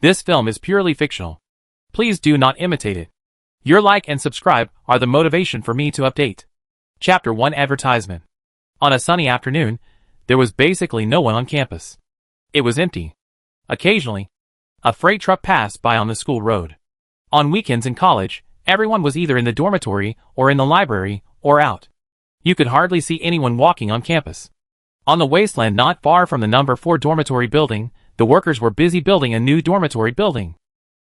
This film is purely fictional. Please do not imitate it. Your like and subscribe are the motivation for me to update. Chapter 1 Advertisement. On a sunny afternoon, there was basically no one on campus. It was empty. Occasionally, a freight truck passed by on the school road. On weekends in college, everyone was either in the dormitory or in the library or out. You could hardly see anyone walking on campus. On the wasteland not far from the number 4 dormitory building, the workers were busy building a new dormitory building.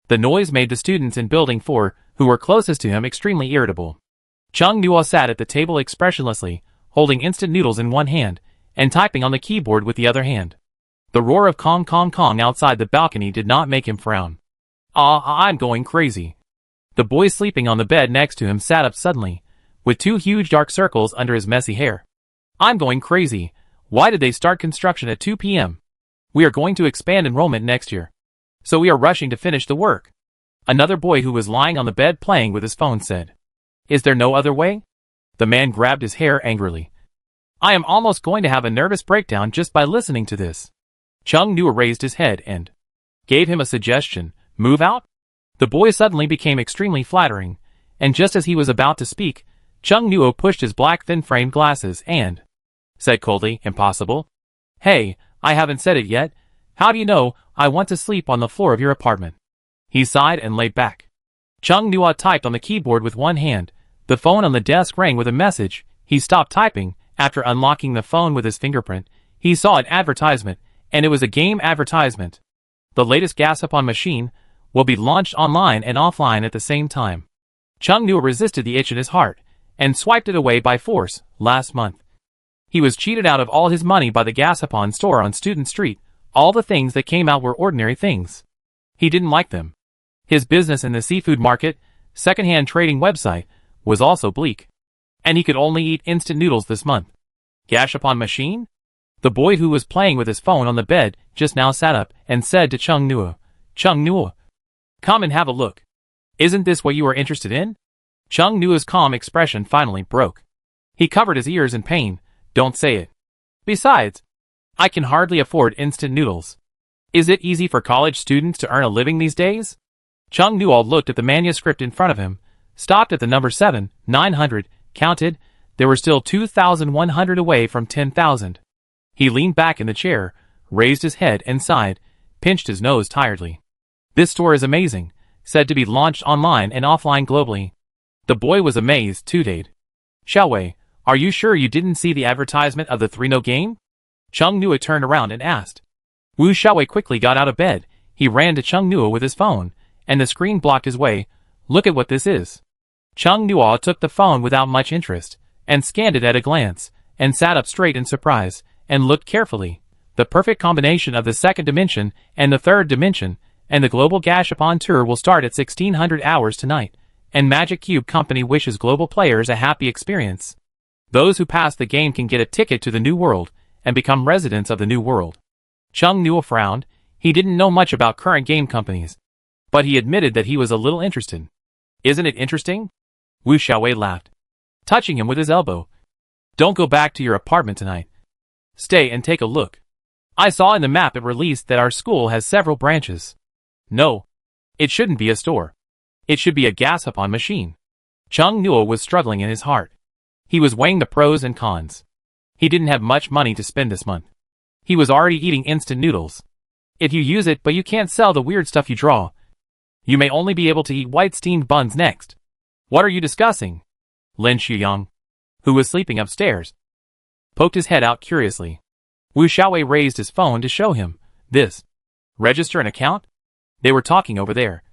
The noise made the students in Building 4, who were closest to him, extremely irritable. Chung Nuo sat at the table expressionlessly, holding instant noodles in one hand, and typing on the keyboard with the other hand. The roar of Kong Kong Kong outside the balcony did not make him frown. I'm going crazy. The boy sleeping on the bed next to him sat up suddenly, with 2 huge dark circles under his messy hair. I'm going crazy. Why did they start construction at 2 p.m.? We are going to expand enrollment next year. So we are rushing to finish the work. Another boy who was lying on the bed playing with his phone said. Is there no other way? The man grabbed his hair angrily. I am almost going to have a nervous breakdown just by listening to this. Chung Nuo raised his head and gave him a suggestion. Move out? The boy suddenly became extremely flattering, and just as he was about to speak, Chung Nuo pushed his black thin-framed glasses and said coldly, Impossible. Hey, I haven't said it yet. How do you know I want to sleep on the floor of your apartment? He sighed and lay back. Chung Nuo typed on the keyboard with one hand. The phone on the desk rang with a message. He stopped typing. After unlocking the phone with his fingerprint, he saw an advertisement, and it was a game advertisement. The latest Gashapon machine will be launched online and offline at the same time. Chung Nuo resisted the itch in his heart, and swiped it away by force. Last month, he was cheated out of all his money by the Gashapon store on Student Street. All the things that came out were ordinary things. He didn't like them. His business in the seafood market, second-hand trading website, was also bleak. And he could only eat instant noodles this month. Gashapon machine? The boy who was playing with his phone on the bed just now sat up and said to Chung Nuo, Chung Nuo, come and have a look. Isn't this what you are interested in? Chung Nuo's calm expression finally broke. He covered his ears in pain. Don't say it. Besides, I can hardly afford instant noodles. Is it easy for college students to earn a living these days? Chung Nuo looked at the manuscript in front of him, stopped at the number 7,900, counted. There were still 2,100 away from 10,000. He leaned back in the chair, raised his head and sighed, pinched his nose tiredly. This store is amazing, said to be launched online and offline globally. The boy was amazed too. Xiaowei, are you sure you didn't see the advertisement of the 3-no game? Chung Nuo turned around and asked. Wu Xiaowei quickly got out of bed. He ran to Chung Nuo with his phone, and the screen blocked his way. Look at what this is. Chung Nuo took the phone without much interest, and scanned it at a glance, and sat up straight in surprise, and looked carefully. The perfect combination of the second dimension and the third dimension, and the global Gashapon tour will start at 1600 hours tonight, and Magic Cube Company wishes global players a happy experience. Those who pass the game can get a ticket to the new world, and become residents of the new world. Chung Nuo frowned. He didn't know much about current game companies, but he admitted that he was a little interested. Isn't it interesting? Wu Xiaowei laughed, touching him with his elbow. Don't go back to your apartment tonight. Stay and take a look. I saw in the map it released that our school has several branches. No, it shouldn't be a store. It should be a Gashapon machine. Chung Nuo was struggling in his heart. He was weighing the pros and cons. He didn't have much money to spend this month. He was already eating instant noodles. If you use it but you can't sell the weird stuff you draw, you may only be able to eat white steamed buns next. What are you discussing? Lin Shuyang, who was sleeping upstairs, poked his head out curiously. Wu Xiaowei raised his phone to show him this. Register an account? They were talking over there.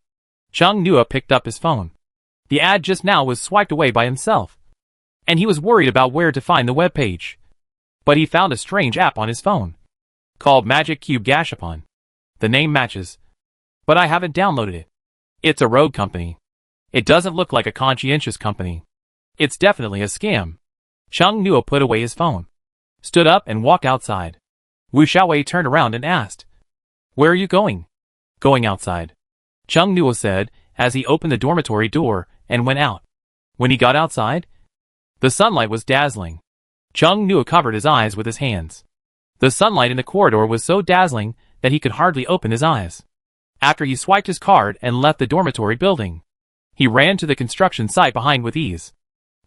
Chung Nuo picked up his phone. The ad just now was swiped away by himself, and he was worried about where to find the web page. But he found a strange app on his phone, called Magic Cube Gashapon. The name matches, but I haven't downloaded it. It's a rogue company. It doesn't look like a conscientious company. It's definitely a scam. Chung Nuo put away his phone, stood up and walked outside. Wu Xiaowei turned around and asked, Where are you going? Going outside, Chung Nuo said as he opened the dormitory door and went out. When he got outside, the sunlight was dazzling. Chung Nuo covered his eyes with his hands. The sunlight in the corridor was so dazzling that he could hardly open his eyes. After he swiped his card and left the dormitory building, he ran to the construction site behind with ease.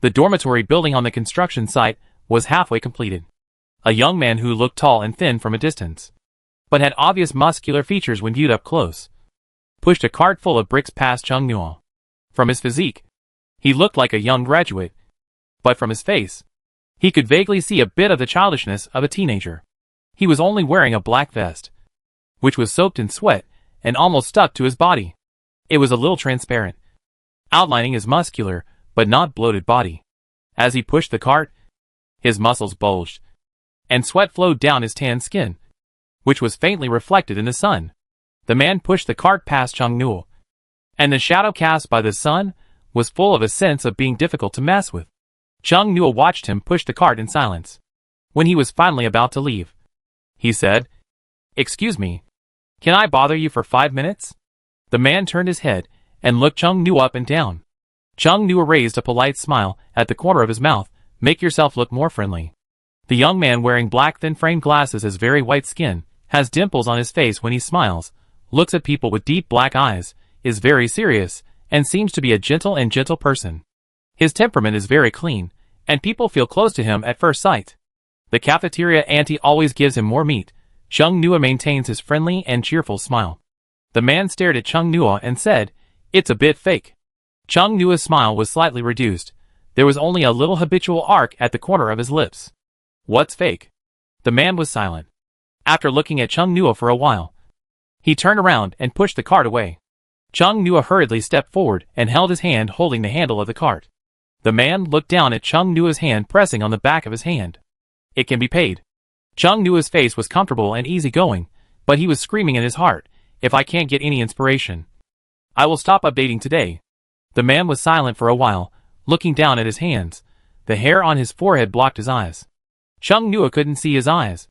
The dormitory building on the construction site was halfway completed. A young man who looked tall and thin from a distance, but had obvious muscular features when viewed up close, pushed a cart full of bricks past Chung Nuo. From his physique, he looked like a young graduate, but from his face, he could vaguely see a bit of the childishness of a teenager. He was only wearing a black vest, which was soaked in sweat and almost stuck to his body. It was a little transparent, outlining his muscular, but not bloated body. As he pushed the cart, his muscles bulged, and sweat flowed down his tan skin, which was faintly reflected in the sun. The man pushed the cart past Chung Nuo, and the shadow cast by the sun was full of a sense of being difficult to mess with. Chung Nuo watched him push the cart in silence. When he was finally about to leave, he said, "Excuse me, can I bother you for 5 minutes?" The man turned his head and looked Chung Nuo up and down. Chung Nuo raised a polite smile at the corner of his mouth. "Make yourself look more friendly." The young man wearing black thin-framed glasses has very white skin, has dimples on his face when he smiles, looks at people with deep black eyes, is very serious, and seems to be a gentle person. His temperament is very clean, and people feel close to him at first sight. The cafeteria auntie always gives him more meat. Chung Nuo maintains his friendly and cheerful smile. The man stared at Chung Nuo and said, "It's a bit fake." Chung Nuo's smile was slightly reduced. There was only a little habitual arc at the corner of his lips. "What's fake?" The man was silent. After looking at Chung Nuo for a while, he turned around and pushed the cart away. Chung Nuo hurriedly stepped forward and held his hand holding the handle of the cart. The man looked down at Chung Nuo's hand pressing on the back of his hand. "It can be paid." Chung Nuo's face was comfortable and easygoing, but he was screaming in his heart, "If I can't get any inspiration, I will stop updating today." The man was silent for a while, looking down at his hands. The hair on his forehead blocked his eyes. Chung Nuo couldn't see his eyes,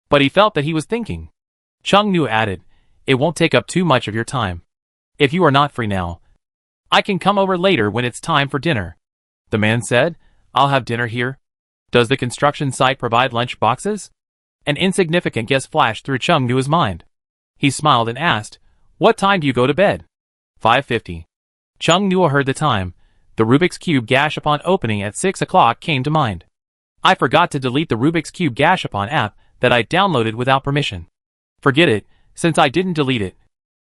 but he felt that he was thinking. Chung Nuo added, "It won't take up too much of your time. If you are not free now, I can come over later when it's time for dinner." The man said, "I'll have dinner here." "Does the construction site provide lunch boxes?" An insignificant guess flashed through Chung Nuo's mind. He smiled and asked, "What time do you go to bed?" 5:50. Chung Nuo heard the time. The Rubik's Cube Gashapon opening at 6 o'clock came to mind. "I forgot to delete the Rubik's Cube Gashapon app that I downloaded without permission." "Forget it, since I didn't delete it.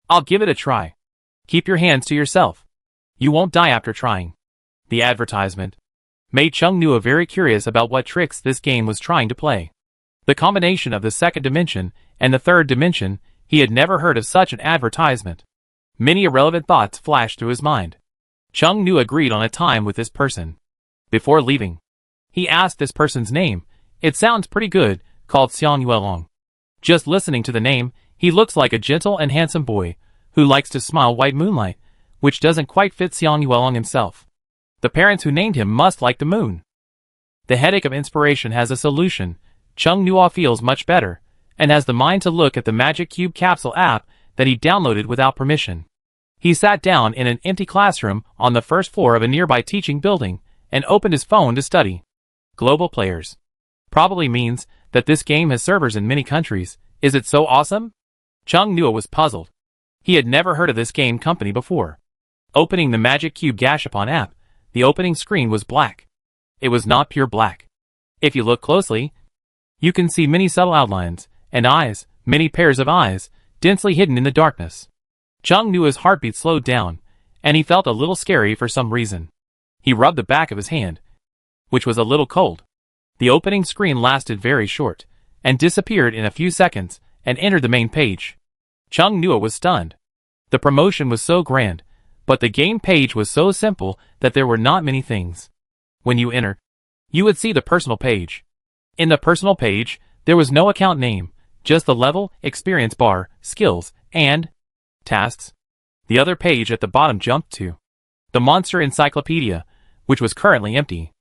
I'll give it a try." "Keep your hands to yourself. You won't die after trying." The advertisement made Chung Nuo very curious about what tricks this game was trying to play. The combination of the second dimension and the third dimension, he had never heard of such an advertisement. Many irrelevant thoughts flashed through his mind. Chung Nuo agreed on a time with this person. Before leaving, he asked this person's name. "It sounds pretty good," called Xiang Yuelong. Just listening to the name, he looks like a gentle and handsome boy, who likes to smile white moonlight, which doesn't quite fit Xiang Yuelong himself. The parents who named him must like the moon. The headache of inspiration has a solution. Chung Nuo feels much better, and has the mind to look at the Magic Cube Capsule app that he downloaded without permission. He sat down in an empty classroom on the first floor of a nearby teaching building, and opened his phone to study. Global players. Probably means that this game has servers in many countries. Is it so awesome? Chung Nuo was puzzled. He had never heard of this game company before. Opening the Magic Cube Gashapon app, the opening screen was black. It was not pure black. If you look closely, you can see many subtle outlines, and eyes, many pairs of eyes, densely hidden in the darkness. Chung Nuo's heartbeat slowed down, and he felt a little scary for some reason. He rubbed the back of his hand, which was a little cold. The opening screen lasted very short, and disappeared in a few seconds, and entered the main page. Chung Nuo was stunned. The promotion was so grand, but the game page was so simple that there were not many things. When you enter, you would see the personal page. In the personal page, there was no account name, just the level, experience bar, skills, and tasks. The other page at the bottom jumped to the Monster Encyclopedia, which was currently empty.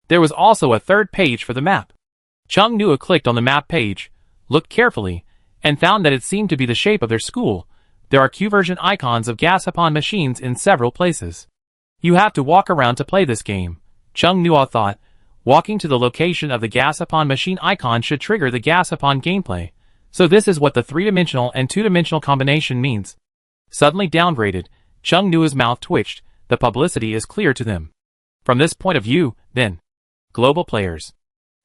There was also a third page for the map. Chung Nuo clicked on the map page, looked carefully, and found that it seemed to be the shape of their school. There are Q-version icons of Gashapon machines in several places. You have to walk around to play this game. Chung Nuo thought, walking to the location of the Gashapon machine icon should trigger the Gashapon gameplay. So this is what the 3-dimensional and 2-dimensional combination means. Suddenly downgraded, Chung Nua's mouth twitched. The publicity is clear to them. From this point of view, then, global players.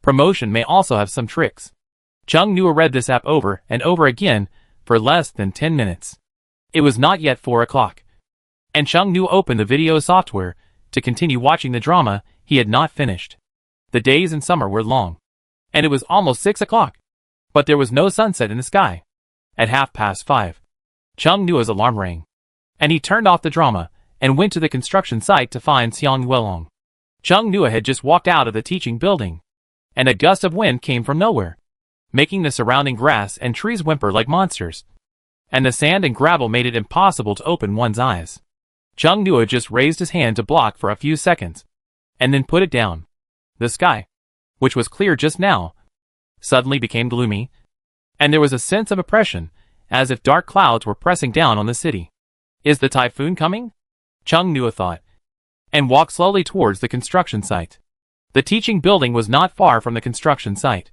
Promotion may also have some tricks. Chung Nua read this app over and over again for less than 10 minutes. It was not yet 4 o'clock. And Chung Nua opened the video software to continue watching the drama he had not finished. The days in summer were long. And it was almost 6 o'clock. But there was no sunset in the sky. At 5:30, Chung Nua's alarm rang. And he turned off the drama and went to the construction site to find Xiang Yuelong. Chung Nua had just walked out of the teaching building. And a gust of wind came from nowhere, making the surrounding grass and trees whimper like monsters. And the sand and gravel made it impossible to open one's eyes. Chung Nua just raised his hand to block for a few seconds, and then put it down. The sky, which was clear just now, suddenly became gloomy, and there was a sense of oppression, as if dark clouds were pressing down on the city. Is the typhoon coming? Chung Nua thought, and walked slowly towards the construction site. The teaching building was not far from the construction site,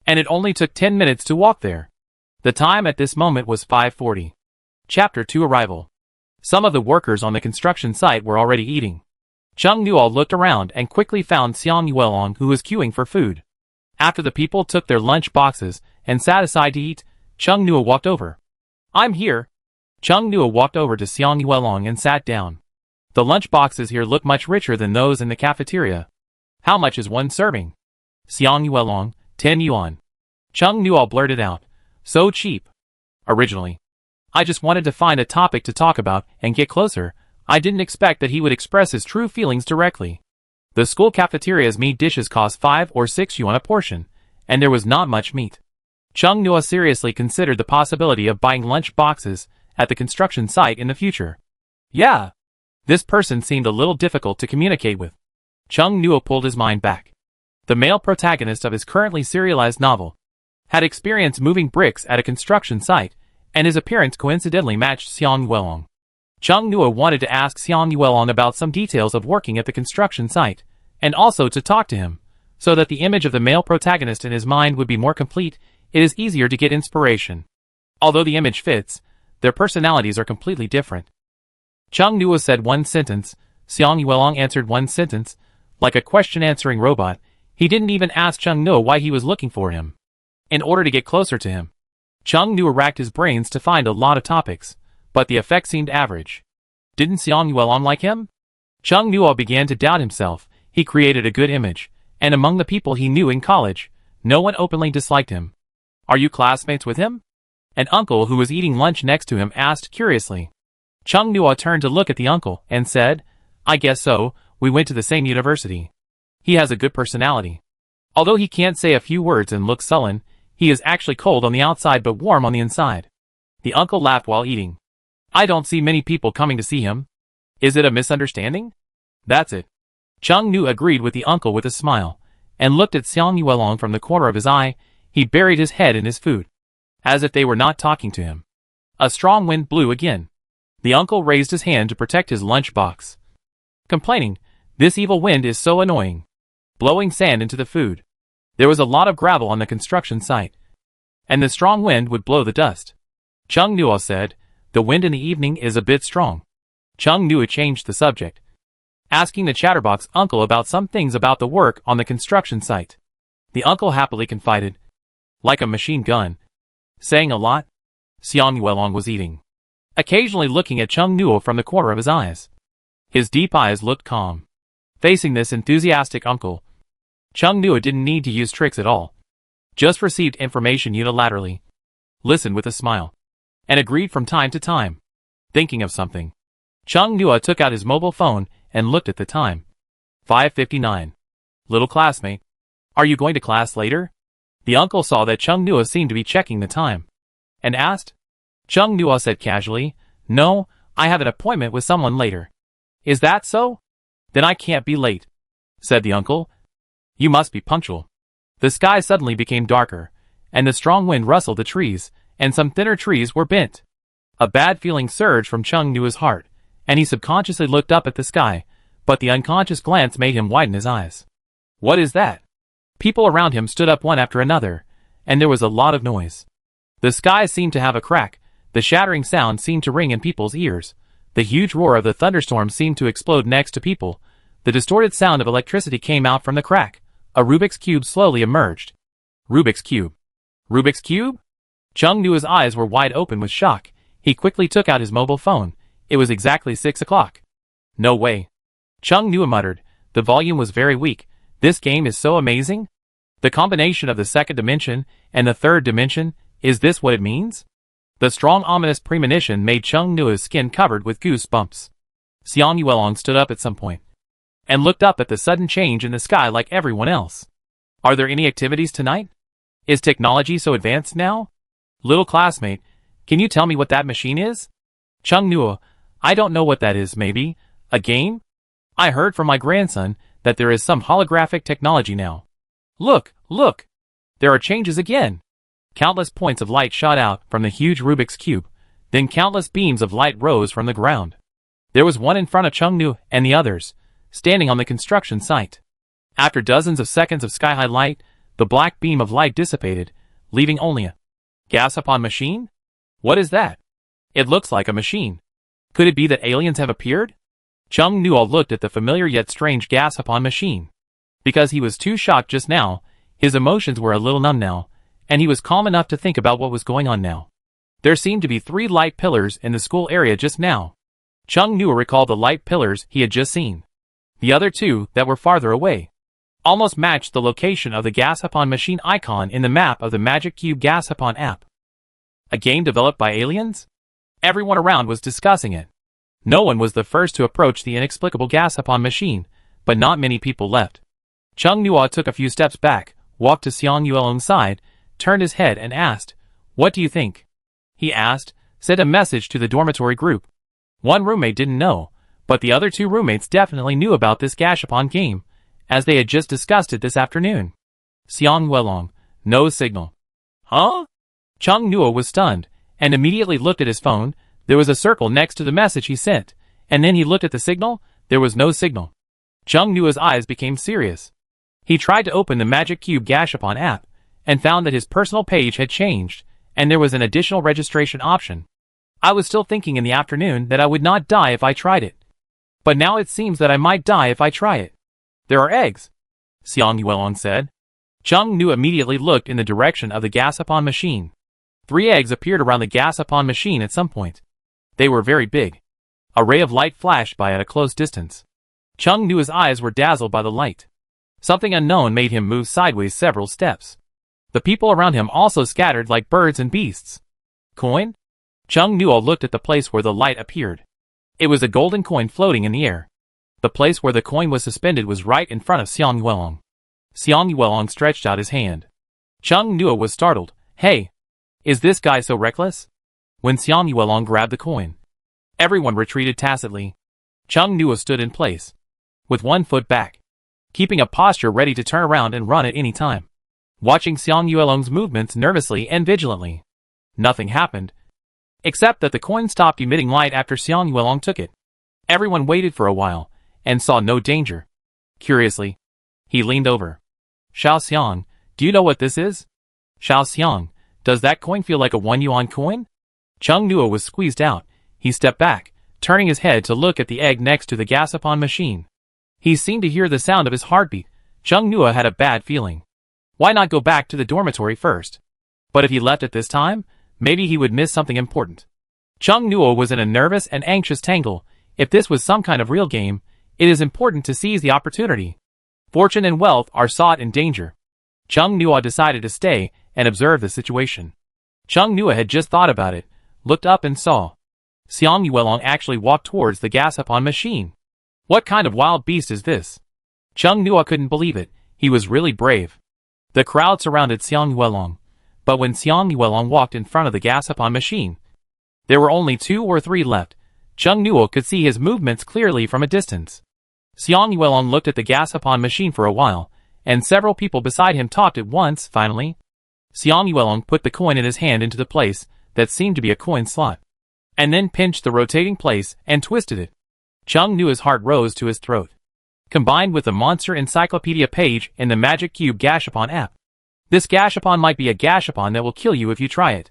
and it only took 10 minutes to walk there. The time at this moment was 5:40. Chapter 2 Arrival. Some of the workers on the construction site were already eating. Chung Nua looked around and quickly found Xiang Yuelong, who was queuing for food. After the people took their lunch boxes and sat aside to eat, Chung Nua walked over. I'm here. Chung Nua walked over to Xiang Yuelong and sat down. The lunch boxes here look much richer than those in the cafeteria. How much is one serving? Xiang Yuelong, 10 yuan. Chung Nua blurted out. So cheap. Originally, I just wanted to find a topic to talk about and get closer. I didn't expect that he would express his true feelings directly. The school cafeteria's meat dishes cost 5 or 6 yuan a portion, and there was not much meat. Chung Nua seriously considered the possibility of buying lunch boxes at the construction site in the future. Yeah. This person seemed a little difficult to communicate with. Chung Nua pulled his mind back. The male protagonist of his currently serialized novel had experience moving bricks at a construction site, and his appearance coincidentally matched Xiang Yuelong. Chung Nua wanted to ask Xiang Yuelong about some details of working at the construction site, and also to talk to him, so that the image of the male protagonist in his mind would be more complete. It is easier to get inspiration. Although the image fits, their personalities are completely different. Chung Nua said one sentence, Xiang Yuelong answered one sentence, like a question-answering robot. He didn't even ask Chung Nua why he was looking for him. In order to get closer to him, Chung Nua racked his brains to find a lot of topics, but the effect seemed average. Didn't Xiang Yuelong like him? Chung Nua began to doubt himself. He created a good image, and among the people he knew in college, no one openly disliked him. Are you classmates with him? An uncle who was eating lunch next to him asked curiously. Chung Nua turned to look at the uncle and said, I guess so, we went to the same university. He has a good personality. Although he can't say a few words and looks sullen, he is actually cold on the outside but warm on the inside. The uncle laughed while eating. I don't see many people coming to see him. Is it a misunderstanding? That's it. Chung Nua agreed with the uncle with a smile, and looked at Xiang Yuelong from the corner of his eye. He buried his head in his food, as if they were not talking to him. A strong wind blew again. The uncle raised his hand to protect his lunch box, complaining, this evil wind is so annoying, blowing sand into the food. There was a lot of gravel on the construction site, and the strong wind would blow the dust. Chung Nua said, the wind in the evening is a bit strong. Chung Nua changed the subject, asking the chatterbox uncle about some things about the work on the construction site. The uncle happily confided, like a machine gun. Saying a lot? Xiang Yuelong was eating, occasionally looking at Chung Nua from the corner of his eyes. His deep eyes looked calm. Facing this enthusiastic uncle, Chung Nua didn't need to use tricks at all. Just received information unilaterally, listened with a smile, and agreed from time to time. Thinking of something, Chung Nua took out his mobile phone and looked at the time. 5:59. Little classmate, are you going to class later? The uncle saw that Chung Nua seemed to be checking the time, and asked. Chung Nua said casually, no, I have an appointment with someone later. Is that so? Then I can't be late, said the uncle. You must be punctual. The sky suddenly became darker, and the strong wind rustled the trees, and some thinner trees were bent. A bad feeling surged from Chung Nua's heart, and he subconsciously looked up at the sky, but the unconscious glance made him widen his eyes. What is that? People around him stood up one after another, and there was a lot of noise. The sky seemed to have a crack. The shattering sound seemed to ring in people's ears. The huge roar of the thunderstorm seemed to explode next to people. The distorted sound of electricity came out from the crack. A Rubik's Cube slowly emerged. Rubik's Cube. Rubik's Cube? Chung Nua's eyes were wide open with shock. He quickly took out his mobile phone. It was exactly 6 o'clock. No way. Chung Nua muttered. The volume was very weak. This game is so amazing. The combination of the second dimension and the third dimension, is this what it means? The strong ominous premonition made Chung Nua's skin covered with goosebumps. Xiang Yuelong stood up at some point and looked up at the sudden change in the sky like everyone else. Are there any activities tonight? Is technology so advanced now? Little classmate, can you tell me what that machine is? Chung Nua, I don't know what that is. Maybe a game? I heard from my grandson that there is some holographic technology now. Look, look! There are changes again. Countless points of light shot out from the huge Rubik's Cube. Then countless beams of light rose from the ground. There was one in front of Chung Nua and the others, standing on the construction site. After dozens of seconds of sky-high light, the black beam of light dissipated, leaving only a gas-upon machine? What is that? It looks like a machine. Could it be that aliens have appeared? Chung Nua looked at the familiar yet strange gas-upon machine. Because he was too shocked just now, his emotions were a little numb now, and he was calm enough to think about what was going on now. There seemed to be 3 light pillars in the school area just now. Chung Nua recalled the light pillars he had just seen. The other 2 that were farther away almost matched the location of the gas-upon machine icon in the map of the Magic Cube gas-upon app. A game developed by aliens? Everyone around was discussing it. No one was the first to approach the inexplicable gas-upon machine, but not many people left. Chung Nua took a few steps back, walked to Xiang Yuelong's side, turned his head and asked, "What do you think?" He asked, sent a message to the dormitory group. One roommate didn't know, but the other 2 roommates definitely knew about this Gashapon game, as they had just discussed it this afternoon. Xiang Yuelong, no signal. Huh? Chung Nua was stunned, and immediately looked at his phone. There was a circle next to the message he sent, and then he looked at the signal. There was no signal. Chung Nua's eyes became serious. He tried to open the Magic Cube Gashapon app, and found that his personal page had changed, and there was an additional registration option. I was still thinking in the afternoon that I would not die if I tried it. But now it seems that I might die if I try it. There are eggs, Xiang Yuelong said. Chung Nua immediately looked in the direction of the gas-upon machine. 3 eggs appeared around the gas-upon machine at some point. They were very big. A ray of light flashed by at a close distance. Chung Nua's eyes were dazzled by the light. Something unknown made him move sideways several steps. The people around him also scattered like birds and beasts. Coin? Chung Nua looked at the place where the light appeared. It was a golden coin floating in the air. The place where the coin was suspended was right in front of Xiang Yuelong. Xiang Yuelong stretched out his hand. Chung Nua was startled. Hey! Is this guy so reckless? When Xiang Yuelong grabbed the coin, everyone retreated tacitly. Chung Nua stood in place, with one foot back, keeping a posture ready to turn around and run at any time, watching Xiang Yuelong's movements nervously and vigilantly. Nothing happened, except that the coin stopped emitting light after Xiang Yuelong took it. Everyone waited for a while, and saw no danger. Curiously, he leaned over. Xiao Xiang, do you know what this is? Xiao Xiang, does that coin feel like a 1 yuan coin? Chung Nua was squeezed out. He stepped back, turning his head to look at the egg next to the gas-upon machine. He seemed to hear the sound of his heartbeat. Chung Nua had a bad feeling. Why not go back to the dormitory first? But if he left at this time, maybe he would miss something important. Chung Nua was in a nervous and anxious tangle. If this was some kind of real game, it is important to seize the opportunity. Fortune and wealth are sought in danger. Chung Nua decided to stay and observe the situation. Chung Nua had just thought about it, looked up and saw Xiang Yuelong actually walked towards the gas-upon machine. What kind of wild beast is this? Chung Nua couldn't believe it. He was really brave. The crowd surrounded Xiang Yuelong, but when Xiang Yuelong walked in front of the gas-upon machine, there were only 2 or 3 left. Chung Nua could see his movements clearly from a distance. Xiang Yuelong looked at the gas-upon machine for a while, and several people beside him talked at once. Finally, Xiang Yuelong put the coin in his hand into the place that seemed to be a coin slot, and then pinched the rotating place and twisted it. Chung Nua's heart rose to his throat. Combined with the monster encyclopedia page in the Magic Cube Gashapon app, this Gashapon might be a Gashapon that will kill you if you try it.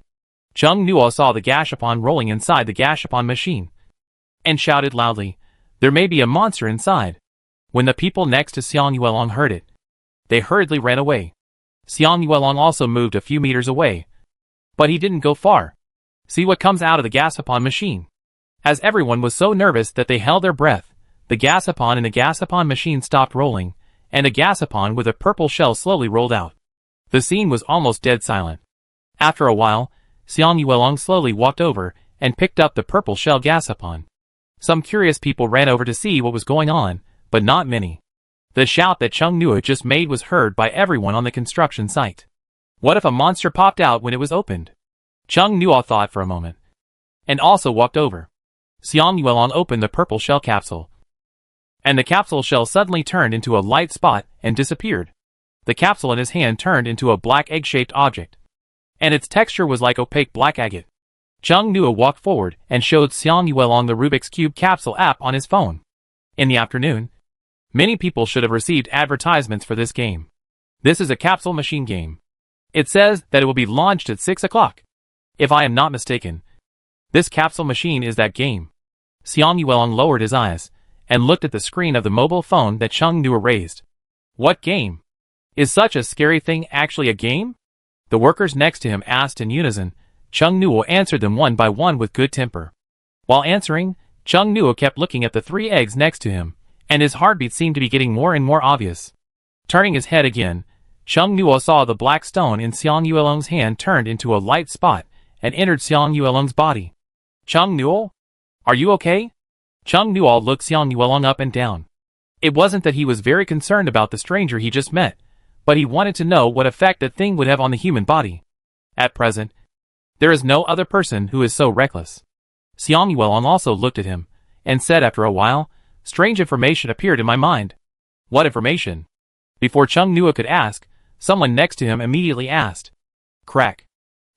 Chung Nuo saw the Gashapon rolling inside the Gashapon machine and shouted loudly, "There may be a monster inside." When the people next to Xiang Yuelong heard it, they hurriedly ran away. Xiang Yuelong also moved a few meters away, but he didn't go far. See what comes out of the Gashapon machine. As everyone was so nervous that they held their breath, the Gashapon in the Gashapon machine stopped rolling, and a Gashapon with a purple shell slowly rolled out. The scene was almost dead silent. After a while, Xiang Yuelong slowly walked over and picked up the purple shell Gashapon. Some curious people ran over to see what was going on, but not many. The shout that Chung Nuo just made was heard by everyone on the construction site. What if a monster popped out when it was opened? Chung Nuo thought for a moment, and also walked over. Xiang Yuelong opened the purple shell capsule, and the capsule shell suddenly turned into a light spot and disappeared. The capsule in his hand turned into a black egg-shaped object, and its texture was like opaque black agate. Chung Nuo walked forward and showed Xiang Yuelong the Rubik's Cube capsule app on his phone. In the afternoon, many people should have received advertisements for this game. This is a capsule machine game. It says that it will be launched at 6 o'clock. If I am not mistaken, this capsule machine is that game. Xiang Yuelong lowered his eyes and looked at the screen of the mobile phone that Chung Nuo raised. What game? Is such a scary thing actually a game? The workers next to him asked in unison. Chung Nuo answered them one by one with good temper. While answering, Chung Nuo kept looking at the 3 eggs next to him, and his heartbeat seemed to be getting more and more obvious. Turning his head again, Chung Nuo saw the black stone in Xiang Yuelong's hand turned into a light spot and entered Xiang Yuelong's body. Chung Nuo? Are you okay? Chung Nuo looked Xiang Yuelong up and down. It wasn't that he was very concerned about the stranger he just met, but he wanted to know what effect that thing would have on the human body. At present, there is no other person who is so reckless. Xiang Yuelong also looked at him, and said after a while, "Strange information appeared in my mind." What information? Before Chung Nuo could ask, someone next to him immediately asked. Crack.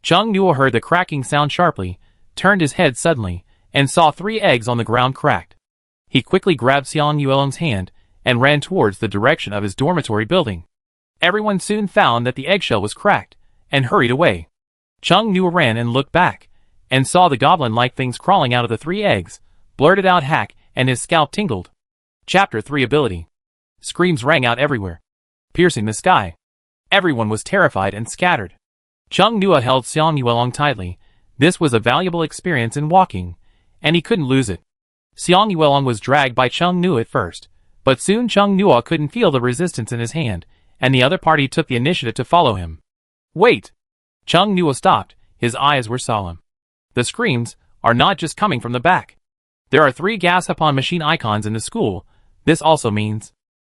Chung Nuo heard the cracking sound sharply, turned his head suddenly, and saw 3 eggs on the ground cracked. He quickly grabbed Xiang Yuelong's hand, and ran towards the direction of his dormitory building. Everyone soon found that the eggshell was cracked, and hurried away. Chung Nuo ran and looked back, and saw the goblin-like things crawling out of the 3 eggs, blurted out hack, and his scalp tingled. Chapter 3 Ability. Screams rang out everywhere, piercing the sky. Everyone was terrified and scattered. Chung Nuo held Xiang Yuelong tightly. This was a valuable experience in walking, and he couldn't lose it. Xiang Yuelong was dragged by Chung Nuo at first, but soon Chung Nuo couldn't feel the resistance in his hand, and the other party took the initiative to follow him. Wait! Chung Nuo stopped, his eyes were solemn. The screams are not just coming from the back. There are 3 Gashapon machine icons in the school. This also means...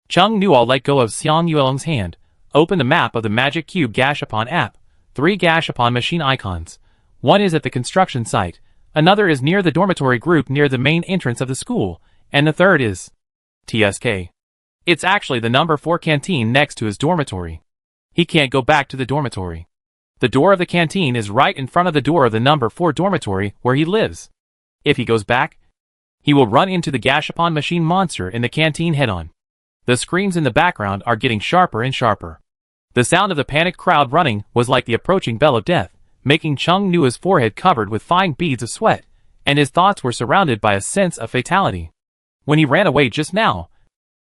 Chung Nuo let go of Xiang Yuelong's hand, opened the map of the Magic Cube Gashapon app. 3 Gashapon machine icons. One is at the construction site, another is near the dormitory group near the main entrance of the school, and the third is... TSK. It's actually the number 4 canteen next to his dormitory. He can't go back to the dormitory. The door of the canteen is right in front of the door of the number 4 dormitory where he lives. If he goes back, he will run into the Gashapon machine monster in the canteen head-on. The screams in the background are getting sharper and sharper. The sound of the panicked crowd running was like the approaching bell of death, making Chung Nuo's forehead covered with fine beads of sweat, and his thoughts were surrounded by a sense of fatality. When he ran away just now,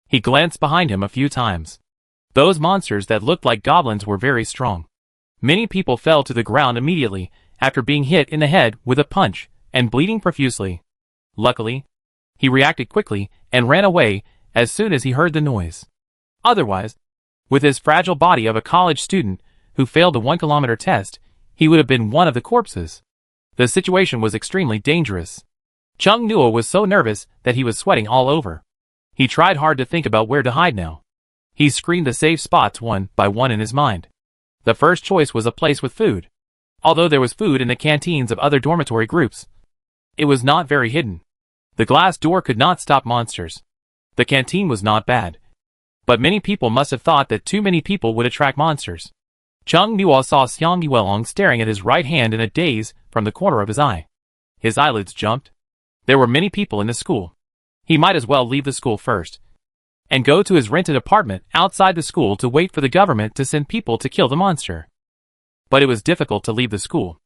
he glanced behind him a few times. Those monsters that looked like goblins were very strong. Many people fell to the ground immediately after being hit in the head with a punch and bleeding profusely. Luckily, he reacted quickly and ran away as soon as he heard the noise. Otherwise, with his fragile body of a college student who failed the 1-kilometer test, he would have been one of the corpses. The situation was extremely dangerous. Chung Nuo was so nervous that he was sweating all over. He tried hard to think about where to hide now. He screened the safe spots one by one in his mind. The first choice was a place with food. Although there was food in the canteens of other dormitory groups, it was not very hidden. The glass door could not stop monsters. The canteen was not bad, but many people must have thought that too many people would attract monsters. Chung Nuo saw Xiang Yuelong staring at his right hand in a daze from the corner of his eye. His eyelids jumped. There were many people in the school. He might as well leave the school first, and go to his rented apartment outside the school to wait for the government to send people to kill the monster. But it was difficult to leave the school.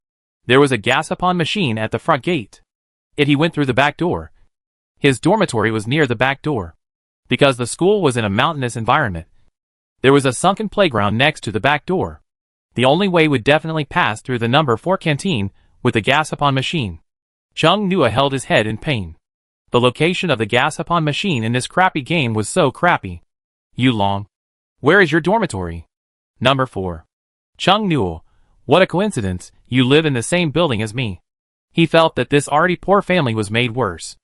There was a gas-upon machine at the front gate. He went through the back door. His dormitory was near the back door. Because the school was in a mountainous environment, there was a sunken playground next to the back door. The only way would definitely pass through the number 4 canteen with the gas-upon machine. Chung Nua held his head in pain. The location of the gas-upon machine in this crappy game was so crappy. Yulong. Where is your dormitory? Number 4. Chung Nua. What a coincidence, you live in the same building as me. He felt that this already poor family was made worse.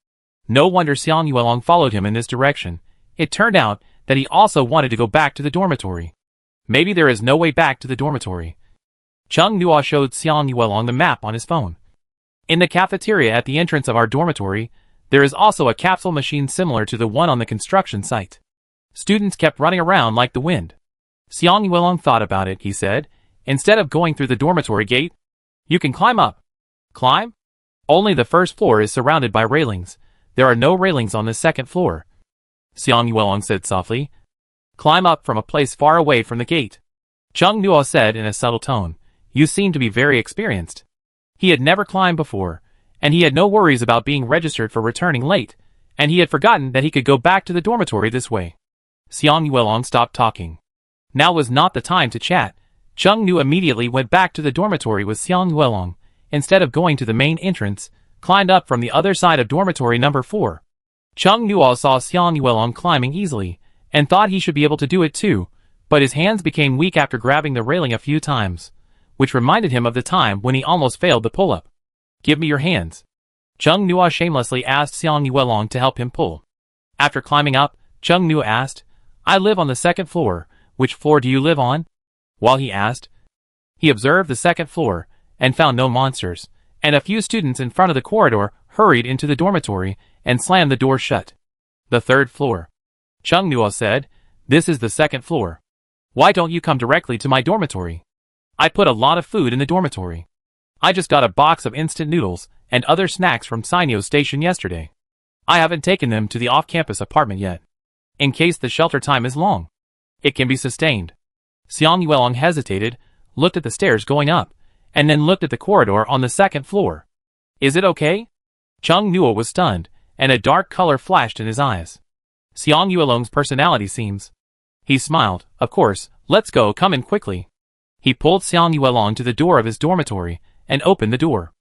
No wonder Xiang Yuelong followed him in this direction. It turned out that he also wanted to go back to the dormitory. Maybe there is no way back to the dormitory. Chung Nua showed Xiang Yuelong the map on his phone. In the cafeteria at the entrance of our dormitory, there is also a capsule machine similar to the one on the construction site. Students kept running around like the wind. Xiang Yuelong thought about it, he said. Instead of going through the dormitory gate, you can climb up. Climb? Only the first floor is surrounded by railings. There are no railings on the second floor. Xiang Yuelong said softly. Climb up from a place far away from the gate. Chung Nua said in a subtle tone. You seem to be very experienced. He had never climbed before, and he had no worries about being registered for returning late, and he had forgotten that he could go back to the dormitory this way. Xiang Yuelong stopped talking. Now was not the time to chat. Chung Nua immediately went back to the dormitory with Xiang Yuelong. Instead of going to the main entrance, climbed up from the other side of dormitory number 4. Chung Nua saw Xiang Yuelong climbing easily, and thought he should be able to do it too, but his hands became weak after grabbing the railing a few times, which reminded him of the time when he almost failed the pull-up. Give me your hands. Chung Nua shamelessly asked Xiang Yuelong to help him pull. After climbing up, Chung Nua asked, I live on the second floor. Which floor do you live on? While he asked, he observed the second floor, and found no monsters, and a few students in front of the corridor hurried into the dormitory and slammed the door shut. The third floor. Chung Nua said, this is the second floor. Why don't you come directly to my dormitory? I put a lot of food in the dormitory. I just got a box of instant noodles and other snacks from Sinyo Station yesterday. I haven't taken them to the off-campus apartment yet. In case the shelter time is long, it can be sustained. Xiang Yuelong hesitated, looked at the stairs going up, and then looked at the corridor on the second floor. Is it okay? Chung Nua was stunned, and a dark color flashed in his eyes. Xiang Yuelong's personality seems. He smiled. Of course, let's go, come in quickly. He pulled Xiang Yuelong to the door of his dormitory, and opened the door.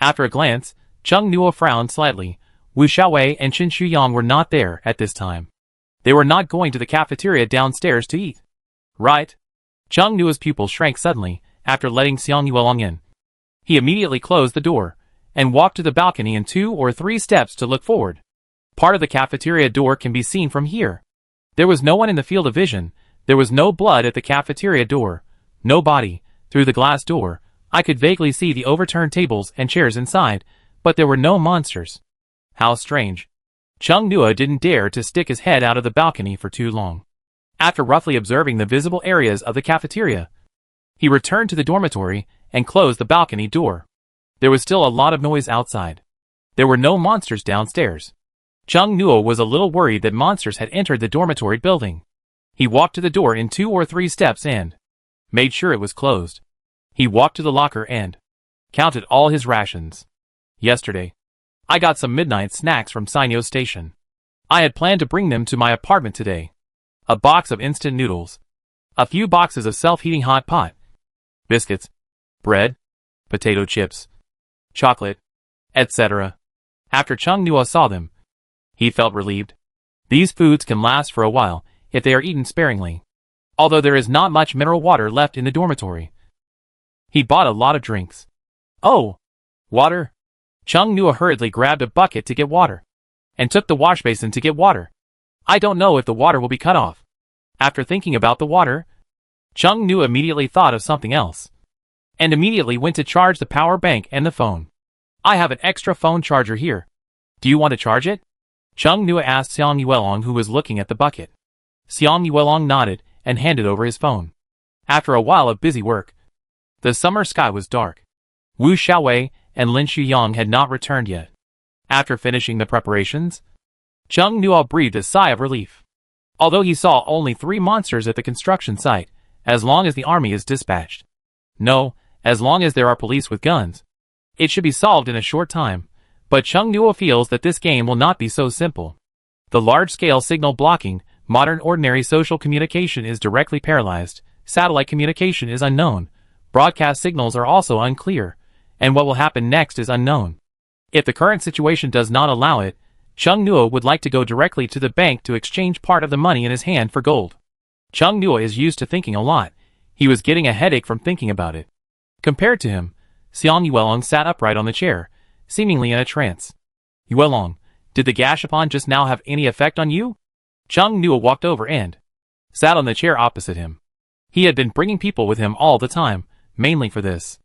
After a glance, Chung Nua frowned slightly. Wu Xiaowei and Qin Shuyang were not there at this time. They were not going to the cafeteria downstairs to eat. Right? Chung Nua's pupil shrank suddenly, after letting Xiang Yuelong in. He immediately closed the door, and walked to the balcony in 2 or 3 steps to look forward. Part of the cafeteria door can be seen from here. There was no one in the field of vision. There was no blood at the cafeteria door. No body. Through the glass door, I could vaguely see the overturned tables and chairs inside, but there were no monsters. How strange. Chung Nua didn't dare to stick his head out of the balcony for too long. After roughly observing the visible areas of the cafeteria, he returned to the dormitory and closed the balcony door. There was still a lot of noise outside. There were no monsters downstairs. Chung Nua was a little worried that monsters had entered the dormitory building. He walked to the door in 2 or 3 steps and made sure it was closed. He walked to the locker and counted all his rations. Yesterday, I got some midnight snacks from Sinyo Station. I had planned to bring them to my apartment today. A box of instant noodles. A few boxes of self-heating hot pot. Biscuits. Bread. Potato chips. Chocolate. Etc. After Chung Nua saw them, he felt relieved. These foods can last for a while if they are eaten sparingly. Although there is not much mineral water left in the dormitory. He bought a lot of drinks. Oh! Water? Chung Nua hurriedly grabbed a bucket to get water, and took the wash basin to get water. I don't know if the water will be cut off. After thinking about the water, Chung Nua immediately thought of something else, and immediately went to charge the power bank and the phone. I have an extra phone charger here. Do you want to charge it? Chung Nua asked Xiang Yuelong, who was looking at the bucket. Xiang Yuelong nodded and handed over his phone. After a while of busy work, the summer sky was dark. Wu Xiaowei and Lin Shuyang had not returned yet. After finishing the preparations, Chung Nua breathed a sigh of relief. Although he saw only 3 monsters at the construction site, as long as the army is dispatched. No, as long as there are police with guns, It should be solved in a short time, but Chung Nuo feels that this game will not be so simple. The large-scale signal blocking, modern ordinary social communication is directly paralyzed, satellite communication is unknown, broadcast signals are also unclear, and what will happen next is unknown. If the current situation does not allow it, Chung Nuo would like to go directly to the bank to exchange part of the money in his hand for gold. Chung Nuo is used to thinking a lot. He was getting a headache from thinking about it. Compared to him, Xiang Yuelong sat upright on the chair, seemingly in a trance. Yuelong, did the gashapon just now have any effect on you? Chung Nuo walked over and sat on the chair opposite him. He had been bringing people with him all the time, mainly for this.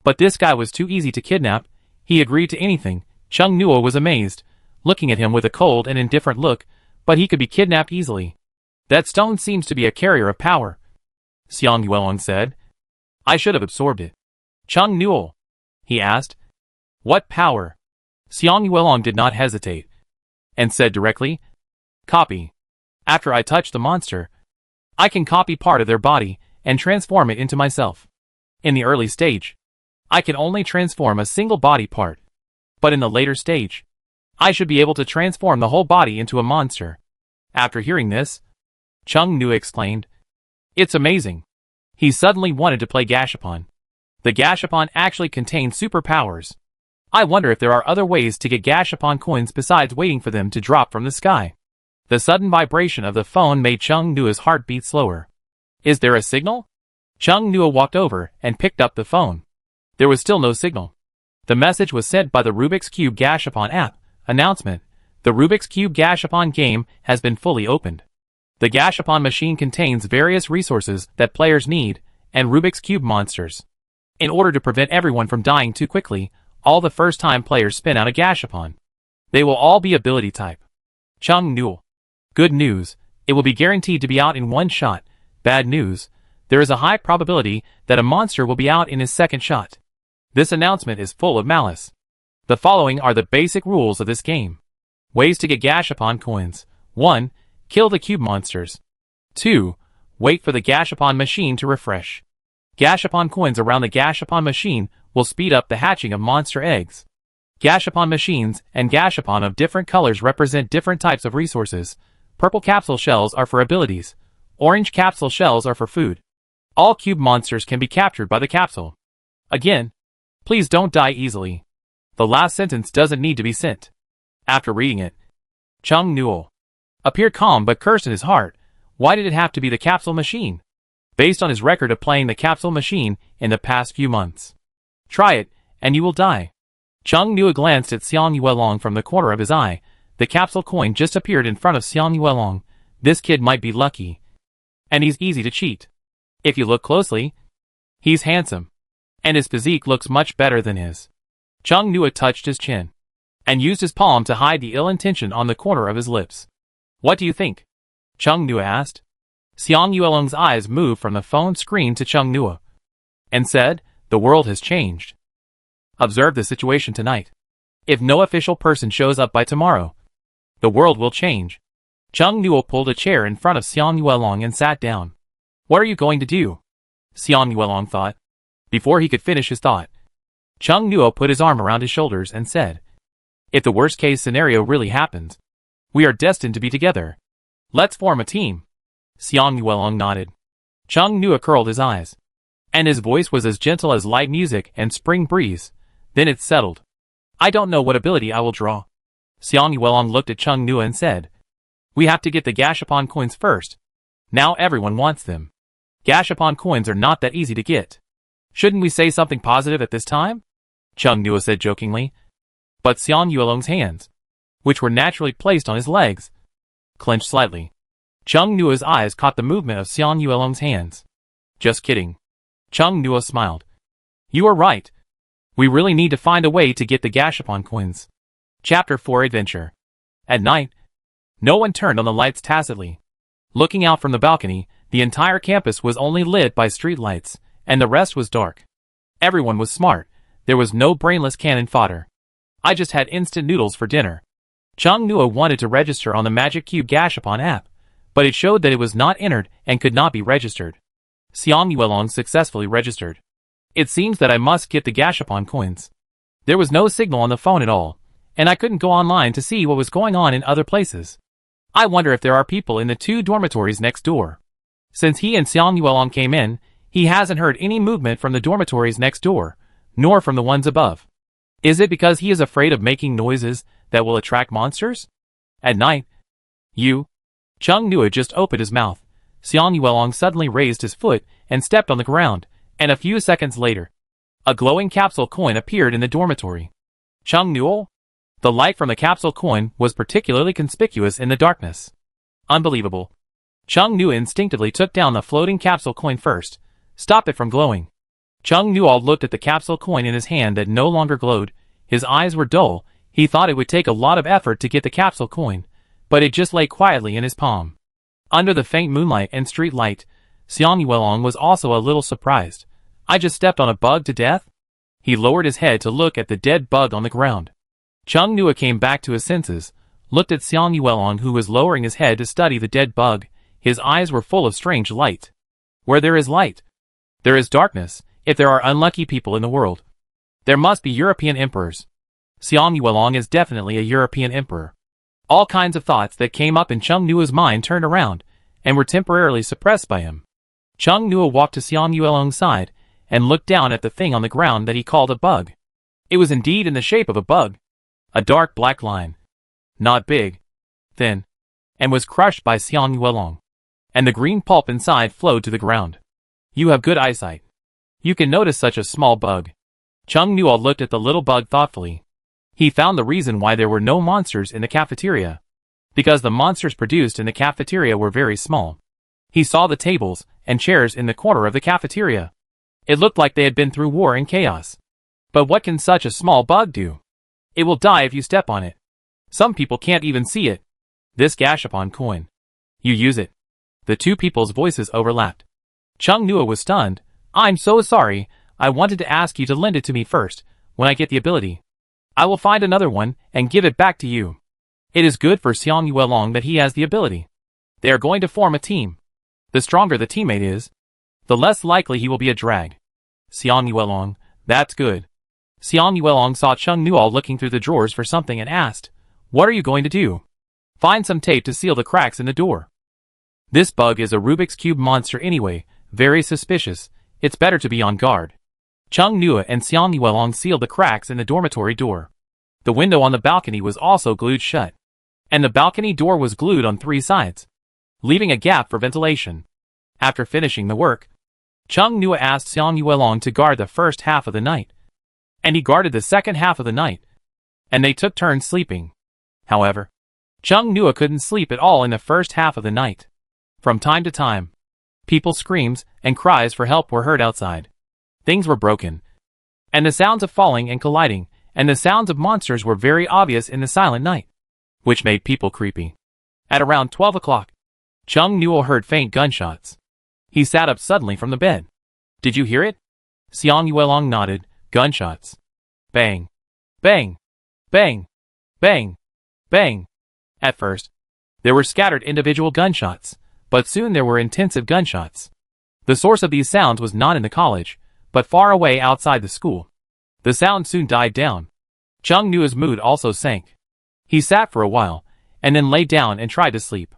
But this guy was too easy to kidnap. He agreed to anything. Chung Nuo was amazed, looking at him with a cold and indifferent look, but he could be kidnapped easily. That stone seems to be a carrier of power, Xiang Yuelong said. I should have absorbed it. Chung Nuo, he asked. What power? Xiang Yuelong did not hesitate, and said directly, copy. After I touch the monster, I can copy part of their body and transform it into myself. In the early stage, I can only transform a single body part. But in the later stage, I should be able to transform the whole body into a monster. After hearing this, Chung Nuo exclaimed, it's amazing. He suddenly wanted to play Gashapon. The Gashapon actually contains superpowers. I wonder if there are other ways to get Gashapon coins besides waiting for them to drop from the sky. The sudden vibration of the phone made Chung Nuo's heart beat slower. Is there a signal? Chung Nuo walked over and picked up the phone. There was still no signal. The message was sent by the Rubik's Cube Gashapon app. Announcement: the Rubik's Cube Gashapon game has been fully opened. The Gashapon machine contains various resources that players need, and Rubik's Cube monsters. In order to prevent everyone from dying too quickly, all the first-time players spin out a Gashapon. They will all be ability type. Chung Nuo. Good news, it will be guaranteed to be out in one shot. Bad news, there is a high probability that a monster will be out in his second shot. This announcement is full of malice. The following are the basic rules of this game. Ways to get Gashapon coins. 1. Kill the cube monsters. 2. Wait for the Gashapon machine to refresh. Gashapon coins around the Gashapon machine will speed up the hatching of monster eggs. Gashapon machines and Gashapon of different colors represent different types of resources. Purple capsule shells are for abilities. Orange capsule shells are for food. All cube monsters can be captured by the capsule. Again, please don't die easily. The last sentence doesn't need to be sent. After reading it, Chung Nuo appeared calm but cursed in his heart. Why did it have to be the capsule machine? Based on his record of playing the capsule machine in the past few months. Try it, and you will die. Chung Nuo glanced at Xiang Yuelong from the corner of his eye. The capsule coin just appeared in front of Xiang Yuelong. This kid might be lucky. And he's easy to cheat. If you look closely, he's handsome. And his physique looks much better than his. Chung Nuo touched his chin, and used his palm to hide the ill intention on the corner of his lips. What do you think? Chung Nuo asked. Xiang Yuelong's eyes moved from the phone screen to Chung Nuo, and said, the world has changed. Observe the situation tonight. If no official person shows up by tomorrow, the world will change. Chung Nuo pulled a chair in front of Xiang Yuelong and sat down. What are you going to do? Xiang Yuelong thought. Before he could finish his thought, Chung Nuo put his arm around his shoulders and said, if the worst-case scenario really happens, we are destined to be together. Let's form a team. Xiang Yuelong nodded. Chung Nuo curled his eyes, and his voice was as gentle as light music and spring breeze. Then it settled. I don't know what ability I will draw. Xiang Yuelong looked at Chung Nuo and said, we have to get the Gashapon coins first. Now everyone wants them. Gashapon coins are not that easy to get. Shouldn't we say something positive at this time? Chung Nuo said jokingly. But Xiang Yuelong's hands, which were naturally placed on his legs, clenched slightly. Chung Nuo's eyes caught the movement of Xiang Yuelong's hands. Just kidding. Chung Nuo smiled. You are right. We really need to find a way to get the Gashapon coins. Chapter 4 Adventure. At night, no one turned on the lights tacitly. Looking out from the balcony, the entire campus was only lit by street lights, and the rest was dark. Everyone was smart. There was no brainless cannon fodder. I just had instant noodles for dinner. Chung Nuo wanted to register on the Magic Cube Gashapon app, but it showed that it was not entered and could not be registered. Xiang Yuelong successfully registered. It seems that I must get the Gashapon coins. There was no signal on the phone at all, and I couldn't go online to see what was going on in other places. I wonder if there are people in the 2 dormitories next door. Since he and Xiang Yuelong came in, he hasn't heard any movement from the dormitories next door, nor from the ones above. Is it because he is afraid of making noises that will attract monsters? At night, Chung Nua just opened his mouth. Xiang Yuelong suddenly raised his foot and stepped on the ground, and a few seconds later, a glowing capsule coin appeared in the dormitory. Chung Nua? The light from the capsule coin was particularly conspicuous in the darkness. Unbelievable. Chung Nua instinctively took down the floating capsule coin first, stopped it from glowing. Chung Nua looked at the capsule coin in his hand that no longer glowed. His eyes were dull. He thought it would take a lot of effort to get the capsule coin, but it just lay quietly in his palm. Under the faint moonlight and street light, Xiang Yuelong was also a little surprised. I just stepped on a bug to death? He lowered his head to look at the dead bug on the ground. Chung Nua came back to his senses, looked at Xiang Yuelong who was lowering his head to study the dead bug. His eyes were full of strange light. Where there is light, there is darkness. If there are unlucky people in the world, there must be European emperors. Xiang Yuelong is definitely a European emperor. All kinds of thoughts that came up in Chung Nua's mind turned around, and were temporarily suppressed by him. Chung Nua walked to Xiang Yuelong's side, and looked down at the thing on the ground that he called a bug. It was indeed in the shape of a bug. A dark black line. Not big. Thin. And was crushed by Xiang Yuelong. And the green pulp inside flowed to the ground. You have good eyesight. You can notice such a small bug. Chung Nua looked at the little bug thoughtfully. He found the reason why there were no monsters in the cafeteria. Because the monsters produced in the cafeteria were very small. He saw the tables and chairs in the corner of the cafeteria. It looked like they had been through war and chaos. But what can such a small bug do? It will die if you step on it. Some people can't even see it. This Gashapon coin. You use it. The 2 people's voices overlapped. Chung Nua was stunned. I'm so sorry. I wanted to ask you to lend it to me first, when I get the ability. I will find another one and give it back to you. It is good for Xiang Yuelong that he has the ability. They are going to form a team. The stronger the teammate is, the less likely he will be a drag. Xiang Yuelong, that's good. Xiang Yuelong saw Chung Nua looking through the drawers for something and asked, what are you going to do? Find some tape to seal the cracks in the door. This bug is a Rubik's Cube monster anyway, very suspicious. It's better to be on guard. Chung Nua and Xiang Yuelong sealed the cracks in the dormitory door. The window on the balcony was also glued shut. And the balcony door was glued on 3 sides, leaving a gap for ventilation. After finishing the work, Chung Nua asked Xiang Yuelong to guard the first half of the night. And he guarded the second half of the night. And they took turns sleeping. However, Chung Nua couldn't sleep at all in the first half of the night. From time to time, people's screams and cries for help were heard outside. Things were broken. And the sounds of falling and colliding, and the sounds of monsters were very obvious in the silent night, which made people creepy. At around 12 o'clock, Chung Nua heard faint gunshots. He sat up suddenly from the bed. Did you hear it? Xiang Yuelong nodded. Gunshots. Bang. Bang. Bang. Bang. Bang. At first, there were scattered individual gunshots, but soon there were intensive gunshots. The source of these sounds was not in the college, but far away outside the school. The sound soon died down. Chung Nua's mood also sank. He sat for a while, and then lay down and tried to sleep.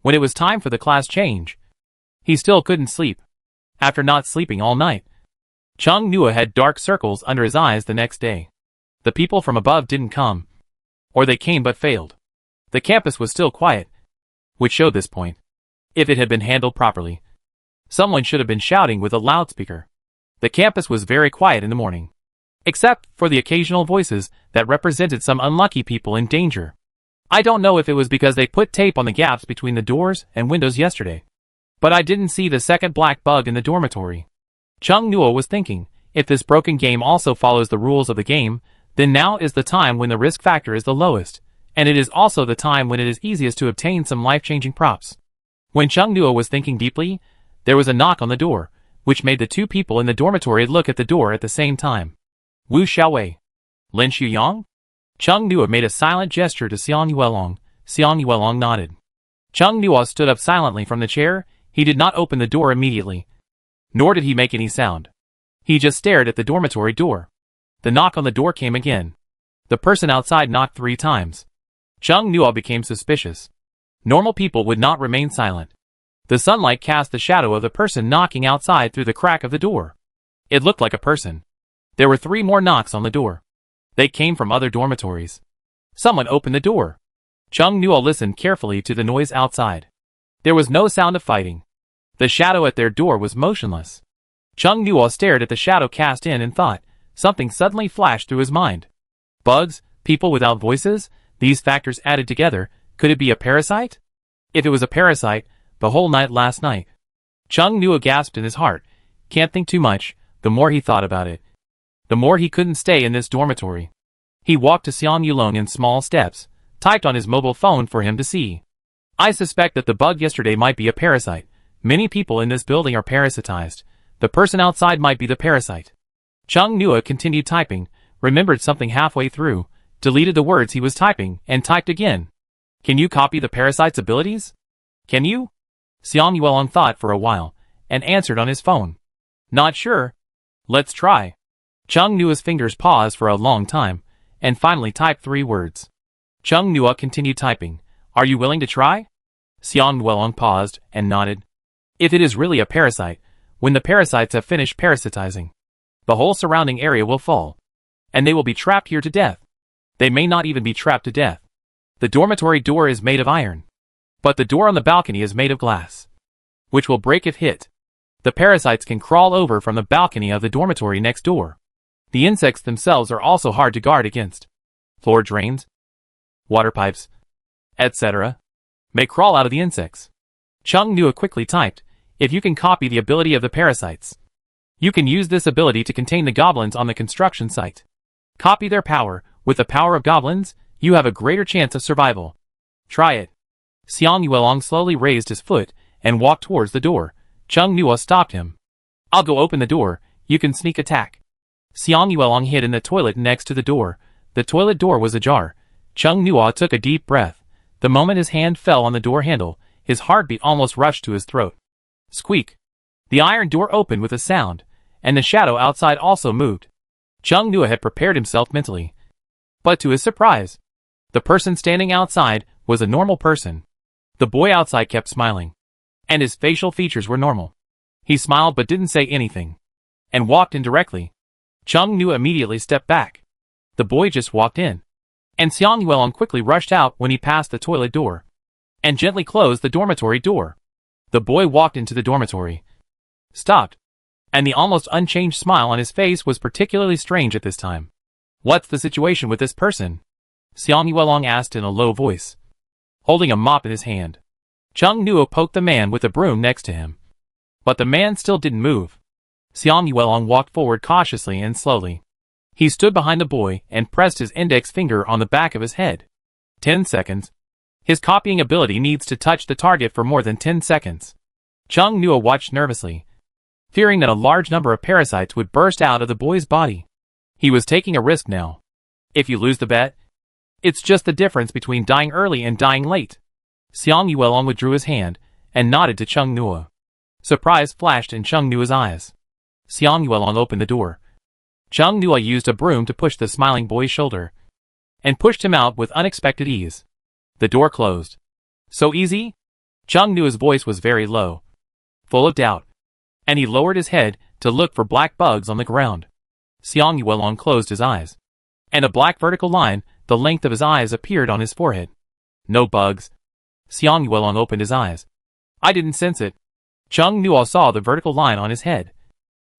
When it was time for the class change, he still couldn't sleep. After not sleeping all night, Chung Nua had dark circles under his eyes the next day. The people from above didn't come, or they came but failed. The campus was still quiet, which showed this point. If it had been handled properly, someone should have been shouting with a loudspeaker. The campus was very quiet in the morning, except for the occasional voices that represented some unlucky people in danger. I don't know if it was because they put tape on the gaps between the doors and windows yesterday, but I didn't see the second black bug in the dormitory. Chung Nua was thinking, if this broken game also follows the rules of the game, then now is the time when the risk factor is the lowest, and it is also the time when it is easiest to obtain some life-changing props. When Chung Nua was thinking deeply, there was a knock on the door, which made the 2 people in the dormitory look at the door at the same time. Wu Xiaowei. Lin Shuyang? Chung Nua made a silent gesture to Xiang Yuelong. Xiang Yuelong nodded. Chung Nua stood up silently from the chair. He did not open the door immediately, nor did he make any sound. He just stared at the dormitory door. The knock on the door came again. The person outside knocked 3 times. Chung Nuo became suspicious. Normal people would not remain silent. The sunlight cast the shadow of the person knocking outside through the crack of the door. It looked like a person. There were 3 more knocks on the door. They came from other dormitories. Someone opened the door. Chung Nuo listened carefully to the noise outside. There was no sound of fighting. The shadow at their door was motionless. Chung Nuo stared at the shadow cast in and thought. Something suddenly flashed through his mind. Bugs, people without voices, these factors added together, could it be a parasite? If it was a parasite, the whole night last night. Chung Nuo gasped in his heart. Can't think too much. The more he thought about it, the more he couldn't stay in this dormitory. He walked to Xiang Yulong in small steps, typed on his mobile phone for him to see. I suspect that the bug yesterday might be a parasite. Many people in this building are parasitized. The person outside might be the parasite. Chung Nuo continued typing, remembered something halfway through, deleted the words he was typing, and typed again. Can you copy the parasite's abilities? Can you? Xiang Yulong thought for a while, and answered on his phone. Not sure. Let's try. Chung Nuo's fingers paused for a long time, and finally typed 3 words. Chung Nuo continued typing. Are you willing to try? Xiang Yulong paused and nodded. If it is really a parasite, when the parasites have finished parasitizing, the whole surrounding area will fall, and they will be trapped here to death. They may not even be trapped to death. The dormitory door is made of iron, but the door on the balcony is made of glass, which will break if hit. The parasites can crawl over from the balcony of the dormitory next door. The insects themselves are also hard to guard against. Floor drains, water pipes, etc. may crawl out of the insects. Chung Nuo quickly typed, if you can copy the ability of the parasites, you can use this ability to contain the goblins on the construction site. Copy their power. With the power of goblins, you have a greater chance of survival. Try it. Xiang Yulong slowly raised his foot and walked towards the door. Chung Nuo stopped him. I'll go open the door, you can sneak attack. Xiang Yulong hid in the toilet next to the door. The toilet door was ajar. Chung Nuo took a deep breath. The moment his hand fell on the door handle, his heartbeat almost rushed to his throat. Squeak. The iron door opened with a sound, and the shadow outside also moved. Chung Nuo had prepared himself mentally. But to his surprise, the person standing outside was a normal person. The boy outside kept smiling, and his facial features were normal. He smiled but didn't say anything, and walked in directly. Chung Nuo immediately stepped back. The boy just walked in, and Xiang Yulong quickly rushed out when he passed the toilet door, and gently closed the dormitory door. The boy walked into the dormitory, stopped, and the almost unchanged smile on his face was particularly strange at this time. What's the situation with this person? Xiang Yulong asked in a low voice, holding a mop in his hand. Chung Nuo poked the man with the broom next to him, but the man still didn't move. Xiang Yulong walked forward cautiously and slowly. He stood behind the boy and pressed his index finger on the back of his head. 10 seconds. His copying ability needs to touch the target for more than 10 seconds. Chung Nuo watched nervously, fearing that a large number of parasites would burst out of the boy's body. He was taking a risk now. If you lose the bet, it's just the difference between dying early and dying late. Xiang Yulong withdrew his hand and nodded to Chung Nuo. Surprise flashed in Chung Nuo's eyes. Xiang Yulong opened the door. Chung Nuo used a broom to push the smiling boy's shoulder, and pushed him out with unexpected ease. The door closed. So easy? Chung Nuo's voice was very low, full of doubt, and he lowered his head to look for black bugs on the ground. Xiang Yulong closed his eyes, and a black vertical line, the length of his eyes, appeared on his forehead. No bugs. Xiang Yulong opened his eyes. I didn't sense it. Chung Nuo saw the vertical line on his head,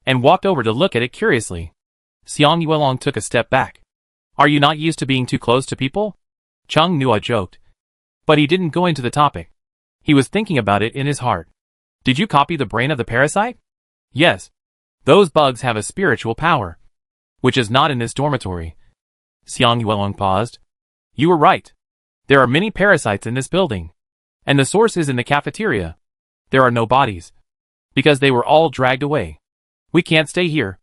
and walked over to look at it curiously. Xiang Yulong took a step back. Are you not used to being too close to people? Chung Nuo joked. But he didn't go into the topic. He was thinking about it in his heart. Did you copy the brain of the parasite? Yes. Those bugs have a spiritual power, which is not in this dormitory. Xiang Yulong paused. You were right. There are many parasites in this building, and the source is in the cafeteria. There are no bodies, because they were all dragged away. We can't stay here.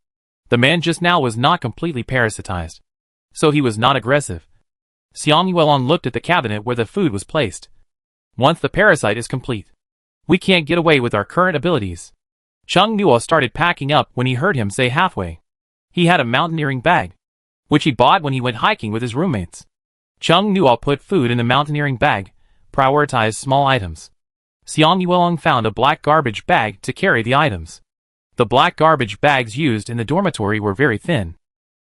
The man just now was not completely parasitized, so he was not aggressive. Xiang Yulong looked at the cabinet where the food was placed. Once the parasite is complete, we can't get away with our current abilities. Chung Nuo started packing up when he heard him say halfway. He had a mountaineering bag, which he bought when he went hiking with his roommates. Chung Nuo put food in the mountaineering bag, prioritized small items. Xiang Yuelong found a black garbage bag to carry the items. The black garbage bags used in the dormitory were very thin.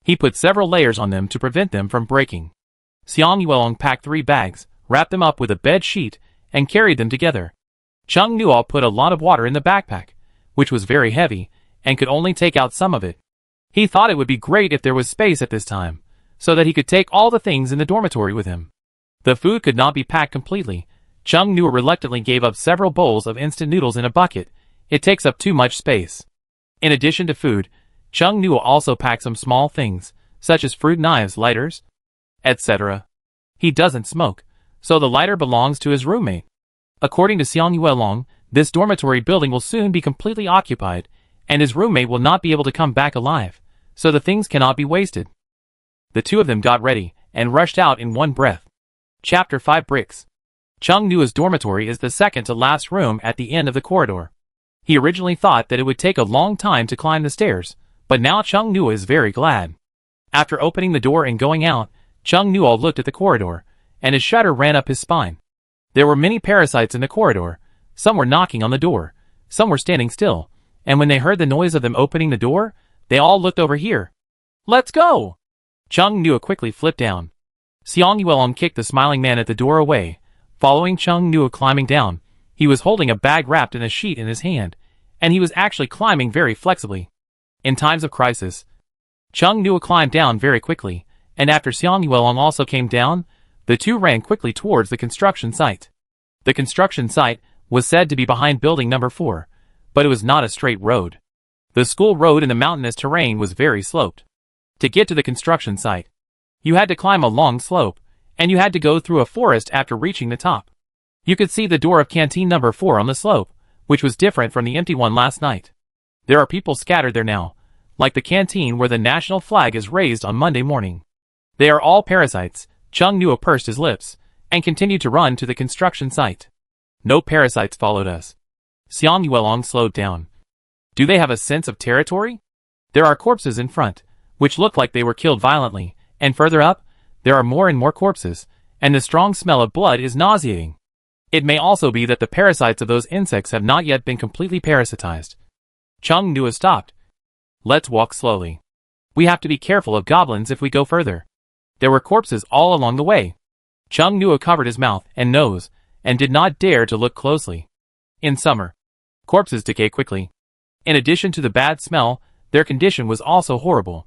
He put several layers on them to prevent them from breaking. Xiang Yuelong packed 3 bags, wrapped them up with a bed sheet, and carried them together. Chung Nuo put a lot of water in the backpack, which was very heavy, and could only take out some of it. He thought it would be great if there was space at this time, so that he could take all the things in the dormitory with him. The food could not be packed completely. Chung Nuo reluctantly gave up several bowls of instant noodles in a bucket. It takes up too much space. In addition to food, Chung Nuo also packed some small things, such as fruit knives, lighters, etc. He doesn't smoke, so the lighter belongs to his roommate. According to Xiang Yuelong, this dormitory building will soon be completely occupied, and his roommate will not be able to come back alive, so the things cannot be wasted. The two of them got ready, and rushed out in one breath. Chapter 5 Bricks. Chung Nuo's dormitory is the second to last room at the end of the corridor. He originally thought that it would take a long time to climb the stairs, but now Chung Nuo is very glad. After opening the door and going out, Chung Nuo looked at the corridor, and his shudder ran up his spine. There were many parasites in the corridor. Some were knocking on the door, some were standing still, and when they heard the noise of them opening the door, they all looked over here. "Let's go!" Chung Nuo quickly flipped down. Xiang Yuelong kicked the smiling man at the door away. Following Chung Nuo climbing down, he was holding a bag wrapped in a sheet in his hand, and he was actually climbing very flexibly. In times of crisis, Chung Nuo climbed down very quickly, and after Xiang Yuelong also came down, the two ran quickly towards the construction site. The construction site was said to be behind building number 4, but it was not a straight road. The school road in the mountainous terrain was very sloped. To get to the construction site, you had to climb a long slope, and you had to go through a forest after reaching the top. You could see the door of canteen number 4 on the slope, which was different from the empty one last night. There are people scattered there now, like the canteen where the national flag is raised on Monday morning. They are all parasites. Chung Nuo pursed his lips, and continued to run to the construction site. No parasites followed us. Xiang Yuelong slowed down. Do they have a sense of territory? There are corpses in front, which look like they were killed violently, and further up, there are more and more corpses, and the strong smell of blood is nauseating. It may also be that the parasites of those insects have not yet been completely parasitized. Chung Nuo stopped. Let's walk slowly. We have to be careful of goblins if we go further. There were corpses all along the way. Chung Nuo covered his mouth and nose, and did not dare to look closely. In summer, corpses decay quickly. In addition to the bad smell, their condition was also horrible.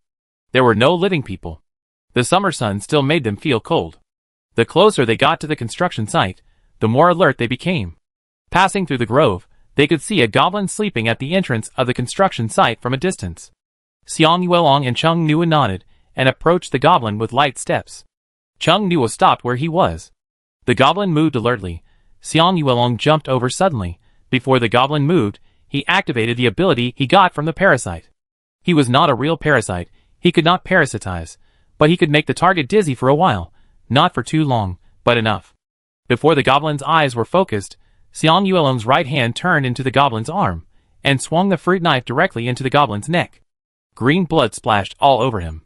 There were no living people. The summer sun still made them feel cold. The closer they got to the construction site, the more alert they became. Passing through the grove, they could see a goblin sleeping at the entrance of the construction site from a distance. Xiang Yuelong and Chung Nuo nodded, and approached the goblin with light steps. Chung Nuo stopped where he was. The goblin moved alertly. Xiang Yuelong jumped over suddenly. Before the goblin moved, he activated the ability he got from the parasite. He was not a real parasite. He could not parasitize, but he could make the target dizzy for a while, not for too long, but enough. Before the goblin's eyes were focused, Xiang Yuelong's right hand turned into the goblin's arm, and swung the fruit knife directly into the goblin's neck. Green blood splashed all over him.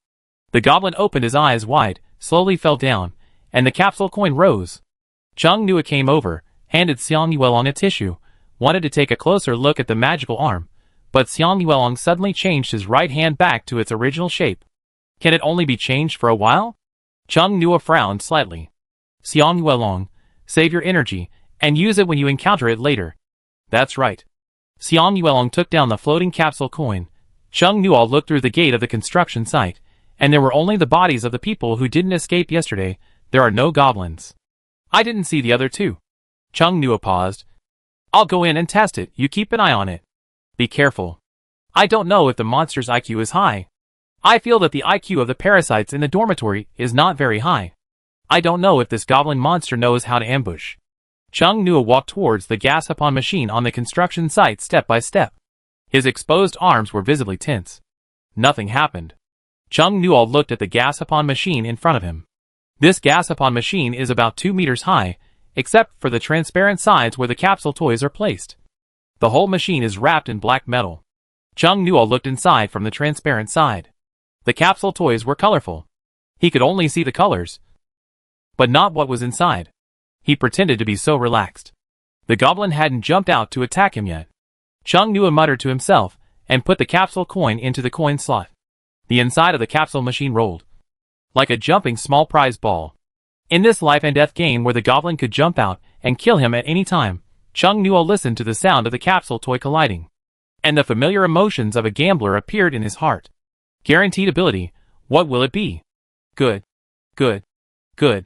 The goblin opened his eyes wide, slowly fell down, and the capsule coin rose. Chung Nuo came over, handed Xiang Yuelong a tissue, wanted to take a closer look at the magical arm, but Xiang Yuelong suddenly changed his right hand back to its original shape. Can it only be changed for a while? Chung Nuo frowned slightly. Xiang Yuelong, save your energy, and use it when you encounter it later. That's right. Xiang Yuelong took down the floating capsule coin. Chung Nuo looked through the gate of the construction site, and there were only the bodies of the people who didn't escape yesterday. There are no goblins. I didn't see the other two. Chung Nuo paused. I'll go in and test it. You keep an eye on it. Be careful. I don't know if the monster's IQ is high. I feel that the IQ of the parasites in the dormitory is not very high. I don't know if this goblin monster knows how to ambush. Chung Nuo walked towards the Gachapon machine on the construction site step by step. His exposed arms were visibly tense. Nothing happened. Chung Nuo looked at the Gachapon machine in front of him. This Gachapon machine is about 2 meters high, except for the transparent sides where the capsule toys are placed. The whole machine is wrapped in black metal. Chung Nuo looked inside from the transparent side. The capsule toys were colorful. He could only see the colors, but not what was inside. He pretended to be so relaxed. The goblin hadn't jumped out to attack him yet. Chung Nua muttered to himself and put the capsule coin into the coin slot. The inside of the capsule machine rolled like a jumping small prize ball. In this life and death game where the goblin could jump out and kill him at any time, Chung Nua listened to the sound of the capsule toy colliding, and the familiar emotions of a gambler appeared in his heart. Guaranteed ability, what will it be? Good. Good. Good.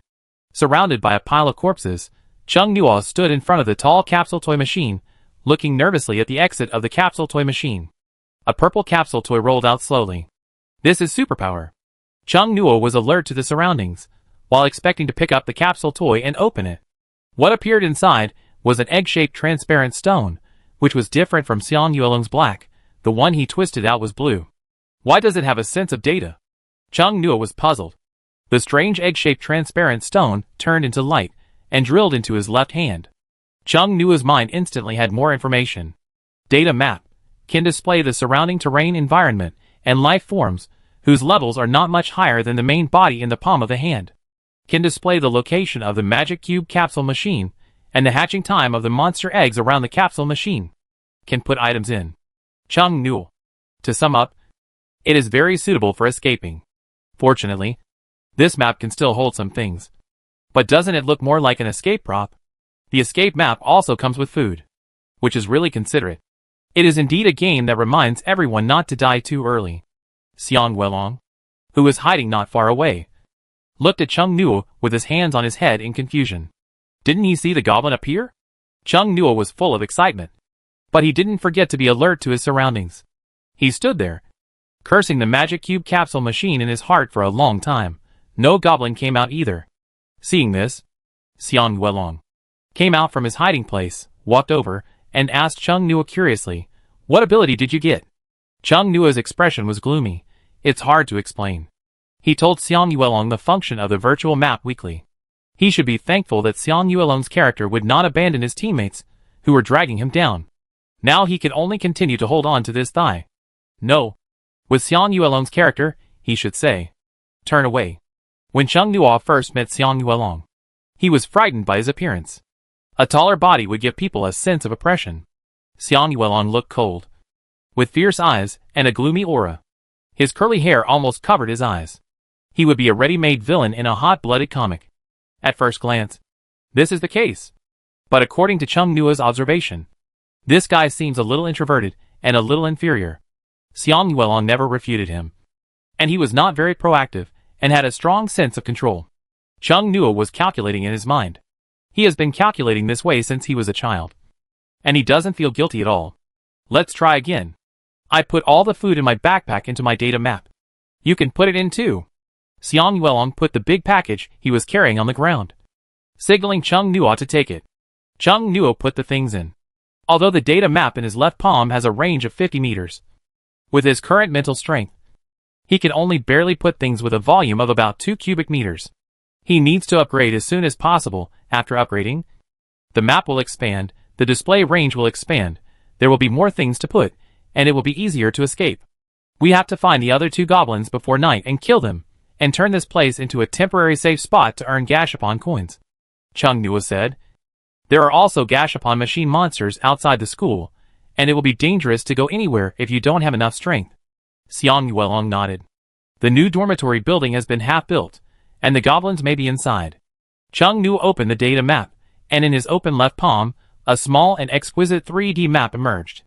Surrounded by a pile of corpses, Chung Nua stood in front of the tall capsule toy machine, looking nervously at the exit of the capsule toy machine. A purple capsule toy rolled out slowly. This is superpower. Chung Nua was alert to the surroundings, while expecting to pick up the capsule toy and open it. What appeared inside was an egg-shaped transparent stone, which was different from Xiang Yuelong's black. The one he twisted out was blue. Why does it have a sense of data? Chung Nua was puzzled. The strange egg-shaped transparent stone turned into light and drilled into his left hand. Chung Nua's mind instantly had more information. Data map can display the surrounding terrain, environment, and life forms whose levels are not much higher than the main body in the palm of the hand. Can display the location of the magic cube capsule machine and the hatching time of the monster eggs around the capsule machine. Can put items in. Chung Nua. To sum up, it is very suitable for escaping. Fortunately, this map can still hold some things. But doesn't it look more like an escape prop? The escape map also comes with food, which is really considerate. It is indeed a game that reminds everyone not to die too early. Xiang Yuelong, who was hiding not far away, looked at Chung Nua with his hands on his head in confusion. Didn't he see the goblin appear? Chung Nua was full of excitement, but he didn't forget to be alert to his surroundings. He stood there, cursing the magic cube capsule machine in his heart for a long time. No goblin came out either. Seeing this, Xiang Yuelong came out from his hiding place, walked over, and asked Chung Nua curiously, "What ability did you get?" Chung Nua's expression was gloomy. It's hard to explain. He told Xiang Yuelong the function of the virtual map weekly. He should be thankful that Xiang Yuelong's character would not abandon his teammates, who were dragging him down. Now he could only continue to hold on to this thigh. No. With Xiang Yuelong's character, he should say, "Turn away." When Chung Nua first met Xiang Yuelong, he was frightened by his appearance. A taller body would give people a sense of oppression. Xiang Yuelong looked cold, with fierce eyes and a gloomy aura. His curly hair almost covered his eyes. He would be a ready-made villain in a hot-blooded comic. At first glance, this is the case. But according to Chung Nua's observation, this guy seems a little introverted and a little inferior. Xiang Yuelong never refuted him, and he was not very proactive and had a strong sense of control. Chung Nua was calculating in his mind. He has been calculating this way since he was a child, and he doesn't feel guilty at all. Let's try again. I put all the food in my backpack into my data map. You can put it in too. Xiang Yuelong put the big package he was carrying on the ground, signaling Chung Nua to take it. Chung Nua put the things in. Although the data map in his left palm has a range of 50 meters, with his current mental strength, he can only barely put things with a volume of about 2 cubic meters. He needs to upgrade as soon as possible. After upgrading, the map will expand, the display range will expand, there will be more things to put, and it will be easier to escape. We have to find the other 2 goblins before night and kill them, and turn this place into a temporary safe spot to earn Gashapon coins. Chung Nua said. There are also Gashapon machine monsters outside the school, and it will be dangerous to go anywhere if you don't have enough strength. Xiang Yuelong nodded. The new dormitory building has been half built, and the goblins may be inside. Chung Nua opened the data map, and in his open left palm, a small and exquisite 3D map emerged.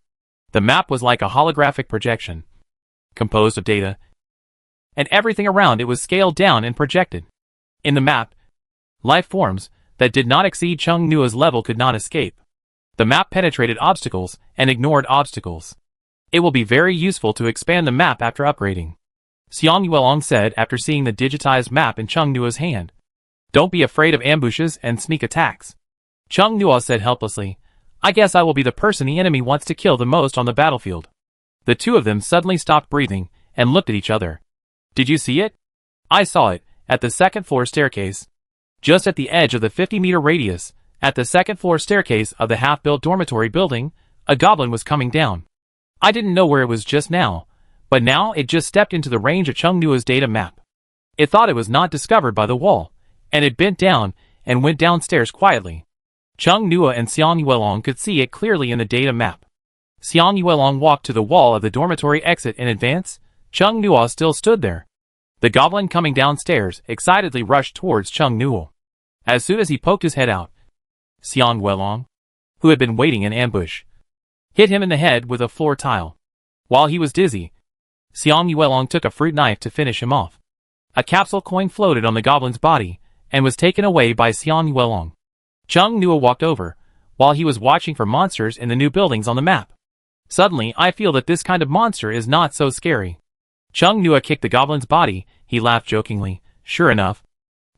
The map was like a holographic projection, composed of data, and everything around it was scaled down and projected. In the map, life forms that did not exceed Chung Nua's level could not escape. The map penetrated obstacles and ignored obstacles. It will be very useful to expand the map after upgrading, Xiang Yuelong said after seeing the digitized map in Chung Nua's hand. Don't be afraid of ambushes and sneak attacks. Chung Nua said helplessly, I guess I will be the person the enemy wants to kill the most on the battlefield. The 2 of them suddenly stopped breathing and looked at each other. Did you see it? I saw it, at the 2nd floor staircase. Just at the edge of the 50-meter radius, at the 2nd floor staircase of the half-built dormitory building, a goblin was coming down. I didn't know where it was just now, but now it just stepped into the range of Chung Nua's data map. It thought it was not discovered by the wall, and it bent down and went downstairs quietly. Chung Nua and Xiang Yuelong could see it clearly in the data map. Xiang Yuelong walked to the wall of the dormitory exit in advance. Chung Nua still stood there. The goblin coming downstairs excitedly rushed towards Chung Nua. As soon as he poked his head out, Xiang Yuelong, who had been waiting in ambush, hit him in the head with a floor tile. While he was dizzy, Xiang Yuelong took a fruit knife to finish him off. A capsule coin floated on the goblin's body and was taken away by Xiang Yuelong. Chung Nua walked over, while he was watching for monsters in the new buildings on the map. Suddenly, I feel that this kind of monster is not so scary. Chung Nua kicked the goblin's body. He laughed jokingly. Sure enough,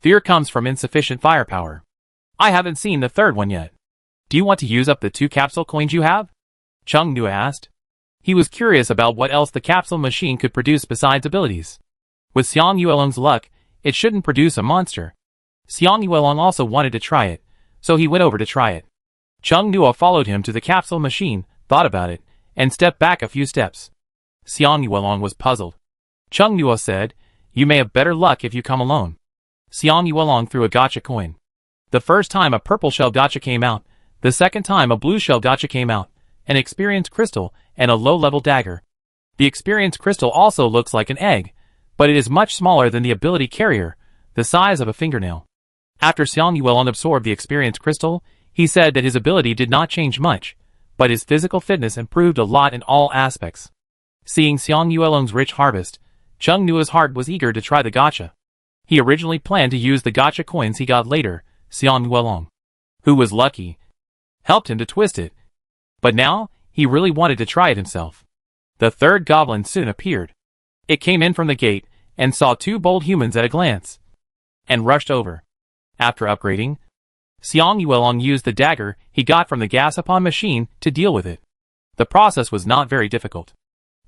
fear comes from insufficient firepower. I haven't seen the third one yet. Do you want to use up the 2 capsule coins you have? Chung Nua asked. He was curious about what else the capsule machine could produce besides abilities. With Xiang Yuelong's luck, it shouldn't produce a monster. Xiang Yuelong also wanted to try it, so he went over to try it. Chung Nua followed him to the capsule machine, thought about it, and stepped back a few steps. Xiang Yuelong was puzzled. Chung Nua said, "You may have better luck if you come alone." Xiang Yuelong threw a gacha coin. The first time a purple shell gacha came out, the second time a blue shell gacha came out, an experience crystal, and a low-level dagger. The experience crystal also looks like an egg, but it is much smaller than the ability carrier, the size of a fingernail. After Xiang Yuelong absorbed the experience crystal, he said that his ability did not change much, but his physical fitness improved a lot in all aspects. Seeing Xiang Yuelong's rich harvest, Chung Nua's heart was eager to try the gacha. He originally planned to use the gacha coins he got later. Xiang Yuelong, who was lucky, helped him to twist it. But now, he really wanted to try it himself. The third goblin soon appeared. It came in from the gate, and saw 2 bold humans at a glance, and rushed over. After upgrading, Xiang Yuelong used the dagger he got from the Gasapon machine to deal with it. The process was not very difficult.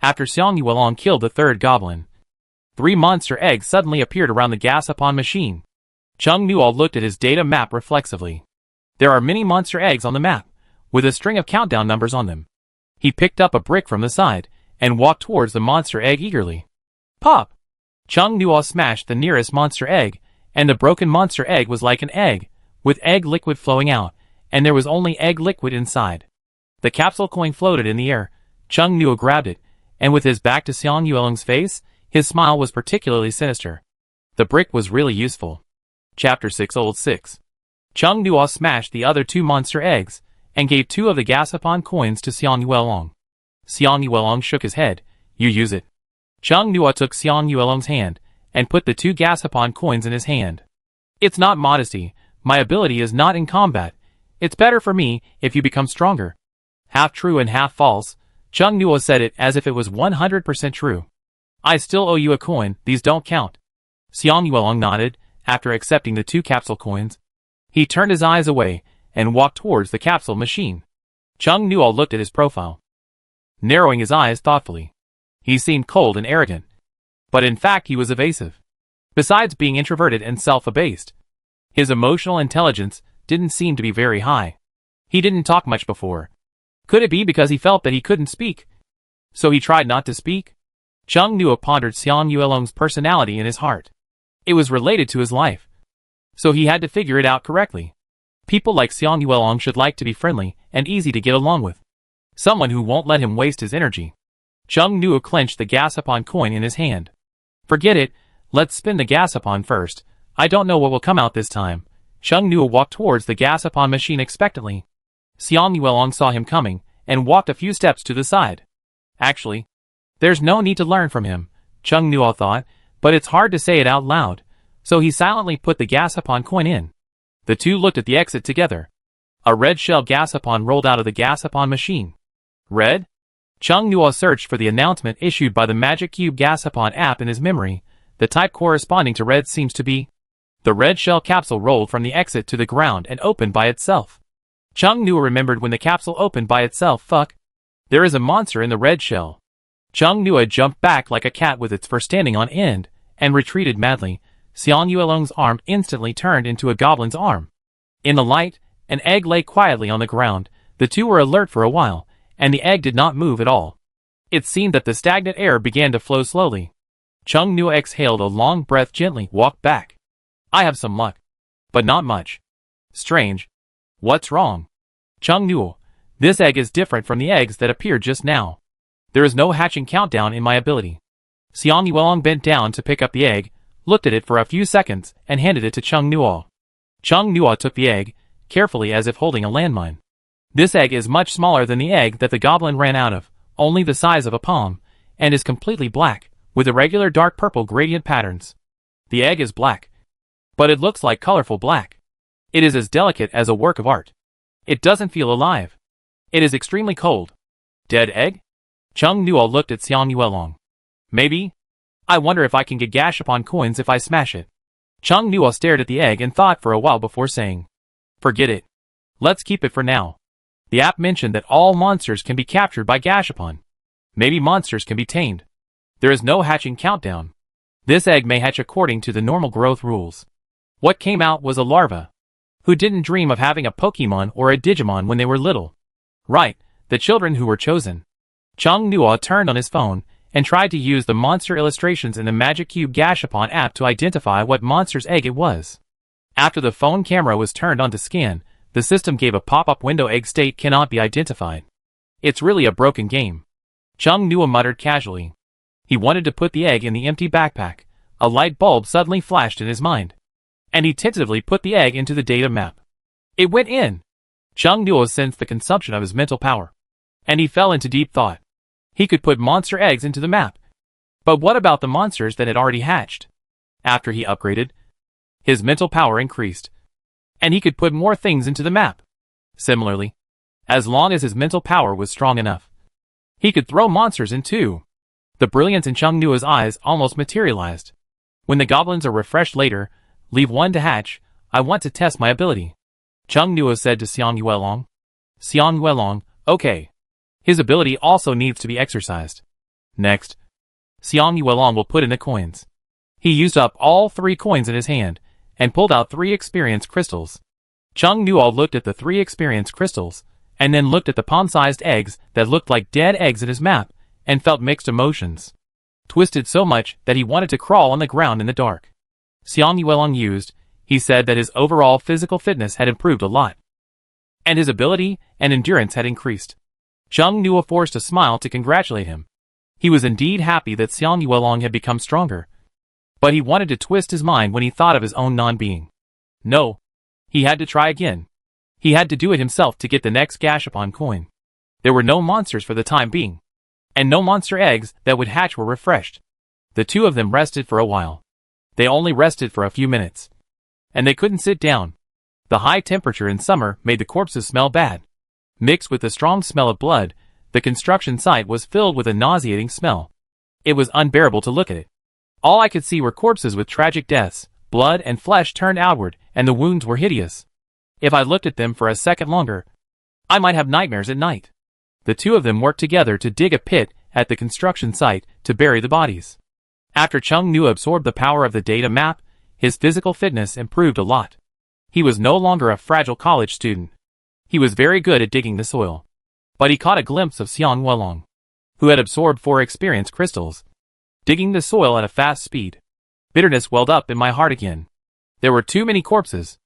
After Xiang Yuelong killed the third goblin, 3 monster eggs suddenly appeared around the Gasapon machine. Chung Nua looked at his data map reflexively. There are many monster eggs on the map, with a string of countdown numbers on them. He picked up a brick from the side, and walked towards the monster egg eagerly. Pop! Chung Nua smashed the nearest monster egg, and the broken monster egg was like an egg, with egg liquid flowing out, and there was only egg liquid inside. The capsule coin floated in the air. Chung Nua grabbed it, and with his back to Xiang Yuelong's face, his smile was particularly sinister. The brick was really useful. Chapter 6 Old 6. Chung Nua smashed the other 2 monster eggs, and gave 2 of the Gasapon coins to Xiang Yuelong. Xiang Yuelong shook his head. You use it. Chung Nua took Xiang Yuelong's hand, and put the 2 Gasapon coins in his hand. It's not modesty. My ability is not in combat. It's better for me if you become stronger. Half true and half false. Chung Nua said it as if it was 100% true. I still owe you a coin. These don't count. Xiang Yuelong nodded. After accepting the 2 capsule coins, he turned his eyes away and walked towards the capsule machine. Chung Nua looked at his profile, narrowing his eyes thoughtfully. He seemed cold and arrogant, but in fact he was evasive. Besides being introverted and self-abased, his emotional intelligence didn't seem to be very high. He didn't talk much before. Could it be because he felt that he couldn't speak, so he tried not to speak? Chung Nua pondered Xiang Yuelong's personality in his heart. It was related to his life, so he had to figure it out correctly. People like Xiang Yuelong should like to be friendly and easy to get along with. Someone who won't let him waste his energy. Chung Nua clenched the Gasapon coin in his hand. Forget it, let's spin the Gasapon first. I don't know what will come out this time. Chung Nua walked towards the Gasapon machine expectantly. Xiang Yuelong saw him coming, and walked a few steps to the side. Actually, there's no need to learn from him, Chung Nua thought, but it's hard to say it out loud, so he silently put the Gasapon coin in. The 2 looked at the exit together. A red shell Gasapon rolled out of the Gasapon machine. Red? Chung Nua searched for the announcement issued by the Magic Cube Gasapon app in his memory. The type corresponding to red seems to be. The red shell capsule rolled from the exit to the ground and opened by itself. Chung Nua remembered when the capsule opened by itself. Fuck. There is a monster in the red shell. Chung Nua jumped back like a cat with its fur standing on end, and retreated madly. Xiang Yuelong's arm instantly turned into a goblin's arm. In the light, an egg lay quietly on the ground. The 2 were alert for a while, and the egg did not move at all. It seemed that the stagnant air began to flow slowly. Chung Nuo exhaled a long breath, gently walked back. I have some luck. But not much. Strange. What's wrong? Chung Nuo, this egg is different from the eggs that appeared just now. There is no hatching countdown in my ability. Xiang Yuelong bent down to pick up the egg, looked at it for a few seconds, and handed it to Chung Nuo. Chung Nuo took the egg, carefully as if holding a landmine. This egg is much smaller than the egg that the goblin ran out of, only the size of a palm, and is completely black, with irregular dark purple gradient patterns. The egg is black. But it looks like colorful black. It is as delicate as a work of art. It doesn't feel alive. It is extremely cold. Dead egg? Chung Nuo looked at Xiang Yuelong. Maybe? I wonder if I can get Gashapon coins if I smash it. Chung Nuo stared at the egg and thought for a while before saying, forget it. Let's keep it for now. The app mentioned that all monsters can be captured by Gashapon. Maybe monsters can be tamed. There is no hatching countdown. This egg may hatch according to the normal growth rules. What came out was a larva. Who didn't dream of having a Pokemon or a Digimon when they were little? Right, the children who were chosen. Chung Nuo turned on his phone and tried to use the monster illustrations in the Magic Cube Gashapon app to identify what monster's egg it was. After the phone camera was turned on to scan, the system gave a pop-up window. Egg state cannot be identified. It's really a broken game. Chung Nuo muttered casually. He wanted to put the egg in the empty backpack. A light bulb suddenly flashed in his mind. And he tentatively put the egg into the data map. It went in. Chung Nuo sensed the consumption of his mental power. And he fell into deep thought. He could put monster eggs into the map. But what about the monsters that had already hatched? After he upgraded, his mental power increased. And he could put more things into the map. Similarly, as long as his mental power was strong enough, he could throw monsters in too. The brilliance in Chung Nuo's eyes almost materialized. When the goblins are refreshed later, leave one to hatch. I want to test my ability. Chung Nuo said to Xiang Yuelong. Xiang Yuelong, okay. His ability also needs to be exercised. Next, Xiang Yuelong will put in the coins. He used up all 3 coins in his hand, and pulled out 3 experience crystals. Chung Nuo looked at the 3 experience crystals, and then looked at the palm-sized eggs that looked like dead eggs in his map, and felt mixed emotions. Twisted so much that he wanted to crawl on the ground in the dark. Xiang Yuelong used, he said that his overall physical fitness had improved a lot. And his ability and endurance had increased. Chung Nuo forced a smile to congratulate him. He was indeed happy that Xiang Yuelong had become stronger. But he wanted to twist his mind when he thought of his own non-being. No. He had to try again. He had to do it himself to get the next Gashapon coin. There were no monsters for the time being. And no monster eggs that would hatch were refreshed. The 2 of them rested for a while. They only rested for a few minutes. And they couldn't sit down. The high temperature in summer made the corpses smell bad. Mixed with the strong smell of blood, the construction site was filled with a nauseating smell. It was unbearable to look at it. All I could see were corpses with tragic deaths, blood and flesh turned outward, and the wounds were hideous. If I looked at them for a second longer, I might have nightmares at night. The 2 of them worked together to dig a pit at the construction site to bury the bodies. After Chung Nuo absorbed the power of the data map, his physical fitness improved a lot. He was no longer a fragile college student. He was very good at digging the soil. But he caught a glimpse of Xiang Yuelong, who had absorbed 4 experience crystals, digging the soil at a fast speed. Bitterness welled up in my heart again. There were too many corpses.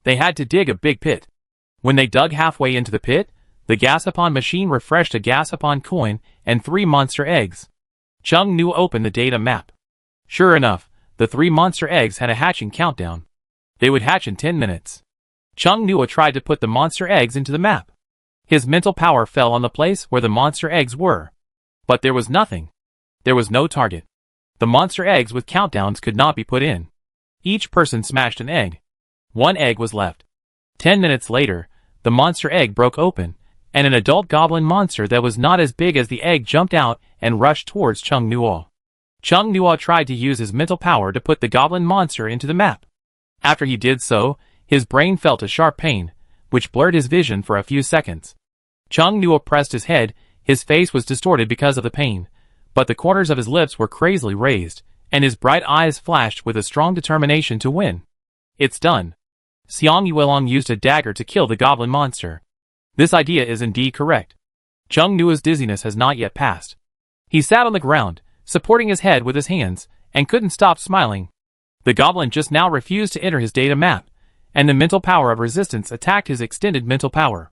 They had to dig a big pit. When they dug halfway into the pit, the Gashapon machine refreshed a Gashapon coin and 3 monster eggs. Chung Nuo opened the data map. Sure enough, the 3 monster eggs had a hatching countdown. They would hatch in 10 minutes. Chung Nuo tried to put the monster eggs into the map. His mental power fell on the place where the monster eggs were. But there was nothing. There was no target. The monster eggs with countdowns could not be put in. Each person smashed an egg. 1 egg was left. 10 minutes later, the monster egg broke open, and an adult goblin monster that was not as big as the egg jumped out and rushed towards Chung Nuo. Chung Nuo tried to use his mental power to put the goblin monster into the map. After he did so, his brain felt a sharp pain, which blurred his vision for a few seconds. Chung Nuo pressed his head. His face was distorted because of the pain, but the corners of his lips were crazily raised, and his bright eyes flashed with a strong determination to win. It's done. Xiang Yuelong used a dagger to kill the goblin monster. This idea is indeed correct. Chung Nuo's dizziness has not yet passed. He sat on the ground, supporting his head with his hands, and couldn't stop smiling. The goblin just now refused to enter his data map, and the mental power of resistance attacked his extended mental power.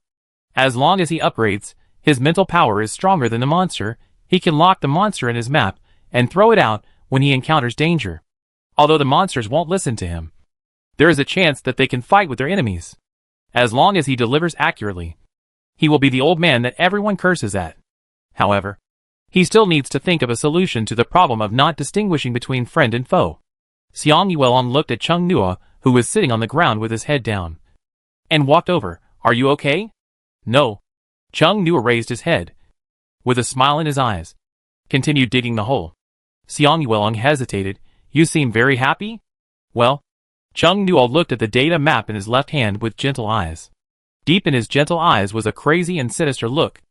As long as he upgrades, his mental power is stronger than the monster. He can lock the monster in his map and throw it out when he encounters danger. Although the monsters won't listen to him, there is a chance that they can fight with their enemies. As long as he delivers accurately, he will be the old man that everyone curses at. However, he still needs to think of a solution to the problem of not distinguishing between friend and foe. Xiang Yuelong looked at Chung Nua, who was sitting on the ground with his head down, and walked over. "Are you okay?" "No." Chung Nua raised his head, with a smile in his eyes, continued digging the hole. Xiang Yuelong hesitated. "You seem very happy?" "Well." Chung Nua looked at the data map in his left hand with gentle eyes. Deep in his gentle eyes was a crazy and sinister look.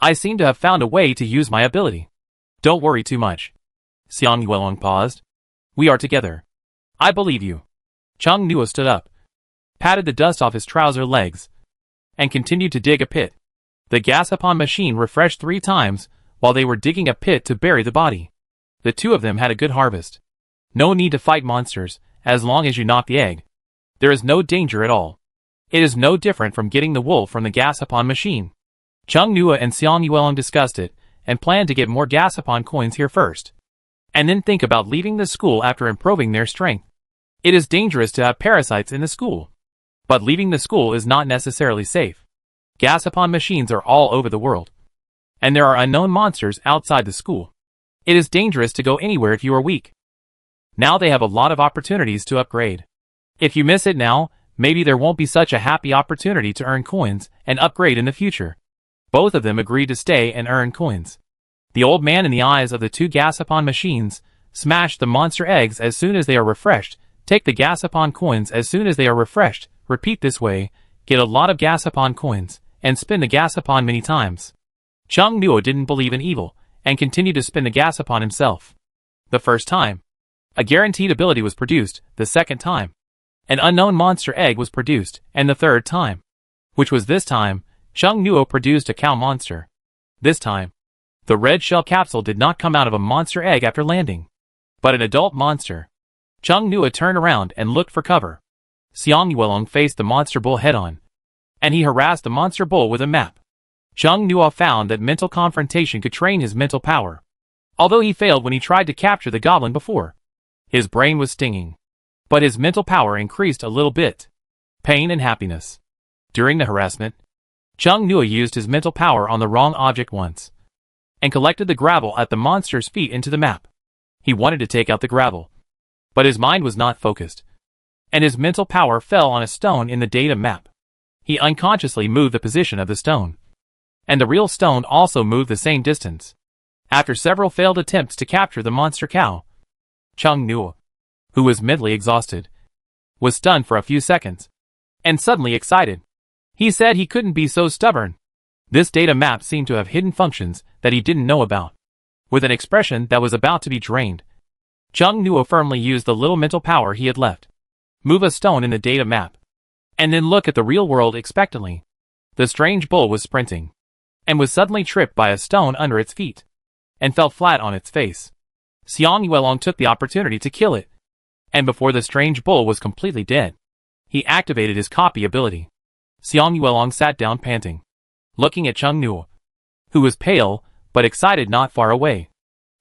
"I seem to have found a way to use my ability." "Don't worry too much." Xiang Yuelong paused. "We are together. I believe you." Chung Nua stood up, patted the dust off his trouser legs, and continued to dig a pit. The Gashapon machine refreshed 3 times while they were digging a pit to bury the body. The two of them had a good harvest. No need to fight monsters, as long as you knock the egg. There is no danger at all. It is no different from getting the wool from the Gashapon machine. Chung Nua and Xiang Yuelong discussed it, and planned to get more Gashapon coins here first, and then think about leaving the school after improving their strength. It is dangerous to have parasites in the school, but leaving the school is not necessarily safe. Gashapon machines are all over the world, and there are unknown monsters outside the school. It is dangerous to go anywhere if you are weak. Now they have a lot of opportunities to upgrade. If you miss it now, maybe there won't be such a happy opportunity to earn coins and upgrade in the future. Both of them agreed to stay and earn coins. The old man in the eyes of the 2 Gashapon machines: "Smash the monster eggs as soon as they are refreshed. Take the Gashapon coins as soon as they are refreshed. Repeat this way. Get a lot of Gashapon coins, and spin the Gashapon many times." Chung Nua didn't believe in evil, and continued to spin the Gashapon himself. The first time, a guaranteed ability was produced. The second time, an unknown monster egg was produced, and the third time, which was this time, Chung Nua produced a cow monster. This time, the red shell capsule did not come out of a monster egg after landing, but an adult monster. Chung Nua turned around and looked for cover. Xiang Yuelong faced the monster bull head-on, and he harassed the monster bull with a map. Chung Nua found that mental confrontation could train his mental power. Although he failed when he tried to capture the goblin before, his brain was stinging, but his mental power increased a little bit. Pain and happiness. During the harassment, Chung Nua used his mental power on the wrong object once, and collected the gravel at the monster's feet into the map. He wanted to take out the gravel, but his mind was not focused, and his mental power fell on a stone in the data map. He unconsciously moved the position of the stone, and the real stone also moved the same distance. After several failed attempts to capture the monster cow, Chung Nua, who was mentally exhausted, was stunned for a few seconds, and suddenly excited. He said he couldn't be so stubborn. This data map seemed to have hidden functions that he didn't know about. With an expression that was about to be drained, Chung Nua firmly used the little mental power he had left. Move a stone in the data map, and then look at the real world expectantly. The strange bull was sprinting, and was suddenly tripped by a stone under its feet, and fell flat on its face. Xiang Yuelong took the opportunity to kill it, and before the strange bull was completely dead, he activated his copy ability. Xiang Yuelong sat down panting, looking at Chung Nua, who was pale, but excited not far away,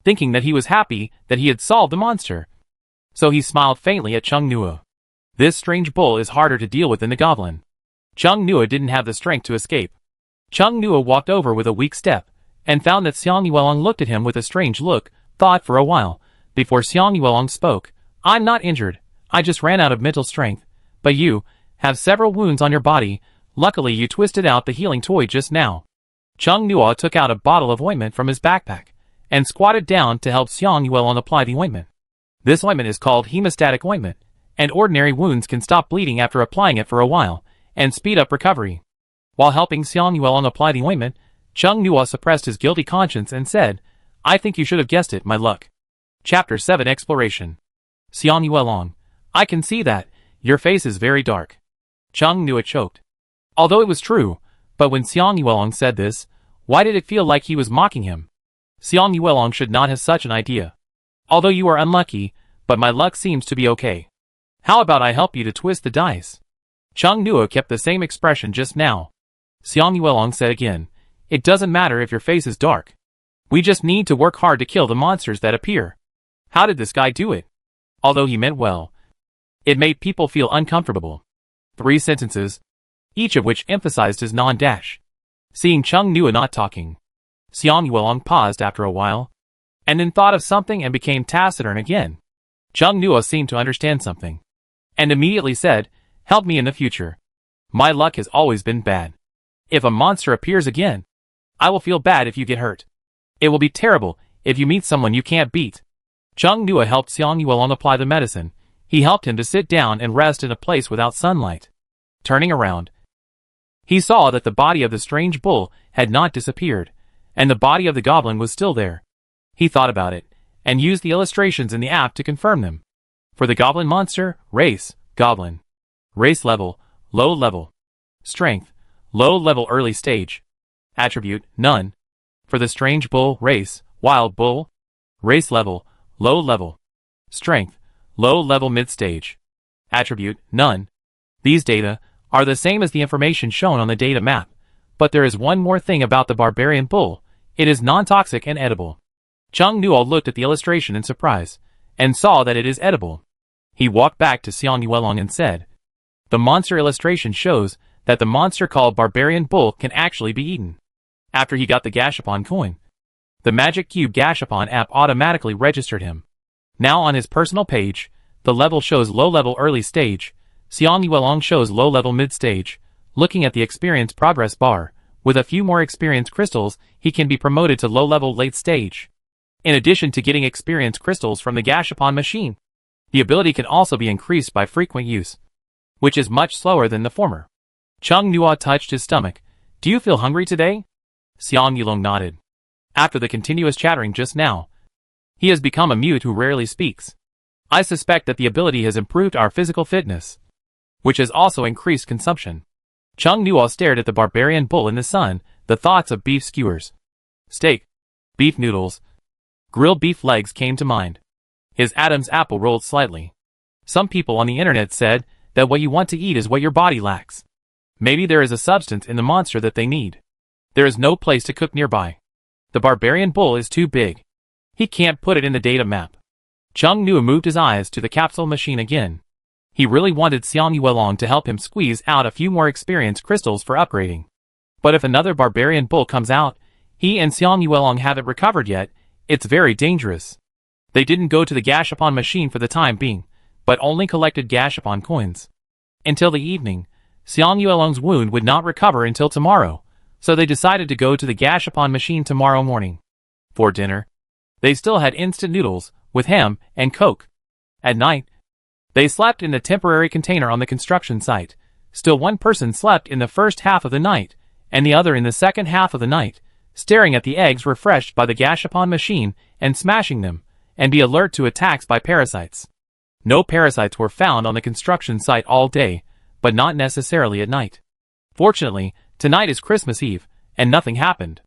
thinking that he was happy that he had solved the monster. So he smiled faintly at Chung Nua. This strange bull is harder to deal with than the goblin. Chung Nua didn't have the strength to escape. Chung Nua walked over with a weak step, and found that Xiang Yuelong looked at him with a strange look, thought for a while, before Xiang Yuelong spoke. "I'm not injured, I just ran out of mental strength, but you have several wounds on your body. Luckily you twisted out the healing toy just now." Chung Nua took out a bottle of ointment from his backpack, and squatted down to help Xiang Yuelong apply the ointment. This ointment is called hemostatic ointment, and ordinary wounds can stop bleeding after applying it for a while, and speed up recovery. While helping Xiang Yuelong apply the ointment, Chung Nua suppressed his guilty conscience and said, "I think you should have guessed it, my luck." Chapter 7 Exploration. Xiang Yuelong, I can see that. Your face is very dark. Chung Nua choked. Although it was true, but when Xiang Yuelong said this, why did it feel like he was mocking him? Xiang Yuelong should not have such an idea. Although you are unlucky, but my luck seems to be okay. How about I help you to twist the dice? Chung Nuo kept the same expression just now. Xiang Yuelong said again, it doesn't matter if your face is dark. We just need to work hard to kill the monsters that appear. How did this guy do it? Although he meant well, it made people feel uncomfortable. 3 sentences, each of which emphasized his non-dash. Seeing Chung Nuo not talking, Xiang Yuelong paused after a while, and then thought of something and became taciturn again. Chung Nuo seemed to understand something, and immediately said, help me in the future. My luck has always been bad. If a monster appears again, I will feel bad if you get hurt. It will be terrible if you meet someone you can't beat. Chung Nuo helped Xiang Yuelong apply the medicine. He helped him to sit down and rest in a place without sunlight. Turning around, he saw that the body of the strange bull had not disappeared, and the body of the goblin was still there. He thought about it, and used the illustrations in the app to confirm them. For the goblin monster, race, goblin. Race level, low level. Strength, low level early stage. Attribute, none. For the strange bull, race, wild bull. Race level, low level. Strength, low level mid stage. Attribute, none. These data are the same as the information shown on the data map, but there is one more thing about the barbarian bull. It is non-toxic and edible. Chung Nuo looked at the illustration in surprise, and saw that it is edible. He walked back to Xiang Yuelong and said, the monster illustration shows that the monster called Barbarian Bull can actually be eaten. After he got the Gashapon coin, the Magic Cube Gashapon app automatically registered him. Now on his personal page, the level shows low-level early stage, Xiang Yuelong shows low-level mid-stage. Looking at the experience progress bar, with a few more experience crystals, he can be promoted to low-level late stage. In addition to getting experience crystals from the Gashapon machine, the ability can also be increased by frequent use, which is much slower than the former. Chung Nuo touched his stomach. Do you feel hungry today? Xiang Yuelong nodded. After the continuous chattering just now, he has become a mute who rarely speaks. I suspect that the ability has improved our physical fitness, which has also increased consumption. Chung Nuo stared at the barbarian bull in the sun. The thoughts of beef skewers, steak, beef noodles, grilled beef legs came to mind. His Adam's apple rolled slightly. Some people on the internet said that what you want to eat is what your body lacks. Maybe there is a substance in the monster that they need. There is no place to cook nearby. The barbarian bull is too big. He can't put it in the data map. Chung Nuo moved his eyes to the capsule machine again. He really wanted Xiang Yuelong to help him squeeze out a few more experience crystals for upgrading. But if another barbarian bull comes out, he and Xiang Yuelong haven't recovered yet, it's very dangerous. They didn't go to the Gashapon machine for the time being, but only collected Gashapon coins. Until the evening, Xiang Yuelong's wound would not recover until tomorrow, so they decided to go to the Gashapon machine tomorrow morning. For dinner, they still had instant noodles, with ham and coke. At night, they slept in the temporary container on the construction site. Still one person slept in the first half of the night, and the other in the second half of the night, staring at the eggs refreshed by the Gashapon machine and smashing them, and be alert to attacks by parasites. No parasites were found on the construction site all day, but not necessarily at night. Fortunately, tonight is Christmas Eve, and nothing happened.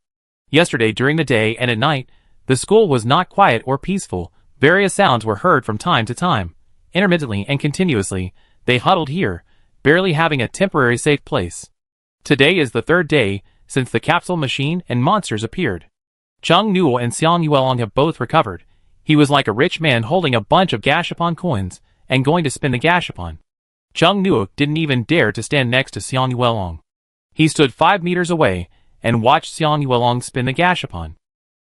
Yesterday during the day and at night, the school was not quiet or peaceful. Various sounds were heard from time to time. Intermittently and continuously, they huddled here, barely having a temporary safe place. Today is the 3rd day since the capsule machine and monsters appeared. Chung Nuo and Xiang Yuelong have both recovered. He was like a rich man holding a bunch of Gashapon coins and going to spin the Gashapon. Chung Nuo didn't even dare to stand next to Xiang Yuelong. He stood 5 meters away and watched Xiang Yuelong spin the Gashapon.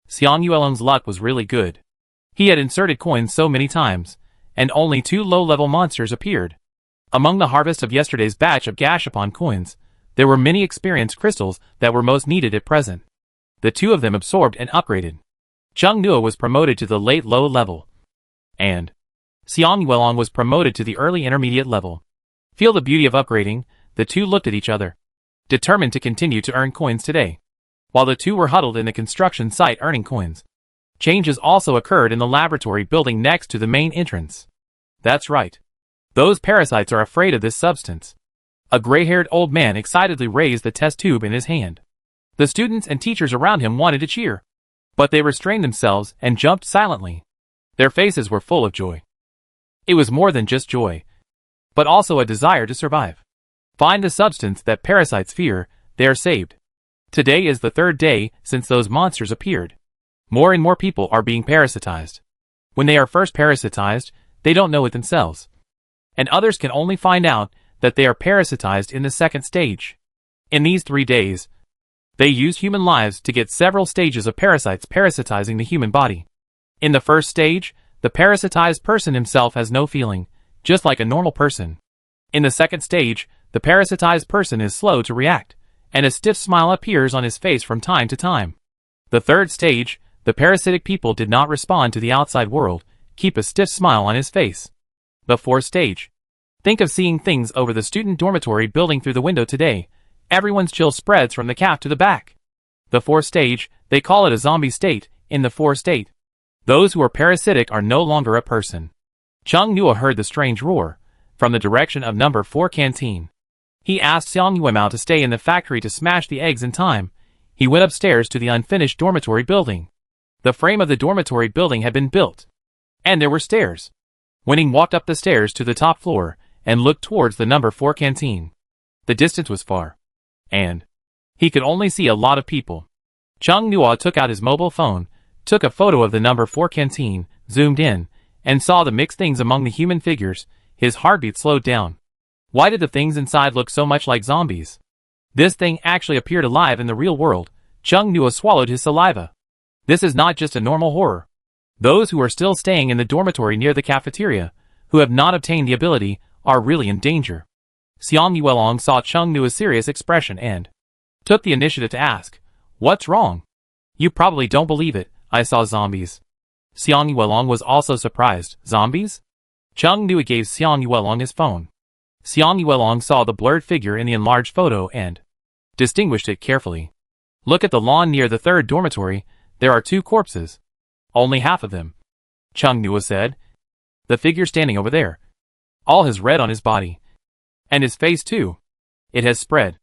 Xiang Yuelong's luck was really good. He had inserted coins so many times, and only 2 low-level monsters appeared. Among the harvest of yesterday's batch of Gashapon coins, there were many experience crystals that were most needed at present. The 2 of them absorbed and upgraded. Chung Nuo was promoted to the late low level, and Xiang Yuelong was promoted to the early intermediate level. Feel the beauty of upgrading, the 2 looked at each other, determined to continue to earn coins today. While the 2 were huddled in the construction site earning coins, changes also occurred in the laboratory building next to the main entrance. That's right. Those parasites are afraid of this substance. A gray-haired old man excitedly raised the test tube in his hand. The students and teachers around him wanted to cheer, but they restrained themselves and jumped silently. Their faces were full of joy. It was more than just joy, but also a desire to survive. Find the substance that parasites fear, they are saved. Today is the third day since those monsters appeared. More and more people are being parasitized. When they are first parasitized, they don't know it themselves. And others can only find out that they are parasitized in the second stage. In these 3 days, they use human lives to get several stages of parasites parasitizing the human body. In the first stage, the parasitized person himself has no feeling, just like a normal person. In the second stage, the parasitized person is slow to react, and a stiff smile appears on his face from time to time. The third stage, the parasitic people did not respond to the outside world, keep a stiff smile on his face. The fourth stage. Think of seeing things over the student dormitory building through the window today. Everyone's chill spreads from the calf to the back. The fourth stage, they call it a zombie state. In the fourth state, those who are parasitic are no longer a person. Chung Nua heard the strange roar from the direction of number 4 canteen. He asked Xiang Yuemao to stay in the factory to smash the eggs in time. He went upstairs to the unfinished dormitory building. The frame of the dormitory building had been built, and there were stairs. Wenning walked up the stairs to the top floor and looked towards the number 4 canteen. The distance was far, and he could only see a lot of people. Chung Nua took out his mobile phone, took a photo of the number 4 canteen, zoomed in, and saw the mixed things among the human figures. His heartbeat slowed down. Why did the things inside look so much like zombies? This thing actually appeared alive in the real world. Chung Nua swallowed his saliva. This is not just a normal horror. Those who are still staying in the dormitory near the cafeteria, who have not obtained the ability, are really in danger. Xiang Yuelong saw Chung Nua's serious expression and took the initiative to ask, "What's wrong? You probably don't believe it, I saw zombies." Xiang Yuelong was also surprised. Zombies? Chung Nua gave Xiang Yuelong his phone. Xiang Yuelong saw the blurred figure in the enlarged photo and distinguished it carefully. Look at the lawn near the third dormitory. There are 2 corpses. Only half of them. Chung Nua said. The figure standing over there. All has red on his body. And his face too. It has spread.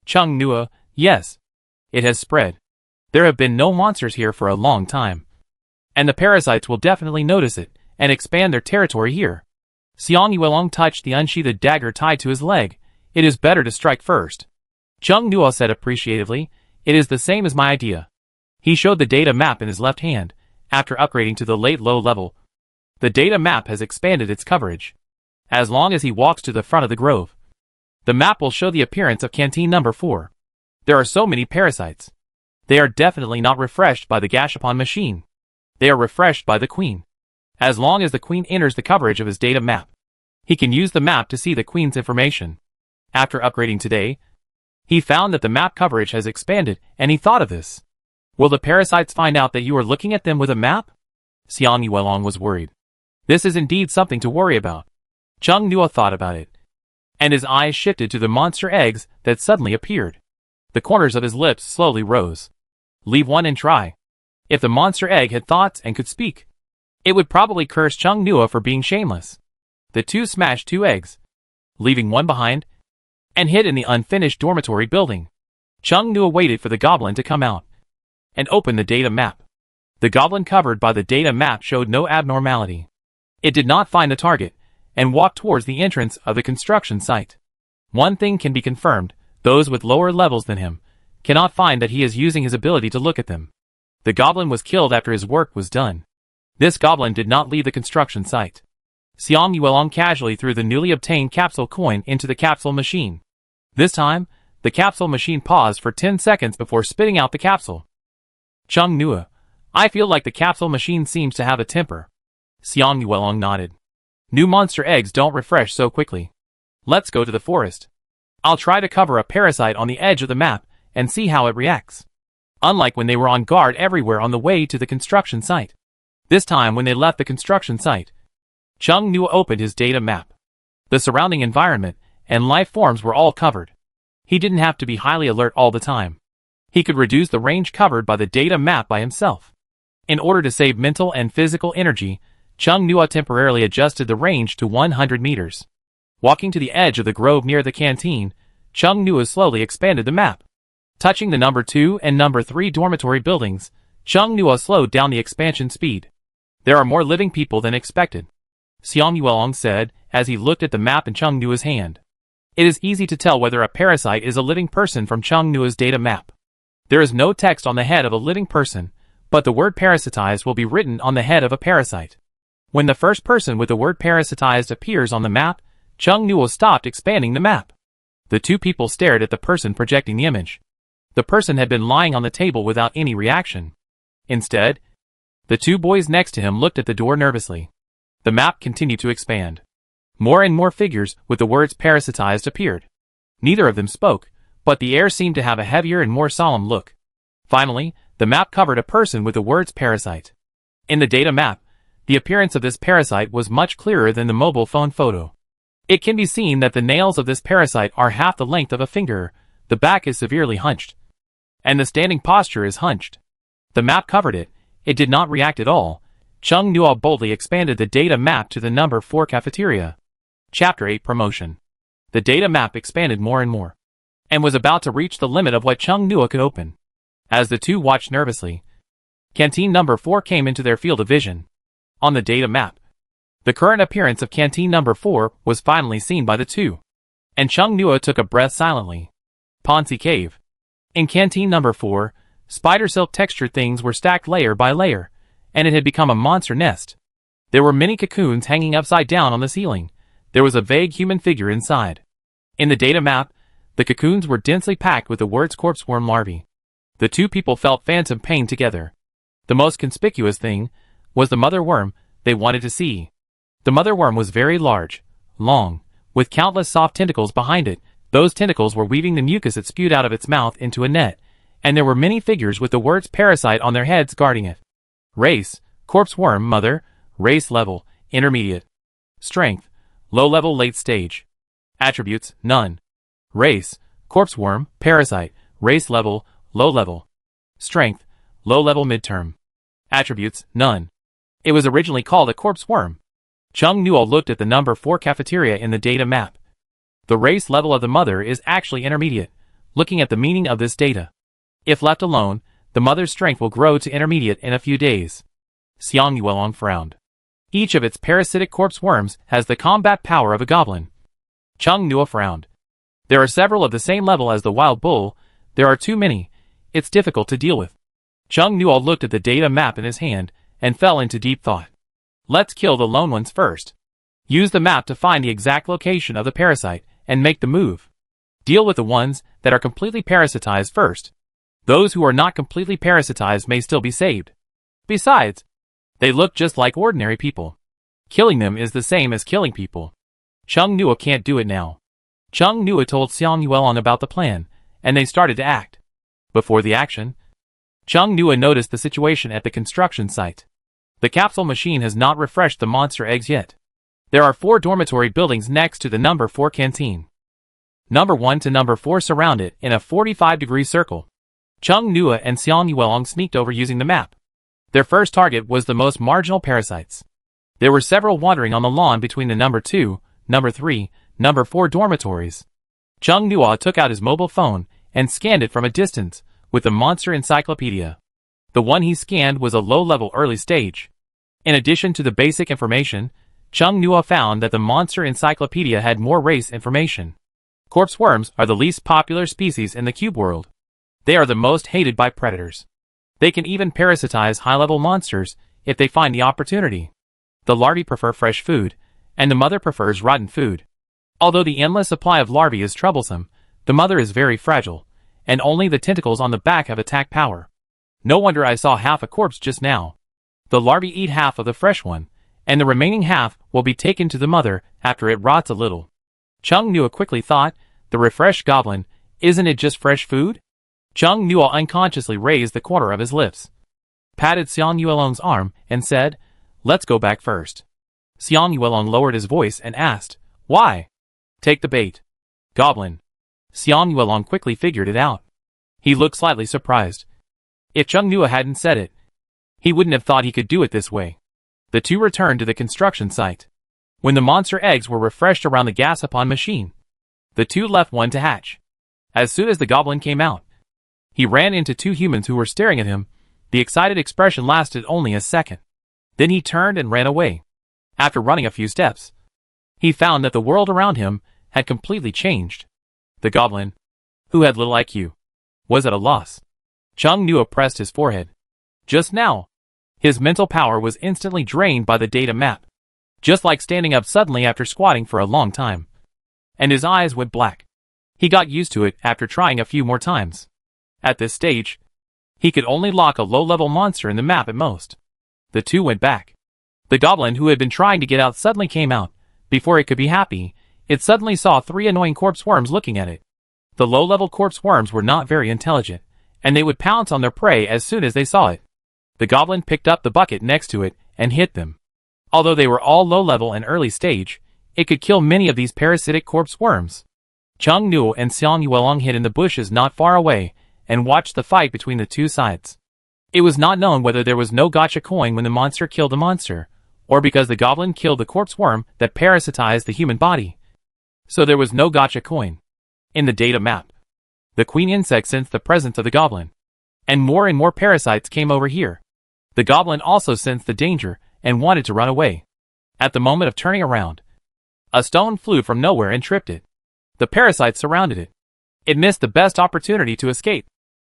Chung Nua, yes. It has spread. There have been no monsters here for a long time. And the parasites will definitely notice it and expand their territory here. Xiang Yuelong touched the unsheathed dagger tied to his leg. It is better to strike first. Chung Nua said appreciatively, it is the same as my idea. He showed the data map in his left hand. After upgrading to the late low level, the data map has expanded its coverage. As long as he walks to the front of the grove, the map will show the appearance of canteen number 4. There are so many parasites. They are definitely not refreshed by the Gacha machine. They are refreshed by the queen. As long as the queen enters the coverage of his data map, he can use the map to see the queen's information. After upgrading today, he found that the map coverage has expanded, and he thought of this. Will the parasites find out that you are looking at them with a map? Xiang Yuelong was worried. This is indeed something to worry about. Chung Nua thought about it, and his eyes shifted to the monster eggs that suddenly appeared. The corners of his lips slowly rose. Leave one and try. If the monster egg had thoughts and could speak, it would probably curse Chung Nua for being shameless. The 2 smashed 2 eggs, leaving one behind, and hid in the unfinished dormitory building. Chung Nua waited for the goblin to come out and open the data map. The goblin covered by the data map showed no abnormality. It did not find the target, and walked towards the entrance of the construction site. One thing can be confirmed, those with lower levels than him cannot find that he is using his ability to look at them. The goblin was killed after his work was done. This goblin did not leave the construction site. Xiang Yuelong casually threw the newly obtained capsule coin into the capsule machine. This time, the capsule machine paused for 10 seconds before spitting out the capsule. Chung Nua, I feel like the capsule machine seems to have a temper. Xiang Yuelong nodded. New monster eggs don't refresh so quickly. Let's go to the forest. I'll try to cover a parasite on the edge of the map and see how it reacts. Unlike when they were on guard everywhere on the way to the construction site. This time when they left the construction site, Chung Nua opened his data map. The surrounding environment and life forms were all covered. He didn't have to be highly alert all the time. He could reduce the range covered by the data map by himself. In order to save mental and physical energy, Chung Nua temporarily adjusted the range to 100 meters. Walking to the edge of the grove near the canteen, Chung Nua slowly expanded the map. Touching the number 2 and number 3 dormitory buildings, Chung Nua slowed down the expansion speed. There are more living people than expected, Xiang Yuelong said as he looked at the map in Cheng Nua's hand. It is easy to tell whether a parasite is a living person from Cheng Nua's data map. There is no text on the head of a living person, but the word parasitized will be written on the head of a parasite. When the first person with the word parasitized appears on the map, Cheng Nua stopped expanding the map. The two people stared at the person projecting the image. The person had been lying on the table without any reaction. Instead, the two boys next to him looked at the door nervously. The map continued to expand. More and more figures with the words parasitized appeared. Neither of them spoke, but the air seemed to have a heavier and more solemn look. Finally, the map covered a person with the words parasite. In the data map, the appearance of this parasite was much clearer than the mobile phone photo. It can be seen that the nails of this parasite are half the length of a finger, the back is severely hunched, and the standing posture is hunched. The map covered it. It did not react at all. Cheng Nua boldly expanded the data map to the number 4 cafeteria. Chapter 8 Promotion. The data map expanded more and more, and was about to reach the limit of what Cheng Nua could open. As the two watched nervously, Canteen number 4 came into their field of vision. On the data map, the current appearance of Canteen number 4 was finally seen by the two, and Cheng Nua took a breath silently. Ponzi Cave. In Canteen number 4, spider silk textured things were stacked layer by layer, and it had become a monster nest. There were many cocoons hanging upside down on the ceiling. There was a vague human figure inside. In the data map, the cocoons were densely packed with the words corpse worm larvae. The two people felt phantom pain together. The most conspicuous thing was the mother worm they wanted to see. The mother worm was very large, long, with countless soft tentacles behind it. Those tentacles were weaving the mucus it spewed out of its mouth into a net, and there were many figures with the words parasite on their heads guarding it. Race, corpse worm mother, race level, intermediate. Strength, low level late stage. Attributes, none. Race, corpse worm, parasite, race level, low level. Strength, low level midterm. Attributes, none. It was originally called a corpse worm. Cheng Nua looked at the number 4 cafeteria in the data map. The race level of the mother is actually intermediate, looking at the meaning of this data. If left alone, the mother's strength will grow to intermediate in a few days. Xiang Yuelong frowned. Each of its parasitic corpse worms has the combat power of a goblin. Cheng Nua frowned. There are several of the same level as the wild bull. There are too many. It's difficult to deal with. Cheng Nua looked at the data map in his hand and fell into deep thought. Let's kill the lone ones first. Use the map to find the exact location of the parasite and make the move. Deal with the ones that are completely parasitized first. Those who are not completely parasitized may still be saved. Besides, they look just like ordinary people. Killing them is the same as killing people. Cheng Nua can't do it now. Cheng Nua told Xiang Yuelong about the plan, and they started to act. Before the action, Cheng Nua noticed the situation at the construction site. The capsule machine has not refreshed the monster eggs yet. There are 4 dormitory buildings next to the number 4 canteen. Number 1 to number 4 surround it in a 45-degree circle. Cheng Nua and Xiang Yuelong sneaked over using the map. Their first target was the most marginal parasites. There were several wandering on the lawn between the number 2, number 3, number 4 dormitories. Cheng Nua took out his mobile phone and scanned it from a distance with the monster encyclopedia. The one he scanned was a low-level early stage. In addition to the basic information, Cheng Nua found that the monster encyclopedia had more race information. Corpse worms are the least popular species in the cube world. They are the most hated by predators. They can even parasitize high-level monsters if they find the opportunity. The larvae prefer fresh food, and the mother prefers rotten food. Although the endless supply of larvae is troublesome, the mother is very fragile, and only the tentacles on the back have attack power. No wonder I saw half a corpse just now. The larvae eat half of the fresh one, and the remaining half will be taken to the mother after it rots a little. Cheng Nua quickly thought, the refreshed goblin, isn't it just fresh food? Cheng Nua unconsciously raised the corner of his lips, patted Xiang Yuelong's arm, and said, let's go back first. Xiang Yuelong lowered his voice and asked, why? Take the bait. Goblin. Xiang Yuelong quickly figured it out. He looked slightly surprised. If Cheng Nua hadn't said it, he wouldn't have thought he could do it this way. The two returned to the construction site. When the monster eggs were refreshed around the gas-upon machine, the two left one to hatch. As soon as the goblin came out, he ran into 2 humans who were staring at him. The excited expression lasted only a second. Then he turned and ran away. After running a few steps, he found that the world around him had completely changed. The goblin, who had little IQ, was at a loss. Chung Nuo pressed his forehead. Just now, his mental power was instantly drained by the data map, just like standing up suddenly after squatting for a long time. And his eyes went black. He got used to it after trying a few more times. At this stage, he could only lock a low-level monster in the map at most. The two went back. The goblin who had been trying to get out suddenly came out. Before it could be happy, it suddenly saw 3 annoying corpse worms looking at it. The low-level corpse worms were not very intelligent, and they would pounce on their prey as soon as they saw it. The goblin picked up the bucket next to it and hit them. Although they were all low-level and early stage, it could kill many of these parasitic corpse worms. Chung Nuo and Xiang Yuelong hid in the bushes not far away and watched the fight between the two sides. It was not known whether there was no gacha coin when the monster killed the monster, or because the goblin killed the corpse worm that parasitized the human body. So there was no gacha coin. In the data map, the queen insect sensed the presence of the goblin, and more parasites came over here. The goblin also sensed the danger and wanted to run away. At the moment of turning around, a stone flew from nowhere and tripped it. The parasites surrounded it. It missed the best opportunity to escape,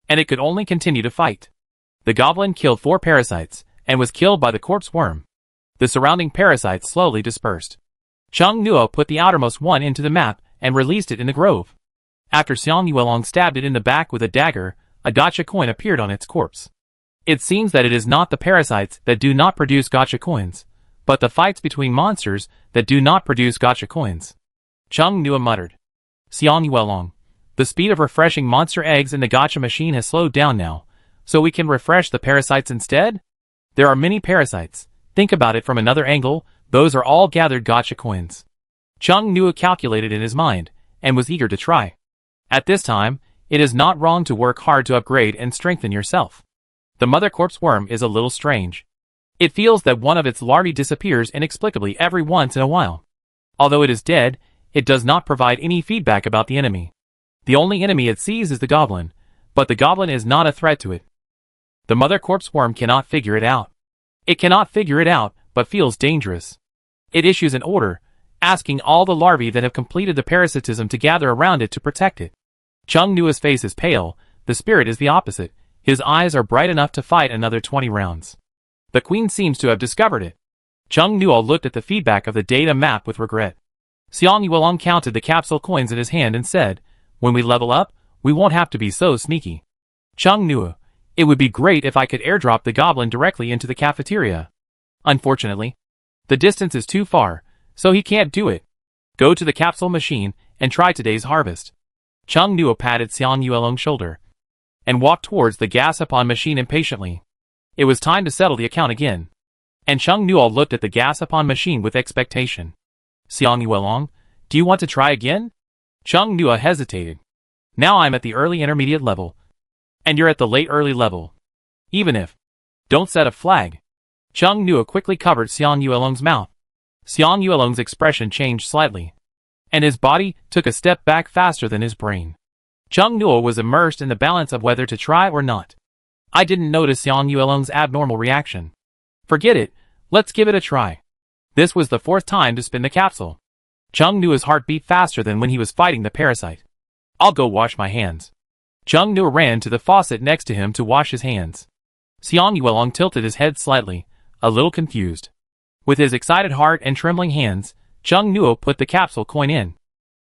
and it could only continue to fight. The goblin killed 4 parasites and was killed by the corpse worm. The surrounding parasites slowly dispersed. Chung Nuo put the outermost one into the map and released it in the grove. After Xiang Yuelong stabbed it in the back with a dagger, a gacha coin appeared on its corpse. It seems that it is not the parasites that do not produce gacha coins, but the fights between monsters that do not produce gacha coins. Chung Nuo muttered. Xiang Yuelong, the speed of refreshing monster eggs in the gacha machine has slowed down now, so we can refresh the parasites instead? There are many parasites. Think about it from another angle, those are all gathered gacha coins. Chung Nuo calculated in his mind, and was eager to try. At this time, it is not wrong to work hard to upgrade and strengthen yourself. The mother corpse worm is a little strange. It feels that one of its larvae disappears inexplicably every once in a while. Although it is dead, it does not provide any feedback about the enemy. The only enemy it sees is the goblin, but the goblin is not a threat to it. The mother corpse worm cannot figure it out. It cannot figure it out, but feels dangerous. It issues an order, asking all the larvae that have completed the parasitism to gather around it to protect it. Chung Nuo's face is pale, the spirit is the opposite. His eyes are bright enough to fight another 20 rounds. The queen seems to have discovered it. Chung Nuo looked at the feedback of the data map with regret. Xiang Yuelong counted the capsule coins in his hand and said, when we level up, we won't have to be so sneaky. Chung Nuo, it would be great if I could airdrop the goblin directly into the cafeteria. Unfortunately, the distance is too far, so he can't do it. Go to the capsule machine and try today's harvest. Chung Nuo patted Xiang Yuelong's shoulder and walked towards the gas-upon machine impatiently. It was time to settle the account again. And Chung Nuo looked at the gas-upon machine with expectation. Xiang Yuelong, do you want to try again? Chung Nuo hesitated. Now I'm at the early intermediate level, and you're at the late early level. Even if, don't set a flag. Chung Nuo quickly covered Xiang Yuelong's mouth. Xiang Yuelong's expression changed slightly, and his body took a step back faster than his brain. Chung Nuo was immersed in the balance of whether to try or not. I didn't notice Xiang Yuelong's abnormal reaction. Forget it, let's give it a try. This was the 4th time to spin the capsule. Chung Nuo's heart beat faster than when he was fighting the parasite. I'll go wash my hands. Chung Nuo ran to the faucet next to him to wash his hands. Xiang Yuelong tilted his head slightly, a little confused. With his excited heart and trembling hands, Chung Nuo put the capsule coin in.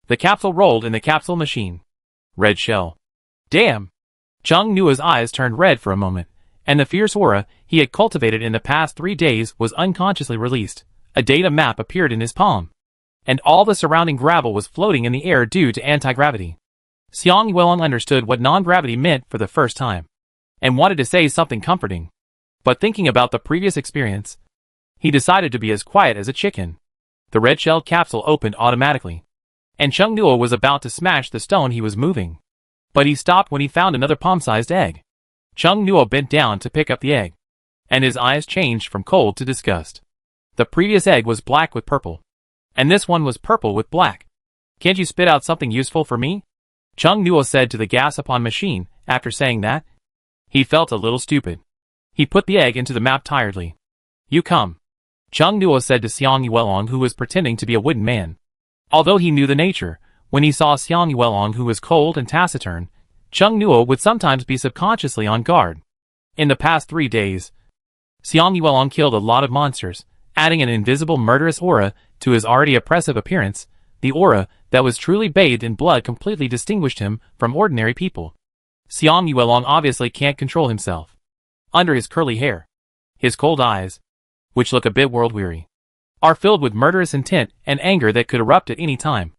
The capsule rolled in the capsule machine. Red shell. Damn! Chung Nuo's eyes turned red for a moment, and the fierce aura he had cultivated in the past 3 days was unconsciously released. A data map appeared in his palm, and all the surrounding gravel was floating in the air due to anti-gravity. Xiang Yuelong understood what non-gravity meant for the first time, and wanted to say something comforting. But thinking about the previous experience, he decided to be as quiet as a chicken. The red-shelled capsule opened automatically, and Chung Nuo was about to smash the stone he was moving. But he stopped when he found another palm-sized egg. Chung Nuo bent down to pick up the egg, and his eyes changed from cold to disgust. The previous egg was black with purple, and this one was purple with black. Can't you spit out something useful for me? Chung Nuo said to the gas-upon machine. After saying that, he felt a little stupid. He put the egg into the map tiredly. You come. Chung Nuo said to Xiang Yuelong, who was pretending to be a wooden man. Although he knew the nature, when he saw Xiang Yuelong, who was cold and taciturn, Chung Nuo would sometimes be subconsciously on guard. In the past 3 days, Xiang Yuelong killed a lot of monsters, adding an invisible murderous aura to his already oppressive appearance. The aura that was truly bathed in blood completely distinguished him from ordinary people. Xiang Yuelong obviously can't control himself. Under his curly hair, his cold eyes, which look a bit world-weary, are filled with murderous intent and anger that could erupt at any time.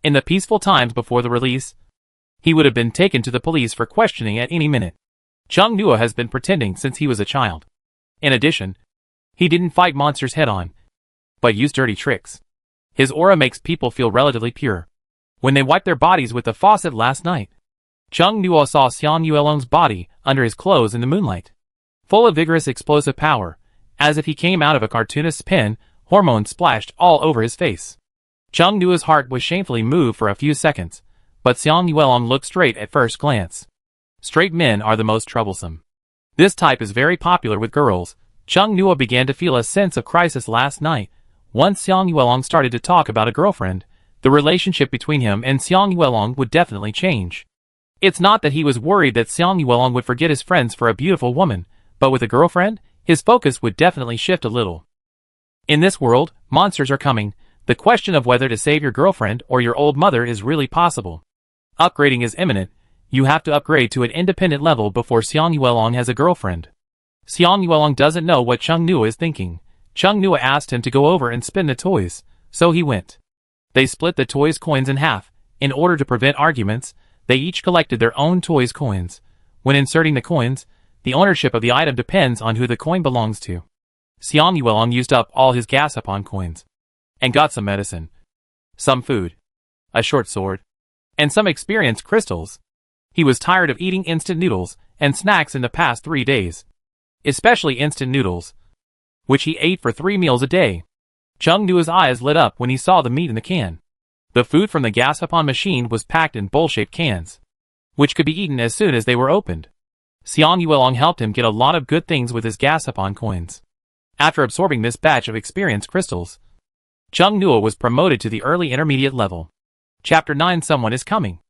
In the peaceful times before the release, he would have been taken to the police for questioning at any minute. Chung Nuo has been pretending since he was a child. In addition, he didn't fight monsters head-on, but used dirty tricks. His aura makes people feel relatively pure. When they wiped their bodies with the faucet last night, Chung Nuo saw Xiang Yuelong's body under his clothes in the moonlight, full of vigorous explosive power, as if he came out of a cartoonist's pen. Hormones splashed all over his face. Chung Nuo's heart was shamefully moved for a few seconds, but Xiang Yuelong looked straight at first glance. Straight men are the most troublesome. This type is very popular with girls. Chung Nuo began to feel a sense of crisis last night. Once Xiang Yuelong started to talk about a girlfriend, the relationship between him and Xiang Yuelong would definitely change. It's not that he was worried that Xiang Yuelong would forget his friends for a beautiful woman, but with a girlfriend, his focus would definitely shift a little. In this world, monsters are coming. The question of whether to save your girlfriend or your old mother is really possible. Upgrading is imminent. You have to upgrade to an independent level before Xiang Yuelong has a girlfriend. Xiang Yuelong doesn't know what Chung Nuo is thinking. Chung Nuo asked him to go over and spin the toys, so he went. They split the toys' coins in half. In order to prevent arguments, they each collected their own toys' coins. When inserting the coins, the ownership of the item depends on who the coin belongs to. Xiang Yuelong used up all his Gashapon coins, and got some medicine, some food, a short sword, and some experience crystals. He was tired of eating instant noodles and snacks in the past 3 days, especially instant noodles, which he ate for 3 meals a day. Chung Nuo's eyes lit up when he saw the meat in the can. The food from the Gashapon machine was packed in bowl-shaped cans, which could be eaten as soon as they were opened. Xiang Yuelong helped him get a lot of good things with his Gashapon coins. After absorbing this batch of experience crystals, Chung Nuo was promoted to the early intermediate level. Chapter 9. Someone is coming.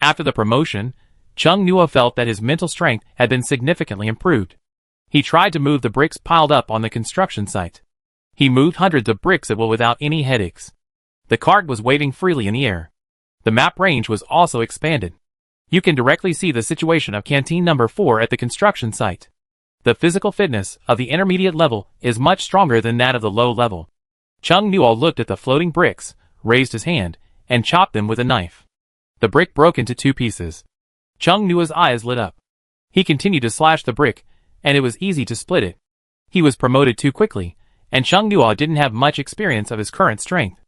After the promotion, Chung Nuo felt that his mental strength had been significantly improved. He tried to move the bricks piled up on the construction site. He moved hundreds of bricks at will without any headaches. The cart was waving freely in the air. The map range was also expanded. You can directly see the situation of Canteen Number 4 at the construction site. The physical fitness of the intermediate level is much stronger than that of the low level. Chung Nuo looked at the floating bricks, raised his hand, and chopped them with a knife. The brick broke into 2 pieces. Chung Nuo's eyes lit up. He continued to slash the brick, and it was easy to split it. He was promoted too quickly, and Chung Nuo didn't have much experience of his current strength.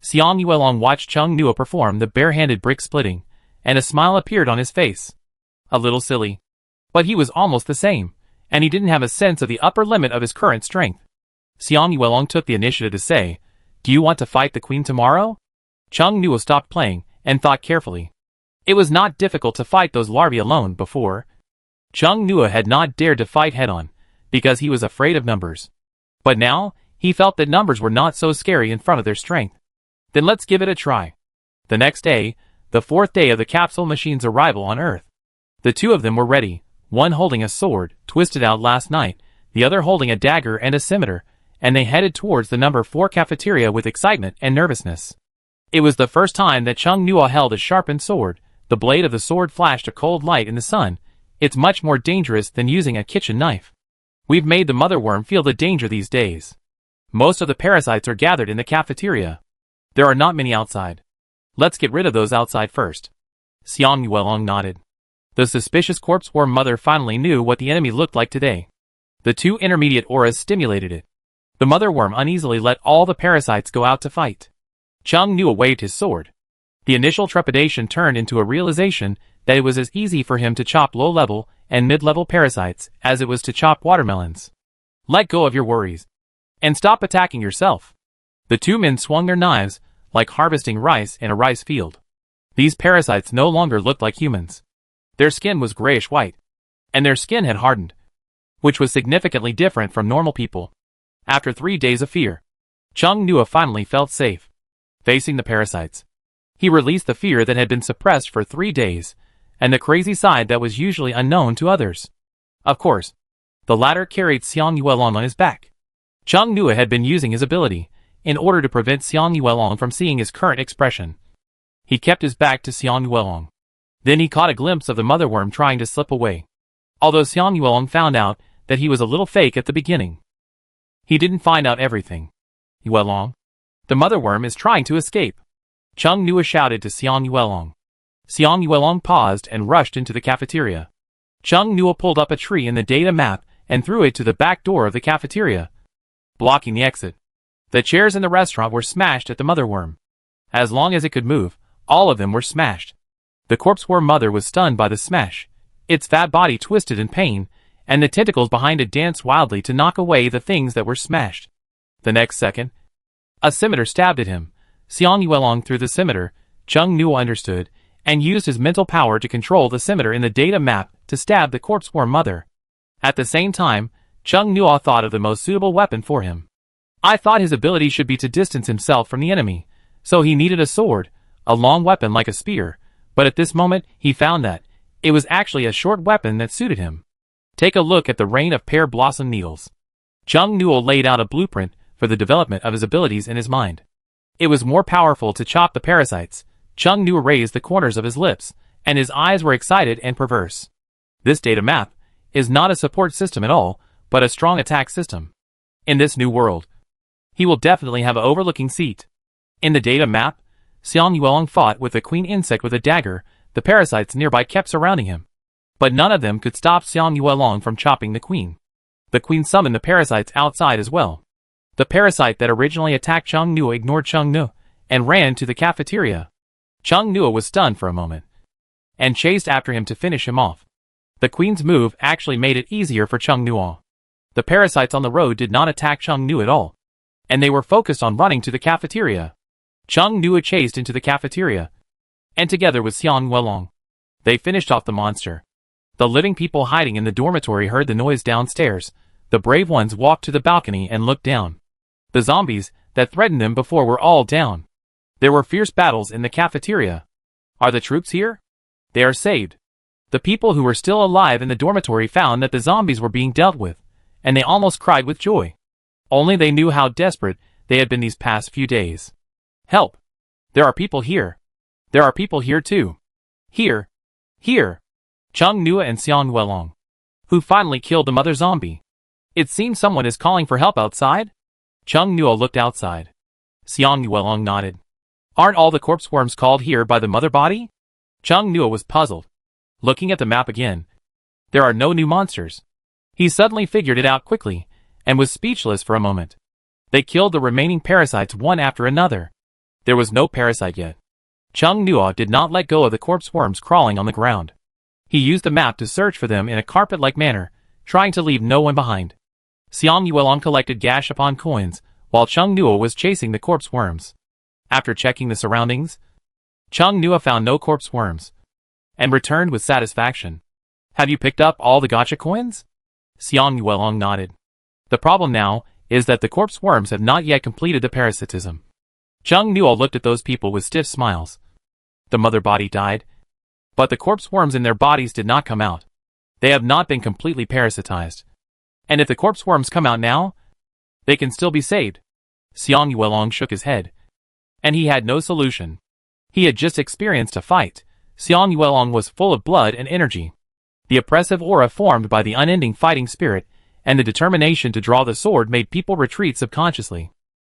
Xiang Yuelong watched Chung Nuo perform the bare-handed brick splitting, and a smile appeared on his face. A little silly, but he was almost the same, and he didn't have a sense of the upper limit of his current strength. Xiang Yuelong took the initiative to say, "Do you want to fight the queen tomorrow?" Chung Nuo stopped playing and thought carefully. It was not difficult to fight those larvae alone before. Chung Nuo had not dared to fight head-on, because he was afraid of numbers. But now, he felt that numbers were not so scary in front of their strength. Then let's give it a try. The next day, the 4th day of the capsule machine's arrival on Earth. The 2 of them were ready, one holding a sword, twisted out last night, the other holding a dagger and a scimitar, and they headed towards the number 4 cafeteria with excitement and nervousness. It was the first time that Chung Nuo held a sharpened sword. The blade of the sword flashed a cold light in the sun. It's much more dangerous than using a kitchen knife. We've made the mother worm feel the danger these days. Most of the parasites are gathered in the cafeteria. There are not many outside. Let's get rid of those outside first. Xiang Yuelong nodded. The suspicious corpse worm mother finally knew what the enemy looked like today. The 2 intermediate auras stimulated it. The mother worm uneasily let all the parasites go out to fight. Chung Nuo waved his sword. The initial trepidation turned into a realization that it was as easy for him to chop low-level and mid-level parasites as it was to chop watermelons. Let go of your worries. And stop attacking yourself. The 2 men swung their knives, like harvesting rice in a rice field. These parasites no longer looked like humans. Their skin was grayish-white, and their skin had hardened, which was significantly different from normal people. After 3 days of fear, Chung Nua finally felt safe. Facing the parasites, he released the fear that had been suppressed for 3 days, and the crazy side that was usually unknown to others. Of course, the latter carried Xiang Yuelong on his back. Chung Nua had been using his ability in order to prevent Xiang Yuelong from seeing his current expression. He kept his back to Xiang Yuelong. Then he caught a glimpse of the mother worm trying to slip away. Although Xiang Yuelong found out that he was a little fake at the beginning, he didn't find out everything. Yuelong, the mother worm is trying to escape. Chung Nua shouted to Xiang Yuelong. Xiang Yuelong paused and rushed into the cafeteria. Chung Nua pulled up a tree in the data map and threw it to the back door of the cafeteria, blocking the exit. The chairs in the restaurant were smashed at the mother worm. As long as it could move, all of them were smashed. The corpse worm mother was stunned by the smash. Its fat body twisted in pain, and the tentacles behind it danced wildly to knock away the things that were smashed. The next second, a scimitar stabbed at him. Xiang Yuelong threw the scimitar. Chung Nua understood, and used his mental power to control the scimitar in the data map to stab the corpse worm mother. At the same time, Chung Nua thought of the most suitable weapon for him. I thought his ability should be to distance himself from the enemy, so he needed a sword, a long weapon like a spear, but at this moment he found that it was actually a short weapon that suited him. Take a look at the rain of pear blossom needles. Chung Nua laid out a blueprint for the development of his abilities in his mind. It was more powerful to chop the parasites. Chung Nua raised the corners of his lips, and his eyes were excited and perverse. This data map is not a support system at all, but a strong attack system. In this new world, he will definitely have an overlooking seat. In the data map, Xiang Yuelong fought with the queen insect with a dagger. The parasites nearby kept surrounding him, but none of them could stop Xiang Yuelong from chopping the queen. The queen summoned the parasites outside as well. The parasite that originally attacked Chung Nua ignored Chung Nua and ran to the cafeteria. Chung Nua was stunned for a moment and chased after him to finish him off. The queen's move actually made it easier for Chung Nua. The parasites on the road did not attack Chung Nua at all, and they were focused on running to the cafeteria. Chung Nua chased into the cafeteria, and together with Xiang Yuelong, they finished off the monster. The living people hiding in the dormitory heard the noise downstairs. The brave ones walked to the balcony and looked down. The zombies that threatened them before were all down. There were fierce battles in the cafeteria. Are the troops here? They are saved. The people who were still alive in the dormitory found that the zombies were being dealt with, and they almost cried with joy. Only they knew how desperate they had been these past few days. Help! There are people here. There are people here too. Here. Here. Chung Nua and Xiang Yuelong, who finally killed the mother zombie. It seems someone is calling for help outside. Chung Nua looked outside. Xiang Yuelong nodded. Aren't all the corpse worms called here by the mother body? Chung Nua was puzzled. Looking at the map again, there are no new monsters. He suddenly figured it out quickly, and was speechless for a moment. They killed the remaining parasites one after another. There was no parasite yet. Chung Nua did not let go of the corpse worms crawling on the ground. He used the map to search for them in a carpet-like manner, trying to leave no one behind. Xiang Yuelong collected Gacha coins, while Chung Nua was chasing the corpse worms. After checking the surroundings, Chung Nua found no corpse worms, and returned with satisfaction. Have you picked up all the Gacha coins? Xiang Yuelong nodded. The problem now is that the corpse worms have not yet completed the parasitism. Chung Nua looked at those people with stiff smiles. The mother body died, but the corpse worms in their bodies did not come out. They have not been completely parasitized. And if the corpse worms come out now, they can still be saved. Xiang Yuelong shook his head, and he had no solution. He had just experienced a fight. Xiang Yuelong was full of blood and energy. The oppressive aura formed by the unending fighting spirit and the determination to draw the sword made people retreat subconsciously.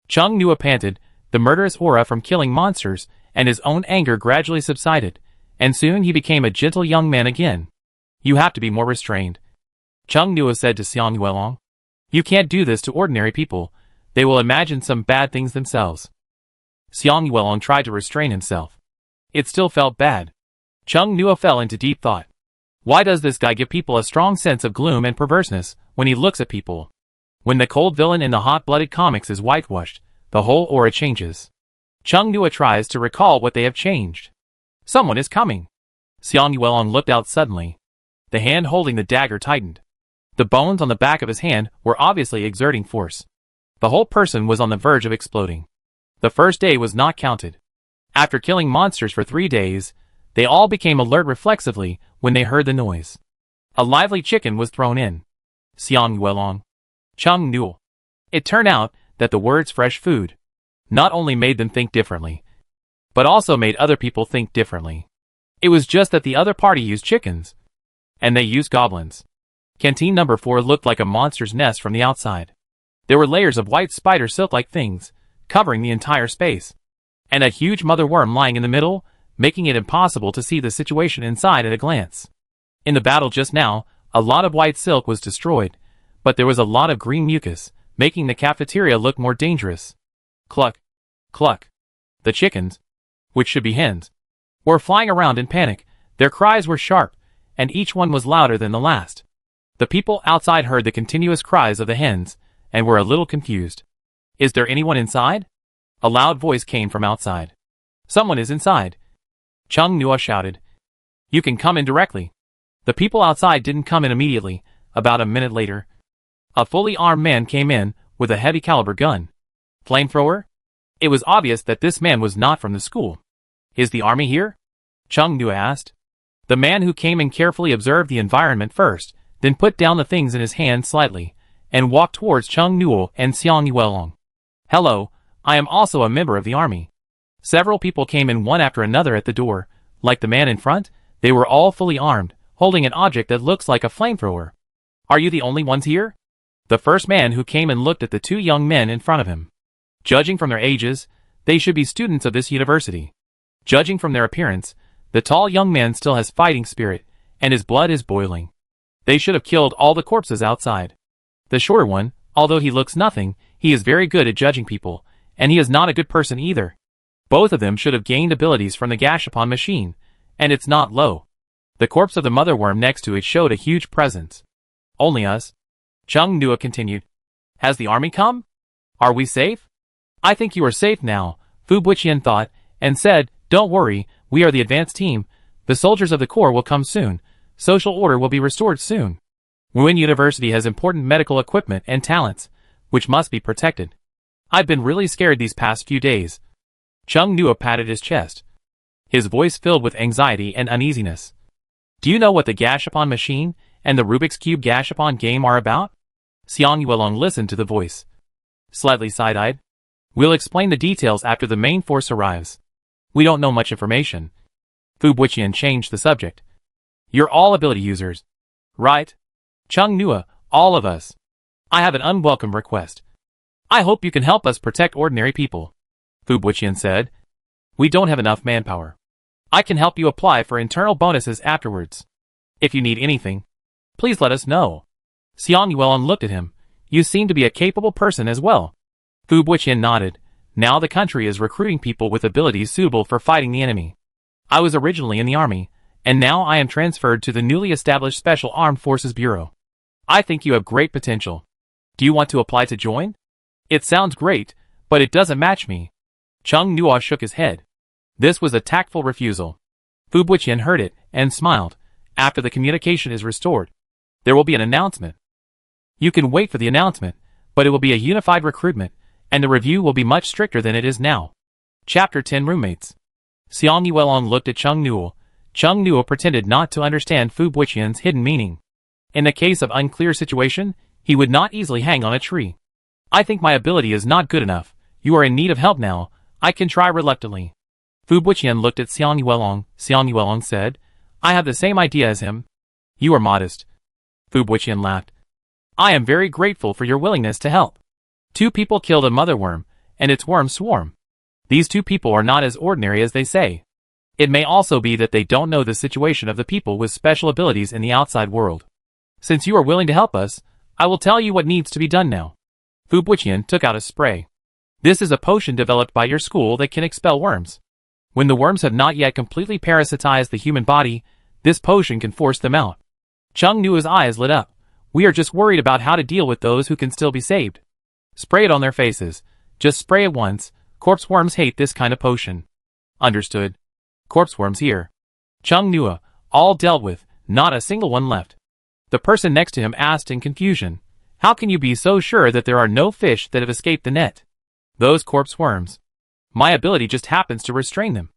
Chung Nua panted. The murderous aura from killing monsters and his own anger gradually subsided, and soon he became a gentle young man again. You have to be more restrained, Chung Nua said to Xiang Yuelong. You can't do this to ordinary people. They will imagine some bad things themselves. Xiang Yuelong tried to restrain himself. It still felt bad. Chung Nua fell into deep thought. Why does this guy give people a strong sense of gloom and perverseness when he looks at people? When the cold villain in the hot-blooded comics is whitewashed, the whole aura changes. Chung Nua tries to recall what they have changed. Someone is coming. Xiang Yuelong looked out suddenly. The hand holding the dagger tightened. The bones on the back of his hand were obviously exerting force. The whole person was on the verge of exploding. The first day was not counted. After killing monsters for 3 days, they all became alert reflexively when they heard the noise. A lively chicken was thrown in. Xiang Yuelong. Chung Newell. It turned out that the words fresh food not only made them think differently, but also made other people think differently. It was just that the other party used chickens, and they used goblins. Canteen number 4 looked like a monster's nest from the outside. There were layers of white spider silk-like things covering the entire space, and a huge mother worm lying in the middle, making it impossible to see the situation inside at a glance. In the battle just now, a lot of white silk was destroyed, but there was a lot of green mucus, making the cafeteria look more dangerous. Cluck, cluck. The chickens, which should be hens, were flying around in panic. Their cries were sharp, and each one was louder than the last. The people outside heard the continuous cries of the hens, and were a little confused. Is there anyone inside? A loud voice came from outside. Someone is inside. Chung Nua shouted. You can come in directly. The people outside didn't come in immediately. About a minute later, a fully armed man came in with a heavy caliber gun. Flamethrower? It was obvious that this man was not from the school. Is the army here? Chung Nua asked. The man who came in carefully observed the environment first, then put down the things in his hand slightly, and walked towards Chung Newell and Xiang Yuelong. Hello, I am also a member of the army. Several people came in one after another at the door. Like the man in front, they were all fully armed, holding an object that looks like a flamethrower. Are you the only ones here? The first man who came and looked at the 2 young men in front of him. Judging from their ages, they should be students of this university. Judging from their appearance, the tall young man still has fighting spirit, and his blood is boiling. They should have killed all the corpses outside. The shorter one, although he looks nothing, he is very good at judging people, and he is not a good person either. Both of them should have gained abilities from the Gashapon machine, and it's not low. The corpse of the mother worm next to it showed a huge presence. Only us? Chung Nua continued. Has the army come? Are we safe? I think you are safe now, Fu Buqian thought, and said, don't worry, we are the advanced team. The soldiers of the Corps will come soon. Social order will be restored soon. Wuhan University has important medical equipment and talents, which must be protected. I've been really scared these past few days. Chung Nua patted his chest. His voice filled with anxiety and uneasiness. Do you know what the Gashapon machine and the Rubik's Cube Gashapon game are about? Xiang Yuelong listened to the voice. Slightly side-eyed. We'll explain the details after the main force arrives. We don't know much information. Fu Buqian changed the subject. You're all ability users, right? Chung Nua, all of us. I have an unwelcome request. I hope you can help us protect ordinary people. Fu Buqian said. We don't have enough manpower. I can help you apply for internal bonuses afterwards. If you need anything, please let us know. Xiang Yuelong looked at him. You seem to be a capable person as well. Fu Buqian nodded. Now the country is recruiting people with abilities suitable for fighting the enemy. I was originally in the army, and now I am transferred to the newly established Special Armed Forces Bureau. I think you have great potential. Do you want to apply to join? It sounds great, but it doesn't match me. Chung Nua shook his head. This was a tactful refusal. Fu Buqian heard it and smiled. After the communication is restored, there will be an announcement. You can wait for the announcement, but it will be a unified recruitment, and the review will be much stricter than it is now. Chapter 10 Roommates. Xiang Yuelong looked at Chung Newell. Chung Newell pretended not to understand Fu Buqian's hidden meaning. In the case of unclear situation, he would not easily hang on a tree. I think my ability is not good enough. You are in need of help now. I can try reluctantly. Fu Buqian looked at Xiang Yuelong. Xiang Yuelong said, I have the same idea as him. You are modest. Fu Buqian laughed. I am very grateful for your willingness to help. 2 people killed a mother worm, and its worm swarm. These 2 people are not as ordinary as they say. It may also be that they don't know the situation of the people with special abilities in the outside world. Since you are willing to help us, I will tell you what needs to be done now. Fu Buqian took out a spray. This is a potion developed by your school that can expel worms. When the worms have not yet completely parasitized the human body, this potion can force them out. Chung Nua's eyes lit up. We are just worried about how to deal with those who can still be saved. Spray it on their faces. Just spray it once. Corpse worms hate this kind of potion. Understood. Corpse worms here. Chung Nua, all dealt with, not a single one left. The person next to him asked in confusion, How can you be so sure that there are no fish that have escaped the net? Those corpse worms. My ability just happens to restrain them.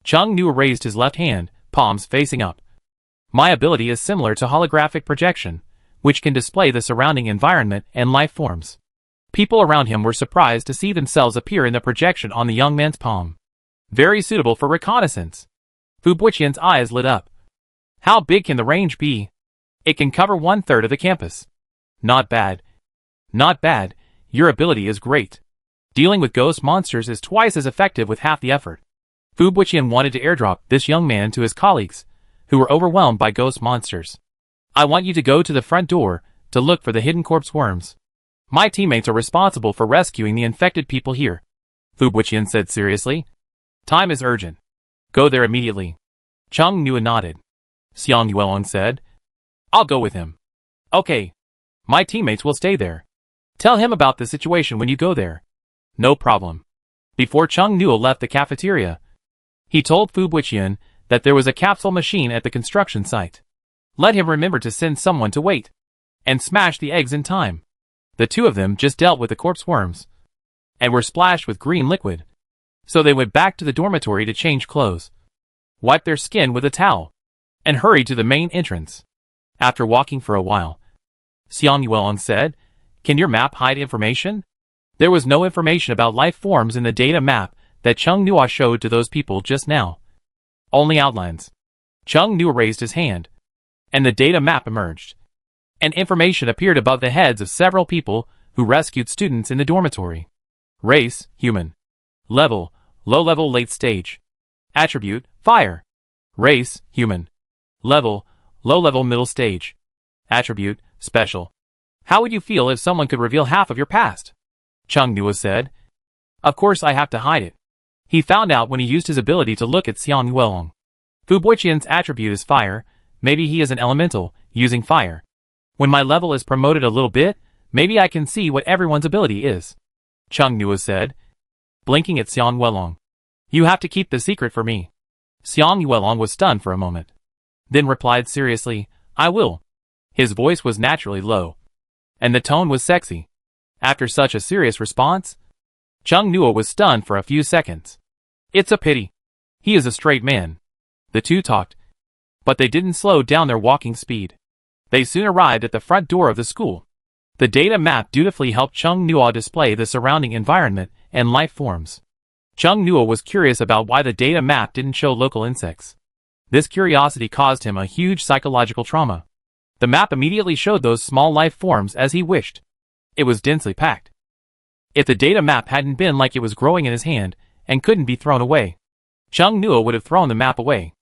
Chung Nu raised his left hand, palms facing up. My ability is similar to holographic projection, which can display the surrounding environment and life forms. People around him were surprised to see themselves appear in the projection on the young man's palm. Very suitable for reconnaissance. Fu Buiqian's eyes lit up. How big can the range be? It can cover 1/3 of the campus. Not bad. Not bad, your ability is great. Dealing with ghost monsters is twice as effective with half the effort. Fu Buiqian wanted to airdrop this young man to his colleagues, who were overwhelmed by ghost monsters. I want you to go to the front door to look for the hidden corpse worms. My teammates are responsible for rescuing the infected people here. Fu Buiqian said seriously. Time is urgent. Go there immediately. Chung Nu nodded. Xiang Yuelong said. I'll go with him. Okay. My teammates will stay there. Tell him about the situation when you go there. No problem. Before Chung Nu left the cafeteria, he told Fu Buiqian that there was a capsule machine at the construction site. Let him remember to send someone to wait and smash the eggs in time. The two of them just dealt with the corpse worms and were splashed with green liquid. So they went back to the dormitory to change clothes, wipe their skin with a towel, and hurried to the main entrance. After walking for a while, Xiang Yuelong said, Can your map hide information? There was no information about life forms in the data map that Chung Nu showed to those people just now. Only outlines. Chung Nu raised his hand, and the data map emerged. And information appeared above the heads of several people who rescued students in the dormitory. Race, human. Level, low-level late stage. Attribute, fire. Race, human. Level, low-level middle stage. Attribute, special. How would you feel if someone could reveal half of your past? Chung Nu said. Of course I have to hide it. He found out when he used his ability to look at Xiang Yuelong. Fu Buiqian's attribute is fire, maybe he is an elemental, using fire. When my level is promoted a little bit, maybe I can see what everyone's ability is. Chung Nu said, blinking at Xiang Yuelong. You have to keep the secret for me. Xiang Yuelong was stunned for a moment, then replied seriously, I will. His voice was naturally low, and the tone was sexy. After such a serious response, Chung Nu was stunned for a few seconds. It's a pity. He is a straight man. The two talked, but they didn't slow down their walking speed. They soon arrived at the front door of the school. The data map dutifully helped Chung Nu display the surrounding environment and life forms. Chung Nu was curious about why the data map didn't show local insects. This curiosity caused him a huge psychological trauma. The map immediately showed those small life forms as he wished. It was densely packed. If the data map hadn't been like it was growing in his hand and couldn't be thrown away, Chung Nu would have thrown the map away.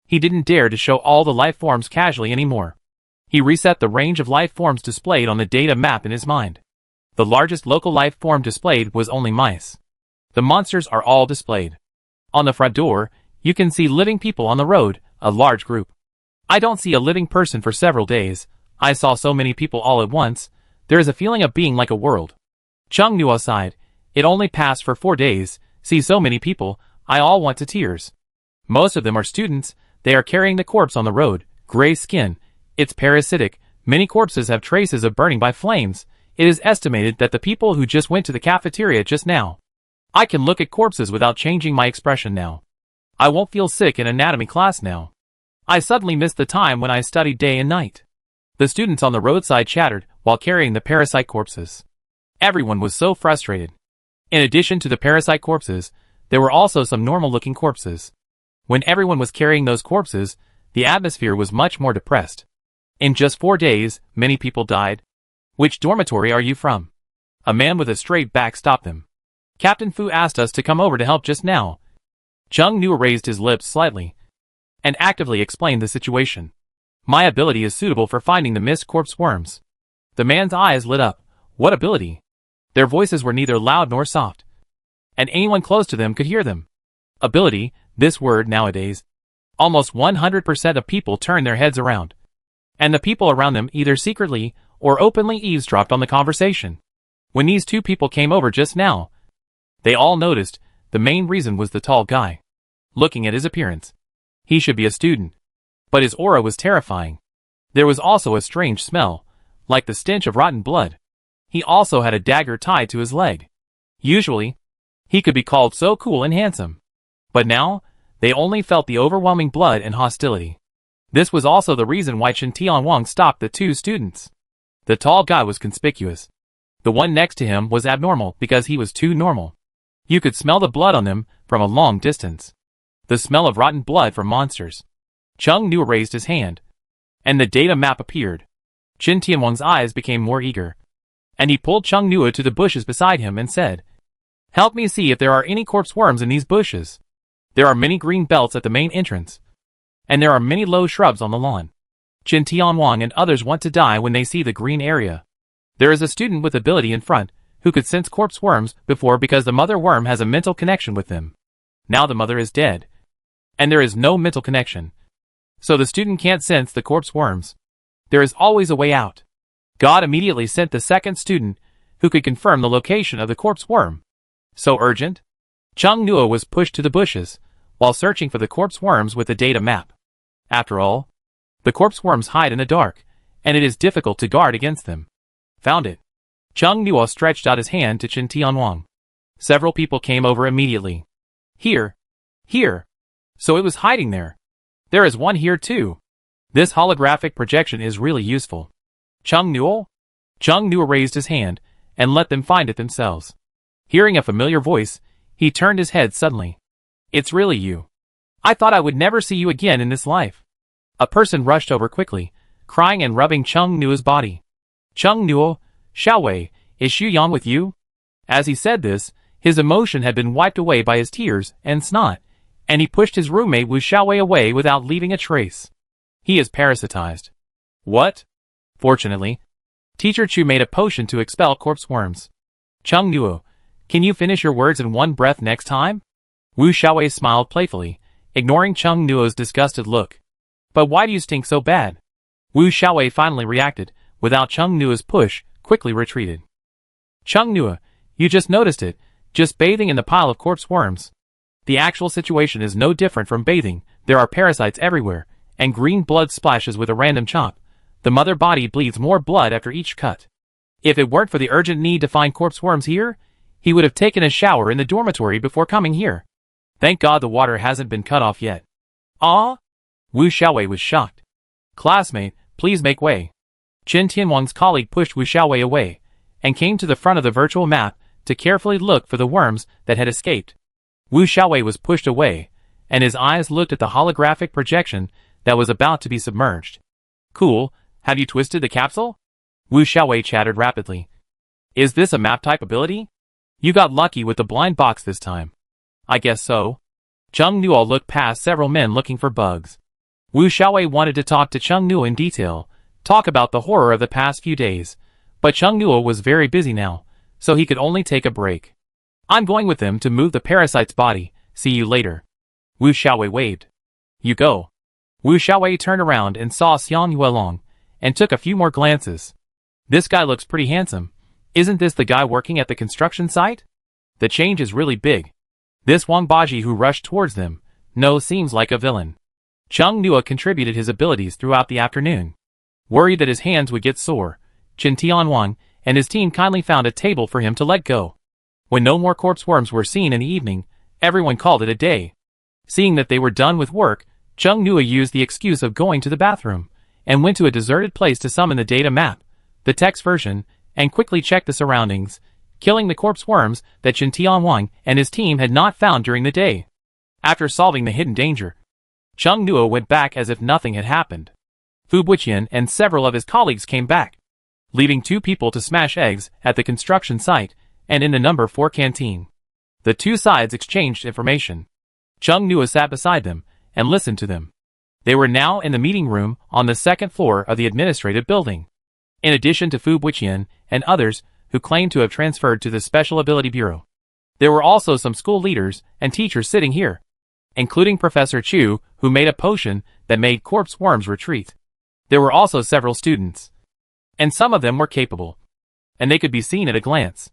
He didn't dare to show all the life forms casually anymore. He reset the range of life forms displayed on the data map in his mind. The largest local life form displayed was only mice. The monsters are all displayed. On the front door, you can see living people on the road, a large group. I don't see a living person for several days. I saw so many people all at once. There is a feeling of being like a world. Chung Nu sighed. It only passed for 4 days. See so many people, I all want to tears. Most of them are students. They are carrying the corpse on the road, gray skin. It's parasitic. Many corpses have traces of burning by flames. It is estimated that the people who just went to the cafeteria just now. I can look at corpses without changing my expression now. I won't feel sick in anatomy class now. I suddenly missed the time when I studied day and night. The students on the roadside chattered while carrying the parasite corpses. Everyone was so frustrated. In addition to the parasite corpses, there were also some normal-looking corpses. When everyone was carrying those corpses, the atmosphere was much more depressed. In just 4 days, many people died. Which dormitory are you from? A man with a straight back stopped them. Captain Fu asked us to come over to help just now. Chung Nu raised his lips slightly and actively explained the situation. My ability is suitable for finding the missed corpse worms. The man's eyes lit up. What ability? Their voices were neither loud nor soft, and anyone close to them could hear them. Ability, this word nowadays. Almost 100% of people turn their heads around, and the people around them either secretly or openly eavesdropped on the conversation. When these two people came over just now, they all noticed the main reason was the tall guy. Looking at his appearance, he should be a student, but his aura was terrifying. There was also a strange smell, like the stench of rotten blood. He also had a dagger tied to his leg. Usually, he could be called so cool and handsome. But now, they only felt the overwhelming blood and hostility. This was also the reason why Chen Tianwang stopped the two students. The tall guy was conspicuous. The one next to him was abnormal because he was too normal. You could smell the blood on them from a long distance. The smell of rotten blood from monsters. Chung Nu raised his hand, and the data map appeared. Chen Tianwang's eyes became more eager, and he pulled Chung Nu to the bushes beside him and said, "Help me see if there are any corpse worms in these bushes. There are many green belts at the main entrance, and there are many low shrubs on the lawn. Chen Tianwang and others want to die when they see the green area. There is a student with ability in front who could sense corpse worms before because the mother worm has a mental connection with them. Now the mother is dead, and there is no mental connection. So the student can't sense the corpse worms. There is always a way out. God immediately sent the second student who could confirm the location of the corpse worm. So urgent? Chung Nu was pushed to the bushes while searching for the corpse worms with the data map. After all, the corpse worms hide in the dark, and it is difficult to guard against them. Found it. Chung Nu stretched out his hand to Chen Tianwang. Several people came over immediately. Here. Here. So it was hiding there. There is one here too. This holographic projection is really useful. Chung Nu? Chung Nu raised his hand and let them find it themselves. Hearing a familiar voice, he turned his head suddenly. It's really you. I thought I would never see you again in this life. A person rushed over quickly, crying and rubbing Chung Nu's body. Chung Nu, Xiaowei, is Xu Yang with you? As he said this, his emotion had been wiped away by his tears and snot, and he pushed his roommate Wu Xiaowei away without leaving a trace. He is parasitized. What? Fortunately, Teacher Chu made a potion to expel corpse worms. Chung Nu, can you finish your words in one breath next time? Wu Xiaowei smiled playfully, ignoring Chung Nu's disgusted look. But why do you stink so bad? Wu Xiaowei finally reacted, without Chung Nu's push, quickly retreated. Chung Nu, you just noticed it, just bathing in the pile of corpse worms. The actual situation is no different from bathing. There are parasites everywhere, and green blood splashes with a random chop. The mother body bleeds more blood after each cut. If it weren't for the urgent need to find corpse worms here, he would have taken a shower in the dormitory before coming here. Thank God the water hasn't been cut off yet. Ah? Wu Xiaowei was shocked. Classmate, please make way. Chen Tianwang's colleague pushed Wu Xiaowei away, and came to the front of the virtual map to carefully look for the worms that had escaped. Wu Xiaowei was pushed away, and his eyes looked at the holographic projection that was about to be submerged. Cool, have you twisted the capsule? Wu Xiaowei chattered rapidly. Is this a map type ability? You got lucky with the blind box this time. I guess so. Chung Nu looked past several men looking for bugs. Wu Xiaowei wanted to talk to Chung Nu in detail, talk about the horror of the past few days, but Chung Nu was very busy now, so he could only take a break. I'm going with them to move the parasite's body, see you later. Wu Xiaowei waved. You go. Wu Xiaowei turned around and saw Xiang Yuelong, and took a few more glances. This guy looks pretty handsome. Isn't this the guy working at the construction site? The change is really big. This Wang Baji who rushed towards them, seems like a villain. Chung Nu contributed his abilities throughout the afternoon. Worried that his hands would get sore, Chen Tianwang and his team kindly found a table for him to let go. When no more corpse worms were seen in the evening, everyone called it a day. Seeing that they were done with work, Chung Nu used the excuse of going to the bathroom, and went to a deserted place to summon the data map, the text version, and quickly check the surroundings, killing the corpse worms that Chen Tianwang and his team had not found during the day. After solving the hidden danger, Chung Nu went back as if nothing had happened. Fu Buqian and several of his colleagues came back, leaving 2 people to smash eggs at the construction site and in the number 4 canteen. The 2 sides exchanged information. Chung Nu sat beside them and listened to them. They were now in the meeting room on the 2nd floor of the administrative building. In addition to Fu Buqian and others who claimed to have transferred to the Special Ability Bureau, there were also some school leaders and teachers sitting here, including Professor Chu, who made a potion that made corpse worms retreat. There were also several students, and some of them were capable, and they could be seen at a glance.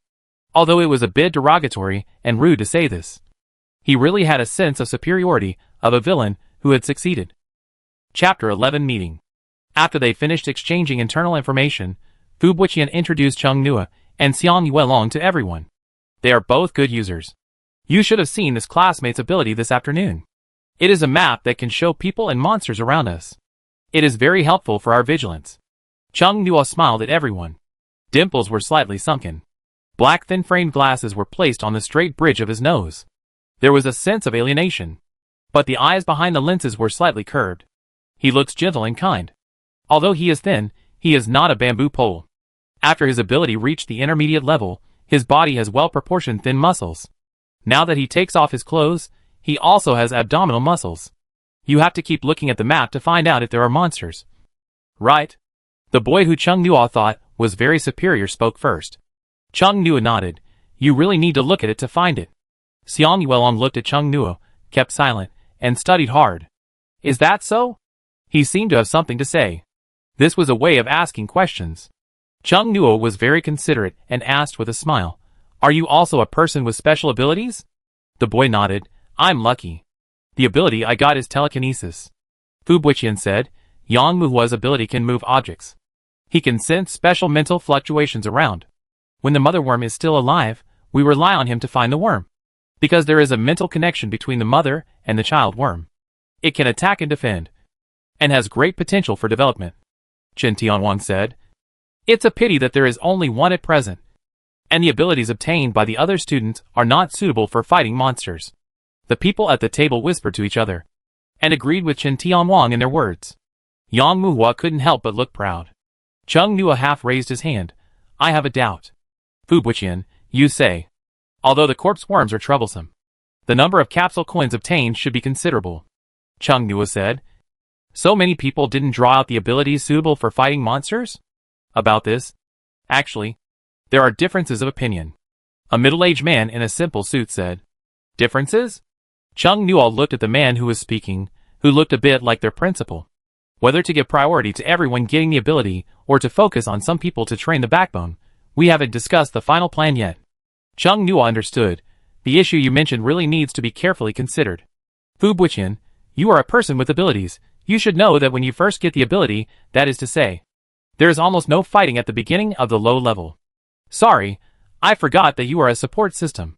Although it was a bit derogatory and rude to say this, he really had a sense of superiority of a villain who had succeeded. Chapter 11 Meeting. After they finished exchanging internal information, Fu Buqian introduced Chung Nu and Xiang Yuelong to everyone. They are both good users. You should have seen this classmate's ability this afternoon. It is a map that can show people and monsters around us. It is very helpful for our vigilance. Chung Nuo smiled at everyone. Dimples were slightly sunken. Black thin-framed glasses were placed on the straight bridge of his nose. There was a sense of alienation. But the eyes behind the lenses were slightly curved. He looks gentle and kind. Although he is thin, he is not a bamboo pole. After his ability reached the intermediate level, his body has well-proportioned thin muscles. Now that he takes off his clothes, he also has abdominal muscles. You have to keep looking at the map to find out if there are monsters. Right? The boy who Chung Nuo thought was very superior spoke first. Chung Nuo nodded. You really need to look at it to find it. Xiang Yuelong looked at Chung Nuo, kept silent, and studied hard. Is that so? He seemed to have something to say. This was a way of asking questions. Chung Nuo was very considerate and asked with a smile, Are you also a person with special abilities? The boy nodded. I'm lucky. The ability I got is telekinesis. Fu Buiqian said, Yang Muhua's ability can move objects. He can sense special mental fluctuations around. When the mother worm is still alive, we rely on him to find the worm. Because there is a mental connection between the mother and the child worm. It can attack and defend. And has great potential for development. Chen Tianwang said. It's a pity that there is only one at present. And the abilities obtained by the other students are not suitable for fighting monsters. The people at the table whispered to each other. And agreed with Chen Tianwang in their words. Yang Muhua couldn't help but look proud. Chung Nuo half raised his hand. I have a doubt. Fu Buiqian, you say. Although the corpse worms are troublesome, the number of capsule coins obtained should be considerable. Chung Nuo said. So many people didn't draw out the abilities suitable for fighting monsters? About this? Actually, there are differences of opinion. A middle-aged man in a simple suit said. Differences? Chung Nuo looked at the man who was speaking, who looked a bit like their principal. Whether to give priority to everyone getting the ability, or to focus on some people to train the backbone, we haven't discussed the final plan yet. Chung Nuo understood. The issue you mentioned really needs to be carefully considered. Fu Buiqian, you are a person with abilities. You should know that when you first get the ability, that is to say, there is almost no fighting at the beginning of the low level. Sorry, I forgot that you are a support system.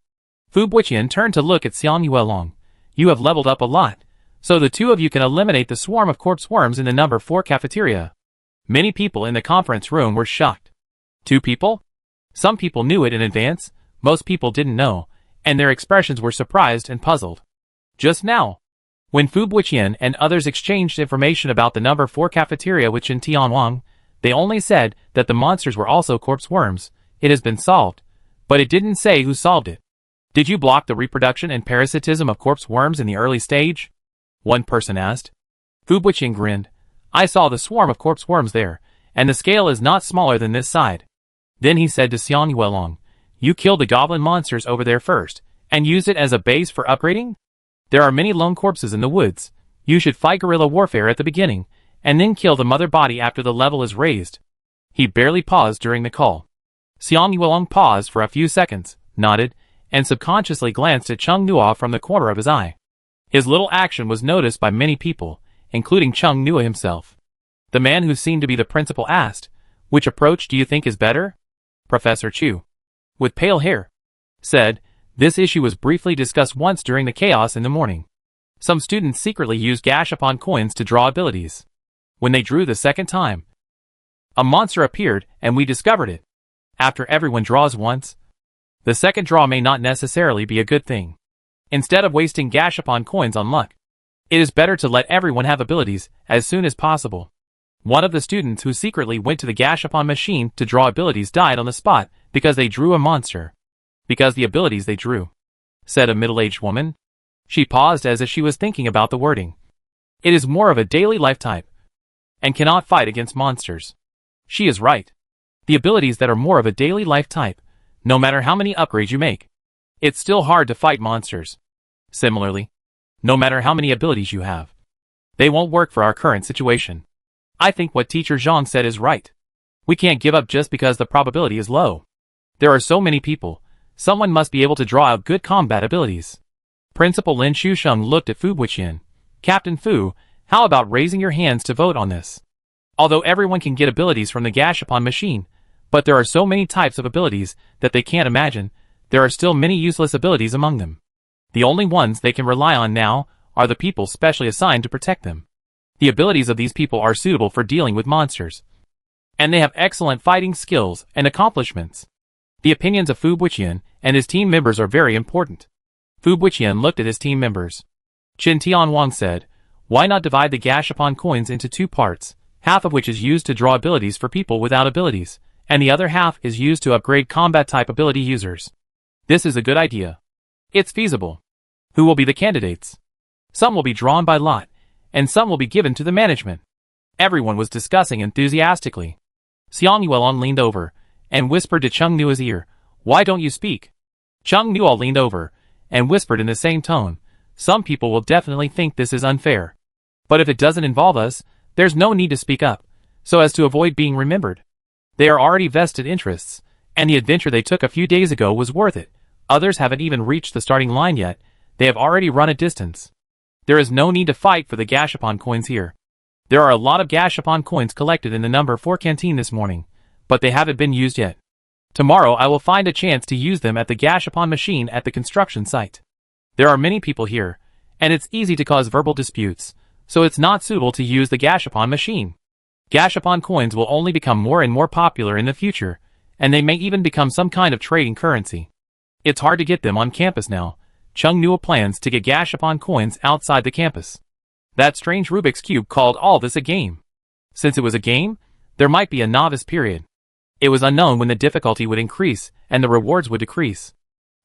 Fu Buiqian turned to look at Xiang Yuelong. You have leveled up a lot, so the two of you can eliminate the swarm of corpse worms in the number 4 cafeteria. Many people in the conference room were shocked. 2 people? Some people knew it in advance, most people didn't know, and their expressions were surprised and puzzled. Just now, when Fu Buiqian and others exchanged information about the number 4 cafeteria with Chen Tianwang, they only said that the monsters were also corpse worms. It has been solved, but it didn't say who solved it. Did you block the reproduction and parasitism of corpse worms in the early stage? One person asked. Fu Buiqian grinned. I saw the swarm of corpse worms there, and the scale is not smaller than this side. Then he said to Xiang Yuelong, You killed the goblin monsters over there first, and used it as a base for upgrading? There are many lone corpses in the woods. You should fight guerrilla warfare at the beginning, and then kill the mother body after the level is raised. He barely paused during the call. Xiang Yuelong paused for a few seconds, nodded, and subconsciously glanced at Chung Nuo from the corner of his eye. His little action was noticed by many people, including Chung Nuo himself. The man who seemed to be the principal asked, Which approach do you think is better? Professor Chu, with pale hair, said, This issue was briefly discussed once during the chaos in the morning. Some students secretly used Gacha coins to draw abilities. When they drew the second time, a monster appeared and we discovered it. After everyone draws once, the second draw may not necessarily be a good thing. Instead of wasting Gacha coins on luck, it is better to let everyone have abilities as soon as possible. One of the students who secretly went to the Gacha machine to draw abilities died on the spot because they drew a monster. Because the abilities they drew, said a middle-aged woman. She paused as if she was thinking about the wording. It is more of a daily life type, and cannot fight against monsters. She is right. The abilities that are more of a daily life type, no matter how many upgrades you make, it's still hard to fight monsters. Similarly, no matter how many abilities you have, they won't work for our current situation. I think what Teacher Zhang said is right. We can't give up just because the probability is low. There are so many people, someone must be able to draw out good combat abilities. Principal Lin Shusheng looked at Fu Buiqian. Captain Fu, how about raising your hands to vote on this? Although everyone can get abilities from the Gacha machine, But there are so many types of abilities that they can't imagine. There are still many useless abilities among them. The only ones they can rely on now are the people specially assigned to protect them. The abilities of these people are suitable for dealing with monsters, and they have excellent fighting skills and accomplishments. The opinions of Fu Buqian and his team members are very important. Fu Buqian looked at his team members. Qin Tianwang said, "Why not divide the Gashapon coins into two parts, half of which is used to draw abilities for people without abilities, and the other half is used to upgrade combat-type ability users? This is a good idea. It's feasible. Who will be the candidates? Some will be drawn by lot, and some will be given to the management." Everyone was discussing enthusiastically. Xiang Yuelong leaned over and whispered to Cheng Nua's ear, "Why don't you speak?" Cheng Nua leaned over and whispered in the same tone, "Some people will definitely think this is unfair. But if it doesn't involve us, there's no need to speak up, so as to avoid being remembered. They are already vested interests, and the adventure they took a few days ago was worth it. Others haven't even reached the starting line yet. They have already run a distance. There is no need to fight for the Gashapon coins here. There are a lot of Gashapon coins collected in the number 4 canteen this morning, but they haven't been used yet. Tomorrow I will find a chance to use them at the Gashapon machine at the construction site. There are many people here, and it's easy to cause verbal disputes, so it's not suitable to use the Gashapon machine. Gashapon coins will only become more and more popular in the future, and they may even become some kind of trading currency. It's hard to get them on campus now. Cheng Nua plans to get Gashapon coins outside the campus. That strange Rubik's Cube called all this a game. Since it was a game, there might be a novice period. It was unknown when the difficulty would increase and the rewards would decrease.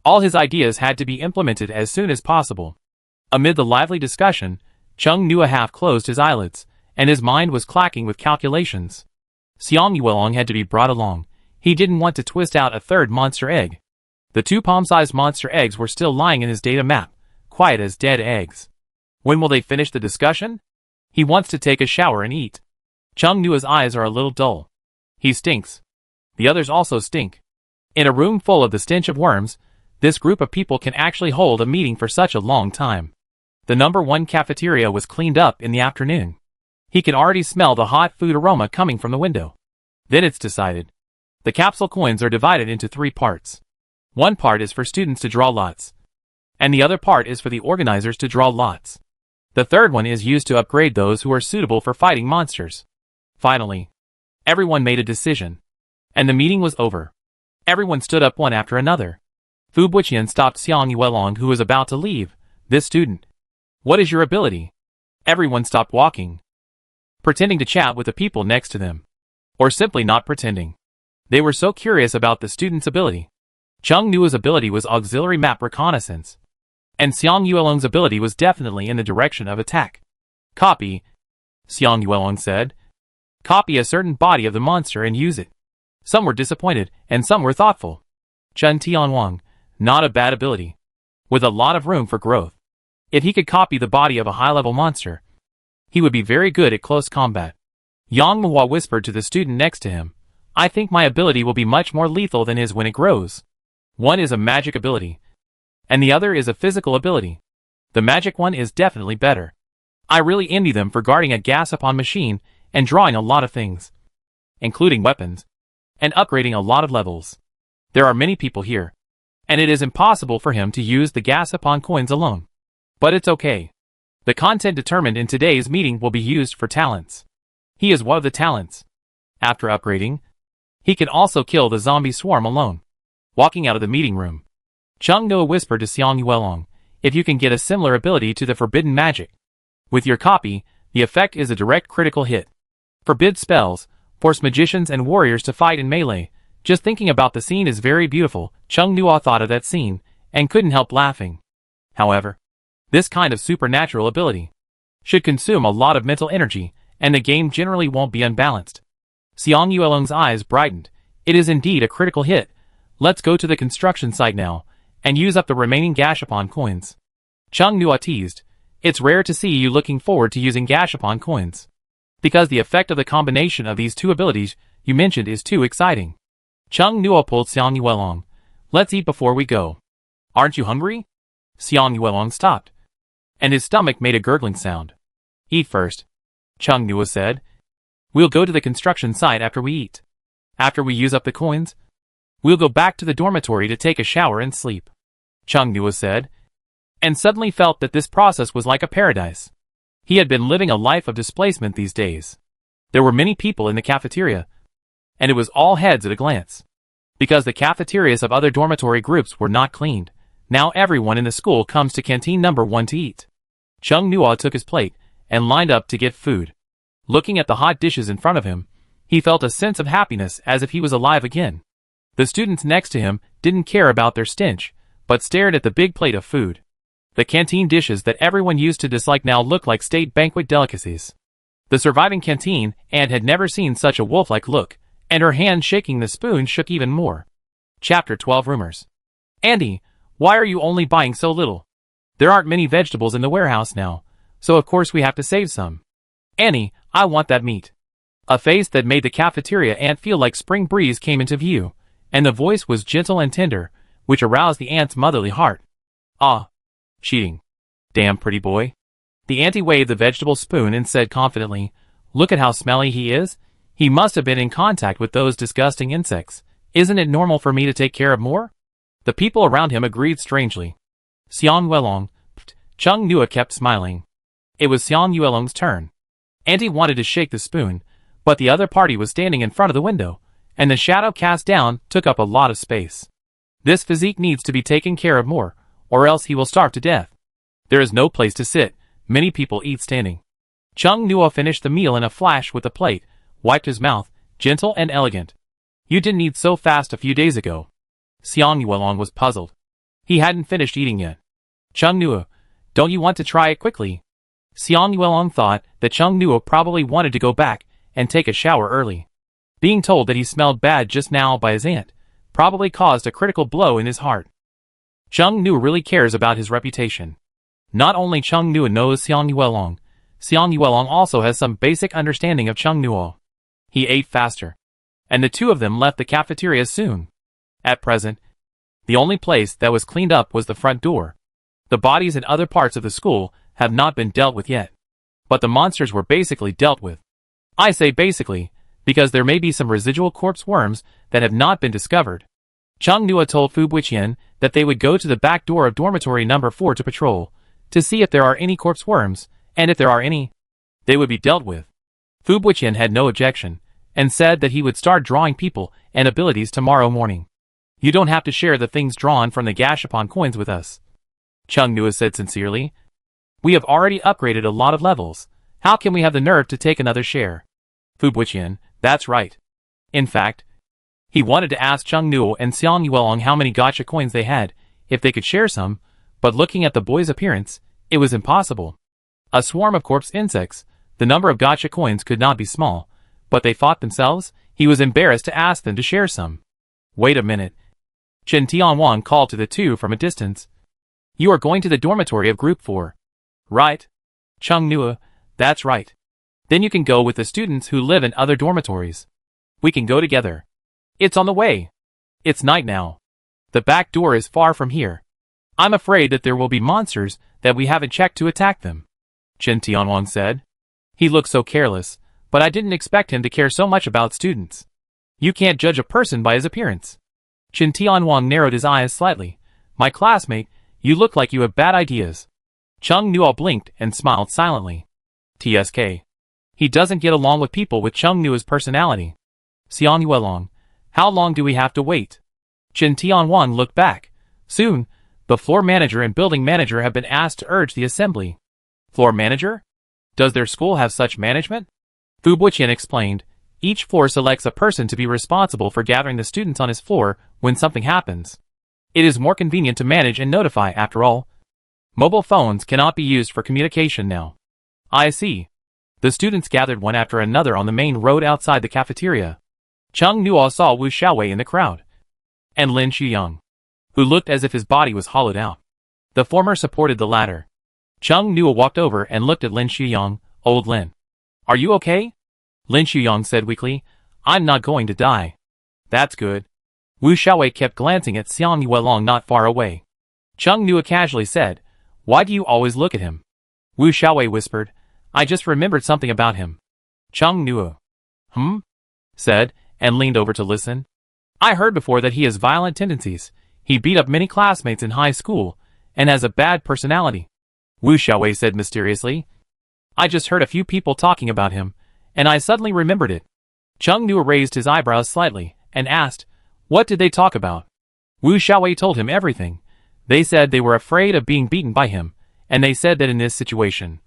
All his ideas had to be implemented as soon as possible. Amid the lively discussion, Cheng Nua half closed his eyelids, and his mind was clacking with calculations. Xiang Yuelong had to be brought along. He didn't want to twist out a third monster egg. The 2 palm-sized monster eggs were still lying in his data map, quiet as dead eggs. When will they finish the discussion? He wants to take a shower and eat. Cheng Nua's eyes are a little dull. He stinks. The others also stink. In a room full of the stench of worms, this group of people can actually hold a meeting for such a long time. The number 1 cafeteria was cleaned up in the afternoon. He can already smell the hot food aroma coming from the window. Then it's decided. The capsule coins are divided into 3 parts. One part is for students to draw lots, and the other part is for the organizers to draw lots. The third one is used to upgrade those who are suitable for fighting monsters. Finally, everyone made a decision, and the meeting was over. Everyone stood up one after another. Fu Buqian stopped Xiang Yuelong, who was about to leave. "This student. What is your ability?" Everyone stopped walking, pretending to chat with the people next to them, or simply not pretending. They were so curious about the student's ability. Cheng Nua's ability was auxiliary map reconnaissance, and Xiang Yuelong's ability was definitely in the direction of attack. "Copy," Xiang Yuelong said. "Copy a certain body of the monster and use it." Some were disappointed, and some were thoughtful. Qin Tianwang, not a bad ability, with a lot of room for growth. If he could copy the body of a high-level monster, he would be very good at close combat. Yang Mahua whispered to the student next to him, "I think my ability will be much more lethal than his when it grows. One is a magic ability, and the other is a physical ability. The magic one is definitely better. I really envy them for guarding a Gashapon machine and drawing a lot of things, including weapons, and upgrading a lot of levels. There are many people here, and it is impossible for him to use the Gashapon coins alone. But it's okay. The content determined in today's meeting will be used for talents. He is one of the talents. After upgrading, he can also kill the zombie swarm alone." Walking out of the meeting room, Cheng Nua whispered to Xiang Yuelong, "If you can get a similar ability to the forbidden magic, with your copy, the effect is a direct critical hit. Forbid spells force magicians and warriors to fight in melee. Just thinking about the scene is very beautiful." Cheng Nua thought of that scene, and couldn't help laughing. However, this kind of supernatural ability should consume a lot of mental energy, and the game generally won't be unbalanced. Xiang Yuelong's eyes brightened. "It is indeed a critical hit. Let's go to the construction site now, and use up the remaining Gashapon coins." Cheng Nua teased, "It's rare to see you looking forward to using Gashapon coins, because the effect of the combination of these 2 abilities you mentioned is too exciting." Cheng Nua pulled Xiang Yuelong. "Let's eat before we go. Aren't you hungry?" Xiang Yuelong stopped, and his stomach made a gurgling sound. "Eat first," Cheng Nua said. "We'll go to the construction site after we eat." After we use up the coins, we'll go back to the dormitory to take a shower and sleep, Chung Nua said, and suddenly felt that this process was like a paradise. He had been living a life of displacement these days. There were many people in the cafeteria, and it was all heads at a glance. Because the cafeterias of other dormitory groups were not cleaned, now everyone in the school comes to canteen number 1 to eat. Chung Nua took his plate and lined up to get food. Looking at the hot dishes in front of him, he felt a sense of happiness as if he was alive again. The students next to him didn't care about their stench, but stared at the big plate of food. The canteen dishes that everyone used to dislike now looked like state banquet delicacies. The surviving canteen aunt had never seen such a wolf-like look, and her hand shaking the spoon shook even more. Chapter 12 Rumors. Andy, why are you only buying so little? There aren't many vegetables in the warehouse now, so of course we have to save some. Annie, I want that meat. A face that made the cafeteria aunt feel like spring breeze came into view, and the voice was gentle and tender, which aroused the aunt's motherly heart. Ah. Cheating. Damn pretty boy. The auntie waved the vegetable spoon and said confidently, Look at how smelly he is. He must have been in contact with those disgusting insects. Isn't it normal for me to take care of more? The people around him agreed strangely. Xiang Yuelong. Chung Nua kept smiling. It was Xiang Yuelong's turn. Auntie wanted to shake the spoon, but the other party was standing in front of the window, and the shadow cast down took up a lot of space. This physique needs to be taken care of more, or else he will starve to death. There is no place to sit. Many people eat standing. Chung Nua finished the meal in a flash with the plate, wiped his mouth, gentle and elegant. You didn't eat so fast a few days ago. Xiang Yuelong was puzzled. He hadn't finished eating yet. Chung Nua, don't you want to try it quickly? Xiang Yuelong thought that Chung Nua probably wanted to go back and take a shower early. Being told that he smelled bad just now by his aunt probably caused a critical blow in his heart. Chung Nua really cares about his reputation. Not only Chung Nua knows Xiang Yuelong also has some basic understanding of Chung Nua. He ate faster, and the two of them left the cafeteria soon. At present, the only place that was cleaned up was the front door. The bodies in other parts of the school have not been dealt with yet, but the monsters were basically dealt with. I say basically, because there may be some residual corpse worms that have not been discovered. Chung Nua told Fu Buiqian that they would go to the back door of dormitory number 4 to patrol, to see if there are any corpse worms, and if there are any, they would be dealt with. Fu Buiqian had no objection, and said that he would start drawing people and abilities tomorrow morning. You don't have to share the things drawn from the Gashapon coins with us, Chung Nua said sincerely. We have already upgraded a lot of levels. How can we have the nerve to take another share? Fu Buiqian, that's right. In fact, he wanted to ask Chung Nua and Xiang Yuelong how many Gacha coins they had, if they could share some, but looking at the boy's appearance, it was impossible. A swarm of corpse insects, the number of Gacha coins could not be small, but they fought themselves. He was embarrassed to ask them to share some. Wait a minute. Chen Tianwang called to the two from a distance. You are going to the dormitory of Group 4. Right? Chung Nua, that's right. Then you can go with the students who live in other dormitories. We can go together. It's on the way. It's night now. The back door is far from here. I'm afraid that there will be monsters that we haven't checked to attack them, Chen Tianwang said. He looked so careless, but I didn't expect him to care so much about students. You can't judge a person by his appearance. Chen Tianwang narrowed his eyes slightly. My classmate, you look like you have bad ideas. Chung Nua blinked and smiled silently. TSK. He doesn't get along with people with Chung Nua's personality. Xiang Yuelong, how long do we have to wait? Chen Tianwang looked back. Soon, the floor manager and building manager have been asked to urge the assembly. Floor manager? Does their school have such management? Fu Buiqian explained. Each floor selects a person to be responsible for gathering the students on his floor when something happens. It is more convenient to manage and notify after all. Mobile phones cannot be used for communication now. I see. The students gathered one after another on the main road outside the cafeteria. Chung Nua saw Wu Xiaowei in the crowd, and Lin Shuyang, who looked as if his body was hollowed out. The former supported the latter. Chung Nua walked over and looked at Lin Shuyang. Old Lin. Are you okay? Lin Shuyang said weakly. I'm not going to die. That's good. Wu Xiaowei kept glancing at Xiang Yuelong not far away. Chung Nua casually said, Why do you always look at him? Wu Xiaowei whispered, I just remembered something about him. Chung Nua. Said, and leaned over to listen. I heard before that he has violent tendencies. He beat up many classmates in high school, and has a bad personality. Wu Xiaowei said mysteriously. I just heard a few people talking about him, and I suddenly remembered it. Cheng Nu raised his eyebrows slightly, and asked, what did they talk about? Wu Xiaowei told him everything. They said they were afraid of being beaten by him, and they said that in this situation,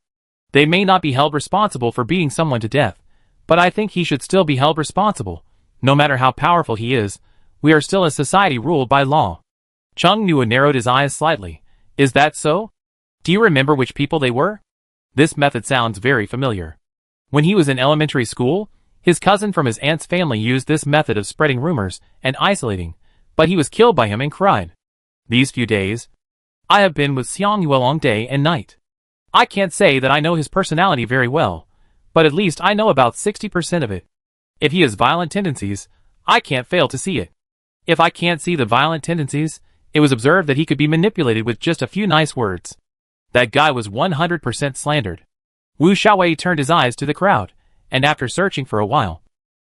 they may not be held responsible for beating someone to death, but I think he should still be held responsible. No matter how powerful he is, we are still a society ruled by law. Cheng Nu narrowed his eyes slightly. Is that so? Do you remember which people they were? This method sounds very familiar. When he was in elementary school, his cousin from his aunt's family used this method of spreading rumors and isolating, but he was killed by him and cried. These few days, I have been with Xiang Yuelong day and night. I can't say that I know his personality very well, but at least I know about 60% of it. If he has violent tendencies, I can't fail to see it. If I can't see the violent tendencies, it was observed that he could be manipulated with just a few nice words. That guy was 100% slandered. Wu Xiaowei turned his eyes to the crowd, and after searching for a while,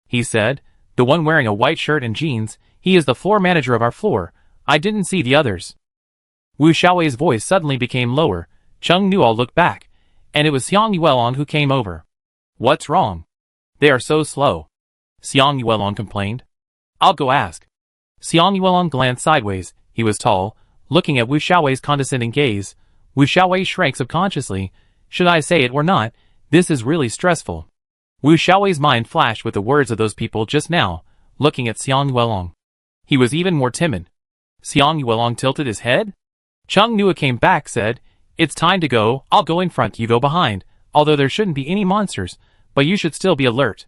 he said, the one wearing a white shirt and jeans, he is the floor manager of our floor. I didn't see the others. Wu Xiaowei's voice suddenly became lower. Cheng Nuo looked back, and it was Xiang Yuelong who came over. What's wrong? They are so slow. Xiang Yuelong complained. I'll go ask. Xiang Yuelong glanced sideways. He was tall, looking at Wu Xiaowei's condescending gaze. Wu Xiaowei shrank subconsciously. Should I say it or not? This is really stressful. Wu Xiaowei's mind flashed with the words of those people just now, looking at Xiang Yuelong. He was even more timid. Xiang Yuelong tilted his head. Cheng Nu came back, said, it's time to go. I'll go in front, you go behind, although there shouldn't be any monsters, but you should still be alert.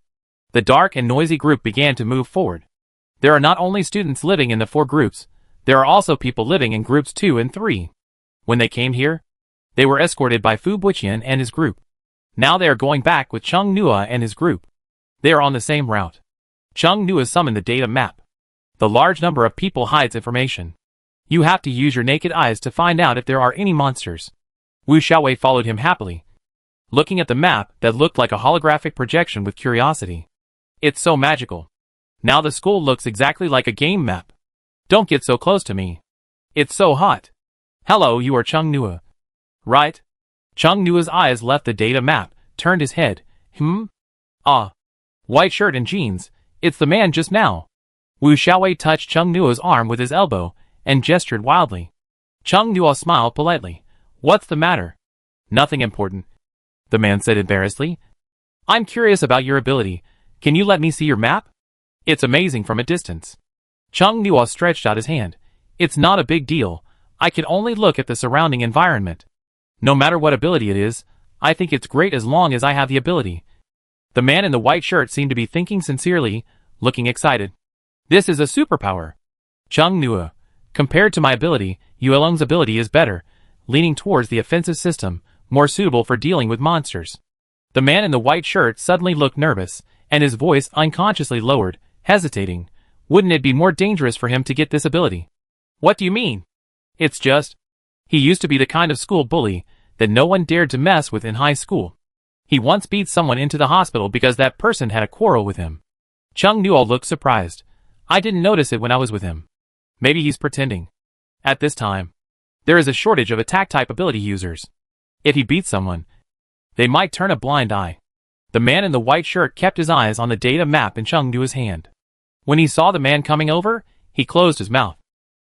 The dark and noisy group began to move forward. There are not only students living in the 4 groups, there are also people living in groups 2 and 3. When they came here, they were escorted by Fu Buqian and his group. Now they are going back with Cheng Nua and his group. They are on the same route. Cheng Nua summoned the data map. The large number of people hides information. You have to use your naked eyes to find out if there are any monsters. Wu Xiaowei followed him happily, looking at the map that looked like a holographic projection with curiosity. It's so magical. Now the school looks exactly like a game map. Don't get so close to me. It's so hot. Hello, you are Cheng Nua. Right? Cheng Nua's eyes left the data map, turned his head. Ah. White shirt and jeans. It's the man just now. Wu Xiaowei touched Cheng Nua's arm with his elbow, and gestured wildly. Cheng Nua smiled politely. What's the matter? Nothing important. The man said embarrassedly. I'm curious about your ability. Can you let me see your map? It's amazing from a distance. Cheng Nua stretched out his hand. It's not a big deal. I can only look at the surrounding environment. No matter what ability it is, I think it's great as long as I have the ability. The man in the white shirt seemed to be thinking sincerely, looking excited. This is a superpower. Cheng Nua. Compared to my ability, Yuelong's ability is better, leaning towards the offensive system, more suitable for dealing with monsters. The man in the white shirt suddenly looked nervous, and his voice unconsciously lowered, hesitating. Wouldn't it be more dangerous for him to get this ability? What do you mean? It's just, he used to be the kind of school bully that no one dared to mess with in high school. He once beat someone into the hospital because that person had a quarrel with him. Cheng Nuo looked surprised. I didn't notice it when I was with him. Maybe he's pretending. At this time, there is a shortage of attack-type ability users. If he beats someone, they might turn a blind eye. The man in the white shirt kept his eyes on the data map in Cheng Nuo's hand. When he saw the man coming over, he closed his mouth.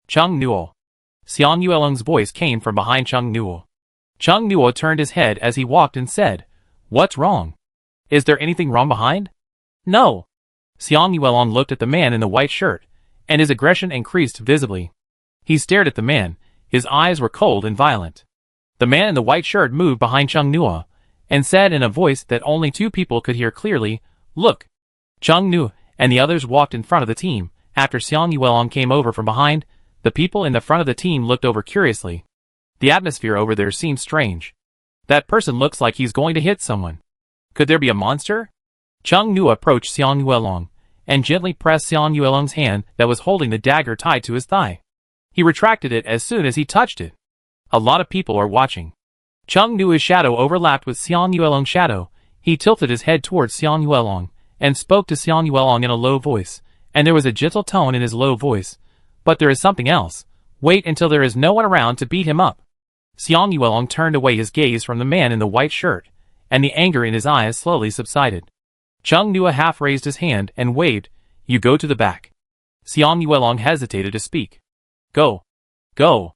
Cheng Nuo. Xiang Yuelong's voice came from behind Cheng Nuo. Cheng Nuo turned his head as he walked and said, What's wrong? Is there anything wrong behind? No. Xiang Yuelong looked at the man in the white shirt, and his aggression increased visibly. He stared at the man. His eyes were cold and violent. The man in the white shirt moved behind Cheng Nuo, and said in a voice that only 2 people could hear clearly, Look. Cheng Nuo and the others walked in front of the team. After Xiang Yuelong came over from behind, the people in the front of the team looked over curiously. The atmosphere over there seemed strange. That person looks like he's going to hit someone. Could there be a monster? Cheng Nuo approached Xiang Yuelong, and gently pressed Xiang Yuelong's hand that was holding the dagger tied to his thigh. He retracted it as soon as he touched it. A lot of people are watching. Cheng Nuo's shadow overlapped with Xiang Yuelong's shadow. He tilted his head towards Xiang Yuelong, and spoke to Xiang Yuelong in a low voice, and there was a gentle tone in his low voice. But there is something else. Wait until there is no one around to beat him up. Xiang Yuelong turned away his gaze from the man in the white shirt, and the anger in his eyes slowly subsided. Chung Nua half raised his hand and waved, "You go to the back." Xiang Yuelong hesitated to speak. "Go. Go."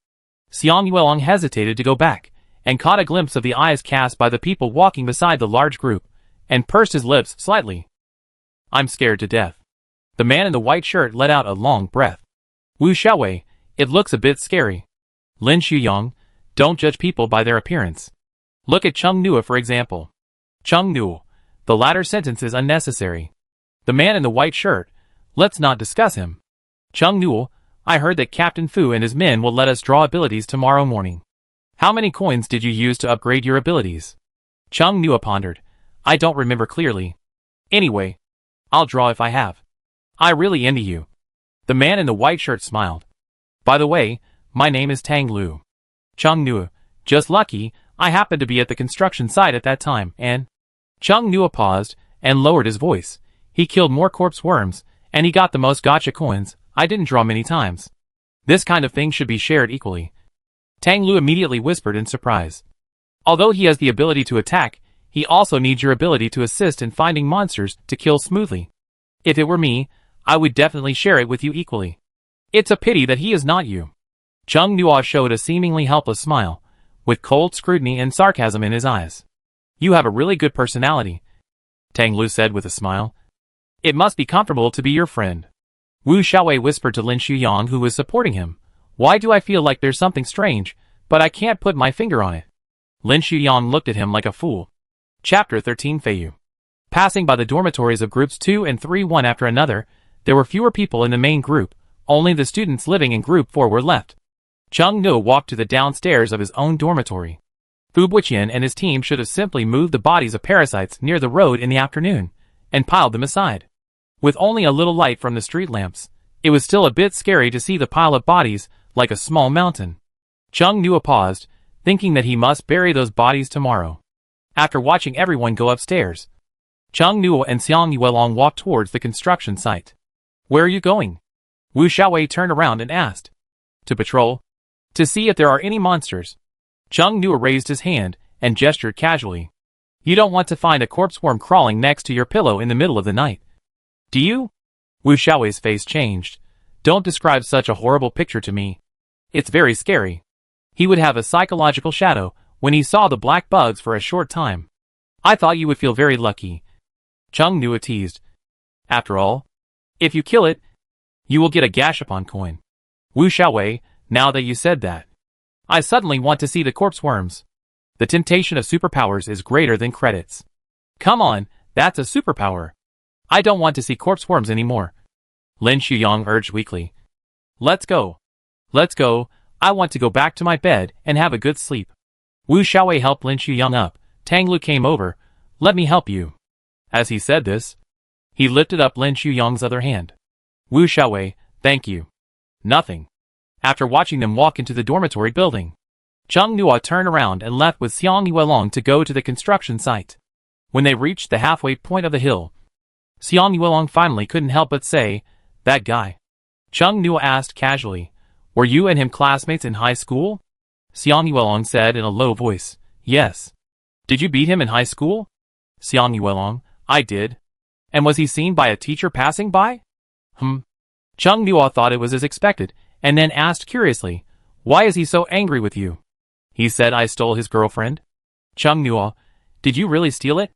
Xiang Yuelong hesitated to go back, and caught a glimpse of the eyes cast by the people walking beside the large group, and pursed his lips slightly. "I'm scared to death." The man in the white shirt let out a long breath. "Wu Xiaowei, it looks a bit scary." "Lin Shuyong, don't judge people by their appearance. Look at Chung Nua for example." "Chung Nua, the latter sentence is unnecessary." "The man in the white shirt, let's not discuss him." "Chung Nua, I heard that Captain Fu and his men will let us draw abilities tomorrow morning. How many coins did you use to upgrade your abilities?" Chung Nua pondered. "I don't remember clearly. Anyway, I'll draw if I have. I really envy you." The man in the white shirt smiled. "By the way, my name is Tang Lu." Chung Nua, "Just lucky, I happened to be at the construction site at that time, and—" Chung Nua paused, and lowered his voice. "He killed more corpse worms, and he got the most gacha coins. I didn't draw many times. This kind of thing should be shared equally." Tang Lu immediately whispered in surprise. "Although he has the ability to attack, he also needs your ability to assist in finding monsters to kill smoothly. If it were me, I would definitely share it with you equally. It's a pity that he is not you." Chung Nua showed a seemingly helpless smile, with cold scrutiny and sarcasm in his eyes. "You have a really good personality," Tang Lu said with a smile. "It must be comfortable to be your friend." Wu Xiaowei whispered to Lin Shuyong, who was supporting him. "Why do I feel like there's something strange, but I can't put my finger on it?" Lin Shuyong looked at him like a fool. Chapter 13 Feiyu. Passing by the dormitories of groups 2 and 3 one after another, there were fewer people in the main group, only the students living in group 4 were left. Chung Nua walked to the downstairs of his own dormitory. Fu Buqian and his team should have simply moved the bodies of parasites near the road in the afternoon, and piled them aside. With only a little light from the street lamps, it was still a bit scary to see the pile of bodies, like a small mountain. Chung Nua paused, thinking that he must bury those bodies tomorrow. After watching everyone go upstairs, Chung Nua and Xiang Yuelong walked towards the construction site. "Where are you going?" Wu Xiaowei turned around and asked. "To patrol. To see if there are any monsters." Chung Nua raised his hand and gestured casually. "You don't want to find a corpse worm crawling next to your pillow in the middle of the night, do you?" Wu Xiaowei's face changed. "Don't describe such a horrible picture to me. It's very scary." He would have a psychological shadow when he saw the black bugs for a short time. "I thought you would feel very lucky," Chung Nua teased. "After all, if you kill it, you will get a Gashapon coin." Wu Xiaowei, now that you said that, I suddenly want to see the corpse worms. The temptation of superpowers is greater than credits. Come on, that's a superpower. I don't want to see corpse worms anymore. Lin Shuyong urged weakly. "Let's go. Let's go. I want to go back to my bed and have a good sleep." Wu Xiaowei helped Lin Shuyong up. Tang Lu came over. "Let me help you." As he said this, he lifted up Lin Shuyong's other hand. "Wu Xiaowei, thank you." "Nothing." After watching them walk into the dormitory building, Chung Nua turned around and left with Xiang Yuelong to go to the construction site. When they reached the halfway point of the hill, Xiang Yuelong finally couldn't help but say, "That guy." Chung Nua asked casually, "Were you and him classmates in high school?" Xiang Yuelong said in a low voice, "Yes." "Did you beat him in high school?" Xiang Yuelong, "I did." "And was he seen by a teacher passing by?" Chung Nua thought it was as expected, and then asked curiously, "Why is he so angry with you?" "He said I stole his girlfriend." Chung Nua, "Did you really steal it?"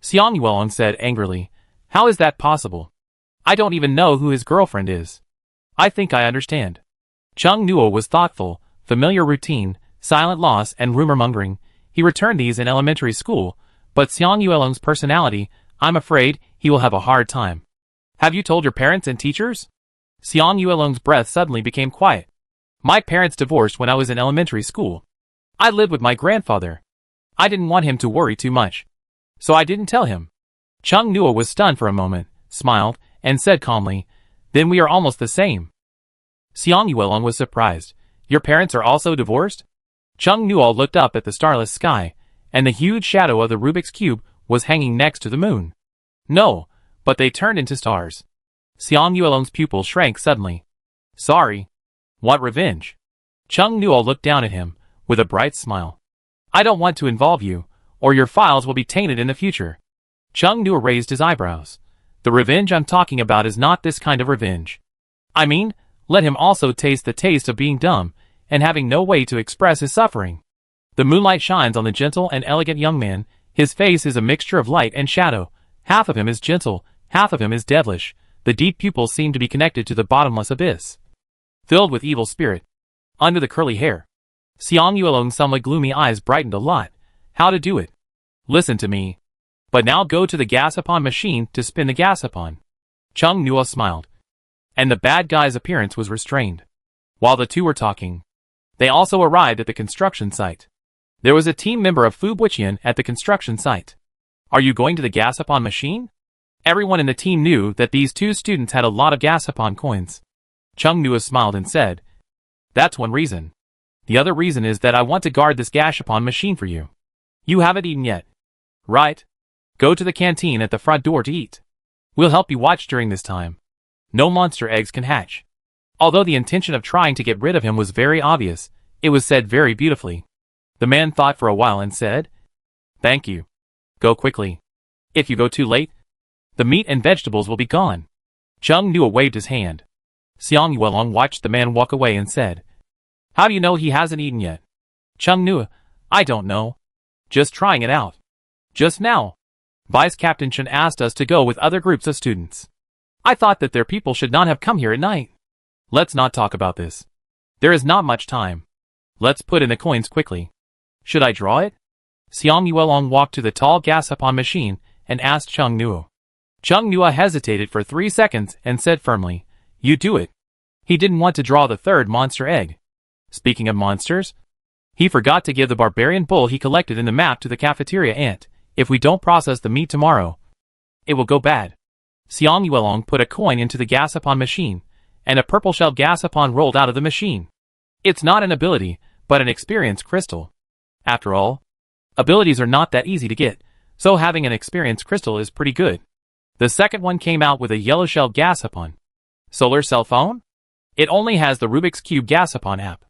Xiang Yuelong said angrily, "How is that possible? I don't even know who his girlfriend is." "I think I understand." Chung Nua was thoughtful. Familiar routine, silent loss, and rumor-mongering. He returned these in elementary school, but Xiang Yuelong's personality, I'm afraid, he will have a hard time. "Have you told your parents and teachers?" Xiang Yuelong's breath suddenly became quiet. "My parents divorced when I was in elementary school. I lived with my grandfather. I didn't want him to worry too much, so I didn't tell him." Chung Nua was stunned for a moment, smiled, and said calmly, "Then we are almost the same." Xiang Yuelong was surprised. "Your parents are also divorced?" Chung Nua looked up at the starless sky, and the huge shadow of the Rubik's Cube was hanging next to the moon. "No, but they turned into stars. Xiang Yuelong's pupil shrank suddenly. Sorry. Want revenge? Chung Nuo looked down at him, with a bright smile. I don't want to involve you, or your files will be tainted in the future. Chung Nuo raised his eyebrows. The revenge I'm talking about is not this kind of revenge. I mean, let him also taste the taste of being dumb, and having no way to express his suffering. The moonlight shines on the gentle and elegant young man. His face is a mixture of light and shadow. Half of him is gentle, half of him is devilish. The deep pupils seem to be connected to the bottomless abyss, filled with evil spirit. Under the curly hair, Xiang Yuelong's somewhat gloomy eyes brightened a lot. How to do it? Listen to me. But now go to the Gasapon machine to spin the Gasapon. Chung Nuo smiled. And the bad guy's appearance was restrained. While the two were talking, they also arrived at the construction site. There was a team member of Fu Buiqian at the construction site. Are you going to the Gasapon machine? Everyone in the team knew that these two students had a lot of Gasapon coins. Chung Nuo smiled and said, That's one reason. The other reason is that I want to guard this Gasapon machine for you. You haven't eaten yet. Right? Go to the canteen at the front door to eat. We'll help you watch during this time. No monster eggs can hatch. Although the intention of trying to get rid of him was very obvious, it was said very beautifully. The man thought for a while and said, Thank you. Go quickly. If you go too late, the meat and vegetables will be gone. Chung Nuo waved his hand. Xiang Yuelong watched the man walk away and said, How do you know he hasn't eaten yet? Chung Nuo, I don't know. Just trying it out. Just now, Vice Captain Chen asked us to go with other groups of students. I thought that their people should not have come here at night. Let's not talk about this. There is not much time. Let's put in the coins quickly. Should I draw it? Xiang Yuelong walked to the tall Gasapon machine and asked Chung Nuo. Chung Nuo hesitated for 3 seconds and said firmly, You do it. He didn't want to draw the third monster egg. Speaking of monsters, he forgot to give the barbarian bull he collected in the map to the cafeteria ant. If we don't process the meat tomorrow, it will go bad. Xiang Yuelong put a coin into the Gasapon machine, and a purple-shelled Gasapon rolled out of the machine. It's not an ability, but an experience crystal. After all, abilities are not that easy to get, so having an experience crystal is pretty good. The second one came out with a yellow-shelled Gasapon. Solar cell phone? It only has the Rubik's Cube Gasapon app.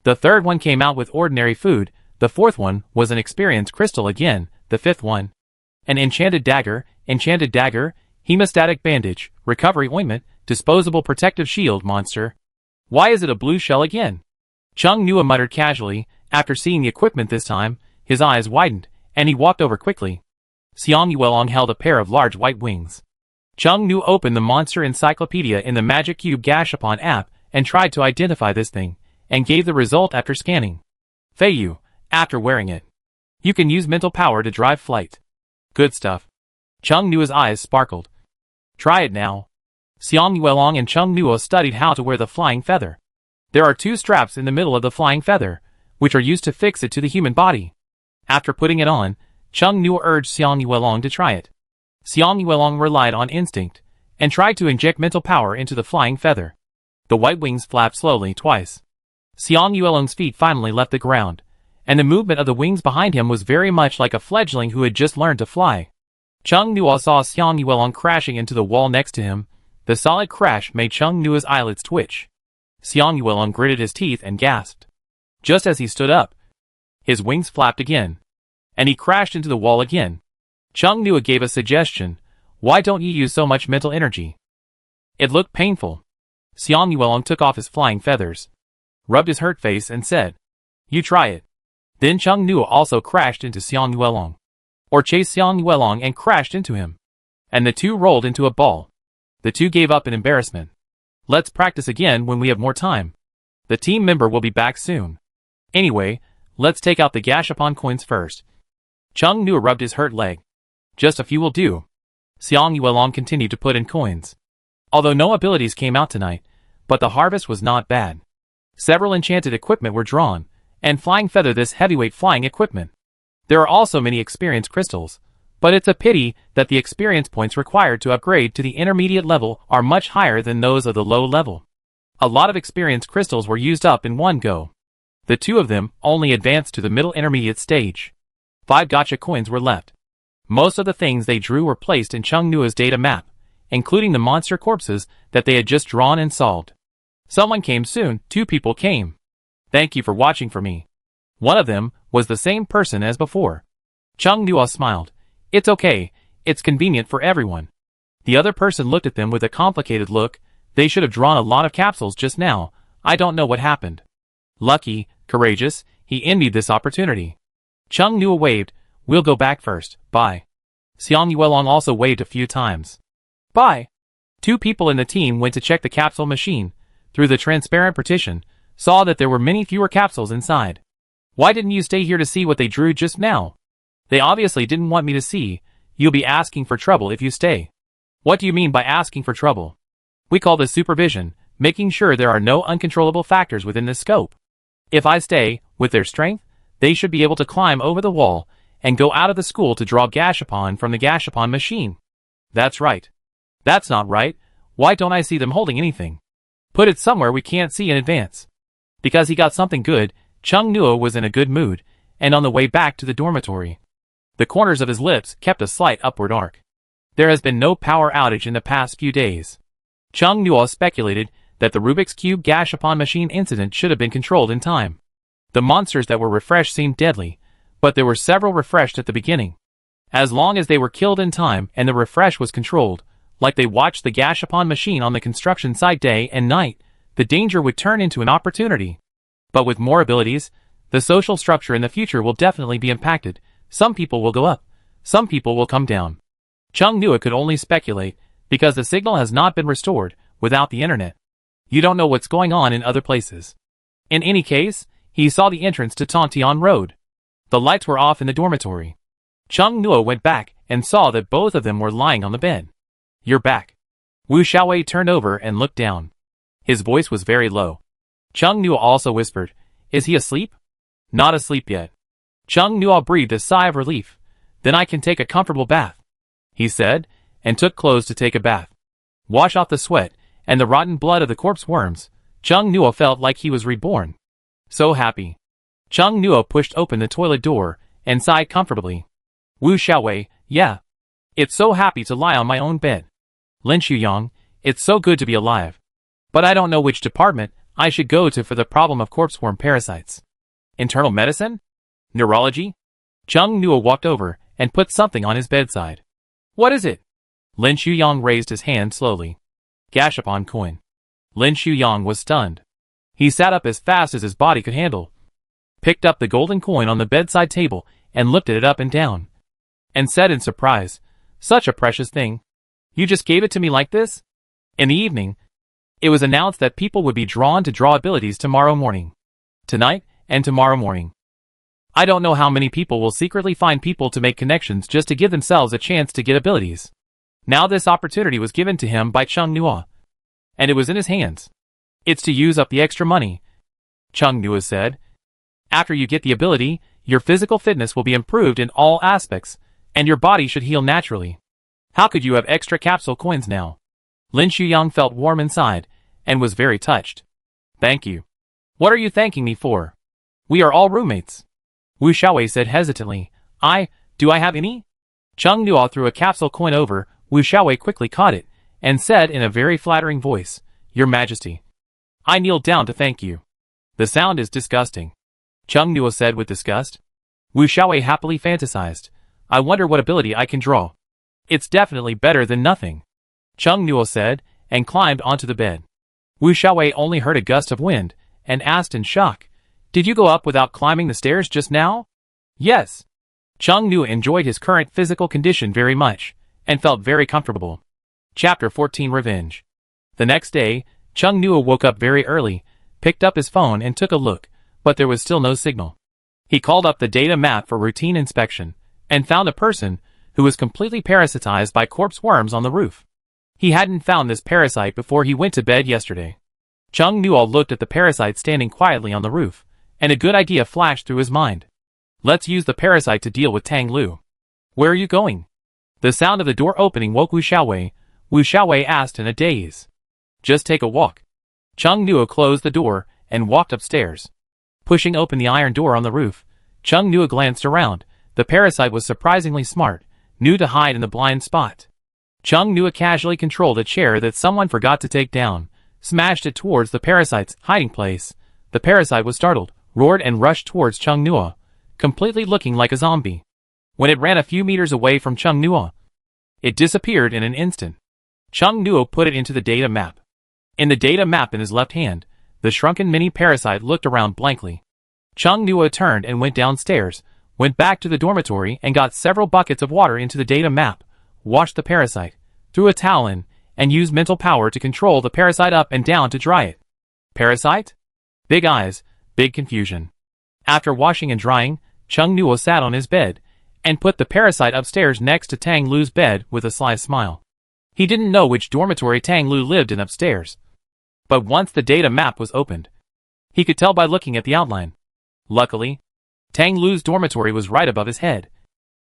The third one came out with ordinary food. The fourth one was an experience crystal again. The fifth one, an enchanted dagger, hemostatic bandage, recovery ointment, disposable protective shield monster. Why is it a blue shell again? Chung Nuo muttered casually. After seeing the equipment this time, his eyes widened, and he walked over quickly. Xiang Yuelong held a pair of large white wings. Chung Nuo opened the monster encyclopedia in the Magic Cube Gashapon app and tried to identify this thing, and gave the result after scanning. Feiyu, after wearing it, you can use mental power to drive flight. Good stuff. Chung Nuo's eyes sparkled. Try it now. Xiang Yuelong and Chung Nuo studied how to wear the flying feather. There are 2 straps in the middle of the flying feather, which are used to fix it to the human body. After putting it on, Chung Nuo urged Xiang Yuelong to try it. Xiang Yuelong relied on instinct, and tried to inject mental power into the flying feather. The white wings flapped slowly twice. Xiang Yuelong's feet finally left the ground, and the movement of the wings behind him was very much like a fledgling who had just learned to fly. Chung Nuo saw Xiang Yuelong crashing into the wall next to him. The solid crash made Chung Nuo's eyelids twitch. Xiang Yuelong gritted his teeth and gasped. Just as he stood up, his wings flapped again, and he crashed into the wall again. Chung Nuo gave a suggestion. Why don't you use so much mental energy? It looked painful. Xiang Yuelong took off his flying feathers, rubbed his hurt face and said, You try it. Then Chung Nuo also crashed into Xiang Yuelong, or chased Xiang Yuelong and crashed into him, and the two rolled into a ball. The two gave up in embarrassment. Let's practice again when we have more time. The team member will be back soon. Anyway, let's take out the Gashapon coins first. Chung Nuo rubbed his hurt leg. Just a few will do. Xiang Yuelong continued to put in coins. Although no abilities came out tonight, but the harvest was not bad. Several enchanted equipment were drawn, and flying feather this heavyweight flying equipment. There are also many experience crystals, but it's a pity that the experience points required to upgrade to the intermediate level are much higher than those of the low level. A lot of experience crystals were used up in one go. The 2 of them only advanced to the middle intermediate stage. 5 gacha coins were left. Most of the things they drew were placed in Chung Nuo's data map, including the monster corpses that they had just drawn and solved. Someone came soon. 2 people came. Thank you for watching for me. One of them was the same person as before. Chung Nuo smiled. It's okay, it's convenient for everyone. The other person looked at them with a complicated look. They should have drawn a lot of capsules just now. I don't know what happened. Lucky, courageous, he envied this opportunity. Chung Nuo waved. We'll go back first, bye. Xiang Yuelong also waved a few times. Bye. 2 people in the team went to check the capsule machine. Through the transparent partition, saw that there were many fewer capsules inside. Why didn't you stay here to see what they drew just now? They obviously didn't want me to see. You'll be asking for trouble if you stay. What do you mean by asking for trouble? We call this supervision, making sure there are no uncontrollable factors within this scope. If I stay, with their strength, they should be able to climb over the wall and go out of the school to draw Gashapon from the Gashapon machine. That's right. That's not right. Why don't I see them holding anything? Put it somewhere we can't see in advance. Because he got something good, Chung Nuo was in a good mood, and on the way back to the dormitory. The corners of his lips kept a slight upward arc. There has been no power outage in the past few days. Chung Nuo speculated that the Rubik's Cube Gashapon machine incident should have been controlled in time. The monsters that were refreshed seemed deadly, but there were several refreshed at the beginning. As long as they were killed in time and the refresh was controlled, like they watched the Gashapon machine on the construction site day and night, the danger would turn into an opportunity. But with more abilities, the social structure in the future will definitely be impacted. Some people will go up, some people will come down. Chung Nuo could only speculate, because the signal has not been restored without the internet. You don't know what's going on in other places. In any case, he saw the entrance to Tontian Road. The lights were off in the dormitory. Chung Nuo went back and saw that both of them were lying on the bed. You're back. Wu Xiaowei turned over and looked down. His voice was very low. Chung Nuo also whispered, Is he asleep? Not asleep yet. Chung Nuo breathed a sigh of relief. Then I can take a comfortable bath, he said, and took clothes to take a bath. Wash off the sweat and the rotten blood of the corpse worms. Chung Nuo felt like he was reborn. So happy. Chung Nuo pushed open the toilet door and sighed comfortably. Wu Xiaowei, yeah. It's so happy to lie on my own bed. Lin Shuyang, it's so good to be alive. But I don't know which department I should go to for the problem of corpse worm parasites. Internal medicine? Neurology? Chung Nuo walked over and put something on his bedside. What is it? Lin Shuyang raised his hand slowly. Gashapon coin. Lin Shuyang was stunned. He sat up as fast as his body could handle, picked up the golden coin on the bedside table and lifted it up and down, and said in surprise, Such a precious thing. You just gave it to me like this? In the evening, it was announced that people would be drawn to draw abilities tomorrow morning. Tonight and tomorrow morning. I don't know how many people will secretly find people to make connections just to give themselves a chance to get abilities. Now this opportunity was given to him by Chung Nuo, and it was in his hands. It's to use up the extra money, Chung Nuo said. After you get the ability, your physical fitness will be improved in all aspects, and your body should heal naturally. How could you have extra capsule coins now? Lin Shuyang felt warm inside, and was very touched. Thank you. What are you thanking me for? We are all roommates. Wu Xiaowei said hesitantly. Do I have any? Chung Nuo threw a capsule coin over. Wu Xiaowei quickly caught it, and said in a very flattering voice, Your Majesty. I kneeled down to thank you. The sound is disgusting, Chung Nuo said with disgust. Wu Xiaowei happily fantasized. I wonder what ability I can draw. It's definitely better than nothing, Chung Nuo said, and climbed onto the bed. Wu Xiaowei only heard a gust of wind, and asked in shock, Did you go up without climbing the stairs just now? Yes. Chung Nuo enjoyed his current physical condition very much, and felt very comfortable. Chapter 14 Revenge. The next day, Chung Nuo woke up very early, picked up his phone and took a look, but there was still no signal. He called up the data map for routine inspection, and found a person who was completely parasitized by corpse worms on the roof. He hadn't found this parasite before he went to bed yesterday. Chung Nuo looked at the parasite standing quietly on the roof, and a good idea flashed through his mind. Let's use the parasite to deal with Tang Lu. Where are you going? The sound of the door opening woke Wu Xiaowei. Wu Xiaowei asked in a daze. Just take a walk. Chung Nuo closed the door and walked upstairs. Pushing open the iron door on the roof, Chung Nuo glanced around. The parasite was surprisingly smart, knew to hide in the blind spot. Chung Nua casually controlled a chair that someone forgot to take down, smashed it towards the parasite's hiding place. The parasite was startled, roared and rushed towards Chung Nua, completely looking like a zombie. When it ran a few meters away from Chung Nua, it disappeared in an instant. Chung Nua put it into the data map. In the data map in his left hand, the shrunken mini parasite looked around blankly. Chung Nua turned and went downstairs, went back to the dormitory and got several buckets of water into the data map, washed the parasite, threw a towel in, and used mental power to control the parasite up and down to dry it. Parasite? Big eyes, big confusion. After washing and drying, Chung Nua sat on his bed, and put the parasite upstairs next to Tang Lu's bed with a sly smile. He didn't know which dormitory Tang Lu lived in upstairs. But once the data map was opened, he could tell by looking at the outline. Luckily, Tang Lu's dormitory was right above his head,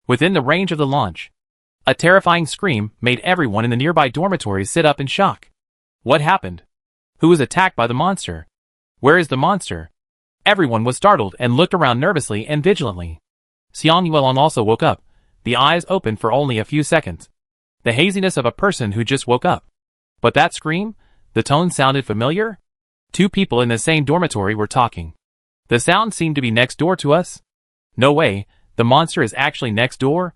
within the range of the launch. A terrifying scream made everyone in the nearby dormitory sit up in shock. What happened? Who was attacked by the monster? Where is the monster? Everyone was startled and looked around nervously and vigilantly. Xiang Yuelong also woke up, the eyes open for only a few seconds. The haziness of a person who just woke up. But that scream? The tone sounded familiar? Two people in the same dormitory were talking. The sound seemed to be next door to us. No way, the monster is actually next door?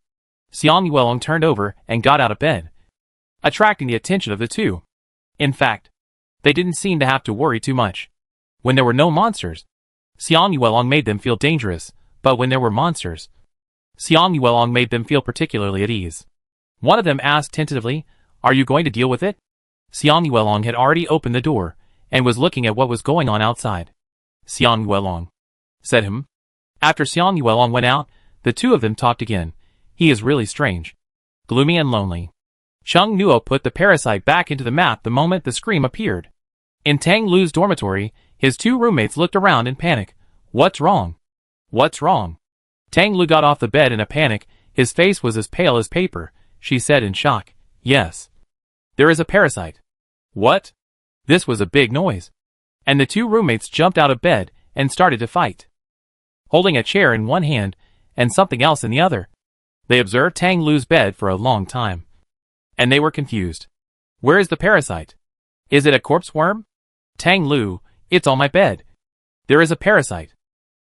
Xiang Yuelong turned over and got out of bed, attracting the attention of the two. In fact, they didn't seem to have to worry too much. When there were no monsters, Xiang Yuelong made them feel dangerous, but when there were monsters, Xiang Yuelong made them feel particularly at ease. One of them asked tentatively, "Are you going to deal with it?" Xiang Yuelong had already opened the door, and was looking at what was going on outside. "Xiang Yuelong," said him. After Xiang Yuelong went out, the two of them talked again. He is really strange, gloomy and lonely. Chung Nua put the parasite back into the map the moment the scream appeared. In Tang Lu's dormitory, his two roommates looked around in panic. What's wrong? What's wrong? Tang Lu got off the bed in a panic. His face was as pale as paper. She said in shock, "Yes. There is a parasite." "What?" This was a big noise. And the two roommates jumped out of bed and started to fight, holding a chair in one hand and something else in the other. They observed Tang Lu's bed for a long time, and they were confused. "Where is the parasite? Is it a corpse worm?" "Tang Lu, it's on my bed. There is a parasite."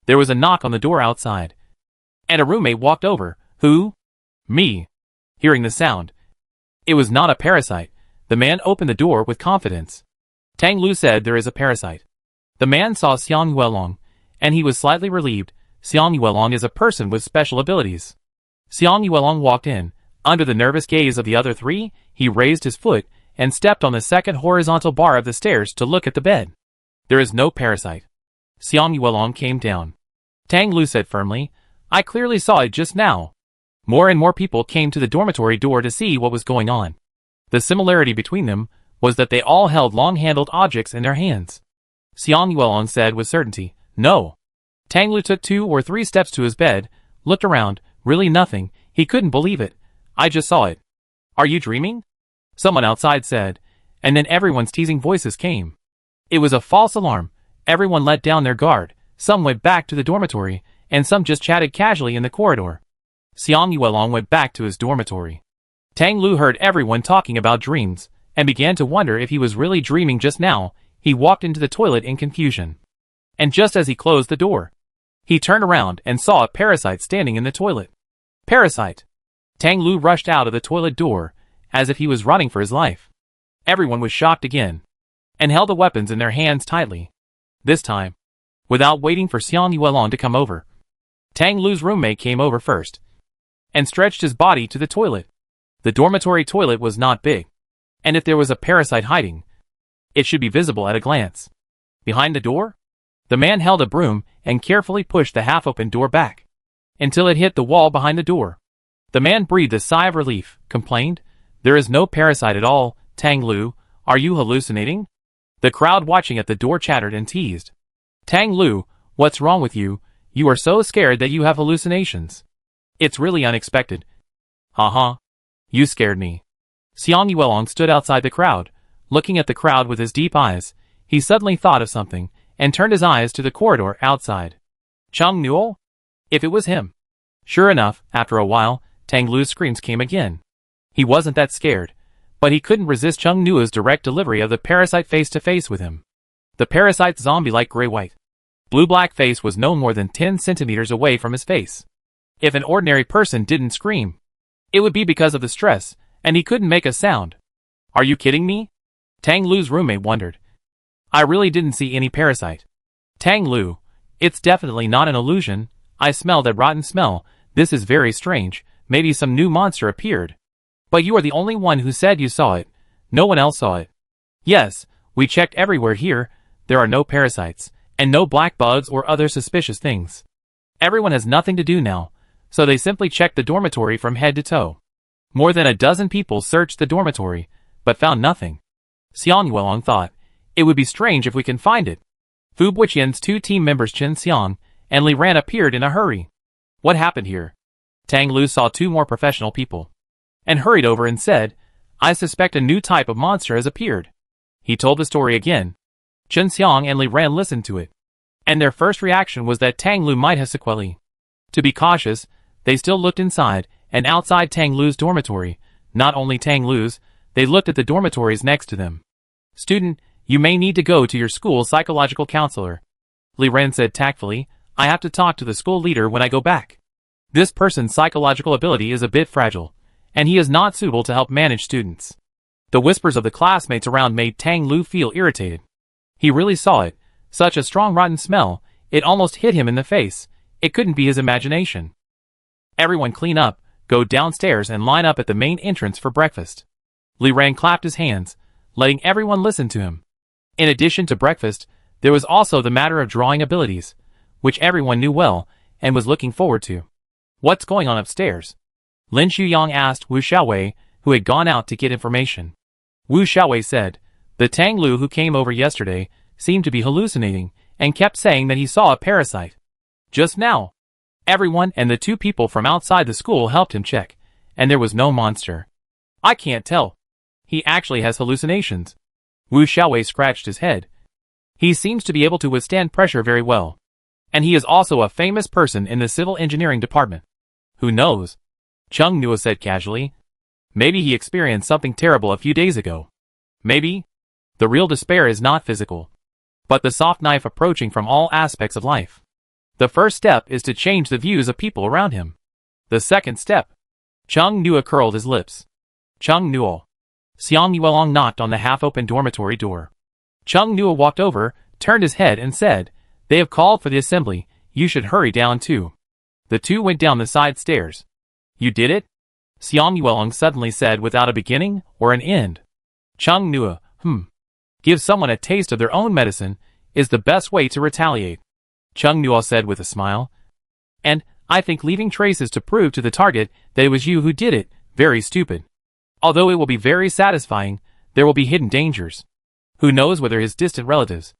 There was a knock on the door outside, and a roommate walked over. "Who?" "Me." Hearing the sound, it was not a parasite. The man opened the door with confidence. Tang Lu said, "There is a parasite." The man saw Xiang Yuelong, and he was slightly relieved. Xiang Yuelong is a person with special abilities. Xiang Yuelong walked in. Under the nervous gaze of the other three, he raised his foot and stepped on the second horizontal bar of the stairs to look at the bed. "There is no parasite." Xiang Yuelong came down. Tang Lu said firmly, "I clearly saw it just now." More and more people came to the dormitory door to see what was going on. The similarity between them was that they all held long-handled objects in their hands. Xiang Yuelong said with certainty, "No." Tang Lu took 2 or 3 steps to his bed, looked around, really nothing. He couldn't believe it. "I just saw it." "Are you dreaming?" someone outside said, and then everyone's teasing voices came. It was a false alarm. Everyone let down their guard. Some went back to the dormitory, and some just chatted casually in the corridor. Xiang Yuelong went back to his dormitory. Tang Lu heard everyone talking about dreams, and began to wonder if he was really dreaming just now. He walked into the toilet in confusion. And just as he closed the door, he turned around and saw a parasite standing in the toilet. "Parasite!" Tang Lu rushed out of the toilet door, as if he was running for his life. Everyone was shocked again, and held the weapons in their hands tightly. This time, without waiting for Xiang Yuelong to come over, Tang Lu's roommate came over first, and stretched his body to the toilet. The dormitory toilet was not big, and if there was a parasite hiding, it should be visible at a glance. Behind the door, the man held a broom and carefully pushed the half-open door back, until it hit the wall behind the door. The man breathed a sigh of relief, complained, "There is no parasite at all. Tang Lu, are you hallucinating?" The crowd watching at the door chattered and teased. "Tang Lu, what's wrong with you? You are so scared that you have hallucinations. It's really unexpected." "Haha. You scared me." Xiang Yuelong stood outside the crowd, looking at the crowd with his deep eyes. He suddenly thought of something, and turned his eyes to the corridor outside. Chung Nua? If it was him. Sure enough, after a while, Tang Lu's screams came again. He wasn't that scared. But he couldn't resist Chung Nua's direct delivery of the parasite face-to-face with him. The parasite's zombie-like gray-white, blue-black face was no more than 10 centimeters away from his face. If an ordinary person didn't scream, it would be because of the stress, and he couldn't make a sound. Are you kidding me? Tang Lu's roommate wondered. I really didn't see any parasite. Tang Lu, it's definitely not an illusion. I smell that rotten smell. This is very strange. Maybe some new monster appeared. But you are the only one who said you saw it. No one else saw it. Yes, we checked everywhere here. There are no parasites, and no black bugs or other suspicious things. Everyone has nothing to do now, so they simply checked the dormitory from head to toe. More than a dozen people searched the dormitory, but found nothing. Xiang Yuelong thought, it would be strange if we can find it. Fu Buqian's two team members Chen Xiang and Li Ran appeared in a hurry. What happened here? Tang Lu saw two more professional people, and hurried over and said, I suspect a new type of monster has appeared. He told the story again. Chen Xiang and Li Ran listened to it, and their first reaction was that Tang Lu might have sequelae. To be cautious, they still looked inside and outside Tang Lu's dormitory. Not only Tang Lu's, they looked at the dormitories next to them. Student, you may need to go to your school psychological counselor. Li Ran said tactfully, I have to talk to the school leader when I go back. This person's psychological ability is a bit fragile, and he is not suitable to help manage students. The whispers of the classmates around made Tang Lu feel irritated. He really saw it, such a strong rotten smell, it almost hit him in the face. It couldn't be his imagination. Everyone clean up, go downstairs and line up at the main entrance for breakfast. Li Ran clapped his hands, letting everyone listen to him. In addition to breakfast, there was also the matter of drawing abilities, which everyone knew well and was looking forward to. What's going on upstairs? Lin Shuyang asked Wu Xiaowei, who had gone out to get information. Wu Xiaowei said, the Tang Lu who came over yesterday seemed to be hallucinating and kept saying that he saw a parasite. Just now, everyone and the two people from outside the school helped him check, and there was no monster. I can't tell. He actually has hallucinations. Wu Xiaowei scratched his head. He seems to be able to withstand pressure very well. And he is also a famous person in the civil engineering department. Who knows? Chung Nua said casually. Maybe he experienced something terrible a few days ago. Maybe. The real despair is not physical, but the soft knife approaching from all aspects of life. The first step is to change the views of people around him. The second step. Chung Nua curled his lips. Chung Nua. Xiang Yuelong knocked on the half-open dormitory door. Chung Nua walked over, turned his head and said, they have called for the assembly, you should hurry down too. The two went down the side stairs. You did it? Xiang Yuelong suddenly said without a beginning or an end. Chung Nua, give someone a taste of their own medicine is the best way to retaliate. Chung Nua said with a smile. And, I think leaving traces to prove to the target that it was you who did it, very stupid. Although it will be very satisfying, there will be hidden dangers. Who knows whether his distant relatives,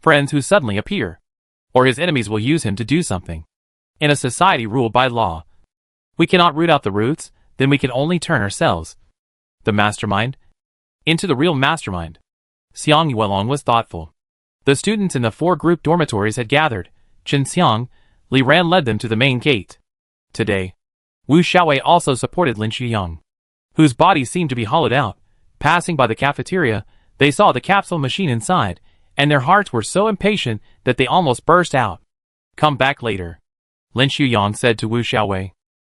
friends who suddenly appear, or his enemies will use him to do something. In a society ruled by law, we cannot root out the roots, then we can only turn ourselves, the mastermind, into the real mastermind. Xiang Yuelong was thoughtful. The students in the 4 group dormitories had gathered. Chen Xiang, Li Ran led them to the main gate. Today, Wu Xiaowei also supported Lin Shuyang, whose body seemed to be hollowed out. Passing by the cafeteria, they saw the capsule machine inside, and their hearts were so impatient that they almost burst out. Come back later, Lin Shuyang said to Wu Xiaowei.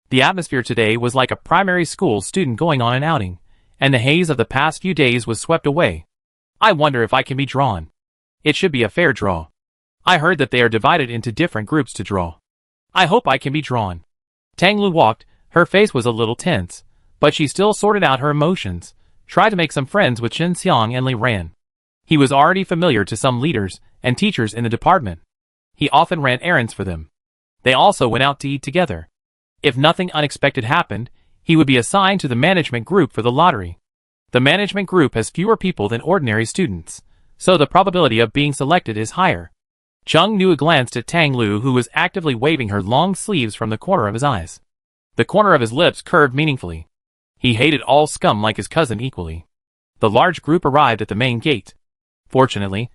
The atmosphere today was like a primary school student going on an outing, and the haze of the past few days was swept away. I wonder if I can be drawn. It should be a fair draw. I heard that they are divided into different groups to draw. I hope I can be drawn. Tang Lu walked, her face was a little tense, but she still sorted out her emotions, tried to make some friends with Chen Xiang and Li Ran. He was already familiar to some leaders and teachers in the department. He often ran errands for them. They also went out to eat together. If nothing unexpected happened, he would be assigned to the management group for the lottery. The management group has fewer people than ordinary students, so the probability of being selected is higher. Chung Nua glanced at Tang Lu, who was actively waving her long sleeves from the corner of his eyes. The corner of his lips curved meaningfully. He hated all scum like his cousin equally. The large group arrived at the main gate. Fortunately,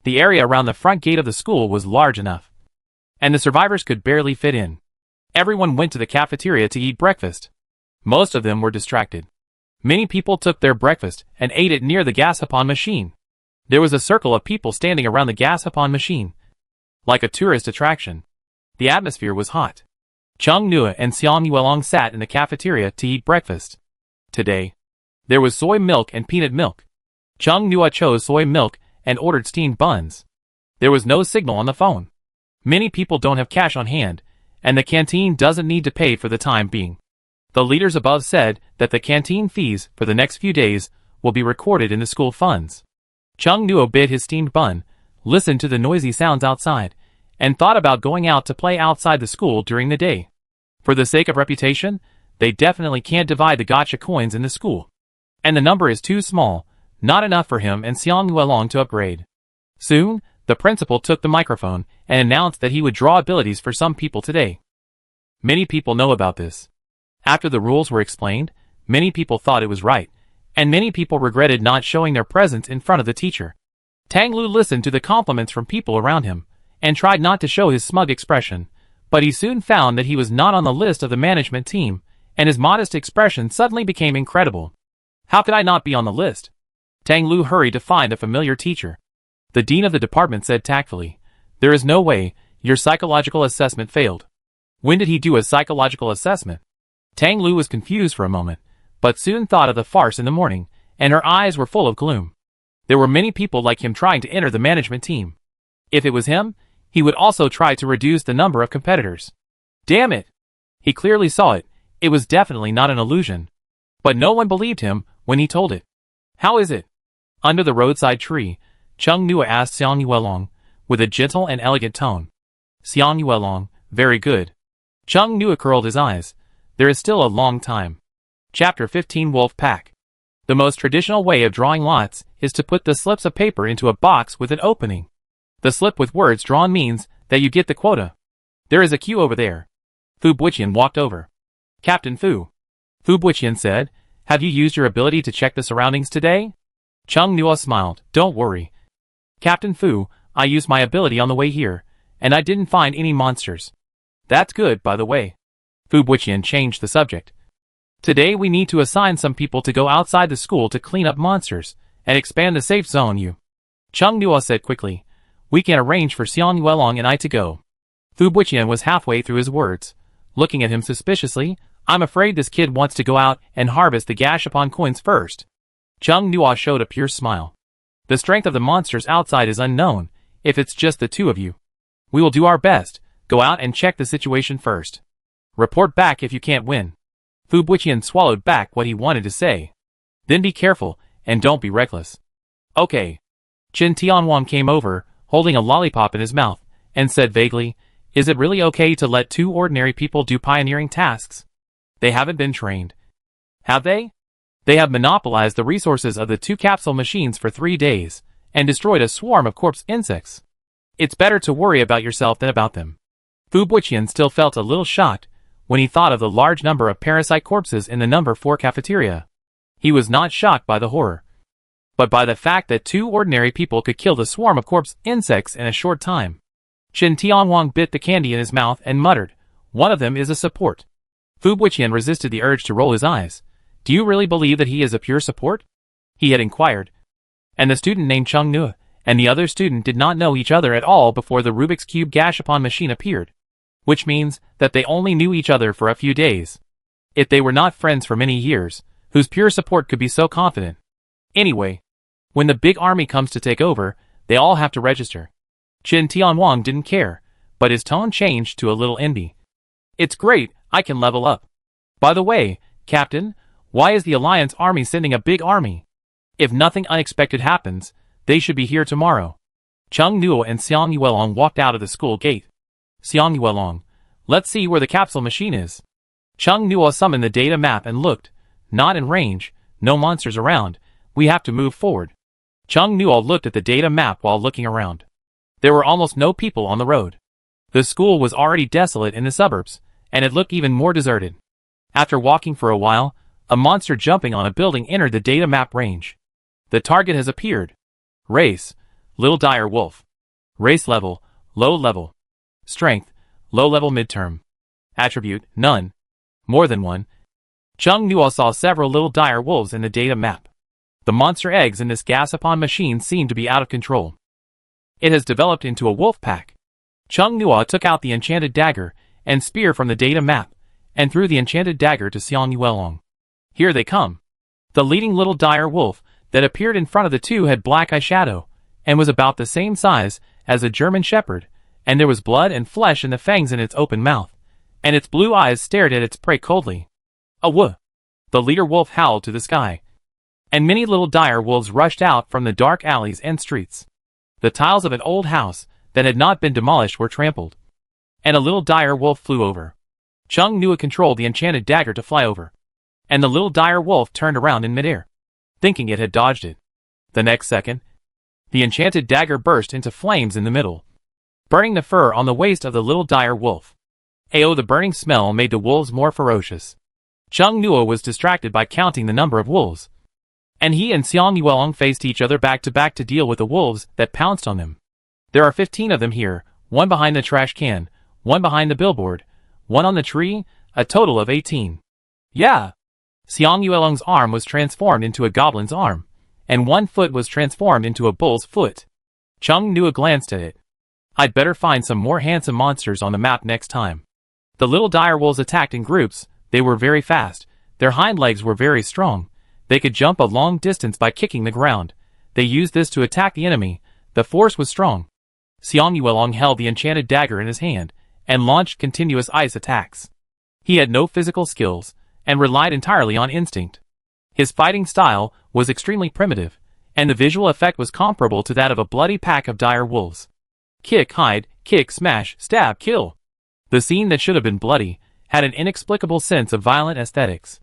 the area around the front gate of the school was large enough, and the survivors could barely fit in. Everyone went to the cafeteria to eat breakfast. Most of them were distracted. Many people took their breakfast and ate it near the Gashapon machine. There was a circle of people standing around the Gashapon machine, like a tourist attraction. The atmosphere was hot. Chung Nua and Xiang Yuelong sat in the cafeteria to eat breakfast. Today, there was soy milk and peanut milk. Chung Nua chose soy milk and ordered steamed buns. There was no signal on the phone. Many people don't have cash on hand, and the canteen doesn't need to pay for the time being. The leaders above said that the canteen fees for the next few days will be recorded in the school funds. Chung Nuo bit his steamed bun, listened to the noisy sounds outside, and thought about going out to play outside the school during the day. For the sake of reputation, they definitely can't divide the gacha coins in the school. And the number is too small, not enough for him and Xiang Yuelong to upgrade. Soon, the principal took the microphone and announced that he would draw abilities for some people today. Many people know about this. After the rules were explained, many people thought it was right, and many people regretted not showing their presence in front of the teacher. Tang Lu listened to the compliments from people around him, and tried not to show his smug expression, but he soon found that he was not on the list of the management team, and his modest expression suddenly became incredible. How could I not be on the list? Tang Lu hurried to find a familiar teacher. The dean of the department said tactfully, "There is no way, your psychological assessment failed." When did he do a psychological assessment? Tang Lu was confused for a moment, but soon thought of the farce in the morning, and her eyes were full of gloom. There were many people like him trying to enter the management team. If it was him, he would also try to reduce the number of competitors. Damn it! He clearly saw it. It was definitely not an illusion. But no one believed him when he told it. How is it? Under the roadside tree, Chung Nua asked Xiang Yuelong, with a gentle and elegant tone. Xiang Yuelong, very good. Chung Nua curled his eyes. There is still a long time. Chapter 15 Wolf Pack. The most traditional way of drawing lots is to put the slips of paper into a box with an opening. The slip with words drawn means that you get the quota. There is a queue over there. Fu Buiqian walked over. Captain Fu. Fu Buiqian said, "Have you used your ability to check the surroundings today?" Chung Nua smiled. "Don't worry. Captain Fu, I used my ability on the way here, and I didn't find any monsters." That's good, by the way. Fu Buiqian changed the subject. Today we need to assign some people to go outside the school to clean up monsters, and expand the safe zone. Chung Nua said quickly, "We can arrange for Xiang Yuelong and I to go." Fu Buiqian was halfway through his words. Looking at him suspiciously, "I'm afraid this kid wants to go out and harvest the Gashapon coins first." Chung Nua showed a pure smile. "The strength of the monsters outside is unknown, if it's just the two of you. We will do our best. Go out and check the situation first. Report back if you can't win." Fu Buiqian swallowed back what he wanted to say. "Then be careful, and don't be reckless." "Okay." Chen Tianhuang came over, holding a lollipop in his mouth, and said vaguely, "Is it really okay to let two ordinary people do pioneering tasks? They haven't been trained. Have they? They have monopolized the resources of the two capsule machines for 3 days, and destroyed a swarm of corpse insects. It's better to worry about yourself than about them." Fu Buiqian still felt a little shocked when he thought of the large number of parasite corpses in the number 4 cafeteria. He was not shocked by the horror, but by the fact that two ordinary people could kill the swarm of corpse insects in a short time. Chen Tianhuang bit the candy in his mouth and muttered, "One of them is a support." Fu Buiqian resisted the urge to roll his eyes. "Do you really believe that he is a pure support?" he had inquired. And the student named Chung Nua and the other student did not know each other at all before the Rubik's Cube Gashapon machine appeared, which means that they only knew each other for a few days. If they were not friends for many years, whose pure support could be so confident? Anyway, when the big army comes to take over, they all have to register. Chen Tianhuang didn't care, but his tone changed to a little envy. "It's great, I can level up. By the way, Captain, why is the Alliance army sending a big army? If nothing unexpected happens, they should be here tomorrow." Chung Nuo and Xiang Yuelong walked out of the school gate. Xiang Yuelong, "Let's see where the capsule machine is." Chung Nuo summoned the data map and looked. Not in range, no monsters around. We have to move forward. Chung Nuo looked at the data map while looking around. There were almost no people on the road. The school was already desolate in the suburbs, and it looked even more deserted. After walking for a while, a monster jumping on a building entered the data map range. The target has appeared. Race, Little Dire Wolf. Race level, low level. Strength, low level midterm. Attribute, none. More than one. Chung Nuo saw several little dire wolves in the data map. The monster eggs in this Gashapon machine seem to be out of control. It has developed into a wolf pack. Chung Nuo took out the enchanted dagger and spear from the data map, and threw the enchanted dagger to Xiang Yuelong. Here they come. The leading little dire wolf that appeared in front of the two had black eyeshadow, and was about the same size as a German shepherd, and there was blood and flesh in the fangs in its open mouth, and its blue eyes stared at its prey coldly. "Awooh!" The leader wolf howled to the sky. And many little dire wolves rushed out from the dark alleys and streets. The tiles of an old house that had not been demolished were trampled. And a little dire wolf flew over. Chung Nuo controlled the enchanted dagger to fly over. And the little dire wolf turned around in midair, thinking it had dodged it. The next second, the enchanted dagger burst into flames in the middle, burning the fur on the waist of the little dire wolf. Ayo, the burning smell made the wolves more ferocious. Chung Nuo was distracted by counting the number of wolves, and he and Xiang Yuelong faced each other back to back to deal with the wolves that pounced on them. There are 15 of them here, one behind the trash can, one behind the billboard, one on the tree, a total of 18. Yeah! Xiang Yuelong's arm was transformed into a goblin's arm, and one foot was transformed into a bull's foot. Chung Nuo glanced at it. I'd better find some more handsome monsters on the map next time. The little dire wolves attacked in groups. They were very fast. Their hind legs were very strong. They could jump a long distance by kicking the ground. They used this to attack the enemy. The force was strong. Xiang Yuelong held the enchanted dagger in his hand, and launched continuous ice attacks. He had no physical skills, and relied entirely on instinct. His fighting style was extremely primitive, and the visual effect was comparable to that of a bloody pack of dire wolves. Kick, hide, kick, smash, stab, kill. The scene that should have been bloody had an inexplicable sense of violent aesthetics.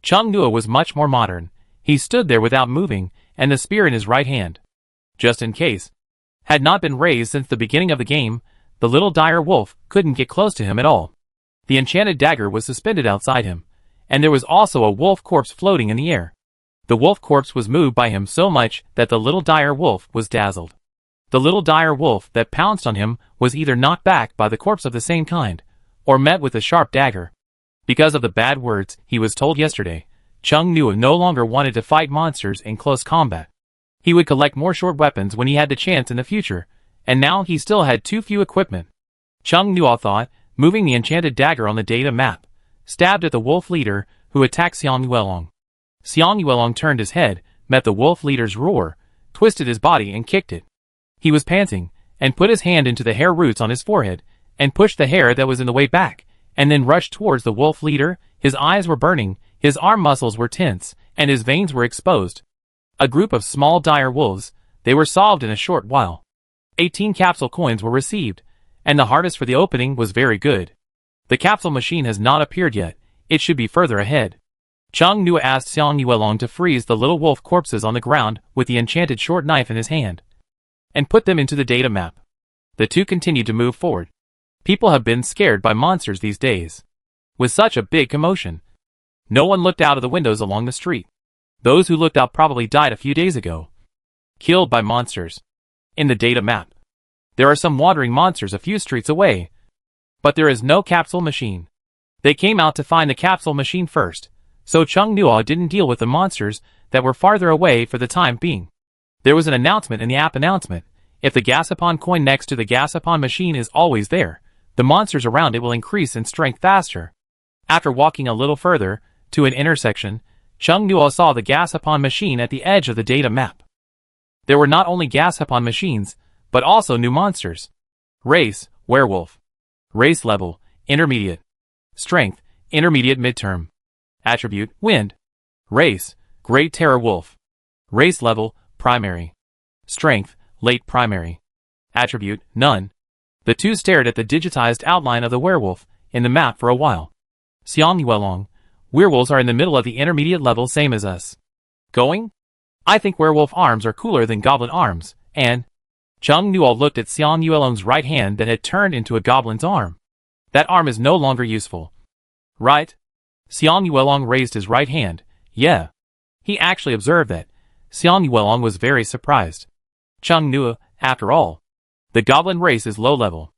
Chung Nuo was much more modern. He stood there without moving, and the spear in his right hand, just in case, had not been raised since the beginning of the game. The little dire wolf couldn't get close to him at all. The enchanted dagger was suspended outside him, and there was also a wolf corpse floating in the air. The wolf corpse was moved by him so much that the little dire wolf was dazzled. The little dire wolf that pounced on him was either knocked back by the corpse of the same kind, or met with a sharp dagger. Because of the bad words he was told yesterday, Chung Nuo no longer wanted to fight monsters in close combat. He would collect more short weapons when he had the chance in the future, and now he still had too few equipment. Chung Nuo thought, moving the enchanted dagger on the data map, stabbed at the wolf leader who attacked Xiang Yuelong. Xiang Yuelong turned his head, met the wolf leader's roar, twisted his body and kicked it. He was panting, and put his hand into the hair roots on his forehead, and pushed the hair that was in the way back, and then rushed towards the wolf leader. His eyes were burning, his arm muscles were tense, and his veins were exposed. A group of small dire wolves, they were solved in a short while. 18 capsule coins were received, and the hardest for the opening was very good. The capsule machine has not appeared yet, it should be further ahead. Chung Nuo asked Xiang Yuelong to freeze the little wolf corpses on the ground with the enchanted short knife in his hand, and put them into the data map. The two continued to move forward. People have been scared by monsters these days. With such a big commotion, no one looked out of the windows along the street. Those who looked out probably died a few days ago, killed by monsters. In the data map, there are some wandering monsters a few streets away, but there is no capsule machine. They came out to find the capsule machine first, so Chung Nuo didn't deal with the monsters that were farther away for the time being. There was an announcement in the app announcement. If the Gashapon coin next to the Gashapon machine is always there, the monsters around it will increase in strength faster. After walking a little further, to an intersection, Chung Nuo saw the Gashapon machine at the edge of the data map. There were not only Gashapon machines, but also new monsters. Race, werewolf. Race level, intermediate. Strength, intermediate midterm. Attribute, wind. Race, great terror wolf. Race level, primary. Strength, late primary. Attribute, none. The two stared at the digitized outline of the werewolf in the map for a while. Xiang Yuelong, werewolves are in the middle of the intermediate level, same as us. Going? I think werewolf arms are cooler than goblin arms, and Chung Nuo looked at Xiang Yuelong's right hand that had turned into a goblin's arm. That arm is no longer useful. Right? Xiang Yuelong raised his right hand. Yeah. He actually observed that. Xiang Yuelong was very surprised. Chung Nuo, after all, the goblin race is low level.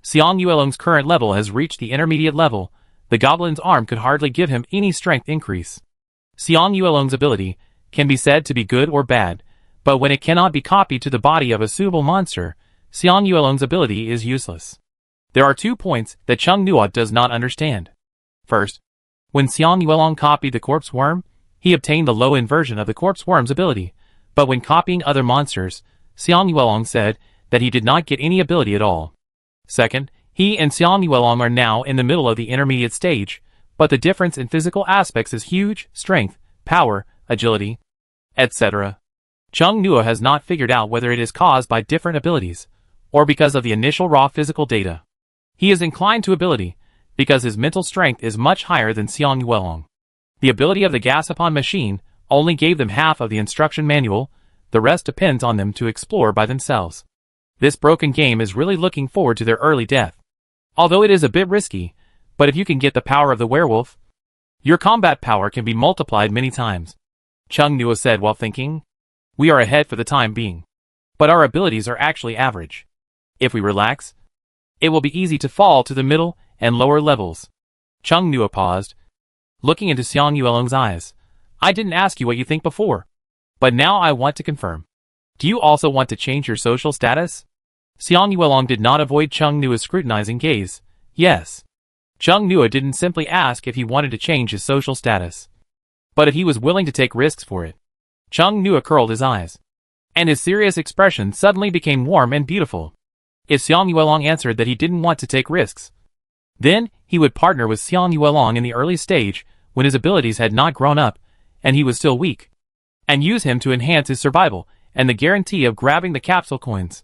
Xiang Yuelong's current level has reached the intermediate level. The goblin's arm could hardly give him any strength increase. Xiang Yuelong's ability can be said to be good or bad, but when it cannot be copied to the body of a suitable monster, Xiang Yuelong's ability is useless. There are 2 points that Cheng Nuo does not understand. First, when Xiang Yuelong copied the corpse worm, he obtained the low-end version of the corpse worm's ability, but when copying other monsters, Xiang Yuelong said that he did not get any ability at all. Second, he and Xiang Yuelong are now in the middle of the intermediate stage, but the difference in physical aspects is huge: strength, power, agility, etc. Cheng Nuo has not figured out whether it is caused by different abilities, or because of the initial raw physical data. He is inclined to ability, because his mental strength is much higher than Xiang Yuelong. The ability of the Gashapon machine only gave them half of the instruction manual, the rest depends on them to explore by themselves. This broken game is really looking forward to their early death. Although it is a bit risky, but if you can get the power of the werewolf, your combat power can be multiplied many times. Cheng Nuo said while thinking, we are ahead for the time being, but our abilities are actually average. If we relax, it will be easy to fall to the middle and lower levels. Cheng Nuo paused, looking into Xiang Yuelong's eyes. I didn't ask you what you think before, but now I want to confirm. Do you also want to change your social status? Xiang Yuelong did not avoid Cheng Nuo's scrutinizing gaze. Yes. Cheng Nuo didn't simply ask if he wanted to change his social status, but if he was willing to take risks for it. Cheng Nuo curled his eyes, and his serious expression suddenly became warm and beautiful. If Xiang Yuelong answered that he didn't want to take risks, then he would partner with Xiang Yuelong in the early stage when his abilities had not grown up and he was still weak, and use him to enhance his survival and the guarantee of grabbing the capsule coins.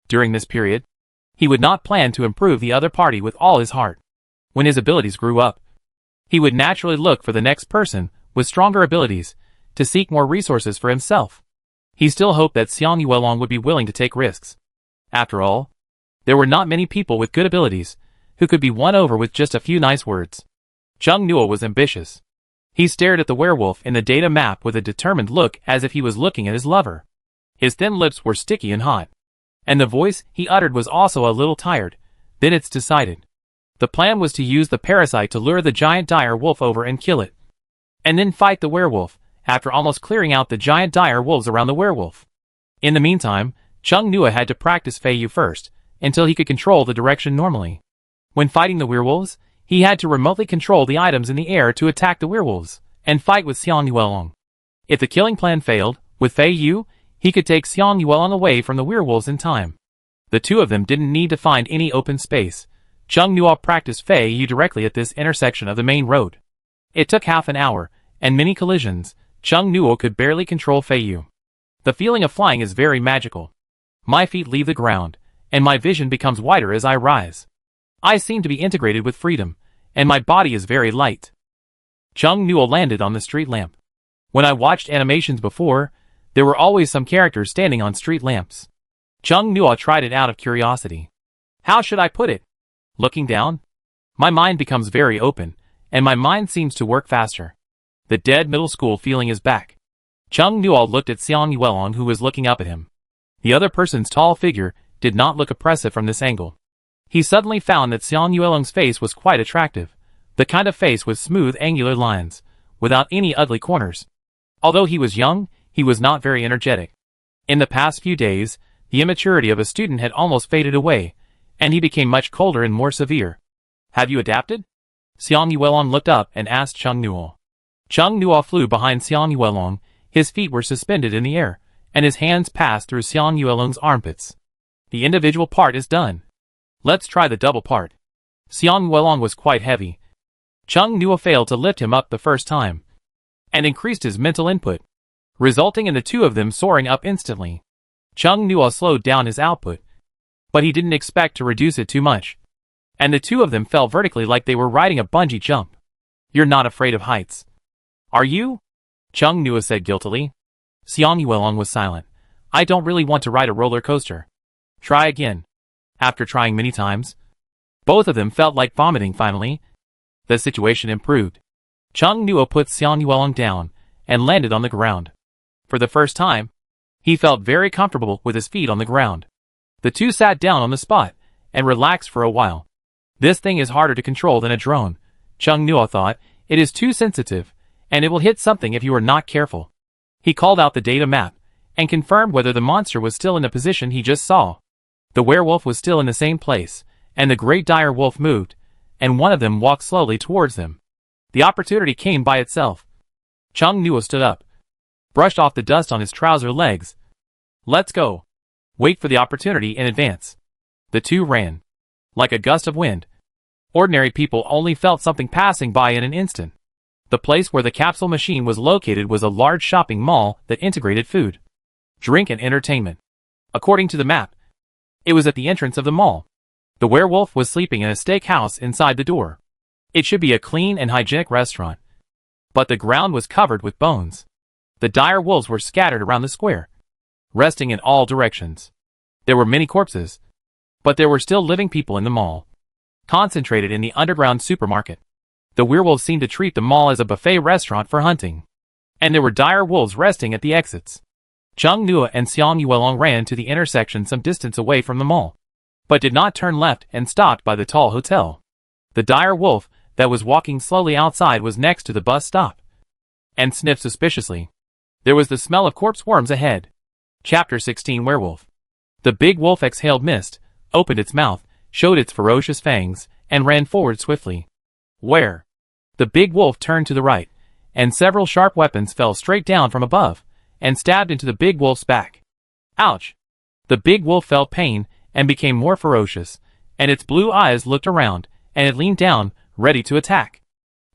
During this period, he would not plan to improve the other party with all his heart. When his abilities grew up, he would naturally look for the next person with stronger abilities to seek more resources for himself. He still hoped that Xiang Yuelong would be willing to take risks. After all, there were not many people with good abilities who could be won over with just a few nice words. Cheng Nuo was ambitious. He stared at the werewolf in the data map with a determined look as if he was looking at his lover. His thin lips were sticky and hot, and the voice he uttered was also a little tired. Then it's decided. The plan was to use the parasite to lure the giant dire wolf over and kill it, and then fight the werewolf, after almost clearing out the giant dire wolves around the werewolf. In the meantime, Cheng Nuo had to practice Fei Yu first, until he could control the direction normally. When fighting the werewolves, he had to remotely control the items in the air to attack the werewolves, and fight with Xiang Yuelong. If the killing plan failed, with Fei Yu, he could take Xiang Yuelong away from the werewolves in time. The two of them didn't need to find any open space. Cheng Nuo practiced Fei Yu directly at this intersection of the main road. It took half an hour, and many collisions. Cheng Nuo could barely control Fei Yu. The feeling of flying is very magical. My feet leave the ground, and my vision becomes wider as I rise. I seem to be integrated with freedom, and my body is very light. Cheng Nuo landed on the street lamp. When I watched animations before, there were always some characters standing on street lamps. Cheng Nuo tried it out of curiosity. How should I put it? Looking down, my mind becomes very open, and my mind seems to work faster. The dead middle school feeling is back. Cheng Nuo looked at Xiang Yuelong, who was looking up at him. The other person's tall figure did not look oppressive from this angle. He suddenly found that Xiang Yuelong's face was quite attractive, the kind of face with smooth angular lines, without any ugly corners. Although he was young, he was not very energetic. In the past few days, the immaturity of a student had almost faded away, and he became much colder and more severe. Have you adapted? Xiang Yuelong looked up and asked Cheng Nuo. Cheng Nuo flew behind Xiang Yuelong, his feet were suspended in the air, and his hands passed through Xiang Yuelong's armpits. The individual part is done. Let's try the double part. Xiang Yuelong was quite heavy. Cheng Nuo failed to lift him up the first time, and increased his mental input, resulting in the two of them soaring up instantly. Cheng Nuo slowed down his output, but he didn't expect to reduce it too much, and the two of them fell vertically like they were riding a bungee jump. You're not afraid of heights, are you? Cheng Nuo said guiltily. Xiang Yuelong was silent. I don't really want to ride a roller coaster. Try again. After trying many times, both of them felt like vomiting finally. The situation improved. Cheng Nuo put Xiang Yuelong down and landed on the ground. For the first time, he felt very comfortable with his feet on the ground. The two sat down on the spot and relaxed for a while. This thing is harder to control than a drone. Chung Nuo thought. It is too sensitive, and it will hit something if you are not careful. He called out the data map, and confirmed whether the monster was still in the position he just saw. The werewolf was still in the same place, and the great dire wolf moved, and one of them walked slowly towards them. The opportunity came by itself. Chung Nuo stood up, brushed off the dust on his trouser legs. Let's go. Wait for the opportunity in advance. The two ran. Like a gust of wind. Ordinary people only felt something passing by in an instant. The place where the capsule machine was located was a large shopping mall that integrated food, drink and entertainment. According to the map, it was at the entrance of the mall. The werewolf was sleeping in a steakhouse inside the door. It should be a clean and hygienic restaurant. But the ground was covered with bones. The dire wolves were scattered around the square, resting in all directions. There were many corpses, but there were still living people in the mall, concentrated in the underground supermarket. The werewolves seemed to treat the mall as a buffet restaurant for hunting, and there were dire wolves resting at the exits. Chung Nuo and Xiang Yuelong ran to the intersection some distance away from the mall, but did not turn left and stopped by the tall hotel. The dire wolf that was walking slowly outside was next to the bus stop, and sniffed suspiciously. There was the smell of corpse worms ahead. Chapter 16 Werewolf. The big wolf exhaled mist, opened its mouth, showed its ferocious fangs, and ran forward swiftly. Where? The big wolf turned to the right, and several sharp weapons fell straight down from above, and stabbed into the big wolf's back. Ouch! The big wolf felt pain, and became more ferocious, and its blue eyes looked around, and it leaned down, ready to attack.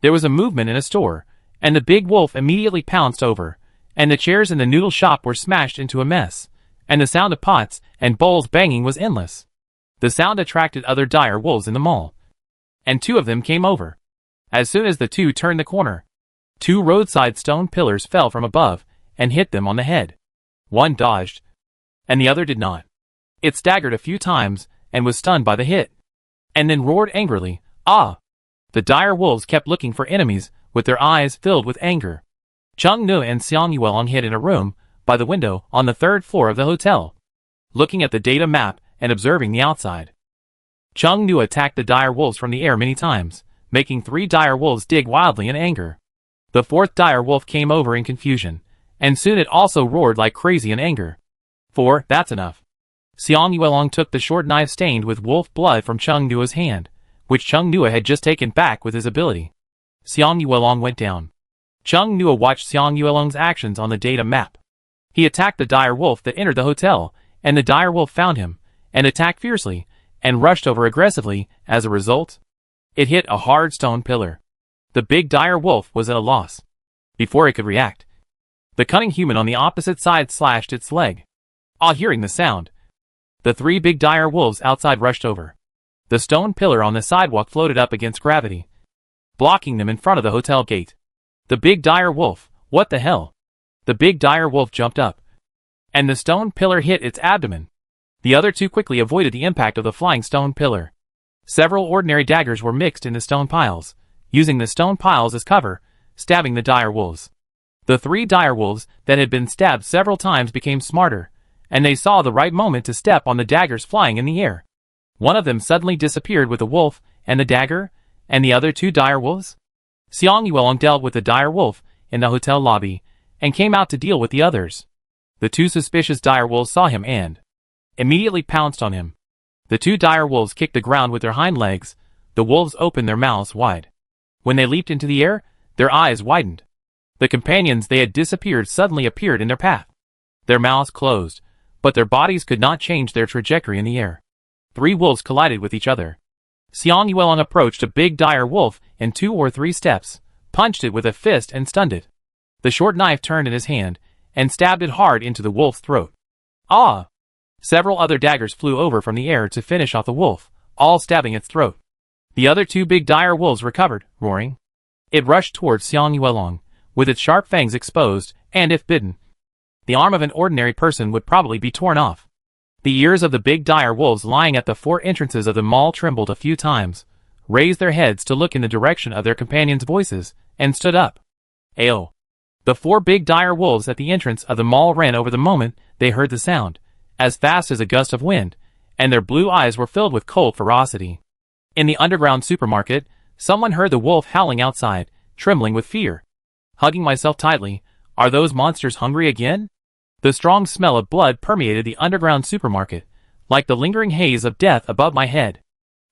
There was a movement in a store, and the big wolf immediately pounced over, and the chairs in the noodle shop were smashed into a mess, and the sound of pots and bowls banging was endless. The sound attracted other dire wolves in the mall, and two of them came over. As soon as the two turned the corner, two roadside stone pillars fell from above and hit them on the head. One dodged, and the other did not. It staggered a few times and was stunned by the hit, and then roared angrily, "Ah!" The dire wolves kept looking for enemies with their eyes filled with anger. Chung Nuo and Xiang Yuelong hid in a room by the window on the third floor of the hotel, looking at the data map and observing the outside. Chung Nuo attacked the dire wolves from the air many times, making 3 dire wolves dig wildly in anger. The 4th dire wolf came over in confusion, and soon it also roared like crazy in anger. 4, that's enough. Xiang Yuelong took the short knife stained with wolf blood from Chung Nuo's hand, which Chung Nuo had just taken back with his ability. Xiang Yuelong went down. Chung Nuo watched Xiang Yuelong's actions on the data map. He attacked the dire wolf that entered the hotel, and the dire wolf found him, and attacked fiercely, and rushed over aggressively. As a result, it hit a hard stone pillar. The big dire wolf was at a loss. Before it could react, the cunning human on the opposite side slashed its leg. Hearing the sound, the 3 big dire wolves outside rushed over. The stone pillar on the sidewalk floated up against gravity, blocking them in front of the hotel gate. The big dire wolf, what the hell? The big dire wolf jumped up, and the stone pillar hit its abdomen. The other 2 quickly avoided the impact of the flying stone pillar. Several ordinary daggers were mixed in the stone piles, using the stone piles as cover, stabbing the dire wolves. The 3 dire wolves that had been stabbed several times became smarter, and they saw the right moment to step on the daggers flying in the air. One of them suddenly disappeared with the wolf and the dagger, and the other 2 dire wolves. Xiang Yuelong dealt with the dire wolf in the hotel lobby, and came out to deal with the others. The 2 suspicious dire wolves saw him and immediately pounced on him. The 2 dire wolves kicked the ground with their hind legs. The wolves opened their mouths wide. When they leaped into the air, their eyes widened. The companions they had disappeared suddenly appeared in their path. Their mouths closed, but their bodies could not change their trajectory in the air. 3 wolves collided with each other. Xiang Yuelong approached a big dire wolf in 2 or 3 steps, punched it with a fist and stunned it. The short knife turned in his hand, and stabbed it hard into the wolf's throat. Ah! Several other daggers flew over from the air to finish off the wolf, all stabbing its throat. The other 2 big dire wolves recovered, roaring. It rushed towards Xiang Yuelong, with its sharp fangs exposed, and if bitten, the arm of an ordinary person would probably be torn off. The ears of the big dire wolves lying at the 4 entrances of the mall trembled a few times, raised their heads to look in the direction of their companions' voices, and stood up. Ayo! The 4 big dire wolves at the entrance of the mall ran over the moment they heard the sound, as fast as a gust of wind, and their blue eyes were filled with cold ferocity. In the underground supermarket, Someone heard the wolf howling outside, trembling with fear. Hugging myself tightly, are those monsters hungry again? The strong smell of blood permeated the underground supermarket, like the lingering haze of death above my head.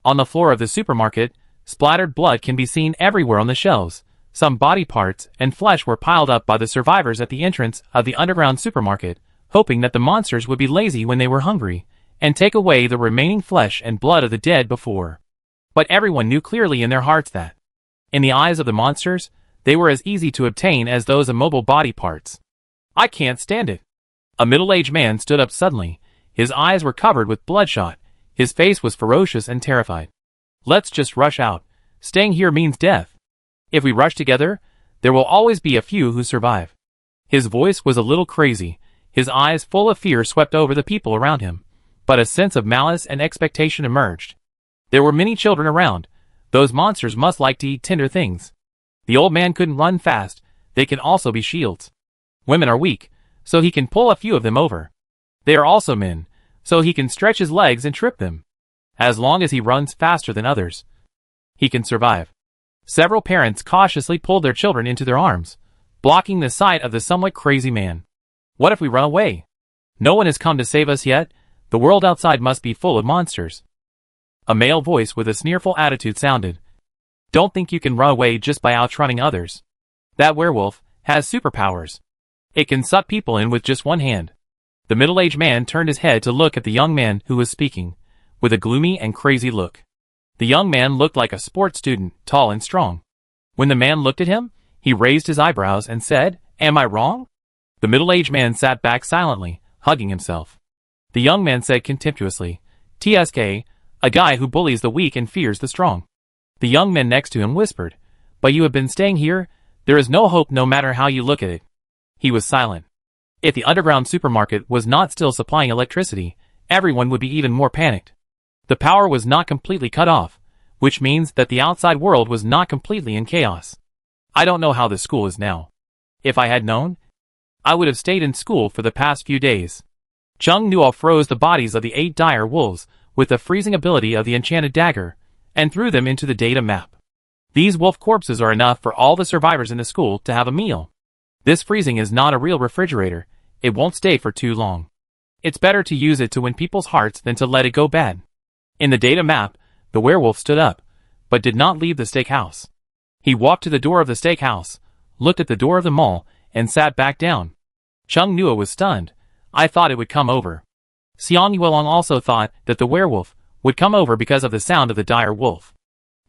On the floor of the supermarket, splattered blood can be seen everywhere on the shelves. Some body parts and flesh were piled up by the survivors at the entrance of the underground supermarket, hoping that the monsters would be lazy when they were hungry, and take away the remaining flesh and blood of the dead before. But everyone knew clearly in their hearts that, in the eyes of the monsters, they were as easy to obtain as those immobile body parts. I can't stand it. A middle-aged man stood up suddenly. His eyes were covered with bloodshot. His face was ferocious and terrified. Let's just rush out. Staying here means death. If we rush together, there will always be a few who survive. His voice was a little crazy. His eyes full of fear swept over the people around him. But a sense of malice and expectation emerged. There were many children around. Those monsters must like to eat tender things. The old man couldn't run fast. They can also be shields. Women are weak, so he can pull a few of them over. They are also men, so he can stretch his legs and trip them. As long as he runs faster than others, he can survive. Several parents cautiously pulled their children into their arms, blocking the sight of the somewhat crazy man. What if we run away? No one has come to save us yet. The world outside must be full of monsters. A male voice with a sneerful attitude sounded. Don't think you can run away just by outrunning others. That werewolf has superpowers. It can suck people in with just one hand. The middle-aged man turned his head to look at the young man who was speaking, with a gloomy and crazy look. The young man looked like a sports student, tall and strong. When the man looked at him, he raised his eyebrows and said, "Am I wrong?" The middle-aged man sat back silently, hugging himself. The young man said contemptuously, "TSK, a guy who bullies the weak and fears the strong." The young man next to him whispered, "But you have been staying here? There is no hope no matter how you look at it." He was silent. If the underground supermarket was not still supplying electricity, everyone would be even more panicked. The power was not completely cut off, which means that the outside world was not completely in chaos. I don't know how the school is now. If I had known, I would have stayed in school for the past few days. Chung Nuo froze the bodies of the 8 dire wolves with the freezing ability of the enchanted dagger, and threw them into the data map. These wolf corpses are enough for all the survivors in the school to have a meal. This freezing is not a real refrigerator. It won't stay for too long. It's better to use it to win people's hearts than to let it go bad. In the data map, the werewolf stood up, but did not leave the steakhouse. He walked to the door of the steakhouse, looked at the door of the mall, and sat back down. Chung Nuo was stunned. I thought it would come over. Xiang Yuelong also thought that the werewolf would come over because of the sound of the dire wolf.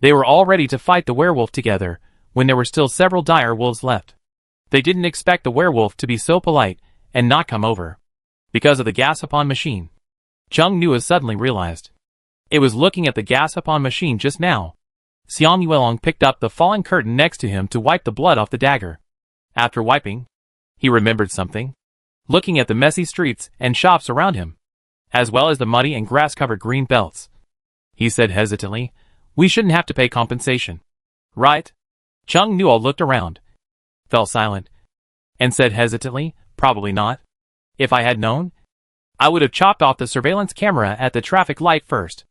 They were all ready to fight the werewolf together when there were still several dire wolves left. They didn't expect the werewolf to be so polite and not come over. Because of the gas-upon machine. Chung Nuo suddenly realized. It was looking at the gas-upon machine just now. Xiang Yuelong picked up the falling curtain next to him to wipe the blood off the dagger. After wiping, he remembered something. Looking at the messy streets and shops around him, as well as the muddy and grass-covered green belts, he said hesitantly, "We shouldn't have to pay compensation, right?" Chung Nuo looked around, fell silent, and said hesitantly, "Probably not. If I had known, I would have chopped off the surveillance camera at the traffic light first."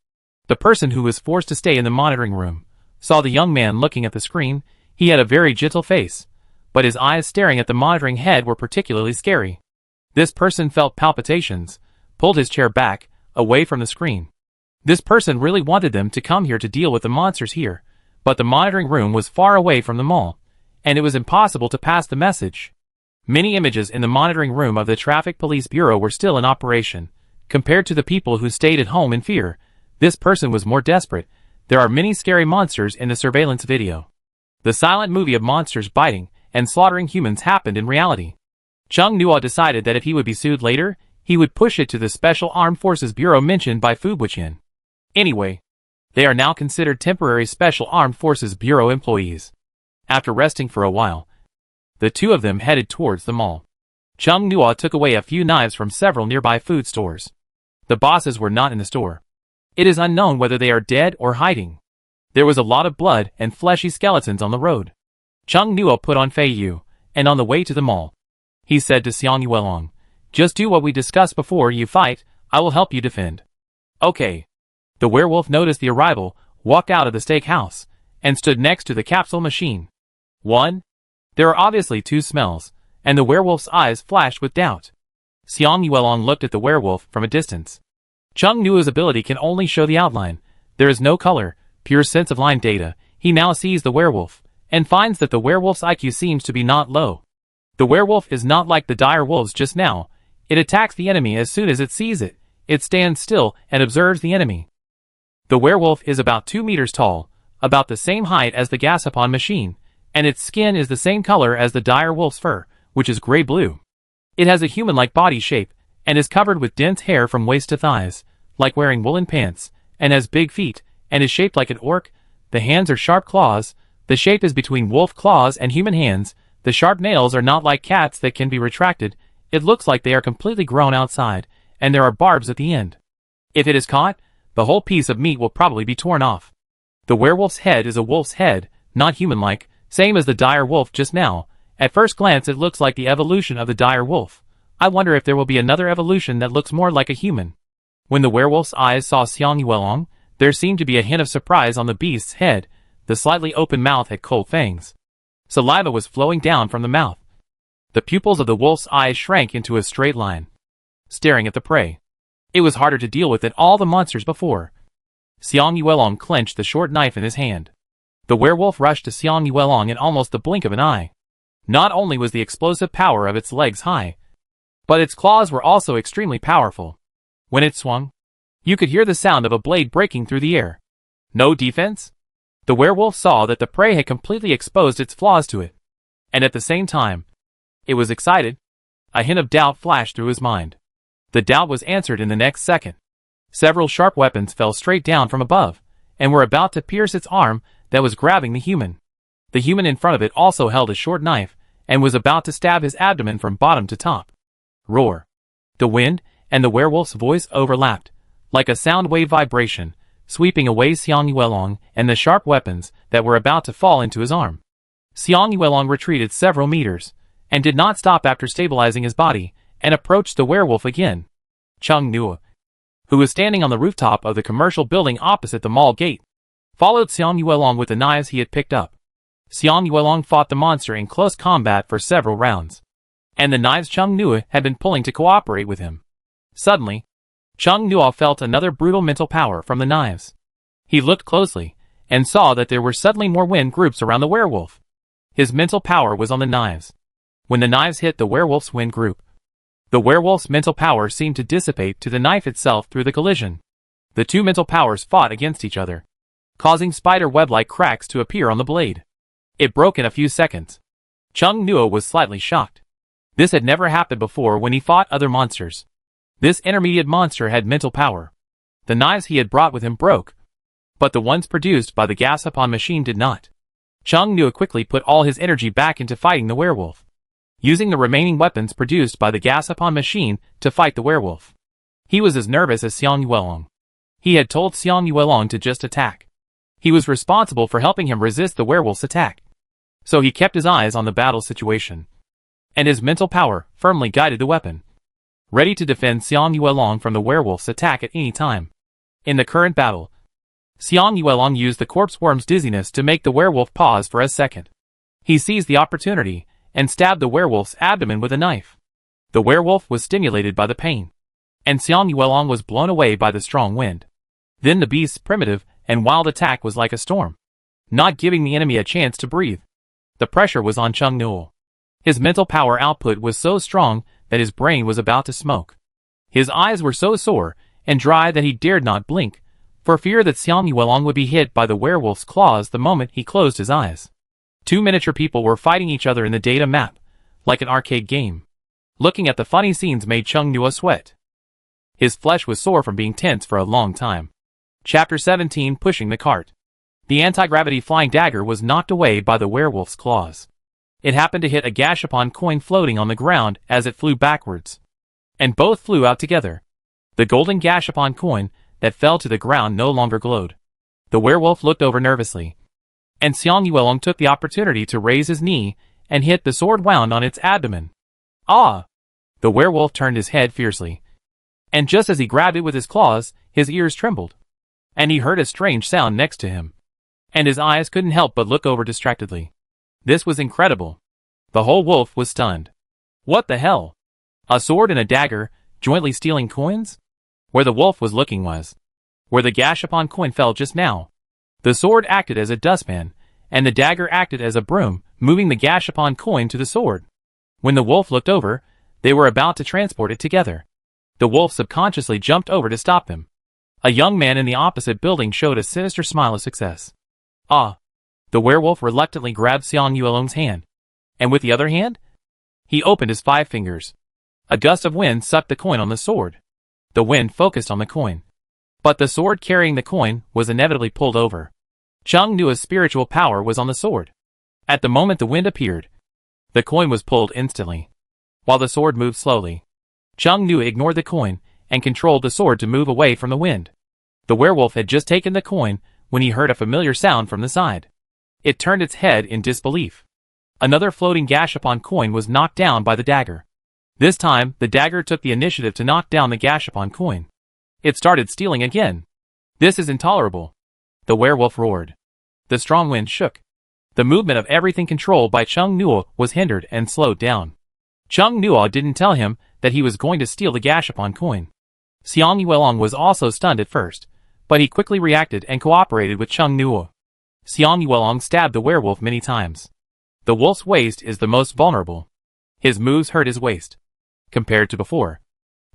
The person who was forced to stay in the monitoring room saw the young man looking at the screen. He had a very gentle face, but his eyes staring at the monitoring head were particularly scary. This person felt palpitations, pulled his chair back, away from the screen. This person really wanted them to come here to deal with the monsters here, but the monitoring room was far away from the mall, and it was impossible to pass the message. Many images in the monitoring room of the Traffic Police Bureau were still in operation. Compared to the people who stayed at home in fear, this person was more desperate. There are many scary monsters in the surveillance video. The silent movie of monsters biting and slaughtering humans happened in reality. Chung Nuo decided that if he would be sued later, he would push it to the Special Armed Forces Bureau mentioned by Fu Buqian. Anyway, they are now considered temporary Special Armed Forces Bureau employees. After resting for a while, the two of them headed towards the mall. Chung Nuo took away a few knives from several nearby food stores. The bosses were not in the store. It is unknown whether they are dead or hiding. There was a lot of blood and fleshy skeletons on the road. Chung Nuo put on Fei Yu, and on the way to the mall, he said to Xiang Yuelong, "Just do what we discussed before you fight. I will help you defend." Okay. The werewolf noticed the arrival, walked out of the steakhouse, and stood next to the capsule machine. One? There are obviously two smells, and the werewolf's eyes flashed with doubt. Xiang Yuelong looked at the werewolf from a distance. Chung Nuo's ability can only show the outline. There is no color, pure sense of line data. He now sees the werewolf, and finds that the werewolf's IQ seems to be not low. The werewolf is not like the dire wolves just now. It attacks the enemy as soon as it sees it. It stands still and observes the enemy. The werewolf is about 2 meters tall, about the same height as the Gashapon machine, and its skin is the same color as the dire wolf's fur, which is gray-blue. It has a human-like body shape, and is covered with dense hair from waist to thighs, like wearing woolen pants, and has big feet, and is shaped like an orc. The hands are sharp claws. The shape is between wolf claws and human hands. The sharp nails are not like cats that can be retracted. It looks like they are completely grown outside, and there are barbs at the end. If it is caught, the whole piece of meat will probably be torn off. The werewolf's head is a wolf's head, not human-like, same as the dire wolf just now. At first glance it looks like the evolution of the dire wolf. I wonder if there will be another evolution that looks more like a human. When the werewolf's eyes saw Xiang Yuelong, there seemed to be a hint of surprise on the beast's head. The slightly open mouth had cold fangs. Saliva was flowing down from the mouth. The pupils of the wolf's eyes shrank into a straight line, staring at the prey. It was harder to deal with than all the monsters before. Xiang Yuelong clenched the short knife in his hand. The werewolf rushed to Xiang Yuelong in almost the blink of an eye. Not only was the explosive power of its legs high, but its claws were also extremely powerful. When it swung, you could hear the sound of a blade breaking through the air. No defense? The werewolf saw that the prey had completely exposed its claws to it. And at the same time, it was excited. A hint of doubt flashed through his mind. The doubt was answered in the next second. Several sharp weapons fell straight down from above, and were about to pierce its arm that was grabbing the human. The human in front of it also held a short knife, and was about to stab his abdomen from bottom to top. Roar. The wind and the werewolf's voice overlapped, like a sound wave vibration, sweeping away Xiang Yuelong and the sharp weapons that were about to fall into his arm. Xiang Yuelong retreated several meters, and did not stop after stabilizing his body, and approached the werewolf again. Chung Nuo, who was standing on the rooftop of the commercial building opposite the mall gate, followed Xiang Yuelong with the knives he had picked up. Xiang Yuelong fought the monster in close combat for several rounds, and the knives Chung Nuo had been pulling to cooperate with him. Suddenly, Chung Nuo felt another brutal mental power from the knives. He looked closely, and saw that there were suddenly more wind groups around the werewolf. His mental power was on the knives. When the knives hit the werewolf's wind group, the werewolf's mental power seemed to dissipate to the knife itself through the collision. The two mental powers fought against each other, causing spider web-like cracks to appear on the blade. It broke in a few seconds. Chung Nuo was slightly shocked. This had never happened before when he fought other monsters. This intermediate monster had mental power. The knives he had brought with him broke, but the ones produced by the Gashapon machine did not. Chung Nuo quickly put all his energy back into fighting the werewolf, using the remaining weapons produced by the Gashapon machine to fight the werewolf. He was as nervous as Xiang Yuelong. He had told Xiang Yuelong to just attack. He was responsible for helping him resist the werewolf's attack. So he kept his eyes on the battle situation, and his mental power firmly guided the weapon, ready to defend Xiang Yuelong from the werewolf's attack at any time. In the current battle, Xiang Yuelong used the corpse worm's dizziness to make the werewolf pause for a second. He seized the opportunity and stabbed the werewolf's abdomen with a knife. The werewolf was stimulated by the pain, and Xiang Yuelong was blown away by the strong wind. Then the beast's primitive and wild attack was like a storm, not giving the enemy a chance to breathe. The pressure was on Chung Nuo. His mental power output was so strong that his brain was about to smoke. His eyes were so sore and dry that he dared not blink, for fear that Xiang Yuelong would be hit by the werewolf's claws the moment he closed his eyes. Two miniature people were fighting each other in the data map, like an arcade game. Looking at the funny scenes made Chung Nuo sweat. His flesh was sore from being tense for a long time. Chapter 17, Pushing the Cart. The anti-gravity flying dagger was knocked away by the werewolf's claws. It happened to hit a Gashapon coin floating on the ground as it flew backwards, and both flew out together. The golden Gashapon coin that fell to the ground no longer glowed. The werewolf looked over nervously, and Xiang Yuelong took the opportunity to raise his knee and hit the sword wound on its abdomen. Ah! The werewolf turned his head fiercely, and just as he grabbed it with his claws, his ears trembled, and he heard a strange sound next to him. and his eyes couldn't help but look over distractedly. This was incredible. The whole wolf was stunned. What the hell? A sword and a dagger, jointly stealing coins? Where the wolf was looking was where the Gashapon coin fell just now. The sword acted as a dustpan, and the dagger acted as a broom, moving the Gashapon coin to the sword. When the wolf looked over, they were about to transport it together. The wolf subconsciously jumped over to stop them. A young man in the opposite building showed a sinister smile of success. Ah! The werewolf reluctantly grabbed Xiang Yuelong's hand, and with the other hand, he opened his 5 fingers. A gust of wind sucked the coin on the sword. The wind focused on the coin, but the sword carrying the coin was inevitably pulled over. Cheng Nua's spiritual power was on the sword. At the moment the wind appeared, the coin was pulled instantly, while the sword moved slowly. Cheng Nua ignored the coin and controlled the sword to move away from the wind. The werewolf had just taken the coin when he heard a familiar sound from the side. It turned its head in disbelief. Another floating Gashapon coin was knocked down by the dagger. This time, the dagger took the initiative to knock down the Gashapon coin. It started stealing again. This is intolerable. The werewolf roared. The strong wind shook. The movement of everything controlled by Cheng Nua was hindered and slowed down. Cheng Nua didn't tell him that he was going to steal the Gashapon coin. Xiang Yuelong was also stunned at first, but he quickly reacted and cooperated with Cheng Nua. Xiang Yuelong stabbed the werewolf many times. The wolf's waist is the most vulnerable. His moves hurt his waist. Compared to before,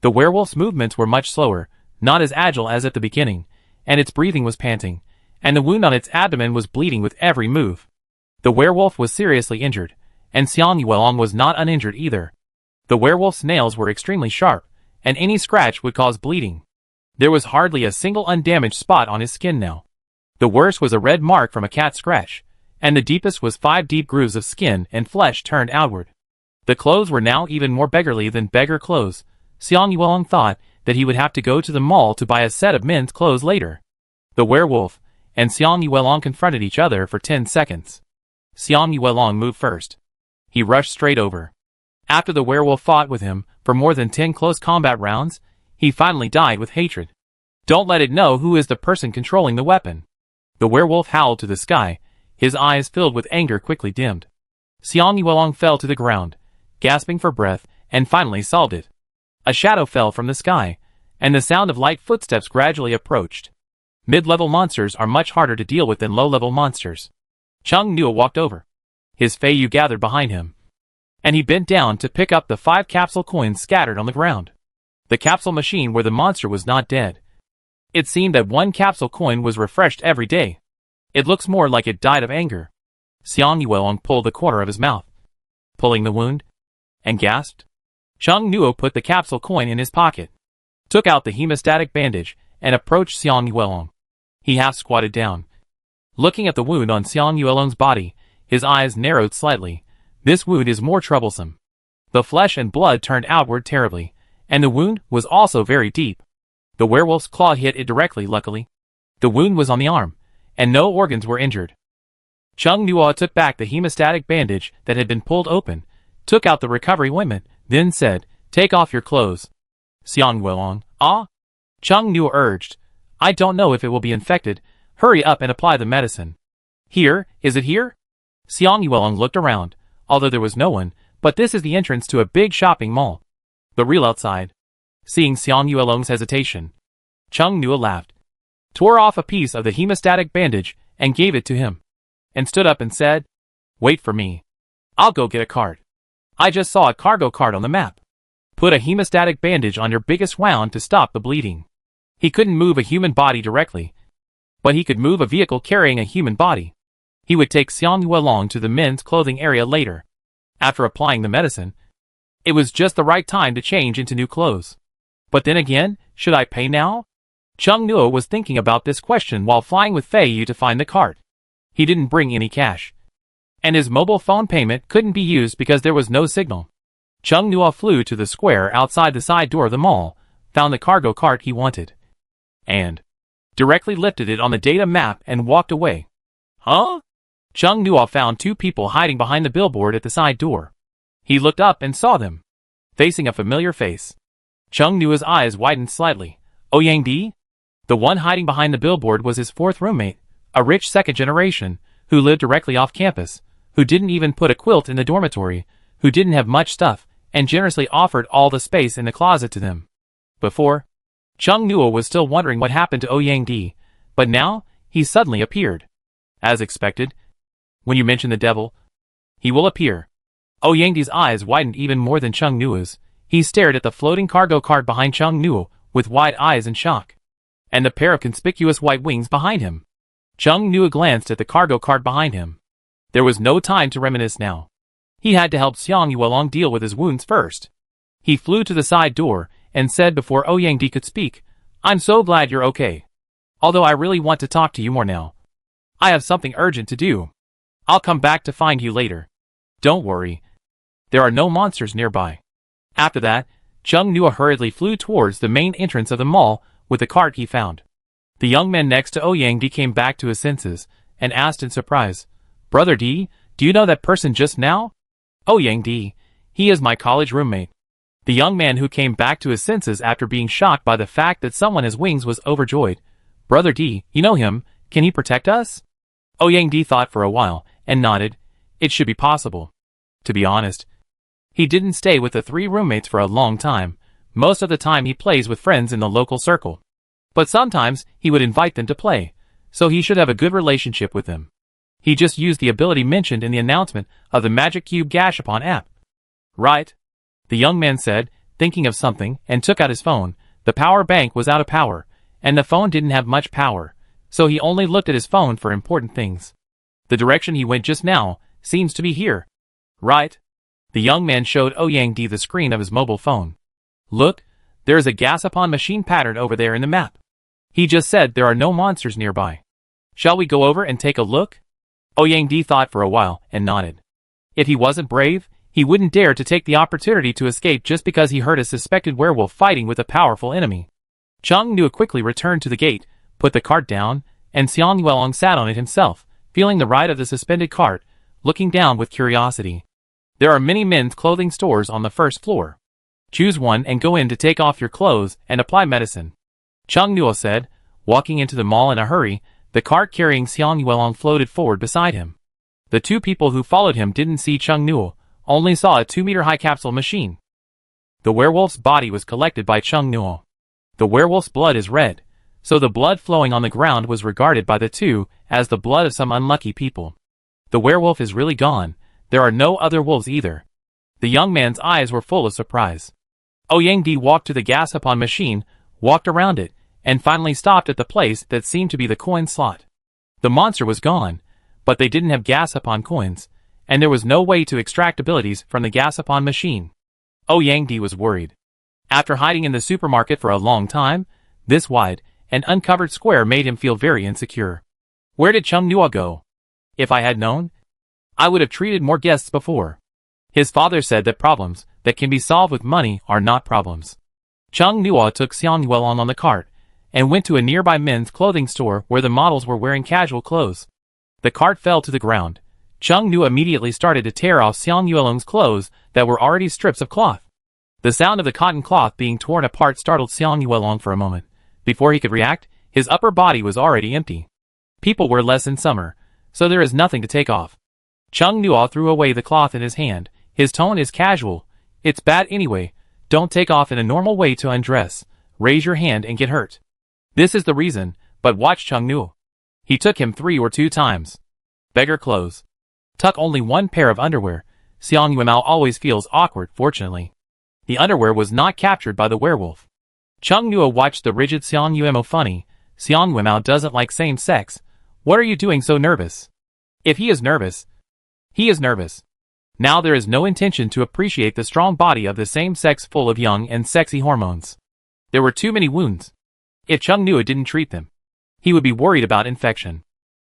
the werewolf's movements were much slower, not as agile as at the beginning, and its breathing was panting, and the wound on its abdomen was bleeding with every move. The werewolf was seriously injured, and Xiang Yuelong was not uninjured either. The werewolf's nails were extremely sharp, and any scratch would cause bleeding. There was hardly a single undamaged spot on his skin now. The worst was a red mark from a cat scratch, and the deepest was 5 deep grooves of skin and flesh turned outward. The clothes were now even more beggarly than beggar clothes. Xiang Yuelong thought that he would have to go to the mall to buy a set of men's clothes later. The werewolf and Xiang Yuelong confronted each other for 10 seconds. Xiang Yuelong moved first. He rushed straight over. After the werewolf fought with him for more than 10 close combat rounds, he finally died with hatred. Don't let it know who is the person controlling the weapon. The werewolf howled to the sky, his eyes filled with anger quickly dimmed. Xiang Yuelong fell to the ground, gasping for breath, and finally solved it. A shadow fell from the sky, and the sound of light footsteps gradually approached. Mid-level monsters are much harder to deal with than low-level monsters. Cheng Nua walked over. His Feiyu gathered behind him, and he bent down to pick up the 5 capsule coins scattered on the ground. The capsule machine where the monster was not dead. It seemed that 1 capsule coin was refreshed every day. It looks more like it died of anger. Xiang Yuelong pulled the corner of his mouth, pulling the wound, and gasped. Cheng Nua put the capsule coin in his pocket, took out the hemostatic bandage, and approached Xiang Yuelong. He half squatted down. Looking at the wound on Xiang Yuelong's body, his eyes narrowed slightly. This wound is more troublesome. The flesh and blood turned outward terribly, and the wound was also very deep. The werewolf's claw hit it directly, luckily. The wound was on the arm, and no organs were injured. Cheng Nua took back the hemostatic bandage that had been pulled open, took out the recovery ointment, then said, "Take off your clothes." Xiang Yuelong, "Ah?" Cheng Nua urged, "I don't know if it will be infected. Hurry up and apply the medicine." "Here, is it here?" Xiang Yuelong looked around, although there was no one, but this is the entrance to a big shopping mall. The real outside. Seeing Xiang Yuelong's hesitation, Cheng Nua laughed, tore off a piece of the hemostatic bandage, and gave it to him, and stood up and said, "Wait for me. I'll go get a cart. I just saw a cargo cart on the map. Put a hemostatic bandage on your biggest wound to stop the bleeding." He couldn't move a human body directly, but he could move a vehicle carrying a human body. He would take Xiang Yuelong to the men's clothing area later. After applying the medicine, it was just the right time to change into new clothes. But then again, should I pay now? Cheng Nua was thinking about this question while flying with Feiyu to find the cart. He didn't bring any cash, and his mobile phone payment couldn't be used because there was no signal. Cheng Nua flew to the square outside the side door of the mall, found the cargo cart he wanted, and directly lifted it on the data map and walked away. Huh? Cheng Nua found 2 people hiding behind the billboard at the side door. He looked up and saw them, facing a familiar face. Cheng Nua's eyes widened slightly. Ouyang Di? The one hiding behind the billboard was his 4th roommate. A rich second generation, who lived directly off campus, who didn't even put a quilt in the dormitory, who didn't have much stuff, and generously offered all the space in the closet to them. Before, Chung Nuo was still wondering what happened to Ouyang, but now, he suddenly appeared. As expected, when you mention the devil, he will appear. Ouyang's eyes widened even more than Chung Nuo's. He stared at the floating cargo cart behind Chung Nuo with wide eyes in shock, and the pair of conspicuous white wings behind him. Chung Nuo glanced at the cargo cart behind him. There was no time to reminisce now. He had to help Xiang Yuelong deal with his wounds first. He flew to the side door and said before Ouyang could speak, "I'm so glad you're okay. Although I really want to talk to you more now. I have something urgent to do. I'll come back to find you later. Don't worry. There are no monsters nearby." After that, Chung Nuo hurriedly flew towards the main entrance of the mall with the cart he found. The young man next to Ouyang came back to his senses and asked in surprise, "Brother D, do you know that person just now?" "Ouyang, he is my college roommate." The young man who came back to his senses after being shocked by the fact that someone has wings was overjoyed. "Brother D, you know him, can he protect us?" Ouyang thought for a while and nodded. It should be possible. To be honest, he didn't stay with the three roommates for a long time. Most of the time he plays with friends in the local circle. But sometimes he would invite them to play, so he should have a good relationship with them. He just used the ability mentioned in the announcement of the Magic Cube Gashapon app. "Right," the young man said, thinking of something, and took out his phone. The power bank was out of power, and the phone didn't have much power, so he only looked at his phone for important things. "The direction he went just now seems to be here." "Right." The young man showed Ouyang the screen of his mobile phone. "Look, there is a Gashapon machine pattern over there in the map. He just said there are no monsters nearby. Shall we go over and take a look?" Ouyang thought for a while and nodded. If he wasn't brave, he wouldn't dare to take the opportunity to escape just because he heard a suspected werewolf fighting with a powerful enemy. Chung Nuo quickly returned to the gate, put the cart down, and Xiang Yuelong sat on it himself, feeling the ride of the suspended cart, looking down with curiosity. There are many men's clothing stores on the first floor. Choose one and go in to take off your clothes and apply medicine, Chung Nuo said, walking into the mall in a hurry. The cart carrying Xiang Yuelong floated forward beside him. The two people who followed him didn't see Chung Nuo, only saw a 2-meter-high capsule machine. The werewolf's body was collected by Chung Nuo. The werewolf's blood is red, so the blood flowing on the ground was regarded by the two as the blood of some unlucky people. The werewolf is really gone. There are no other wolves either. The young man's eyes were full of surprise. Ouyang walked to the Gashapon machine, walked around it, and finally stopped at the place that seemed to be the coin slot. The monster was gone, but they didn't have Gashapon coins, and there was no way to extract abilities from the Gashapon machine. Ouyang was worried. After hiding in the supermarket for a long time, this wide and uncovered square made him feel very insecure. Where did Chung Nuo go? If I had known, I would have treated more guests before. His father said that problems that can be solved with money are not problems. Chung Nuo took Xiang Yuelong on the cart and went to a nearby men's clothing store where the models were wearing casual clothes. The cart fell to the ground. Chung Nuo immediately started to tear off Xiang Yuelong's clothes that were already strips of cloth. The sound of the cotton cloth being torn apart startled Xiang Yuelong for a moment. Before he could react, his upper body was already empty. People wear less in summer, so there is nothing to take off. Chung Nuo threw away the cloth in his hand. His tone is casual. It's bad anyway. Don't take off in a normal way to undress. Raise your hand and get hurt. This is the reason, but watch Chung Nuo. He took him 3 or 2 times. Beggar clothes. Tuck only one pair of underwear. Xiang Yuemao always feels awkward, fortunately. The underwear was not captured by the werewolf. Chung Nuo watched the rigid Xiang Yuemao funny. Xiang Yuemao doesn't like same sex. What are you doing so nervous? If he is nervous, he is nervous. Now there is no intention to appreciate the strong body of the same sex full of young and sexy hormones. There were too many wounds. If Chung Nuo didn't treat them, he would be worried about infection.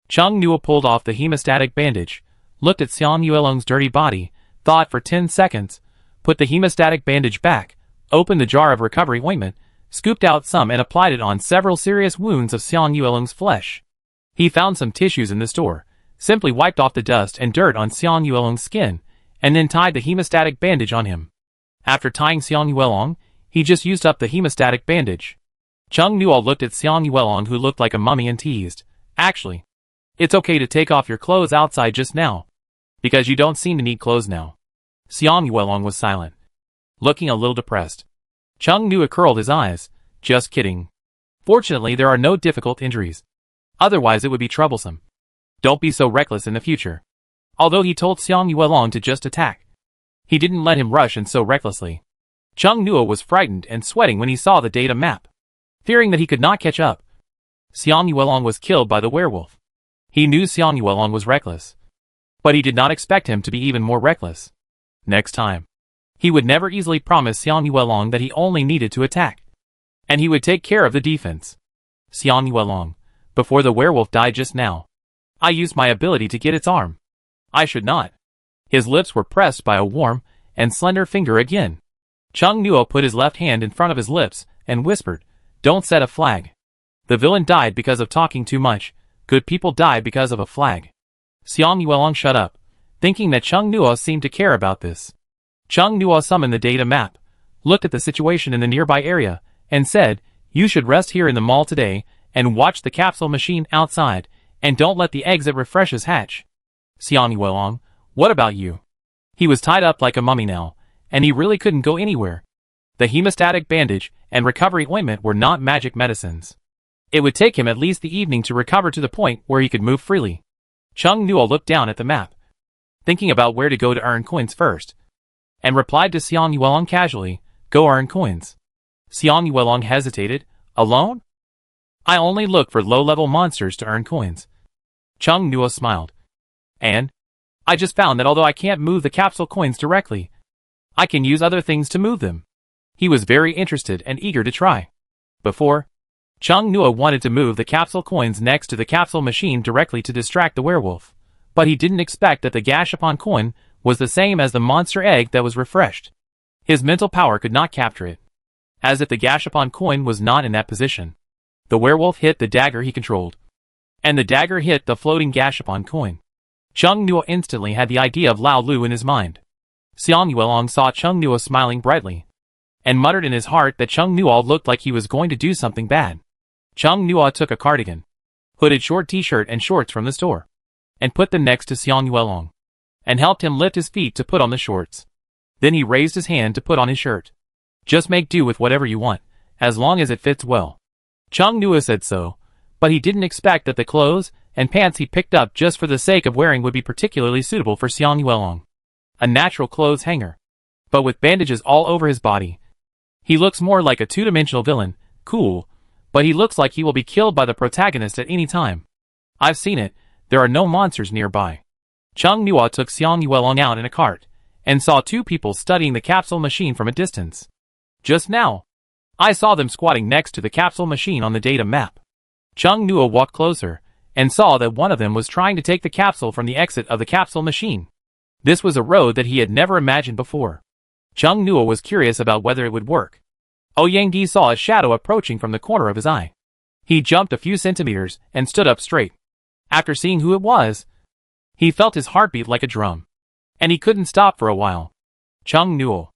Chung Nuo pulled off the hemostatic bandage, looked at Xiang Yuelong's dirty body, thought for 10 seconds, put the hemostatic bandage back, opened the jar of recovery ointment, scooped out some and applied it on several serious wounds of Xiang Yuelong's flesh. He found some tissues in the store, simply wiped off the dust and dirt on Xiang Yuelong's skin, and then tied the hemostatic bandage on him. After tying Xiang Yuelong, he just used up the hemostatic bandage. Chung Nuo looked at Xiang Yuelong, who looked like a mummy, and teased, "Actually, It's okay to take off your clothes outside just now, because you don't seem to need clothes now. Xiang Yuelong was silent, looking a little depressed. Chung Nua curled his eyes. Just kidding. Fortunately, there are no difficult injuries. Otherwise it would be troublesome. Don't be so reckless in the future. Although he told Xiang Yuelong to just attack, he didn't let him rush in so recklessly. Chung Nua was frightened and sweating when he saw the data map, fearing that he could not catch up. Xiang Yuelong was killed by the werewolf. He knew Xiang Yuelong was reckless, but he did not expect him to be even more reckless. Next time, he would never easily promise Xiang Yuelong that he only needed to attack, and he would take care of the defense. Xiang Yuelong, before the werewolf died just now, I used my ability to get its arm. I should not. His lips were pressed by a warm and slender finger again. Chung Nuo put his left hand in front of his lips and whispered, "Don't set a flag." The villain died because of talking too much. Good people die because of a flag. Xiang Yuelong shut up, thinking that Chung Nuo seemed to care about this. Chung Nuo summoned the data map, looked at the situation in the nearby area, and said, "You should rest here in the mall today and watch the capsule machine outside, and don't let the eggs it refreshes hatch." Xiang Yuelong, what about you? He was tied up like a mummy now, and he really couldn't go anywhere. The hemostatic bandage and recovery ointment were not magic medicines. It would take him at least the evening to recover to the point where he could move freely. Chung Nuo looked down at the map, thinking about where to go to earn coins first, and replied to Xiang Yuelong casually, "Go earn coins." Xiang Yuelong hesitated. "Alone? I only look for low-level monsters to earn coins." Chung Nuo smiled. "And? I just found that although I can't move the capsule coins directly, I can use other things to move them." He was very interested and eager to try. Before, Chung Nuo wanted to move the capsule coins next to the capsule machine directly to distract the werewolf, but he didn't expect that the Gashapon coin was the same as the monster egg that was refreshed. His mental power could not capture it, as if the Gashapon coin was not in that position. The werewolf hit the dagger he controlled, and the dagger hit the floating Gashapon coin. Chung Nuo instantly had the idea of Lao Lu in his mind. Xiang Yuelong saw Chung Nuo smiling brightly, and muttered in his heart that Chung Nuo looked like he was going to do something bad. Chung Nuo took a cardigan, hooded short t-shirt and shorts from the store, and put them next to Xiang Yuelong, and helped him lift his feet to put on the shorts. Then he raised his hand to put on his shirt. "Just make do with whatever you want, as long as it fits well." Chung Nuo said so, but he didn't expect that the clothes and pants he picked up just for the sake of wearing would be particularly suitable for Xiang Yuelong. A natural clothes hanger, but with bandages all over his body. He looks more like a two-dimensional villain. Cool, but he looks like he will be killed by the protagonist at any time. I've seen it, there are no monsters nearby. Chung Nuo took Xiang Yuelong out in a cart, and saw two people studying the capsule machine from a distance. Just now, I saw them squatting next to the capsule machine on the data map. Chung Nuo walked closer, and saw that one of them was trying to take the capsule from the exit of the capsule machine. This was a road that he had never imagined before. Chung Nuo was curious about whether it would work. Ouyang saw a shadow approaching from the corner of his eye. He jumped a few centimeters and stood up straight. After seeing who it was, he felt his heartbeat like a drum, and he couldn't stop for a while. Chung Nuo.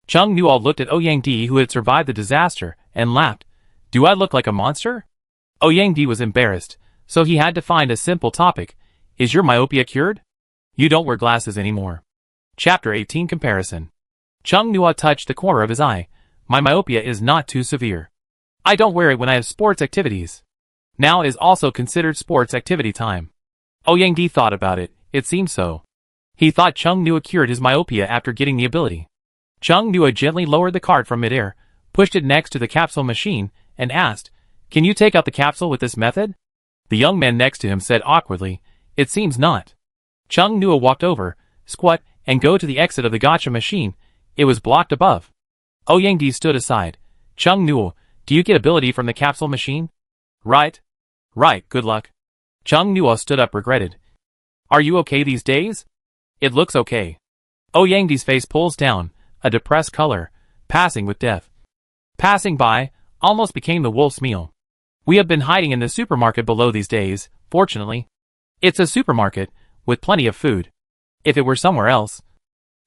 Chung Nuo looked at Ouyang who had survived the disaster, and laughed. "Do I look like a monster?" Ouyang was embarrassed, so he had to find a simple topic. "Is your myopia cured? You don't wear glasses anymore." Chapter 18 Comparison. Chung Nuo touched the corner of his eye. "My myopia is not too severe. I don't wear it when I have sports activities. Now is also considered sports activity time." Ouyang thought about it. It seemed so. He thought Chung Nuo cured his myopia after getting the ability. Chung Nuo gently lowered the cart from midair, pushed it next to the capsule machine, and asked, "Can you take out the capsule with this method?" The young man next to him said awkwardly, "It seems not." Chung Nuo walked over, squat, and go to the exit of the Gacha machine. It was blocked above. Ouyang stood aside. "Chung Nuo, do you get ability from the capsule machine?" Right, good luck." Chung Nuo stood up regretted. "Are you okay these days?" "It looks okay." Ouyang's face pulls down, a depressed color, passing with death. Passing by, almost became the wolf's meal. "We have been hiding in the supermarket below these days, fortunately. It's a supermarket, with plenty of food. If it were somewhere else,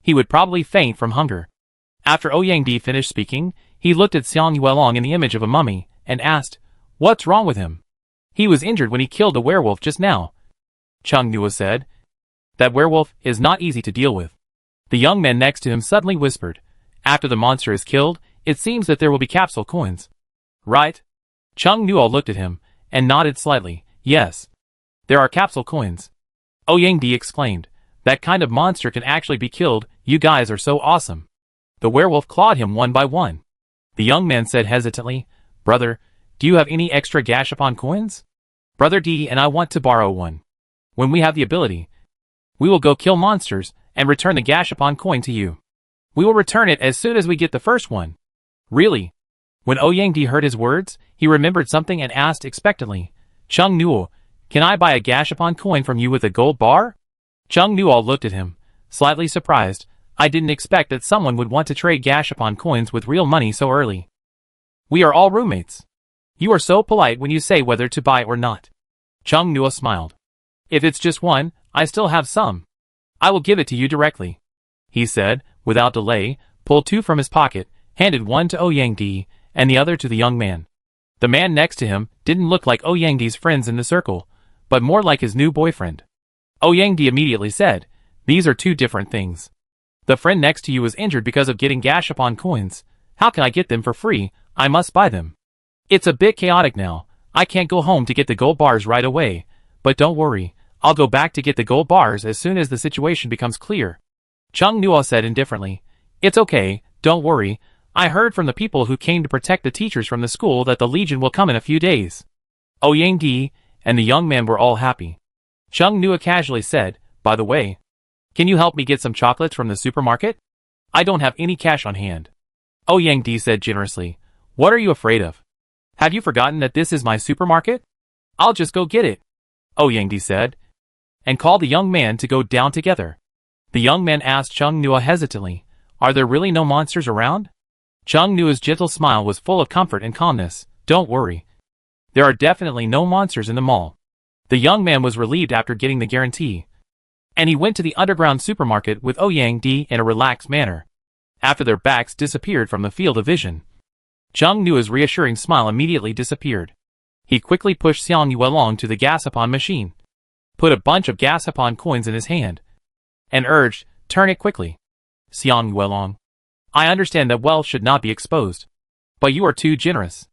he would probably faint from hunger." After Ouyang finished speaking, he looked at Xiang Yuelong in the image of a mummy, and asked, "What's wrong with him? He was injured when he killed the werewolf just now." Chung Nua said. That werewolf is not easy to deal with. The young man next to him suddenly whispered, after the monster is killed, it seems that there will be capsule coins. Right? Chung Nua looked at him, and nodded slightly. Yes. There are capsule coins. Yang exclaimed. That kind of monster can actually be killed, you guys are so awesome. The werewolf clawed him one by one. The young man said hesitantly, Brother, do you have any extra Gashapon coins? Brother D and I want to borrow one. When we have the ability, we will go kill monsters, and return the Gashapon coin to you. We will return it as soon as we get the first one. Really? When Yang heard his words, he remembered something and asked expectantly, Chung Nua, can I buy a Gashapon coin from you with a gold bar? Chung Nua looked at him, slightly surprised. I didn't expect that someone would want to trade Gashapon coins with real money so early. We are all roommates. You are so polite when you say whether to buy or not. Chung Nua smiled. If it's just one, I still have some. I will give it to you directly. He said, without delay, pulled two from his pocket, handed one to Yang and the other to the young man. The man next to him didn't look like Yang friends in the circle, but more like his new boyfriend. Yang immediately said, these are two different things. The friend next to you was injured because of getting Gashapon coins. How can I get them for free? I must buy them. It's a bit chaotic now. I can't go home to get the gold bars right away, but don't worry, I'll go back to get the gold bars as soon as the situation becomes clear. Chung Nua said indifferently, it's okay, don't worry, I heard from the people who came to protect the teachers from the school that the Legion will come in a few days. Yang and the young man were all happy. Chung Nua casually said, by the way, can you help me get some chocolates from the supermarket? I don't have any cash on hand. Yang said generously, what are you afraid of? Have you forgotten that this is my supermarket? I'll just go get it. Yang said, and called the young man to go down together. The young man asked Chung Nua hesitantly, are there really no monsters around? Chung Nua's gentle smile was full of comfort and calmness. Don't worry. There are definitely no monsters in the mall. The young man was relieved after getting the guarantee. And he went to the underground supermarket with Yang in a relaxed manner. After their backs disappeared from the field of vision, Chung Nua's reassuring smile immediately disappeared. He quickly pushed Xiang Yuelong to the Gashapon machine, put a bunch of Gashapon coins in his hand, and urged, turn it quickly. Xiang Yuelong, I understand that wealth should not be exposed, but you are too generous.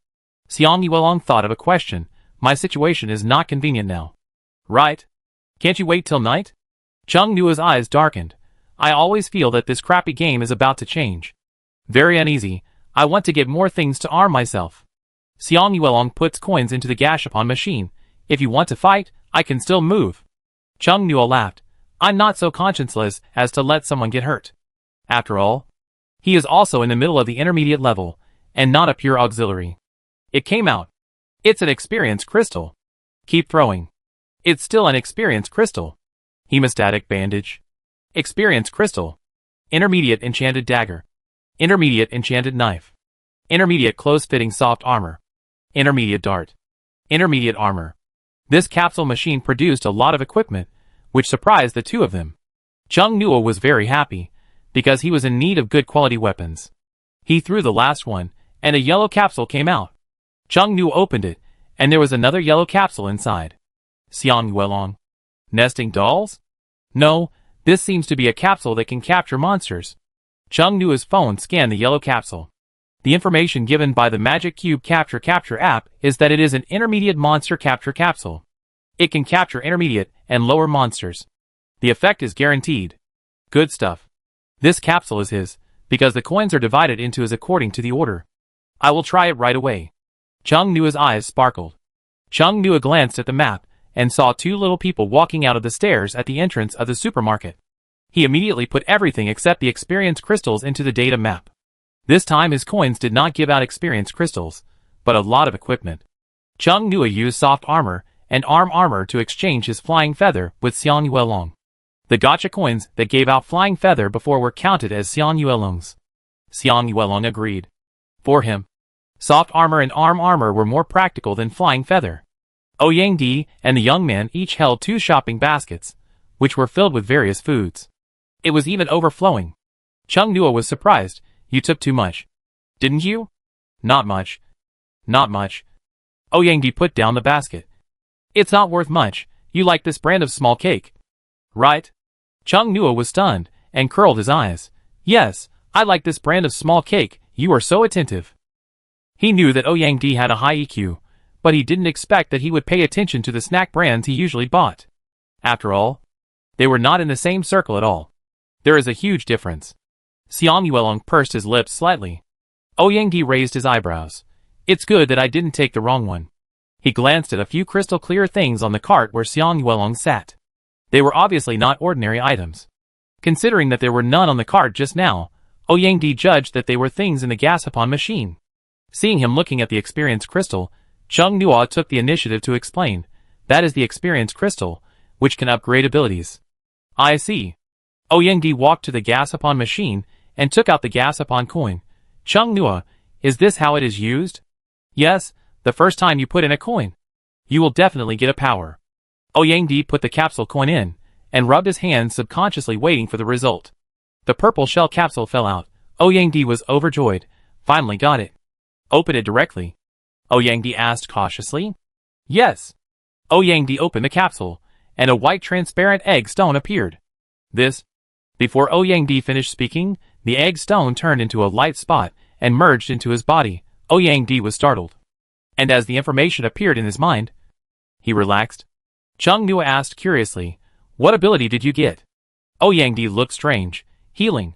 Xiang Yuelong thought of a question. My situation is not convenient now. Right? Can't you wait till night? Chung Nua's eyes darkened. I always feel that this crappy game is about to change. Very uneasy. I want to get more things to arm myself. Xiang Yuelong puts coins into the Gashapon machine. If you want to fight, I can still move. Chung Nua laughed. I'm not so conscienceless as to let someone get hurt. After all, he is also in the middle of the intermediate level, and not a pure auxiliary. It came out. It's an experience crystal. Keep throwing. It's still an experience crystal. Hemostatic bandage. Experience crystal. Intermediate enchanted dagger. Intermediate enchanted knife. Intermediate close-fitting soft armor. Intermediate dart. Intermediate armor. This capsule machine produced a lot of equipment, which surprised the two of them. Chung Nua was very happy, because he was in need of good quality weapons. He threw the last one, and a yellow capsule came out. Chung Nua opened it, and there was another yellow capsule inside. Xiang Yuelong. Nesting dolls? No, this seems to be a capsule that can capture monsters. Chung Nua's phone scanned the yellow capsule. The information given by the Magic Cube Capture app is that it is an intermediate monster capture capsule. It can capture intermediate and lower monsters. The effect is guaranteed. Good stuff. This capsule is his, because the coins are divided into his according to the order. I will try it right away. Chung Nua's eyes sparkled. Chung Nua glanced at the map, and saw two little people walking out of the stairs at the entrance of the supermarket. He immediately put everything except the experience crystals into the data map. This time his coins did not give out experience crystals, but a lot of equipment. Chung Nua used soft armor and arm armor to exchange his flying feather with Xiang Yuelong. The gacha coins that gave out flying feather before were counted as Xiang Yuelong's. Xiang Yuelong agreed. For him, soft armor and arm armor were more practical than flying feather. Yang and the young man each held 2 shopping baskets, which were filled with various foods. It was even overflowing. Chung Nua was surprised. You took too much. Didn't you? Not much. Not much. Yang put down the basket. It's not worth much. You like this brand of small cake, right? Chung Nua was stunned, and curled his eyes. Yes, I like this brand of small cake, you are so attentive. He knew that Ouyang had a high EQ, but he didn't expect that he would pay attention to the snack brands he usually bought. After all, they were not in the same circle at all. There is a huge difference. Xiang Yuelong pursed his lips slightly. Ouyang raised his eyebrows. It's good that I didn't take the wrong one. He glanced at a few crystal clear things on the cart where Xiang Yuelong sat. They were obviously not ordinary items. Considering that there were none on the cart just now, Ouyang judged that they were things in the Gashapon machine. Seeing him looking at the experience crystal, Chung Nua took the initiative to explain. That is the experience crystal, which can upgrade abilities. I see. Ouyang walked to the Gashapon machine and took out the Gashapon coin. Chung Nua, is this how it is used? Yes, the first time you put in a coin. You will definitely get a power. Ouyang put the capsule coin in, and rubbed his hands subconsciously waiting for the result. The purple shell capsule fell out. Ouyang was overjoyed. Finally got it. Open it directly. Ouyang asked cautiously. Yes. Ouyang opened the capsule, and a white transparent egg stone appeared. This. Before Ouyang finished speaking, the egg stone turned into a light spot and merged into his body. Ouyang was startled. And as the information appeared in his mind, he relaxed. Chung Nua asked curiously, what ability did you get? Ouyang looked strange. Healing.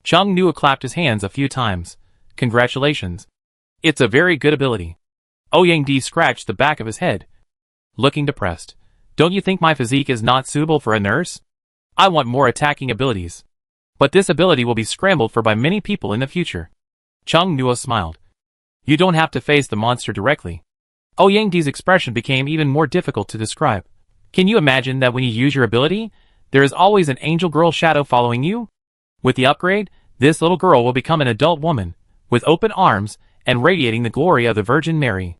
Chung Nua clapped his hands a few times. Congratulations. It's a very good ability. Ouyang scratched the back of his head, looking depressed. Don't you think my physique is not suitable for a nurse? I want more attacking abilities. But this ability will be scrambled for by many people in the future. Chung Nua smiled. You don't have to face the monster directly. Ouyang's expression became even more difficult to describe. Can you imagine that when you use your ability, there is always an angel girl shadow following you? With the upgrade, this little girl will become an adult woman, with open arms, and radiating the glory of the Virgin Mary.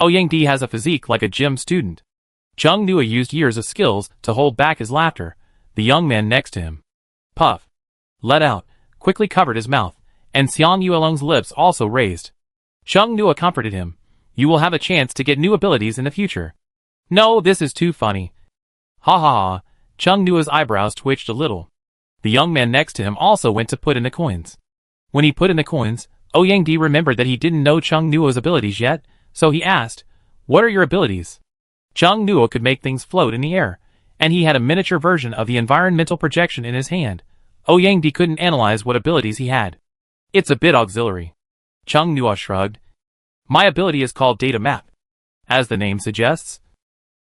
Ouyang has a physique like a gym student. Chung Nua used years of skills to hold back his laughter. The young man next to him, puff, let out, quickly covered his mouth, and Xiang Yuelong's lips also raised. Chung Nua comforted him. You will have a chance to get new abilities in the future. No, this is too funny. Ha ha ha. Chung Nua's eyebrows twitched a little. The young man next to him also went to put in the coins. When he put in the coins, Ouyang remembered that he didn't know Chung Nua's abilities yet, so he asked, what are your abilities? Chung Nua could make things float in the air, and he had a miniature version of the environmental projection in his hand. Ouyang couldn't analyze what abilities he had. It's a bit auxiliary. Chung Nua shrugged. My ability is called Data Map. As the name suggests,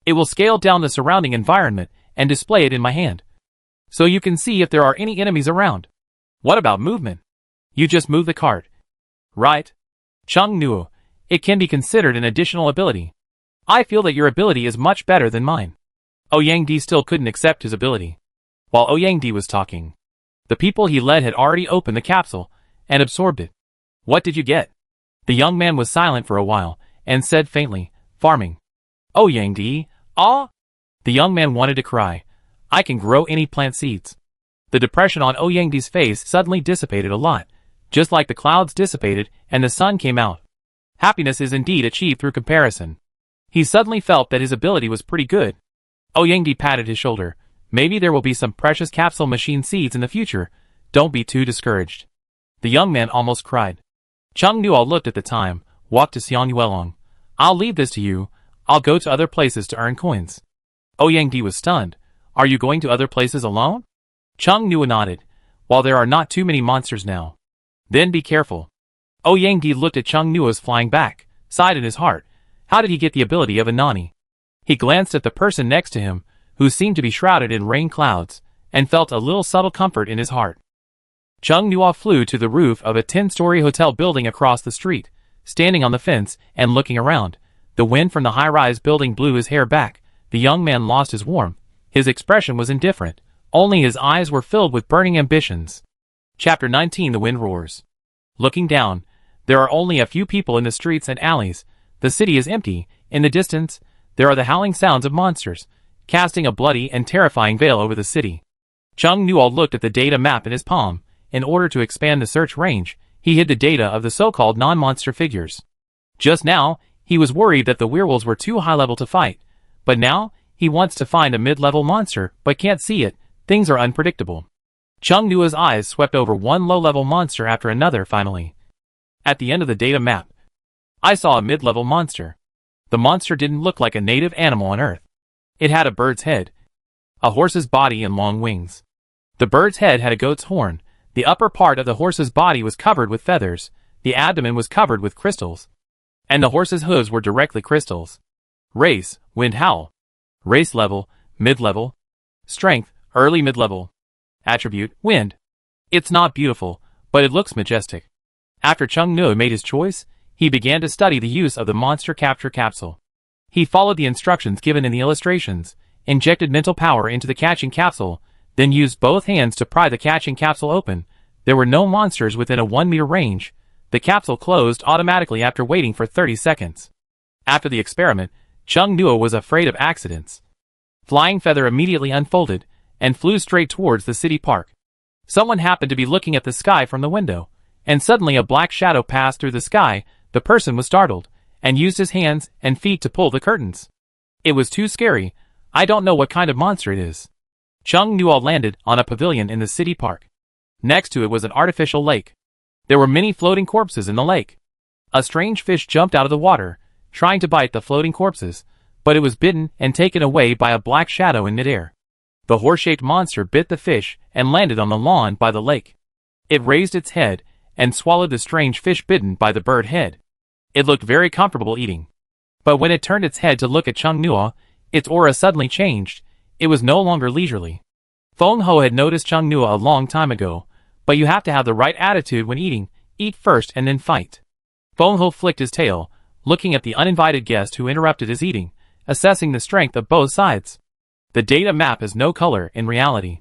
it will scale down the surrounding environment and display it in my hand, so you can see if there are any enemies around. What about movement? You just move the cart. Right? Chung Nua, it can be considered an additional ability. I feel that your ability is much better than mine. Ouyang still couldn't accept his ability. While Ouyang was talking, the people he led had already opened the capsule and absorbed it. What did you get? The young man was silent for a while and said faintly, farming. Ouyang, ah? The young man wanted to cry. I can grow any plant seeds. The depression on Ouyang's face suddenly dissipated a lot, just like the clouds dissipated and the sun came out. Happiness is indeed achieved through comparison. He suddenly felt that his ability was pretty good. Ouyang patted his shoulder. Maybe there will be some precious capsule machine seeds in the future. Don't be too discouraged. The young man almost cried. Chung Nua looked at the time, walked to Xiang Yuelong. I'll leave this to you. I'll go to other places to earn coins. Ouyang was stunned. Are you going to other places alone? Chung Nua nodded. While there are not too many monsters now. Then be careful. Ouyang looked at Chung Nua's flying back, sighed in his heart. How did he get the ability of a Nani? He glanced at the person next to him, who seemed to be shrouded in rain clouds, and felt a little subtle comfort in his heart. Chung Nua flew to the roof of a 10-story hotel building across the street, standing on the fence and looking around. The wind from the high-rise building blew his hair back. The young man lost his warmth. His expression was indifferent. Only his eyes were filled with burning ambitions. Chapter 19 The Wind Roars. Looking down, there are only a few people in the streets and alleys. The city is empty. In the distance, there are the howling sounds of monsters, casting a bloody and terrifying veil over the city. Chung Nua looked at the data map in his palm. In order to expand the search range, he hid the data of the so-called non-monster figures. Just now, he was worried that the werewolves were too high level to fight, but now, he wants to find a mid-level monster but can't see it. Things are unpredictable. Chung Nua's eyes swept over one low-level monster after another finally. At the end of the data map, I saw a mid-level monster. The monster didn't look like a native animal on Earth. It had a bird's head, a horse's body and long wings. The bird's head had a goat's horn. The upper part of the horse's body was covered with feathers. The abdomen was covered with crystals. And the horse's hooves were directly crystals. Race, wind howl. Race level, mid-level. Strength, early mid-level. Attribute, wind. It's not beautiful, but it looks majestic. After Chung Nua made his choice, he began to study the use of the monster capture capsule. He followed the instructions given in the illustrations, injected mental power into the catching capsule, then used both hands to pry the catching capsule open. There were no monsters within a 1-meter range. The capsule closed automatically after waiting for 30 seconds. After the experiment, Chung Nua was afraid of accidents. Flying Feather immediately unfolded and flew straight towards the city park. Someone happened to be looking at the sky from the window, and suddenly a black shadow passed through the sky. The person was startled and used his hands and feet to pull the curtains. It was too scary. I don't know what kind of monster it is. Chung Nua landed on a pavilion in the city park. Next to it was an artificial lake. There were many floating corpses in the lake. A strange fish jumped out of the water, trying to bite the floating corpses, but it was bitten and taken away by a black shadow in midair. The horse-shaped monster bit the fish and landed on the lawn by the lake. It raised its head and swallowed the strange fish bitten by the bird head. It looked very comfortable eating. But when it turned its head to look at Chung Nua, its aura suddenly changed. It was no longer leisurely. Feng Ho had noticed Chung Nua a long time ago, but you have to have the right attitude when eating. Eat first and then fight. Feng Ho flicked his tail, looking at the uninvited guest who interrupted his eating, assessing the strength of both sides. The data map has no color in reality.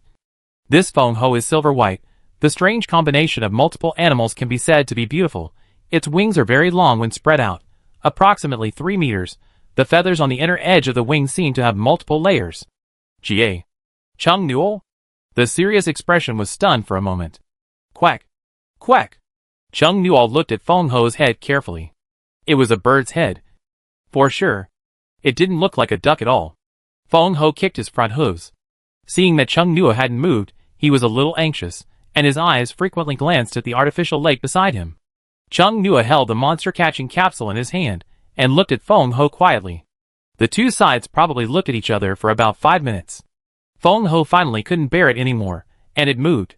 This Feng Ho is silver white. The strange combination of multiple animals can be said to be beautiful. Its wings are very long when spread out, approximately 3 meters. The feathers on the inner edge of the wings seem to have multiple layers. Ga. Chung Nua? The serious expression was stunned for a moment. Quack. Quack. Chung Nua looked at Feng Ho's head carefully. It was a bird's head. For sure. It didn't look like a duck at all. Feng Ho kicked his front hooves. Seeing that Chung Nua hadn't moved, he was a little anxious, and his eyes frequently glanced at the artificial lake beside him. Chung Nua held the monster-catching capsule in his hand, and looked at Feng Ho quietly. The two sides probably looked at each other for about 5 minutes. Feng Ho finally couldn't bear it anymore, and it moved.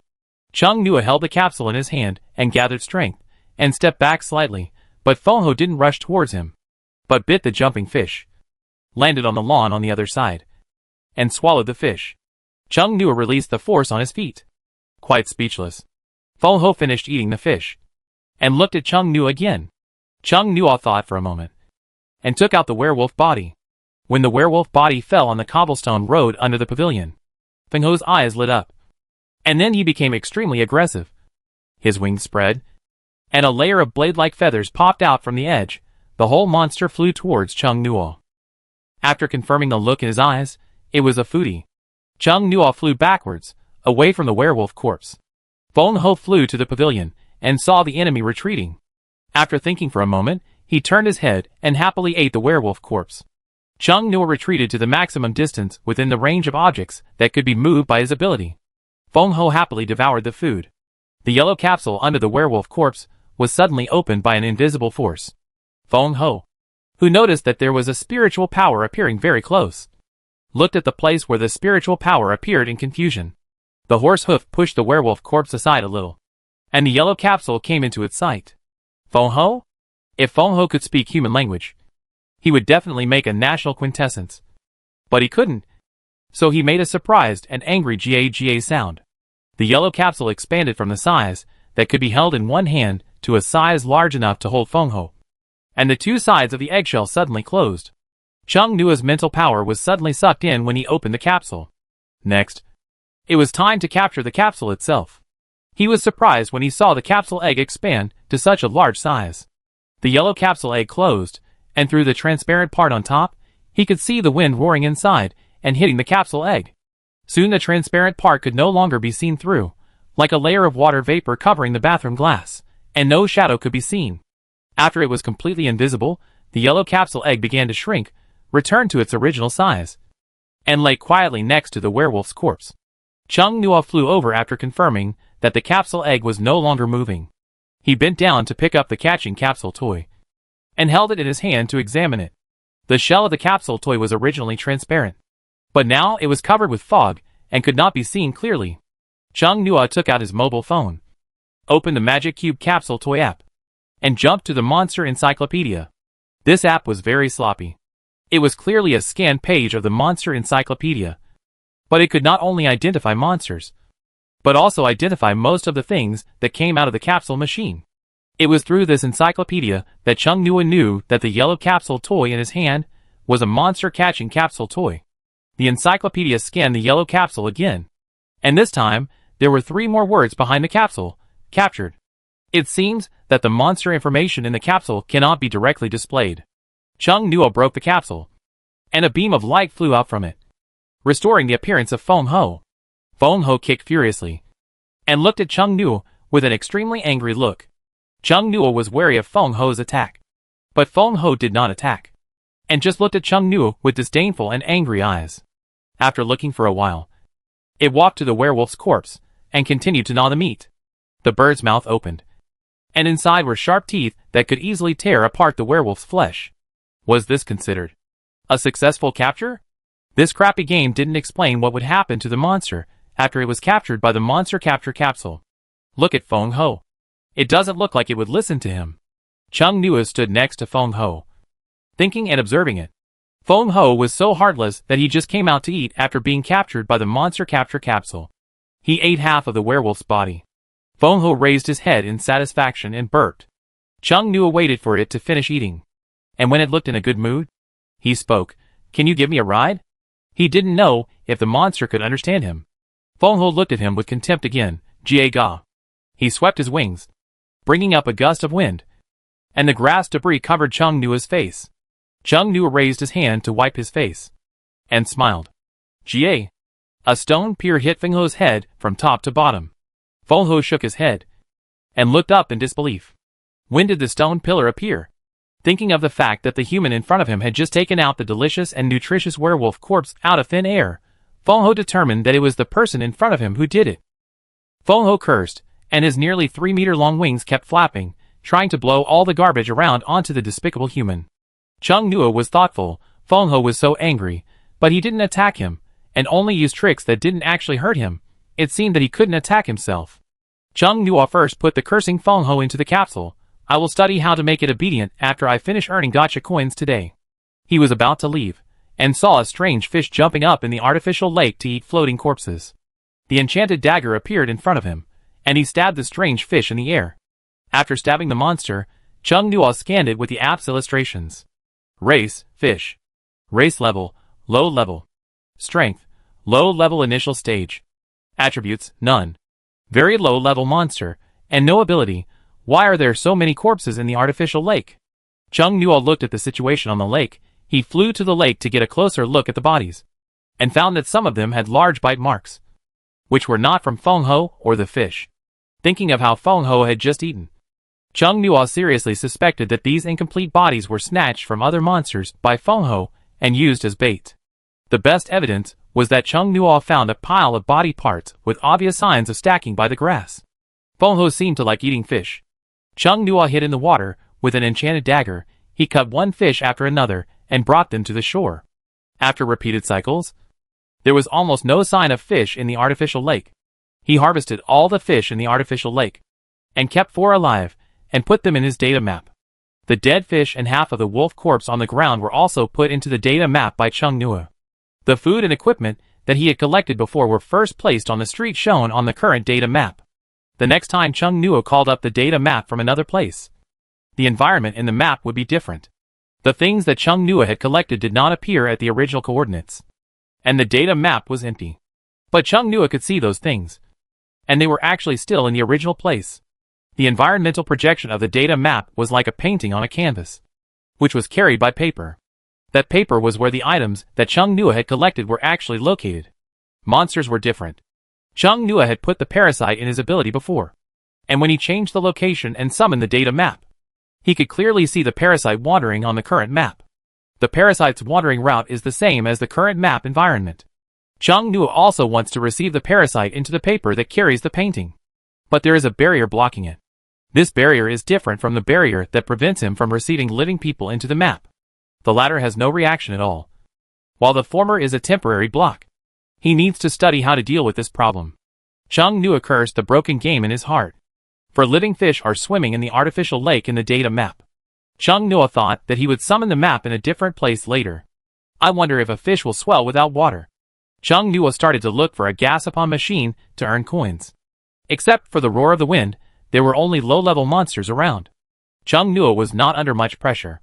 Chung Nua held the capsule in his hand, and gathered strength, and stepped back slightly, but Feng Ho didn't rush towards him, but bit the jumping fish, landed on the lawn on the other side, and swallowed the fish. Chung Nua released the force on his feet. Quite speechless, Feng Ho finished eating the fish, and looked at Chung Nua again. Chung Nua thought for a moment, and took out the werewolf body. When the werewolf body fell on the cobblestone road under the pavilion, Feng Ho's eyes lit up. And then he became extremely aggressive. His wings spread, and a layer of blade-like feathers popped out from the edge. The whole monster flew towards Chung Nua. After confirming the look in his eyes, it was a foodie. Chung Nua flew backwards, away from the werewolf corpse. Feng Ho flew to the pavilion, and saw the enemy retreating. After thinking for a moment, he turned his head and happily ate the werewolf corpse. Chung Nua retreated to the maximum distance within the range of objects that could be moved by his ability. Feng Ho happily devoured the food. The yellow capsule under the werewolf corpse was suddenly opened by an invisible force. Feng Ho, who noticed that there was a spiritual power appearing very close, looked at the place where the spiritual power appeared in confusion. The horse hoof pushed the werewolf corpse aside a little, and the yellow capsule came into its sight. Feng Ho? If Feng Ho could speak human language, he would definitely make a national quintessence. But he couldn't, so he made a surprised and angry GA sound. The yellow capsule expanded from the size that could be held in one hand to a size large enough to hold Feng Ho, and the two sides of the eggshell suddenly closed. Chung Nua's mental power was suddenly sucked in when he opened the capsule. Next, it was time to capture the capsule itself. He was surprised when he saw the capsule egg expand to such a large size. The yellow capsule egg closed, and through the transparent part on top, he could see the wind roaring inside and hitting the capsule egg. Soon the transparent part could no longer be seen through, like a layer of water vapor covering the bathroom glass, and no shadow could be seen. After it was completely invisible, the yellow capsule egg began to shrink, returned to its original size. and lay quietly next to the werewolf's corpse. Chung Nua flew over after confirming that the capsule egg was no longer moving. He bent down to pick up the catching capsule toy and held it in his hand to examine it. The shell of the capsule toy was originally transparent, but now it was covered with fog and could not be seen clearly. Chung Nua took out his mobile phone, opened the Magic Cube capsule toy app, and jumped to the Monster Encyclopedia. This app was very sloppy. It was clearly a scanned page of the Monster Encyclopedia, but it could not only identify monsters, but also identify most of the things that came out of the capsule machine. It was through this encyclopedia that Chung Nua knew that the yellow capsule toy in his hand was a monster-catching capsule toy. The encyclopedia scanned the yellow capsule again, and this time, there were 3 more words behind the capsule: captured. It seems that the monster information in the capsule cannot be directly displayed. Chung Nua broke the capsule, and a beam of light flew out from it, restoring the appearance of Feng Ho. Feng Ho kicked furiously, and looked at Chung Nua with an extremely angry look. Chung Nua was wary of Feng Ho's attack, but Feng Ho did not attack, and just looked at Chung Nua with disdainful and angry eyes. After looking for a while, it walked to the werewolf's corpse, and continued to gnaw the meat. The bird's mouth opened, and inside were sharp teeth that could easily tear apart the werewolf's flesh. Was this considered a successful capture? This crappy game didn't explain what would happen to the monster after it was captured by the monster capture capsule. Look at Feng Ho. It doesn't look like it would listen to him. Chung Nua stood next to Feng Ho, thinking and observing it. Feng Ho was so heartless that he just came out to eat after being captured by the monster capture capsule. He ate half of the werewolf's body. Feng Ho raised his head in satisfaction and burped. Chung Nua waited for it to finish eating, and when it looked in a good mood, he spoke. "Can you give me a ride?" He didn't know if the monster could understand him. Feng Ho looked at him with contempt again. "Jie ga." He swept his wings, bringing up a gust of wind, and the grass debris covered Chung Nua's face. Chung Nua raised his hand to wipe his face, and smiled. "Jie." A stone pier hit Feng Ho's head from top to bottom. Feng Ho shook his head, and looked up in disbelief. When did the stone pillar appear? Thinking of the fact that the human in front of him had just taken out the delicious and nutritious werewolf corpse out of thin air, Feng Ho determined that it was the person in front of him who did it. Feng Ho cursed, and his nearly 3-meter-long wings kept flapping, trying to blow all the garbage around onto the despicable human. Chung Nua was thoughtful. Feng Ho was so angry, but he didn't attack him, and only used tricks that didn't actually hurt him. It seemed that he couldn't attack himself. Chung Nua first put the cursing Feng Ho into the capsule. "I will study how to make it obedient after I finish earning gacha coins today." He was about to leave, and saw a strange fish jumping up in the artificial lake to eat floating corpses. The enchanted dagger appeared in front of him, and he stabbed the strange fish in the air. After stabbing the monster, Chung Nua scanned it with the app's illustrations. Race, fish. Race level, low level. Strength, low level initial stage. Attributes, none. Very low level monster, and no ability. Why are there so many corpses in the artificial lake? Chung Nua looked at the situation on the lake. He flew to the lake to get a closer look at the bodies, and found that some of them had large bite marks, which were not from Feng Ho or the fish. Thinking of how Feng Ho had just eaten, Chung Nua seriously suspected that these incomplete bodies were snatched from other monsters by Feng Ho and used as bait. The best evidence was that Chung Nua found a pile of body parts with obvious signs of stacking by the grass. Feng Ho seemed to like eating fish. Chung Nua hid in the water with an enchanted dagger. He cut one fish after another and brought them to the shore. After repeated cycles, there was almost no sign of fish in the artificial lake. He harvested all the fish in the artificial lake, and kept 4 alive, and put them in his data map. The dead fish and half of the wolf corpse on the ground were also put into the data map by Chung Nua. The food and equipment that he had collected before were first placed on the street shown on the current data map. The next time Chung Nua called up the data map from another place, the environment in the map would be different. The things that Chung Nua had collected did not appear at the original coordinates, and the data map was empty. But Chung Nua could see those things, and they were actually still in the original place. The environmental projection of the data map was like a painting on a canvas, which was carried by paper. That paper was where the items that Chung Nua had collected were actually located. Monsters were different. Chung Nua had put the parasite in his ability before, and when he changed the location and summoned the data map, he could clearly see the parasite wandering on the current map. The parasite's wandering route is the same as the current map environment. Chung Nuo also wants to receive the parasite into the paper that carries the painting. But there is a barrier blocking it. This barrier is different from the barrier that prevents him from receiving living people into the map. The latter has no reaction at all, while the former is a temporary block. He needs to study how to deal with this problem. Chung Nuo cursed the broken game in his heart. For living fish are swimming in the artificial lake in the data map. Chung Nuo thought that he would summon the map in a different place later. I wonder if a fish will swell without water. Chung Nuo started to look for a Gashapon machine to earn coins. Except for the roar of the wind, there were only low-level monsters around. Chung Nuo was not under much pressure.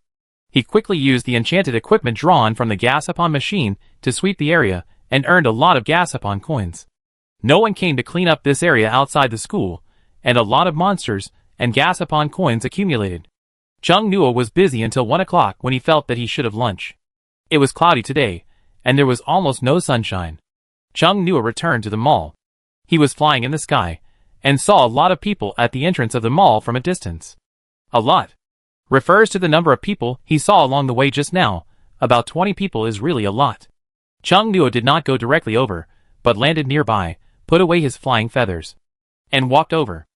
He quickly used the enchanted equipment drawn from the Gashapon machine to sweep the area and earned a lot of Gashapon coins. No one came to clean up this area outside the school, and a lot of monsters and Gashapon coins accumulated. Chung Nuo was busy until 1 o'clock when he felt that he should have lunch. It was cloudy today, and there was almost no sunshine. Chung Nuo returned to the mall. He was flying in the sky, and saw a lot of people at the entrance of the mall from a distance. A lot refers to the number of people he saw along the way just now. About 20 people is really a lot. Chung Nuo did not go directly over, but landed nearby, put away his flying feathers, and walked over.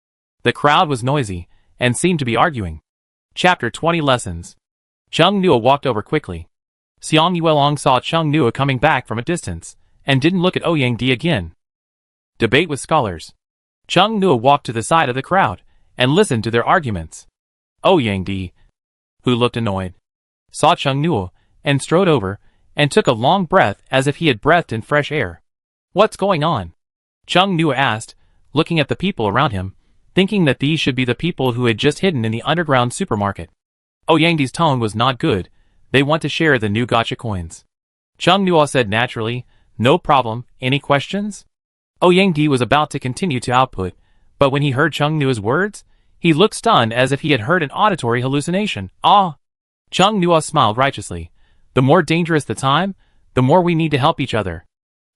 The crowd was noisy, and seemed to be arguing. Chapter 20 Lessons. Chung Nuo walked over quickly. Xiang Yuelong saw Chung Nuo coming back from a distance, and didn't look at Ouyang Di again. Debate with scholars. Chung Nuo walked to the side of the crowd, and listened to their arguments. Ouyang Di, who looked annoyed, saw Chung Nuo, and strode over, and took a long breath as if he had breathed in fresh air. What's going on? Chung Nuo asked, looking at the people around him, thinking that these should be the people who had just hidden in the underground supermarket. Ouyang Di's tone was not good. They want to share the new gacha coins. Chung Nuo said naturally, no problem, any questions? Ouyang Di was about to continue to output, but when he heard Chung Nuo's words, he looked stunned as if he had heard an auditory hallucination. Ah! Chung Nuo smiled righteously. The more dangerous the time, the more we need to help each other.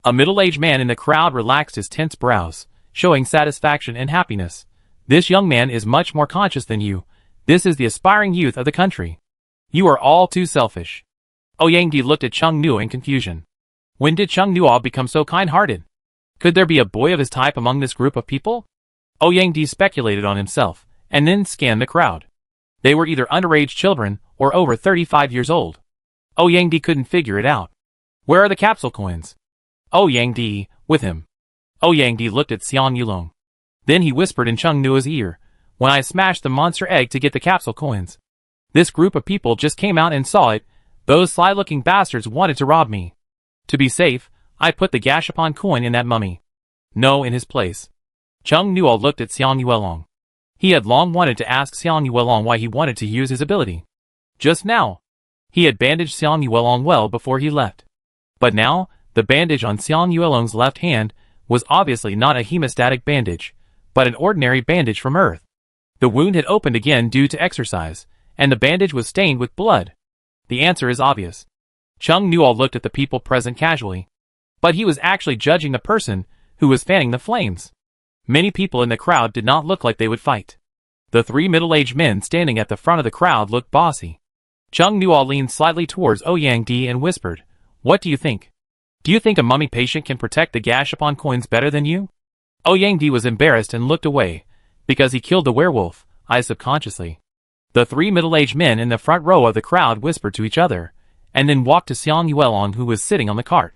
A middle-aged man in the crowd relaxed his tense brows, showing satisfaction and happiness. This young man is much more conscious than you. This is the aspiring youth of the country. You are all too selfish. Ouyang Di looked at Chung Nuo in confusion. When did Chung Nuo become so kind-hearted? Could there be a boy of his type among this group of people? Ouyang Di speculated on himself, and then scanned the crowd. They were either underage children, or over 35 years old. Ouyang Di couldn't figure it out. Where are the capsule coins? Ouyang Di, with him. Ouyang Di looked at Xiang Yulong. Then he whispered in Chung Nuo's ear, when I smashed the monster egg to get the capsule coins. This group of people just came out and saw it. Those sly-looking bastards wanted to rob me. To be safe, I put the Gashapon coin in that mummy. No, in his place. Chung Nuo looked at Xiang Yuelong. He had long wanted to ask Xiang Yuelong why he wanted to use his ability. Just now, he had bandaged Xiang Yuelong well before he left. But now, the bandage on Xiang Yuelong's left hand was obviously not a hemostatic bandage, but an ordinary bandage from Earth. The wound had opened again due to exercise, and the bandage was stained with blood. The answer is obvious. Chung Nuo looked at the people present casually. But he was actually judging the person who was fanning the flames. Many people in the crowd did not look like they would fight. The 3 middle-aged men standing at the front of the crowd looked bossy. Chung Nuo leaned slightly towards Ouyang Di and whispered, What do you think? Do you think a mummy patient can protect the Gashapon coins better than you? Ouyang Di was embarrassed and looked away, because he killed the werewolf, subconsciously. The 3 middle-aged men in the front row of the crowd whispered to each other, and then walked to Xiang Yuelong who was sitting on the cart.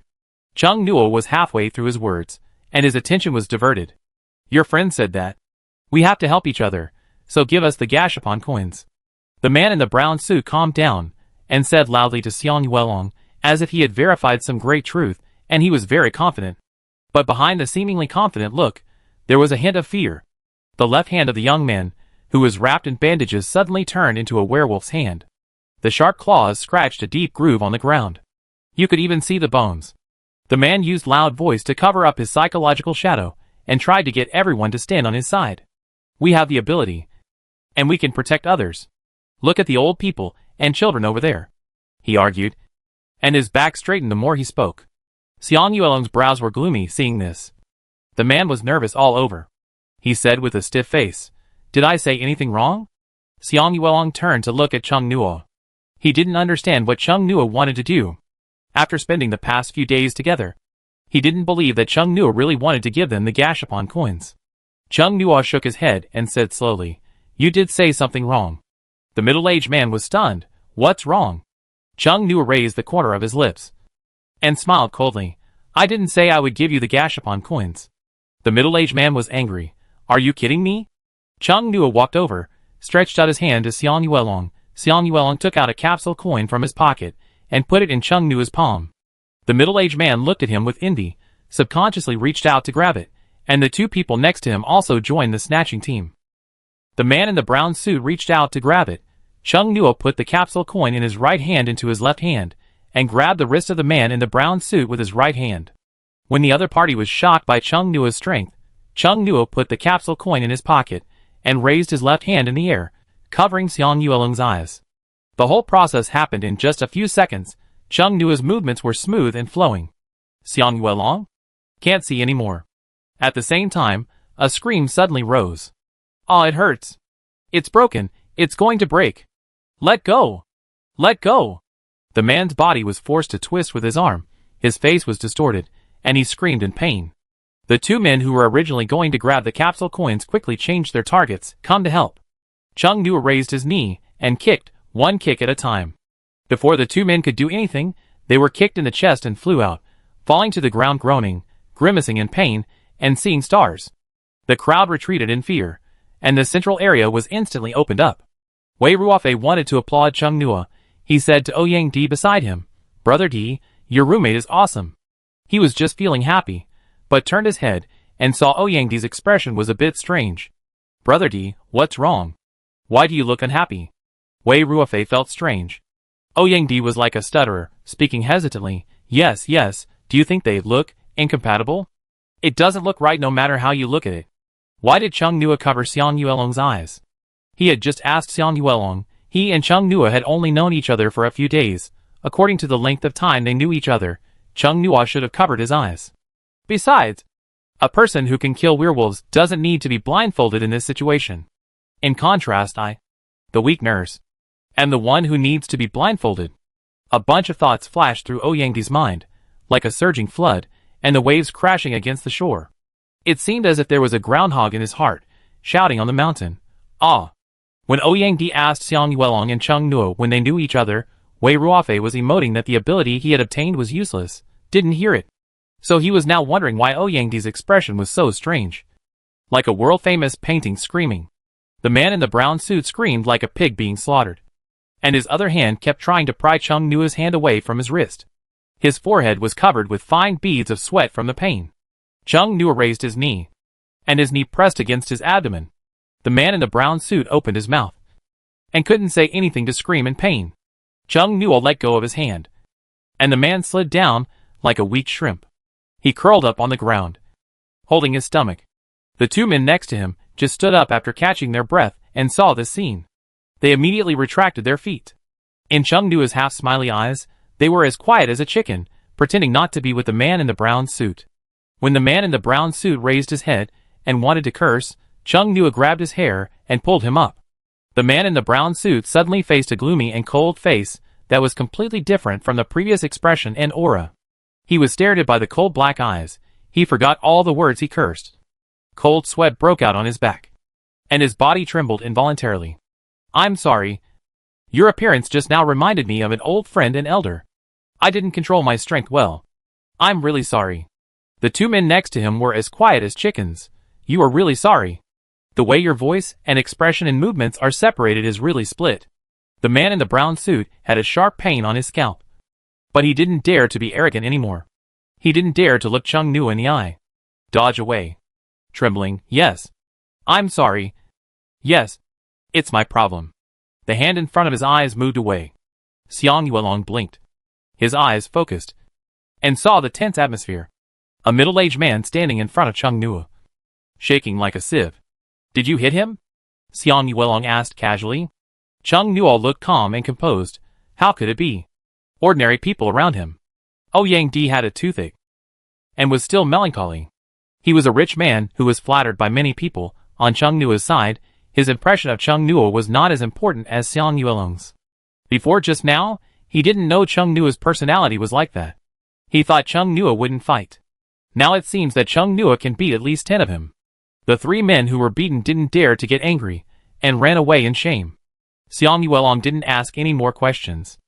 Chung Nuo was halfway through his words, and his attention was diverted. Your friend said that. We have to help each other, so give us the Gashapon coins. The man in the brown suit calmed down, and said loudly to Xiang Yuelong, as if he had verified some great truth, and he was very confident. But behind the seemingly confident look, there was a hint of fear. The left hand of the young man, who was wrapped in bandages, suddenly turned into a werewolf's hand. The sharp claws scratched a deep groove on the ground. You could even see the bones. The man used loud voice to cover up his psychological shadow, and tried to get everyone to stand on his side. We have the ability, and we can protect others. Look at the old people and children over there, he argued, and his back straightened the more he spoke. Xiang Yuelong's brows were gloomy seeing this. The man was nervous all over. He said with a stiff face, Did I say anything wrong? Xiang Yuelong turned to look at Chung Nuo. He didn't understand what Chung Nua wanted to do. After spending the past few days together, he didn't believe that Chung Nua really wanted to give them the Gashapon coins. Chung Nua shook his head and said slowly, "You did say something wrong." The middle-aged man was stunned. "What's wrong?" Chung Nua raised the corner of his lips and smiled coldly. "I didn't say I would give you the Gashapon coins." The middle-aged man was angry. "Are you kidding me?" Chung Nua walked over, stretched out his hand to Xiang Yuelong. Xiang Yuelong took out a capsule coin from his pocket and put it in Chung Nua's palm. The middle-aged man looked at him with envy, subconsciously reached out to grab it, and the two people next to him also joined the snatching team. The man in the brown suit reached out to grab it. Chung Nua put the capsule coin in his right hand into his left hand, and grabbed the wrist of the man in the brown suit with his right hand. When the other party was shocked by Chung Nua's strength, Chung Nua put the capsule coin in his pocket, and raised his left hand in the air, covering Xiang Yuelong's eyes. The whole process happened in just a few seconds. Chung Nua's movements were smooth and flowing. "Xiang Yuelong? Can't see anymore." At the same time, a scream suddenly rose. "Aw, it hurts. It's broken. It's going to break. Let go. Let go." The man's body was forced to twist with his arm, his face was distorted, and he screamed in pain. The two men who were originally going to grab the capsule coins quickly changed their targets. "Come to help." Chung Nua raised his knee and kicked, one kick at a time. Before the two men could do anything, they were kicked in the chest and flew out, falling to the ground groaning, grimacing in pain, and seeing stars. The crowd retreated in fear, and the central area was instantly opened up. Wei Ruofei wanted to applaud Chung Nua. He said to Ouyang Di beside him, "Brother Di, your roommate is awesome." He was just feeling happy, but turned his head and saw Ouyang Di's expression was a bit strange. "Brother Di, what's wrong? Why do you look unhappy?" Wei Ruofei felt strange. Ouyang Di was like a stutterer, speaking hesitantly. Yes, do you think they look incompatible? It doesn't look right no matter how you look at it." Why did Chung Nua cover Xiang Yuelong's eyes? He had just asked Xiang Yuelong. He and Chung Nua had only known each other for a few days. According to the length of time they knew each other, Chung Nua should have covered his eyes. Besides, a person who can kill werewolves doesn't need to be blindfolded in this situation. In contrast, the weak nurse, am the one who needs to be blindfolded. A bunch of thoughts flashed through Ouyang Di's mind, like a surging flood, and the waves crashing against the shore. It seemed as if there was a groundhog in his heart, shouting on the mountain. "Ah!" When Ouyang Di asked Xiang Yuelong and Chung Nua when they knew each other, Wei Ruofei was emoting that the ability he had obtained was useless, didn't hear it. So he was now wondering why Ouyang Di's expression was so strange. Like a world-famous painting screaming. The man in the brown suit screamed like a pig being slaughtered. And his other hand kept trying to pry Chung Nua's hand away from his wrist. His forehead was covered with fine beads of sweat from the pain. Chung Nua raised his knee, and his knee pressed against his abdomen. The man in the brown suit opened his mouth, and couldn't say anything to scream in pain. Chung Nua let go of his hand, and the man slid down like a weak shrimp. He curled up on the ground, holding his stomach. The two men next to him just stood up after catching their breath and saw this scene. They immediately retracted their feet. In Chung Nua's half-smiley eyes, they were as quiet as a chicken, pretending not to be with the man in the brown suit. When the man in the brown suit raised his head and wanted to curse, Chung Nua grabbed his hair and pulled him up. The man in the brown suit suddenly faced a gloomy and cold face that was completely different from the previous expression and aura. He was stared at by the cold black eyes. He forgot all the words he cursed. Cold sweat broke out on his back, and his body trembled involuntarily. "I'm sorry. Your appearance just now reminded me of an old friend and elder. I didn't control my strength well. I'm really sorry." The two men next to him were as quiet as chickens. "You are really sorry. The way your voice and expression and movements are separated is really split." The man in the brown suit had a sharp pain on his scalp. But he didn't dare to be arrogant anymore. He didn't dare to look Chung Nua in the eye. Dodge away. Trembling, "Yes. I'm sorry. Yes. It's my problem." The hand in front of his eyes moved away. Xiang Yuelong blinked. His eyes focused, and saw the tense atmosphere. A middle-aged man standing in front of Chung Nua, shaking like a sieve. "Did you hit him?" Xiang Yuelong asked casually. Chung Nua looked calm and composed. How could it be? Ordinary people around him. Ouyang Di had a toothache, and was still melancholy. He was a rich man who was flattered by many people. On Chung Nua's side, his impression of Chung Nua was not as important as Xiang Yuelong's. Before just now, he didn't know Chung Nua's personality was like that. He thought Chung Nua wouldn't fight. Now it seems that Chung Nua can beat at least 10 of him. The 3 men who were beaten didn't dare to get angry, and ran away in shame. Xiang Yuelong didn't ask any more questions.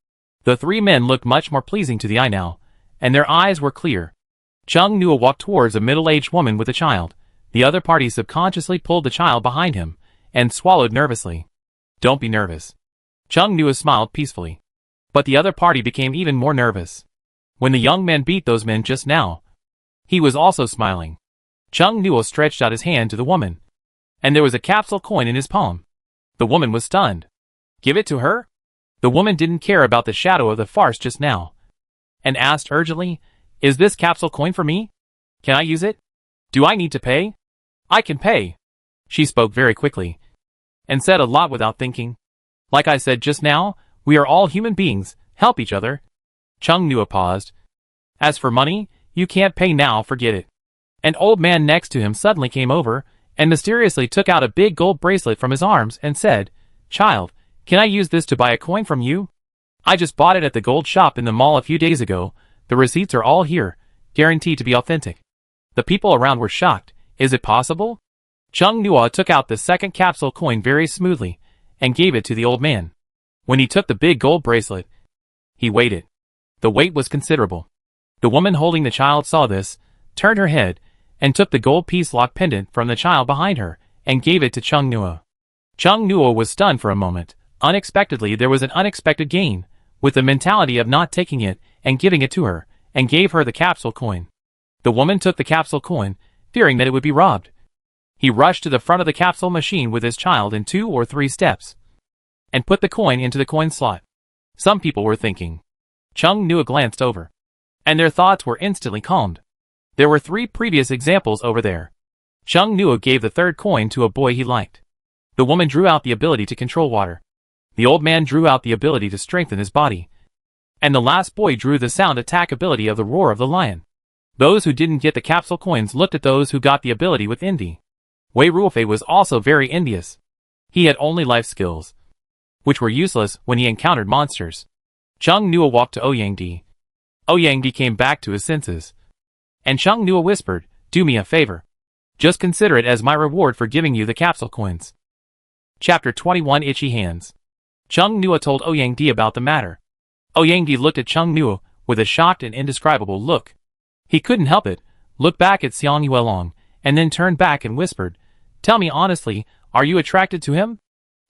The 3 men looked much more pleasing to the eye now, and their eyes were clear. Chung Nua walked towards a middle-aged woman with a child. The other party subconsciously pulled the child behind him, and swallowed nervously. Don't be nervous. Chung Nua smiled peacefully. But the other party became even more nervous. When the young man beat those men just now, he was also smiling. Chung Nua stretched out his hand to the woman, and there was a capsule coin in his palm. The woman was stunned. Give it to her? The woman didn't care about the shadow of the farce just now, and asked urgently, Is this capsule coin for me? Can I use it? Do I need to pay? I can pay. She spoke very quickly, and said a lot without thinking. Like I said just now, we are all human beings, help each other. Chung Nua paused. As for money, you can't pay now, forget it. An old man next to him suddenly came over, and mysteriously took out a big gold bracelet from his arms and said, Child, can I use this to buy a coin from you? I just bought it at the gold shop in the mall a few days ago. The receipts are all here, guaranteed to be authentic. The people around were shocked. Is it possible? Chung Nua took out the second capsule coin very smoothly, and gave it to the old man. When he took the big gold bracelet, he weighed it. The weight was considerable. The woman holding the child saw this, turned her head, and took the gold piece lock pendant from the child behind her, and gave it to Chung Nua. Chung Nua was stunned for a moment. Unexpectedly there was an unexpected gain, with the mentality of not taking it, and giving it to her, and gave her the capsule coin. The woman took the capsule coin, fearing that it would be robbed. He rushed to the front of the capsule machine with his child in 2 or 3 steps, and put the coin into the coin slot. Some people were thinking. Chung Nua glanced over, and their thoughts were instantly calmed. There were 3 previous examples over there. Chung Nua gave the 3rd coin to a boy he liked. The woman drew out the ability to control water. The old man drew out the ability to strengthen his body. And the last boy drew the sound attack ability of the roar of the lion. Those who didn't get the capsule coins looked at those who got the ability with envy. Wei Ruofei was also very envious. He had only life skills, which were useless when he encountered monsters. Chung Nua walked to Ouyang. Ouyang came back to his senses. And Chung Nua whispered, Do me a favor. Just consider it as my reward for giving you the capsule coins. Chapter 21 Itchy Hands. Chung Nua told Ouyang about the matter. Ouyang looked at Chung Nua with a shocked and indescribable look. He couldn't help it, looked back at Xiang Yuelong, and then turned back and whispered, Tell me honestly, are you attracted to him?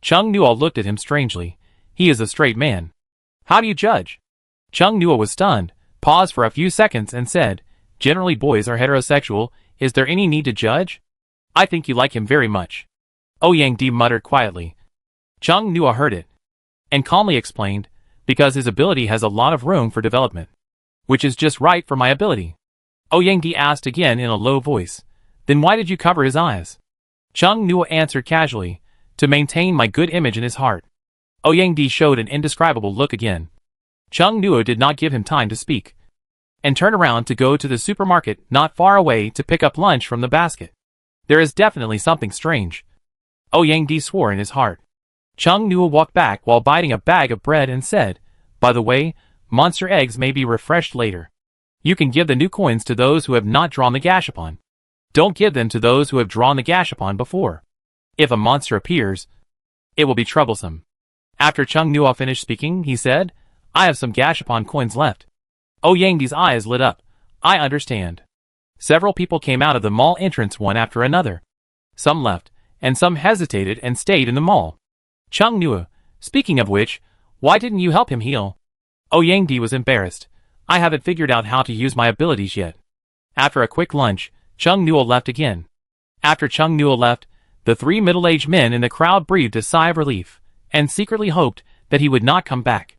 Chung Nua looked at him strangely. He is a straight man. How do you judge? Chung Nua was stunned, paused for a few seconds and said, Generally boys are heterosexual, is there any need to judge? I think you like him very much. Ouyang muttered quietly. Chung Nua heard it, and calmly explained, Because his ability has a lot of room for development, which is just right for my ability. Ouyang asked again in a low voice, Then why did you cover his eyes? Chung Nua answered casually, To maintain my good image in his heart. Ouyang showed an indescribable look again. Chung Nua did not give him time to speak, and turned around to go to the supermarket not far away to pick up lunch from the basket. There is definitely something strange. Ouyang swore in his heart. Chung Nua walked back while biting a bag of bread and said, By the way, monster eggs may be refreshed later. You can give the new coins to those who have not drawn the gashapon. Don't give them to those who have drawn the gashapon before. If a monster appears, it will be troublesome. After Chung Nua finished speaking, he said, I have some gashapon coins left. Ouyang's eyes lit up. I understand. Several people came out of the mall entrance one after another. Some left, and some hesitated and stayed in the mall. Chung Nua, speaking of which, why didn't you help him heal? Ouyang was embarrassed. I haven't figured out how to use my abilities yet. After a quick lunch, Chung Nua left again. After Chung Nua left, the 3 middle-aged men in the crowd breathed a sigh of relief, and secretly hoped that he would not come back.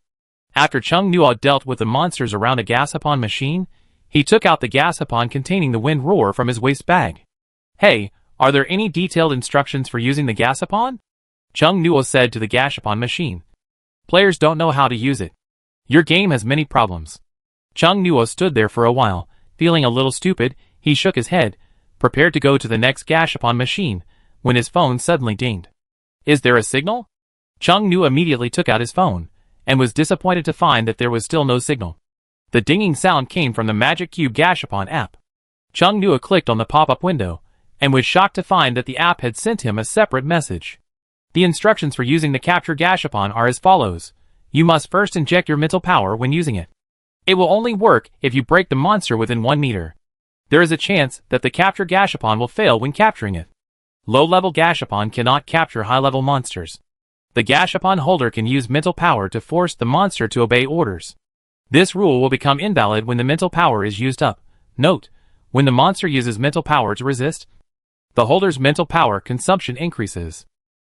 After Chung Nua dealt with the monsters around a gashapon machine, he took out the gashapon containing the wind roar from his waist bag. Hey, are there any detailed instructions for using the gashapon? Chung Nua said to the gashapon machine. Players don't know how to use it. Your game has many problems. Chung Nua stood there for a while, feeling a little stupid. He shook his head, prepared to go to the next gashapon machine, when his phone suddenly dinged. Is there a signal? Chung Nua immediately took out his phone, and was disappointed to find that there was still no signal. The dinging sound came from the Magic Cube Gashapon app. Chung Nua clicked on the pop-up window, and was shocked to find that the app had sent him a separate message. The instructions for using the Capture Gashapon are as follows. You must first inject your mental power when using it. It will only work if you break the monster within 1 meter. There is a chance that the Capture Gashapon will fail when capturing it. Low-level Gashapon cannot capture high-level monsters. The Gashapon holder can use mental power to force the monster to obey orders. This rule will become invalid when the mental power is used up. Note, when the monster uses mental power to resist, the holder's mental power consumption increases.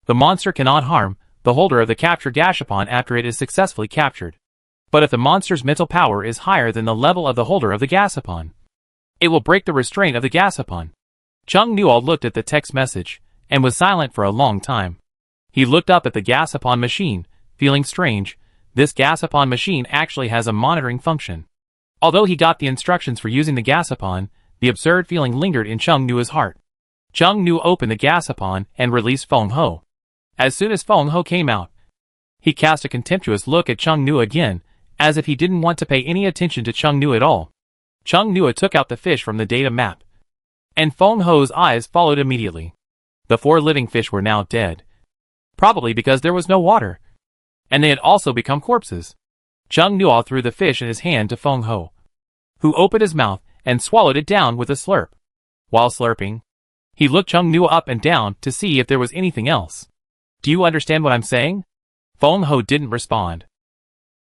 The monster cannot harm the holder of the Capture Gashapon after it is successfully captured. But if the monster's mental power is higher than the level of the holder of the Gashapon, it will break the restraint of the Gashapon. Chung Nua looked at the text message, and was silent for a long time. He looked up at the Gashapon machine, feeling strange. This Gashapon machine actually has a monitoring function. Although he got the instructions for using the Gashapon, the absurd feeling lingered in Chung Nua's heart. Chung Nua opened the Gashapon and released Feng Ho. As soon as Feng Ho came out, he cast a contemptuous look at Chung Nua again, as if he didn't want to pay any attention to Chung Nua at all. Chung Nua took out the fish from the data map, and Feng Ho's eyes followed immediately. The 4 living fish were now dead. Probably because there was no water, and they had also become corpses. Chung Nua threw the fish in his hand to Feng Ho, who opened his mouth and swallowed it down with a slurp. While slurping, he looked Chung Nua up and down to see if there was anything else. Do you understand what I'm saying? Feng Ho didn't respond.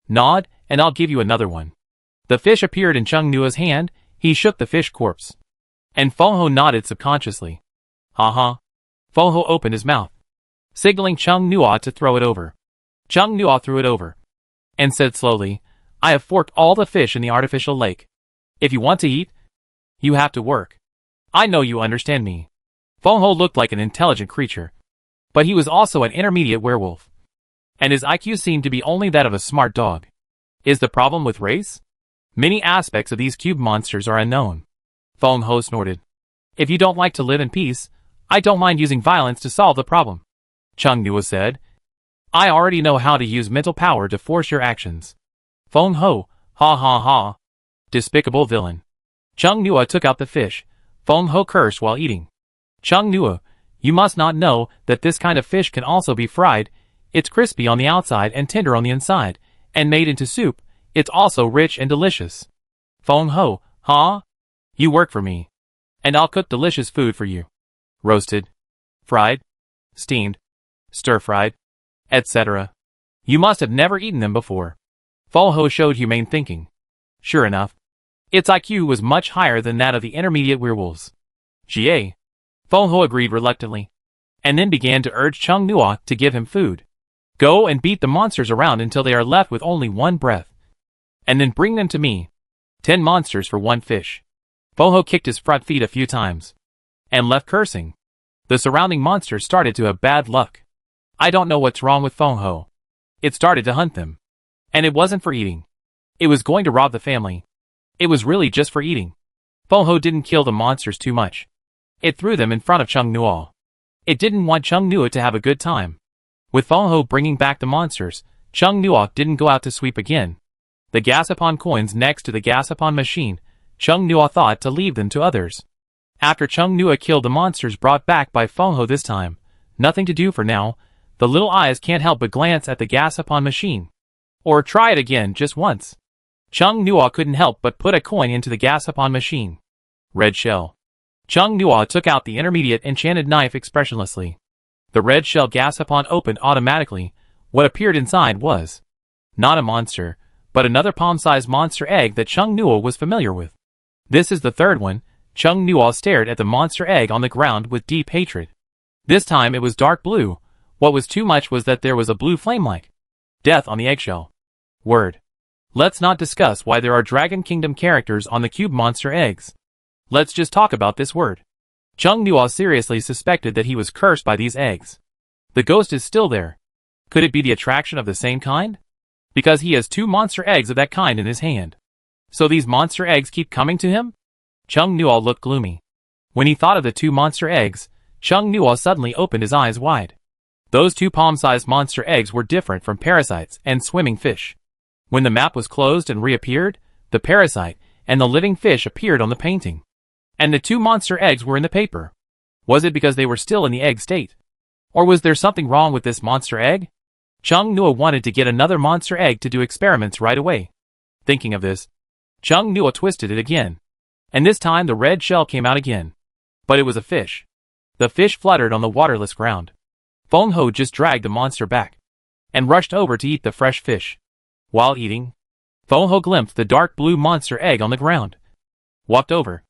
Nod, and I'll give you another one. The fish appeared in Chung Nua's hand. He shook the fish corpse, and Feng Ho nodded subconsciously. Ha. Feng Ho opened his mouth, signaling Chung Nua to throw it over. Chung Nua threw it over, and said slowly, I have forked all the fish in the artificial lake. If you want to eat, you have to work. I know you understand me. Feng Ho looked like an intelligent creature, but he was also an intermediate werewolf, and his IQ seemed to be only that of a smart dog. Is the problem with race? Many aspects of these cube monsters are unknown. Feng Ho snorted. If you don't like to live in peace, I don't mind using violence to solve the problem. Chung Nua said. I already know how to use mental power to force your actions. Feng Ho, ha. Despicable villain. Chung Nua took out the fish. Feng Ho cursed while eating. Chung Nua, you must not know that this kind of fish can also be fried. It's crispy on the outside and tender on the inside, and made into soup. It's also rich and delicious. Feng Ho, huh? You work for me, and I'll cook delicious food for you. Roasted, fried, steamed, stir-fried, etc. You must have never eaten them before. Feng Ho showed humane thinking. Sure enough, its IQ was much higher than that of the intermediate werewolves. Jie. Feng Ho agreed reluctantly, and then began to urge Chung Nua to give him food. Go and beat the monsters around until they are left with only 1 breath, and then bring them to me. 10 monsters for 1 fish. Feng Ho kicked his front feet a few times, and left cursing. The surrounding monsters started to have bad luck. I don't know what's wrong with Feng Ho. It started to hunt them. And it wasn't for eating. It was going to rob the family. It was really just for eating. Feng Ho didn't kill the monsters too much. It threw them in front of Chung Nua. It didn't want Chung Nua to have a good time. With Feng Ho bringing back the monsters, Chung Nua didn't go out to sweep again. The Gashapon coins next to the Gashapon machine, Chung Nua thought to leave them to others. After Chung Nua killed the monsters brought back by Feng Ho this time, nothing to do for now, the little eyes can't help but glance at the Gashapon machine. Or try it again just once. Chung Nua couldn't help but put a coin into the Gashapon machine. Red shell. Chung Nua took out the intermediate enchanted knife expressionlessly. The red shell Gashapon opened automatically. What appeared inside was not a monster, but another palm-sized monster egg that Chung Nua was familiar with. This is the third one. Chung Nua stared at the monster egg on the ground with deep hatred. This time it was dark blue. What was too much was that there was a blue flame like death on the eggshell. Word. Let's not discuss why there are Dragon Kingdom characters on the cube monster eggs. Let's just talk about this word. Chung Nua seriously suspected that he was cursed by these eggs. The ghost is still there. Could it be the attraction of the same kind? Because he has 2 monster eggs of that kind in his hand. So these monster eggs keep coming to him? Chung Nua looked gloomy. When he thought of the 2 monster eggs, Chung Nua suddenly opened his eyes wide. Those two palm-sized monster eggs were different from parasites and swimming fish. When the map was closed and reappeared, the parasite and the living fish appeared on the painting. And the two monster eggs were in the paper. Was it because they were still in the egg state? Or was there something wrong with this monster egg? Chung Nua wanted to get another monster egg to do experiments right away. Thinking of this, Chung Nua twisted it again. And this time the red shell came out again. But it was a fish. The fish fluttered on the waterless ground. Feng Ho just dragged the monster back and rushed over to eat the fresh fish. While eating, Feng Ho glimpsed the dark blue monster egg on the ground, walked over,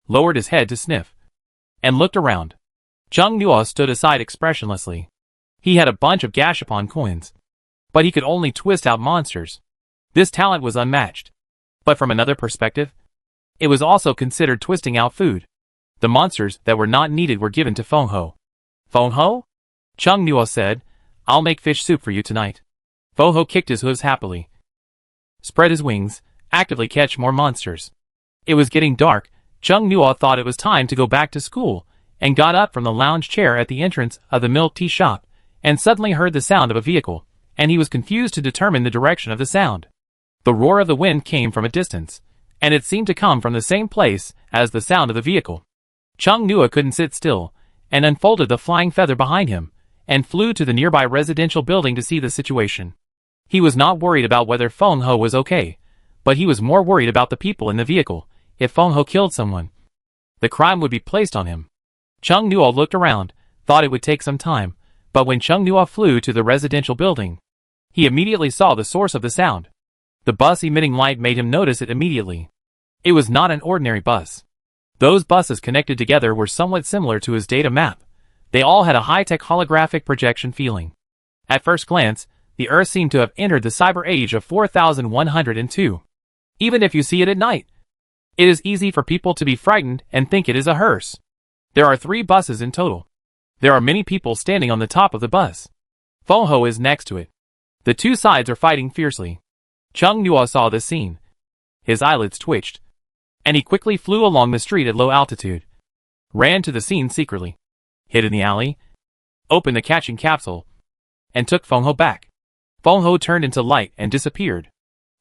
lowered his head to sniff, and looked around. Chung Nua stood aside expressionlessly. He had a bunch of Gashapon coins, but he could only twist out monsters. This talent was unmatched. But from another perspective, it was also considered twisting out food. The monsters that were not needed were given to Feng Ho. Feng Ho? Chung Nua said, I'll make fish soup for you tonight. Feng Ho kicked his hooves happily, spread his wings, actively catch more monsters. It was getting dark. Chung Nua thought it was time to go back to school, and got up from the lounge chair at the entrance of the milk tea shop, and suddenly heard the sound of a vehicle, and he was confused to determine the direction of the sound. The roar of the wind came from a distance, and it seemed to come from the same place as the sound of the vehicle. Chung Nua couldn't sit still, and unfolded the flying feather behind him, and flew to the nearby residential building to see the situation. He was not worried about whether Feng Ho was okay, but he was more worried about the people in the vehicle. If Feng Ho killed someone, the crime would be placed on him. Chung Nua looked around, thought it would take some time, but when Chung Nua flew to the residential building, he immediately saw the source of the sound. The bus emitting light made him notice it immediately. It was not an ordinary bus. Those buses connected together were somewhat similar to his data map. They all had a high-tech holographic projection feeling. At first glance, the Earth seemed to have entered the cyber age of 4102. Even if you see it at night, it is easy for people to be frightened and think it is a hearse. There are 3 buses in total. There are many people standing on the top of the bus. Feng Ho is next to it. The two sides are fighting fiercely. Chung Nua saw this scene. His eyelids twitched, and he quickly flew along the street at low altitude, ran to the scene secretly, hid in the alley, opened the catching capsule, and took Feng Ho back. Feng Ho turned into light and disappeared.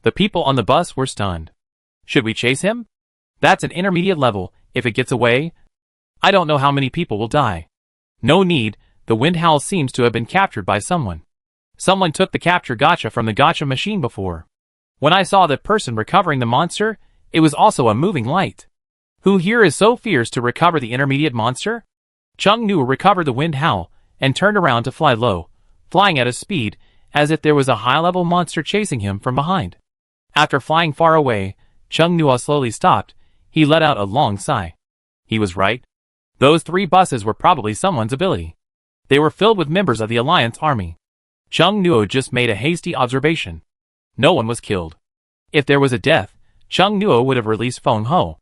The people on the bus were stunned. Should we chase him? That's an intermediate level. If it gets away, I don't know how many people will die. No need. The wind howl seems to have been captured by someone. Someone took the capture gacha from the gacha machine before. When I saw that person recovering the monster, it was also a moving light. Who here is so fierce to recover the intermediate monster? Chung Nua recovered the wind howl, and turned around to fly low, flying at a speed, as if there was a high-level monster chasing him from behind. After flying far away, Chung Nua slowly stopped. He let out a long sigh. He was right. Those 3 buses were probably someone's ability. They were filled with members of the Alliance army. Chung Nua just made a hasty observation. No one was killed. If there was a death, Chung Nua would have released Feng Ho.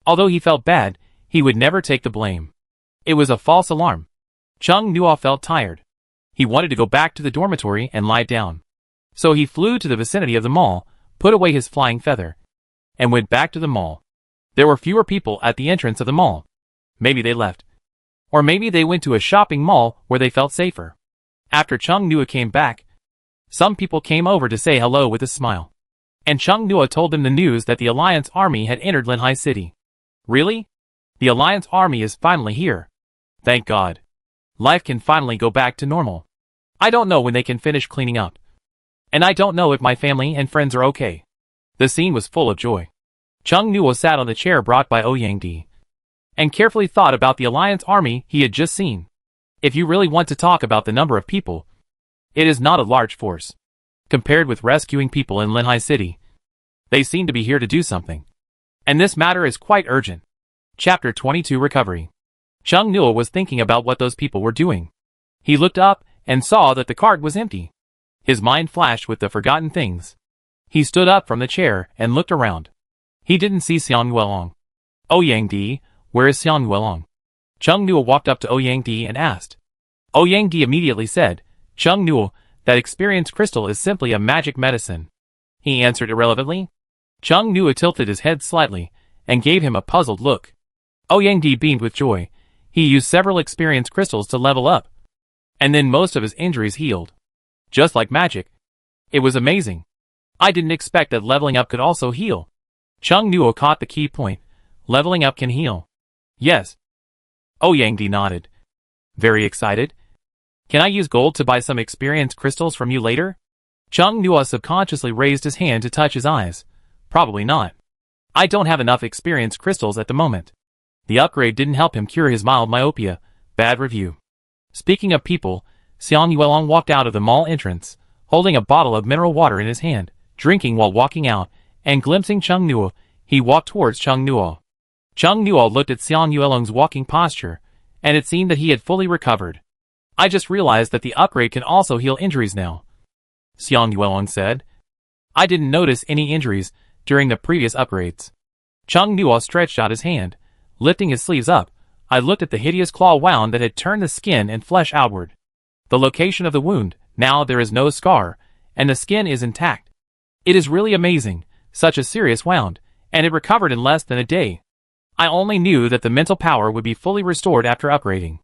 Although he felt bad, he would never take the blame. It was a false alarm. Chung Nua felt tired. He wanted to go back to the dormitory and lie down. So he flew to the vicinity of the mall, put away his flying feather, and went back to the mall. There were fewer people at the entrance of the mall. Maybe they left. Or maybe they went to a shopping mall where they felt safer. After Chung Nua came back, some people came over to say hello with a smile. And Chung Nua told them the news that the Alliance army had entered Linhai City. Really? The Alliance army is finally here. Thank God. Life can finally go back to normal. I don't know when they can finish cleaning up. And I don't know if my family and friends are okay. The scene was full of joy. Chung Nua sat on the chair brought by Ouyang and carefully thought about the Alliance army he had just seen. If you really want to talk about the number of people, it is not a large force. Compared with rescuing people in Linhai City, they seem to be here to do something. And this matter is quite urgent. Chapter 22 Recovery. Chung Nua was thinking about what those people were doing. He looked up and saw that the cart was empty. His mind flashed with the forgotten things. He stood up from the chair and looked around. He didn't see Xiang Guilong. Ouyang, where is Xiang Guilong? Chung Nua walked up to Ouyang and asked. Ouyang immediately said, Chung Nua, that experience crystal is simply a magic medicine. He answered irrelevantly. Chung Nua tilted his head slightly and gave him a puzzled look. Ouyang beamed with joy. He used several experience crystals to level up. And then most of his injuries healed. Just like magic. It was amazing. I didn't expect that leveling up could also heal. Chung Nuo caught the key point. Leveling up can heal. Yes. Yang Di nodded. Very excited. Can I use gold to buy some experience crystals from you later? Chung Nuo subconsciously raised his hand to touch his eyes. Probably not. I don't have enough experience crystals at the moment. The upgrade didn't help him cure his mild myopia. Bad review. Speaking of people, Xiang Yuelong walked out of the mall entrance, holding a bottle of mineral water in his hand, drinking while walking out, and glimpsing Chung Nuo, he walked towards Chung Nuo. Chung Nuo looked at Xiang Yuelong's walking posture, and it seemed that he had fully recovered. I just realized that the upgrade can also heal injuries now. Xiang Yuelong said. I didn't notice any injuries during the previous upgrades. Chung Nuo stretched out his hand, lifting his sleeves up. I looked at the hideous claw wound that had turned the skin and flesh outward. The location of the wound, now there is no scar, and the skin is intact. It is really amazing, such a serious wound, and it recovered in less than a day. I only knew that the mental power would be fully restored after upgrading.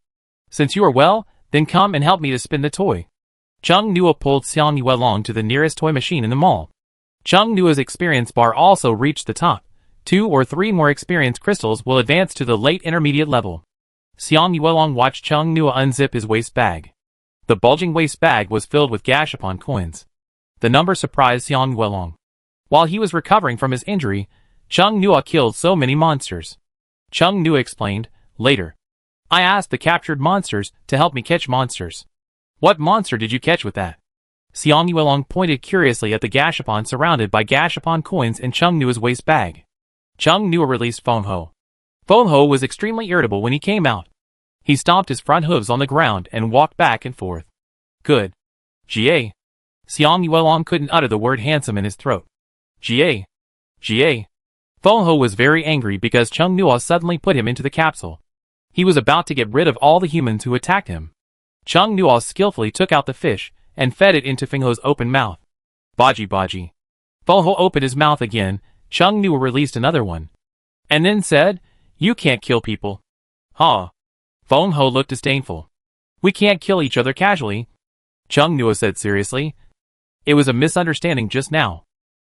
Since you are well, then come and help me to spin the toy. Chung Nuo pulled Xiang Yuelong to the nearest toy machine in the mall. Chung Nuo's experience bar also reached the top. 2 or 3 more experience crystals will advance to the late intermediate level. Xiang Yuelong watched Chung Nuo unzip his waist bag. The bulging waist bag was filled with Gashapon coins. The number surprised Xiang Yuelong. While he was recovering from his injury, Chung Nuo killed so many monsters. Chung Nuo explained, later. I asked the captured monsters to help me catch monsters. What monster did you catch with that? Xiang Yuelong pointed curiously at the Gashapon surrounded by Gashapon coins in Chung Nuo's waist bag. Chung Nuo released Feng Ho. Feng Ho was extremely irritable when he came out. He stomped his front hooves on the ground and walked back and forth. Good. Jie. Xiang Yuelong couldn't utter the word handsome in his throat. Jie. Jie. Feng Ho was very angry because Chung Nuo suddenly put him into the capsule. He was about to get rid of all the humans who attacked him. Chung Nuo skillfully took out the fish and fed it into Feng Ho's open mouth. Baji baji. Feng Ho opened his mouth again. Chung Nuo released another one. And then said, you can't kill people. Ha. Feng Ho looked disdainful. We can't kill each other casually. Chung Nuo said seriously. It was a misunderstanding just now.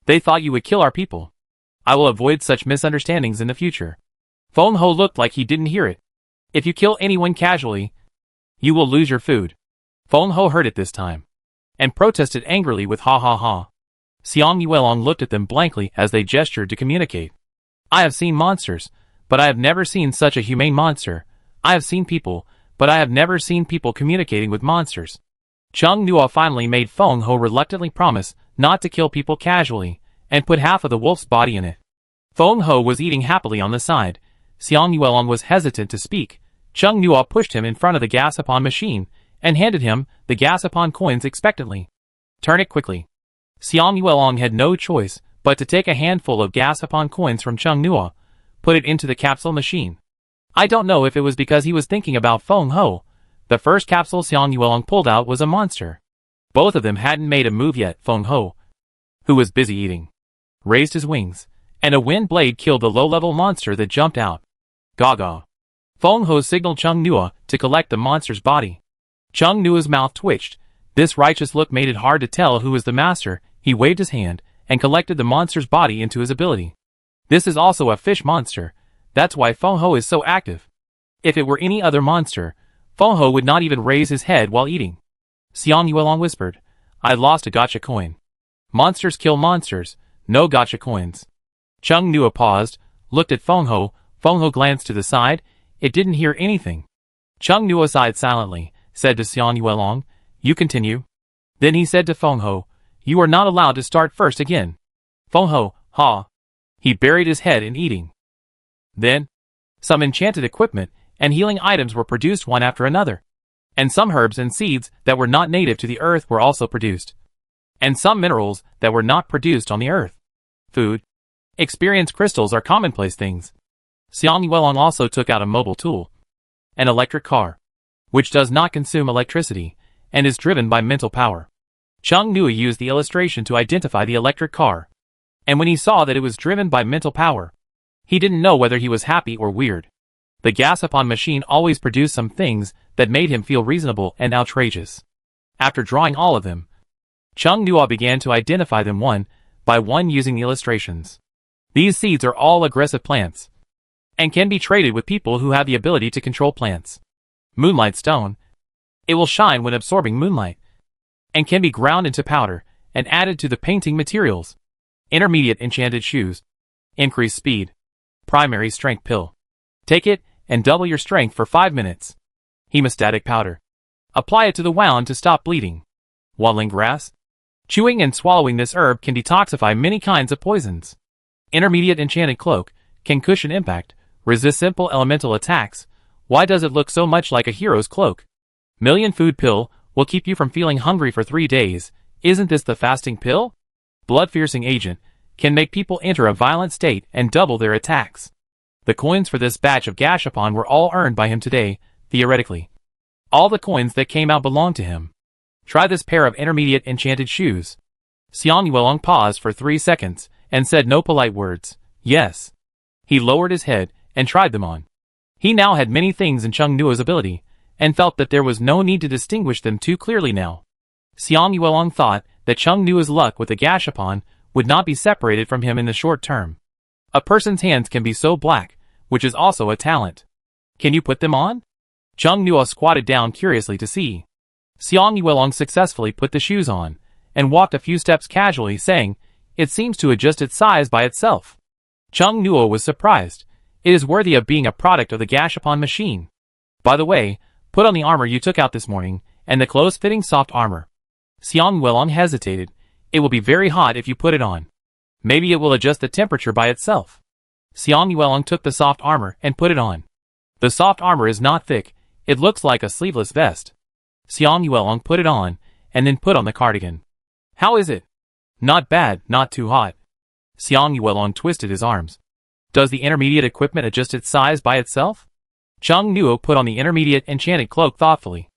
They thought you would kill our people. I will avoid such misunderstandings in the future. Feng Ho looked like he didn't hear it. If you kill anyone casually, you will lose your food. Feng Ho heard it this time, and protested angrily with ha ha ha. Xiang Yuelong looked at them blankly as they gestured to communicate. I have seen monsters, but I have never seen such a humane monster. I have seen people, but I have never seen people communicating with monsters. Chung Nuo finally made Feng Ho reluctantly promise not to kill people casually, and put half of the wolf's body in it. Feng Ho was eating happily on the side. Xiang Yuelong was hesitant to speak. Chung Nuo pushed him in front of the Gashapon machine, and handed him the Gashapon coins expectantly. Turn it quickly. Xiang Yuelong had no choice but to take a handful of Gashapon coins from Chung Nuo, put it into the capsule machine. I don't know if it was because he was thinking about Feng Ho. The first capsule Xiang Yuelong pulled out was a monster. Both of them hadn't made a move yet. Feng Ho, who was busy eating, raised his wings, and a wind blade killed the low-level monster that jumped out. Gaga. Feng Ho signaled Chung Nuo to collect the monster's body. Chung Nuo's mouth twitched. This righteous look made it hard to tell who was the master. He waved his hand and collected the monster's body into his ability. This is also a fish monster. That's why Feng Ho is so active. If it were any other monster, Feng Ho would not even raise his head while eating. Xiang Yuelong whispered, I lost a gacha coin. Monsters kill monsters, no gacha coins. Chung Nuo paused, looked at Feng Ho. Feng Ho glanced to the side. It didn't hear anything. Chung Nuo sighed silently, said to Xiang Yuelong, you continue. Then he said to Feng Ho, you are not allowed to start first again. Feng Ho, ha. He buried his head in eating. Then, some enchanted equipment and healing items were produced one after another. And some herbs and seeds that were not native to the earth were also produced. And some minerals that were not produced on the earth. Food. Experience crystals are commonplace things. Xiang Yuelong also took out a mobile tool. An electric car, which does not consume electricity, and is driven by mental power. Chung Nuo used the illustration to identify the electric car. And when he saw that it was driven by mental power, he didn't know whether he was happy or weird. The Gashapon machine always produced some things that made him feel reasonable and outrageous. After drawing all of them, Chung Nuo began to identify them one by one using the illustrations. These seeds are all aggressive plants, and can be traded with people who have the ability to control plants. Moonlight stone. It will shine when absorbing moonlight, and can be ground into powder and added to the painting materials. Intermediate enchanted shoes. Increase speed. Primary strength pill. Take it and double your strength for 5 minutes. Hemostatic powder. Apply it to the wound to stop bleeding. Waddling grass. Chewing and swallowing this herb can detoxify many kinds of poisons. Intermediate enchanted cloak. Can cushion impact. Resist simple elemental attacks. Why does it look so much like a hero's cloak? Million food pill. Will keep you from feeling hungry for 3 days. Isn't this the fasting pill? Blood-piercing agent. Can make people enter a violent state and double their attacks. The coins for this batch of Gashapon were all earned by him today, theoretically. All the coins that came out belonged to him. Try this pair of intermediate enchanted shoes. Xiang Yuelong paused for 3 seconds and said no polite words. Yes. He lowered his head and tried them on. He now had many things in Chung Nuo's ability, and felt that there was no need to distinguish them too clearly now. Xiang Yuelong thought that Chung Nuo's luck with the Gashapon would not be separated from him in the short term. A person's hands can be so black, which is also a talent. Can you put them on? Chung Nuo squatted down curiously to see. Xiang Yuelong successfully put the shoes on, and walked a few steps casually, saying, "It seems to adjust its size by itself." Chung Nuo was surprised. It is worthy of being a product of the Gashapon machine. By the way, put on the armor you took out this morning, and the close-fitting soft armor. Xiang Yuelong hesitated. It will be very hot if you put it on. Maybe it will adjust the temperature by itself. Xiang Yuelong took the soft armor and put it on. The soft armor is not thick, it looks like a sleeveless vest. Xiang Yuelong put it on, and then put on the cardigan. How is it? Not bad, not too hot. Xiang Yuelong twisted his arms. Does the intermediate equipment adjust its size by itself? Chung Nuo put on the intermediate enchanted cloak thoughtfully,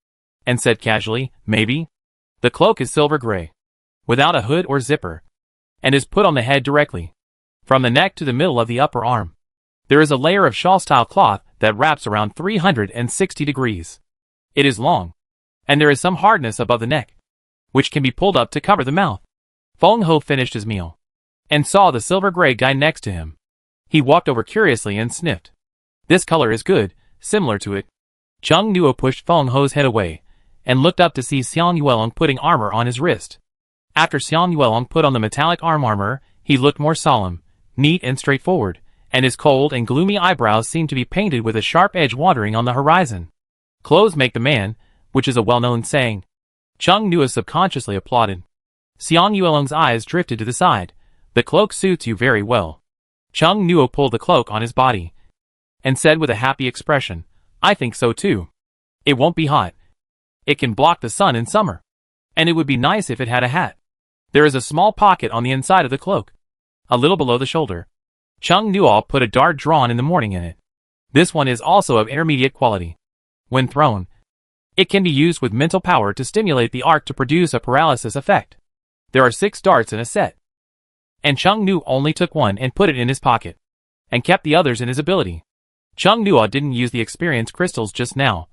and said casually, maybe. The cloak is silver gray, without a hood or zipper, and is put on the head directly, from the neck to the middle of the upper arm. There is a layer of shawl-style cloth that wraps around 360 degrees. It is long, and there is some hardness above the neck, which can be pulled up to cover the mouth. Feng Ho finished his meal, and saw the silver gray guy next to him. He walked over curiously and sniffed. This color is good, similar to it. Chung Nuo pushed Feng Ho's head away, and looked up to see Xiang Yuelong putting armor on his wrist. After Xiang Yuelong put on the metallic arm armor, he looked more solemn, neat and straightforward, and his cold and gloomy eyebrows seemed to be painted with a sharp edge wandering on the horizon. Clothes make the man, which is a well-known saying. Chung Nuo subconsciously applauded. Xiang Yuelong's eyes drifted to the side. The cloak suits you very well. Chung Nuo pulled the cloak on his body, and said with a happy expression, I think so too. It won't be hot. It can block the sun in summer. And it would be nice if it had a hat. There is a small pocket on the inside of the cloak, a little below the shoulder. Chung Nuo put a dart drawn in the morning in it. This one is also of intermediate quality. When thrown, it can be used with mental power to stimulate the arc to produce a paralysis effect. There are 6 darts in a set. And Chung Nuo only took one and put it in his pocket, and kept the others in his ability. Chung Nuo didn't use the experience crystals just now,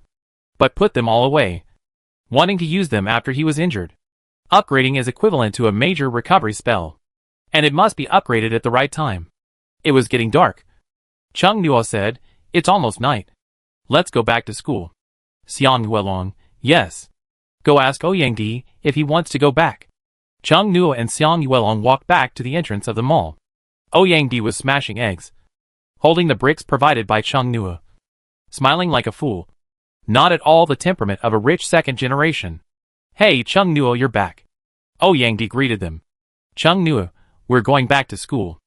but put them all away, wanting to use them after he was injured. Upgrading is equivalent to a major recovery spell, and it must be upgraded at the right time. It was getting dark. Chung Nuo said, it's almost night. Let's go back to school. Xiang Yuelong, yes. Go ask Ouyang if he wants to go back. Chung Nuo and Xiang Yuelong walked back to the entrance of the mall. Ouyang was smashing eggs, holding the bricks provided by Chung Nuo, smiling like a fool. Not at all the temperament of a rich second generation. Hey Chung Nuo, you're back. Ouyang greeted them. Chung Nuo, we're going back to school.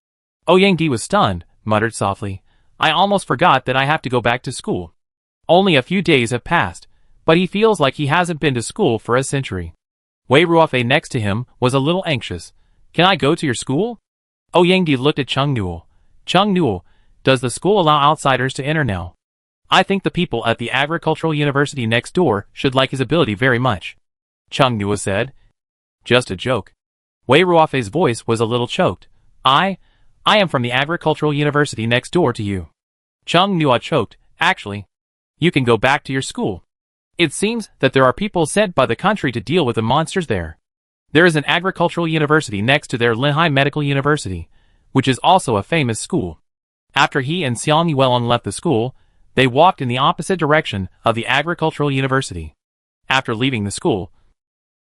Ouyang was stunned, muttered softly. I almost forgot that I have to go back to school. Only a few days have passed, but he feels like he hasn't been to school for a century. Wei Ruofei next to him was a little anxious. Can I go to your school? Ouyang looked at Chung Nuo. Chung Nuo, does the school allow outsiders to enter now? I think the people at the agricultural university next door should like his ability very much. Chung Nuo said. Just a joke. Wei Ruofei's voice was a little choked. I am from the agricultural university next door to you. Chung Nuo choked, Actually, you can go back to your school. It seems that there are people sent by the country to deal with the monsters there. There is an agricultural university next to their Linhai Medical University, which is also a famous school. After he and Xiang Yuelong left the school, they walked in the opposite direction of the agricultural university. After leaving the school,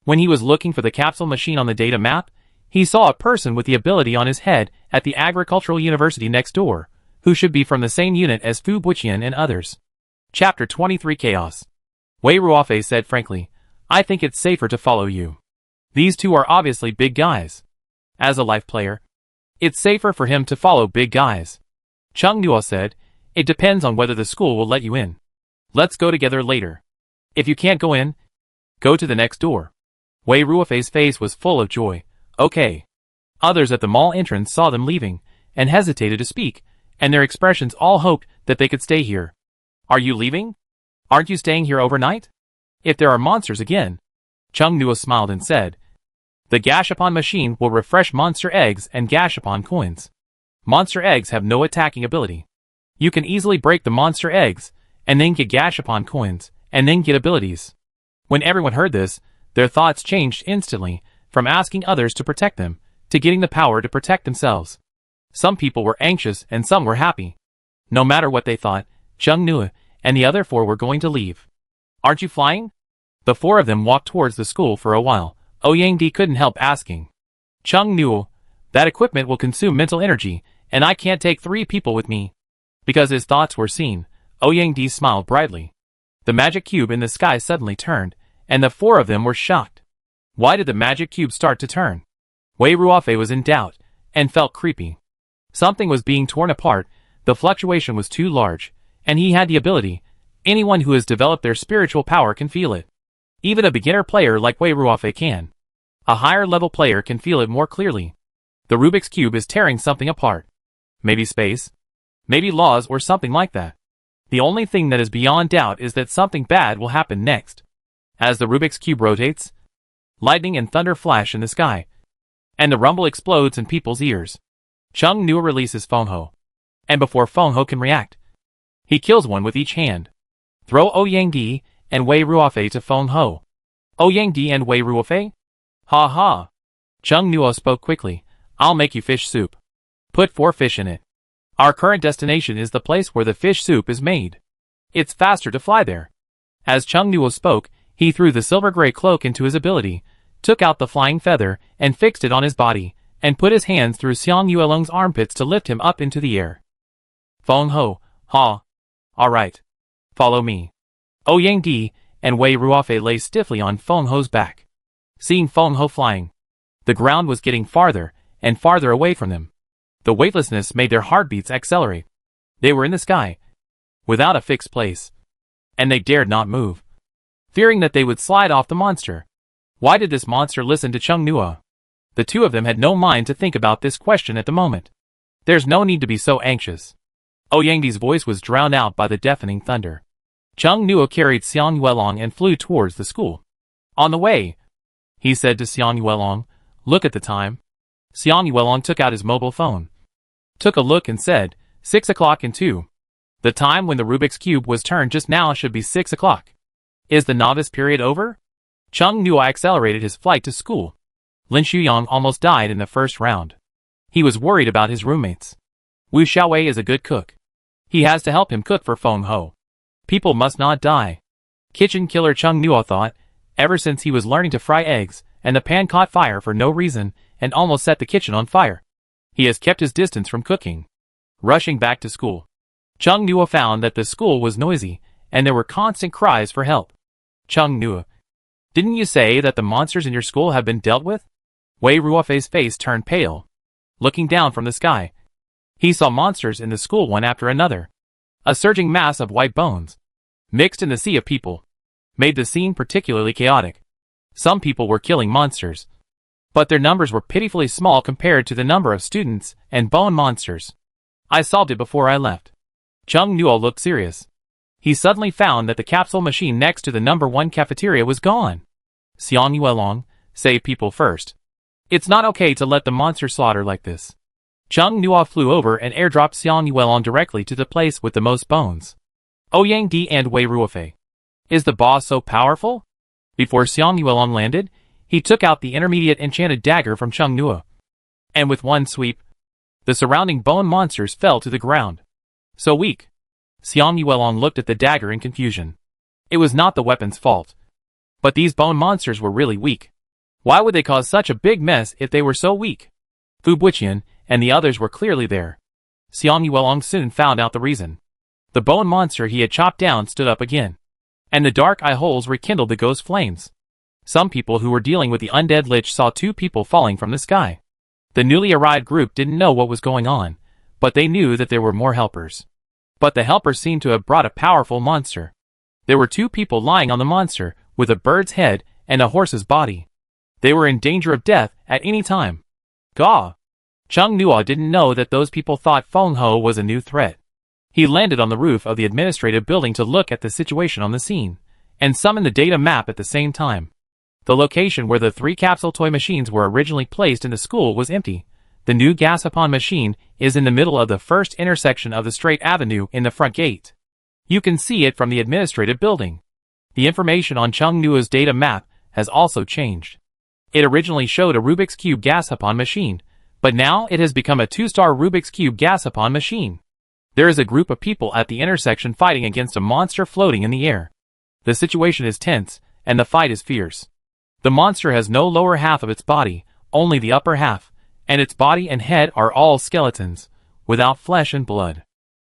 when he was looking for the capsule machine on the data map, he saw a person with the ability on his head at the agricultural university next door, who should be from the same unit as Fu Buqian and others. Chapter 23 Chaos. Wei Ruofei said frankly, I think it's safer to follow you. These two are obviously big guys. As a life player, it's safer for him to follow big guys. Chung Nuo said, it depends on whether the school will let you in. Let's go together later. If you can't go in, go to the next door. Wei Ruofei's face was full of joy. Okay. Others at the mall entrance saw them leaving, and hesitated to speak, and their expressions all hoped that they could stay here. Are you leaving? Aren't you staying here overnight? If there are monsters again. Chung Nuo smiled and said, the Gashapon machine will refresh monster eggs and Gashapon coins. Monster eggs have no attacking ability. You can easily break the monster eggs, and then get Gashapon coins, and then get abilities. When everyone heard this, their thoughts changed instantly, from asking others to protect them, to getting the power to protect themselves. Some people were anxious and some were happy. No matter what they thought, Chung Nuo and the other four were going to leave. Aren't you flying? The four of them walked towards the school for a while. Ouyang couldn't help asking. Chung Nuo, that equipment will consume mental energy, and I can't take 3 people with me. Because his thoughts were seen, Ouyang smiled brightly. The magic cube in the sky suddenly turned, and the 4 of them were shocked. Why did the magic cube start to turn? Wei Ruofei was in doubt, and felt creepy. Something was being torn apart, the fluctuation was too large, and he had the ability. Anyone who has developed their spiritual power can feel it. Even a beginner player like Wei Ruofei can. A higher level player can feel it more clearly. The Rubik's Cube is tearing something apart. Maybe space? Maybe laws or something like that. The only thing that is beyond doubt is that something bad will happen next. As the Rubik's Cube rotates, lightning and thunder flash in the sky, and the rumble explodes in people's ears. Chung Nuo releases Feng Ho. And before Feng Ho can react, he kills one with each hand. Throw Ouyang and Wei Ruofei to Feng Ho. Ouyang and Wei Ruofei? Ha ha. Chung Nuo spoke quickly. I'll make you fish soup. Put 4 fish in it. Our current destination is the place where the fish soup is made. It's faster to fly there. As Chung Nuo spoke, he threw the silver-gray cloak into his ability, took out the flying feather, and fixed it on his body, and put his hands through Xiang Yuelong's armpits to lift him up into the air. Feng Ho, ha. Alright. Follow me. Ouyang and Wei Ruofei lay stiffly on Feng Ho's back. Seeing Feng Ho flying, the ground was getting farther and farther away from them. The weightlessness made their heartbeats accelerate. They were in the sky, without a fixed place, and they dared not move, fearing that they would slide off the monster. Why did this monster listen to Chung Nuo? The two of them had no mind to think about this question at the moment. There's no need to be so anxious. Ouyang's voice was drowned out by the deafening thunder. Chung Nuo carried Xiang Yuelong and flew towards the school. On the way, he said to Xiang Yuelong, look at the time. Xiang Yuelong took out his mobile phone, took a look and said, 6 o'clock and 2. The time when the Rubik's Cube was turned just now should be 6 o'clock. Is the novice period over? Chung Nuo accelerated his flight to school. Lin Shuyang almost died in the first round. He was worried about his roommates. Wu Xiaowei is a good cook. He has to help him cook for Feng Ho. People must not die. Kitchen killer Chung Nuo thought, ever since he was learning to fry eggs, and the pan caught fire for no reason, and almost set the kitchen on fire. He has kept his distance from cooking. Rushing back to school, Chung Nuo found that the school was noisy, and there were constant cries for help. Chung Nuo, didn't you say that the monsters in your school have been dealt with? Wei Ruofei's face turned pale. Looking down from the sky, he saw monsters in the school one after another. A surging mass of white bones, mixed in the sea of people, made the scene particularly chaotic. Some people were killing monsters, but their numbers were pitifully small compared to the number of students and bone monsters. I solved it before I left. Chung Nuo looked serious. He suddenly found that the capsule machine next to the number 1 cafeteria was gone. Xiang Yuelong, save people first. It's not okay to let the monster slaughter like this. Chung Nuo flew over and airdropped Xiang Yuelong directly to the place with the most bones. Ouyang Di and Wei Ruofei. Is the boss so powerful? Before Xiang Yuelong landed, he took out the intermediate enchanted dagger from Cheng Nuo. And with one sweep, the surrounding bone monsters fell to the ground. So weak. Xiang Yuelong looked at the dagger in confusion. It was not the weapon's fault. But these bone monsters were really weak. Why would they cause such a big mess if they were so weak? Fu Buqian and the others were clearly there. Xiang Yuelong soon found out the reason. The bone monster he had chopped down stood up again. And the dark eye holes rekindled the ghost flames. Some people who were dealing with the undead lich saw two people falling from the sky. The newly arrived group didn't know what was going on, but they knew that there were more helpers. But the helpers seemed to have brought a powerful monster. There were two people lying on the monster, with a bird's head and a horse's body. They were in danger of death at any time. Gah! Cheng Nuo didn't know that those people thought Feng Ho was a new threat. He landed on the roof of the administrative building to look at the situation on the scene, and summoned the data map at the same time. The location where the 3 capsule toy machines were originally placed in the school was empty. The new Gashapon machine is in the middle of the first intersection of the straight avenue in the front gate. You can see it from the administrative building. The information on Cheng Nuo's data map has also changed. It originally showed a Rubik's Cube Gashapon machine, but now it has become a 2-star Rubik's Cube Gashapon machine. There is a group of people at the intersection fighting against a monster floating in the air. The situation is tense, and the fight is fierce. The monster has no lower half of its body, only the upper half, and its body and head are all skeletons, without flesh and blood.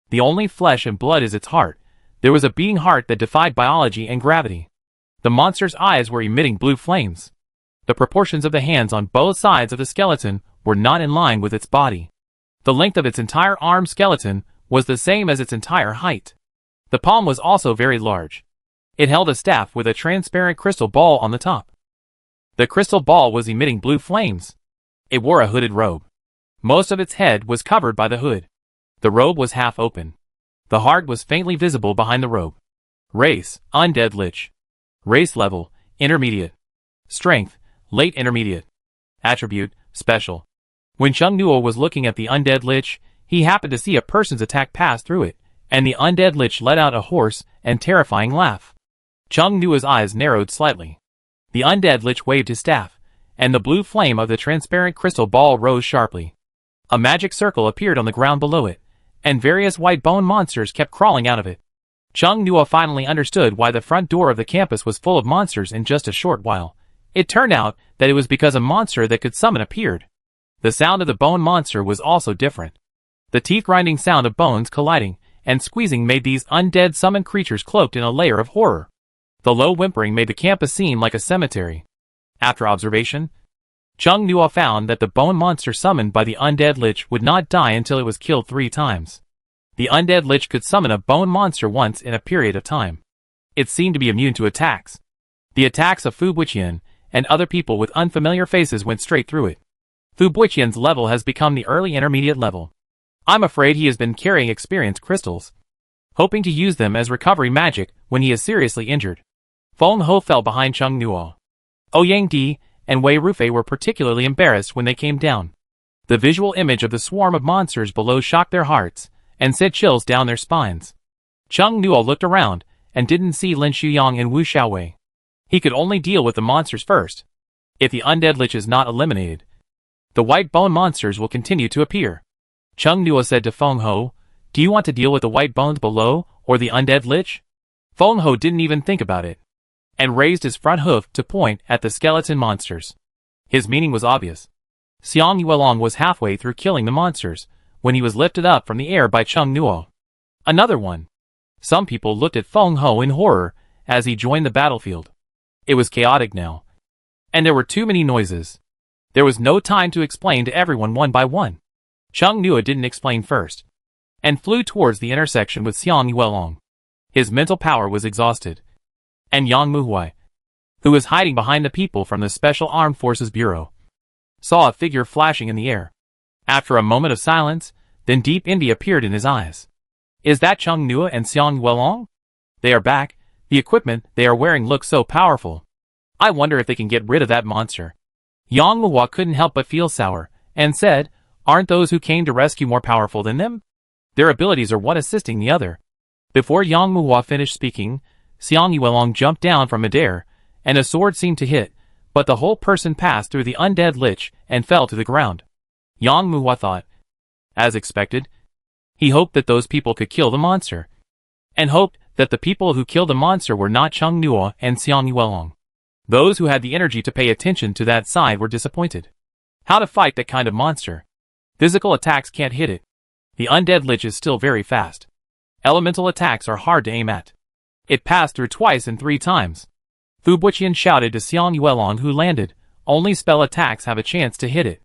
The only flesh and blood is its heart. There was a beating heart that defied biology and gravity. The monster's eyes were emitting blue flames. The proportions of the hands on both sides of the skeleton were not in line with its body. The length of its entire arm skeleton was the same as its entire height. The palm was also very large. It held a staff with a transparent crystal ball on the top. The crystal ball was emitting blue flames. It wore a hooded robe. Most of its head was covered by the hood. The robe was half open. The heart was faintly visible behind the robe. Race, Undead Lich. Race level, Intermediate. Strength, Late Intermediate. Attribute, Special. When Cheng Nuo was looking at the Undead Lich, he happened to see a person's attack pass through it, and the Undead Lich let out a hoarse and terrifying laugh. Cheng Nuo's eyes narrowed slightly. The Undead Lich waved his staff, and the blue flame of the transparent crystal ball rose sharply. A magic circle appeared on the ground below it, and various white bone monsters kept crawling out of it. Cheng Nuo finally understood why the front door of the campus was full of monsters in just a short while. It turned out that it was because a monster that could summon appeared. The sound of the bone monster was also different. The teeth-grinding sound of bones colliding and squeezing made these undead summoned creatures cloaked in a layer of horror. The low whimpering made the campus seem like a cemetery. After observation, Cheng Nuo found that the bone monster summoned by the Undead Lich would not die until it was killed 3 times. The Undead Lich could summon a bone monster once in a period of time. It seemed to be immune to attacks. The attacks of Fu Buqian and other people with unfamiliar faces went straight through it. Fu Buqian's level has become the early intermediate level. I'm afraid he has been carrying experience crystals, hoping to use them as recovery magic when he is seriously injured. Feng Ho fell behind Cheng Nuo. Ouyang Di and Wei Ruofei were particularly embarrassed when they came down. The visual image of the swarm of monsters below shocked their hearts and sent chills down their spines. Cheng Nuo looked around and didn't see Lin Shuyang and Wu Xiaowei. He could only deal with the monsters first. If the Undead Lich is not eliminated, the white bone monsters will continue to appear. Cheng Nuo said to Feng Ho, "Do you want to deal with the white bones below or the Undead Lich?" Feng Ho didn't even think about it, and raised his front hoof to point at the skeleton monsters. His meaning was obvious. Xiang Yuelong was halfway through killing the monsters when he was lifted up from the air by Cheng Nuo. Another one. Some people looked at Feng Ho in horror as he joined the battlefield. It was chaotic now, and there were too many noises. There was no time to explain to everyone one by one. Cheng Nuo didn't explain first, and flew towards the intersection with Xiang Yuelong. His mental power was exhausted. And Yang Muhui, who was hiding behind the people from the Special Armed Forces Bureau, saw a figure flashing in the air. After a moment of silence, then deep envy appeared in his eyes. Is that Cheng Nuo and Xiang Yuelong? They are back. The equipment they are wearing looks so powerful. I wonder if they can get rid of that monster. Yang Muhui couldn't help but feel sour, and said, "Aren't those who came to rescue more powerful than them? Their abilities are one assisting the other." Before Yang Muhua finished speaking, Xiang Yuelong jumped down from midair, and a sword seemed to hit, but the whole person passed through the undead lich and fell to the ground. Yang Muhua thought. As expected, he hoped that those people could kill the monster, and hoped that the people who killed the monster were not Cheng Nuo and Xiang Yuelong. Those who had the energy to pay attention to that side were disappointed. How to fight that kind of monster? Physical attacks can't hit it. The undead lich is still very fast. Elemental attacks are hard to aim at. It passed through twice and 3 times. Fu Buqian shouted to Xiang Yuelong, who landed. Only spell attacks have a chance to hit it.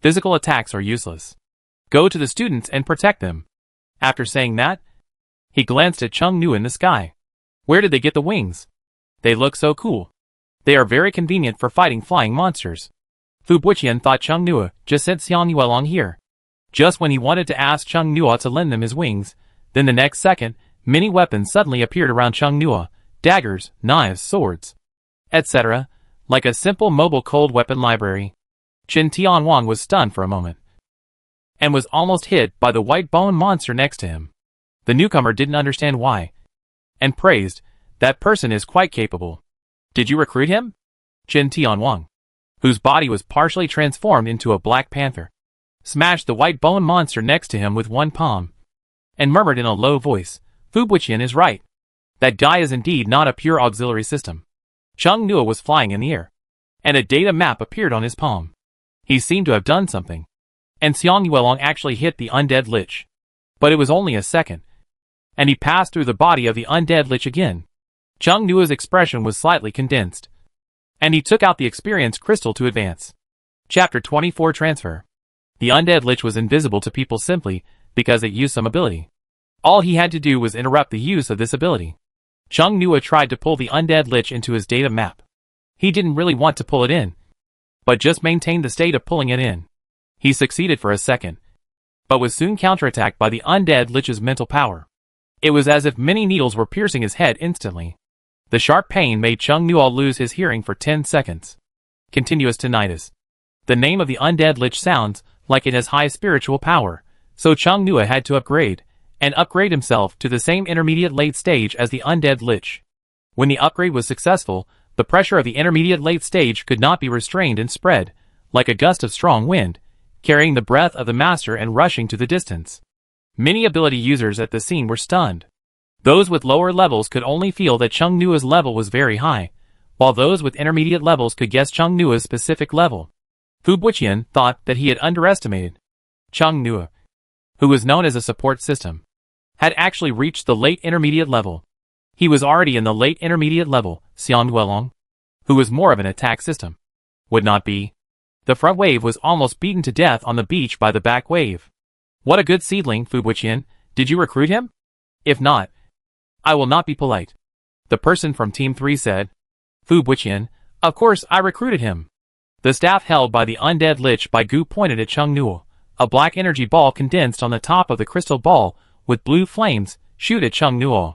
Physical attacks are useless. Go to the students and protect them. After saying that, he glanced at Cheng Nu in the sky. Where did they get the wings? They look so cool. They are very convenient for fighting flying monsters. Fu Buqian thought Cheng Nu just sent Xiang Yuelong here. Just when he wanted to ask Cheng Nu to lend them his wings, then the next second, many weapons suddenly appeared around Cheng Nu, daggers, knives, swords, etc., like a simple mobile cold weapon library. Qin Tianwang was stunned for a moment, and was almost hit by the white bone monster next to him. The newcomer didn't understand why, and praised, that person is quite capable. Did you recruit him? Qin Tianwang, whose body was partially transformed into a black panther, smashed the white bone monster next to him with one palm, and murmured in a low voice, Fu Buqian is right. That guy is indeed not a pure auxiliary system. Cheng Nu was flying in the air, and a data map appeared on his palm. He seemed to have done something, and Xiang Yuelong actually hit the undead lich. But it was only a second, and he passed through the body of the undead lich again. Cheng Nu's expression was slightly condensed, and he took out the experience crystal to advance. Chapter 24 Transfer. The undead lich was invisible to people simply because it used some ability. All he had to do was interrupt the use of this ability. Cheng Nu tried to pull the undead lich into his data map. He didn't really want to pull it in, but just maintained the state of pulling it in. He succeeded for a second, but was soon counterattacked by the undead lich's mental power. It was as if many needles were piercing his head instantly. The sharp pain made Cheng Nu lose his hearing for 10 seconds. Continuous tinnitus. The name of the undead lich sounds like it has high spiritual power, so Cheng Nu had to upgrade himself to the same intermediate late stage as the undead lich. When the upgrade was successful, the pressure of the intermediate late stage could not be restrained and spread, like a gust of strong wind, carrying the breath of the master and rushing to the distance. Many ability users at the scene were stunned. Those with lower levels could only feel that Cheng Nu's level was very high, while those with intermediate levels could guess Cheng Nu's specific level. Fu Buqian thought that he had underestimated Cheng Nu, who was known as a support system, had actually reached the late intermediate level. He was already in the late intermediate level. Xiang Yuelong, who was more of an attack system, would not be. The front wave was almost beaten to death on the beach by the back wave. What a good seedling, Fu Buqian. Did you recruit him? If not, I will not be polite. The person from Team 3 said. Fu Buqian, of course I recruited him. The staff held by the undead lich by Gu pointed at Cheng Nu. A black energy ball condensed on the top of the crystal ball, with blue flames, shoot at Cheng Nu.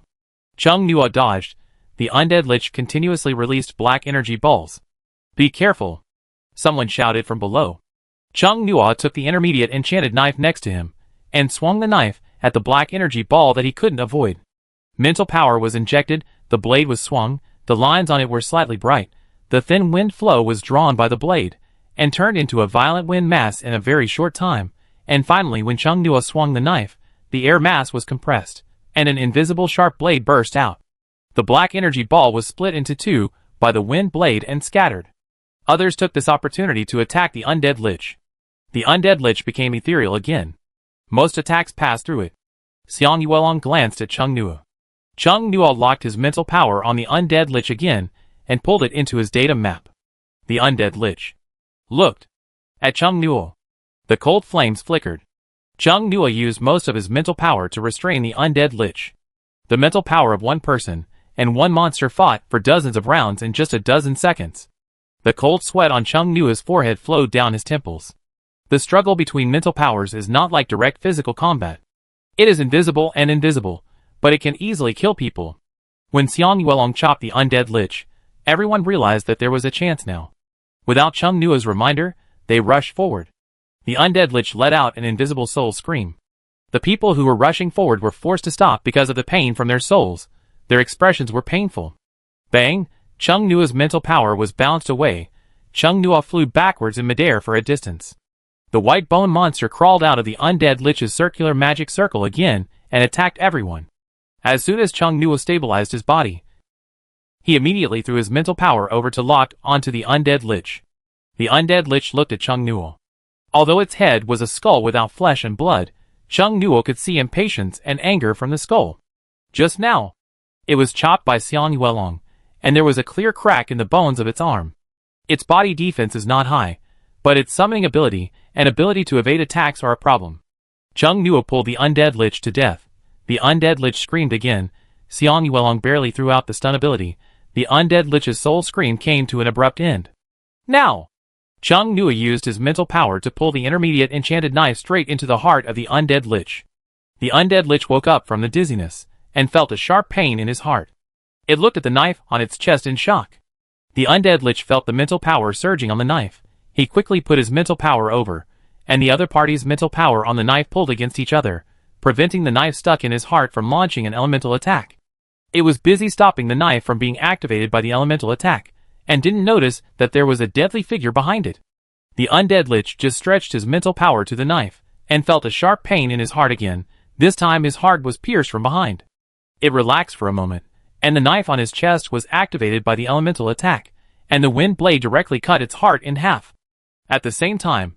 Cheng Nu dodged. The undead lich continuously released black energy balls. Be careful, someone shouted from below. Cheng Nu took the intermediate enchanted knife next to him, and swung the knife at the black energy ball that he couldn't avoid. Mental power was injected, the blade was swung, the lines on it were slightly bright, the thin wind flow was drawn by the blade, and turned into a violent wind mass in a very short time, and finally when Cheng Nu swung the knife, the air mass was compressed, and an invisible sharp blade burst out. The black energy ball was split into 2 by the wind blade and scattered. Others took this opportunity to attack the undead lich. The undead lich became ethereal again. Most attacks passed through it. Xiang Yuelong glanced at Cheng Nu. Cheng Nu locked his mental power on the undead lich again, and pulled it into his data map. The undead lich looked at Cheng Nu. The cold flames flickered. Cheng Nu used most of his mental power to restrain the undead lich. The mental power of one person and one monster fought for dozens of rounds in just a dozen seconds. The cold sweat on Cheng Nu's forehead flowed down his temples. The struggle between mental powers is not like direct physical combat. It is invisible and invisible, but it can easily kill people. When Xiang Yuelong chopped the undead lich, everyone realized that there was a chance now. Without Cheng Nu's reminder, they rushed forward. The undead lich let out an invisible soul scream. The people who were rushing forward were forced to stop because of the pain from their souls. Their expressions were painful. Bang! Chung Nua's mental power was bounced away. Chung Nua flew backwards in midair for a distance. The white bone monster crawled out of the undead lich's circular magic circle again and attacked everyone. As soon as Chung Nua stabilized his body, he immediately threw his mental power over to lock onto the undead lich. The undead lich looked at Chung Nua. Although its head was a skull without flesh and blood, Chung Nua could see impatience and anger from the skull. Just now, it was chopped by Xiang Yuelong, and there was a clear crack in the bones of its arm. Its body defense is not high, but its summoning ability and ability to evade attacks are a problem. Chung Nua pulled the undead lich to death. The undead lich screamed again. Xiang Yuelong barely threw out the stun ability. The undead lich's soul scream came to an abrupt end. Now! Chung Nua used his mental power to pull the intermediate enchanted knife straight into the heart of the undead lich. The undead lich woke up from the dizziness and felt a sharp pain in his heart. It looked at the knife on its chest in shock. The undead lich felt the mental power surging on the knife. He quickly put his mental power over, and the other party's mental power on the knife pulled against each other, preventing the knife stuck in his heart from launching an elemental attack. It was busy stopping the knife from being activated by the elemental attack, and didn't notice that there was a deadly figure behind it. The undead lich just stretched his mental power to the knife, and felt a sharp pain in his heart again. This time his heart was pierced from behind. It relaxed for a moment, and the knife on his chest was activated by the elemental attack, and the wind blade directly cut its heart in half. At the same time,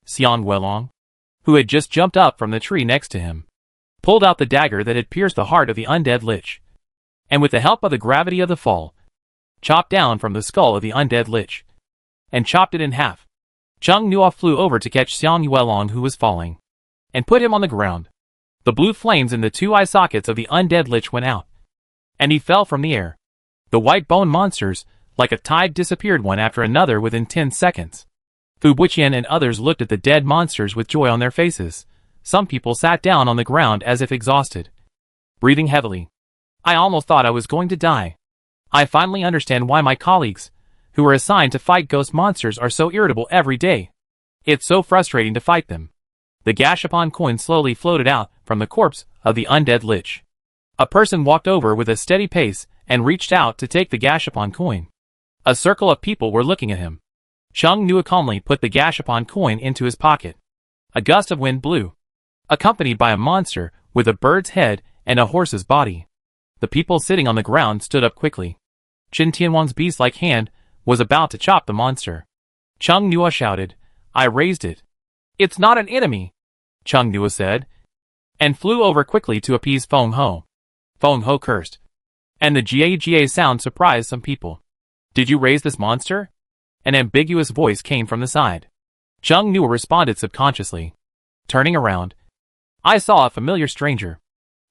Xiang Yuelong, who had just jumped up from the tree next to him, pulled out the dagger that had pierced the heart of the undead lich, and with the help of the gravity of the fall, chopped down from the skull of the undead lich, and chopped it in half. Chung Nua flew over to catch Xiang Yuelong, who was falling, and put him on the ground. The blue flames in the two eye sockets of the undead lich went out, and he fell from the air. The white bone monsters, like a tide, disappeared one after another within 10 seconds. Fu Buqian and others looked at the dead monsters with joy on their faces. Some people sat down on the ground as if exhausted, breathing heavily. I almost thought I was going to die. I finally understand why my colleagues, who were assigned to fight ghost monsters, are so irritable every day. It's so frustrating to fight them. The Gashapon coin slowly floated out from the corpse of the undead lich. A person walked over with a steady pace and reached out to take the Gashapon coin. A circle of people were looking at him. Chung Nua calmly put the Gashapon coin into his pocket. A gust of wind blew, accompanied by a monster with a bird's head and a horse's body. The people sitting on the ground stood up quickly. Qin Tianwang's beast-like hand was about to chop the monster. Chung Nua shouted, "I raised it." "It's not an enemy," Chung Nua said, and flew over quickly to appease Feng Ho. Feng Ho cursed, and the GA sound surprised some people. "Did you raise this monster?" An ambiguous voice came from the side. Chung Nua responded subconsciously. Turning around, I saw a familiar stranger.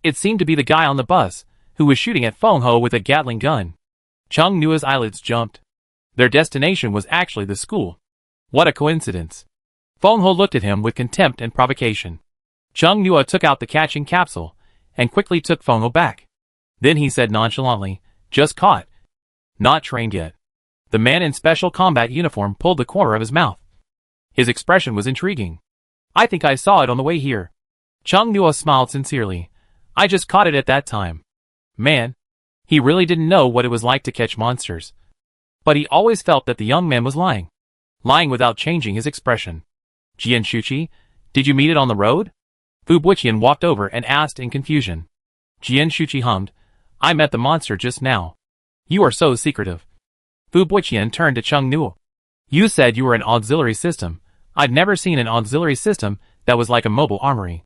It seemed to be the guy on the bus, who was shooting at Feng Ho with a Gatling gun. Chung Nua's eyelids jumped. Their destination was actually the school. What a coincidence. Feng Ho looked at him with contempt and provocation. Chung Nua took out the catching capsule, and quickly took Feng Ho back. Then he said nonchalantly, "Just caught. Not trained yet." The man in special combat uniform pulled the corner of his mouth. His expression was intriguing. "I think I saw it on the way here." Chung Nua smiled sincerely. "I just caught it at that time." Man, he really didn't know what it was like to catch monsters. But he always felt that the young man was lying. Lying without changing his expression. "Jian Shuqi, did you meet it on the road?" Fu Buqian walked over and asked in confusion. Jian Shuqi hummed, "I met the monster just now." "You are so secretive." Fu Buqian turned to Chung Nua. "You said you were an auxiliary system. I'd never seen an auxiliary system that was like a mobile armory.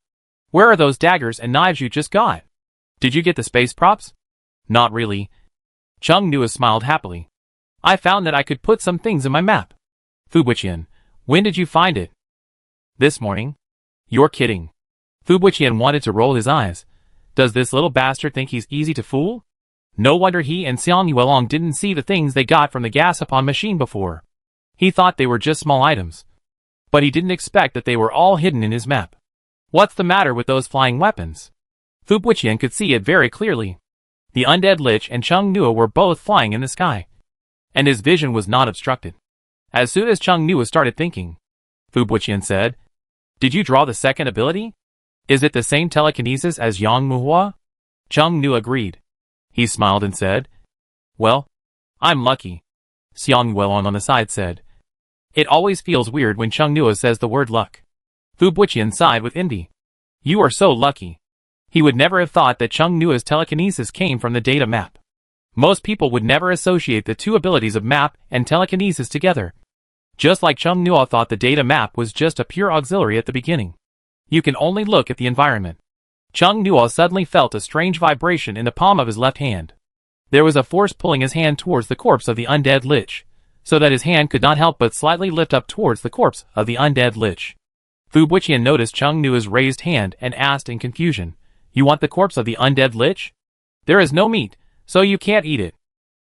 Where are those daggers and knives you just got? Did you get the space props?" "Not really." Chung Nua smiled happily. "I found that I could put some things in my map." Fu Buqian, "When did you find it?" "This morning." "You're kidding." Fu Buqian wanted to roll his eyes. Does this little bastard think he's easy to fool? No wonder he and Xiang Yuelong didn't see the things they got from the Gashapon machine before. He thought they were just small items. But he didn't expect that they were all hidden in his map. What's the matter with those flying weapons? Fu Buqian could see it very clearly. The undead lich and Chung Nua were both flying in the sky, and his vision was not obstructed. As soon as Chung Nua started thinking, Fu Buqian said, "Did you draw the second ability?" Is it the same telekinesis as Yang Muhua? Chung Nu agreed. He smiled and said, well, I'm lucky. Xiang Yuelong on the side said. It always feels weird when Chung Nua says the word luck. Fu Buqian sighed with envy. You are so lucky. He would never have thought that Chung Nua's telekinesis came from the data map. Most people would never associate the two abilities of map and telekinesis together. Just like Chung Nua thought the data map was just a pure auxiliary at the beginning. You can only look at the environment. Chung Nua suddenly felt a strange vibration in the palm of his left hand. There was a force pulling his hand towards the corpse of the undead lich, so that his hand could not help but slightly lift up towards the corpse of the undead lich. Fu Buqian noticed Chung Nua's raised hand and asked in confusion, You want the corpse of the undead lich? There is no meat, so you can't eat it.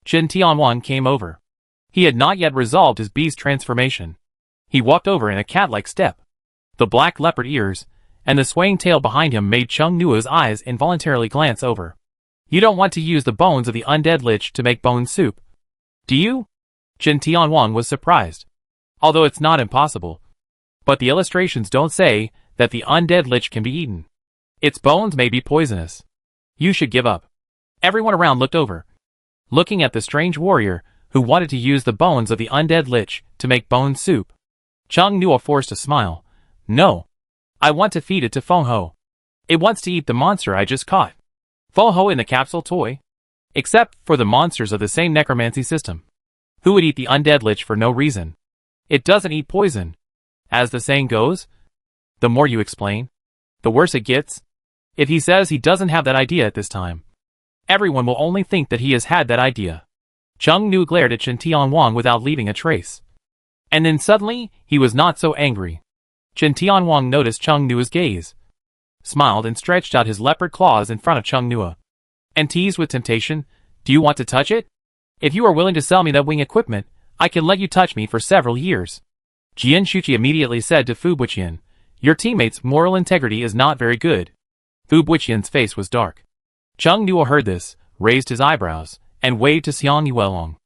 Chen Tianwan came over. He had not yet resolved his beast transformation. He walked over in a cat-like step. The black leopard ears and the swaying tail behind him made Chung Nua's eyes involuntarily glance over. You don't want to use the bones of the undead lich to make bone soup, do you? Chen Tianwan was surprised. Although it's not impossible. But the illustrations don't say that the undead lich can be eaten. Its bones may be poisonous. You should give up. Everyone around looked over, looking at the strange warrior who wanted to use the bones of the undead lich to make bone soup. Chung Nua forced a smile. No. I want to feed it to Feng Ho. It wants to eat the monster I just caught. Feng Ho in the capsule toy? Except for the monsters of the same necromancy system. Who would eat the undead lich for no reason? It doesn't eat poison. As the saying goes, the more you explain, the worse it gets. If he says he doesn't have that idea at this time, everyone will only think that he has had that idea. Chung Nu glared at Chen Tianwan without leaving a trace. And then suddenly, he was not so angry. Chen Tianwan noticed Chung Nua's gaze, smiled and stretched out his leopard claws in front of Chung Nua, and teased with temptation, Do you want to touch it? If you are willing to sell me that wing equipment, I can let you touch me for several years. Jian Shuqi immediately said to Fu Buqian, Your teammate's moral integrity is not very good. Fu Buqian's face was dark. Chung Nua heard this, raised his eyebrows, and waved to Xiang Yuelong.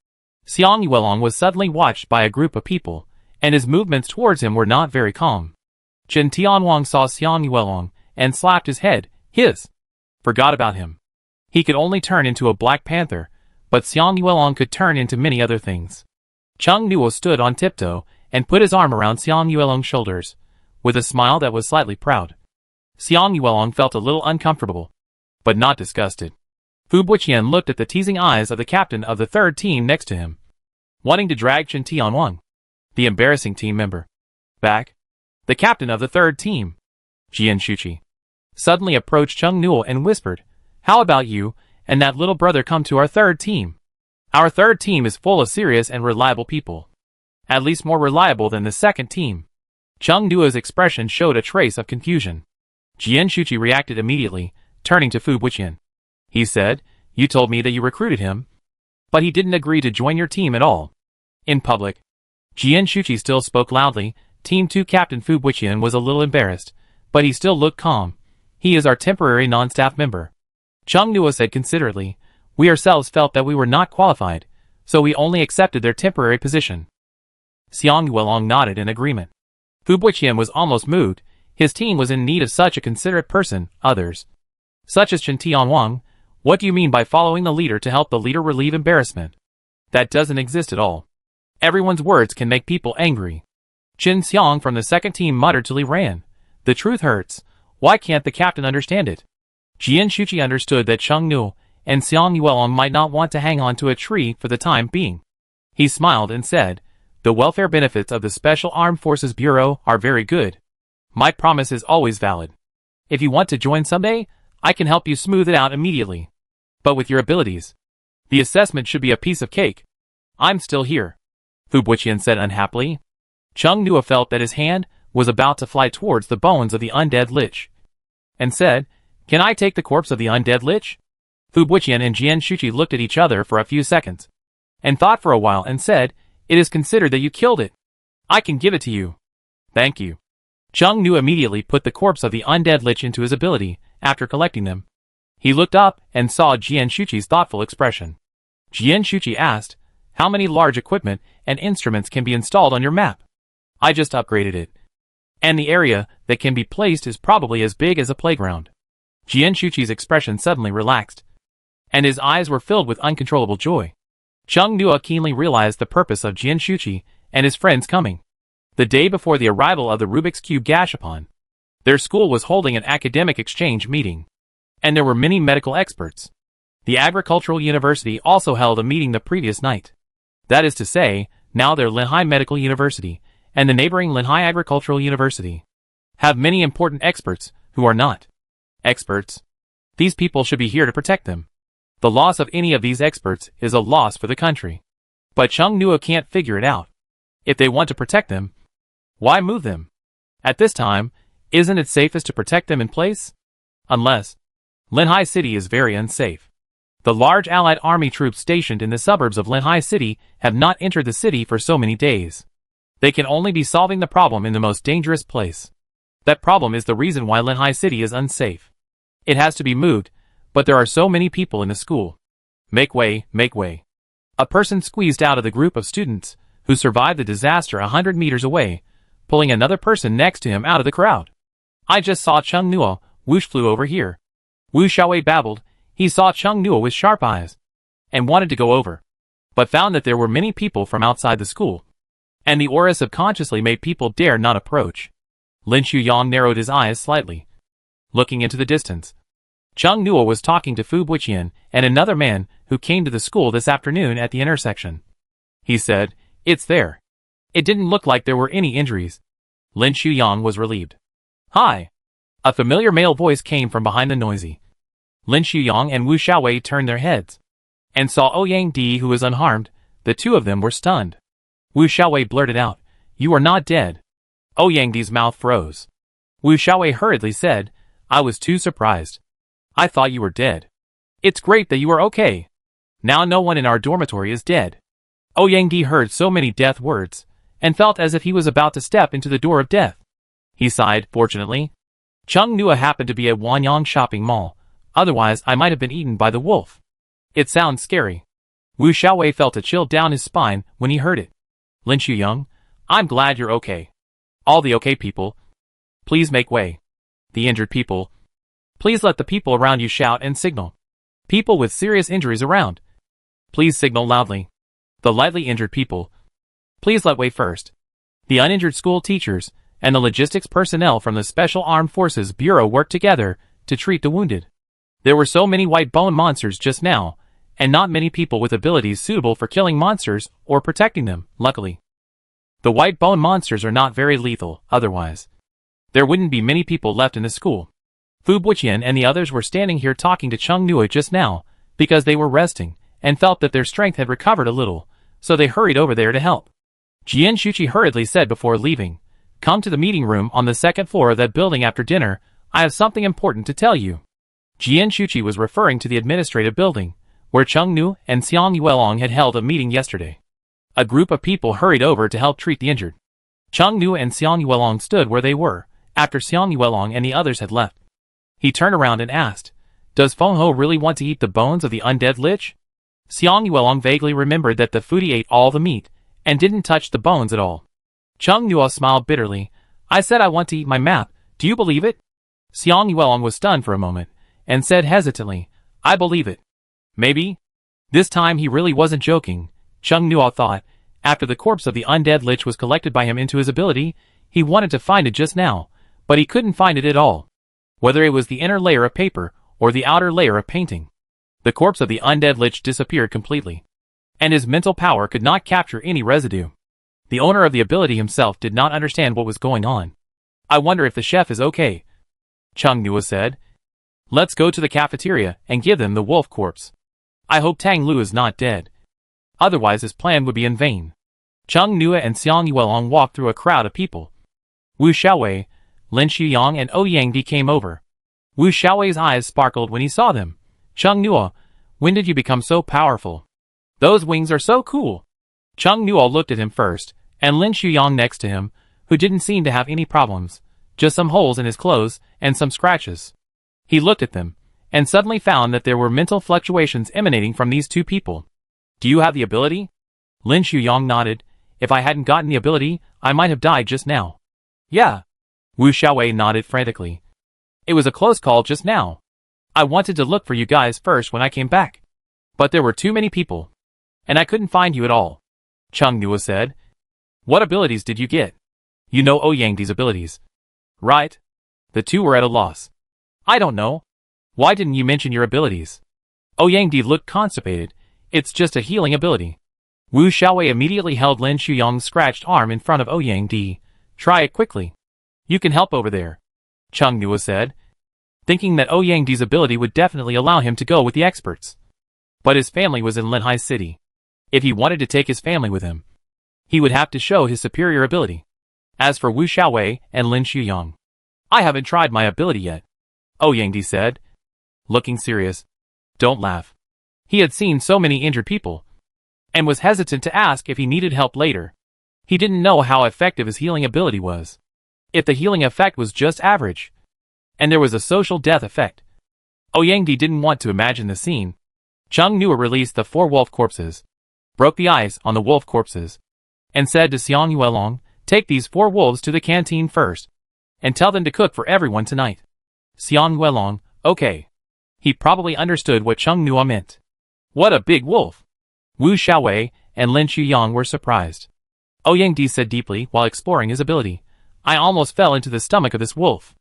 Xiang Yuelong was suddenly watched by a group of people, and his movements towards him were not very calm. Chen Tianwan saw Xiang Yuelong and slapped his head. Forgot about him. He could only turn into a black panther, but Xiang Yuelong could turn into many other things. Chung Nua stood on tiptoe and put his arm around Xiang Yuelong's shoulders, with a smile that was slightly proud. Xiang Yuelong felt a little uncomfortable, but not disgusted. Fu Buqian looked at the teasing eyes of the captain of the third team next to him, wanting to drag Chen Tianwan, the embarrassing team member, back. The captain of the third team, Jian Shuqi, suddenly approached Chung Nua and whispered, How about you and that little brother come to our third team? Our third team is full of serious and reliable people. At least more reliable than the second team. Chung Nua's expression showed a trace of confusion. Jian Shuqi reacted immediately, turning to Fu Buqian. He said, You told me that you recruited him, but he didn't agree to join your team at all. In public, Jian Shuqi still spoke loudly. Team 2 Captain Fu Buqian was a little embarrassed, but he still looked calm. He is our temporary non-staff member. Chung Nua said considerately, We ourselves felt that we were not qualified, so we only accepted their temporary position. Xiang Yuelong nodded in agreement. Fu Buqian was almost moved. His team was in need of such a considerate person. Others, such as Chen Tianwan, what do you mean by following the leader to help the leader relieve embarrassment? That doesn't exist at all. Everyone's words can make people angry. Qin Xiang from the second team muttered till he ran. The truth hurts. Why can't the captain understand it? Jian Shuqi understood that Chung Nu and Xiang Yuelong might not want to hang on to a tree for the time being. He smiled and said, The welfare benefits of the Special Armed Forces Bureau are very good. My promise is always valid. If you want to join someday, I can help you smooth it out immediately. But with your abilities, the assessment should be a piece of cake. I'm still here, Fu Buqian said unhappily. Chung Nua felt that his hand was about to fly towards the bones of the undead lich, and said, Can I take the corpse of the undead lich? Fu Buqian and Jian Shuqi looked at each other for a few seconds, and thought for a while and said, It is considered that you killed it. I can give it to you. Thank you. Chung Nu immediately put the corpse of the undead lich into his ability, after collecting them. He looked up and saw Jian Shuqi's thoughtful expression. Jian Shuqi asked, How many large equipment and instruments can be installed on your map? I just upgraded it. And the area that can be placed is probably as big as a playground. Jian Shuqi's expression suddenly relaxed, and his eyes were filled with uncontrollable joy. Chung Nua keenly realized the purpose of Jian Shuqi and his friends coming. The day before the arrival of the Rubik's Cube Gashapon, their school was holding an academic exchange meeting, and there were many medical experts. The Agricultural University also held a meeting the previous night. That is to say, now their Linhai Medical University and the neighboring Linhai Agricultural University have many important experts who are not experts. These people should be here to protect them. The loss of any of these experts is a loss for the country. But Chung Nua can't figure it out. If they want to protect them, why move them? At this time, isn't it safest to protect them in place? Unless Linhai City is very unsafe. The large Allied army troops stationed in the suburbs of Linhai City have not entered the city for so many days. They can only be solving the problem in the most dangerous place. That problem is the reason why Linhai City is unsafe. It has to be moved, but there are so many people in the school. Make way, make way. A person squeezed out of the group of students who survived the disaster 100 meters away, pulling another person next to him out of the crowd. I just saw Chung Nua, whoosh flew over here. Wu Xiaowei babbled. He saw Chung Nua with sharp eyes and wanted to go over, but found that there were many people from outside the school, and the aura subconsciously made people dare not approach. Lin Shuyang narrowed his eyes slightly, looking into the distance. Chung Nua was talking to Fu Buqian and another man who came to the school this afternoon at the intersection. He said, "It's there." It didn't look like there were any injuries. Lin Shuyang was relieved. "Hi." A familiar male voice came from behind the noisy. Lin Shuyang and Wu Xiaowei turned their heads and saw Ouyang Di, who was unharmed. The two of them were stunned. Wu Xiaowei blurted out, "You are not dead." Ouyang Di's mouth froze. Wu Xiaowei hurriedly said, "I was too surprised. I thought you were dead." "It's great that you are okay. Now no one in our dormitory is dead." Ouyang Di heard so many death words and felt as if he was about to step into the door of death. He sighed, "Fortunately, Chung Nua happened to be at Wanyang shopping mall. Otherwise, I might have been eaten by the wolf." It sounds scary. Wu Xiaowei felt a chill down his spine when he heard it. Lin Shuyang, I'm glad you're okay. All the okay people, please make way. The injured people, please let the people around you shout and signal. People with serious injuries around, please signal loudly. The lightly injured people, please let way first. The uninjured school teachers and the logistics personnel from the Special Armed Forces Bureau worked together to treat the wounded. There were so many white bone monsters just now, and not many people with abilities suitable for killing monsters or protecting them, luckily. The white bone monsters are not very lethal, otherwise there wouldn't be many people left in the school. Fu Buqian and the others were standing here talking to Chung Nua just now, because they were resting, and felt that their strength had recovered a little, so they hurried over there to help. Jian Shuqi hurriedly said before leaving, "Come to the meeting room on the second floor of that building after dinner. I have something important to tell you." Jian Shuqi was referring to the administrative building, where Chung Nu and Xiang Yuelong had held a meeting yesterday. A group of people hurried over to help treat the injured. Chung Nu and Xiang Yuelong stood where they were, after Xiang Yuelong and the others had left. He turned around and asked, "Does Feng Ho really want to eat the bones of the undead lich?" Xiang Yuelong vaguely remembered that the foodie ate all the meat, and didn't touch the bones at all. Chung Nua smiled bitterly. "I said I want to eat my map, do you believe it?" Xiang Yuelong was stunned for a moment, and said hesitantly, "I believe it." Maybe. This time he really wasn't joking, Chung Nua thought. After the corpse of the undead lich was collected by him into his ability, he wanted to find it just now, but he couldn't find it at all. Whether it was the inner layer of paper, or the outer layer of painting. The corpse of the undead lich disappeared completely, and his mental power could not capture any residue. The owner of the ability himself did not understand what was going on. "I wonder if the chef is okay," Chung Nua said. "Let's go to the cafeteria and give them the wolf corpse. I hope Tang Lu is not dead. Otherwise his plan would be in vain." Chung Nua and Xiang Yuelong walked through a crowd of people. Wu Xiaowei, Lin Shuyang and Ouyang Di came over. Wu Xiaowei's eyes sparkled when he saw them. "Chung Nua, when did you become so powerful? Those wings are so cool." Chung Nua looked at him first, and Lin Shuyang next to him, who didn't seem to have any problems, just some holes in his clothes and some scratches. He looked at them, and suddenly found that there were mental fluctuations emanating from these two people. "Do you have the ability?" Lin Shuyang nodded. "If I hadn't gotten the ability, I might have died just now." "Yeah. Wu Xiaowei nodded frantically. It was a close call just now. I wanted to look for you guys first when I came back. But there were too many people. And I couldn't find you at all. Cheng Nuo said. What abilities did you get? You know Ouyangdi's abilities. Right? The two were at a loss. I don't know. Why didn't you mention your abilities? Ouyangdi looked constipated. It's just a healing ability. Wu Xiaowei immediately held Lin Shuyong's scratched arm in front of Ouyangdi. Try it quickly. You can help over there. Cheng Nuo said, thinking that Ouyangdi's ability would definitely allow him to go with the experts. But his family was in Linhai City. If he wanted to take his family with him, he would have to show his superior ability. As for Wu Xiaowei and Lin Shuyong, I haven't tried my ability yet, Ouyangdi said, looking serious. Don't laugh. He had seen so many injured people, and was hesitant to ask if he needed help later. He didn't know how effective his healing ability was. If the healing effect was just average, and there was a social death effect, Ouyangdi didn't want to imagine the scene. Cheng Nuo released the 4 wolf corpses, broke the ice on the wolf corpses, and said to Xiang Yuelong, take these 4 wolves to the canteen first, and tell them to cook for everyone tonight. Xiang Yuelong, okay. He probably understood what Cheng Nuo meant. What a big wolf! Wu Xiaowei and Lin Shuyong were surprised. Ouyangdi said deeply while exploring his ability, I almost fell into the stomach of this wolf.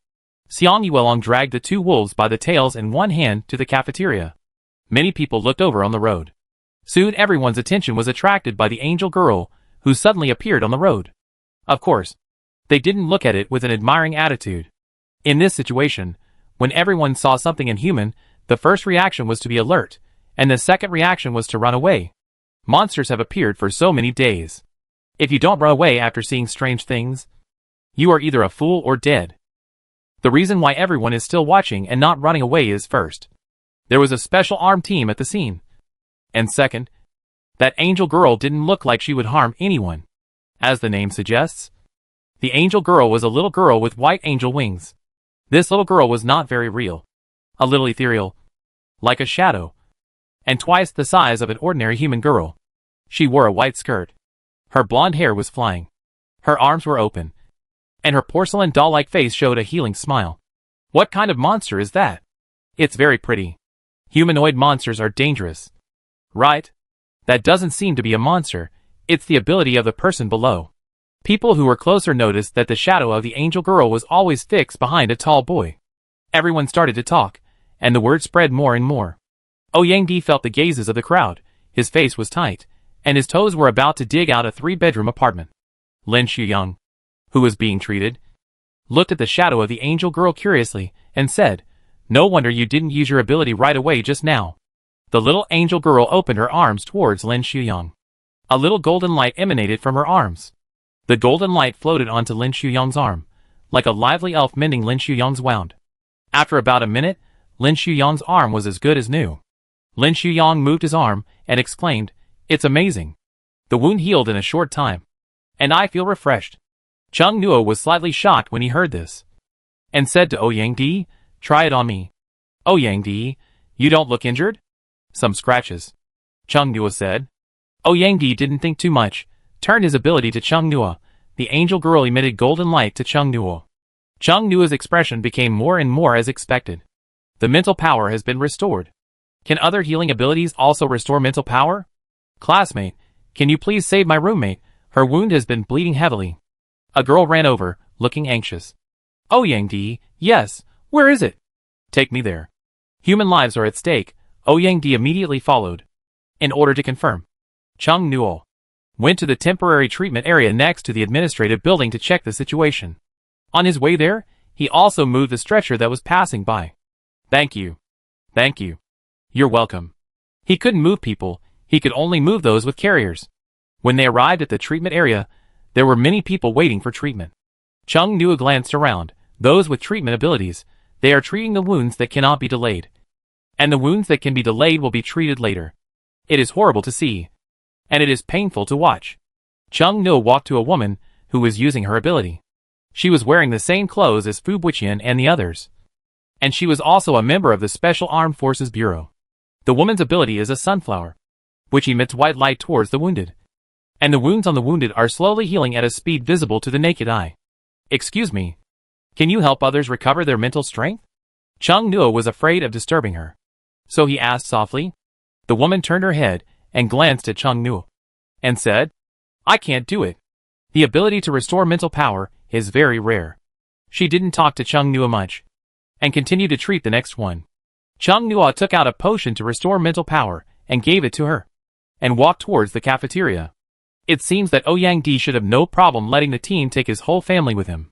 Xiang Yuelong dragged the 2 wolves by the tails in one hand to the cafeteria. Many people looked over on the road. Soon everyone's attention was attracted by the angel girl, who suddenly appeared on the road. Of course, they didn't look at it with an admiring attitude. In this situation, when everyone saw something inhuman, the first reaction was to be alert, and the second reaction was to run away. Monsters have appeared for so many days. If you don't run away after seeing strange things, you are either a fool or dead. The reason why everyone is still watching and not running away is first, there was a special armed team at the scene. And second, that angel girl didn't look like she would harm anyone. As the name suggests, the angel girl was a little girl with white angel wings. This little girl was not very real. A little ethereal, like a shadow, and twice the size of an ordinary human girl. She wore a white skirt. Her blonde hair was flying. Her arms were open, and her porcelain doll-like face showed a healing smile. What kind of monster is that? It's very pretty. Humanoid monsters are dangerous. Right? That doesn't seem to be a monster, it's the ability of the person below. People who were closer noticed that the shadow of the angel girl was always fixed behind a tall boy. Everyone started to talk, and the word spread more and more. Ouyangdi felt the gazes of the crowd, his face was tight, and his toes were about to dig out a 3-bedroom apartment. Lin Shuyong, who was being treated, looked at the shadow of the angel girl curiously, and said, no wonder you didn't use your ability right away just now. The little angel girl opened her arms towards Lin Shuyong. A little golden light emanated from her arms. The golden light floated onto Lin Shuyong's arm, like a lively elf mending Lin Shuyong's wound. After about a minute, Lin Shuyong's arm was as good as new. Lin Shuyong moved his arm and exclaimed, it's amazing. The wound healed in a short time, and I feel refreshed. Cheng Nuo was slightly shocked when he heard this, and said to Ouyangdi, try it on me. Ouyangdi, you don't look injured? Some scratches, Cheng Nuo said. Ouyangdi didn't think too much, turned his ability to Cheng Nuo. The angel girl emitted golden light to Cheng Nuo. Cheng Nuo's expression became more and more as expected. The mental power has been restored. Can other healing abilities also restore mental power? Classmate, can you please save my roommate? Her wound has been bleeding heavily. A girl ran over, looking anxious. Ouyangdi, yes, where is it? Take me there. Human lives are at stake. Ouyangdi immediately followed. In order to confirm, Cheng Nuo went to the temporary treatment area next to the administrative building to check the situation. On his way there, he also moved the stretcher that was passing by. Thank you. Thank you. You're welcome. He couldn't move people, he could only move those with carriers. When they arrived at the treatment area, there were many people waiting for treatment. Cheng Nuo glanced around. Those with treatment abilities, they are treating the wounds that cannot be delayed. And the wounds that can be delayed will be treated later. It is horrible to see, and it is painful to watch. Cheng Nuo walked to a woman who was using her ability. She was wearing the same clothes as Fu Buqian and the others. And she was also a member of the Special Armed Forces Bureau. The woman's ability is a sunflower, which emits white light towards the wounded. And the wounds on the wounded are slowly healing at a speed visible to the naked eye. Excuse me. Can you help others recover their mental strength? Chung Nuo was afraid of disturbing her, so he asked softly. The woman turned her head and glanced at Chung Nuo and said, I can't do it. The ability to restore mental power is very rare. She didn't talk to Chung Nuo much and continued to treat the next one. Chung Nuo took out a potion to restore mental power and gave it to her and walked towards the cafeteria. It seems that Ouyang Di should have no problem letting the team take his whole family with him.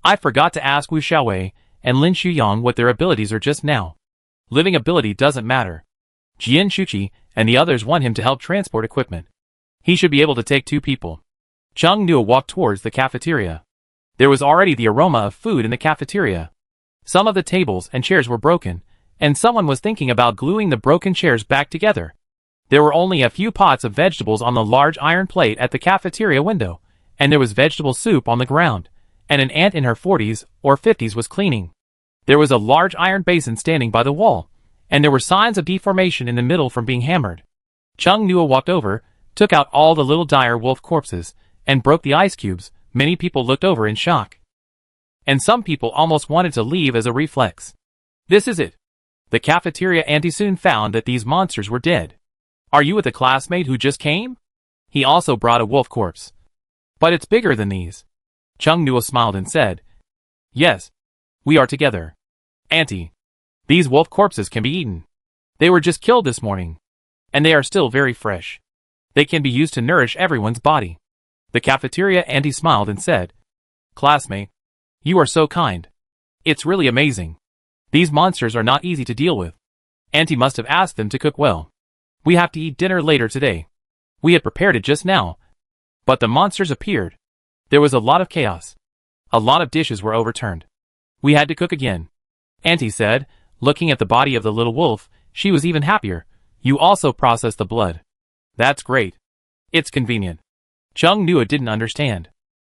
I forgot to ask Wu Xiaowei and Lin Shuyang what their abilities are just now. Living ability doesn't matter. Jian Shuqi and the others want him to help transport equipment. He should be able to take 2 people. Chung Nuo walked towards the cafeteria. There was already the aroma of food in the cafeteria. Some of the tables and chairs were broken, and someone was thinking about gluing the broken chairs back together. There were only a few pots of vegetables on the large iron plate at the cafeteria window, and there was vegetable soup on the ground, and an aunt in her 40s or 50s was cleaning. There was a large iron basin standing by the wall, and there were signs of deformation in the middle from being hammered. Chung Nuo walked over, took out all the little dire wolf corpses, and broke the ice cubes. Many people looked over in shock, and some people almost wanted to leave as a reflex. This is it. The cafeteria auntie soon found that these monsters were dead. Are you with a classmate who just came? He also brought a wolf corpse. But it's bigger than these. Chung Nuo smiled and said, Yes. We are together. Auntie. These wolf corpses can be eaten. They were just killed this morning. And they are still very fresh. They can be used to nourish everyone's body. The cafeteria auntie smiled and said, Classmate. You are so kind. It's really amazing. These monsters are not easy to deal with. Auntie must have asked them to cook well. We have to eat dinner later today. We had prepared it just now. But the monsters appeared. There was a lot of chaos. A lot of dishes were overturned. We had to cook again. Auntie said, looking at the body of the little wolf. She was even happier. You also processed the blood. That's great. It's convenient. Chung Nuo didn't understand.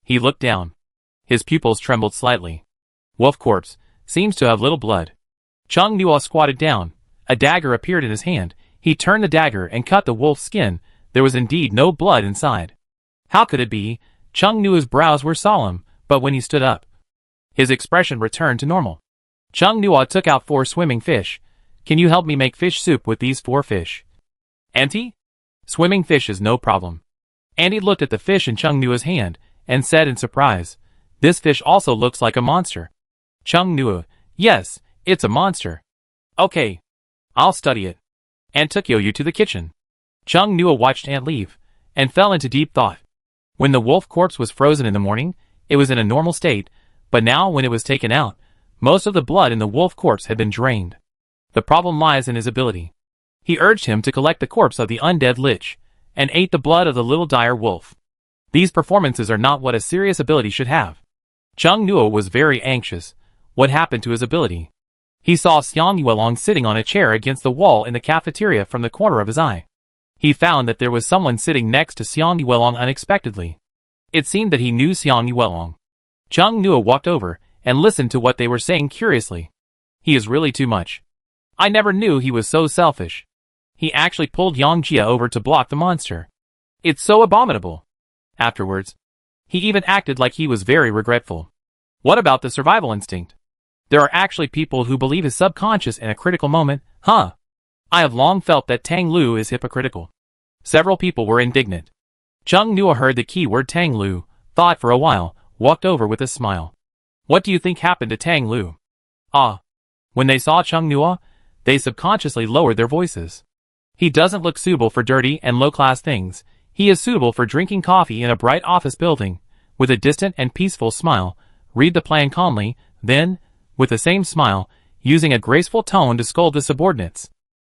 He looked down. His pupils trembled slightly. Wolf corpse seems to have little blood. Chung Nuo squatted down. A dagger appeared in his hand. He turned the dagger and cut the wolf's skin. There was indeed no blood inside. How could it be? Chung Nuo's brows were solemn, but when he stood up, his expression returned to normal. Chung Nuo took out 4 swimming fish. Can you help me make fish soup with these 4 fish? Auntie? Swimming fish is no problem. Auntie looked at the fish in Chung Nuo's hand and said in surprise, This fish also looks like a monster. Chung Nuo, yes, it's a monster. Okay. I'll study it. Aunt took Yoyu to the kitchen. Chung Nuo watched Aunt leave, and fell into deep thought. When the wolf corpse was frozen in the morning, it was in a normal state, but now when it was taken out, most of the blood in the wolf corpse had been drained. The problem lies in his ability. He urged him to collect the corpse of the undead lich, and ate the blood of the little dire wolf. These performances are not what a serious ability should have. Chung Nuo was very anxious. What happened to his ability? He saw Xiang Yuelong sitting on a chair against the wall in the cafeteria from the corner of his eye. He found that there was someone sitting next to Xiang Yuelong unexpectedly. It seemed that he knew Xiang Yuelong. Chung Nuo walked over and listened to what they were saying curiously. He is really too much. I never knew he was so selfish. He actually pulled Yang Jia over to block the monster. It's so abominable. Afterwards, he even acted like he was very regretful. What about the survival instinct? There are actually people who believe his subconscious in a critical moment, huh? I have long felt that Tang Lu is hypocritical. Several people were indignant. Chung Nuo heard the keyword Tang Lu, thought for a while, walked over with a smile. What do you think happened to Tang Lu? When they saw Chung Nuo, they subconsciously lowered their voices. He doesn't look suitable for dirty and low-class things. He is suitable for drinking coffee in a bright office building. With a distant and peaceful smile, read the plan calmly, then, with the same smile, using a graceful tone to scold the subordinates.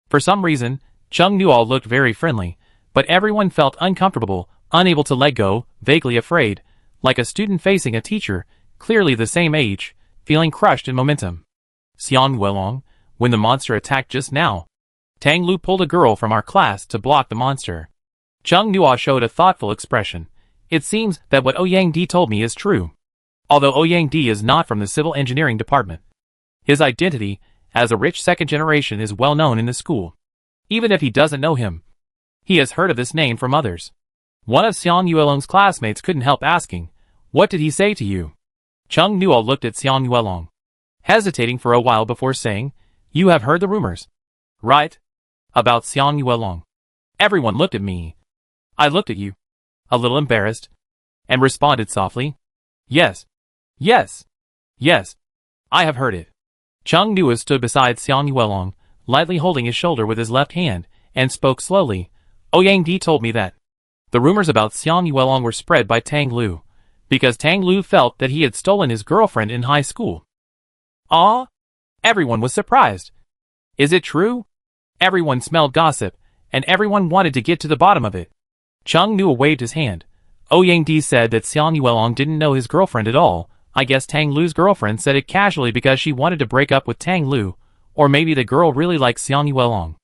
For some reason, Chung Nuo looked very friendly, but everyone felt uncomfortable, unable to let go, vaguely afraid, like a student facing a teacher, clearly the same age, feeling crushed in momentum. Xiang Yuelong, when the monster attacked just now, Tang Lu pulled a girl from our class to block the monster. Chung Nuo showed a thoughtful expression. It seems that what Ouyang Di told me is true. Although Ouyang Di is not from the civil engineering department, his identity as a rich second generation is well known in the school. Even if he doesn't know him, he has heard of this name from others. One of Xiang Yuelong's classmates couldn't help asking, "What did he say to you?" Chung Nuo looked at Xiang Yuelong, hesitating for a while before saying, "You have heard the rumors, right? About Xiang Yuelong." Everyone looked at me. I looked at you, a little embarrassed, and responded softly, "Yes, yes, yes, I have heard it." Chung Nuo stood beside Xiang Yuelong, lightly holding his shoulder with his left hand, and spoke slowly. "Ouyang Di told me that the rumors about Xiang Yuelong were spread by Tang Lu, because Tang Lu felt that he had stolen his girlfriend in high school." "Ah?" Everyone was surprised. "Is it true?" Everyone smelled gossip, and everyone wanted to get to the bottom of it. Chung Nuo waved his hand. Ouyang Di said that Xiang Yuelong didn't know his girlfriend at all. I guess Tang Lu's girlfriend said it casually because she wanted to break up with Tang Lu, or maybe the girl really likes Xiang Yuelong.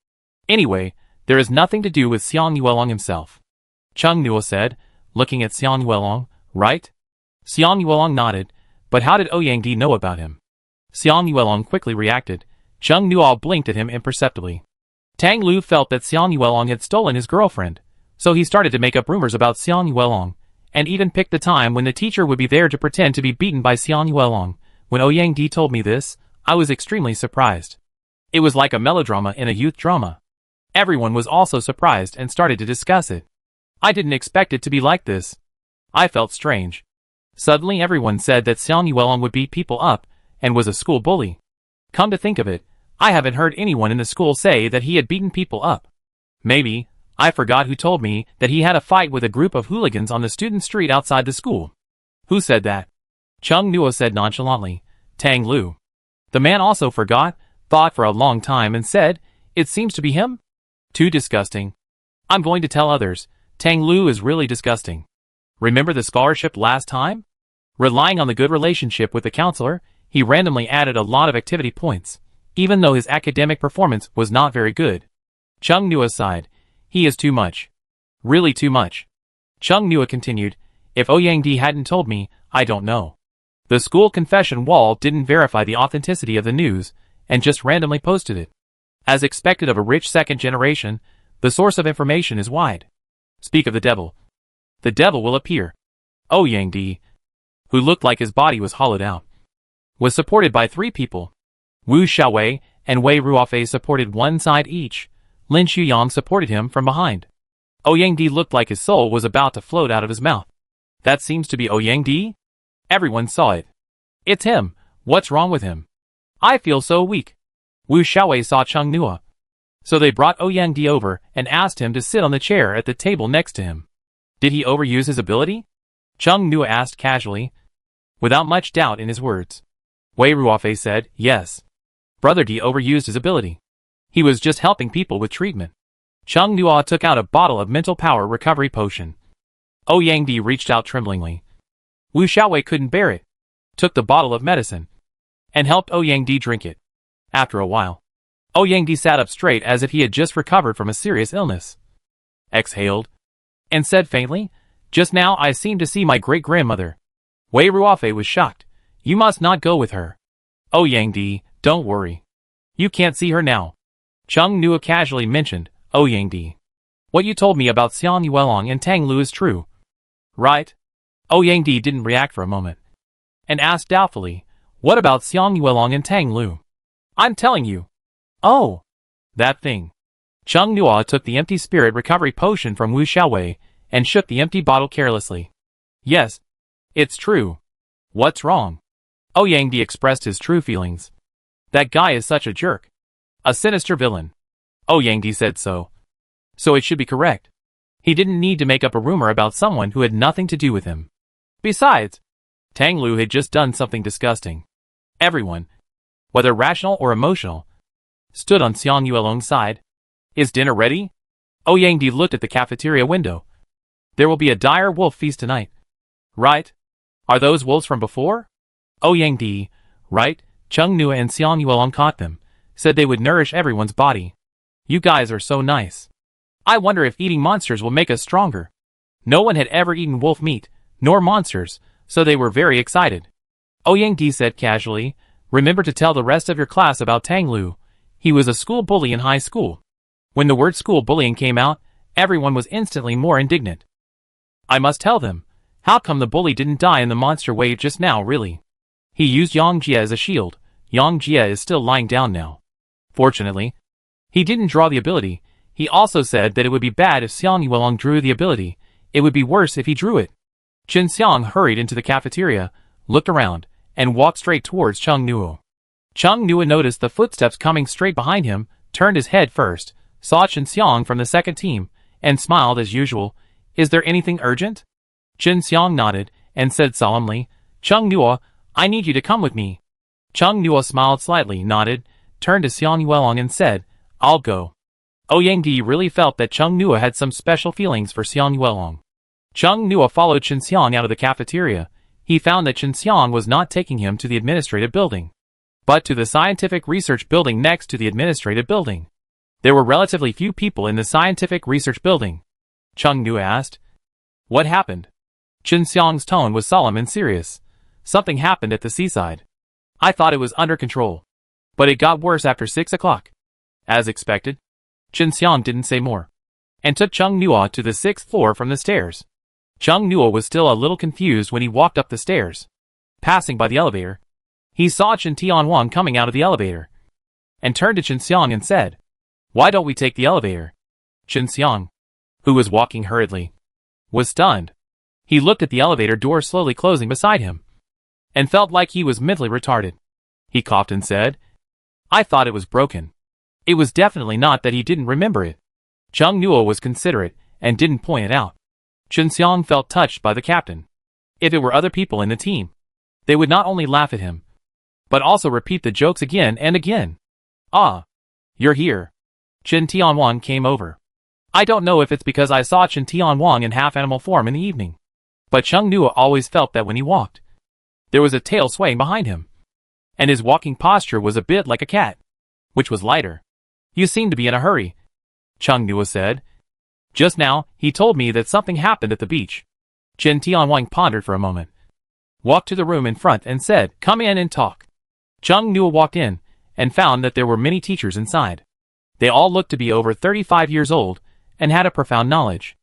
Anyway, there is nothing to do with Xiang Yuelong himself. Chung Nuo said, looking at Xiang Yuelong, "Right?" Xiang Yuelong nodded, but how did Ouyang Di know about him? Xiang Yuelong quickly reacted. Chung Nuo blinked at him imperceptibly. Tang Lu felt that Xiang Yuelong had stolen his girlfriend, so he started to make up rumors about Xiang Yuelong, and even picked the time when the teacher would be there to pretend to be beaten by Xiang Yuelong. When Ouyang Di told me this, I was extremely surprised. It was like a melodrama in a youth drama. Everyone was also surprised and started to discuss it. I didn't expect it to be like this. I felt strange. Suddenly everyone said that Xiang Yuelong would beat people up, and was a school bully. Come to think of it, I haven't heard anyone in the school say that he had beaten people up. Maybe, I forgot who told me that he had a fight with a group of hooligans on the student street outside the school. Who said that? Chung Nuo said nonchalantly. Tang Lu. The man also forgot, thought for a long time and said, "It seems to be him?" Too disgusting. I'm going to tell others. Tang Lu is really disgusting. Remember the scholarship last time? Relying on the good relationship with the counselor, he randomly added a lot of activity points, even though his academic performance was not very good. Chung Nuo sighed. He is too much. Really too much. Chung Nuo continued, "If Ouyang Di hadn't told me, I don't know. The school confession wall didn't verify the authenticity of the news, and just randomly posted it. As expected of a rich second generation, the source of information is wide. Speak of the devil. The devil will appear." Ouyang Di, who looked like his body was hollowed out, was supported by 3 people. Wu Xiaowei and Wei Ruofei supported one side each. Lin Shuyang supported him from behind. Ouyang Di looked like his soul was about to float out of his mouth. That seems to be Ouyang Di? Everyone saw it. It's him. What's wrong with him? I feel so weak. Wu Xiaowei saw Chung Nuo. So they brought Ouyang Di over and asked him to sit on the chair at the table next to him. Did he overuse his ability? Chung Nuo asked casually, without much doubt in his words. Wei Ruofei said, yes. Brother Di overused his ability. He was just helping people with treatment. Chung Nuo took out a bottle of mental power recovery potion. Ouyang Di reached out tremblingly. Wu Xiaowei couldn't bear it, took the bottle of medicine, and helped Ouyang Di drink it. After a while, Ouyang Di sat up straight as if he had just recovered from a serious illness. Exhaled, and said faintly, "Just now I seemed to see my great-grandmother." Wei Ruofei was shocked. "You must not go with her." "Ouyang Di, don't worry. You can't see her now." Chung Nuo casually mentioned, "Ouyang Di, what you told me about Xiang Yuelong and Tang Lu is true, right?" Ouyang Di didn't react for a moment, and asked doubtfully, "What about Xiang Yuelong and Tang Lu?" "I'm telling you." "Oh, that thing." Chung Nuo took the empty spirit recovery potion from Wu Xiaowei and shook the empty bottle carelessly. "Yes, it's true." "What's wrong?" Ouyang Di expressed his true feelings. "That guy is such a jerk. A sinister villain." Ouyang Di said so. So it should be correct. He didn't need to make up a rumor about someone who had nothing to do with him. Besides, Tang Lu had just done something disgusting. Everyone, whether rational or emotional, stood on Xiang Yuelong's side. "Is dinner ready?" Ouyang Di looked at the cafeteria window. "There will be a dire wolf feast tonight." "Right? Are those wolves from before?" Ouyang Di, right, Chung Nuo and Xiang Yuelong caught them, said they would nourish everyone's body. "You guys are so nice. I wonder if eating monsters will make us stronger." No one had ever eaten wolf meat, nor monsters, so they were very excited. Ouyang Di said casually, "Remember to tell the rest of your class about Tang Lu. He was a school bully in high school." When the word school bullying came out, everyone was instantly more indignant. "I must tell them. How come the bully didn't die in the monster wave just now, really?" He used Yang Jie as a shield. Yang Jie is still lying down now. Fortunately, he didn't draw the ability. He also said that it would be bad if Xiang Yuelong drew the ability. It would be worse if he drew it. Qin Xiang hurried into the cafeteria, looked around, and walked straight towards Cheng Nuo. Cheng Nuo noticed the footsteps coming straight behind him, turned his head first, saw Qin Xiang from the second team, and smiled as usual. Is there anything urgent? Qin Xiang nodded, and said solemnly, Cheng Nuo, I need you to come with me. Cheng Nuo smiled slightly, nodded, turned to Xiang Yuelong and said, I'll go. Ouyang Di really felt that Cheng Nuo had some special feelings for Xiang Yuelong. Cheng Nuo followed Qin Xiang out of the cafeteria. He found that Qin Xiang was not taking him to the administrative building, but to the scientific research building next to the administrative building. There were relatively few people in the scientific research building. Cheng Nuo asked, What happened? Qin Xiang's tone was solemn and serious. Something happened at the seaside. I thought it was under control, but it got worse after 6 o'clock. As expected, Qin Xiang didn't say more, and took Cheng Nuo to the 6th floor from the stairs. Cheng Nuo was still a little confused when he walked up the stairs. Passing by the elevator, he saw Qin Tianhuang coming out of the elevator, and turned to Qin Xiang and said, Why don't we take the elevator? Qin Xiang, who was walking hurriedly, was stunned. He looked at the elevator door slowly closing beside him, and felt like he was mentally retarded. He coughed and said, I thought it was broken. It was definitely not that he didn't remember it. Cheng Nuo was considerate, and didn't point it out. Qin Xiang felt touched by the captain. If it were other people in the team, they would not only laugh at him, but also repeat the jokes again and again. Ah, you're here. Qin Tianhuang came over. I don't know if it's because I saw Qin Tianhuang in half-animal form in the evening, but Cheng Nuo always felt that when he walked, there was a tail swaying behind him, and his walking posture was a bit like a cat, which was lighter. You seem to be in a hurry, Cheng Nuo said. Just now, he told me that something happened at the beach. Qin Tianhuang pondered for a moment, walked to the room in front and said, Come in and talk. Cheng Nuo walked in, and found that there were many teachers inside. They all looked to be over 35 years old, and had a profound knowledge.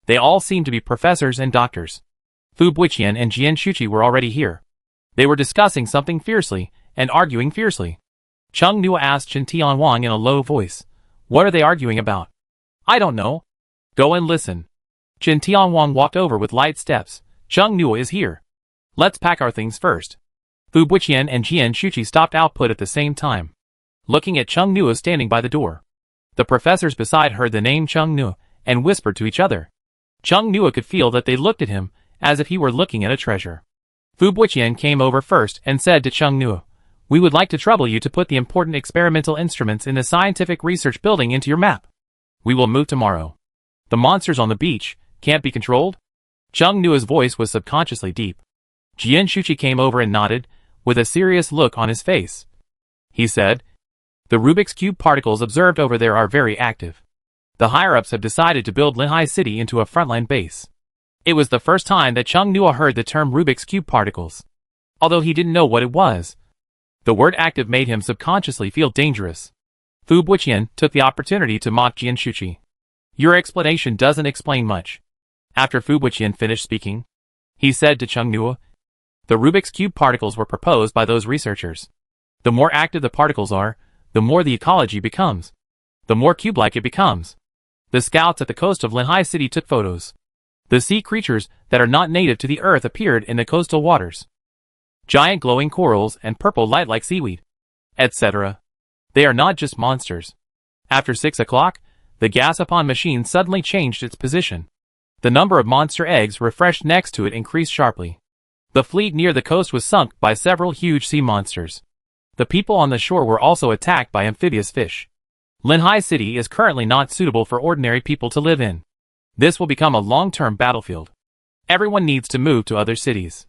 They all seemed to be professors and doctors. Fu Buiqian and Jian Shuqi were already here. They were discussing something fiercely, and arguing fiercely. Cheng Nuo asked Qin Tianhuang in a low voice, What are they arguing about? I don't know. Go and listen. Qin Tianhuang walked over with light steps. Cheng Nuo is here. Let's pack our things first. Fu Buiqian and Jian Shuqi stopped output at the same time, looking at Cheng Nuo standing by the door. The professors beside heard the name Cheng Nuo, and whispered to each other. Cheng Nuo could feel that they looked at him, as if he were looking at a treasure. Fu Buiqian came over first and said to Cheng Nuo, We would like to trouble you to put the important experimental instruments in the scientific research building into your map. We will move tomorrow. The monsters on the beach can't be controlled? Cheng Nuo's voice was subconsciously deep. Jian Shuqi came over and nodded, with a serious look on his face. He said, The Rubik's Cube particles observed over there are very active. The higher-ups have decided to build Linhai City into a frontline base. It was the first time that Cheng Nuo heard the term Rubik's Cube particles. Although he didn't know what it was, the word active made him subconsciously feel dangerous. Fu Buiqian took the opportunity to mock Jian Shuqi. Your explanation doesn't explain much. After Fu Buiqian finished speaking, he said to Cheng Nuo, The Rubik's Cube particles were proposed by those researchers. The more active the particles are, the more the ecology becomes. The more cube-like it becomes. The scouts at the coast of Linhai City took photos. The sea creatures that are not native to the earth appeared in the coastal waters. Giant glowing corals and purple light like seaweed, etc. They are not just monsters. After 6 o'clock, the gas-upon machine suddenly changed its position. The number of monster eggs refreshed next to it increased sharply. The fleet near the coast was sunk by several huge sea monsters. The people on the shore were also attacked by amphibious fish. Linhai City is currently not suitable for ordinary people to live in. This will become a long-term battlefield. Everyone needs to move to other cities.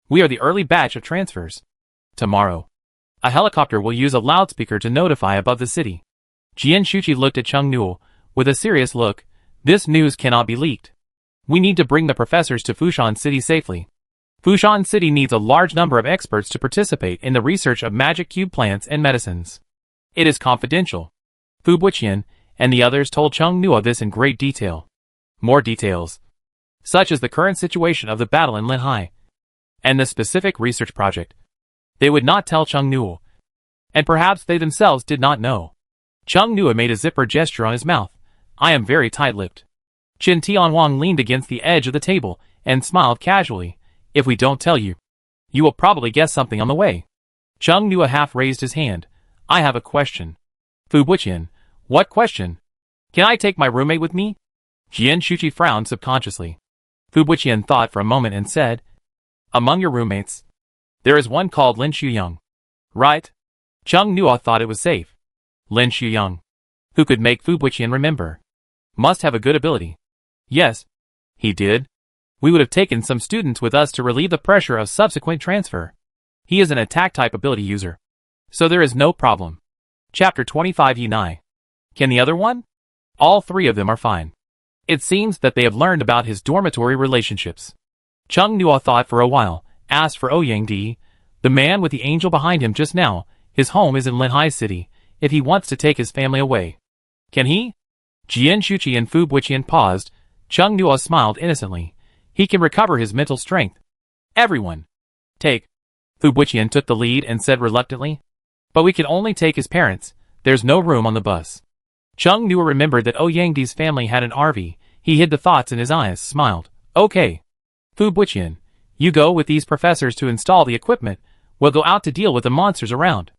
We are the early batch of transfers. Tomorrow, a helicopter will use a loudspeaker to notify above the city. Jian Shuqi looked at Cheng Nuo with a serious look. This news cannot be leaked. We need to bring the professors to Fushan City safely. Fushan City needs a large number of experts to participate in the research of magic cube plants and medicines. It is confidential. Fu Buiqian and the others told Cheng Nuo this in great detail. More details, such as the current situation of the battle in Linhai, and the specific research project, They would not tell Chung Nuo. And perhaps they themselves did not know. Chung Nuo made a zipper gesture on his mouth. I am very tight-lipped. Qin Tianhuang leaned against the edge of the table and smiled casually. If we don't tell you, you will probably guess something on the way. Chung Nuo half raised his hand. I have a question. Fu Buqian, what question? Can I take my roommate with me? Jian Shuqi frowned subconsciously. Fu Buqian thought for a moment and said, among your roommates, there is one called Lin Shuyang. Right? Chung Nuo thought it was safe. Lin Shuyang. Who could make Fu Buqian remember? Must have a good ability. Yes. He did. We would have taken some students with us to relieve the pressure of subsequent transfer. He is an attack-type ability user. So there is no problem. Chapter 25 Yinai. Can the other one? All three of them are fine. It seems that they have learned about his dormitory relationships. Chung Nuo thought for a while, asked for Ouyang Di, the man with the angel behind him just now. His home is in Linhai City, if he wants to take his family away. Can he? Jian Shuqi and Fu Buqian paused. Chung Nuo smiled innocently. He can recover his mental strength. Everyone. Take. Fu Buqian took the lead and said reluctantly. But we can only take his parents. There's no room on the bus. Chung Nuo remembered that Ouyang Di's family had an RV. He hid the thoughts in his eyes, smiled. Okay. Fu Buqian, you go with these professors to install the equipment. We'll go out to deal with the monsters around.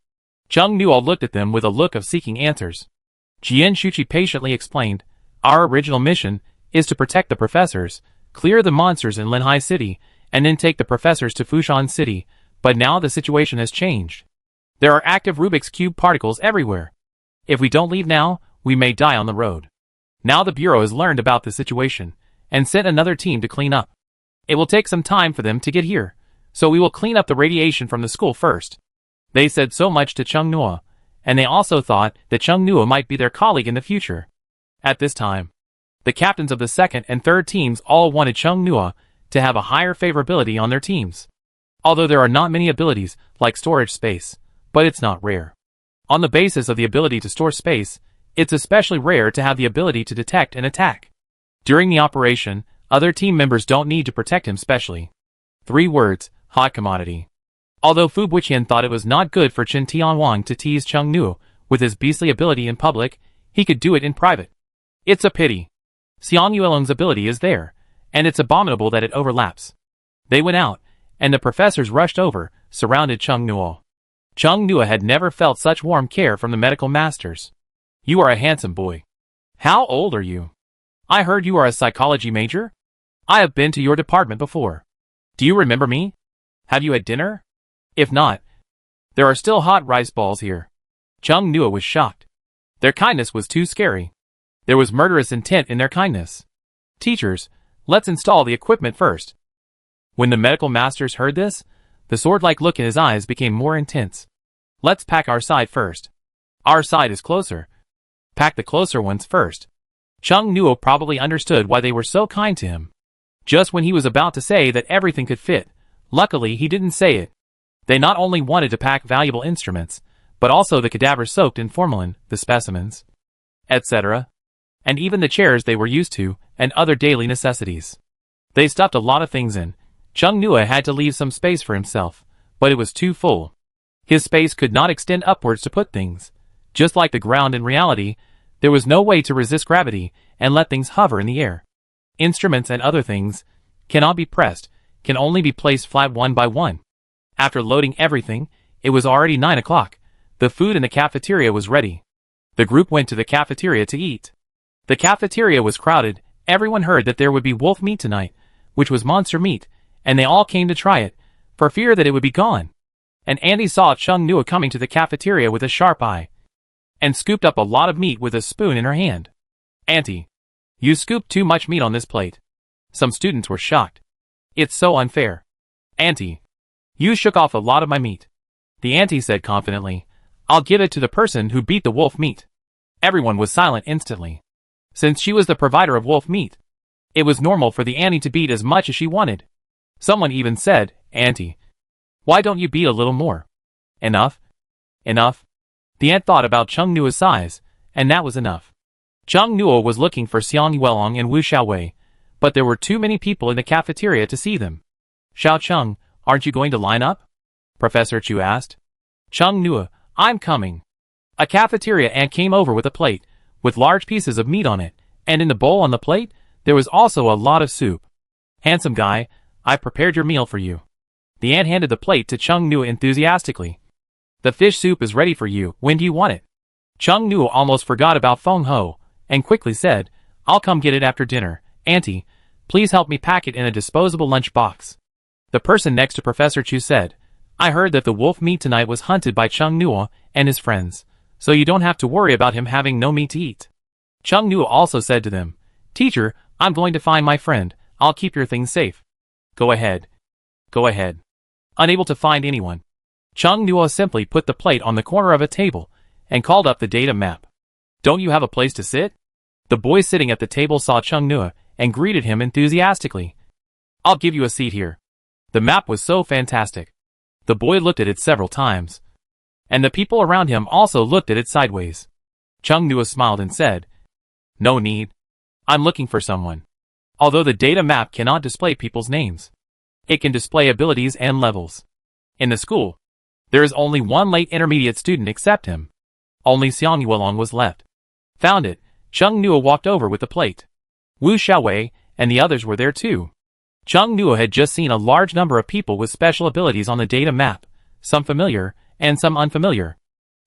Chung Nuo looked at them with a look of seeking answers. Jian Shuqi patiently explained, our original mission is to protect the professors, clear the monsters in Linhai City, and then take the professors to Fushan City, but now the situation has changed. There are active Rubik's Cube particles everywhere. If we don't leave now, we may die on the road. Now the Bureau has learned about the situation, and sent another team to clean up. It will take some time for them to get here, so we will clean up the radiation from the school first. They said so much to Chung Nuo, and they also thought that Chung Nuo might be their colleague in the future. At this time, the captains of the second and third teams all wanted Chung Nuo to have a higher favorability on their teams. Although there are not many abilities like storage space, but it's not rare. On the basis of the ability to store space, it's especially rare to have the ability to detect and attack. During the operation, other team members don't need to protect him specially. 3 words, hot commodity. Although Fu Buqian thought it was not good for Qin Tianhuang to tease Chung Nuo with his beastly ability in public, he could do it in private. It's a pity. Xiang Yuelong's ability is there, and it's abominable that it overlaps. They went out, and the professors rushed over, surrounded Chung Nuo. Chung Nuo had never felt such warm care from the medical masters. You are a handsome boy. How old are you? I heard you are a psychology major? I have been to your department before. Do you remember me? Have you had dinner? If not, there are still hot rice balls here. Chung Nuo was shocked. Their kindness was too scary. There was murderous intent in their kindness. Teachers, let's install the equipment first. When the medical masters heard this, the sword-like look in his eyes became more intense. Let's pack our side first. Our side is closer. Pack the closer ones first. Chung Nuo probably understood why they were so kind to him. Just when he was about to say that everything could fit, luckily he didn't say it. They not only wanted to pack valuable instruments, but also the cadavers soaked in formalin, the specimens, etc., and even the chairs they were used to, and other daily necessities. They stuffed a lot of things in. Chung Nuo had to leave some space for himself, but it was too full. His space could not extend upwards to put things. Just like the ground in reality, there was no way to resist gravity and let things hover in the air. Instruments and other things cannot be pressed, can only be placed flat one by one. After loading everything, it was already 9 o'clock. The food in the cafeteria was ready. The group went to the cafeteria to eat. The cafeteria was crowded. Everyone heard that there would be wolf meat tonight, which was monster meat, and they all came to try it, for fear that it would be gone. And Andy saw Chung Nuo coming to the cafeteria with a sharp eye, and scooped up a lot of meat with a spoon in her hand. Auntie, you scooped too much meat on this plate. Some students were shocked. It's so unfair. Auntie, you shook off a lot of my meat. The auntie said confidently, I'll give it to the person who beat the wolf meat. Everyone was silent instantly. Since she was the provider of wolf meat, it was normal for the auntie to beat as much as she wanted. Someone even said, Auntie, why don't you beat a little more? Enough? Enough? The aunt thought about Chung Nuo's size, and that was enough. Chung Nuo was looking for Xiang Yuelong and Wu Xiaowei, but there were too many people in the cafeteria to see them. Xiao Chung, aren't you going to line up? Professor Chu asked. Chung Nua, I'm coming. A cafeteria ant came over with a plate, with large pieces of meat on it, and in the bowl on the plate, there was also a lot of soup. Handsome guy, I've prepared your meal for you. The ant handed the plate to Chung Nua enthusiastically. The fish soup is ready for you, when do you want it? Chung Nua almost forgot about Feng Ho, and quickly said, I'll come get it after dinner. Auntie, please help me pack it in a disposable lunch box. The person next to Professor Chu said, I heard that the wolf meat tonight was hunted by Chung Nua and his friends, so you don't have to worry about him having no meat to eat. Chung Nua also said to them, Teacher, I'm going to find my friend, I'll keep your things safe. Go ahead. Go ahead. Unable to find anyone, Chung Nua simply put the plate on the corner of a table and called up the data map. Don't you have a place to sit? The boy sitting at the table saw Chung Nua and greeted him enthusiastically. I'll give you a seat here. The map was so fantastic. The boy looked at it several times, and the people around him also looked at it sideways. Chung Nua smiled and said, No need. I'm looking for someone. Although the data map cannot display people's names, it can display abilities and levels. In the school, there is only one late intermediate student except him. Only Xiang Yuelong was left. Found it, Chung Nua walked over with the plate. Wu Xiaowei and the others were there too. Chung Nua had just seen a large number of people with special abilities on the data map, some familiar and some unfamiliar.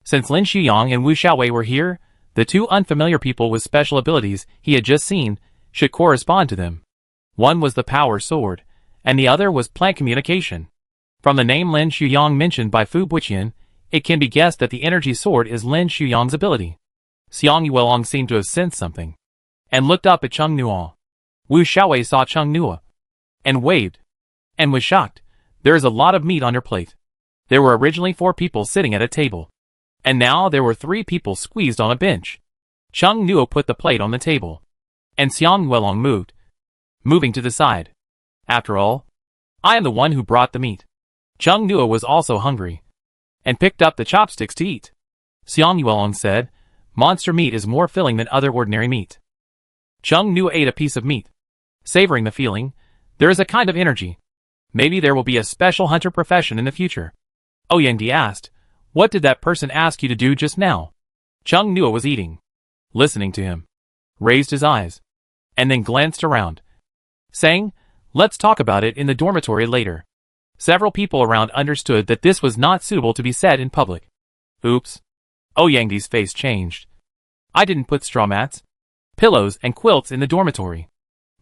Since Lin Xuyang and Wu Xiaowei were here, the two unfamiliar people with special abilities he had just seen should correspond to them. One was the power sword, and the other was plant communication. From the name Lin Xuyang mentioned by Fu Buqian, it can be guessed that the energy sword is Lin Xuyang's ability. Xiang Yuelong seemed to have sensed something, and looked up at Chung Nua. Wu Xiaowei saw Chung Nua, and waved, and was shocked. There is a lot of meat on your plate. There were originally 4 people sitting at a table, and now there were 3 people squeezed on a bench. Chung Nua put the plate on the table, and Xiang Yuelong moved, moving to the side. After all, I am the one who brought the meat. Chung Nua was also hungry, and picked up the chopsticks to eat. Xiang Yuelong said, Monster meat is more filling than other ordinary meat. Chung Nua ate a piece of meat, savoring the feeling. There is a kind of energy. Maybe there will be a special hunter profession in the future. Ouyangdi asked, What did that person ask you to do just now? Chung Nua was eating, listening to him, raised his eyes, and then glanced around, saying, Let's talk about it in the dormitory later. Several people around understood that this was not suitable to be said in public. Oops. Ouyangdi's face changed. I didn't put straw mats, pillows and quilts in the dormitory.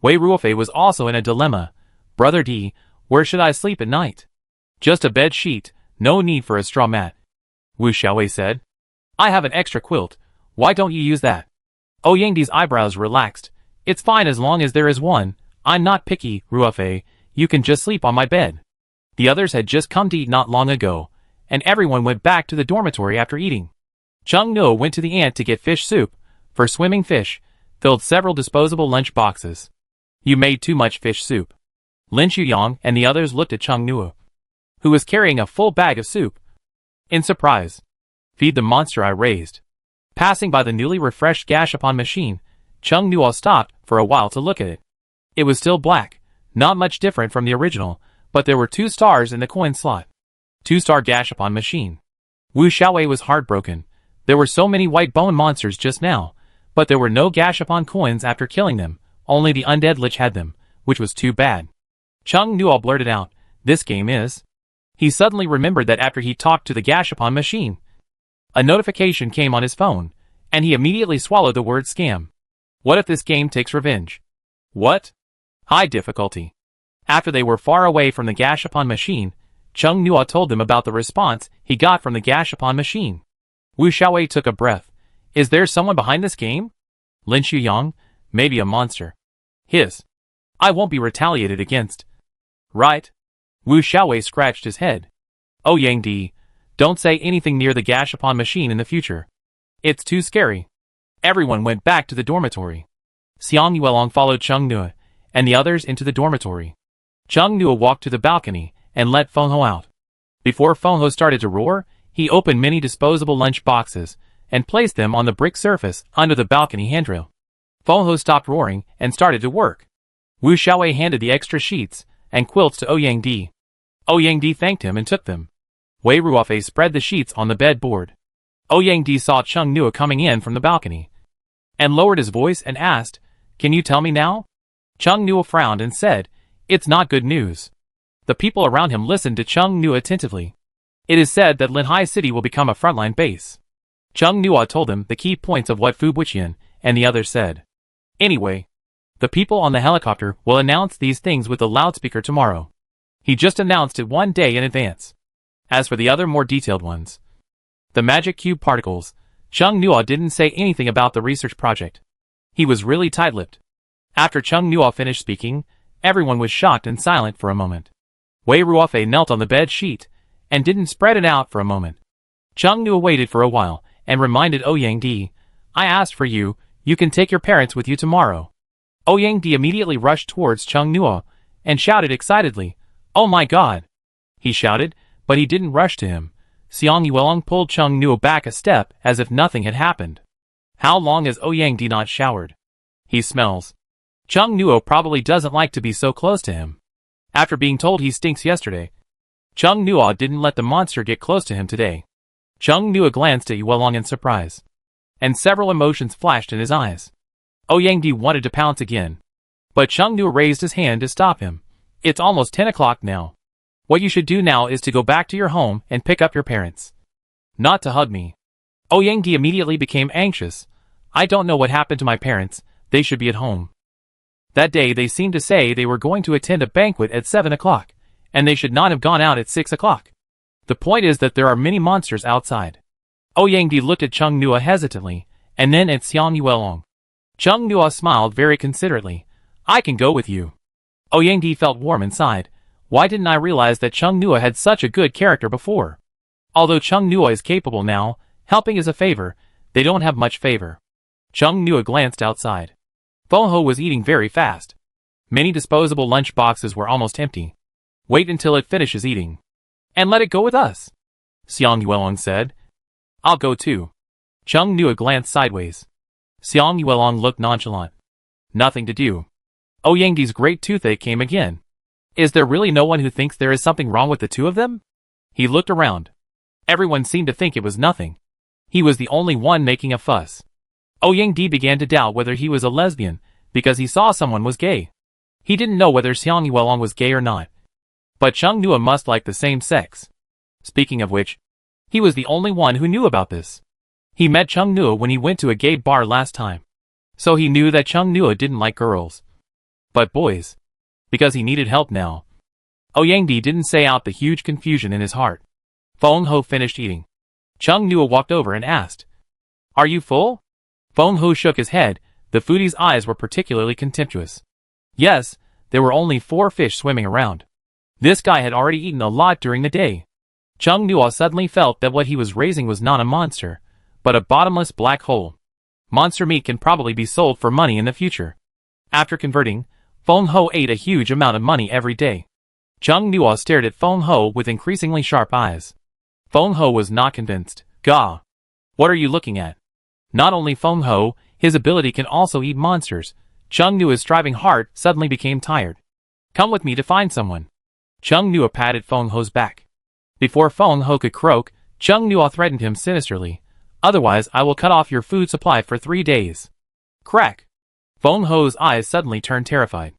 Wei Ruofei was also in a dilemma. Brother D, where should I sleep at night? Just a bed sheet, no need for a straw mat. Wu Xiaowei said. I have an extra quilt, why don't you use that? Ouyangdi's eyebrows relaxed. It's fine as long as there is one. I'm not picky, Ruofei, you can just sleep on my bed. The others had just come to eat not long ago, and everyone went back to the dormitory after eating. Chung Nua went to the ant to get fish soup, for swimming fish, filled several disposable lunch boxes. You made too much fish soup. Lin Xuyang and the others looked at Chung Nua, who was carrying a full bag of soup, in surprise. Feed the monster I raised. Passing by the newly refreshed Gashapon machine, Chung Nua stopped for a while to look at it. It was still black, not much different from the original, but there were 2 stars in the coin slot. 2-star Gashapon machine. Wu Xiaowei was heartbroken. There were so many white bone monsters just now, but there were no Gashapon coins after killing them. Only the undead lich had them, which was too bad. Chung Nua blurted out, This game is... He suddenly remembered that after he talked to the Gashapon machine, a notification came on his phone, and he immediately swallowed the word scam. What if this game takes revenge? What? High difficulty. After they were far away from the Gashapon machine, Chung Nua told them about the response he got from the Gashapon machine. Wu Xiaowei took a breath. Is there someone behind this game? Lin Xuyang? Maybe a monster. Hiss. I won't be retaliated against. Right? Wu Xiaowei scratched his head. Ouyangdi, don't say anything near the Gashapon machine in the future. It's too scary. Everyone went back to the dormitory. Xiang Yuelong followed Chung Nua and the others into the dormitory. Chung Nua walked to the balcony and let Feng Ho out. Before Feng Ho started to roar, he opened many disposable lunch boxes and placed them on the brick surface under the balcony handrail. Feng Ho stopped roaring and started to work. Wu Xiaowei handed the extra sheets and quilts to Ouyangdi. Ouyangdi thanked him and took them. Wei Ruofei spread the sheets on the bed board. Ouyang Di saw Chung Nua coming in from the balcony, and lowered his voice and asked, "Can you tell me now?" Chung Nua frowned and said, "It's not good news." The people around him listened to Chung Nua attentively. It is said that Linhai City will become a frontline base. Chung Nua told them the key points of what Fu Buqian and the others said. Anyway, the people on the helicopter will announce these things with the loudspeaker tomorrow. He just announced it 1 day in advance. As for the other more detailed ones, the magic cube particles, Chung Nua didn't say anything about the research project. He was really tight-lipped. After Chung Nua finished speaking, everyone was shocked and silent for a moment. Wei Ruofei knelt on the bed sheet and didn't spread it out for a moment. Chung Nua waited for a while and reminded Ouyang Di, "I asked for you, you can take your parents with you tomorrow." Ouyang Di immediately rushed towards Chung Nua and shouted excitedly, "Oh my god!" He shouted, but he didn't rush to him. Xiang Yuelong pulled Chung Nua back a step as if nothing had happened. How long has Ouyang Di not showered? He smells. Chung Nua probably doesn't like to be so close to him. After being told he stinks yesterday, Chung Nua didn't let the monster get close to him today. Chung Nua glanced at Yuelong in surprise, and several emotions flashed in his eyes. Ouyang Di wanted to pounce again, but Chung Nua raised his hand to stop him. "It's almost 10 o'clock now. What you should do now is to go back to your home and pick up your parents. Not to hug me." Ouyang Di immediately became anxious. "I don't know what happened to my parents, they should be at home. That day they seemed to say they were going to attend a banquet at 7 o'clock, and they should not have gone out at 6 o'clock. The point is that there are many monsters outside." Ouyang Di looked at Chung Nua hesitantly, and then at Xiang Yuelong. Chung Nua smiled very considerately. "I can go with you." Ouyang Di felt warm inside. Why didn't I realize that Chung Nua had such a good character before? Although Chung Nua is capable now, helping is a favor, they don't have much favor. Chung Nua glanced outside. Feng Ho was eating very fast. Many disposable lunch boxes were almost empty. "Wait until it finishes eating, and let it go with us," Xiang Yuelong said. "I'll go too." Chung Nua glanced sideways. Xiang Yuelong looked nonchalant. Nothing to do. Ouyang Di's great toothache came again. Is there really no one who thinks there is something wrong with the two of them? He looked around. Everyone seemed to think it was nothing. He was the only one making a fuss. Ouyang Di began to doubt whether he was a lesbian, because he saw someone was gay. He didn't know whether Xiang Yuelong was gay or not. But Chung Nua must like the same sex. Speaking of which, he was the only one who knew about this. He met Chung Nua when he went to a gay bar last time. So he knew that Chung Nua didn't like girls, but boys, because he needed help now. Ouyang Di didn't say out the huge confusion in his heart. Feng Ho finished eating. Chung Nua walked over and asked, "Are you full?" Feng Ho shook his head. The foodie's eyes were particularly contemptuous. Yes, there were only 4 fish swimming around. This guy had already eaten a lot during the day. Chung Nua suddenly felt that what he was raising was not a monster, but a bottomless black hole. Monster meat can probably be sold for money in the future. After converting, Feng Ho ate a huge amount of money every day. Chung Nua stared at Feng Ho with increasingly sharp eyes. Feng Ho was not convinced. "Gah! What are you looking at?" Not only Feng Ho, his ability can also eat monsters. Chung Nua's striving heart suddenly became tired. "Come with me to find someone." Chung Nua patted Feng Ho's back. Before Feng Ho could croak, Chung Nua threatened him sinisterly. "Otherwise I will cut off your food supply for 3 days. Crack! Feng Ho's eyes suddenly turned terrified.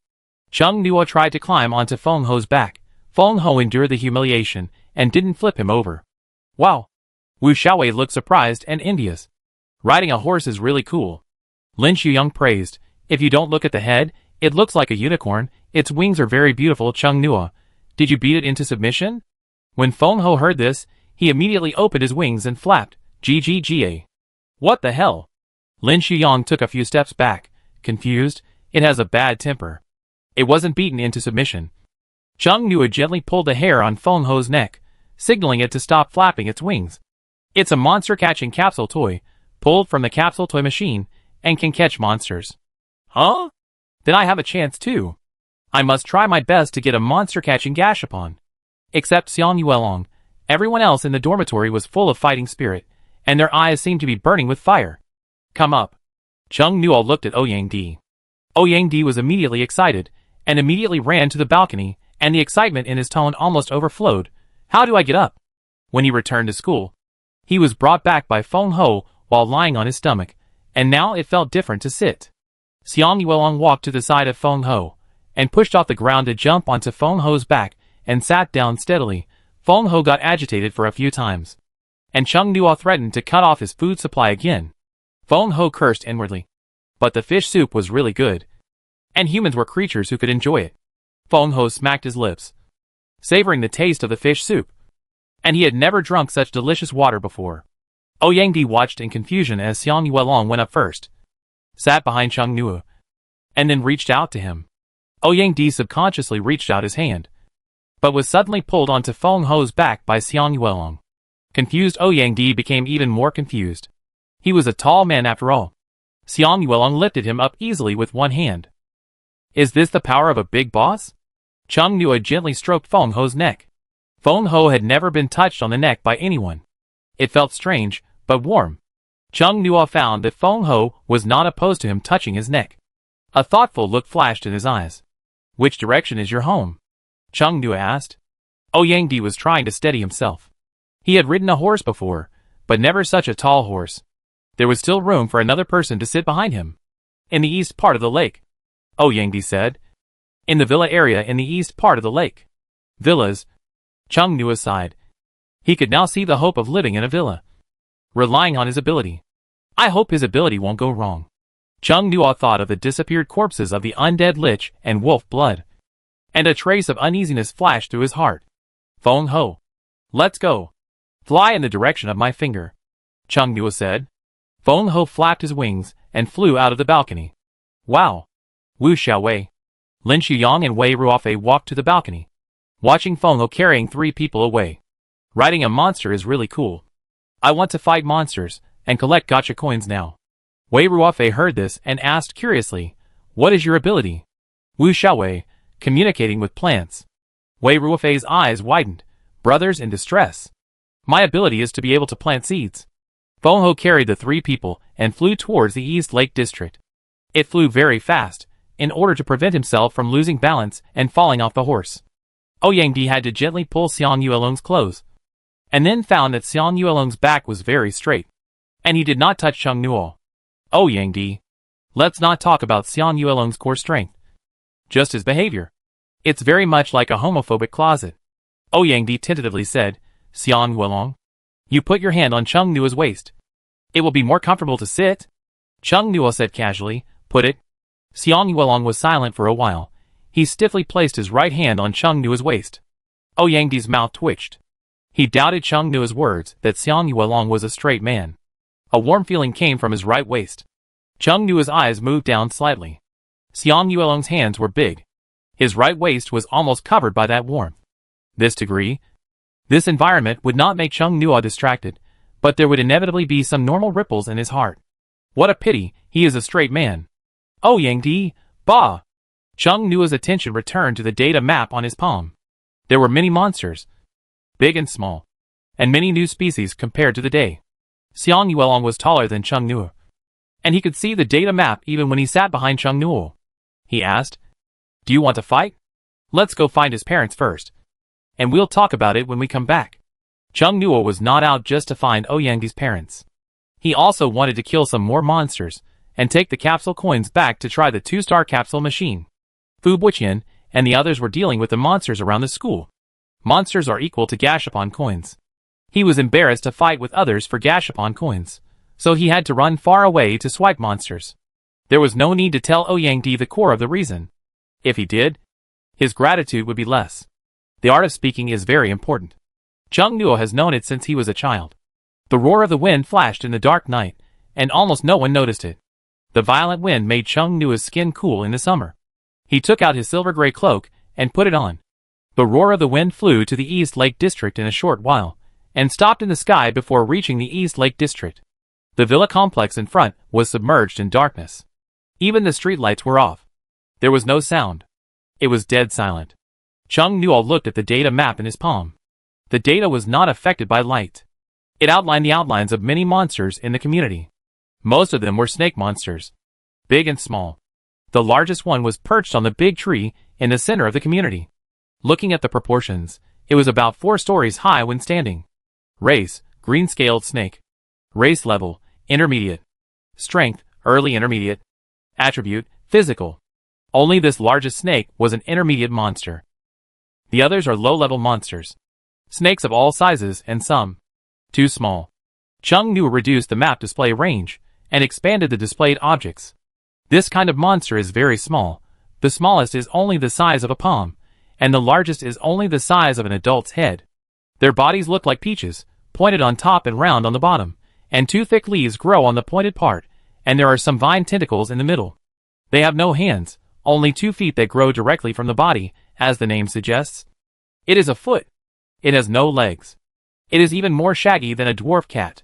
Chung Nua tried to climb onto Feng Ho's back. Feng Ho endured the humiliation and didn't flip him over. Wow! Wu Xiaowei looked surprised and envious. Riding a horse is really cool. Lin Xuyang praised. "If you don't look at the head, it looks like a unicorn. Its wings are very beautiful." Chung Nua, "Did you beat it into submission?" When Feng Ho heard this, he immediately opened his wings and flapped. "GGGA. What the hell?" Lin Xuyang took a few steps back, confused. "It has a bad temper. It wasn't beaten into submission." Chung Nua gently pulled the hair on Feng Ho's neck, signaling it to stop flapping its wings. "It's a monster-catching capsule toy, pulled from the capsule toy machine, and can catch monsters." "Huh? Then I have a chance too. I must try my best to get a monster-catching gashapon." Except Xiang Yuelong, everyone else in the dormitory was full of fighting spirit, and their eyes seemed to be burning with fire. "Come up." Chung Nua looked at Ouyang Di. Ouyang Di was immediately excited, and immediately ran to the balcony, and the excitement in his tone almost overflowed. "How do I get up?" When he returned to school, he was brought back by Feng Ho while lying on his stomach, and now it felt different to sit. Xiang Yuelong walked to the side of Feng Ho, and pushed off the ground to jump onto Feng Ho's back, and sat down steadily. Feng Ho got agitated for a few times, and Chung Nuo threatened to cut off his food supply again. Feng Ho cursed inwardly. But the fish soup was really good, and humans were creatures who could enjoy it. Feng Ho smacked his lips, savoring the taste of the fish soup, and he had never drunk such delicious water before. Ouyang watched in confusion as Xiang Yuelong went up first, sat behind Chung Nuo, and then reached out to him. Ouyang subconsciously reached out his hand, but was suddenly pulled onto Feng Ho's back by Xiang Yuelong. Confused Ouyang became even more confused. He was a tall man after all. Xiang Yuelong lifted him up easily with one hand. Is this the power of a big boss? Chung Nuo gently stroked Feng Ho's neck. Feng Ho had never been touched on the neck by anyone. It felt strange, but warm. Chung Nuo found that Feng Ho was not opposed to him touching his neck. A thoughtful look flashed in his eyes. Which direction is your home? Chung Nuo asked. Ouyang was trying to steady himself. He had ridden a horse before, but never such a tall horse. There was still room for another person to sit behind him. In the east part of the lake, Ouyang said. In the villa area in the east part of the lake. Villas. Chung Nuo sighed. He could now see the hope of living in a villa, relying on his ability. I hope his ability won't go wrong. Chung Nuo thought of the disappeared corpses of the undead lich and wolf blood, and a trace of uneasiness flashed through his heart. Feng Ho, let's go. Fly in the direction of my finger, Chung Nuo said. Feng Ho flapped his wings and flew out of the balcony. Wow. Wu Xiaowei, Lin Shuyang and Wei Ruofei walked to the balcony, watching Feng Ho carrying 3 people away. Riding a monster is really cool. I want to fight monsters and collect gacha coins now. Wei Ruofei heard this and asked curiously, what is your ability? Wu Xiaowei, communicating with plants. Wei Ruofei's eyes widened. Brothers in distress. My ability is to be able to plant seeds. Feng Ho carried the 3 people and flew towards the East Lake District. It flew very fast, in order to prevent himself from losing balance and falling off the horse. Ouyang had to gently pull Xiang Yuelong's clothes, and then found that Xiang Yuelong's back was very straight, and he did not touch Chung Nuo. Ouyang, let's not talk about Xiang Yuelong's core strength. Just his behavior. It's very much like a homophobic closet. Ouyang tentatively said, Xiang Yuelong, you put your hand on Chung Nuo's waist. It will be more comfortable to sit. Chung Nuo said casually, put it. Xiang Yuelong was silent for a while. He stiffly placed his right hand on Chung Nuo's waist. Ouyang mouth twitched. He doubted Chung Nuo's words that Xiang Yuelong was a straight man. A warm feeling came from his right waist. Chung Nuo's eyes moved down slightly. Xiang Yuelong's hands were big. His right waist was almost covered by that warmth. This environment would not make Chung Nuo distracted, but there would inevitably be some normal ripples in his heart. What a pity, he is a straight man. Ouyang, bah! Chung Nuo's attention returned to the data map on his palm. There were many monsters, big and small, and many new species compared to the day. Xiang Yuelong was taller than Chung Nuo, and he could see the data map even when he sat behind Chung Nuo. He asked, do you want to fight? Let's go find his parents first, and we'll talk about it when we come back. Chung Nuo was not out just to find Ouyang's parents. He also wanted to kill some more monsters, and take the capsule coins back to try the 2-star capsule machine. Fu Buqian and the others were dealing with the monsters around the school. Monsters are equal to Gashapon coins. He was embarrassed to fight with others for Gashapon coins, so he had to run far away to swipe monsters. There was no need to tell Ouyang the core of the reason. If he did, his gratitude would be less. The art of speaking is very important. Chung Nuo has known it since he was a child. The roar of the wind flashed in the dark night, and almost no one noticed it. The violent wind made Chung Nuo's skin cool in the summer. He took out his silver-gray cloak and put it on. The roar of the wind flew to the East Lake District in a short while, and stopped in the sky before reaching the East Lake District. The villa complex in front was submerged in darkness. Even the streetlights were off. There was no sound. It was dead silent. Chung Nuo looked at the data map in his palm. The data was not affected by light. It outlined the outlines of many monsters in the community. Most of them were snake monsters, big and small. The largest one was perched on the big tree in the center of the community. Looking at the proportions, it was about 4 stories high when standing. Race, green-scaled snake. Race level, intermediate. Strength, early intermediate. Attribute, physical. Only this largest snake was an intermediate monster. The others are low-level monsters. Snakes of all sizes and some too small. Chung Nu reduced the map display range and expanded the displayed objects. This kind of monster is very small. The smallest is only the size of a palm, and the largest is only the size of an adult's head. Their bodies look like peaches, pointed on top and round on the bottom, and two thick leaves grow on the pointed part, and there are some vine tentacles in the middle. They have no hands, only 2 feet that grow directly from the body, as the name suggests. It is a foot. It has no legs. It is even more shaggy than a dwarf cat.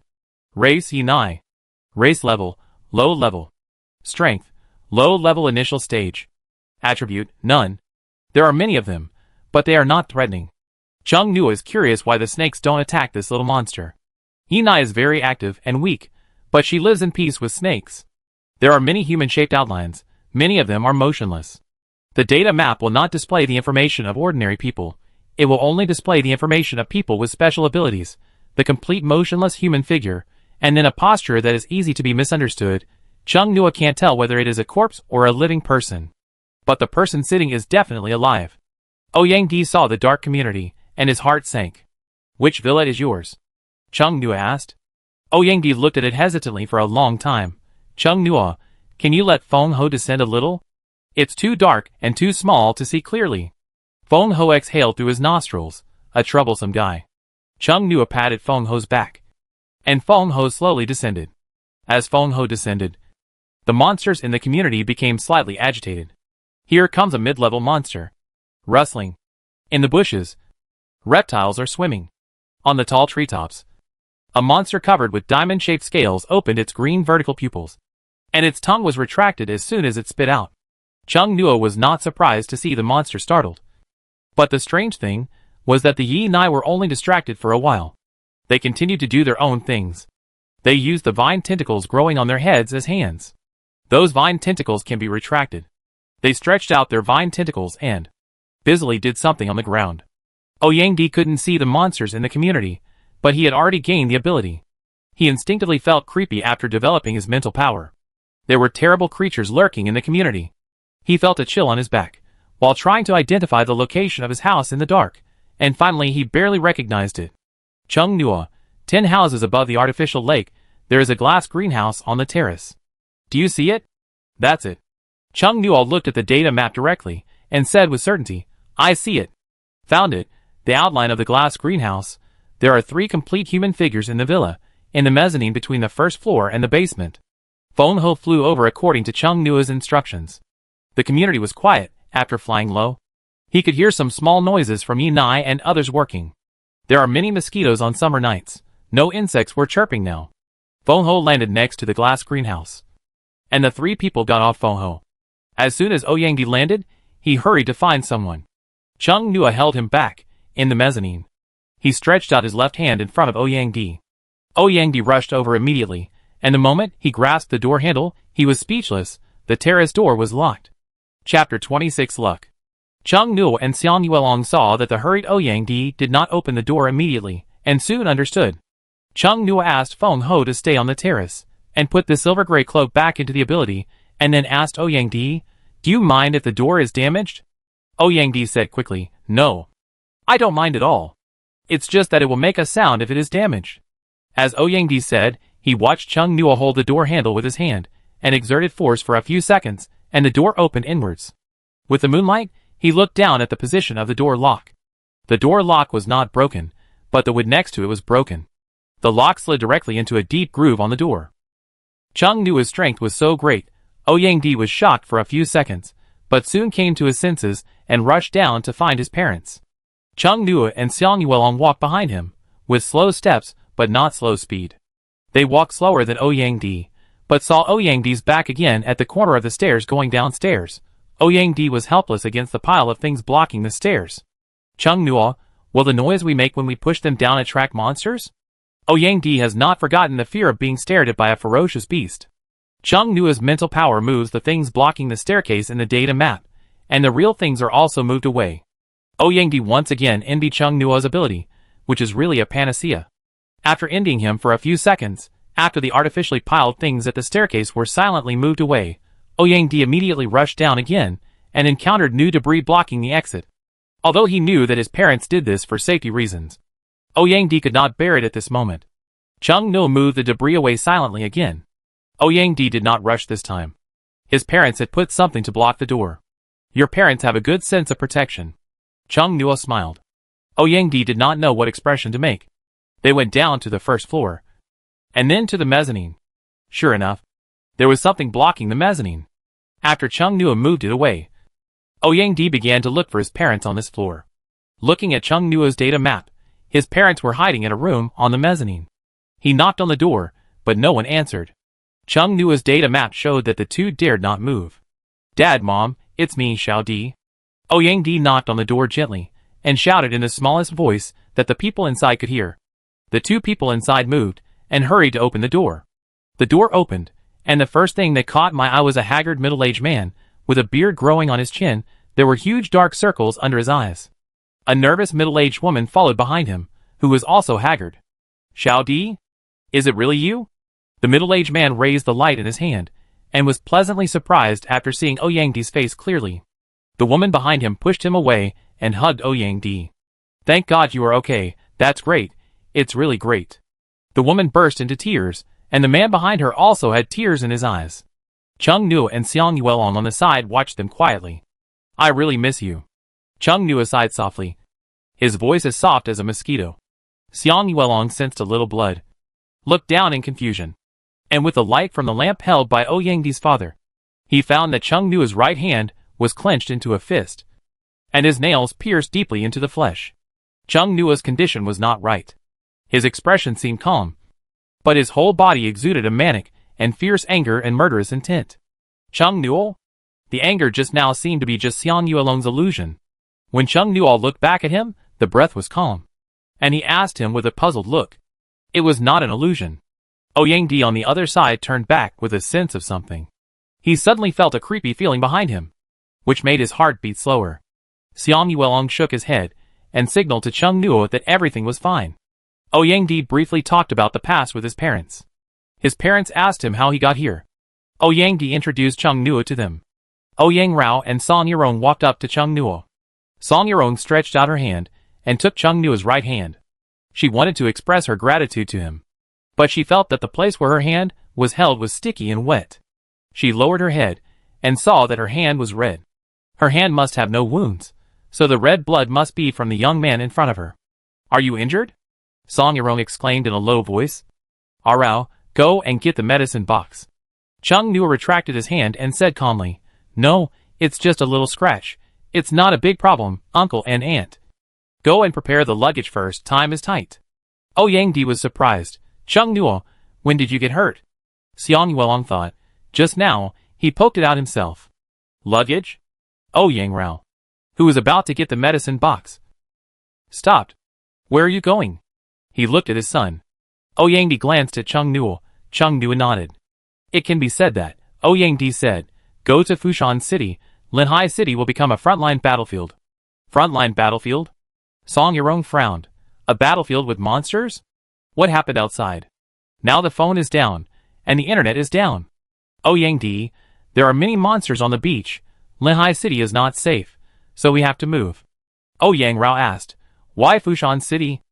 Race Yenai. Race level, low level. Strength, low level initial stage. Attribute, none. There are many of them, but they are not threatening. Chung Nu is curious why the snakes don't attack this little monster. Yenai is very active and weak, but she lives in peace with snakes. There are many human-shaped outlines, many of them are motionless. The data map will not display the information of ordinary people. It will only display the information of people with special abilities, the complete motionless human figure, and then a posture that is easy to be misunderstood. Chung Nu can't tell whether it is a corpse or a living person. But the person sitting is definitely alive. Ouyang saw the dark community, and his heart sank. Which villa is yours? Chung Nu asked. Ouyang looked at it hesitantly for a long time. Chung Nu, can you let Feng Ho descend a little? It's too dark and too small to see clearly. Feng Ho exhaled through his nostrils, a troublesome guy. Chung Nu patted Feng Ho's back, and Feng Ho slowly descended. As Feng Ho descended, the monsters in the community became slightly agitated. Here comes a mid-level monster. Rustling. In the bushes, reptiles are swimming. On the tall treetops, a monster covered with diamond-shaped scales opened its green vertical pupils, and its tongue was retracted as soon as it spit out. Chung Nu was not surprised to see the monster startled. But the strange thing was that the Yenai were only distracted for a while. They continued to do their own things. They used the vine tentacles growing on their heads as hands. Those vine tentacles can be retracted. They stretched out their vine tentacles and busily did something on the ground. Ouyang couldn't see the monsters in the community, but he had already gained the ability. He instinctively felt creepy after developing his mental power. There were terrible creatures lurking in the community. He felt a chill on his back, while trying to identify the location of his house in the dark, and finally he barely recognized it. Chung Nu, 10 houses above the artificial lake, there is a glass greenhouse on the terrace. Do you see it? That's it. Chung Nu looked at the data map directly, and said with certainty, I see it. Found it, the outline of the glass greenhouse. There are 3 complete human figures in the villa, in the mezzanine between the first floor and the basement. Feng Ho flew over according to Chung Nu's instructions. The community was quiet after flying low. He could hear some small noises from Yenai and others working. There are many mosquitoes on summer nights. No insects were chirping now. Feng Ho landed next to the glass greenhouse, and the 3 people got off Feng Ho. As soon as Ouyang landed, he hurried to find someone. Chung Nu held him back, in the mezzanine. He stretched out his left hand in front of Ouyang. Ouyang rushed over immediately, and the moment he grasped the door handle, he was speechless. The terrace door was locked. Chapter 26 Luck. Chung Nu and Xiang Yuelong saw that the hurried Ouyang did not open the door immediately, and soon understood. Chung Nu asked Feng Ho to stay on the terrace, and put the silver-gray cloak back into the ability, and then asked Ouyang, do you mind if the door is damaged? Ouyang said quickly, no. I don't mind at all. It's just that it will make a sound if it is damaged. As Ouyang said, he watched Chung Nu hold the door handle with his hand, and exerted force for a few seconds, and the door opened inwards. With the moonlight, he looked down at the position of the door lock. The door lock was not broken, but the wood next to it was broken. The lock slid directly into a deep groove on the door. Chung Nu's strength was so great, Ouyang was shocked for a few seconds, but soon came to his senses and rushed down to find his parents. Chung Nu and Xiang Yuelong walked behind him, with slow steps but not slow speed. They walked slower than Ouyang, but saw Ouyang's back again at the corner of the stairs going downstairs. Ouyang was helpless against the pile of things blocking the stairs. Chung Nu, will the noise we make when we push them down attract monsters? Ouyang has not forgotten the fear of being stared at by a ferocious beast. Chung Nu's mental power moves the things blocking the staircase in the data map, and the real things are also moved away. Ouyang once again envied Chung Nu's ability, which is really a panacea. After ending him for a few seconds, after the artificially piled things at the staircase were silently moved away, Ouyang-di immediately rushed down again and encountered new debris blocking the exit. Although he knew that his parents did this for safety reasons, Ouyang-di could not bear it at this moment. Chung-noo moved the debris away silently again. Ouyang-di did not rush this time. His parents had put something to block the door. Your parents have a good sense of protection. Chung-noo smiled. Ouyang-di did not know what expression to make. They went down to the first floor, and then to the mezzanine. Sure enough, there was something blocking the mezzanine. After Chung-noo moved it away, Ouyang-di began to look for his parents on this floor. Looking at Chung-noo's data map, his parents were hiding in a room on the mezzanine. He knocked on the door, but no one answered. Chung-noo's data map showed that the two dared not move. Dad, Mom, it's me, Xiao-di. Ouyang-di knocked on the door gently, and shouted in the smallest voice that the people inside could hear. The two people inside moved, and hurried to open the door. The door opened, and the first thing that caught my eye was a haggard middle-aged man, with a beard growing on his chin. There were huge dark circles under his eyes. A nervous middle-aged woman followed behind him, who was also haggard. Xiao-di? Is it really you? The middle-aged man raised the light in his hand, and was pleasantly surprised after seeing Ouyang-di's face clearly. The woman behind him pushed him away and hugged Ouyang-di. Thank God you are okay, that's great, it's really great. The woman burst into tears, and the man behind her also had tears in his eyes. Chung-noo and Xiang Yuelong on the side watched them quietly. I really miss you. Chung-noo sighed softly, his voice as soft as a mosquito. Xiang Yuelong sensed a little blood, looked down in confusion, and with the light from the lamp held by Ouyang-di's father, he found that Chung-noo's right hand was clenched into a fist, and his nails pierced deeply into the flesh. Chung-noo's condition was not right. His expression seemed calm, but his whole body exuded a manic and fierce anger and murderous intent. Chung-noo? The anger just now seemed to be just Xiang Yuelong's illusion. When Chung-noo looked back at him, the breath was calm, and he asked him with a puzzled look. It was not an illusion. Ouyang-di on the other side turned back with a sense of something. He suddenly felt a creepy feeling behind him, which made his heart beat slower. Xiang Yuelong shook his head and signaled to Chung-noo that everything was fine. Ouyang-di briefly talked about the past with his parents. His parents asked him how he got here. Ouyang-di introduced Chung-noo to them. Ouyang Rao and Song Yurong walked up to Chung-noo. Song Yurong stretched out her hand and took Chung-noo's right hand. She wanted to express her gratitude to him, but she felt that the place where her hand was held was sticky and wet. She lowered her head and saw that her hand was red. Her hand must have no wounds, so the red blood must be from the young man in front of her. Are you injured? Song Yurong exclaimed in a low voice. Rao, go and get the medicine box. Chung-noo retracted his hand and said calmly, No, it's just a little scratch. It's not a big problem, uncle and aunt. Go and prepare the luggage first, time is tight. Ouyang-di was surprised. Chung-noo, when did you get hurt? Xiang Yuelong thought. Just now, he poked it out himself. Luggage? Ouyang Rao, who was about to get the medicine box, stopped. Where are you going? He looked at his son. Ouyang-di glanced at Chung-noo. Chung-noo nodded. It can be said that, Ouyang-di said, go to Fushan City. Linhai City will become a frontline battlefield. Frontline battlefield? Song Yurong frowned. A battlefield with monsters? What happened outside? Now the phone is down, and the internet is down. Ouyang-di, there are many monsters on the beach. Linhai City is not safe, so we have to move. Ouyang Rao asked, why Fushan City?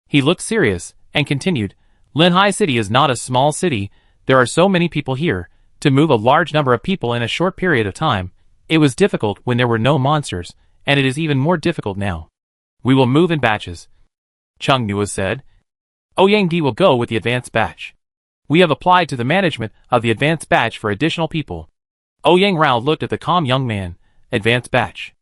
He looked serious, and continued, Linhai City is not a small city, there are so many people here. To move a large number of people in a short period of time, it was difficult when there were no monsters, and it is even more difficult now. We will move in batches. Chung-noo said. Ouyang-di will go with the advanced batch. We have applied to the management of the advanced batch for additional people. Ouyang Rao looked at the calm young man. Advanced batch.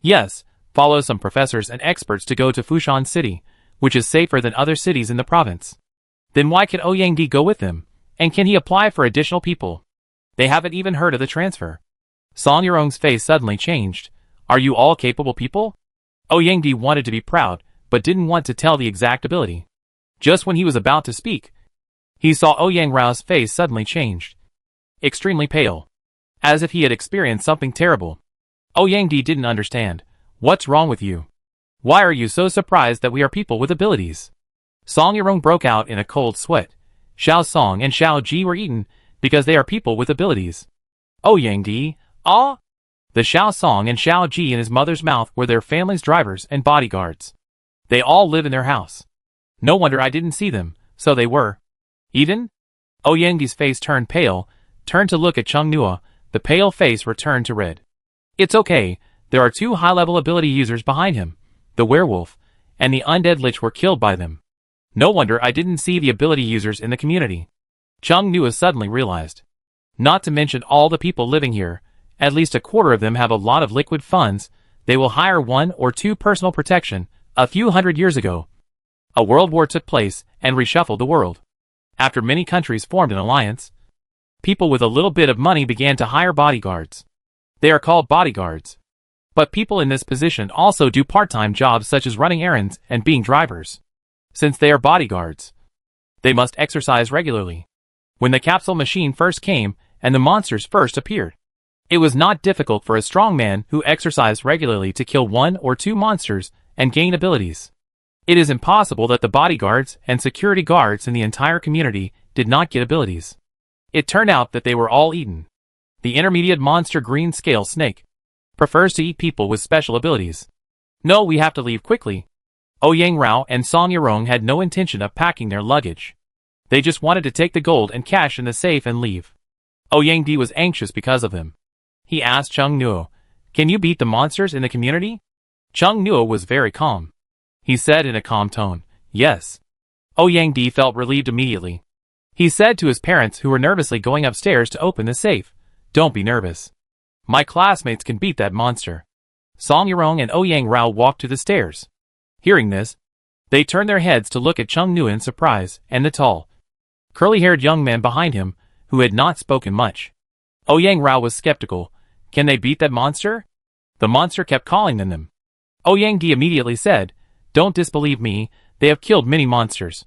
Yes, follow some professors and experts to go to Fushan City, which is safer than other cities in the province. Then why can Ouyang-di go with them? And can he apply for additional people? They haven't even heard of the transfer. Song Yurong's face suddenly changed. Are you all capable people? Ouyang-di wanted to be proud, but didn't want to tell the exact ability. Just when he was about to speak, he saw Ouyang Rao's face suddenly changed. Extremely pale, as if he had experienced something terrible. Ouyang-di didn't understand. What's wrong with you? Why are you so surprised that we are people with abilities? Song Yirong broke out in a cold sweat. Xiao Song and Xiao Ji were eaten because they are people with abilities. Oh Yang Di, ah! The Xiao Song and Xiao Ji in his mother's mouth were their family's drivers and bodyguards. They all live in their house. No wonder I didn't see them, so they were eaten? Oh Yang Di's face turned pale, turned to look at Chung Nua, the pale face returned to red. It's okay, there are two high-level ability users behind him. The werewolf and the undead lich were killed by them. No wonder I didn't see the ability users in the community. Chung Nua suddenly realized. Not to mention all the people living here, at least a quarter of them have a lot of liquid funds. They will hire one or two personal protection. A few hundred years ago, a world war took place and reshuffled the world. After many countries formed an alliance, people with a little bit of money began to hire bodyguards. They are called bodyguards. But people in this position also do part-time jobs such as running errands and being drivers. Since they are bodyguards, they must exercise regularly. When the capsule machine first came and the monsters first appeared, it was not difficult for a strong man who exercised regularly to kill one or two monsters and gain abilities. It is impossible that the bodyguards and security guards in the entire community did not get abilities. It turned out that they were all eaten. The intermediate monster green scale snake prefers to eat people with special abilities. No, we have to leave quickly. Ouyang Rao and Song Yirong had no intention of packing their luggage. They just wanted to take the gold and cash in the safe and leave. Ouyang Di was anxious because of them. He asked Chung Nuo, "Can you beat the monsters in the community?" Chung Nuo was very calm. He said in a calm tone, "Yes." Ouyang Di felt relieved immediately. He said to his parents who were nervously going upstairs to open the safe, "Don't be nervous. My classmates can beat that monster." Song Yirong and Ouyang Rao walked to the stairs. Hearing this, they turned their heads to look at Chung Nuo in surprise and the tall, curly-haired young man behind him, who had not spoken much. Ouyang Rao was skeptical. Can they beat that monster? The monster kept calling on them. Ouyang Di immediately said, "Don't disbelieve me, they have killed many monsters."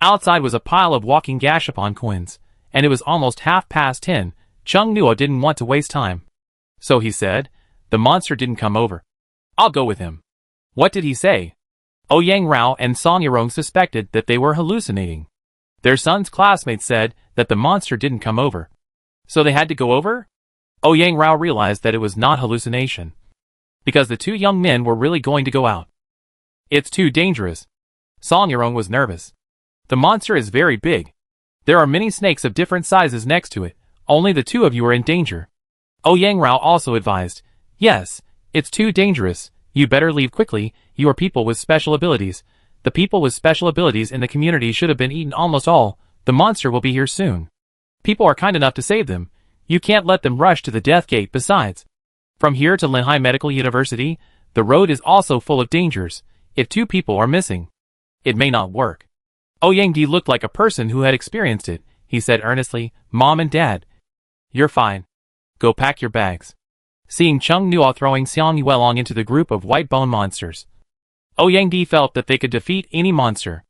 Outside was a pile of walking Gashapon coins, and it was almost 10:30. Chung Nuo didn't want to waste time. So he said, "The monster didn't come over. I'll go with him." What did he say? Ouyang Rao and Song Yirong suspected that they were hallucinating. Their son's classmates said that the monster didn't come over. So they had to go over? Ouyang Rao realized that it was not hallucination, because the two young men were really going to go out. It's too dangerous. Song Yirong was nervous. The monster is very big. There are many snakes of different sizes next to it. Only the two of you are in danger. Ouyang Rao also advised, "Yes, it's too dangerous. You better leave quickly. You are people with special abilities. The people with special abilities in the community should have been eaten almost all. The monster will be here soon. People are kind enough to save them. You can't let them rush to the death gate. Besides, from here to Linhai Medical University, the road is also full of dangers. If two people are missing, it may not work." Ouyang Di looked like a person who had experienced it. He said earnestly, "Mom and Dad, you're fine. Go pack your bags." Seeing Chung Nuo throwing Xiang Yuelong into the group of white bone monsters, Ouyang Di felt that they could defeat any monster.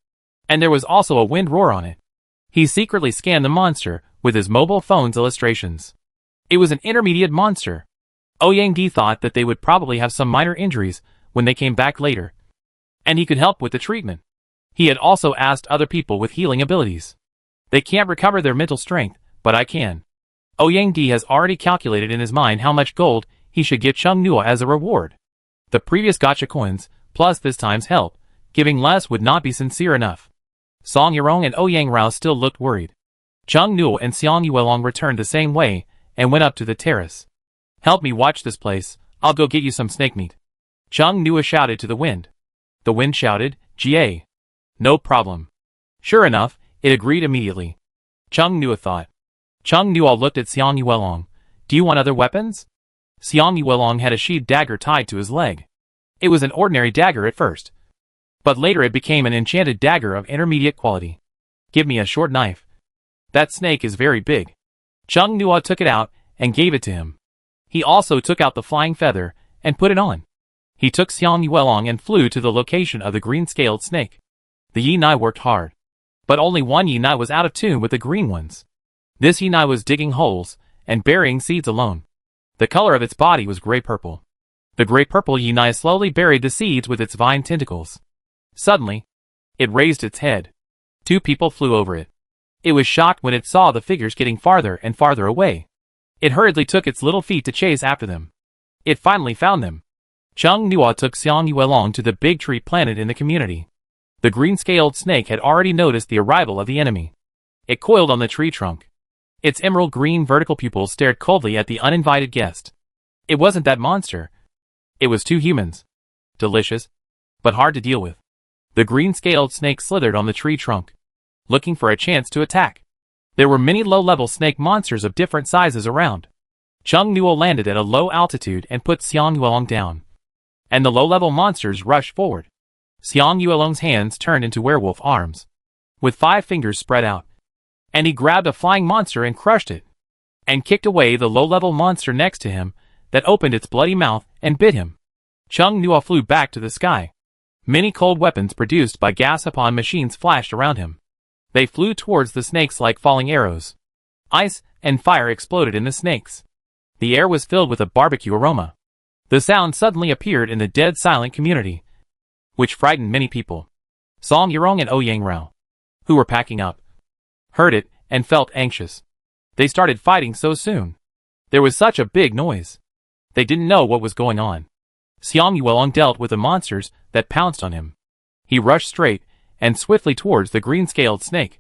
And there was also a wind roar on it. He secretly scanned the monster with his mobile phone's illustrations. It was an intermediate monster. Ouyang Di thought that they would probably have some minor injuries when they came back later, and he could help with the treatment. He had also asked other people with healing abilities. They can't recover their mental strength, but I can. Ouyang Di has already calculated in his mind how much gold he should give Chung Nuo as a reward. The previous Gacha coins, plus this time's help, giving less would not be sincere enough. Song Yirong and Ouyang Rao still looked worried. Chung Nuo and Xiang Yuelong returned the same way and went up to the terrace. "Help me watch this place. I'll go get you some snake meat." Chung Nuo shouted to the wind. The wind shouted, "Ga. No problem." Sure enough, it agreed immediately. Chung Nuo thought. Chung Nuo looked at Xiang Yuelong. "Do you want other weapons?" Xiang Yuelong had a sheathed dagger tied to his leg. It was an ordinary dagger at first, but later it became an enchanted dagger of intermediate quality. "Give me a short knife. That snake is very big." Chung Nuo took it out and gave it to him. He also took out the flying feather and put it on. He took Xiang Yuelong and flew to the location of the green-scaled snake. The Yinai worked hard, but only one Yinai was out of tune with the green ones. This Yinai was digging holes and burying seeds alone. The color of its body was gray-purple. The gray-purple Yinai slowly buried the seeds with its vine tentacles. Suddenly, It raised its head. 2 people flew over it. It was shocked when it saw the figures getting farther and farther away. It hurriedly took its little feet to chase after them. It finally found them. Chung Nua took Xiang Yue along to the big tree planted in the community. The green-scaled snake had already noticed the arrival of the enemy. It coiled on the tree trunk. Its emerald green vertical pupils stared coldly at the uninvited guest. It wasn't that monster. It was 2 humans. Delicious, but hard to deal with. The green-scaled snake slithered on the tree trunk, looking for a chance to attack. There were many low-level snake monsters of different sizes around. Chung Nua landed at a low altitude and put Xiang Yuelong down. And the low-level monsters rushed forward. Xiang Yuelong's hands turned into werewolf arms, with 5 fingers spread out. And he grabbed a flying monster and crushed it, and kicked away the low-level monster next to him that opened its bloody mouth and bit him. Chung Nua flew back to the sky. Many cold weapons produced by gas-upon machines flashed around him. They flew towards the snakes like falling arrows. Ice and fire exploded in the snakes. The air was filled with a barbecue aroma. The sound suddenly appeared in the dead silent community, which frightened many people. Song Yurong and Ouyang Rao, who were packing up, heard it and felt anxious. They started fighting so soon. There was such a big noise. They didn't know what was going on. Xiang Yuelong dealt with the monsters that pounced on him. He rushed straight and swiftly towards the green-scaled snake.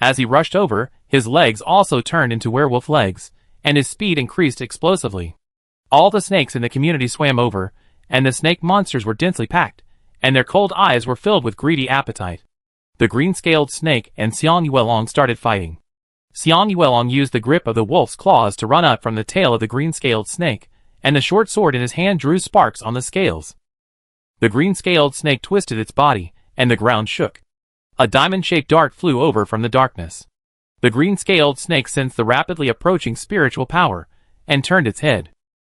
As he rushed over, his legs also turned into werewolf legs, and his speed increased explosively. All the snakes in the community swam over, and the snake monsters were densely packed, and their cold eyes were filled with greedy appetite. The green-scaled snake and Xiang Yuelong started fighting. Xiang Yuelong used the grip of the wolf's claws to run up from the tail of the green-scaled snake, and the short sword in his hand drew sparks on the scales. The green-scaled snake twisted its body, and the ground shook. A diamond-shaped dart flew over from the darkness. The green-scaled snake sensed the rapidly approaching spiritual power, and turned its head.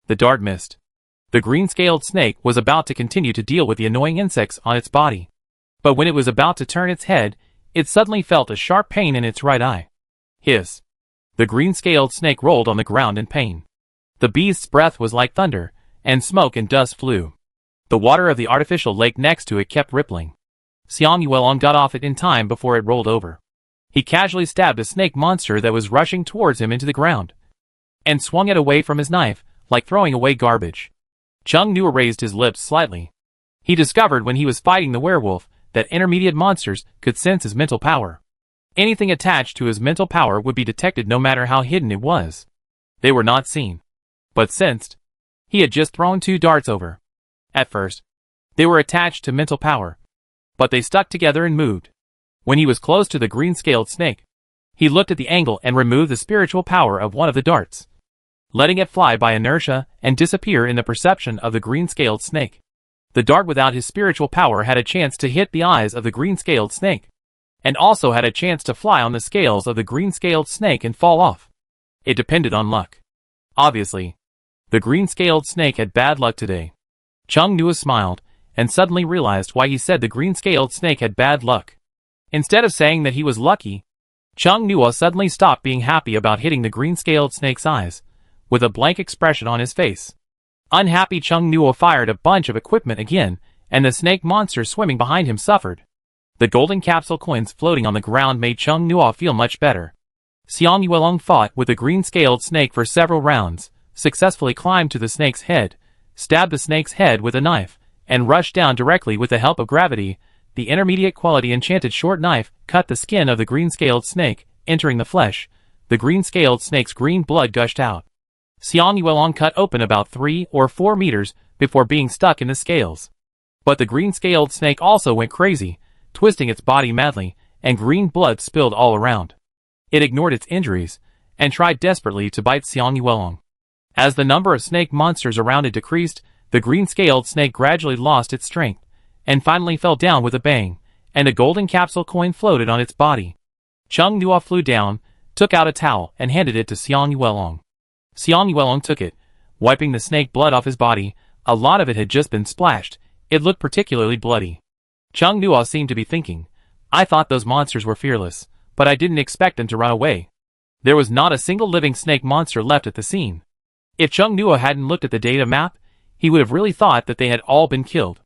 The dart missed. The green-scaled snake was about to continue to deal with the annoying insects on its body. But when it was about to turn its head, it suddenly felt a sharp pain in its right eye. Hiss. The green-scaled snake rolled on the ground in pain. The beast's breath was like thunder, and smoke and dust flew. The water of the artificial lake next to it kept rippling. Xiang Yuelong got off it in time before it rolled over. He casually stabbed a snake monster that was rushing towards him into the ground, and swung it away from his knife, like throwing away garbage. Chung Nua raised his lips slightly. He discovered when he was fighting the werewolf that intermediate monsters could sense his mental power. Anything attached to his mental power would be detected no matter how hidden it was. They were not seen, but sensed. He had just thrown 2 darts over. At first, they were attached to mental power, but they stuck together and moved. When he was close to the green-scaled snake, he looked at the angle and removed the spiritual power of one of the darts, letting it fly by inertia and disappear in the perception of the green-scaled snake. The dart without his spiritual power had a chance to hit the eyes of the green-scaled snake, and also had a chance to fly on the scales of the green-scaled snake and fall off. It depended on luck. Obviously, the green-scaled snake had bad luck today. Chung Nua smiled, and suddenly realized why he said the green-scaled snake had bad luck. Instead of saying that he was lucky, Chung Nua suddenly stopped being happy about hitting the green-scaled snake's eyes, with a blank expression on his face. Unhappy Chung Nua fired a bunch of equipment again, and the snake monster swimming behind him suffered. The golden capsule coins floating on the ground made Chung Nua feel much better. Xiang Yuelong fought with the green-scaled snake for several rounds, successfully climbed to the snake's head, stabbed the snake's head with a knife, and rushed down directly with the help of gravity. The intermediate quality enchanted short knife cut the skin of the green-scaled snake, entering the flesh. The green-scaled snake's green blood gushed out. Xiang Yuelong cut open about 3 or 4 meters before being stuck in the scales. But the green-scaled snake also went crazy, twisting its body madly, and green blood spilled all around. It ignored its injuries, and tried desperately to bite Xiang Yuelong. As the number of snake monsters around it decreased, the green-scaled snake gradually lost its strength, and finally fell down with a bang, and a golden capsule coin floated on its body. Chung Nua flew down, took out a towel, and handed it to Xiang Yuelong. Xiang Yuelong took it, wiping the snake blood off his body. A lot of it had just been splashed. It looked particularly bloody. Chung Nua seemed to be thinking, I thought those monsters were fearless, but I didn't expect them to run away. There was not a single living snake monster left at the scene. If Chung Nua hadn't looked at the data map, he would have really thought that they had all been killed.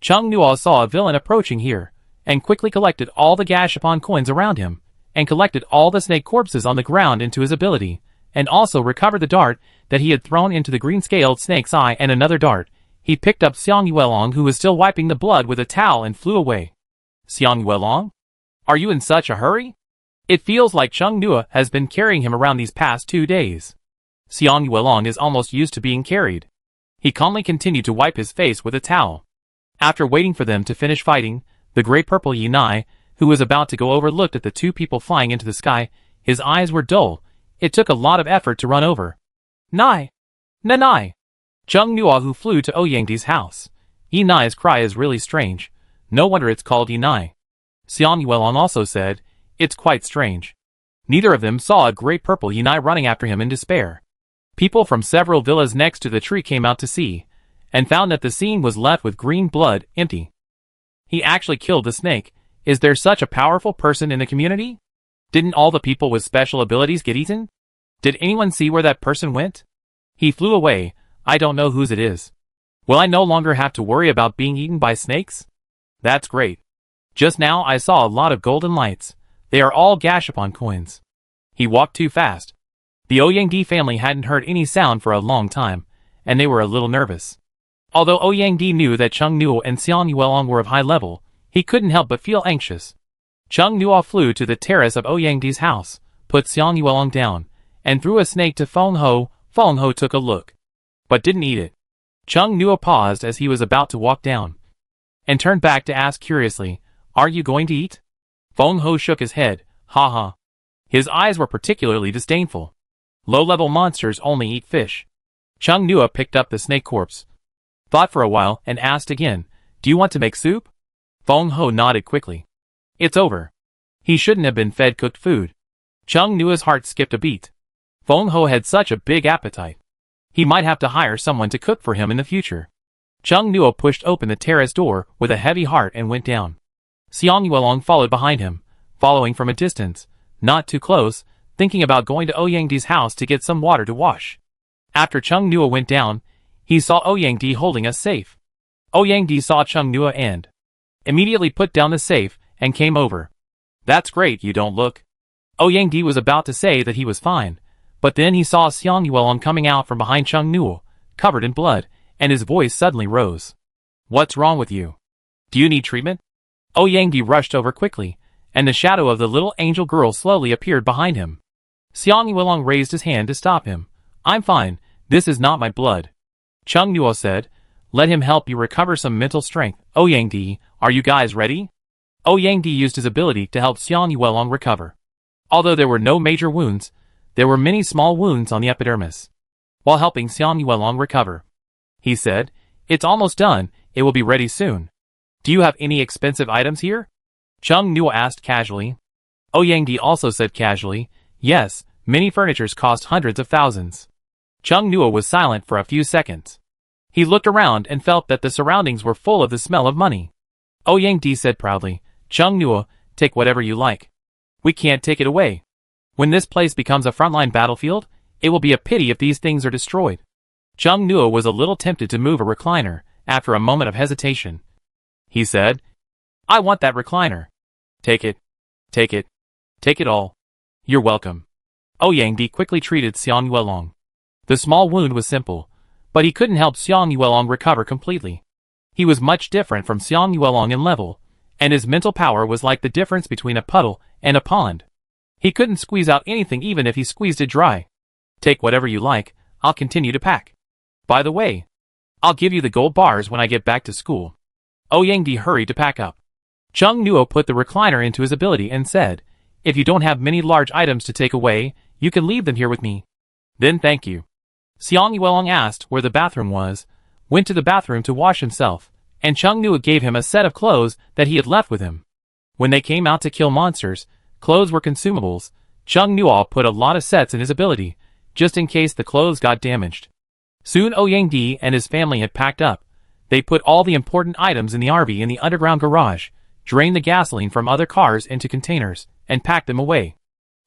Chung Nua saw a villain approaching here, and quickly collected all the Gashapon coins around him, and collected all the snake corpses on the ground into his ability, and also recovered the dart that he had thrown into the green-scaled snake's eye and another dart. He picked up Xiang Yuelong, who was still wiping the blood with a towel, and flew away. Xiang Yuelong? Are you in such a hurry? It feels like Cheng Nua has been carrying him around these past 2 days. Xiang Yuelong is almost used to being carried. He calmly continued to wipe his face with a towel. After waiting for them to finish fighting, the great purple Yi Nai, who was about to go over, looked at the 2 people flying into the sky. His eyes were dull. It took a lot of effort to run over. Nai! Nanai! Cheng Nua, who flew to Ouyangdi's house. Yi Nai's cry is really strange. No wonder it's called Yi Nai. Xiang Yuelong also said, it's quite strange. Neither of them saw a great purple Yi Nai running after him in despair. People from several villas next to the tree came out to see, and found that the scene was left with green blood, empty. He actually killed the snake. Is there such a powerful person in the community? Didn't all the people with special abilities get eaten? Did anyone see where that person went? He flew away. I don't know whose it is. Will I no longer have to worry about being eaten by snakes? That's great. Just now I saw a lot of golden lights. They are all Gashapon coins. He walked too fast. The Ouyangdi family hadn't heard any sound for a long time, and they were a little nervous. Although Ouyangdi knew that Cheng Nua and Xiang Yuelong were of high level, he couldn't help but feel anxious. Cheng Nua flew to the terrace of Ouyangdi's house, put Xiang Yuelong down, and threw a snake to Feng Ho. Feng Ho took a look, but didn't eat it. Cheng Nua paused as he was about to walk down, and turned back to ask curiously, are you going to eat? Feng Ho shook his head, ha ha. His eyes were particularly disdainful. Low-level monsters only eat fish. Cheng Nua picked up the snake corpse, thought for a while, and asked again, do you want to make soup? Feng Ho nodded quickly. It's over. He shouldn't have been fed cooked food. Cheng Nua's heart skipped a beat. Feng Ho had such a big appetite. He might have to hire someone to cook for him in the future. Cheng Nua pushed open the terrace door with a heavy heart and went down. Xiang Yuelong followed behind him, following from a distance, not too close, thinking about going to Ouyangdi's house to get some water to wash. After Cheng Nua went down, he saw Ouyangdi holding a safe. Ouyangdi saw Cheng Nua and immediately put down the safe and came over. That's great, you don't look. Ouyangdi was about to say that he was fine, but then he saw Xiang Yuelong coming out from behind Cheng Nua, covered in blood, and his voice suddenly rose. What's wrong with you? Do you need treatment? Ouyangdi rushed over quickly, and the shadow of the little angel girl slowly appeared behind him. Xiang Yuelong raised his hand to stop him. I'm fine, this is not my blood. Cheng Nua said, let him help you recover some mental strength. Ouyangdi, are you guys ready? Ouyangdi used his ability to help Xiang Yuelong recover. Although there were no major wounds, there were many small wounds on the epidermis. While helping Xiang Yuelong recover, he said, it's almost done, it will be ready soon. Do you have any expensive items here? Cheng Nua asked casually. Ouyangdi also said casually, yes, many furnitures cost hundreds of thousands. Cheng Nua was silent for a few seconds. He looked around and felt that the surroundings were full of the smell of money. Ouyangdi said proudly, Cheng Nua, take whatever you like. We can't take it away. When this place becomes a frontline battlefield, it will be a pity if these things are destroyed. Cheng Nua was a little tempted to move a recliner, after a moment of hesitation. He said, I want that recliner. Take it. Take it. Take it all. You're welcome. Ouyangdi quickly treated Xiang Yuelong. The small wound was simple, but he couldn't help Xiang Yuelong recover completely. He was much different from Xiang Yuelong in level, and his mental power was like the difference between a puddle and a pond. He couldn't squeeze out anything even if he squeezed it dry. Take whatever you like, I'll continue to pack. By the way, I'll give you the gold bars when I get back to school. Ouyangdi hurried to pack up. Cheng Nua put the recliner into his ability and said, if you don't have many large items to take away, you can leave them here with me. Then thank you. Xiang Yuelong asked where the bathroom was, went to the bathroom to wash himself, and Cheng Nua gave him a set of clothes that he had left with him. When they came out to kill monsters, clothes were consumables. Cheng Nua put a lot of sets in his ability, just in case the clothes got damaged. Soon Ouyangdi and his family had packed up. They put all the important items in the RV in the underground garage, drained the gasoline from other cars into containers, and packed them away.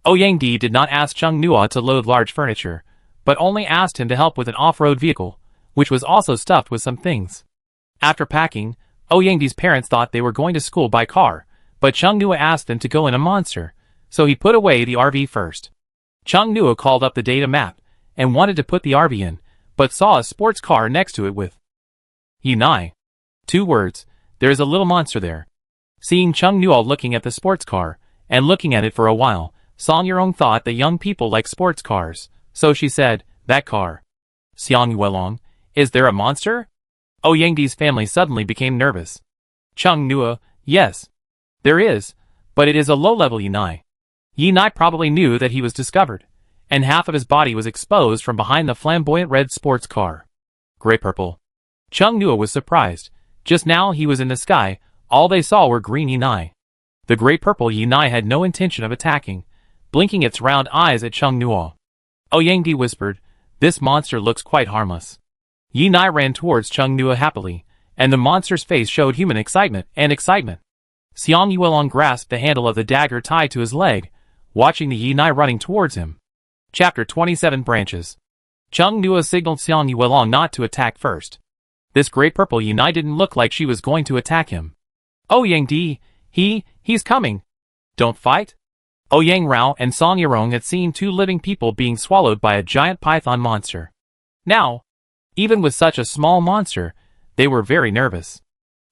Ouyangdi did not ask Cheng Nua to load large furniture, but only asked him to help with an off-road vehicle, which was also stuffed with some things. After packing, Ouyangdi's parents thought they were going to school by car, but Chung Nua asked them to go in a monster, so he put away the RV first. Chung Nua called up the data map and wanted to put the RV in, but saw a sports car next to it with Yunai. 2 words, there is a little monster there. Seeing Chung Nua looking at the sports car, and looking at it for a while, Song Yurong thought that young people like sports cars, so she said, that car. Xiang Yuelong, is there a monster? Ouyangdi's family suddenly became nervous. Chung Nua, yes. There is, but it is a low-level Yunai. Yunai probably knew that he was discovered, and half of his body was exposed from behind the flamboyant red sports car. Gray-purple. Chung Nua was surprised. Just now he was in the sky, all they saw were green Yunai. The gray-purple Yunai had no intention of attacking, blinking its round eyes at Chung Nua. Ouyangdi whispered, this monster looks quite harmless. Yunai ran towards Chung Nua happily, and the monster's face showed human excitement and excitement. Xiang Yuelong grasped the handle of the dagger tied to his leg, watching the Yunai running towards him. Chapter 27 Branches. Chung Nua signaled Xiang Yuelong not to attack first. This gray-purple Yunai didn't look like she was going to attack him. Ouyangdi, he's coming. Don't fight? Ouyang Rao and Song Yurong had seen 2 living people being swallowed by a giant python monster. Now, even with such a small monster, they were very nervous.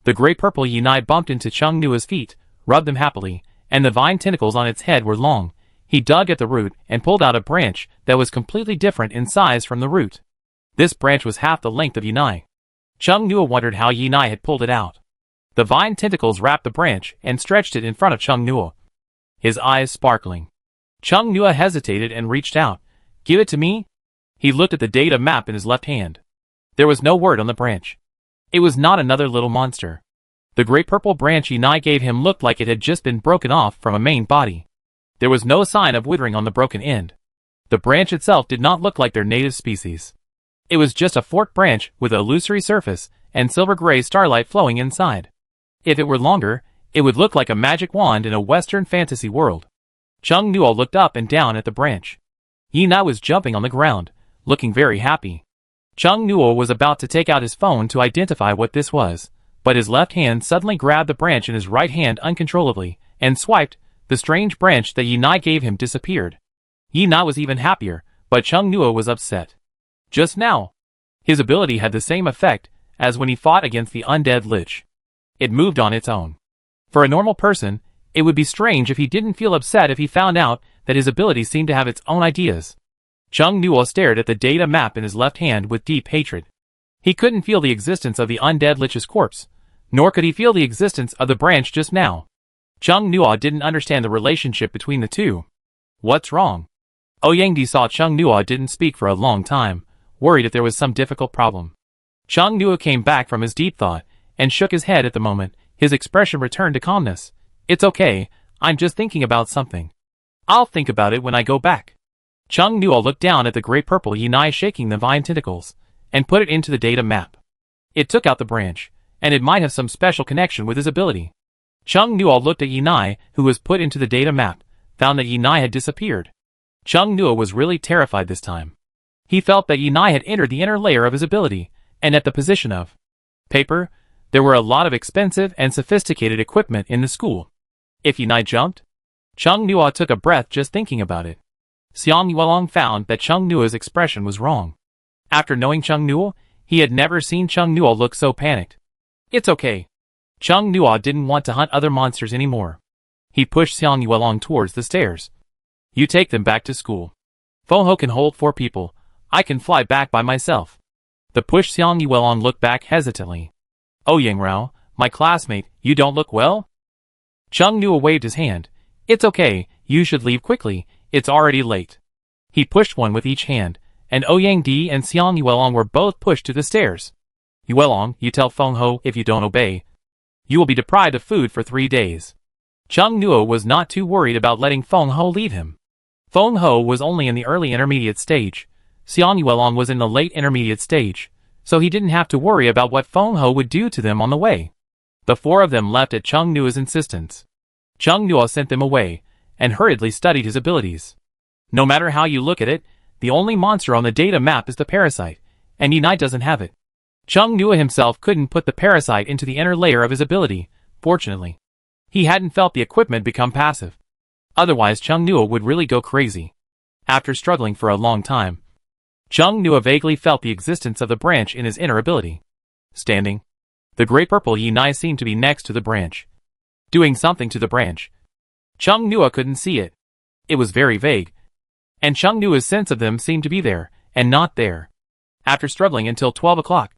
The gray-purple Yunai bumped into Chung Nua's feet, rubbed them happily, and the vine tentacles on its head were long. He dug at the root and pulled out a branch that was completely different in size from the root. This branch was half the length of Yunai. Chung Nua wondered how Yunai had pulled it out. The vine tentacles wrapped the branch and stretched it in front of Chung Nua. His eyes sparkling. Chung Nua hesitated and reached out. Give it to me? He looked at the data map in his left hand. There was no word on the branch. It was not another little monster. The gray-purple branch Yunai gave him looked like it had just been broken off from a main body. There was no sign of withering on the broken end. The branch itself did not look like their native species. It was just a forked branch with a illusory surface and silver-gray starlight flowing inside. If it were longer, it would look like a magic wand in a Western fantasy world. Chung Nua looked up and down at the branch. Yunai was jumping on the ground, looking very happy. Chung Nua was about to take out his phone to identify what this was, but his left hand suddenly grabbed the branch in his right hand uncontrollably, and swiped. The strange branch that Yunai gave him disappeared. Yunai was even happier, but Chung Nua was upset. Just now, his ability had the same effect as when he fought against the undead lich. It moved on its own. For a normal person, it would be strange if he didn't feel upset if he found out that his ability seemed to have its own ideas. Chung Nua stared at the data map in his left hand with deep hatred. He couldn't feel the existence of the undead lich's corpse, nor could he feel the existence of the branch just now. Chung Nua didn't understand the relationship between the two. What's wrong? Ouyangdi saw Chung Nua didn't speak for a long time, worried if there was some difficult problem. Chung Nua came back from his deep thought, and shook his head at the moment. His expression returned to calmness. It's okay, I'm just thinking about something. I'll think about it when I go back. Chung Nua looked down at the gray-purple Yunai shaking the vine tentacles, and put it into the data map. It took out the branch, and it might have some special connection with his ability. Chung Nua looked at Yunai, who was put into the data map, found that Yunai had disappeared. Chung Nua was really terrified this time. He felt that Yunai had entered the inner layer of his ability, and at the position of paper, there were a lot of expensive and sophisticated equipment in the school. If Yunai jumped? Chung Nua took a breath just thinking about it. Xiang Yuelong found that Chung Nua's expression was wrong. After knowing Chung Nua, he had never seen Chung Nua look so panicked. It's okay. Chung Nua didn't want to hunt other monsters anymore. He pushed Xiang Yuelong towards the stairs. You take them back to school. Fengho can hold 4 people. I can fly back by myself. The pushed Xiang Yuelong looked back hesitantly. Ouyang Rao, my classmate, you don't look well? Chung Nua waved his hand. It's okay, you should leave quickly, it's already late. He pushed one with each hand, and Ouyangdi and Xiang Yuelong were both pushed to the stairs. Yuelong, you tell Fengho if you don't obey, you will be deprived of food for 3 days. Chung Nua was not too worried about letting Fengho leave him. Fengho was only in the early intermediate stage. Xiang Yuelong was in the late intermediate stage, so he didn't have to worry about what Fengho would do to them on the way. The 4 of them left at Chung Nua's insistence. Chung Nua sent them away, and hurriedly studied his abilities. No matter how you look at it, the only monster on the data map is the parasite, and Yunai doesn't have it. Chung Nua himself couldn't put the parasite into the inner layer of his ability, fortunately. He hadn't felt the equipment become passive. Otherwise Chung Nuo would really go crazy. After struggling for a long time, Chung Nuo vaguely felt the existence of the branch in his inner ability. Standing. The great purple Yinai seemed to be next to the branch. Doing something to the branch. Chung Nuo couldn't see it. It was very vague. And Chung Nuo's sense of them seemed to be there, and not there. After struggling until 12 o'clock,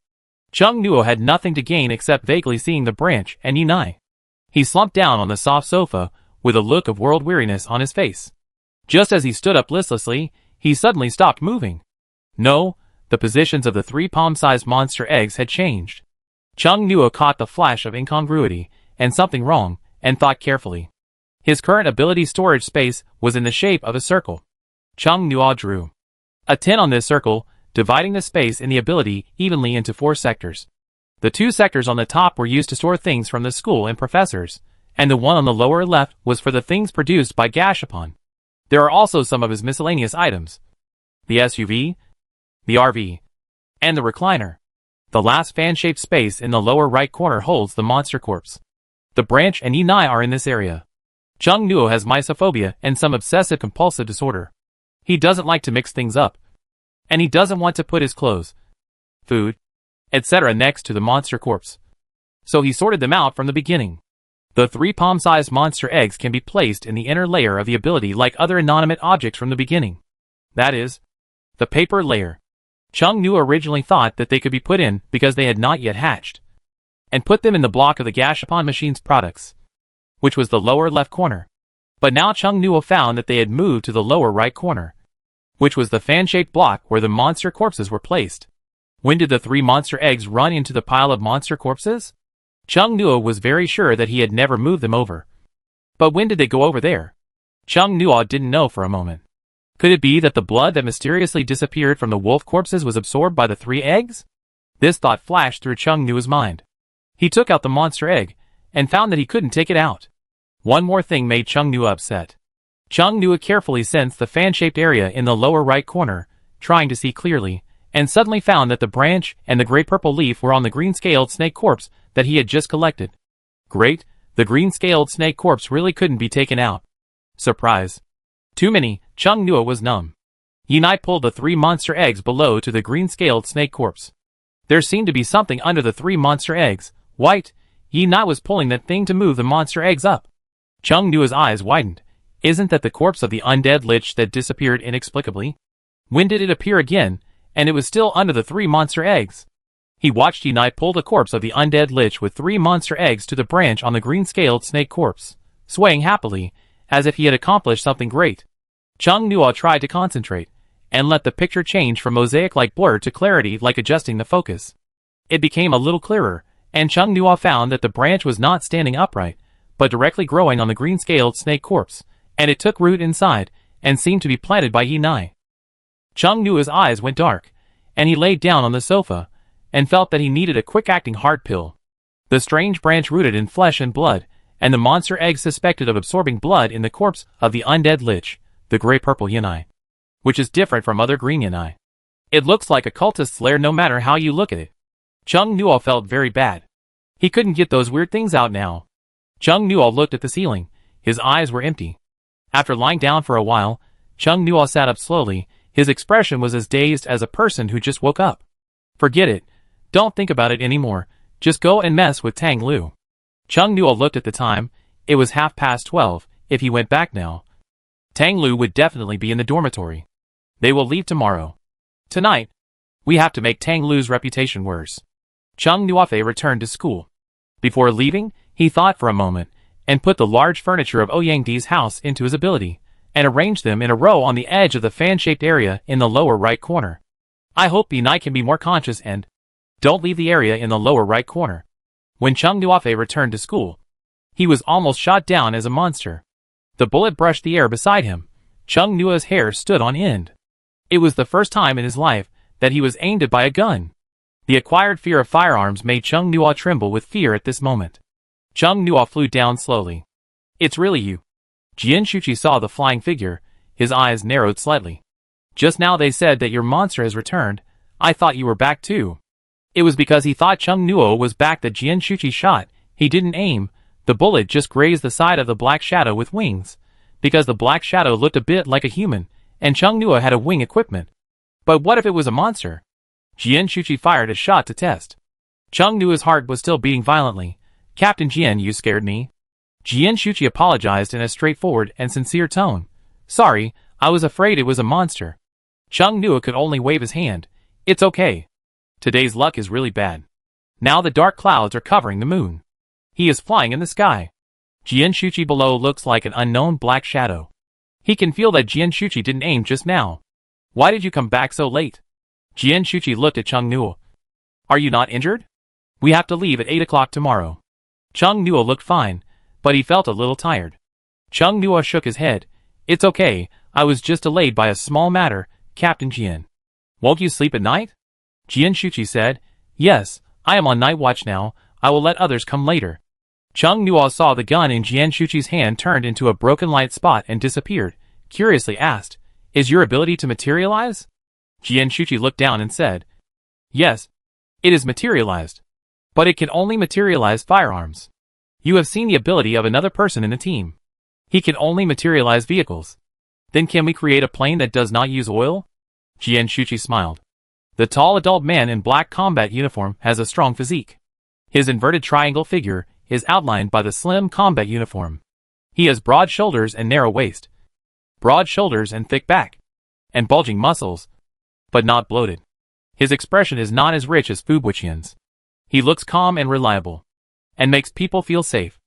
Chung Nuo had nothing to gain except vaguely seeing the branch and Yinai. He slumped down on the soft sofa, with a look of world weariness on his face. Just as he stood up listlessly, he suddenly stopped moving. No, the positions of the 3 palm-sized monster eggs had changed. Chung Nuo caught the flash of incongruity, and something wrong, and thought carefully. His current ability storage space was in the shape of a circle. Chung Nuo drew a 10 on this circle, dividing the space in the ability evenly into 4 sectors. The 2 sectors on the top were used to store things from the school and professors, and the one on the lower left was for the things produced by Gacha. There are also some of his miscellaneous items. The SUV, the RV, and the recliner. The last fan-shaped space in the lower right corner holds the monster corpse. The branch and Yinai are in this area. Chung Nuo has mysophobia and some obsessive-compulsive disorder. He doesn't like to mix things up. And he doesn't want to put his clothes, food, etc. next to the monster corpse. So he sorted them out from the beginning. The 3 palm-sized monster eggs can be placed in the inner layer of the ability like other inanimate objects from the beginning. That is, the paper layer. Chung Nuo originally thought that they could be put in because they had not yet hatched, and put them in the block of the Gashapon machine's products, which was the lower left corner. But now Chung Nuo found that they had moved to the lower right corner, which was the fan-shaped block where the monster corpses were placed. When did the 3 monster eggs run into the pile of monster corpses? Chung Nuo was very sure that he had never moved them over. But when did they go over there? Chung Nuo didn't know for a moment. Could it be that the blood that mysteriously disappeared from the wolf corpses was absorbed by the 3 eggs? This thought flashed through Chung Nuo's mind. He took out the monster egg, and found that he couldn't take it out. One more thing made Chung Nuo upset. Chung Nuo carefully sensed the fan-shaped area in the lower right corner, trying to see clearly, and suddenly found that the branch and the great purple leaf were on the green-scaled snake corpse that he had just collected. Great, the green-scaled snake corpse really couldn't be taken out. Surprise. Too many, Chung Nuo was numb. Yinai pulled the 3 monster eggs below to the green-scaled snake corpse. There seemed to be something under the 3 monster eggs. White, Yinai was pulling that thing to move the monster eggs up. Chung Nuo's eyes widened. Isn't that the corpse of the undead lich that disappeared inexplicably? When did it appear again, and it was still under the 3 monster eggs? He watched Yinai pull the corpse of the undead lich with 3 monster eggs to the branch on the green-scaled snake corpse, swaying happily, as if he had accomplished something great. Chung Nuo tried to concentrate, and let the picture change from mosaic-like blur to clarity like adjusting the focus. It became a little clearer, and Chung Nuo found that the branch was not standing upright, but directly growing on the green-scaled snake corpse, and it took root inside, and seemed to be planted by Yinai. Chung Nuo's eyes went dark, and he laid down on the sofa, and felt that he needed a quick-acting heart pill. The strange branch rooted in flesh and blood, and the monster eggs suspected of absorbing blood in the corpse of the undead lich, the gray-purple Yinai, which is different from other green Yinai. It looks like a cultist's lair no matter how you look at it. Chung Nuo felt very bad. He couldn't get those weird things out now. Chung Nuo looked at the ceiling. His eyes were empty. After lying down for a while, Chung Nuo sat up slowly. His expression was as dazed as a person who just woke up. Forget it. Don't think about it anymore. Just go and mess with Tang Lu. Chung Nuo looked at the time. It was 12:30. If he went back now, Tang Lu would definitely be in the dormitory. They will leave tomorrow. Tonight, we have to make Tang Lu's reputation worse. Chung Nuo returned to school. Before leaving, he thought for a moment, and put the large furniture of Ouyangdi's house into his ability, and arranged them in a row on the edge of the fan-shaped area in the lower right corner. I hope Yinai can be more conscious and don't leave the area in the lower right corner. When Chung Nuo returned to school, he was almost shot down as a monster. The bullet brushed the air beside him. Chung Nuo's hair stood on end. It was the first time in his life that he was aimed at by a gun. The acquired fear of firearms made Chung Nuo tremble with fear at this moment. Chung Nuo flew down slowly. It's really you. Jian Shuqi saw the flying figure. His eyes narrowed slightly. Just now they said that your monster has returned. I thought you were back too. It was because he thought Chung Nuo was back that Jian Shuqi shot. He didn't aim. The bullet just grazed the side of the black shadow with wings, because the black shadow looked a bit like a human, and Chung Nua had a wing equipment. But what if it was a monster? Jian Shuqi fired a shot to test. Chung Nua's heart was still beating violently. Captain Jian, you scared me. Jian Shuqi apologized in a straightforward and sincere tone. Sorry, I was afraid it was a monster. Chung Nua could only wave his hand. It's okay. Today's luck is really bad. Now the dark clouds are covering the moon. He is flying in the sky. Jian Shuqi below looks like an unknown black shadow. He can feel that Jian Shuqi didn't aim just now. Why did you come back so late? Jian Shuqi looked at Chung Nua. Are you not injured? We have to leave at 8 o'clock tomorrow. Chung Nua looked fine, but he felt a little tired. Chung Nua shook his head. It's okay, I was just delayed by a small matter, Captain Jian. Won't you sleep at night? Jian Shuqi said. Yes, I am on night watch now, I will let others come later. Chung Nua saw the gun in Jian Shuqi's hand turned into a broken light spot and disappeared, curiously asked, Is your ability to materialize? Jian Shuqi looked down and said, Yes, it is materialized. But it can only materialize firearms. You have seen the ability of another person in the team. He can only materialize vehicles. Then can we create a plane that does not use oil? Jian Shuqi smiled. The tall adult man in black combat uniform has a strong physique. His inverted triangle figure is outlined by the slim combat uniform. He has broad shoulders and narrow waist. Broad shoulders and thick back. And bulging muscles. But not bloated. His expression is not as rich as Fu Buqian's. He looks calm and reliable. And makes people feel safe.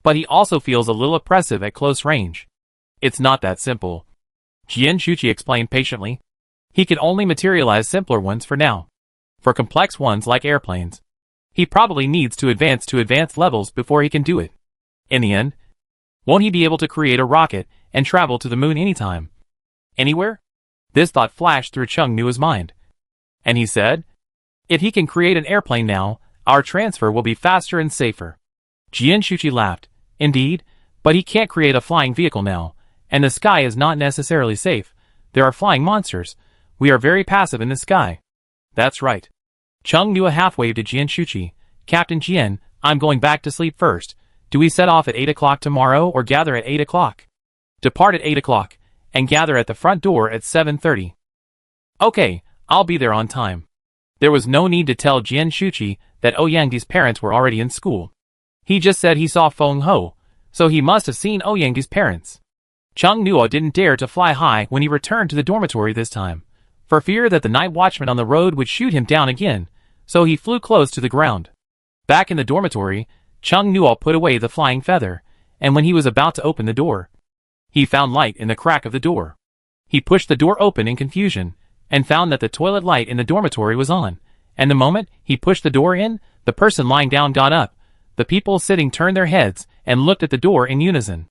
But he also feels a little oppressive at close range. It's not that simple. Jian Shuqi explained patiently. He can only materialize simpler ones for now. For complex ones like airplanes, he probably needs to advanced levels before he can do it. In the end, won't he be able to create a rocket and travel to the moon anytime? Anywhere? This thought flashed through Chung Nua's mind. And he said, If he can create an airplane now, our transfer will be faster and safer. Jian Shuqi laughed. Indeed, but he can't create a flying vehicle now, and the sky is not necessarily safe. There are flying monsters. We are very passive in the sky. That's right. Chung Nua half-waved to Jian Shuqi. Captain Jian, I'm going back to sleep first. Do we set off at 8 o'clock tomorrow or gather at 8 o'clock? Depart at 8 o'clock, and gather at the front door at 7:30. Okay, I'll be there on time. There was no need to tell Jian Shuqi that Ouyangdi's parents were already in school. He just said he saw Feng Ho, so he must have seen Ouyangdi's parents. Chung Nua didn't dare to fly high when he returned to the dormitory this time, for fear that the night watchman on the road would shoot him down again, so he flew close to the ground. Back in the dormitory, Chung Nua put away the flying feather, and when he was about to open the door, he found light in the crack of the door. He pushed the door open in confusion, and found that the toilet light in the dormitory was on, and the moment he pushed the door in, the person lying down got up. The people sitting turned their heads and looked at the door in unison.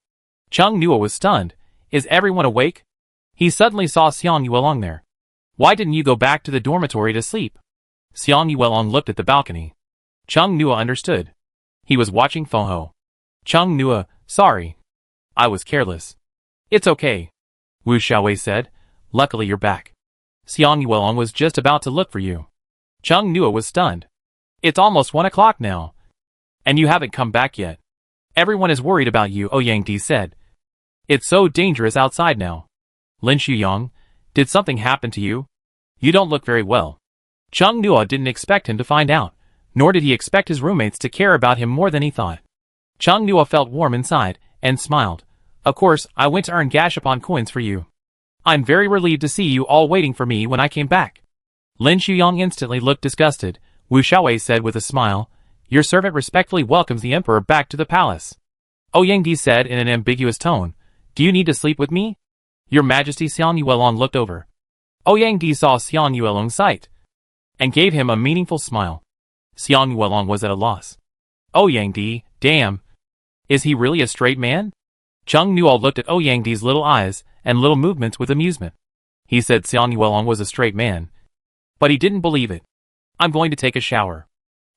Chung Nua was stunned. Is everyone awake? He suddenly saw Xiang Yuelong there. Why didn't you go back to the dormitory to sleep? Xiang Yuelong looked at the balcony. Chung Nua understood. He was watching Feng Ho. Chung Nua, sorry. I was careless. It's okay. Wu Xiaowei said. Luckily you're back. Xiang Yuelong was just about to look for you. Chung Nua was stunned. It's almost 1 o'clock now. And you haven't come back yet. Everyone is worried about you, Ouyangdi said. It's so dangerous outside now. Lin Shuyang, did something happen to you? You don't look very well. Chung Nua didn't expect him to find out, nor did he expect his roommates to care about him more than he thought. Chung Nua felt warm inside, and smiled. Of course, I went to earn Gashapon coins for you. I'm very relieved to see you all waiting for me when I came back. Lin Shuyang instantly looked disgusted. Wu Xiaowei said with a smile, Your servant respectfully welcomes the emperor back to the palace. Ouyangdi said in an ambiguous tone, Do you need to sleep with me? Your Majesty. Xiang Yuelong looked over. Ouyangdi saw Xiang Yuelong's sight, and gave him a meaningful smile. Xiang Yuelong was at a loss. Ouyangdi, damn. Is he really a straight man? Chung Nua looked at Ouyangdi's little eyes and little movements with amusement. He said Xiang Yuelong was a straight man, but he didn't believe it. I'm going to take a shower.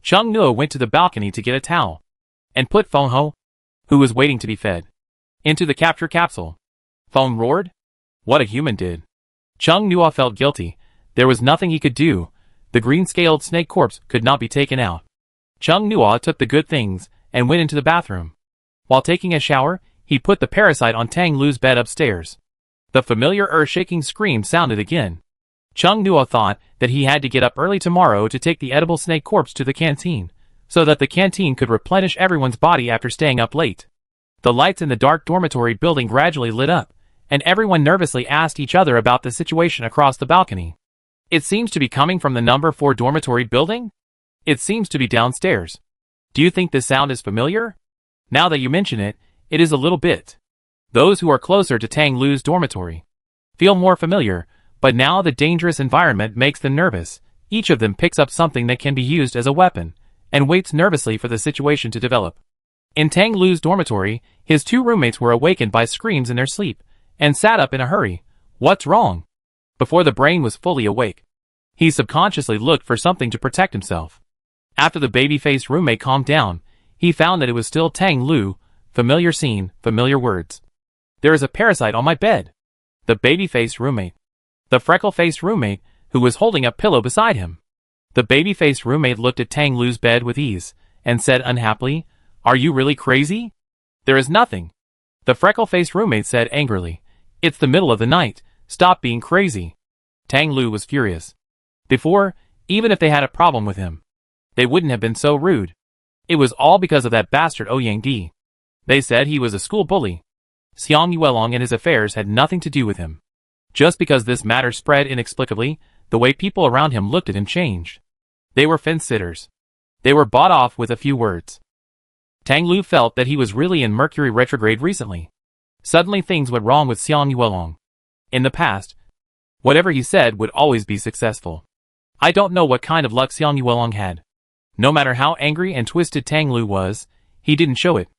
Chung Nua went to the balcony to get a towel, and put Feng Ho, who was waiting to be fed, into the capture capsule. Feng roared. What a human did. Chung Nua felt guilty. There was nothing he could do. The green-scaled snake corpse could not be taken out. Chung Nua took the good things and went into the bathroom. While taking a shower, he put the parasite on Tang Lu's bed upstairs. The familiar earth-shaking scream sounded again. Chung Nuo thought that he had to get up early tomorrow to take the edible snake corpse to the canteen, so that the canteen could replenish everyone's body after staying up late. The lights in the dark dormitory building gradually lit up, and everyone nervously asked each other about the situation across the balcony. It seems to be coming from the number 4 dormitory building? It seems to be downstairs. Do you think this sound is familiar? Now that you mention it, it is a little bit. Those who are closer to Tang Lu's dormitory feel more familiar, but now the dangerous environment makes them nervous. Each of them picks up something that can be used as a weapon, and waits nervously for the situation to develop. In Tang Lu's dormitory, his 2 roommates were awakened by screams in their sleep, and sat up in a hurry. What's wrong? Before the brain was fully awake, he subconsciously looked for something to protect himself. After the baby-faced roommate calmed down, he found that it was still Tang Lu. Familiar scene, familiar words. There is a parasite on my bed. The baby-faced roommate. The freckle-faced roommate, who was holding a pillow beside him. The baby-faced roommate looked at Tang Lu's bed with ease, and said unhappily, "Are you really crazy?" "There is nothing." The freckle-faced roommate said angrily, "It's the middle of the night, stop being crazy." Tang Lu was furious. Before, even if they had a problem with him, they wouldn't have been so rude. It was all because of that bastard Ouyang Di. They said he was a school bully. Xiang Yuelong and his affairs had nothing to do with him. Just because this matter spread inexplicably, the way people around him looked at him changed. They were fence-sitters. They were bought off with a few words. Tang Lu felt that he was really in Mercury retrograde recently. Suddenly things went wrong with Xiang Yuelong. In the past, whatever he said would always be successful. I don't know what kind of luck Xiang Yuelong had. No matter how angry and twisted Tang Lu was, he didn't show it.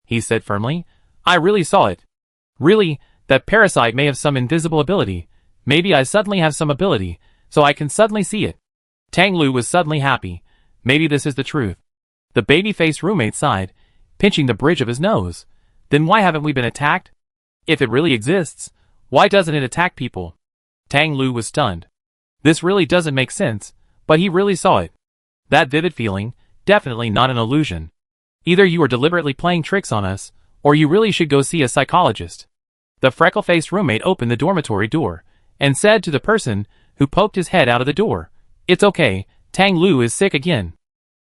He said firmly, "I really saw it. Really, that parasite may have some invisible ability. Maybe I suddenly have some ability, so I can suddenly see it." Tang Lu was suddenly happy. Maybe this is the truth. The baby-faced roommate sighed, pinching the bridge of his nose. Then why haven't we been attacked? If it really exists, why doesn't it attack people? Tang Lu was stunned. This really doesn't make sense, but he really saw it. That vivid feeling, definitely not an illusion. Either you are deliberately playing tricks on us, or you really should go see a psychologist. The freckle-faced roommate opened the dormitory door, and said to the person who poked his head out of the door, "It's okay, Tang Lu is sick again."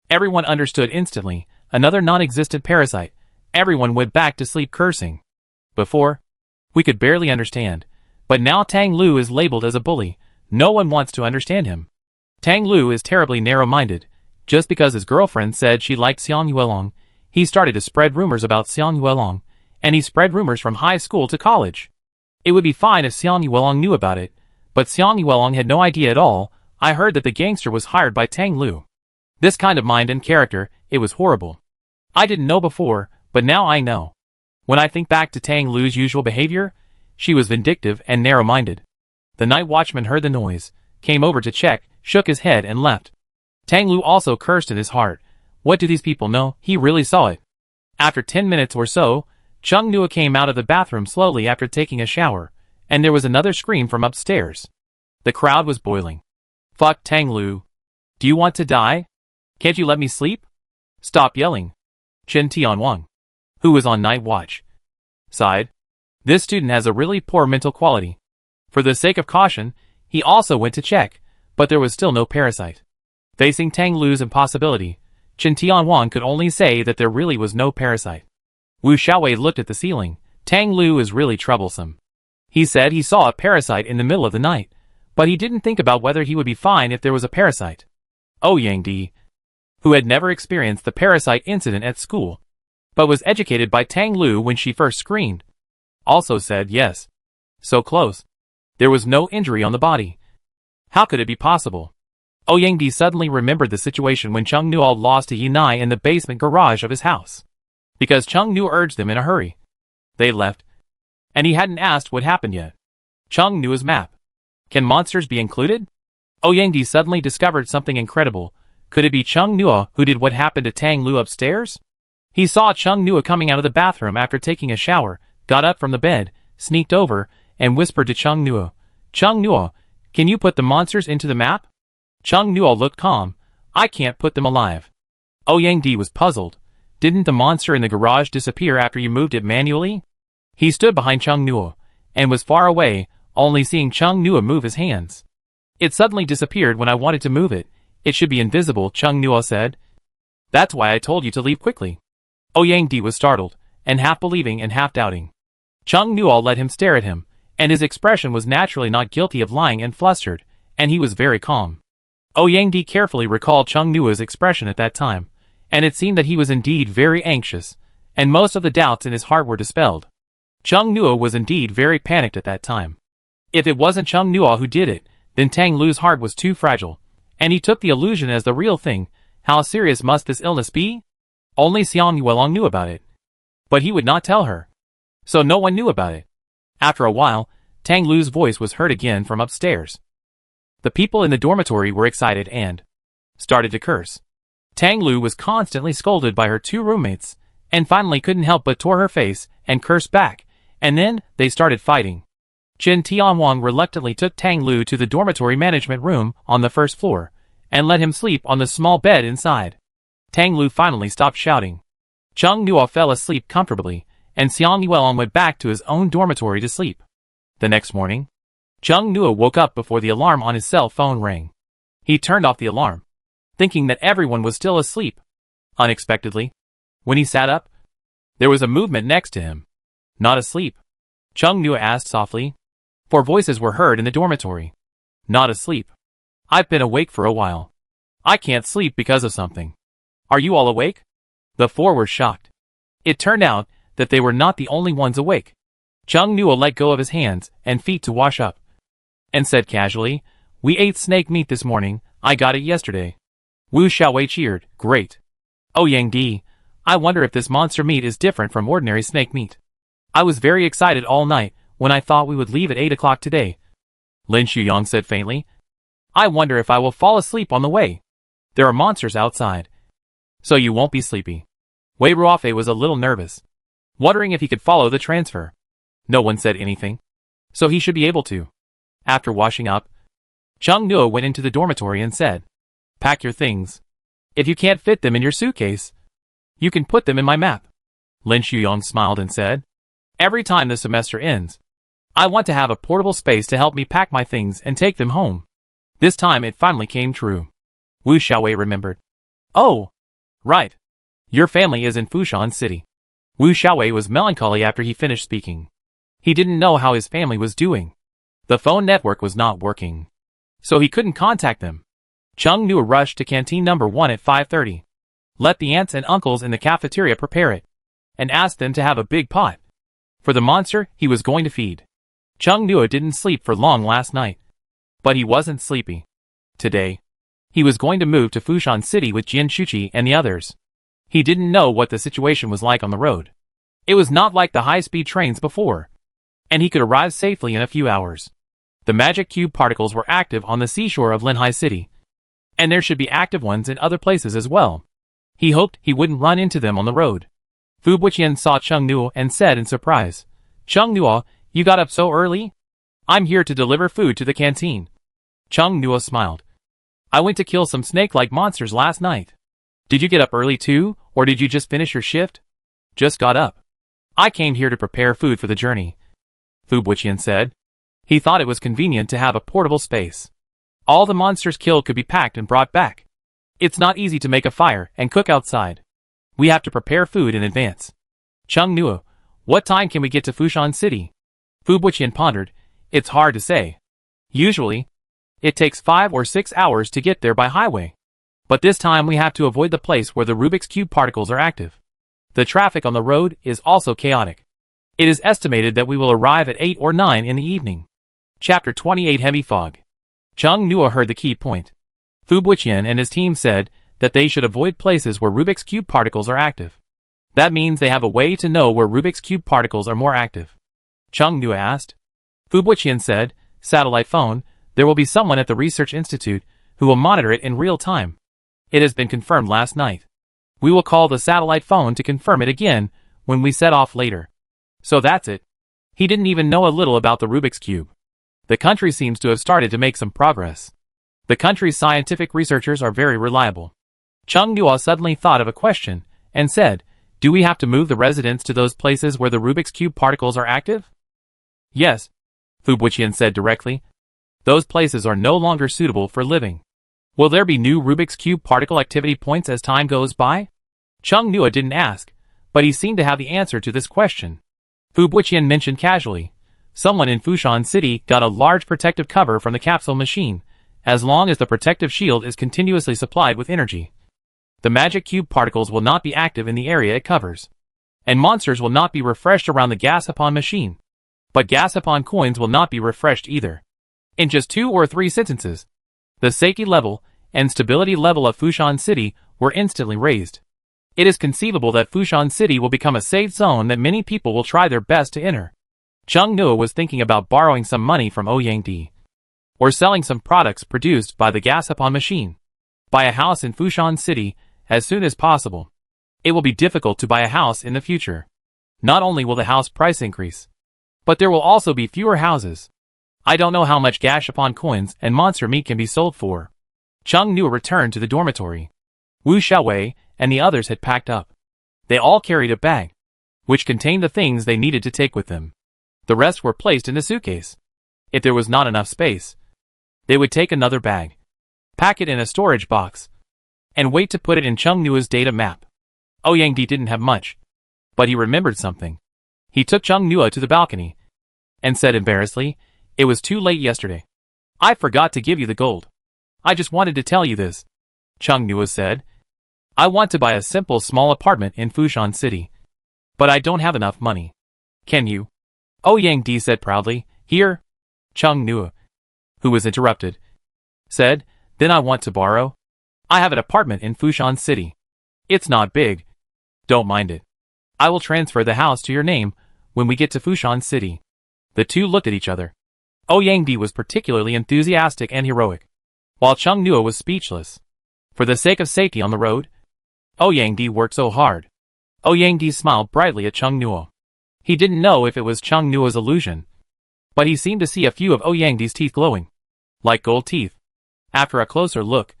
Everyone understood instantly, another non-existent parasite. Everyone went back to sleep cursing. Before, we could barely understand, but now Tang Lu is labeled as a bully. No one wants to understand him. Tang Lu is terribly narrow-minded. Just because his girlfriend said she liked Xiang Yuelong, he started to spread rumors about Xiang Yuelong, and he spread rumors from high school to college. It would be fine if Xiang Yuelong knew about it, but Xiang Yuelong had no idea at all. I heard that the gangster was hired by Tang Lu. This kind of mind and character, it was horrible. I didn't know before, but now I know. When I think back to Tang Lu's usual behavior, she was vindictive and narrow-minded. The night watchman heard the noise, came over to check, shook his head and left. Tang Lu also cursed in his heart. What do these people know? He really saw it. After 10 minutes or so, Chung Nua came out of the bathroom slowly after taking a shower, and there was another scream from upstairs. The crowd was boiling. "Fuck Tang Lu. Do you want to die? Can't you let me sleep? Stop yelling." Chen Tianwang, who was on night watch, sighed. This student has a really poor mental quality. For the sake of caution, he also went to check, but there was still no parasite. Facing Tang Lu's impossibility, Chen Tianwang could only say that there really was no parasite. Wu Xiaowei looked at the ceiling. Tang Lu is really troublesome. He said he saw a parasite in the middle of the night, but he didn't think about whether he would be fine if there was a parasite. Ouyang Di, who had never experienced the parasite incident at school, but was educated by Tang Lu when she first screamed, also said yes. So close. There was no injury on the body. How could it be possible? Ouyang Di suddenly remembered the situation when Chung Nuo lost to Yinai in the basement garage of his house. Because Chung Nuo urged them in a hurry. They left. And he hadn't asked what happened yet. Chung Nuo's map. Can monsters be included? Ouyang Di suddenly discovered something incredible. Could it be Chung Nuo who did what happened to Tang Lu upstairs? He saw Chung Nuo coming out of the bathroom after taking a shower, got up from the bed, sneaked over, and whispered to Chung Nuo, "Chung Nuo, can you put the monsters into the map?" Chung Nuo looked calm. "I can't put them alive." Ouyang Di was puzzled. Didn't the monster in the garage disappear after you moved it manually? He stood behind Chung Nua, and was far away, only seeing Chung Nua move his hands. It suddenly disappeared when I wanted to move it. It should be invisible, Chung Nua said. That's why I told you to leave quickly. Ouyang Di was startled, and half believing and half doubting. Chung Nua let him stare at him, and his expression was naturally not guilty of lying and flustered, and he was very calm. Ouyang Di carefully recalled Chung Nua's expression at that time, and it seemed that he was indeed very anxious, and most of the doubts in his heart were dispelled. Chung Nua was indeed very panicked at that time. If it wasn't Chung Nua who did it, then Tang Lu's heart was too fragile, and he took the illusion as the real thing. How serious must this illness be? Only Xiang Yuelong knew about it. But he would not tell her. So no one knew about it. After a while, Tang Lu's voice was heard again from upstairs. The people in the dormitory were excited and started to curse. Tang Lu was constantly scolded by her two roommates, and finally couldn't help but tore her face and curse back, and then they started fighting. Chen Tianwang reluctantly took Tang Lu to the dormitory management room on the first floor, and let him sleep on the small bed inside. Tang Lu finally stopped shouting. Chung Nua fell asleep comfortably, and Xiang Yuelong went back to his own dormitory to sleep. The next morning, Chung Nua woke up before the alarm on his cell phone rang. He turned off the alarm, thinking that everyone was still asleep. Unexpectedly, when he sat up, there was a movement next to him. Not asleep? Chung Nua asked softly, for voices were heard in the dormitory. Not asleep. I've been awake for a while. I can't sleep because of something. Are you all awake? The four were shocked. It turned out that they were not the only ones awake. Chung Nua let go of his hands and feet to wash up, and said casually, we ate snake meat this morning, I got it yesterday. Wu Xiaowei cheered, great. Ouyang Di, I wonder if this monster meat is different from ordinary snake meat. I was very excited all night when I thought we would leave at 8 o'clock today. Lin Shuyang said faintly, I wonder if I will fall asleep on the way. There are monsters outside. So you won't be sleepy. Wei Ruofei was a little nervous, wondering if he could follow the transfer. No one said anything, so he should be able to. After washing up, Chung Nua went into the dormitory and said, pack your things. If you can't fit them in your suitcase, you can put them in my map. Lin Shuyang smiled and said, every time the semester ends, I want to have a portable space to help me pack my things and take them home. This time it finally came true. Wu Xiaowei remembered. Oh, right. Your family is in Fushan City. Wu Xiaowei was melancholy after he finished speaking. He didn't know how his family was doing. The phone network was not working, so he couldn't contact them. Chung Nua rushed to canteen number 1 at 5:30. Let the aunts and uncles in the cafeteria prepare it, and asked them to have a big pot for the monster he was going to feed. Chung Nua didn't sleep for long last night, but he wasn't sleepy. Today, he was going to move to Fushan City with Jian Shuqi and the others. He didn't know what the situation was like on the road. It was not like the high-speed trains before, and he could arrive safely in a few hours. The magic cube particles were active on the seashore of Linhai City, and there should be active ones in other places as well. He hoped he wouldn't run into them on the road. Fu Buqian saw Chung Nua and said in surprise, Chung Nua, you got up so early? I'm here to deliver food to the canteen. Chung Nua smiled. I went to kill some snake-like monsters last night. Did you get up early too, or did you just finish your shift? Just got up. I came here to prepare food for the journey, Fu Buqian said. He thought it was convenient to have a portable space. All the monsters killed could be packed and brought back. It's not easy to make a fire and cook outside. We have to prepare food in advance. Chung Nua, what time can we get to Fushan City? Fu Buqian pondered. It's hard to say. Usually, it takes 5 or 6 hours to get there by highway. But this time we have to avoid the place where the Rubik's Cube particles are active. The traffic on the road is also chaotic. It is estimated that we will arrive at 8 or 9 in the evening. Chapter 28 Heavy Fog. Chung Nua heard the key point. Fu Buqian and his team said that they should avoid places where Rubik's Cube particles are active. That means they have a way to know where Rubik's Cube particles are more active. Chung Nua asked. Fu Buqian said, satellite phone, there will be someone at the research institute who will monitor it in real time. It has been confirmed last night. We will call the satellite phone to confirm it again when we set off later. So that's it. He didn't even know a little about the Rubik's Cube. The country seems to have started to make some progress. The country's scientific researchers are very reliable. Chung Nua suddenly thought of a question and said, Do we have to move the residents to those places where the Rubik's Cube particles are active? Yes, Fu Buqian said directly. Those places are no longer suitable for living. Will there be new Rubik's Cube particle activity points as time goes by? Chung Nua didn't ask, but he seemed to have the answer to this question. Fu Buqian mentioned casually. Someone in Fushan City got a large protective cover from the capsule machine, as long as the protective shield is continuously supplied with energy. The magic cube particles will not be active in the area it covers. And monsters will not be refreshed around the Gasapon machine. But Gasapon coins will not be refreshed either. In just 2 or 3 sentences, the safety level and stability level of Fushan City were instantly raised. It is conceivable that Fushan City will become a safe zone that many people will try their best to enter. Chung Nua was thinking about borrowing some money from Ouyang or selling some products produced by the Gasapon machine. Buy a house in Fushan City as soon as possible. It will be difficult to buy a house in the future. Not only will the house price increase, but there will also be fewer houses. I don't know how much Gashapon coins and monster meat can be sold for. Chung Nua returned to the dormitory. Wu Xiaowei and the others had packed up. They all carried a bag, which contained the things they needed to take with them. The rest were placed in the suitcase. If there was not enough space, they would take another bag, pack it in a storage box, and wait to put it in Chung Nua's data map. Ouyang didn't have much, but he remembered something. He took Chung Nua to the balcony and said embarrassedly, "It was too late yesterday. I forgot to give you the gold. I just wanted to tell you this." Chung Nua said, "I want to buy a simple small apartment in Fushan City, but I don't have enough money. Can you?" Ouyang said proudly, "Here." Chung Nua, who was interrupted, said, "Then I want to borrow. I have an apartment in Fushan City. It's not big. Don't mind it. I will transfer the house to your name when we get to Fushan City." The two looked at each other. Ouyang was particularly enthusiastic and heroic, while Chung Nua was speechless. For the sake of safety on the road, Ouyang worked so hard. Ouyang smiled brightly at Chung Nua. He didn't know if it was Chung Nua's illusion, but he seemed to see a few of Ouyang's teeth glowing, like gold teeth. After a closer look,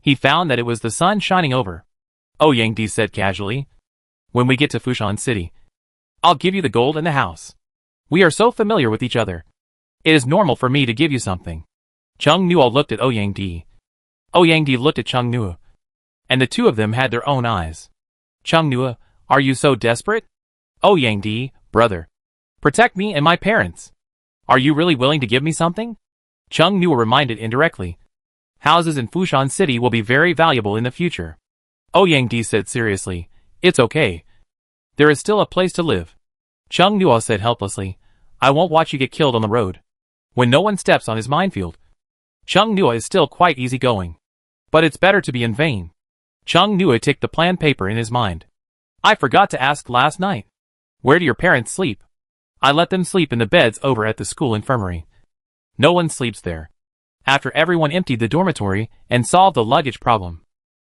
he found that it was the sun shining over. Ouyang said casually, "When we get to Fushan City, I'll give you the gold and the house. We are so familiar with each other. It is normal for me to give you something." Chung Nua looked at Ouyang. Ouyang looked at Chung Nua, and the two of them had their own eyes. "Chung Nua, are you so desperate?" "Ouyang, brother. Protect me and my parents. Are you really willing to give me something?" Chung Nua reminded indirectly. "Houses in Fushan City will be very valuable in the future." Ouyang said seriously, "It's okay. There is still a place to live." Chung Nua said helplessly, "I won't watch you get killed on the road, when no one steps on his minefield." Chung Nua is still quite easygoing, but it's better to be in vain. Chung Nua ticked the plan paper in his mind. "I forgot to ask last night. Where do your parents sleep?" "I let them sleep in the beds over at the school infirmary. No one sleeps there." After everyone emptied the dormitory and solved the luggage problem,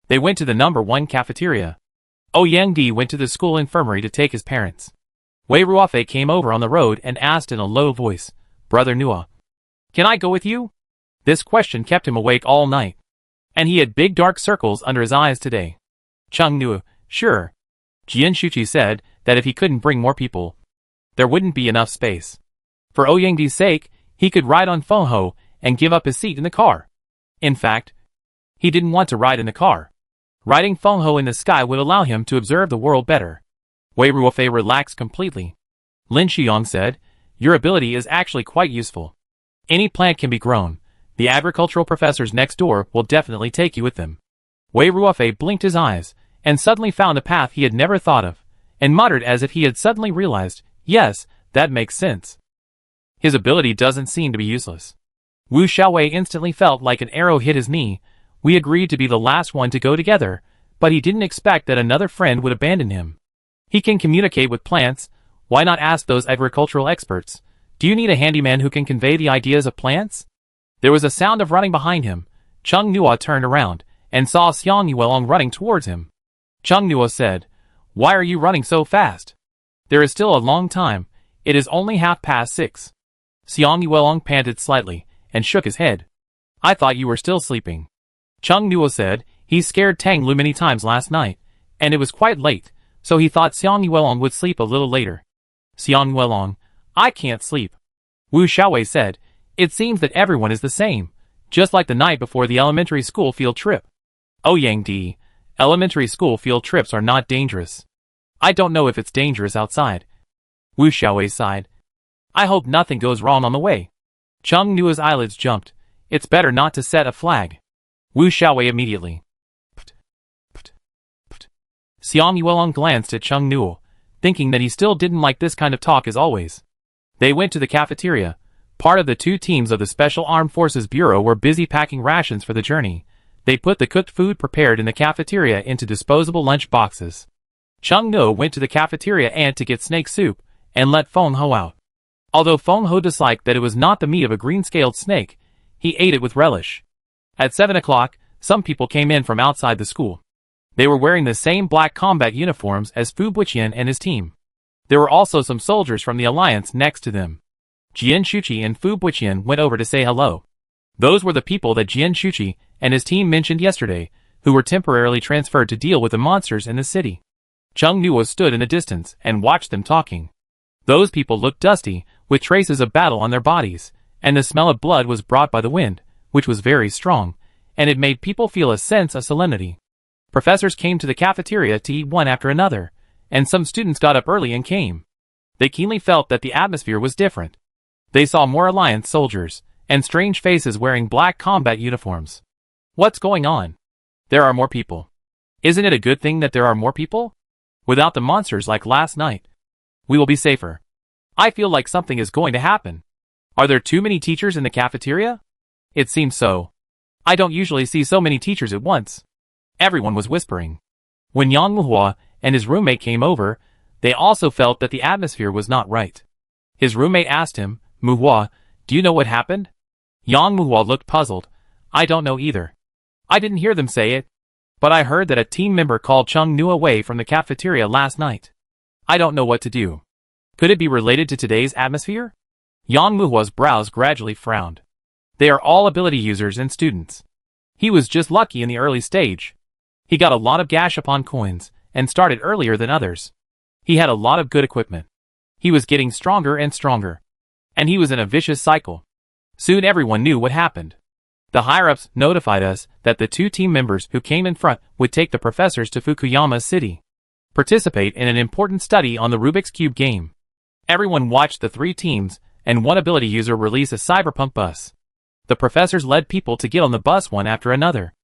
they went to the number 1 cafeteria. Ouyang went to the school infirmary to take his parents. Wei Ruofei came over on the road and asked in a low voice, "Brother Nua, can I go with you?" This question kept him awake all night, and he had big dark circles under his eyes today. Chung Nua, "Sure." Jian Shuqi said that if he couldn't bring more people, there wouldn't be enough space. For Ouyang's sake, he could ride on Fengho and give up his seat in the car. In fact, he didn't want to ride in the car. Riding Fengho in the sky would allow him to observe the world better. Wei Ruofei relaxed completely. Lin Xiong said, "Your ability is actually quite useful. Any plant can be grown. The agricultural professors next door will definitely take you with them." Wei Ruofei blinked his eyes, and suddenly found a path he had never thought of, and muttered as if he had suddenly realized, "Yes, that makes sense. His ability doesn't seem to be useless." Wu Xiaowei instantly felt like an arrow hit his knee. We agreed to be the last one to go together, but he didn't expect that another friend would abandon him. He can communicate with plants. Why not ask those agricultural experts? Do you need a handyman who can convey the ideas of plants? There was a sound of running behind him. Chung Nua turned around and saw Xiang Yuelong running towards him. Chung Nua said, "Why are you running so fast? There is still a long time. It is only 6:30. Xiang Yuelong panted slightly and shook his head. "I thought you were still sleeping." Chung Nua said, "He scared Tang Lu many times last night, and it was quite late, so he thought Xiang Yuelong would sleep a little later. Xiang Yuelong, I can't sleep. Wu Xiaowei said, it seems that everyone is the same, just like the night before the elementary school field trip. Oh Yang Di, elementary school field trips are not dangerous. I don't know if it's dangerous outside. Wu Xiaowei sighed. I hope nothing goes wrong on the way. Cheng Nuo's eyelids jumped. It's better not to set a flag. Wu Xiaowei immediately. Xiang Yuelong glanced at Cheng Nuo, thinking that he still didn't like this kind of talk as always. They went to the cafeteria. Part of the 2 teams of the Special Armed Forces Bureau were busy packing rations for the journey. They put the cooked food prepared in the cafeteria into disposable lunch boxes. Cheng Nuo went to the cafeteria and to get snake soup, and let Feng Ho out. Although Feng Ho disliked that it was not the meat of a green-scaled snake, he ate it with relish. At 7 o'clock, some people came in from outside the school. They were wearing the same black combat uniforms as Fu Buqian and his team. There were also some soldiers from the alliance next to them. Jian Shuqi and Fu Buqian went over to say hello. Those were the people that Jian Shuqi and his team mentioned yesterday, who were temporarily transferred to deal with the monsters in the city. Cheng Nuo stood in the distance and watched them talking. Those people looked dusty, with traces of battle on their bodies, and the smell of blood was brought by the wind, which was very strong, and it made people feel a sense of solemnity. Professors came to the cafeteria to eat one after another, and some students got up early and came. They keenly felt that the atmosphere was different. They saw more Alliance soldiers, and strange faces wearing black combat uniforms. What's going on? There are more people. Isn't it a good thing that there are more people? Without the monsters like last night, we will be safer. I feel like something is going to happen. Are there too many teachers in the cafeteria? It seems so. I don't usually see so many teachers at once. Everyone was whispering. When Yang Muhua and his roommate came over, they also felt that the atmosphere was not right. His roommate asked him, Muhua, do you know what happened? Yang Muhua looked puzzled. I don't know either. I didn't hear them say it, but I heard that a team member called Cheng Nuo away from the cafeteria last night. I don't know what to do. Could it be related to today's atmosphere? Yang Muhua's brows gradually frowned. They are all ability users and students. He was just lucky in the early stage. He got a lot of Gashapon coins, and started earlier than others. He had a lot of good equipment. He was getting stronger and stronger. And he was in a vicious cycle. Soon everyone knew what happened. The higher-ups notified us that the 2 team members who came in front would take the professors to Fukuyama City. Participate in an important study on the Rubik's Cube game. Everyone watched the 3 teams, and one ability user release a cyberpunk bus. The professors led people to get on the bus one after another.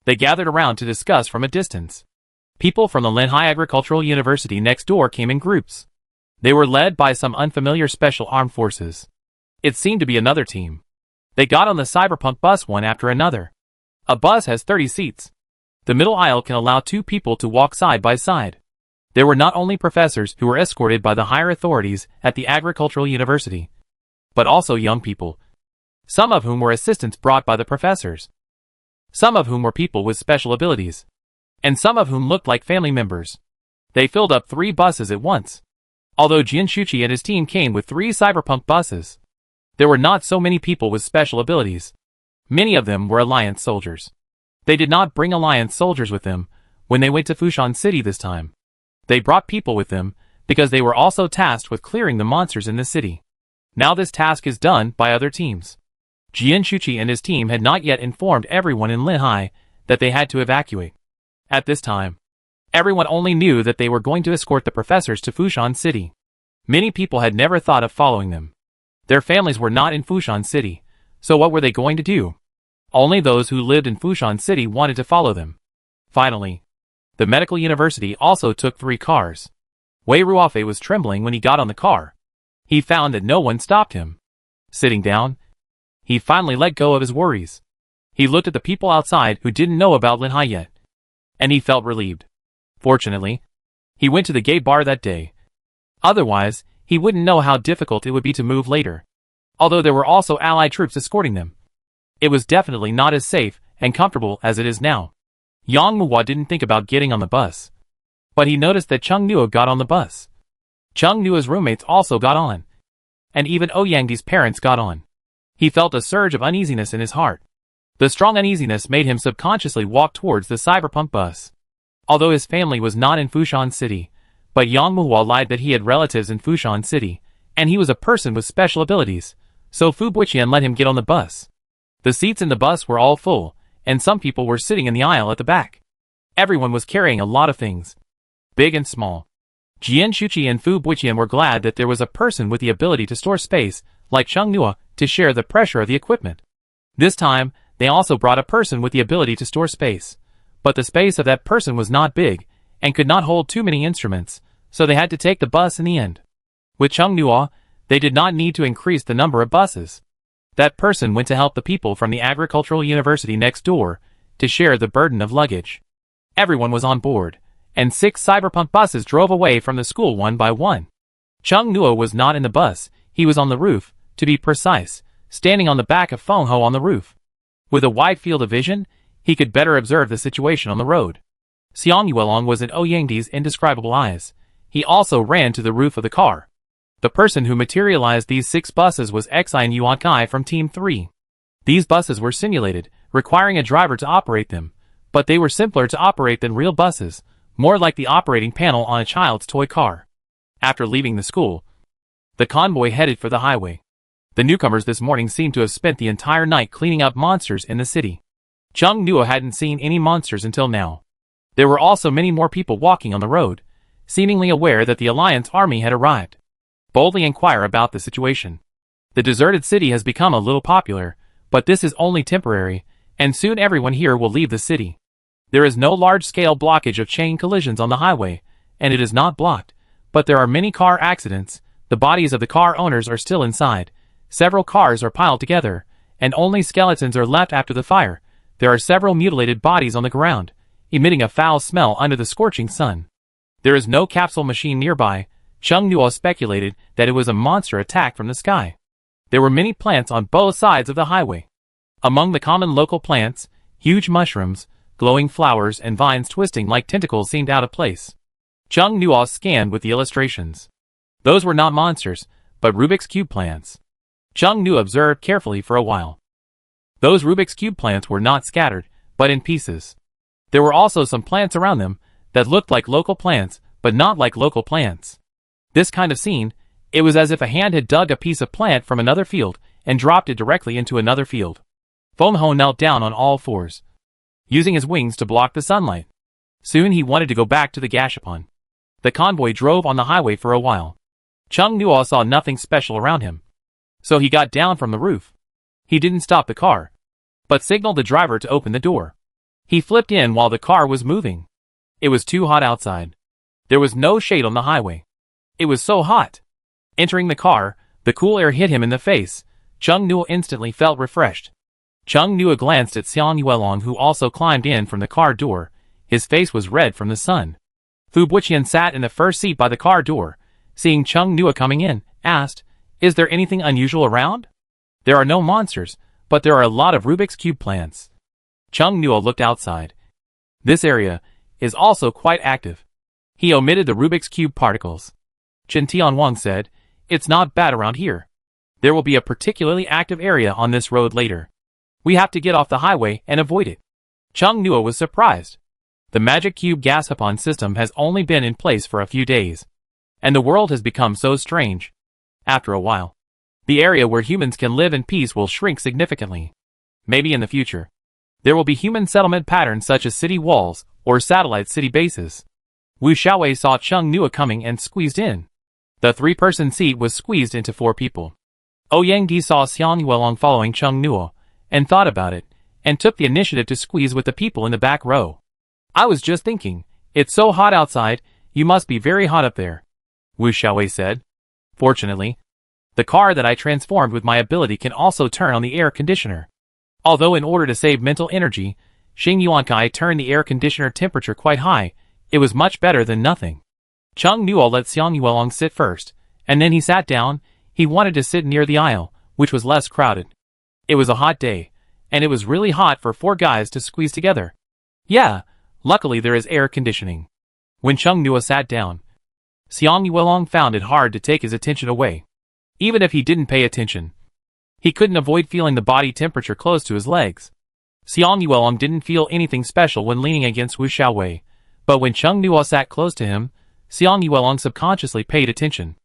They gathered around to discuss from a distance. People from the Linhai Agricultural University next door came in groups. They were led by some unfamiliar special armed forces. It seemed to be another team. They got on the cyberpunk bus one after another. A bus has 30 seats. The middle aisle can allow 2 people to walk side by side. There were not only professors who were escorted by the higher authorities at the Agricultural University, but also young people, some of whom were assistants brought by the professors. Some of whom were people with special abilities, and some of whom looked like family members. They filled up 3 buses at once. Although Jian Shuqi and his team came with 3 cyberpunk buses, there were not so many people with special abilities. Many of them were Alliance soldiers. They did not bring Alliance soldiers with them when they went to Fushan City this time. They brought people with them because they were also tasked with clearing the monsters in the city. Now this task is done by other teams. Jian Shuqi and his team had not yet informed everyone in Linhai that they had to evacuate. At this time, everyone only knew that they were going to escort the professors to Fushan City. Many people had never thought of following them. Their families were not in Fushan City, so what were they going to do? Only those who lived in Fushan City wanted to follow them. Finally, the medical university also took 3 cars. Wei Ruofei was trembling when he got on the car. He found that no one stopped him. Sitting down, he finally let go of his worries. He looked at the people outside who didn't know about Linhai yet, and he felt relieved. Fortunately, he went to the gay bar that day. Otherwise, he wouldn't know how difficult it would be to move later. Although there were also allied troops escorting them, it was definitely not as safe and comfortable as it is now. Yang Muhua didn't think about getting on the bus, but he noticed that Cheng Nuo got on the bus. Cheng Nuo's roommates also got on, and even Ouyangdi's parents got on. He felt a surge of uneasiness in his heart. The strong uneasiness made him subconsciously walk towards the cyberpunk bus. Although his family was not in Fushan City, But Yang Muhua lied that he had relatives in Fushan City, and he was a person with special abilities, so Fu Buqian let him get on the bus. The seats in the bus were all full, and some people were sitting in the aisle at the back. Everyone was carrying a lot of things, big and small. Jian Shuqi and Fu Buqian were glad that there was a person with the ability to store space, like Cheng Nua, to share the pressure of the equipment. This time, they also brought a person with the ability to store space. But the space of that person was not big, and could not hold too many instruments, so they had to take the bus in the end. With Cheng Nua, they did not need to increase the number of buses. That person went to help the people from the agricultural university next door, to share the burden of luggage. Everyone was on board, and 6 cyberpunk buses drove away from the school one by one. Cheng Nua was not in the bus, he was on the roof, to be precise, standing on the back of Feng Ho on the roof. With a wide field of vision, he could better observe the situation on the road. Xiang Yuelong was in Ouyangdi's indescribable eyes. He also ran to the roof of the car. The person who materialized these 6 buses was Xin Yuan Kai from Team 3. These buses were simulated, requiring a driver to operate them, but they were simpler to operate than real buses, more like the operating panel on a child's toy car. After leaving the school, the convoy headed for the highway. The newcomers this morning seemed to have spent the entire night cleaning up monsters in the city. Cheng Nua hadn't seen any monsters until now. There were also many more people walking on the road, seemingly aware that the Alliance army had arrived. Boldly inquire about the situation. The deserted city has become a little popular, but this is only temporary, and soon everyone here will leave the city. There is no large-scale blockage of chain collisions on the highway, and it is not blocked, but there are many car accidents. The bodies of the car owners are still inside. Several cars are piled together, and only skeletons are left after the fire. There are several mutilated bodies on the ground, emitting a foul smell under the scorching sun. There is no capsule machine nearby. Cheng Nua speculated that it was a monster attack from the sky. There were many plants on both sides of the highway. Among the common local plants, huge mushrooms, glowing flowers and vines twisting like tentacles seemed out of place. Cheng Nua scanned with the illustrations. Those were not monsters, but Rubik's Cube plants. Cheng Nua observed carefully for a while. Those Rubik's Cube plants were not scattered, but in pieces. There were also some plants around them that looked like local plants, but not like local plants. This kind of scene, it was as if a hand had dug a piece of plant from another field and dropped it directly into another field. Feng Ho knelt down on all fours, using his wings to block the sunlight. Soon he wanted to go back to the Gashapon. The convoy drove on the highway for a while. Cheng Nua saw nothing special around him, so he got down from the roof. He didn't stop the car, but signaled the driver to open the door. He flipped in while the car was moving. It was too hot outside. There was no shade on the highway. It was so hot. Entering the car, the cool air hit him in the face. Cheng Nua instantly felt refreshed. Cheng Nua glanced at Xiang Yuelong, who also climbed in from the car door. His face was red from the sun. Fu Buqian sat in the first seat by the car door. Seeing Cheng Nua coming in, asked, "Is there anything unusual around?" "There are no monsters, but there are a lot of Rubik's Cube plants." Cheng Nua looked outside. This area is also quite active. He omitted the Rubik's Cube particles. Chen Tianwang said, "It's not bad around here. There will be a particularly active area on this road later. We have to get off the highway and avoid it." Cheng Nua was surprised. The Magic Cube Gashapon system has only been in place for a few days, and the world has become so strange. After a while, the area where humans can live in peace will shrink significantly. Maybe in the future, there will be human settlement patterns such as city walls or satellite city bases. Wu Xiaowei saw Cheng Nua coming and squeezed in. The 3-person seat was squeezed into 4 people. Ouyangdi saw Xiang Yuelong following Cheng Nua, and thought about it, and took the initiative to squeeze with the people in the back row. "I was just thinking, it's so hot outside, you must be very hot up there," Wu Xiaowei said. "Fortunately, the car that I transformed with my ability can also turn on the air conditioner." Although in order to save mental energy, Xing Yuankai turned the air conditioner temperature quite high, it was much better than nothing. Cheng Nua let Xiang Yuelong sit first, and then he sat down. He wanted to sit near the aisle, which was less crowded. It was a hot day, and it was really hot for 4 guys to squeeze together. Yeah, luckily there is air conditioning. When Cheng Nua sat down, Xiang Yuelong found it hard to take his attention away. Even if he didn't pay attention, he couldn't avoid feeling the body temperature close to his legs. Xiang Yuelong didn't feel anything special when leaning against Wu Xiaowei, but when Cheng Nua sat close to him, Xiang Yuelong subconsciously paid attention.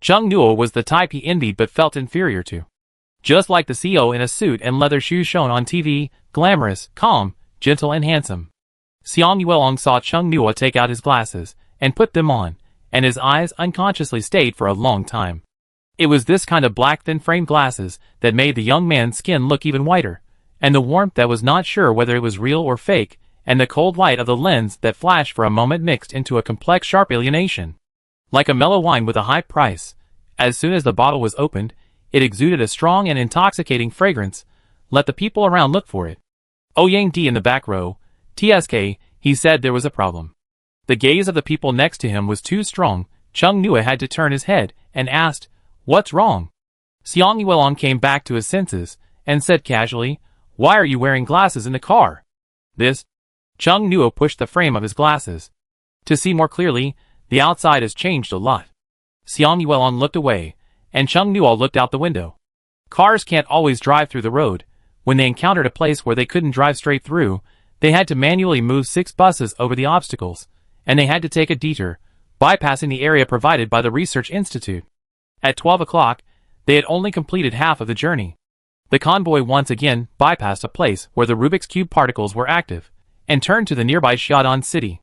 Chung Nuo was the type he envied but felt inferior to. Just like the CEO in a suit and leather shoes shown on TV, glamorous, calm, gentle and handsome. Xiang Yuelong saw Chung Nuo take out his glasses and put them on, and his eyes unconsciously stayed for a long time. It was this kind of black thin-frame glasses that made the young man's skin look even whiter, and the warmth that was not sure whether it was real or fake, and the cold light of the lens that flashed for a moment mixed into a complex sharp alienation. Like a mellow wine with a high price, as soon as the bottle was opened, it exuded a strong and intoxicating fragrance. Let the people around look for it. Yang Di in the back row, TSK, he said there was a problem. The gaze of the people next to him was too strong. Chung Nuo had to turn his head and asked, "What's wrong?" Xiang Yuelong came back to his senses and said casually, "Why are you wearing glasses in the car?" This. Chung Nuo pushed the frame of his glasses. To see more clearly, the outside has changed a lot. Xiang Yuelong looked away, and Chung Nuo looked out the window. Cars can't always drive through the road. When they encountered a place where they couldn't drive straight through, they had to manually move 6 buses over the obstacles, and they had to take a detour, bypassing the area provided by the Research Institute. At 12 o'clock, they had only completed half of the journey. The convoy once again bypassed a place where the Rubik's Cube particles were active, and turned to the nearby Xiaodong City.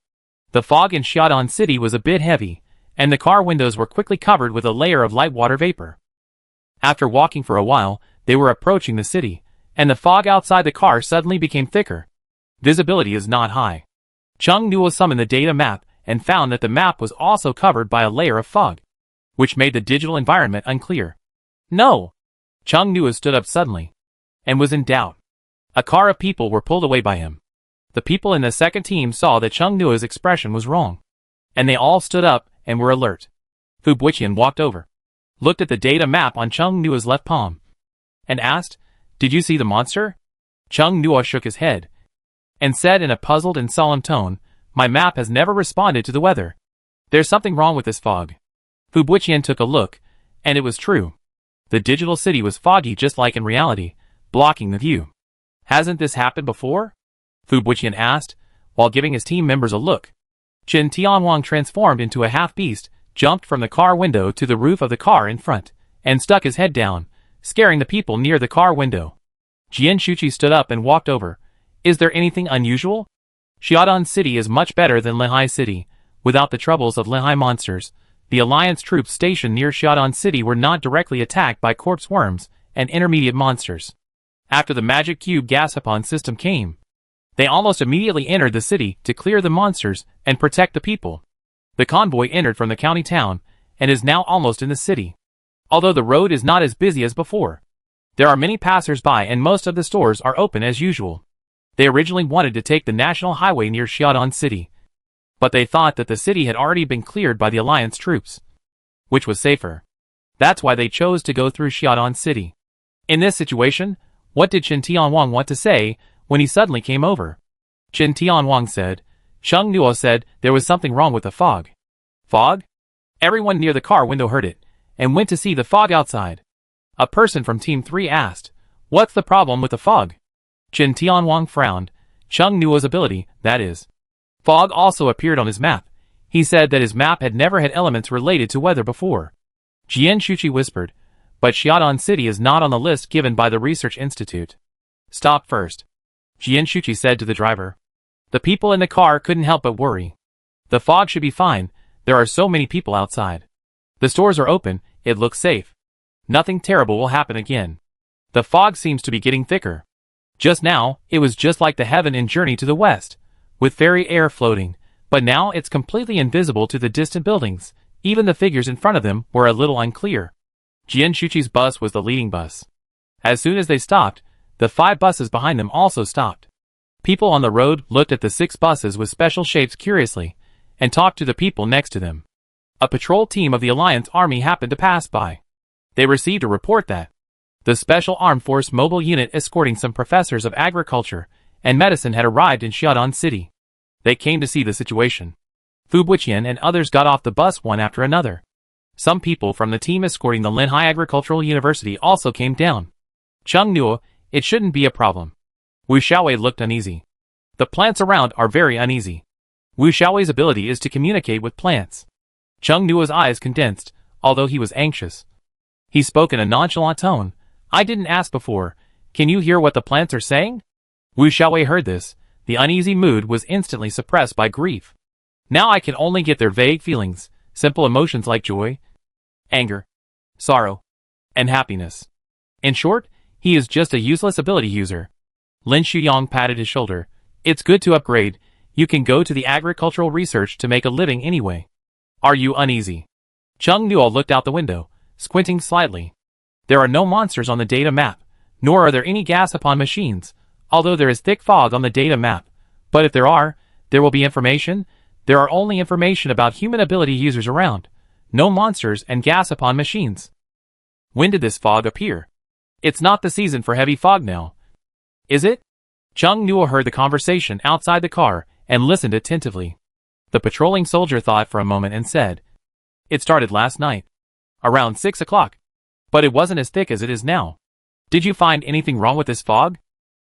The fog in Xiaodong City was a bit heavy, and the car windows were quickly covered with a layer of light water vapor. After walking for a while, they were approaching the city, and the fog outside the car suddenly became thicker. Visibility is not high. Chung Nuo summoned the data map and found that the map was also covered by a layer of fog, which made the digital environment unclear. No! Chung Nuo stood up suddenly, and was in doubt. A car of people were pulled away by him. The people in the second team saw that Chung Nuo's expression was wrong, and they all stood up and were alert. Fu Buiqian walked over, looked at the data map on Chung Nuo's left palm, and asked, "Did you see the monster?" Chung Nuo shook his head, and said in a puzzled and solemn tone, "My map has never responded to the weather. There's something wrong with this fog." Fu Buiqian took a look, and it was true. The digital city was foggy just like in reality, blocking the view. "Hasn't this happened before?" Fu Buiqian asked, while giving his team members a look. Chen Tianwang transformed into a half-beast, jumped from the car window to the roof of the car in front, and stuck his head down, scaring the people near the car window. Jian Shuqi stood up and walked over. "Is there anything unusual? Xiaodong City is much better than Lehai City. Without the troubles of Lehai monsters, the Alliance troops stationed near Xiaodong City were not directly attacked by corpse worms and intermediate monsters. After the Magic Cube Gasapon system came, they almost immediately entered the city to clear the monsters and protect the people. The convoy entered from the county town and is now almost in the city. Although the road is not as busy as before, there are many passers-by and most of the stores are open as usual. They originally wanted to take the national highway near Xiaodong City, but they thought that the city had already been cleared by the Alliance troops, which was safer. That's why they chose to go through Xiaodong City." In this situation, what did Chen Tianwang want to say when he suddenly came over? Chen Tianwang said, "Chung Nuo said there was something wrong with the fog." "Fog?" Everyone near the car window heard it, and went to see the fog outside. A person from Team 3 asked, "What's the problem with the fog?" Chen Tianwang frowned. Chung Nuo's ability, that is. Fog also appeared on his map. He said that his map had never had elements related to weather before. Jian Shuqi whispered, "But Xiaodong City is not on the list given by the Research Institute." "Stop first," Jian Shuqi said to the driver. The people in the car couldn't help but worry. The fog should be fine, there are so many people outside. The stores are open, it looks safe. Nothing terrible will happen again. The fog seems to be getting thicker. Just now, it was just like the heaven in Journey to the West, with fairy air floating, but now it's completely invisible to the distant buildings. Even the figures in front of them were a little unclear. Jian Shuqi's bus was the leading bus. As soon as they stopped, the 5 buses behind them also stopped. People on the road looked at the 6 buses with special shapes curiously, and talked to the people next to them. A patrol team of the Alliance Army happened to pass by. They received a report that the Special Armed Force mobile unit escorting some professors of agriculture and medicine had arrived in Xiaodong City. They came to see the situation. Fu Buiqian and others got off the bus one after another. Some people from the team escorting the Linhai Agricultural University also came down. Chung Nuo, it shouldn't be a problem. Wu Xiaowei looked uneasy. The plants around are very uneasy. Wu Xiaowei's ability is to communicate with plants. Chung Nuo's eyes condensed, although he was anxious. He spoke in a nonchalant tone. I didn't ask before. Can you hear what the plants are saying? Wu Xiaowei heard this. The uneasy mood was instantly suppressed by grief. Now I can only get their vague feelings, simple emotions like joy, anger, sorrow, and happiness. In short, he is just a useless ability user. Lin Shuyang patted his shoulder. It's good to upgrade. You can go to the agricultural research to make a living anyway. Are you uneasy? Chung Nuo looked out the window, squinting slightly. There are no monsters on the data map, nor are there any gas upon machines, although there is thick fog on the data map. But if there are, there will be information. There are only information about human ability users around. No monsters and gas upon machines. When did this fog appear? It's not the season for heavy fog now. Is it? Chung Nuo heard the conversation outside the car and listened attentively. The patrolling soldier thought for a moment and said, It started last night. Around 6 o'clock. But it wasn't as thick as it is now. Did you find anything wrong with this fog?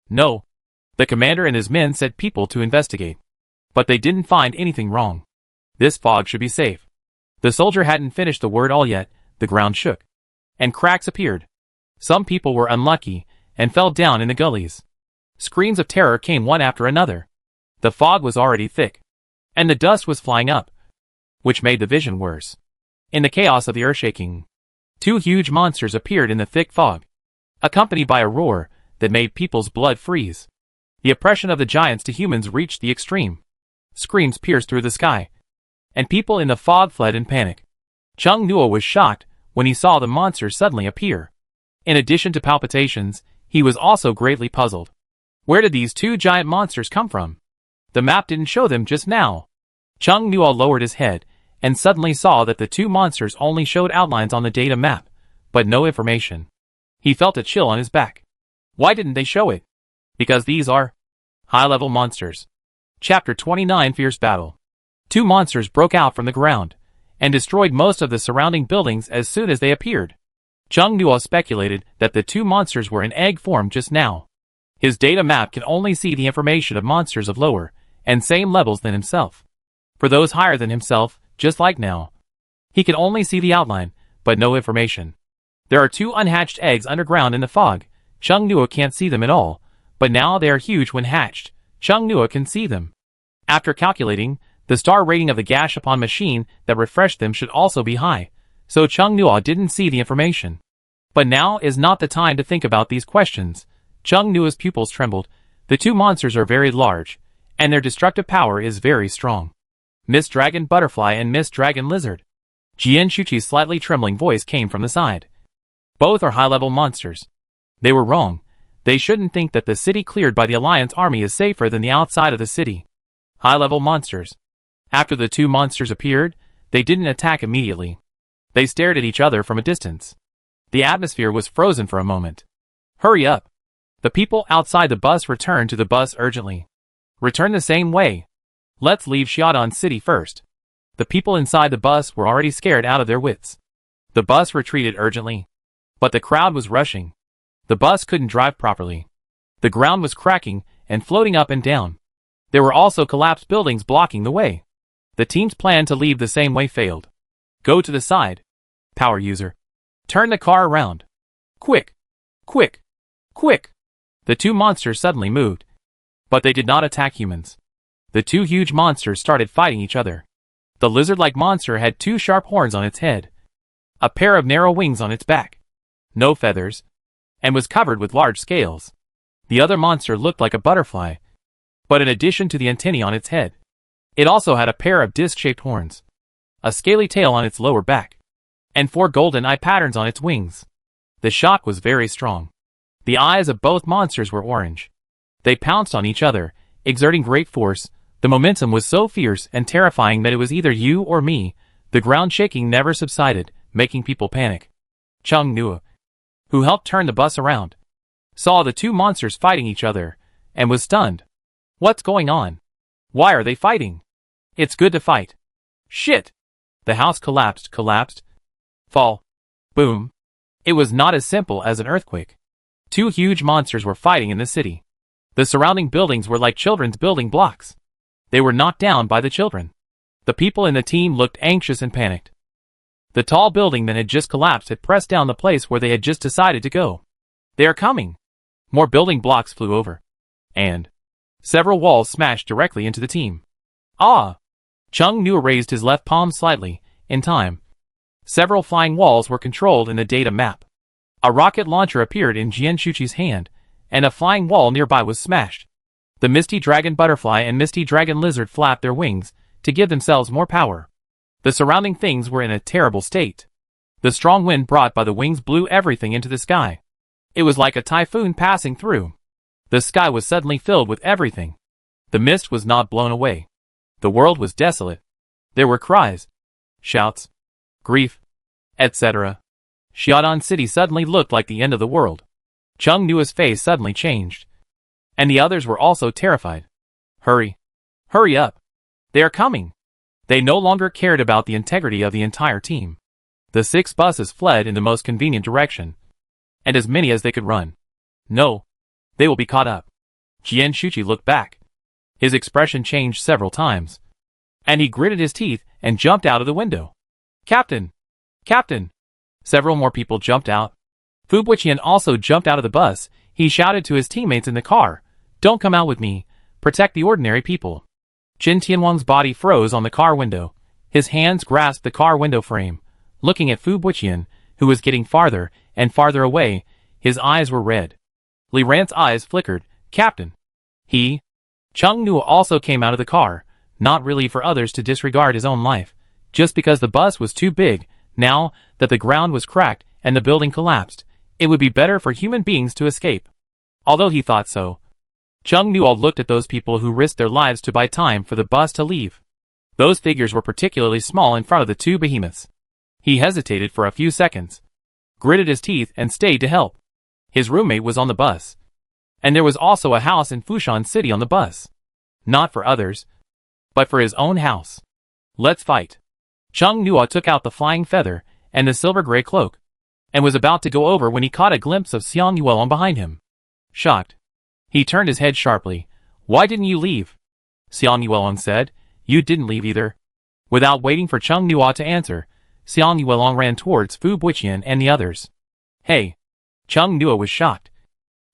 No. The commander and his men sent people to investigate. But they didn't find anything wrong. This fog should be safe. The soldier hadn't finished the word all yet. The ground shook. And cracks appeared. Some people were unlucky and fell down in the gullies. Screams of terror came one after another. The fog was already thick. And the dust was flying up, which made the vision worse. In the chaos of the earth-shaking, 2 huge monsters appeared in the thick fog, accompanied by a roar that made people's blood freeze. The oppression of the giants to humans reached the extreme. Screams pierced through the sky, and people in the fog fled in panic. Chung Nuo was shocked when he saw the monsters suddenly appear. In addition to palpitations, he was also greatly puzzled. Where did these 2 giant monsters come from? The map didn't show them just now. Chung Nuo lowered his head and suddenly saw that the 2 monsters only showed outlines on the data map, but no information. He felt a chill on his back. Why didn't they show it? Because these are high-level monsters. Chapter 29 Fierce Battle. 2 monsters broke out from the ground and destroyed most of the surrounding buildings as soon as they appeared. Chung Nuo speculated that the 2 monsters were in egg form just now. His data map can only see the information of monsters of lower and same levels than himself. For those higher than himself, just like now, he can only see the outline, but no information. There are 2 unhatched eggs underground in the fog. Chung Nuo can't see them at all, but now they are huge when hatched. Chung Nuo can see them. After calculating, the star rating of the Gashapon machine that refreshed them should also be high, so Chung Nuo didn't see the information. But now is not the time to think about these questions. Chung Nuo's pupils trembled. The 2 monsters are very large, and their destructive power is very strong. Miss Dragon Butterfly and Miss Dragon Lizard. Jian Shuqi's slightly trembling voice came from the side. Both are high-level monsters. They were wrong. They shouldn't think that the city cleared by the Alliance army is safer than the outside of the city. High-level monsters. After the 2 monsters appeared, they didn't attack immediately. They stared at each other from a distance. The atmosphere was frozen for a moment. Hurry up. The people outside the bus returned to the bus urgently. Return the same way. Let's leave Xiaodong City first. The people inside the bus were already scared out of their wits. The bus retreated urgently. But the crowd was rushing. The bus couldn't drive properly. The ground was cracking and floating up and down. There were also collapsed buildings blocking the way. The team's plan to leave the same way failed. Go to the side. Power user. Turn the car around. Quick! Quick! Quick! The 2 monsters suddenly moved. But they did not attack humans. The 2 huge monsters started fighting each other. The lizard-like monster had 2 sharp horns on its head, a pair of narrow wings on its back, no feathers, and was covered with large scales. The other monster looked like a butterfly, but in addition to the antennae on its head, it also had a pair of disc-shaped horns, a scaly tail on its lower back, and 4 golden eye patterns on its wings. The shock was very strong. The eyes of both monsters were orange. They pounced on each other, exerting great force. The momentum was so fierce and terrifying that it was either you or me. The ground shaking never subsided, making people panic. Chung Nuo, who helped turn the bus around, saw the 2 monsters fighting each other, and was stunned. What's going on? Why are they fighting? It's good to fight. Shit! The house collapsed. Fall. Boom. It was not as simple as an earthquake. 2 huge monsters were fighting in the city. The surrounding buildings were like children's building blocks. They were knocked down by the children. The people in the team looked anxious and panicked. The tall building that had just collapsed had pressed down the place where they had just decided to go. They are coming! More building blocks flew over. And several walls smashed directly into the team. Ah! Chung Nu raised his left palm slightly. In time, several flying walls were controlled in the data map. A rocket launcher appeared in Jianshuqi's hand, and a flying wall nearby was smashed. The Misty Dragon Butterfly and Misty Dragon Lizard flapped their wings to give themselves more power. The surrounding things were in a terrible state. The strong wind brought by the wings blew everything into the sky. It was like a typhoon passing through. The sky was suddenly filled with everything. The mist was not blown away. The world was desolate. There were cries, shouts, grief, etc. Xiaodan City suddenly looked like the end of the world. Chung Nu's face suddenly changed. And the others were also terrified. Hurry! Hurry up! They are coming! They no longer cared about the integrity of the entire team. The 6 buses fled in the most convenient direction, and as many as they could run. No, they will be caught up. Jianshuqi looked back. His expression changed several times, and he gritted his teeth and jumped out of the window. Captain! Captain! Several more people jumped out. Fu Buqian also jumped out of the bus. He shouted to his teammates in the car, "Don't come out with me. Protect the ordinary people." Qin Tianwang's body froze on the car window. His hands grasped the car window frame. Looking at Fu Buqian, who was getting farther and farther away, his eyes were red. Li Ran's eyes flickered. Captain! Chung Nu also came out of the car, not really for others to disregard his own life, just because the bus was too big. Now that the ground was cracked and the building collapsed, it would be better for human beings to escape. Although he thought so, Chung Nu looked at those people who risked their lives to buy time for the bus to leave. Those figures were particularly small in front of the 2 behemoths. He hesitated for a few seconds, gritted his teeth and stayed to help. His roommate was on the bus. And there was also a house in Fushan City on the bus. Not for others, but for his own house. Let's fight. Chung Nu took out the flying feather and the silver-gray cloak, and was about to go over when he caught a glimpse of Xiang Yuelong behind him. Shocked, he turned his head sharply. Why didn't you leave? Xiang Yuelong said. You didn't leave either. Without waiting for Chung Nu to answer, Xiang Yuelong ran towards Fu Buqian and the others. Hey! Chung Nu was shocked.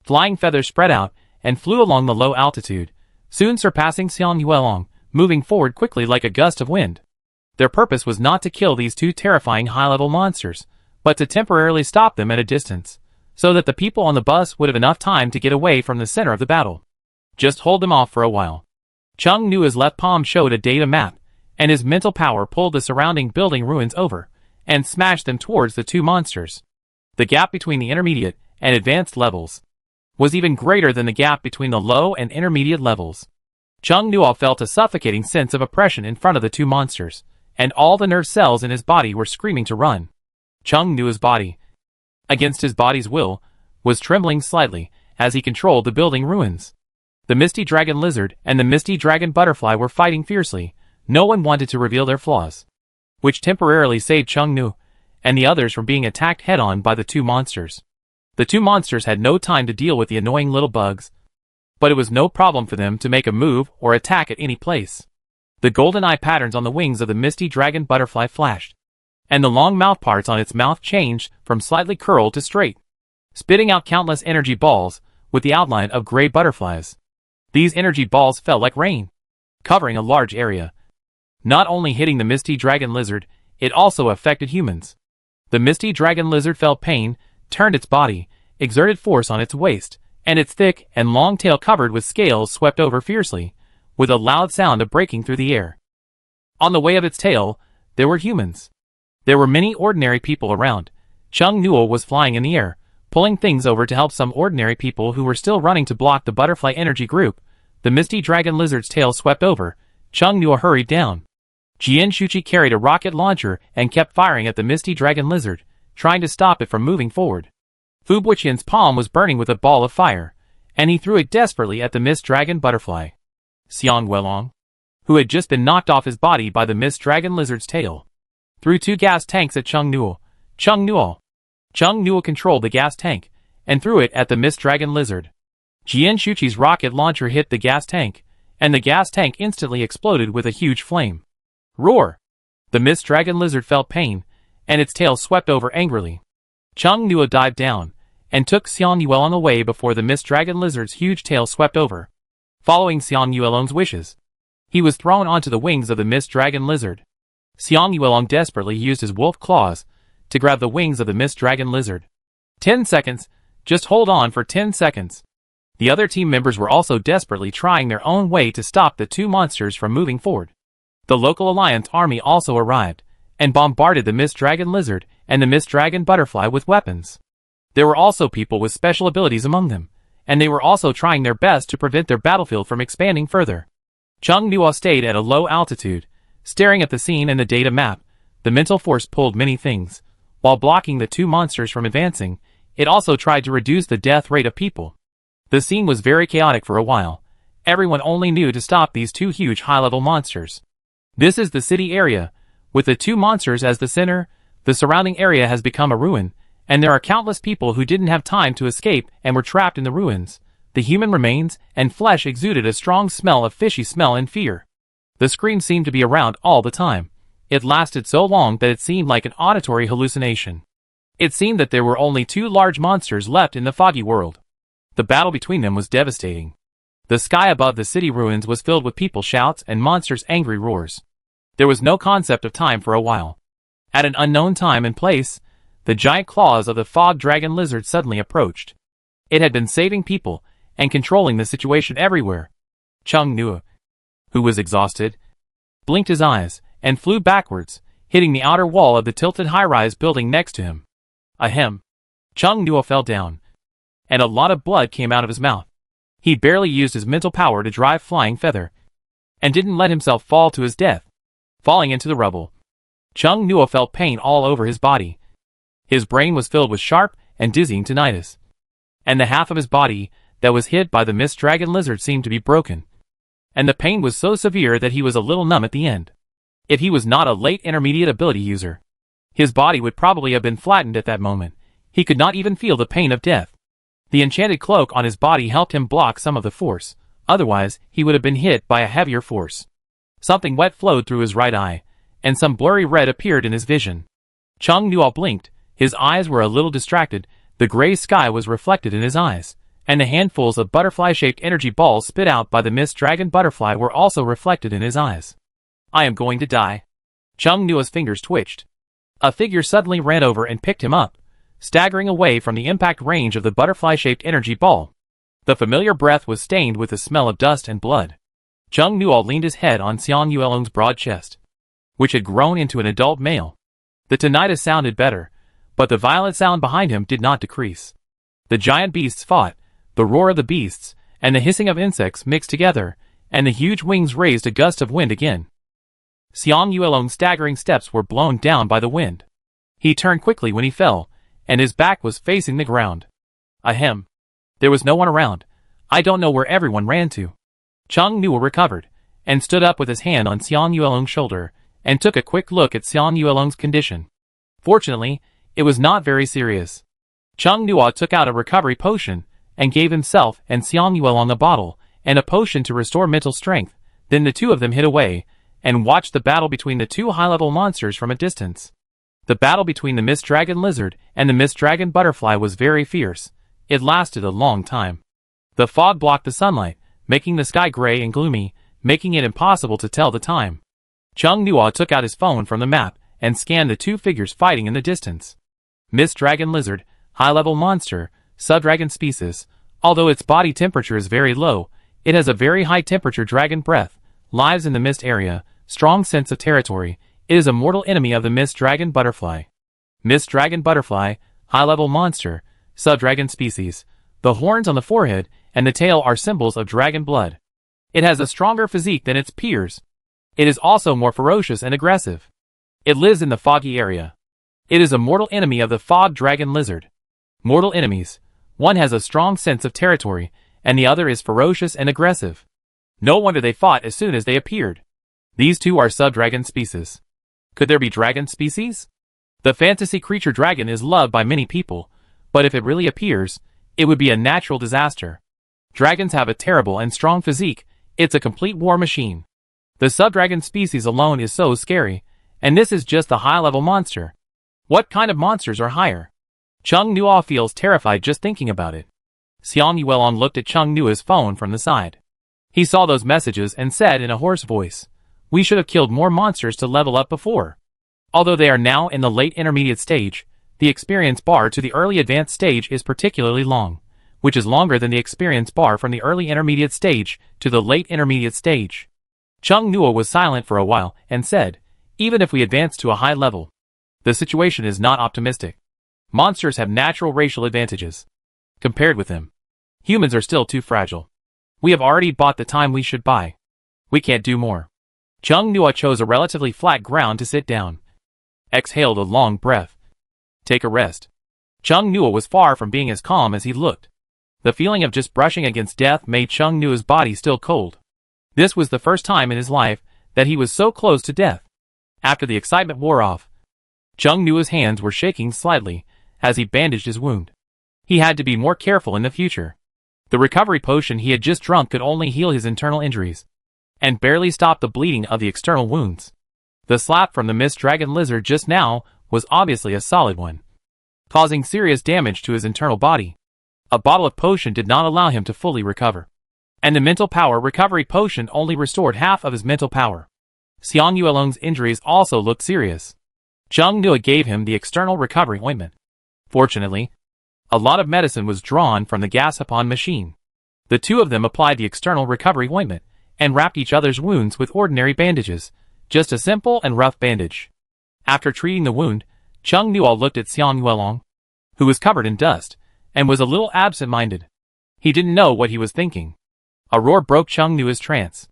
Flying feathers spread out and flew along the low altitude, soon surpassing Xiang Yuelong, moving forward quickly like a gust of wind. Their purpose was not to kill these 2 terrifying high-level monsters, but to temporarily stop them at a distance, so that the people on the bus would have enough time to get away from the center of the battle. Just hold them off for a while. Chung Nu's left palm showed a data map, and his mental power pulled the surrounding building ruins over, and smashed them towards the 2 monsters. The gap between the intermediate and advanced levels was even greater than the gap between the low and intermediate levels. Chung Nu felt a suffocating sense of oppression in front of the 2 monsters, and all the nerve cells in his body were screaming to run. Chung Nu's body, against his body's will, was trembling slightly as he controlled the building ruins. The Misty Dragon Lizard and the Misty Dragon Butterfly were fighting fiercely. No one wanted to reveal their flaws, which temporarily saved Chung Nu and the others from being attacked head-on by the 2 monsters. The 2 monsters had no time to deal with the annoying little bugs, but it was no problem for them to make a move or attack at any place. The golden eye patterns on the wings of the Misty Dragon Butterfly flashed, and the long mouth parts on its mouth changed from slightly curled to straight, spitting out countless energy balls with the outline of gray butterflies. These energy balls fell like rain, covering a large area. Not only hitting the Misty Dragon Lizard, it also affected humans. The Misty Dragon Lizard felt pain, turned its body, exerted force on its waist, and its thick and long tail covered with scales swept over fiercely, with a loud sound of breaking through the air. On the way of its tail, there were humans. There were many ordinary people around. Chung Nu was flying in the air, pulling things over to help some ordinary people who were still running to block the butterfly energy group. The Misty Dragon Lizard's tail swept over. Chung Nu hurried down. Jianshuqi carried a rocket launcher and kept firing at the Misty Dragon Lizard, trying to stop it from moving forward. Fu Buqian's palm was burning with a ball of fire, and he threw it desperately at the Mist Dragon Butterfly. Xiang Yuelong, who had just been knocked off his body by the Mist Dragon Lizard's tail, threw 2 gas tanks at Chung Nu. Chung Nu controlled the gas tank, and threw it at the Mist Dragon Lizard. Jianshuqi's rocket launcher hit the gas tank, and the gas tank instantly exploded with a huge flame. Roar! The mist dragon lizard felt pain, and its tail swept over angrily. Chung Nuo dived down, and took Xiang Yuelong away before the mist dragon lizard's huge tail swept over. Following Xiang Yuelong's wishes, he was thrown onto the wings of the mist dragon lizard. Xiang Yuelong desperately used his wolf claws to grab the wings of the mist dragon lizard. 10 seconds, just hold on for 10 seconds. The other team members were also desperately trying their own way to stop the two monsters from moving forward. The local alliance army also arrived, and bombarded the mist dragon lizard and the mist dragon butterfly with weapons. There were also people with special abilities among them, and they were also trying their best to prevent their battlefield from expanding further. Chung Nuo stayed at a low altitude, staring at the scene and the data map. The mental force pulled many things. While blocking the two monsters from advancing, it also tried to reduce the death rate of people. The scene was very chaotic for a while. Everyone only knew to stop these two huge high-level monsters. This is the city area. With the two monsters as the center, the surrounding area has become a ruin, and there are countless people who didn't have time to escape and were trapped in the ruins. The human remains and flesh exuded a strong smell of fishy smell and fear. The scream seemed to be around all the time. It lasted so long that it seemed like an auditory hallucination. It seemed that there were only two large monsters left in the foggy world. The battle between them was devastating. The sky above the city ruins was filled with people's shouts and monsters' angry roars. There was no concept of time for a while. At an unknown time and place, the giant claws of the fog dragon lizard suddenly approached. It had been saving people and controlling the situation everywhere. Chung Nuo, who was exhausted, blinked his eyes and flew backwards, hitting the outer wall of the tilted high-rise building next to him. Ahem. Chung Nuo fell down, and a lot of blood came out of his mouth. He barely used his mental power to drive Flying Feather, and didn't let himself fall to his death, falling into the rubble. Chung Nuo felt pain all over his body. His brain was filled with sharp and dizzying tinnitus, and the half of his body that was hit by the mist dragon lizard seemed to be broken, and the pain was so severe that he was a little numb at the end. If he was not a late intermediate ability user, his body would probably have been flattened at that moment. He could not even feel the pain of death. The enchanted cloak on his body helped him block some of the force, otherwise he would have been hit by a heavier force. Something wet flowed through his right eye, and some blurry red appeared in his vision. Chung Nuo blinked, his eyes were a little distracted, the gray sky was reflected in his eyes, and the handfuls of butterfly-shaped energy balls spit out by the mist dragon butterfly were also reflected in his eyes. I am going to die. Chung Nuo's fingers twitched. A figure suddenly ran over and picked him up, staggering away from the impact range of the butterfly-shaped energy ball. The familiar breath was stained with the smell of dust and blood. Chung Nuo leaned his head on Xiang Yuelong's broad chest, which had grown into an adult male. The tinnitus sounded better, but the violent sound behind him did not decrease. The giant beasts fought, the roar of the beasts, and the hissing of insects mixed together, and the huge wings raised a gust of wind again. Xiang Yuelong's staggering steps were blown down by the wind. He turned quickly when he fell, and his back was facing the ground. Ahem. There was no one around. I don't know where everyone ran to. Chung Nuo recovered, and stood up with his hand on Xiang Yuelong's shoulder, and took a quick look at Xiang Yuelong's condition. Fortunately, it was not very serious. Chung Nuo took out a recovery potion, and gave himself and Xiang Yuelong a bottle, and a potion to restore mental strength. Then the two of them hid away, and watched the battle between the two high-level monsters from a distance. The battle between the mist dragon lizard and the mist dragon butterfly was very fierce. It lasted a long time. The fog blocked the sunlight, making the sky gray and gloomy, making it impossible to tell the time. Chung Nuo took out his phone from the map, and scanned the two figures fighting in the distance. Mist dragon lizard, high-level monster, subdragon species. Although its body temperature is very low, it has a very high-temperature dragon breath, lives in the mist area, strong sense of territory. It is a mortal enemy of the mist dragon butterfly. Mist dragon butterfly, high-level monster, subdragon species. The horns on the forehead and the tail are symbols of dragon blood. It has a stronger physique than its peers. It is also more ferocious and aggressive. It lives in the foggy area. It is a mortal enemy of the fog dragon lizard. Mortal enemies. One has a strong sense of territory, and the other is ferocious and aggressive. No wonder they fought as soon as they appeared. These two are subdragon species. Could there be dragon species? The fantasy creature dragon is loved by many people, but if it really appears, it would be a natural disaster. Dragons have a terrible and strong physique. It's a complete war machine. The subdragon species alone is so scary, and this is just the high-level monster. What kind of monsters are higher? Chung Nuo feels terrified just thinking about it. Xiang Yuelong looked at Chung Nuo's phone from the side. He saw those messages and said in a hoarse voice, "We should have killed more monsters to level up before." Although they are now in the late intermediate stage, the experience bar to the early advanced stage is particularly long, which is longer than the experience bar from the early intermediate stage to the late intermediate stage. Chung Nuo was silent for a while and said, "Even if we advance to a high level, the situation is not optimistic. Monsters have natural racial advantages. Compared with them, humans are still too fragile. We have already bought the time we should buy. We can't do more." Chung Nuo chose a relatively flat ground to sit down. Exhaled a long breath. Take a rest. Chung Nuo was far from being as calm as he looked. The feeling of just brushing against death made Chung Nuo's body still cold. This was the first time in his life that he was so close to death. After the excitement wore off, Chung Nuo's hands were shaking slightly as he bandaged his wound. He had to be more careful in the future. The recovery potion he had just drunk could only heal his internal injuries, and barely stop the bleeding of the external wounds. The slap from the Mist Dragon Lizard just now was obviously a solid one, causing serious damage to his internal body. A bottle of potion did not allow him to fully recover, and the mental power recovery potion only restored half of his mental power. Xiang Yuelong's injuries also looked serious. Chung Nuo gave him the external recovery ointment. Fortunately, a lot of medicine was drawn from the Gacha machine. The two of them applied the external recovery ointment and wrapped each other's wounds with ordinary bandages, just a simple and rough bandage. After treating the wound, Chung Nuo looked at Xiang Yuelong, who was covered in dust, and was a little absent-minded. He didn't know what he was thinking. A roar broke Chung Nuo's trance.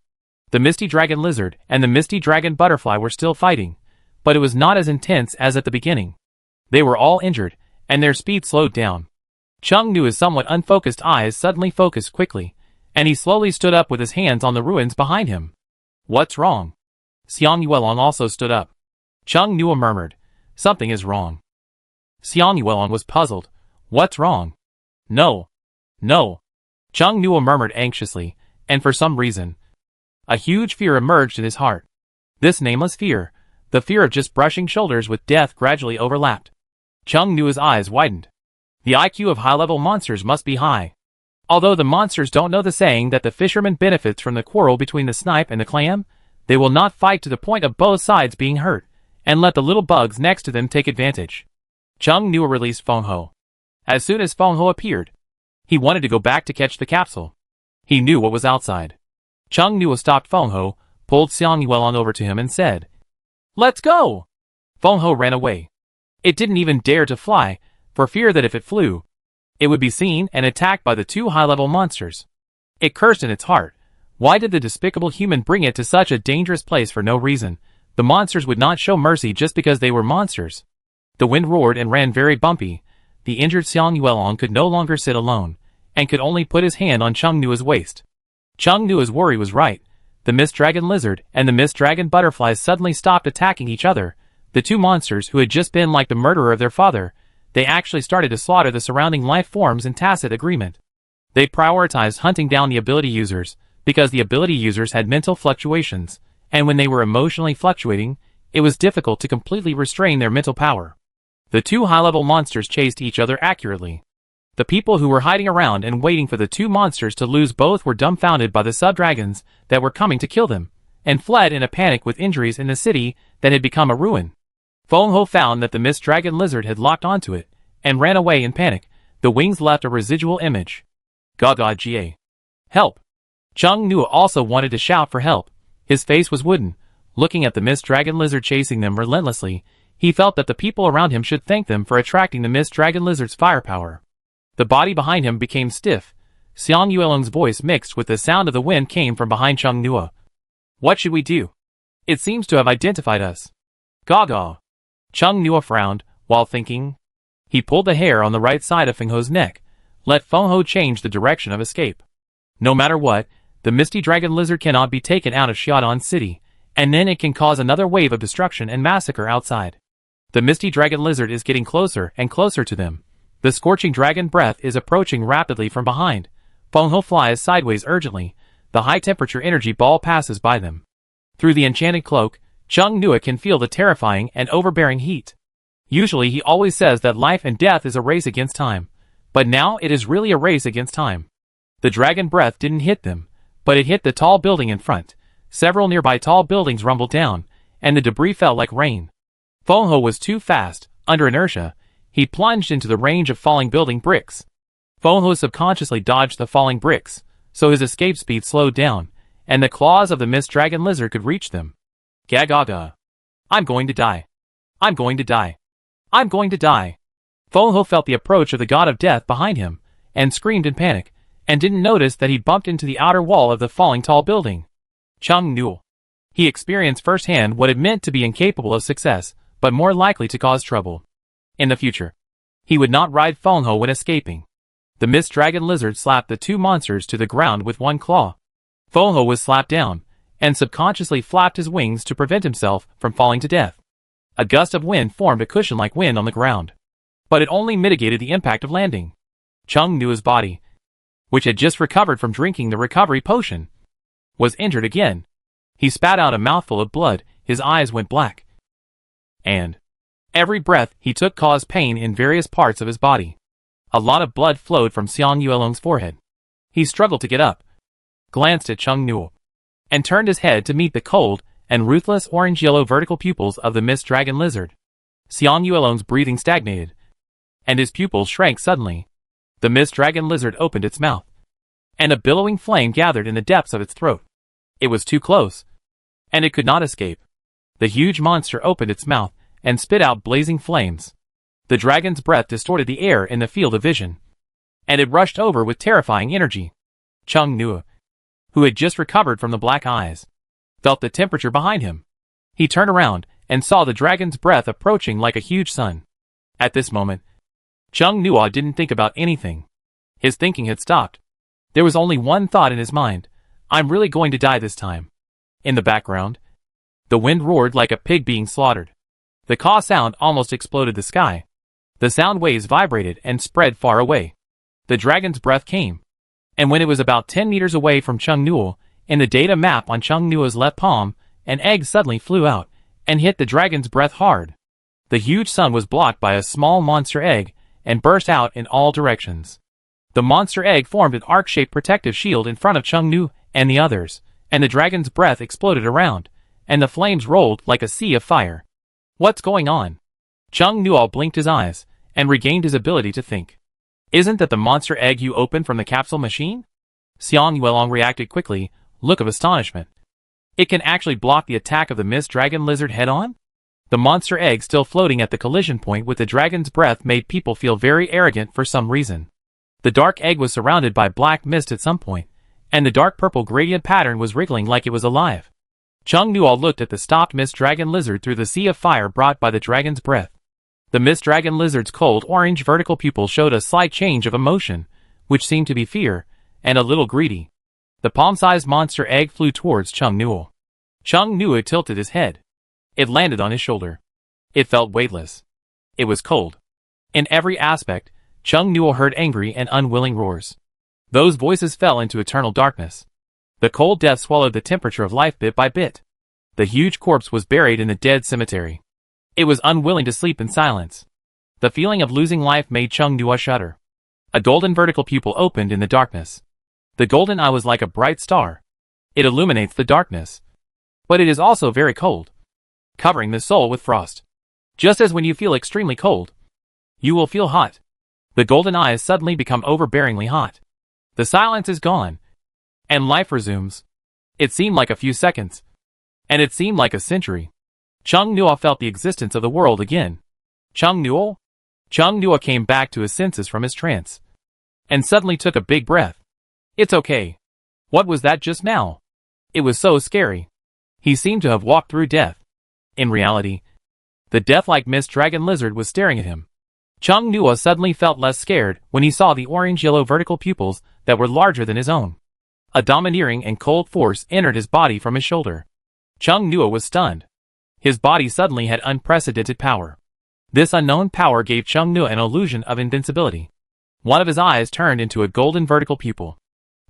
The Misty Dragon Lizard and the Misty Dragon Butterfly were still fighting, but it was not as intense as at the beginning. They were all injured, and their speed slowed down. Chung Nuo's somewhat unfocused eyes suddenly focused quickly, and he slowly stood up with his hands on the ruins behind him. "What's wrong?" Xiang Yuelong also stood up. Chung Nuo murmured, "Something is wrong." Xiang Yuelong was puzzled. "What's wrong?" No. Chung Nuo murmured anxiously, and for some reason, a huge fear emerged in his heart. This nameless fear, the fear of just brushing shoulders with death, gradually overlapped. Chung Nuo's eyes widened. The IQ of high-level monsters must be high. Although the monsters don't know the saying that the fisherman benefits from the quarrel between the snipe and the clam, they will not fight to the point of both sides being hurt, and let the little bugs next to them take advantage. Chung Nuo released Feng Ho. As soon as Feng Ho appeared, he wanted to go back to catch the capsule. He knew what was outside. Chung Nuo stopped Feng Ho, pulled Xiang Yuelong over to him and said, "Let's go!" Feng Ho ran away. It didn't even dare to fly, for fear that if it flew, it would be seen and attacked by the two high-level monsters. It cursed in its heart. Why did the despicable human bring it to such a dangerous place for no reason? The monsters would not show mercy just because they were monsters. The wind roared and ran very bumpy. The injured Xiang Yuelong could no longer sit alone, and could only put his hand on Chung Nuo's waist. Chung Nuo's worry was right. The Mist Dragon Lizard and the Mist Dragon Butterfly suddenly stopped attacking each other. The two monsters who had just been like the murderer of their father, they actually started to slaughter the surrounding life forms in tacit agreement. They prioritized hunting down the ability users, because the ability users had mental fluctuations, and when they were emotionally fluctuating, it was difficult to completely restrain their mental power. The two high-level monsters chased each other accurately. The people who were hiding around and waiting for the two monsters to lose both were dumbfounded by the sub-dragons that were coming to kill them, and fled in a panic with injuries in the city that had become a ruin. Feng Ho found that the Mist Dragon Lizard had locked onto it, and ran away in panic. The wings left a residual image. Gaga Ga. Help! Chung Nuo also wanted to shout for help. His face was wooden. Looking at the Mist Dragon Lizard chasing them relentlessly, he felt that the people around him should thank them for attracting the Mist Dragon Lizard's firepower. The body behind him became stiff. Xiang Yuelong's voice mixed with the sound of the wind came from behind Chung Nuo. "What should we do? It seems to have identified us." "Gaga." Chung Nuo frowned, while thinking. He pulled the hair on the right side of Feng Ho's neck. Let Feng Ho change the direction of escape. No matter what, the Misty Dragon Lizard cannot be taken out of Xiaodong City, and then it can cause another wave of destruction and massacre outside. The Misty Dragon Lizard is getting closer and closer to them. The scorching dragon breath is approaching rapidly from behind. Feng Ho flies sideways urgently. The high-temperature energy ball passes by them. Through the enchanted cloak, Chung Nua can feel the terrifying and overbearing heat. Usually he always says that life and death is a race against time, but now it is really a race against time. The dragon breath didn't hit them, but it hit the tall building in front. Several nearby tall buildings rumbled down, and the debris fell like rain. Feng Ho was too fast. Under inertia, he plunged into the range of falling building bricks. Feng Ho subconsciously dodged the falling bricks, so his escape speed slowed down, and the claws of the mist dragon lizard could reach them. Gagaga. I'm going to die. I'm going to die. I'm going to die. Feng Ho felt the approach of the god of death behind him, and screamed in panic, and didn't notice that he'd bumped into the outer wall of the falling tall building. Chung Nua. He experienced firsthand what it meant to be incapable of success, but more likely to cause trouble. In the future, he would not ride Feng Ho when escaping. The mist dragon lizard slapped the two monsters to the ground with one claw. Feng Ho was slapped down, and subconsciously flapped his wings to prevent himself from falling to death. A gust of wind formed a cushion-like wind on the ground, but it only mitigated the impact of landing. Chung Nua's body, which had just recovered from drinking the recovery potion, was injured again. He spat out a mouthful of blood, his eyes went black, and every breath he took caused pain in various parts of his body. A lot of blood flowed from Xiang Yuelong's forehead. He struggled to get up, glanced at Chung Nua, and turned his head to meet the cold and ruthless orange-yellow vertical pupils of the mist dragon lizard. Xiang Yuelong's breathing stagnated, and his pupils shrank suddenly. The mist dragon lizard opened its mouth, and a billowing flame gathered in the depths of its throat. It was too close, and it could not escape. The huge monster opened its mouth and spit out blazing flames. The dragon's breath distorted the air in the field of vision, and it rushed over with terrifying energy. Chung Nua, who had just recovered from the black eyes, felt the temperature behind him. He turned around and saw the dragon's breath approaching like a huge sun. At this moment, Chung Nua didn't think about anything. His thinking had stopped. There was only one thought in his mind: I'm really going to die this time. In the background, the wind roared like a pig being slaughtered. The caw sound almost exploded the sky. The sound waves vibrated and spread far away. The dragon's breath came, and when it was about 10 meters away from Chung Nua, in the data map on Chung Nua's left palm, an egg suddenly flew out and hit the dragon's breath hard. The huge sun was blocked by a small monster egg and burst out in all directions. The monster egg formed an arc-shaped protective shield in front of Chung Nua and the others, and the dragon's breath exploded around, and the flames rolled like a sea of fire. What's going on? Chung Nua blinked his eyes and regained his ability to think. Isn't that the monster egg you opened from the capsule machine? Xiang Yuelong reacted quickly, look of astonishment. It can actually block the attack of the mist dragon lizard head-on? The monster egg still floating at the collision point with the dragon's breath made people feel very arrogant for some reason. The dark egg was surrounded by black mist at some point, and the dark purple gradient pattern was wriggling like it was alive. Chung Nua looked at the stopped mist dragon lizard through the sea of fire brought by the dragon's breath. The mist dragon lizard's cold orange vertical pupil showed a slight change of emotion, which seemed to be fear, and a little greedy. The palm-sized monster egg flew towards Chung Nua. Chung Nua tilted his head. It landed on his shoulder. It felt weightless. It was cold. In every aspect, Chung Nua heard angry and unwilling roars. Those voices fell into eternal darkness. The cold death swallowed the temperature of life bit by bit. The huge corpse was buried in the dead cemetery. It was unwilling to sleep in silence. The feeling of losing life made Chung Nua shudder. A golden vertical pupil opened in the darkness. The golden eye was like a bright star. It illuminates the darkness, but it is also very cold, covering the soul with frost. Just as when you feel extremely cold, you will feel hot. The golden eyes suddenly become overbearingly hot. The silence is gone, and life resumes. It seemed like a few seconds, and it seemed like a century. Chung Nua felt the existence of the world again. Chung Nua? Chung Nua came back to his senses from his trance, and suddenly took a big breath. It's okay. What was that just now? It was so scary. He seemed to have walked through death. In reality, the death-like mist dragon lizard was staring at him. Chung Nua suddenly felt less scared when he saw the orange-yellow vertical pupils that were larger than his own. A domineering and cold force entered his body from his shoulder. Chung Nua was stunned. His body suddenly had unprecedented power. This unknown power gave Chung Nua an illusion of invincibility. One of his eyes turned into a golden vertical pupil.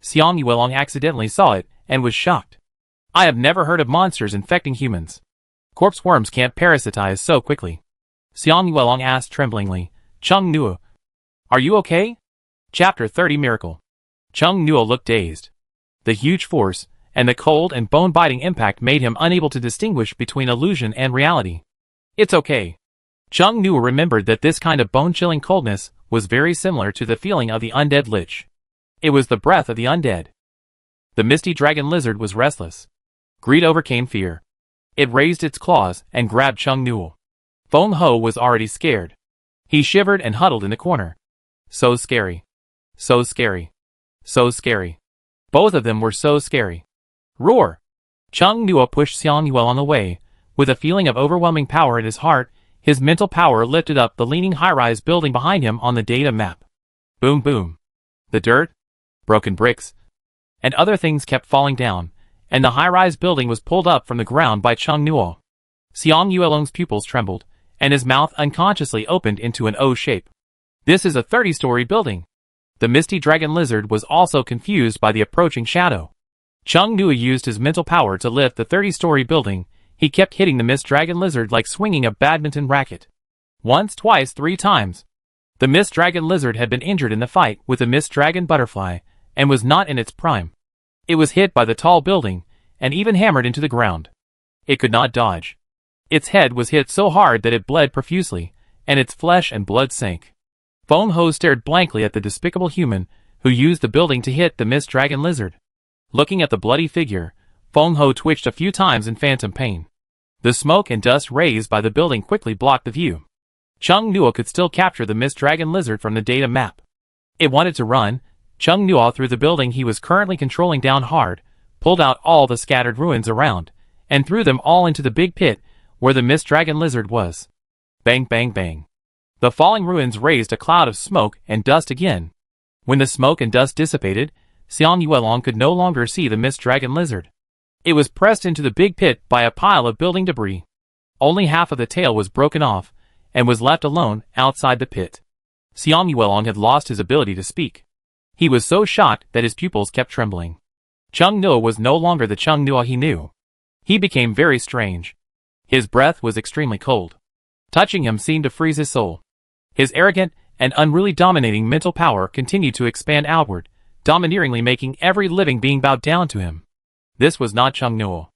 Xiang Yuelong accidentally saw it and was shocked. I have never heard of monsters infecting humans. Corpse worms can't parasitize so quickly. Xiang Yuelong asked tremblingly. Chung Nuo, are you okay? Chapter 30 Miracle. Chung Nuo looked dazed. The huge force, and the cold and bone-biting impact made him unable to distinguish between illusion and reality. It's okay. Chung Nuo remembered that this kind of bone-chilling coldness was very similar to the feeling of the undead lich. It was the breath of the undead. The misty dragon lizard was restless. Greed overcame fear. It raised its claws and grabbed Chung Nuo. Feng Ho was already scared. He shivered and huddled in the corner. So scary. So scary. So scary. Both of them were so scary. Roar! Chung Nuo pushed Xiang Yuelong away. With a feeling of overwhelming power in his heart, his mental power lifted up the leaning high-rise building behind him on the data map. Boom boom. The dirt, broken bricks, and other things kept falling down, and the high-rise building was pulled up from the ground by Chung Nuo. Xiang Yuelong's pupils trembled, and his mouth unconsciously opened into an O shape. This is a 30-story building. The misty dragon lizard was also confused by the approaching shadow. Chung Nuo used his mental power to lift the 30-story building. He kept hitting the mist dragon lizard like swinging a badminton racket. Once, twice, 3 times. The mist dragon lizard had been injured in the fight with the mist dragon butterfly, and was not in its prime. It was hit by the tall building, and even hammered into the ground. It could not dodge. Its head was hit so hard that it bled profusely, and its flesh and blood sank. Feng Ho stared blankly at the despicable human who used the building to hit the mist dragon lizard. Looking at the bloody figure, Feng Ho twitched a few times in phantom pain. The smoke and dust raised by the building quickly blocked the view. Chung Nuo could still capture the mist dragon lizard from the data map. It wanted to run. Chung Nuo threw the building he was currently controlling down hard, pulled out all the scattered ruins around, and threw them all into the big pit where the mist dragon lizard was. Bang bang bang. The falling ruins raised a cloud of smoke and dust again. When the smoke and dust dissipated, Xiang Yuelong could no longer see the mist dragon lizard. It was pressed into the big pit by a pile of building debris. Only half of the tail was broken off, and was left alone outside the pit. Xiang Yuelong had lost his ability to speak. He was so shocked that his pupils kept trembling. Chung Nuo was no longer the Chung Nuo he knew. He became very strange. His breath was extremely cold. Touching him seemed to freeze his soul. His arrogant and unruly dominating mental power continued to expand outward, domineeringly making every living being bowed down to him. This was not Chung Nuo.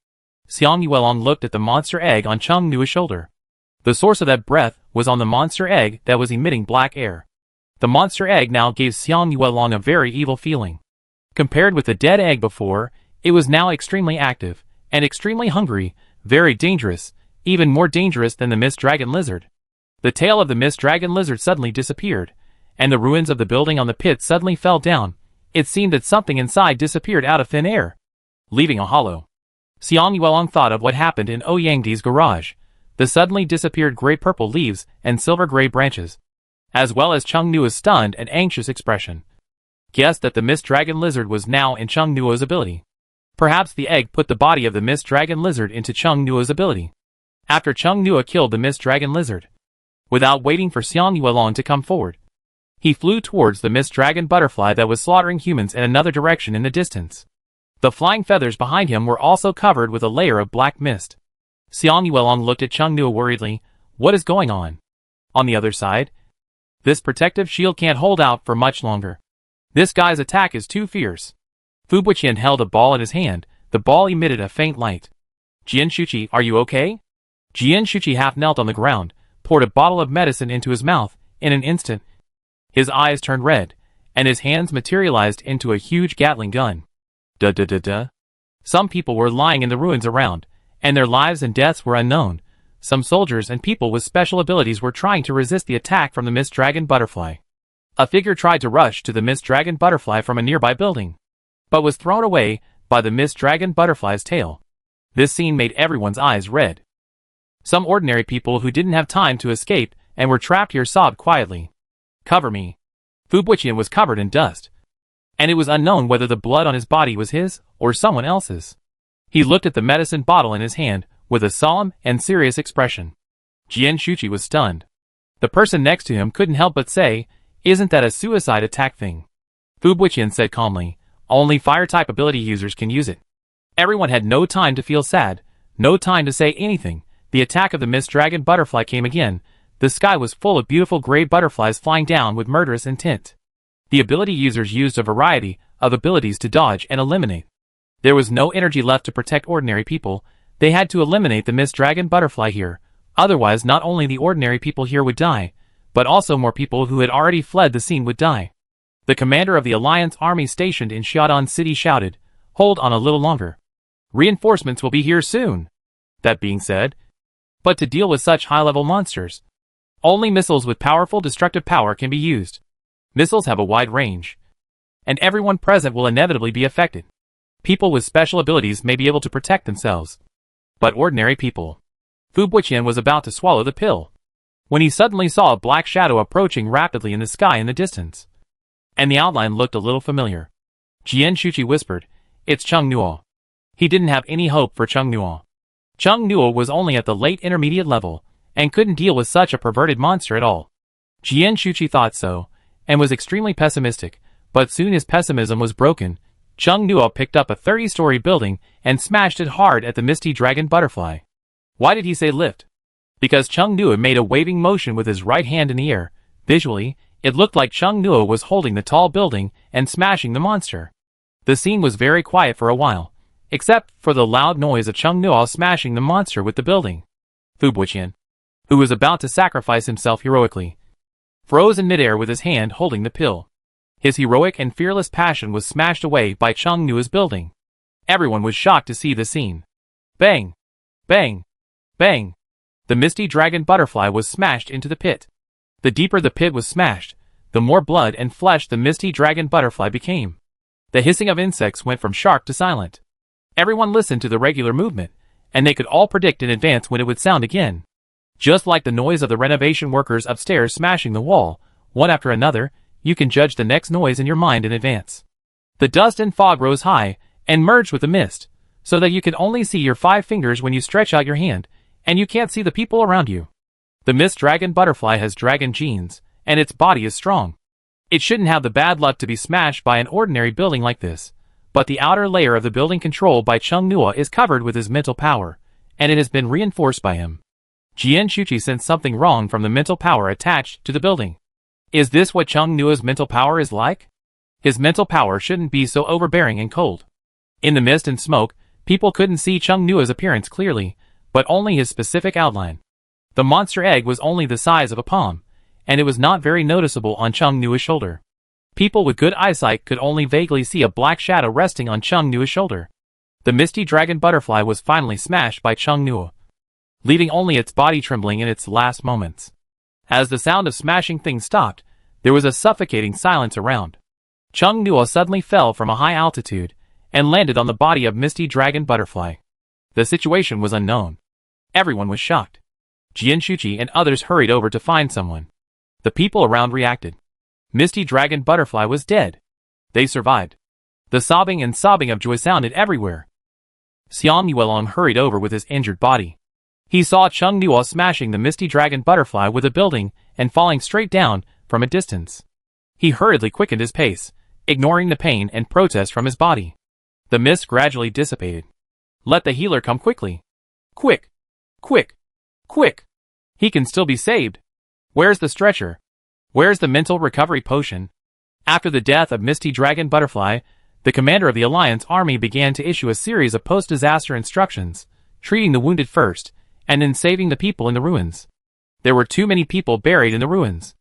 Xiang Yuelong looked at the monster egg on Chung Nuo's shoulder. The source of that breath was on the monster egg that was emitting black air. The monster egg now gave Xiang Yuelong a very evil feeling. Compared with the dead egg before, it was now extremely active, and extremely hungry, very dangerous, even more dangerous than the mist dragon lizard. The tail of the mist dragon lizard suddenly disappeared, and the ruins of the building on the pit suddenly fell down. It seemed that something inside disappeared out of thin air, leaving a hollow. Xiang Yuelong thought of what happened in Ouyangdi's garage, the suddenly disappeared gray-purple leaves and silver-gray branches, as well as Chung Nuo's stunned and anxious expression. Guessed that the mist dragon lizard was now in Chung Nuo's ability. Perhaps the egg put the body of the mist dragon lizard into Chung Nuo's ability. After Chung Nuo killed the mist dragon lizard, without waiting for Xiang Yuelong to come forward, he flew towards the mist dragon butterfly that was slaughtering humans in another direction in the distance. The flying feathers behind him were also covered with a layer of black mist. Xiang Yuelong looked at Chung Nuo worriedly. What is going on? On the other side, this protective shield can't hold out for much longer. This guy's attack is too fierce. Fu Buqian held a ball in his hand. The ball emitted a faint light. Jian Shuqi, are you okay? Jian Shuqi half knelt on the ground, poured a bottle of medicine into his mouth. In an instant, his eyes turned red, and his hands materialized into a huge Gatling gun. Duh. Some people were lying in the ruins around, and their lives and deaths were unknown. Some soldiers and people with special abilities were trying to resist the attack from the mist dragon butterfly. A figure tried to rush to the mist dragon butterfly from a nearby building, but was thrown away by the mist dragon butterfly's tail. This scene made everyone's eyes red. Some ordinary people who didn't have time to escape and were trapped here sobbed quietly. Cover me. Fu Buqian was covered in dust, and it was unknown whether the blood on his body was his or someone else's. He looked at the medicine bottle in his hand with a solemn and serious expression. Jian Shuqi was stunned. The person next to him couldn't help but say, "Isn't that a suicide attack thing?" Fu Buqian said calmly, "Only fire-type ability users can use it. Everyone had no time to feel sad, no time to say anything. The attack of the mist dragon butterfly came again. The sky was full of beautiful gray butterflies flying down with murderous intent. The ability users used a variety of abilities to dodge and eliminate. There was no energy left to protect ordinary people. They had to eliminate the mist dragon butterfly here. Otherwise, not only the ordinary people here would die, but also more people who had already fled the scene would die. The commander of the Alliance army stationed in Xiaodong City shouted, "Hold on a little longer. Reinforcements will be here soon." That being said, but to deal with such high-level monsters, only missiles with powerful destructive power can be used. Missiles have a wide range, and everyone present will inevitably be affected. People with special abilities may be able to protect themselves, but ordinary people. Fu Buqian was about to swallow the pill, when he suddenly saw a black shadow approaching rapidly in the sky in the distance, and the outline looked a little familiar. Jian Shuqi whispered, "It's Chung Nuo." He didn't have any hope for Chung Nuo. Chung Nuo was only at the late intermediate level, and couldn't deal with such a perverted monster at all. Jian Shuqi thought so, and was extremely pessimistic, but soon his pessimism was broken. Chung Nuo picked up a 30-story building and smashed it hard at the misty dragon butterfly. Why did he say lift? Because Chung Nuo made a waving motion with his right hand in the air. Visually, it looked like Chung Nuo was holding the tall building and smashing the monster. The scene was very quiet for a while, except for the loud noise of Chung Nuo smashing the monster with the building. Fu Buqian, who was about to sacrifice himself heroically, froze in midair with his hand holding the pill. His heroic and fearless passion was smashed away by Chung Nuo's building. Everyone was shocked to see the scene. Bang! Bang! Bang! The misty dragon butterfly was smashed into the pit. The deeper the pit was smashed, the more blood and flesh the misty dragon butterfly became. The hissing of insects went from sharp to silent. Everyone listened to the regular movement, and they could all predict in advance when it would sound again. Just like the noise of the renovation workers upstairs smashing the wall, one after another, you can judge the next noise in your mind in advance. The dust and fog rose high, and merged with the mist, so that you can only see your 5 fingers when you stretch out your hand, and you can't see the people around you. The mist dragon butterfly has dragon genes, and its body is strong. It shouldn't have the bad luck to be smashed by an ordinary building like this, but the outer layer of the building controlled by Chung Nuo is covered with his mental power, and it has been reinforced by him. Jian Shuqi sensed something wrong from the mental power attached to the building. Is this what Chung Nuo's mental power is like? His mental power shouldn't be so overbearing and cold. In the mist and smoke, people couldn't see Chung Nuo's appearance clearly, but only his specific outline. The monster egg was only the size of a palm, and it was not very noticeable on Chung Nuo's shoulder. People with good eyesight could only vaguely see a black shadow resting on Chung Nuo's shoulder. The misty dragon butterfly was finally smashed by Chung Nuo, leaving only its body trembling in its last moments. As the sound of smashing things stopped, there was a suffocating silence around. Chung Nuo suddenly fell from a high altitude, and landed on the body of misty dragon butterfly. The situation was unknown. Everyone was shocked. Jian Shuqi and others hurried over to find someone. The people around reacted. Misty dragon butterfly was dead. They survived. The sobbing and sobbing of joy sounded everywhere. Xiang Yuelong hurried over with his injured body. He saw Chung Nuo smashing the misty dragon butterfly with a building and falling straight down from a distance. He hurriedly quickened his pace, ignoring the pain and protest from his body. The mist gradually dissipated. Let the healer come quickly. Quick! Quick! Quick! He can still be saved. Where's the stretcher? Where's the mental recovery potion? After the death of Misty Dragon Butterfly, the commander of the Alliance army began to issue a series of post-disaster instructions, treating the wounded first, and then saving the people in the ruins. There were too many people buried in the ruins.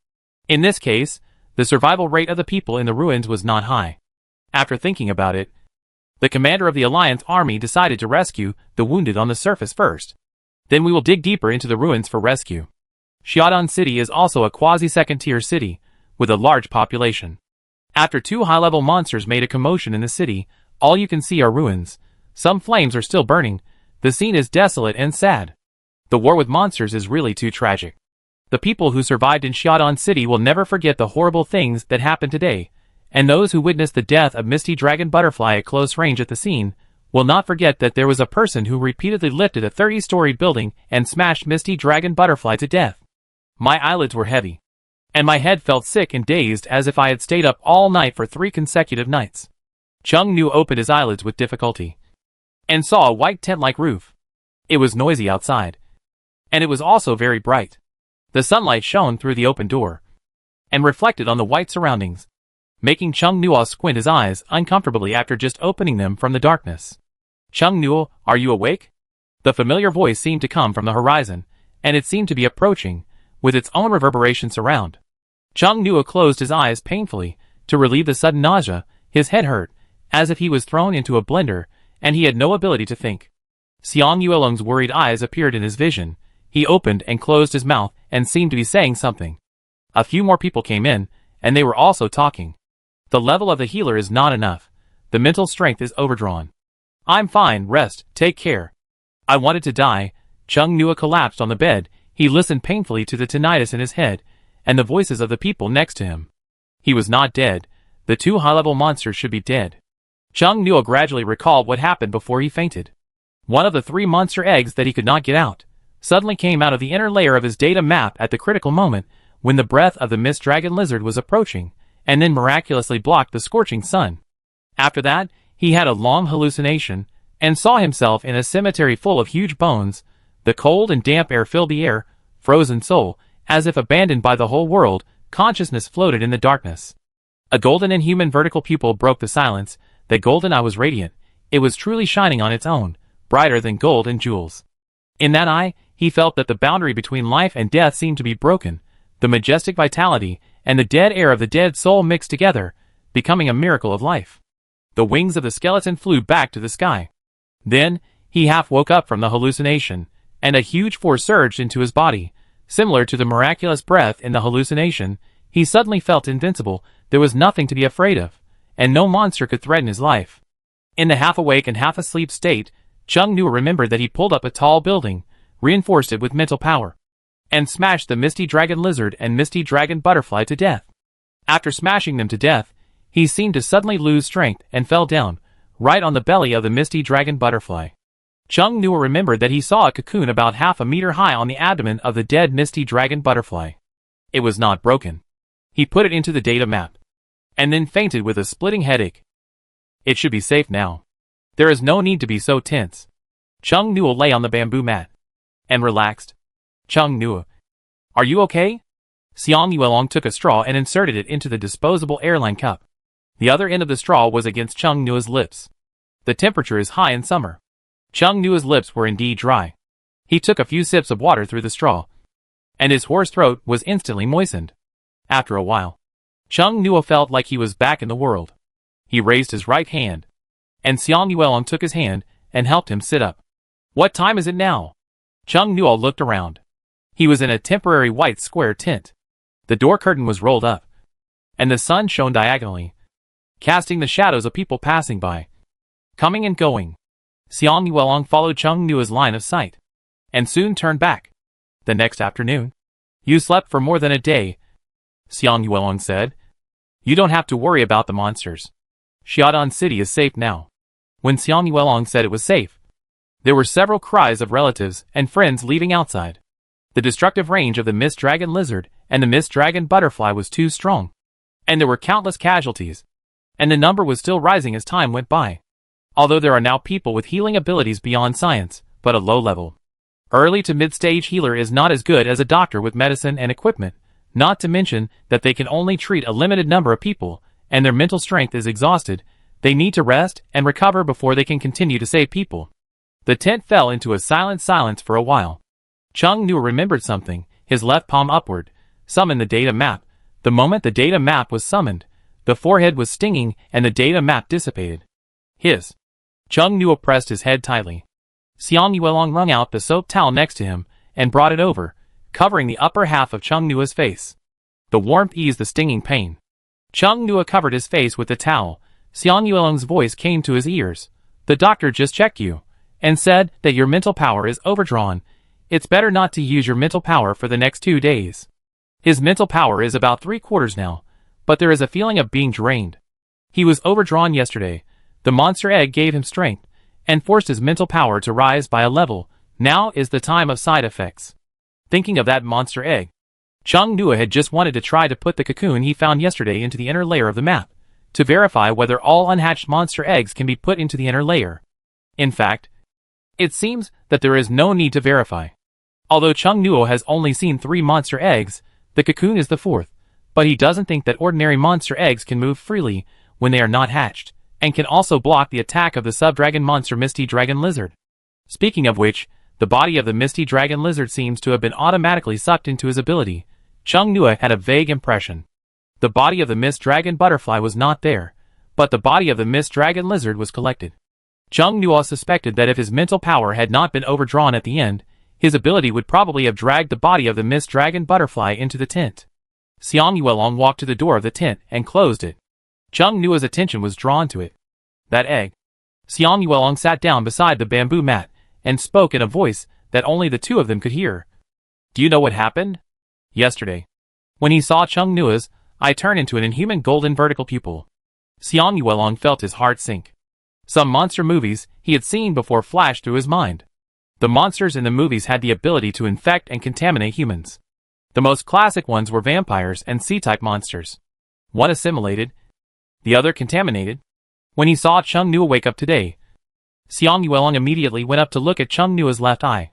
In this case, the survival rate of the people in the ruins was not high. After thinking about it, the commander of the Alliance army decided to rescue the wounded on the surface first. Then we will dig deeper into the ruins for rescue. Xiaodong City is also a quasi-second-tier city, with a large population. After 2 high-level monsters made a commotion in the city, all you can see are ruins. Some flames are still burning. The scene is desolate and sad. The war with monsters is really too tragic. The people who survived in Xiaodong City will never forget the horrible things that happened today, and those who witnessed the death of Misty Dragon Butterfly at close range at the scene will not forget that there was a person who repeatedly lifted a 30-story building and smashed Misty Dragon Butterfly to death. My eyelids were heavy, and my head felt sick and dazed as if I had stayed up all night for 3 consecutive nights. Chung Nu opened his eyelids with difficulty. and saw a white tent-like roof. It was noisy outside, and it was also very bright. The sunlight shone through the open door and reflected on the white surroundings, making Chung Nuo squint his eyes uncomfortably after just opening them from the darkness. "Chung Nuo, are you awake?" The familiar voice seemed to come from the horizon, and it seemed to be approaching, with its own reverberation surround. Chung Nuo closed his eyes painfully to relieve the sudden nausea. His head hurt, as if he was thrown into a blender, and he had no ability to think. Xiang Yuelong's worried eyes appeared in his vision. He opened and closed his mouth and seemed to be saying something. A few more people came in, and they were also talking. "The level of the healer is not enough. The mental strength is overdrawn. I'm fine, rest, take care." I wanted to die. Chung Nuo collapsed on the bed. He listened painfully to the tinnitus in his head, and the voices of the people next to him. He was not dead. The two high-level monsters should be dead. Chung Nuo gradually recalled what happened before he fainted. One of the 3 monster eggs that he could not get out suddenly came out of the inner layer of his data map at the critical moment when the breath of the mist dragon lizard was approaching, and then miraculously blocked the scorching sun. After that, he had a long hallucination, and saw himself in a cemetery full of huge bones. The cold and damp air filled the air. Frozen soul, as if abandoned by the whole world, consciousness floated in the darkness. A golden inhuman vertical pupil broke the silence. The golden eye was radiant. It was truly shining on its own, brighter than gold and jewels. In that eye, he felt that the boundary between life and death seemed to be broken. The majestic vitality and the dead air of the dead soul mixed together, becoming a miracle of life. The wings of the skeleton flew back to the sky. Then, he half woke up from the hallucination, and a huge force surged into his body. Similar to the miraculous breath in the hallucination, he suddenly felt invincible. There was nothing to be afraid of, and no monster could threaten his life. In the half-awake and half-asleep state, Chung Nuo remembered that he pulled up a tall building, reinforced it with mental power, and smashed the Misty Dragon Lizard and Misty Dragon Butterfly to death. After smashing them to death, he seemed to suddenly lose strength and fell down, right on the belly of the Misty Dragon Butterfly. Chung Nuo remembered that he saw a cocoon about half a meter high on the abdomen of the dead Misty Dragon Butterfly. It was not broken. He put it into the data map, and then fainted with a splitting headache. It should be safe now. There is no need to be so tense. Chung Nuo lay on the bamboo mat and relaxed. "Chung Nuo, are you okay?" Xiang Yuelong took a straw and inserted it into the disposable airline cup. The other end of the straw was against Chung Nuo's lips. The temperature is high in summer. Chung Nuo's lips were indeed dry. He took a few sips of water through the straw, and his hoarse throat was instantly moistened. After a while, Chung Nuo felt like he was back in the world. He raised his right hand, and Xiang Yuelong took his hand and helped him sit up. "What time is it now?" Chung Nuo looked around. He was in a temporary white square tent. The door curtain was rolled up, and the sun shone diagonally, casting the shadows of people passing by, coming and going. Xiang Yuelong followed Chung Nuo's line of sight, and soon turned back. The next afternoon, "You slept for more than a day," Xiang Yuelong said. "You don't have to worry about the monsters. Xiaodan City is safe now." When Xiang Yuelong said it was safe, there were several cries of relatives and friends leaving outside. The destructive range of the Mist Dragon Lizard and the Mist Dragon Butterfly was too strong, and there were countless casualties, and the number was still rising as time went by. Although there are now people with healing abilities beyond science, but a low level. Early to mid-stage healer is not as good as a doctor with medicine and equipment, not to mention that they can only treat a limited number of people, and their mental strength is exhausted. They need to rest and recover before they can continue to save people. The tent fell into a silent silence for a while. Chung Nuo remembered something. His left palm upward, summoned the data map. The moment the data map was summoned, the forehead was stinging and the data map dissipated. Chung Nuo pressed his head tightly. Xiang Yuelong wrung out the soap towel next to him and brought it over, covering the upper half of Chung Nuo's face. The warmth eased the stinging pain. Chung Nuo covered his face with the towel. Xiang Yuelong's voice came to his ears. "The doctor just checked you, and said that your mental power is overdrawn. It's better not to use your mental power for the next 2 days." His mental power is about 3/4 now, but there is a feeling of being drained. He was overdrawn yesterday. The monster egg gave him strength, and forced his mental power to rise by a level. Now is the time of side effects. Thinking of that monster egg, Chung Nuo had just wanted to try to put the cocoon he found yesterday into the inner layer of the map, to verify whether all unhatched monster eggs can be put into the inner layer. In fact, it seems that there is no need to verify. Although Chung Nuo has only seen 3 monster eggs, the cocoon is the 4th, but he doesn't think that ordinary monster eggs can move freely when they are not hatched, and can also block the attack of the sub-dragon monster Misty Dragon Lizard. Speaking of which, the body of the Misty Dragon Lizard seems to have been automatically sucked into his ability. Chung Nuo had a vague impression. The body of the Mist Dragon Butterfly was not there, but the body of the Mist Dragon Lizard was collected. Chung Nuo suspected that if his mental power had not been overdrawn at the end, his ability would probably have dragged the body of the Mist Dragon Butterfly into the tent. Xiang Yuelong walked to the door of the tent and closed it. Chung Nuo's attention was drawn to it. That egg. Xiang Yuelong sat down beside the bamboo mat and spoke in a voice that only the two of them could hear. Do you know what happened? Yesterday, when he saw Chung Nuo's eye turn into an inhuman golden vertical pupil, Xiang Yuelong felt his heart sink. Some monster movies he had seen before flashed through his mind. The monsters in the movies had the ability to infect and contaminate humans. The most classic ones were vampires and sea-type monsters. One assimilated, the other contaminated. When he saw Chung Nuo wake up today, Xiang Yuelong immediately went up to look at Chung Nuo's left eye.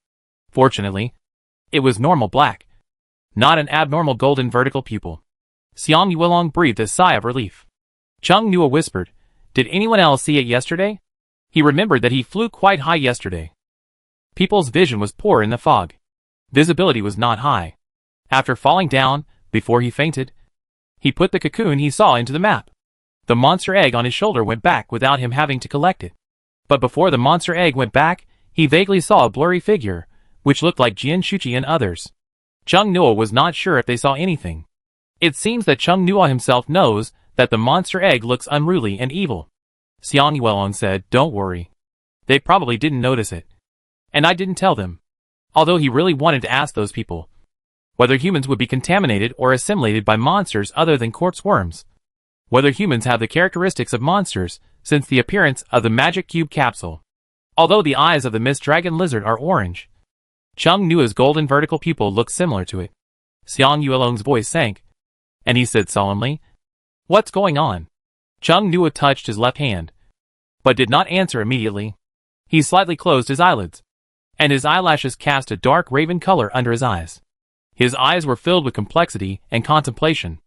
Fortunately, it was normal black, not an abnormal golden vertical pupil. Xiang Yuelong breathed a sigh of relief. Chung Nuo whispered, "Did anyone else see it yesterday?" He remembered that he flew quite high yesterday. People's vision was poor in the fog. Visibility was not high. After falling down, before he fainted, he put the cocoon he saw into the map. The monster egg on his shoulder went back without him having to collect it. But before the monster egg went back, he vaguely saw a blurry figure, which looked like Jian Shuqi and others. Chung Nuo was not sure if they saw anything. It seems that Chung Nuo himself knows that the monster egg looks unruly and evil. Xiang Yuelong said, "Don't worry. They probably didn't notice it. And I didn't tell them." Although he really wanted to ask those people whether humans would be contaminated or assimilated by monsters other than corpse worms. Whether humans have the characteristics of monsters since the appearance of the Magic Cube capsule. Although the eyes of the Mist Dragon Lizard are orange, Chung Nuo's golden vertical pupil looks similar to it. Xiang Yuelong's voice sank, and he said solemnly, "What's going on?" Chung Nuo touched his left hand, but did not answer immediately. He slightly closed his eyelids, and his eyelashes cast a dark raven color under his eyes. His eyes were filled with complexity and contemplation.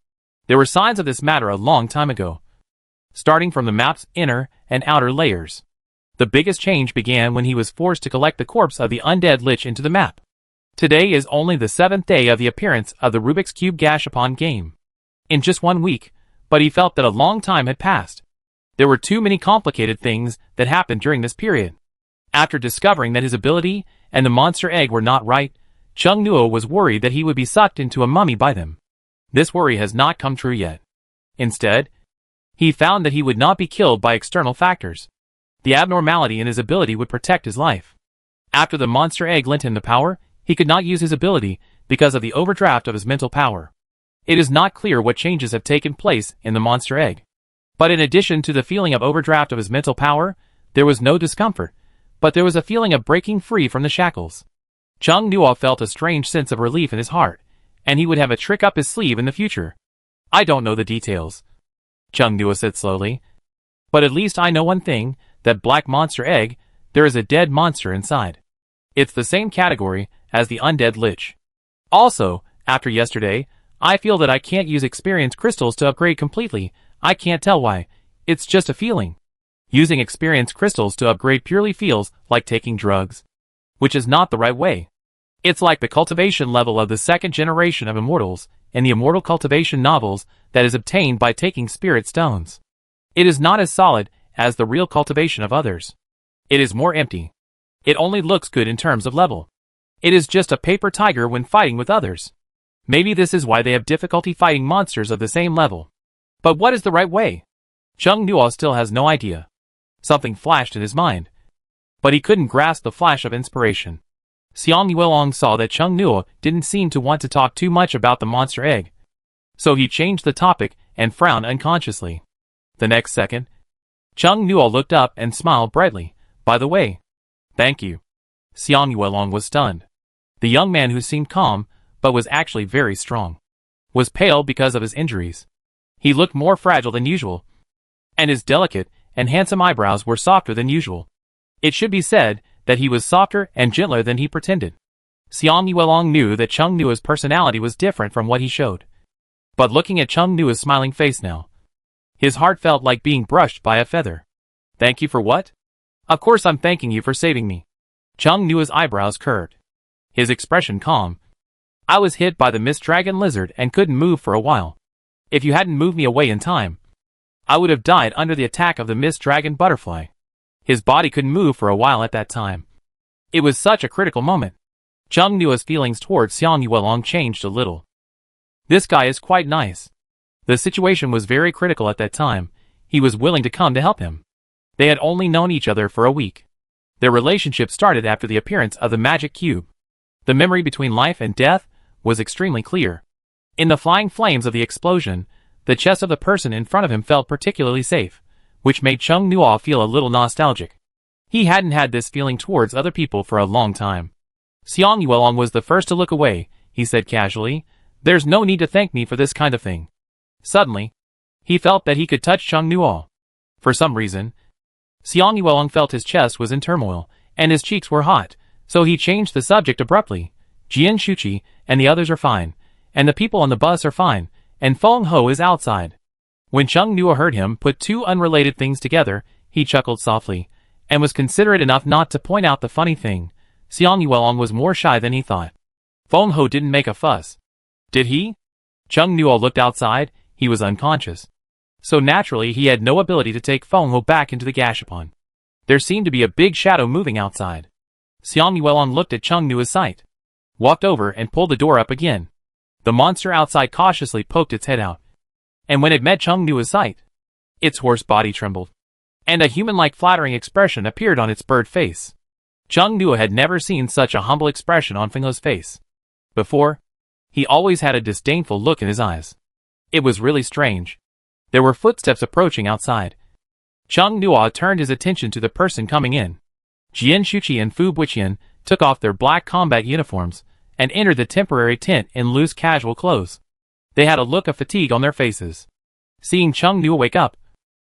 There were signs of this matter a long time ago, starting from the map's inner and outer layers. The biggest change began when he was forced to collect the corpse of the undead lich into the map. Today is only the 7th day of the appearance of the Rubik's Cube Gashapon game. In just 1 week, but he felt that a long time had passed. There were too many complicated things that happened during this period. After discovering that his ability and the monster egg were not right, Chung Nuo was worried that he would be sucked into a mummy by them. This worry has not come true yet. Instead, he found that he would not be killed by external factors. The abnormality in his ability would protect his life. After the monster egg lent him the power, he could not use his ability because of the overdraft of his mental power. It is not clear what changes have taken place in the monster egg. But in addition to the feeling of overdraft of his mental power, there was no discomfort, but there was a feeling of breaking free from the shackles. Chung Nuo felt a strange sense of relief in his heart, and he would have a trick up his sleeve in the future. "I don't know the details," Chung Nuo said slowly, "but at least I know one thing, that black monster egg, there is a dead monster inside. It's the same category as the undead lich. Also, after yesterday, I feel that I can't use experience crystals to upgrade completely. I can't tell why. It's just a feeling. Using experience crystals to upgrade purely feels like taking drugs, which is not the right way. It's like the cultivation level of the 2nd generation of immortals in the immortal cultivation novels that is obtained by taking spirit stones. It is not as solid as the real cultivation of others. It is more empty. It only looks good in terms of level. It is just a paper tiger when fighting with others. Maybe this is why they have difficulty fighting monsters of the same level. But what is the right way? Chung Nuo still has no idea. Something flashed in his mind, but he couldn't grasp the flash of inspiration. Xiang Yuelong saw that Chung Nuo didn't seem to want to talk too much about the monster egg, so he changed the topic and frowned unconsciously. The next second, Chung Nuo looked up and smiled brightly. "By the way, thank you." Xiang Yuelong was stunned. The young man, who seemed calm, but was actually very strong, was pale because of his injuries. He looked more fragile than usual, and his delicate and handsome eyebrows were softer than usual. It should be said that he was softer and gentler than he pretended. Xiang Yuelong knew that Chung Nua's personality was different from what he showed. But looking at Chung Nua's smiling face now, his heart felt like being brushed by a feather. Thank you for what? Of course I'm thanking you for saving me. Chung Nua's eyebrows curved. His expression calm. I was hit by the Mist Dragon Lizard and couldn't move for a while. If you hadn't moved me away in time, I would have died under the attack of the Mist Dragon Butterfly. His body couldn't move for a while at that time. It was such a critical moment. Chung Nua's feelings towards Xiang Yuelong changed a little. This guy is quite nice. The situation was very critical at that time. He was willing to come to help him. They had only known each other for a week. Their relationship started after the appearance of the magic cube. The memory between life and death was extremely clear. In the flying flames of the explosion, the chest of the person in front of him felt particularly safe, which made Chung Nua feel a little nostalgic. He hadn't had this feeling towards other people for a long time. Xiang Yuelong was the first to look away. He said casually, "There's no need to thank me for this kind of thing." Suddenly, he felt that he could touch Chung Nua. For some reason, Xiang Yuelong felt his chest was in turmoil, and his cheeks were hot, so he changed the subject abruptly. Jian Shuqi and the others are fine, and the people on the bus are fine, and Feng Ho is outside. When Chung Nua heard him put two unrelated things together, he chuckled softly, and was considerate enough not to point out the funny thing. Xiang Yuelong was more shy than he thought. Feng Ho didn't make a fuss. Did he? Chung Nua looked outside. He was unconscious. So naturally he had no ability to take Feng Ho back into the gashapon. There seemed to be a big shadow moving outside. Xiang Yuelong looked at Chung Nua's sight, walked over and pulled the door up again. The monster outside cautiously poked its head out, and when it met Chung Nua's sight, its horse body trembled, and a human-like flattering expression appeared on its bird face. Chung Nua had never seen such a humble expression on Feng Ho's face. Before, he always had a disdainful look in his eyes. It was really strange. There were footsteps approaching outside. Chung Nua turned his attention to the person coming in. Jian Shuqi and Fu Buqian took off their black combat uniforms and entered the temporary tent in loose casual clothes. They had a look of fatigue on their faces. Seeing Chung Nua wake up,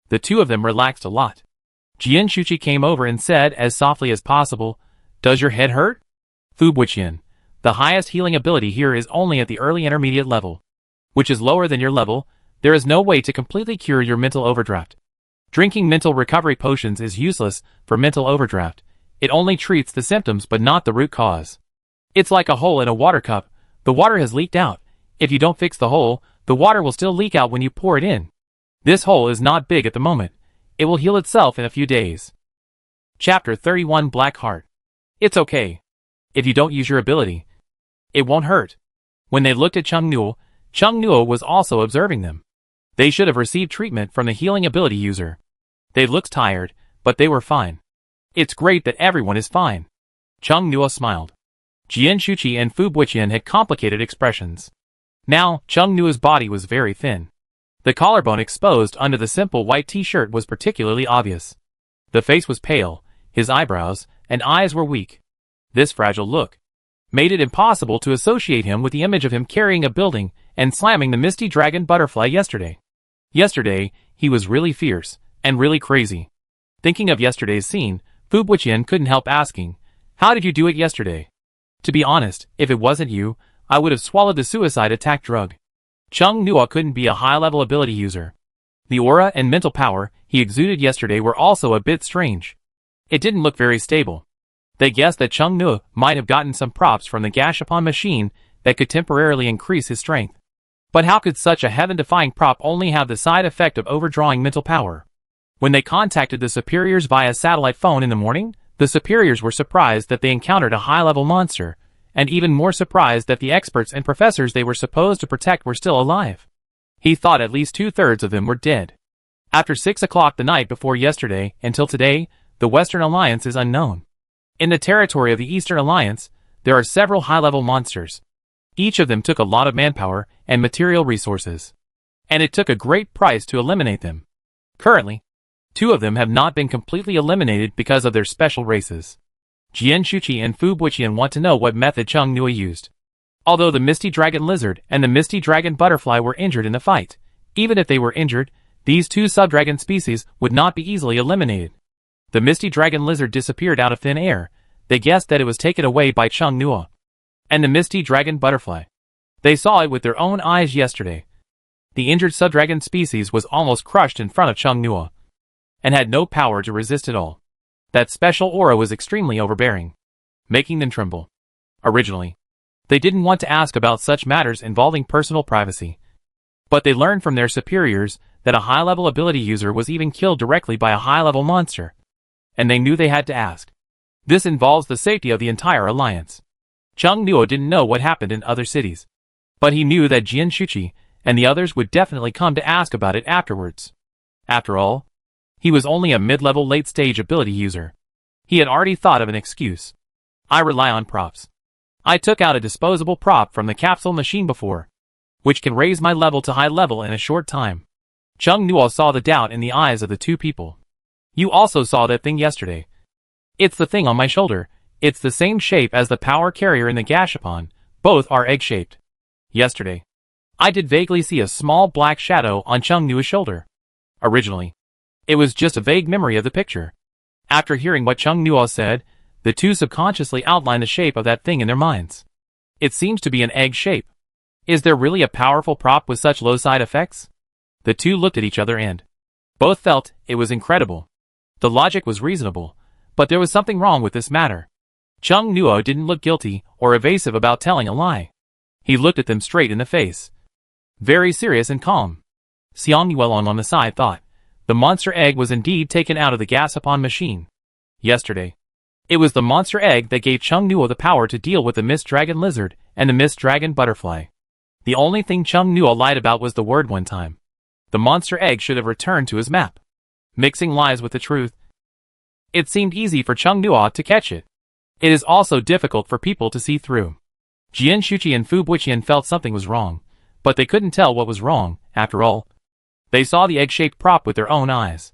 the two of them relaxed a lot. Jian Shuqi came over and said as softly as possible, "Does your head hurt?" Fu Buqian, the highest healing ability here is only at the early intermediate level, which is lower than your level. There is no way to completely cure your mental overdraft. Drinking mental recovery potions is useless for mental overdraft. It only treats the symptoms but not the root cause. It's like a hole in a water cup. The water has leaked out. If you don't fix the hole, the water will still leak out when you pour it in. This hole is not big at the moment. It will heal itself in a few days. Chapter 31 Black Heart. It's okay. If you don't use your ability, it won't hurt. When they looked at Chung Nua was also observing them. They should have received treatment from the healing ability user. They looked tired, but they were fine. It's great that everyone is fine. Chung Nua smiled. Jian Shuqi and Fu Buqian had complicated expressions. Now, Chung Nua's body was very thin. The collarbone exposed under the simple white t-shirt was particularly obvious. The face was pale, his eyebrows and eyes were weak. This fragile look made it impossible to associate him with the image of him carrying a building and slamming the Misty Dragon Butterfly yesterday. Yesterday, he was really fierce and really crazy. Thinking of yesterday's scene, Fu Buqian couldn't help asking, "How did you do it yesterday?" To be honest, if it wasn't you, I would have swallowed the suicide attack drug. Chung Nua couldn't be a high-level ability user. The aura and mental power he exuded yesterday were also a bit strange. It didn't look very stable. They guessed that Chung Nua might have gotten some props from the Gashapon machine that could temporarily increase his strength. But how could such a heaven-defying prop only have the side effect of overdrawing mental power? When they contacted the superiors via satellite phone in the morning, the superiors were surprised that they encountered a high-level monster, and even more surprised that the experts and professors they were supposed to protect were still alive. He thought at least 2/3 of them were dead. After 6 o'clock the night before yesterday until today, the Western Alliance is unknown. In the territory of the Eastern Alliance, there are several high-level monsters. Each of them took a lot of manpower and material resources, and it took a great price to eliminate them. Currently, 2 of them have not been completely eliminated because of their special races. Jian Shuqi and Fu Buqian want to know what method Chung Nua used. Although the Misty Dragon Lizard and the Misty Dragon Butterfly were injured in the fight, even if they were injured, these 2 sub-dragon species would not be easily eliminated. The misty dragon lizard disappeared out of thin air. They guessed that it was taken away by Chung Nua. And the misty dragon butterfly. They saw it with their own eyes yesterday. The injured subdragon species was almost crushed in front of Chung Nua, and had no power to resist it all. That special aura was extremely overbearing, making them tremble. Originally, they didn't want to ask about such matters involving personal privacy. But they learned from their superiors that a high-level ability user was even killed directly by a high-level monster. And they knew they had to ask. This involves the safety of the entire alliance. Chung Nua didn't know what happened in other cities, but he knew that Jian Shuqi and the others would definitely come to ask about it afterwards. After all, he was only a mid-level late-stage ability user. He had already thought of an excuse. I rely on props. I took out a disposable prop from the capsule machine before, which can raise my level to high level in a short time. Chung Nua saw the doubt in the eyes of the two people. You also saw that thing yesterday. It's the thing on my shoulder. It's the same shape as the power carrier in the Gashapon. Both are egg-shaped. Yesterday, I did vaguely see a small black shadow on Chung Nua's shoulder. Originally, it was just a vague memory of the picture. After hearing what Chung Nua said, the two subconsciously outlined the shape of that thing in their minds. It seems to be an egg shape. Is there really a powerful prop with such low side effects? The two looked at each other and both felt it was incredible. The logic was reasonable, but there was something wrong with this matter. Chung Nua didn't look guilty or evasive about telling a lie. He looked at them straight in the face. Very serious and calm. Xiang Yuelong on the side thought the monster egg was indeed taken out of the Gasapon machine. Yesterday, it was the monster egg that gave Chung Nua the power to deal with the Mist Dragon Lizard and the Mist Dragon Butterfly. The only thing Chung Nua lied about was the word one time. The monster egg should have returned to his map. Mixing lies with the truth. It seemed easy for Chung Nua to catch it. It is also difficult for people to see through. Jian Shuqi and Fu Buqian felt something was wrong, but they couldn't tell what was wrong, after all. They saw the egg-shaped prop with their own eyes.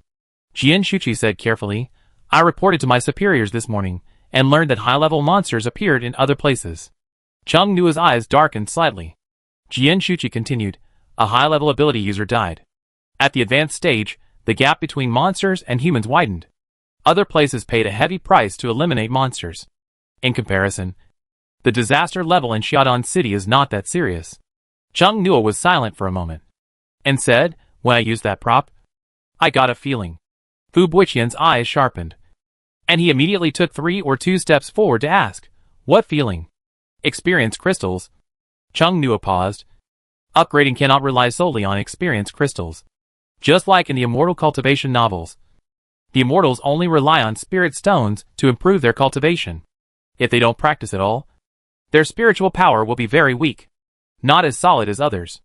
Jian Shuqi said carefully, I reported to my superiors this morning, and learned that high-level monsters appeared in other places. Chung Nua's eyes darkened slightly. Jian Shuqi continued, a high-level ability user died. At the advanced stage, the gap between monsters and humans widened. Other places paid a heavy price to eliminate monsters. In comparison, the disaster level in Xiaodong City is not that serious. Chung Nua was silent for a moment, and said, when I used that prop, I got a feeling. Fu Buqian's eyes sharpened, and he immediately took 3 or 2 steps forward to ask, what feeling? Experience crystals. Chung Nua paused. Upgrading cannot rely solely on experience crystals. Just like in the Immortal cultivation novels, the Immortals only rely on spirit stones to improve their cultivation. If they don't practice at all, their spiritual power will be very weak, not as solid as others.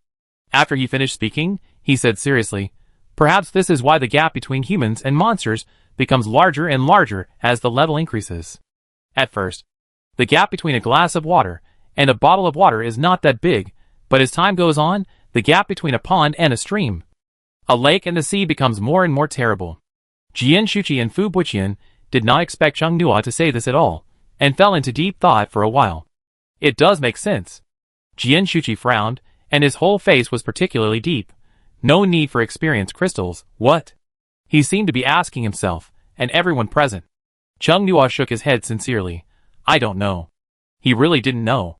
After he finished speaking, he said seriously, perhaps this is why the gap between humans and monsters becomes larger and larger as the level increases. At first, the gap between a glass of water and a bottle of water is not that big, but as time goes on, the gap between a pond and a stream, a lake and the sea becomes more and more terrible. Jian Shuqi and Fu Buqian did not expect Chung Nua to say this at all, and fell into deep thought for a while. It does make sense. Jian Shuqi frowned, and his whole face was particularly deep. No need for experience crystals, what? He seemed to be asking himself, and everyone present. Chung Nua shook his head sincerely. I don't know. He really didn't know.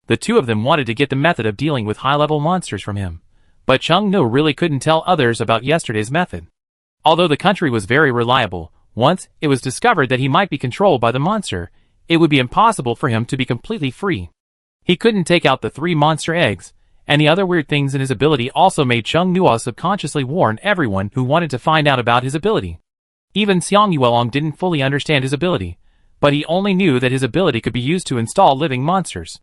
The two of them wanted to get the method of dealing with high-level monsters from him, but Chung Nua really couldn't tell others about yesterday's method. Although the country was very reliable, once it was discovered that he might be controlled by the monster, it would be impossible for him to be completely free. He couldn't take out the 3 monster eggs, and the other weird things in his ability also made Chung Nua subconsciously warn everyone who wanted to find out about his ability. Even Xiang Yuelong didn't fully understand his ability, but he only knew that his ability could be used to install living monsters.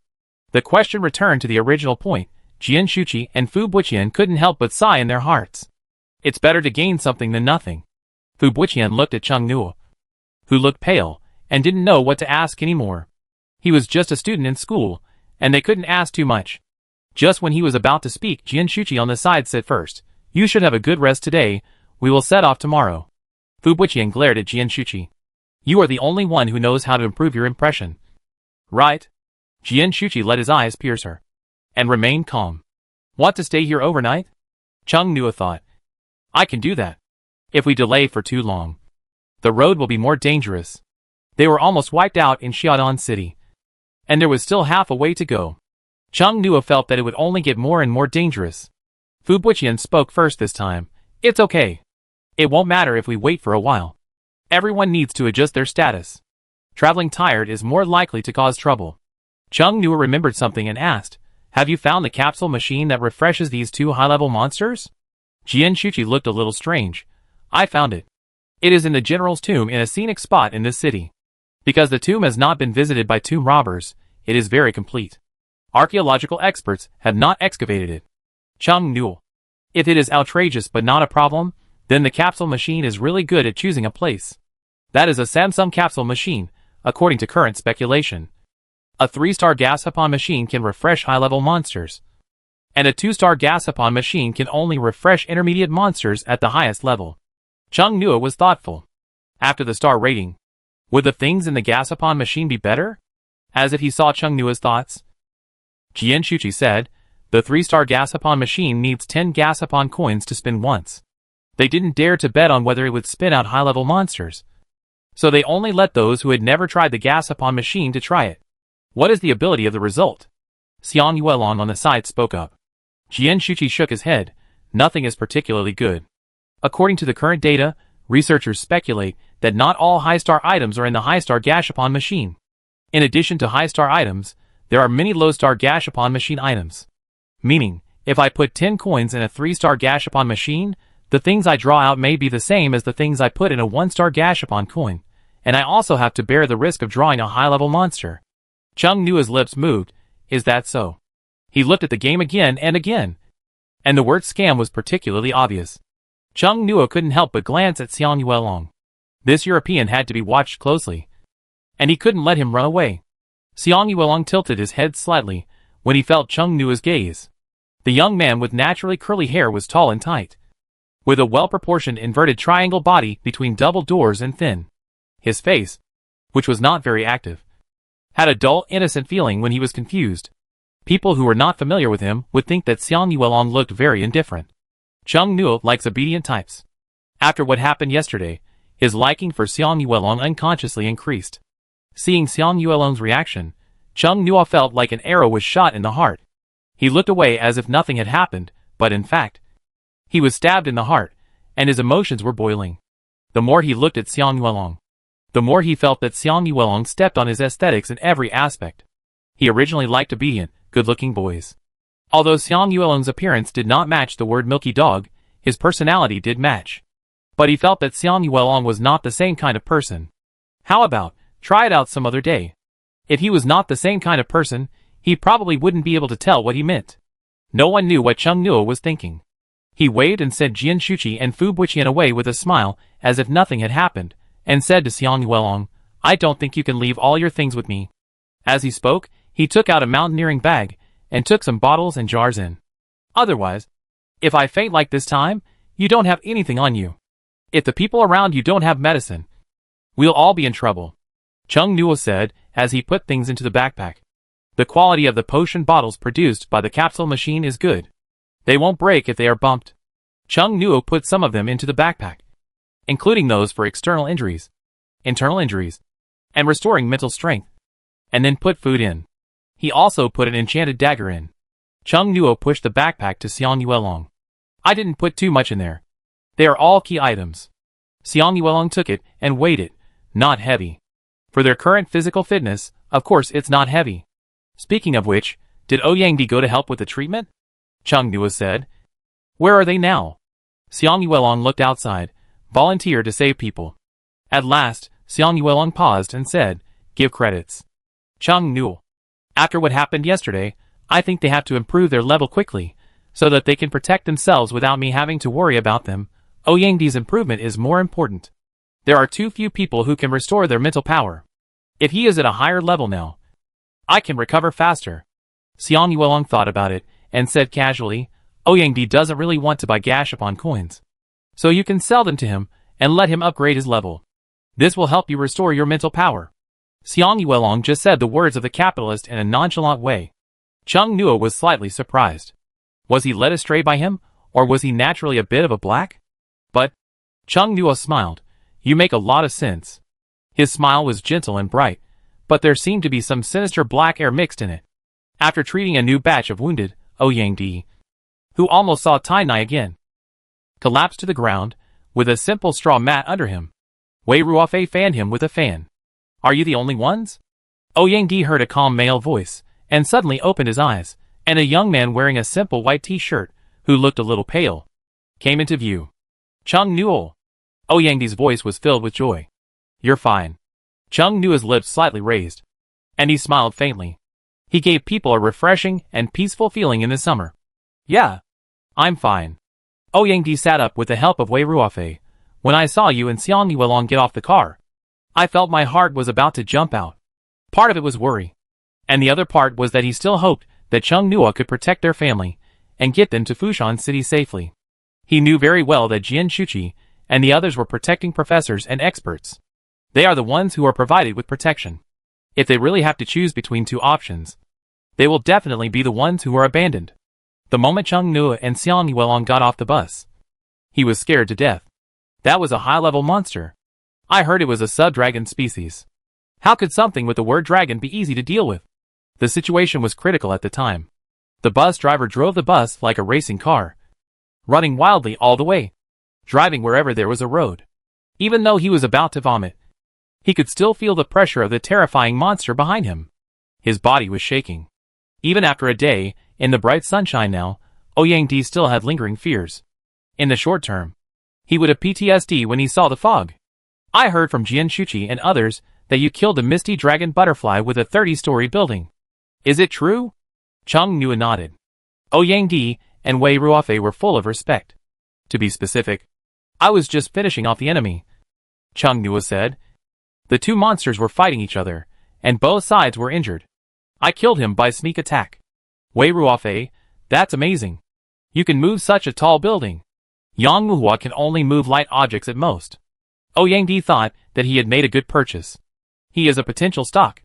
The question returned to the original point. Jian Shuqi and Fu Buqian couldn't help but sigh in their hearts. It's better to gain something than nothing. Fu Buqian looked at Chung Nua, who looked pale, and didn't know what to ask anymore. He was just a student in school, and they couldn't ask too much. Just when he was about to speak, Jian Shuqi on the side said first, you should have a good rest today, we will set off tomorrow. Fu Buqian glared at Jian Shuqi. You are the only one who knows how to improve your impression. Right? Jian Shuqi let his eyes pierce her, and remained calm. Want to stay here overnight? Chung Nua thought. I can do that, if we delay for too long. The road will be more dangerous. They were almost wiped out in Xiaodan City. And there was still half a way to go. Cheng Nuo felt that it would only get more and more dangerous. Fu Buqian spoke first this time. It's okay. It won't matter if we wait for a while. Everyone needs to adjust their status. Traveling tired is more likely to cause trouble. Cheng Nuo remembered something and asked, have you found the capsule machine that refreshes these two high-level monsters? Jian Shuqi looked a little strange. I found it. It is in the general's tomb in a scenic spot in this city. Because the tomb has not been visited by tomb robbers, it is very complete. Archaeological experts have not excavated it. Cheng Nuo. If it is outrageous but not a problem, then the capsule machine is really good at choosing a place. That is a Samsung capsule machine, according to current speculation. A 3-star Gashapon machine can refresh high-level monsters. And a 2-star Gashapon machine can only refresh intermediate monsters at the highest level. Cheng Nuo was thoughtful. After the star rating, would the things in the Gashapon machine be better? As if he saw Cheng Nuo's thoughts. Jian Shuqi said, the 3-star Gashapon machine needs 10 Gashapon coins to spin once. They didn't dare to bet on whether it would spin out high-level monsters. So they only let those who had never tried the Gashapon machine to try it. What is the ability of the result? Xiang Yuelong on the side spoke up. Jian Shuqi shook his head. Nothing is particularly good. According to the current data, researchers speculate that not all high-star items are in the high-star Gashapon machine. In addition to high-star items, there are many low-star Gashapon machine items. Meaning, if I put 10 coins in a 3-star Gashapon machine, the things I draw out may be the same as the things I put in a 1-star Gashapon coin, and I also have to bear the risk of drawing a high-level monster. Cheng Nuo's lips moved. Is that so? He looked at the game again and again. And the word scam was particularly obvious. Cheng Nuo couldn't help but glance at Xiang Yuelong. This European had to be watched closely. And he couldn't let him run away. Xiang Yuelong tilted his head slightly when he felt Cheng Nuo's gaze. The young man with naturally curly hair was tall and tight, with a well-proportioned inverted triangle body between double doors and thin. His face, which was not very active, had a dull, innocent feeling when he was confused. People who were not familiar with him would think that Xiang Yuelong looked very indifferent. Cheng Nuo likes obedient types. After what happened yesterday, his liking for Xiang Yuelong unconsciously increased. Seeing Xiang Yuelong's reaction, Cheng Nuo felt like an arrow was shot in the heart. He looked away as if nothing had happened, but in fact, he was stabbed in the heart, and his emotions were boiling. The more he looked at Xiang Yuelong, the more he felt that Xiang Yuelong stepped on his aesthetics in every aspect. He originally liked obedient, good-looking boys. Although Xiang Yuelong's appearance did not match the word milky dog, his personality did match. But he felt that Xiang Yuelong was not the same kind of person. How about, try it out some other day? If he was not the same kind of person, he probably wouldn't be able to tell what he meant. No one knew what Cheng Nuo was thinking. He waved and sent Jian Shuqi and Fu Buqian away with a smile, as if nothing had happened, and said to Xiang Yuelong, I don't think you can leave all your things with me. As he spoke, he took out a mountaineering bag, and took some bottles and jars in. Otherwise, if I faint like this time, you don't have anything on you. If the people around you don't have medicine, we'll all be in trouble. Cheng Nuo said, as he put things into the backpack. The quality of the potion bottles produced by the capsule machine is good. They won't break if they are bumped. Cheng Nuo put some of them into the backpack, including those for external injuries, internal injuries, and restoring mental strength, and then put food in. He also put an enchanted dagger in. Cheng Nuo pushed the backpack to Xiang Yuelong. I didn't put too much in there. They are all key items. Xiang Yuelong took it and weighed it. Not heavy. For their current physical fitness, of course it's not heavy. Speaking of which, did Ouyangdi go to help with the treatment? Cheng Nuo said. Where are they now? Xiang Yuelong looked outside. Volunteer to save people. At last, Xiang Yuelong paused and said, give credits. Cheng Nuo. After what happened yesterday, I think they have to improve their level quickly, so that they can protect themselves without me having to worry about them. Ouyangdi's improvement is more important. There are too few people who can restore their mental power. If he is at a higher level now, I can recover faster. Xiang Yuelong thought about it, and said casually, Ouyangdi doesn't really want to buy Gashapon coins. So you can sell them to him, and let him upgrade his level. This will help you restore your mental power. Xiang Yuelong just said the words of the capitalist in a nonchalant way. Cheng Nuo was slightly surprised. Was he led astray by him, or was he naturally a bit of a black? But Cheng Nuo smiled. You make a lot of sense. His smile was gentle and bright, but there seemed to be some sinister black air mixed in it. After treating a new batch of wounded, Yang, who almost saw Tai Nai again, collapsed to the ground, with a simple straw mat under him. Wei Ruofei fanned him with a fan. Are you the only ones? Yang heard a calm male voice, and suddenly opened his eyes, and a young man wearing a simple white t-shirt, who looked a little pale, came into view. Chung Nuo. Yang's voice was filled with joy. You're fine. Chung Nuo's lips slightly raised, and he smiled faintly. He gave people a refreshing and peaceful feeling in the summer. Yeah. I'm fine. Yang sat up with the help of Wei Ruofei. When I saw you and Xiang Yuelong get off the car, I felt my heart was about to jump out. Part of it was worry, and the other part was that he still hoped that Chung Nuo could protect their family and get them to Fushan City safely. He knew very well that Jian Shuqi and the others were protecting professors and experts. They are the ones who are provided with protection. If they really have to choose between two options, they will definitely be the ones who are abandoned. The moment Chung Nuo and Xiang Yuelong got off the bus, he was scared to death. That was a high-level monster. I heard it was a sub-dragon species. How could something with the word dragon be easy to deal with? The situation was critical at the time. The bus driver drove the bus like a racing car, running wildly all the way, driving wherever there was a road. Even though he was about to vomit, he could still feel the pressure of the terrifying monster behind him. His body was shaking. Even after a day, in the bright sunshine now, Yang still had lingering fears. In the short term, he would have PTSD when he saw the fog. I heard from Jian Shuqi and others that you killed a misty dragon butterfly with a 30-story building. Is it true? Chung Nuo nodded. Yang and Wei Ruofei were full of respect. To be specific, I was just finishing off the enemy, Chung Nuo said. The two monsters were fighting each other, and both sides were injured. I killed him by sneak attack. Wei Ruofei, that's amazing. You can move such a tall building. Yang Muhua can only move light objects at most. Yang thought that he had made a good purchase. He is a potential stock.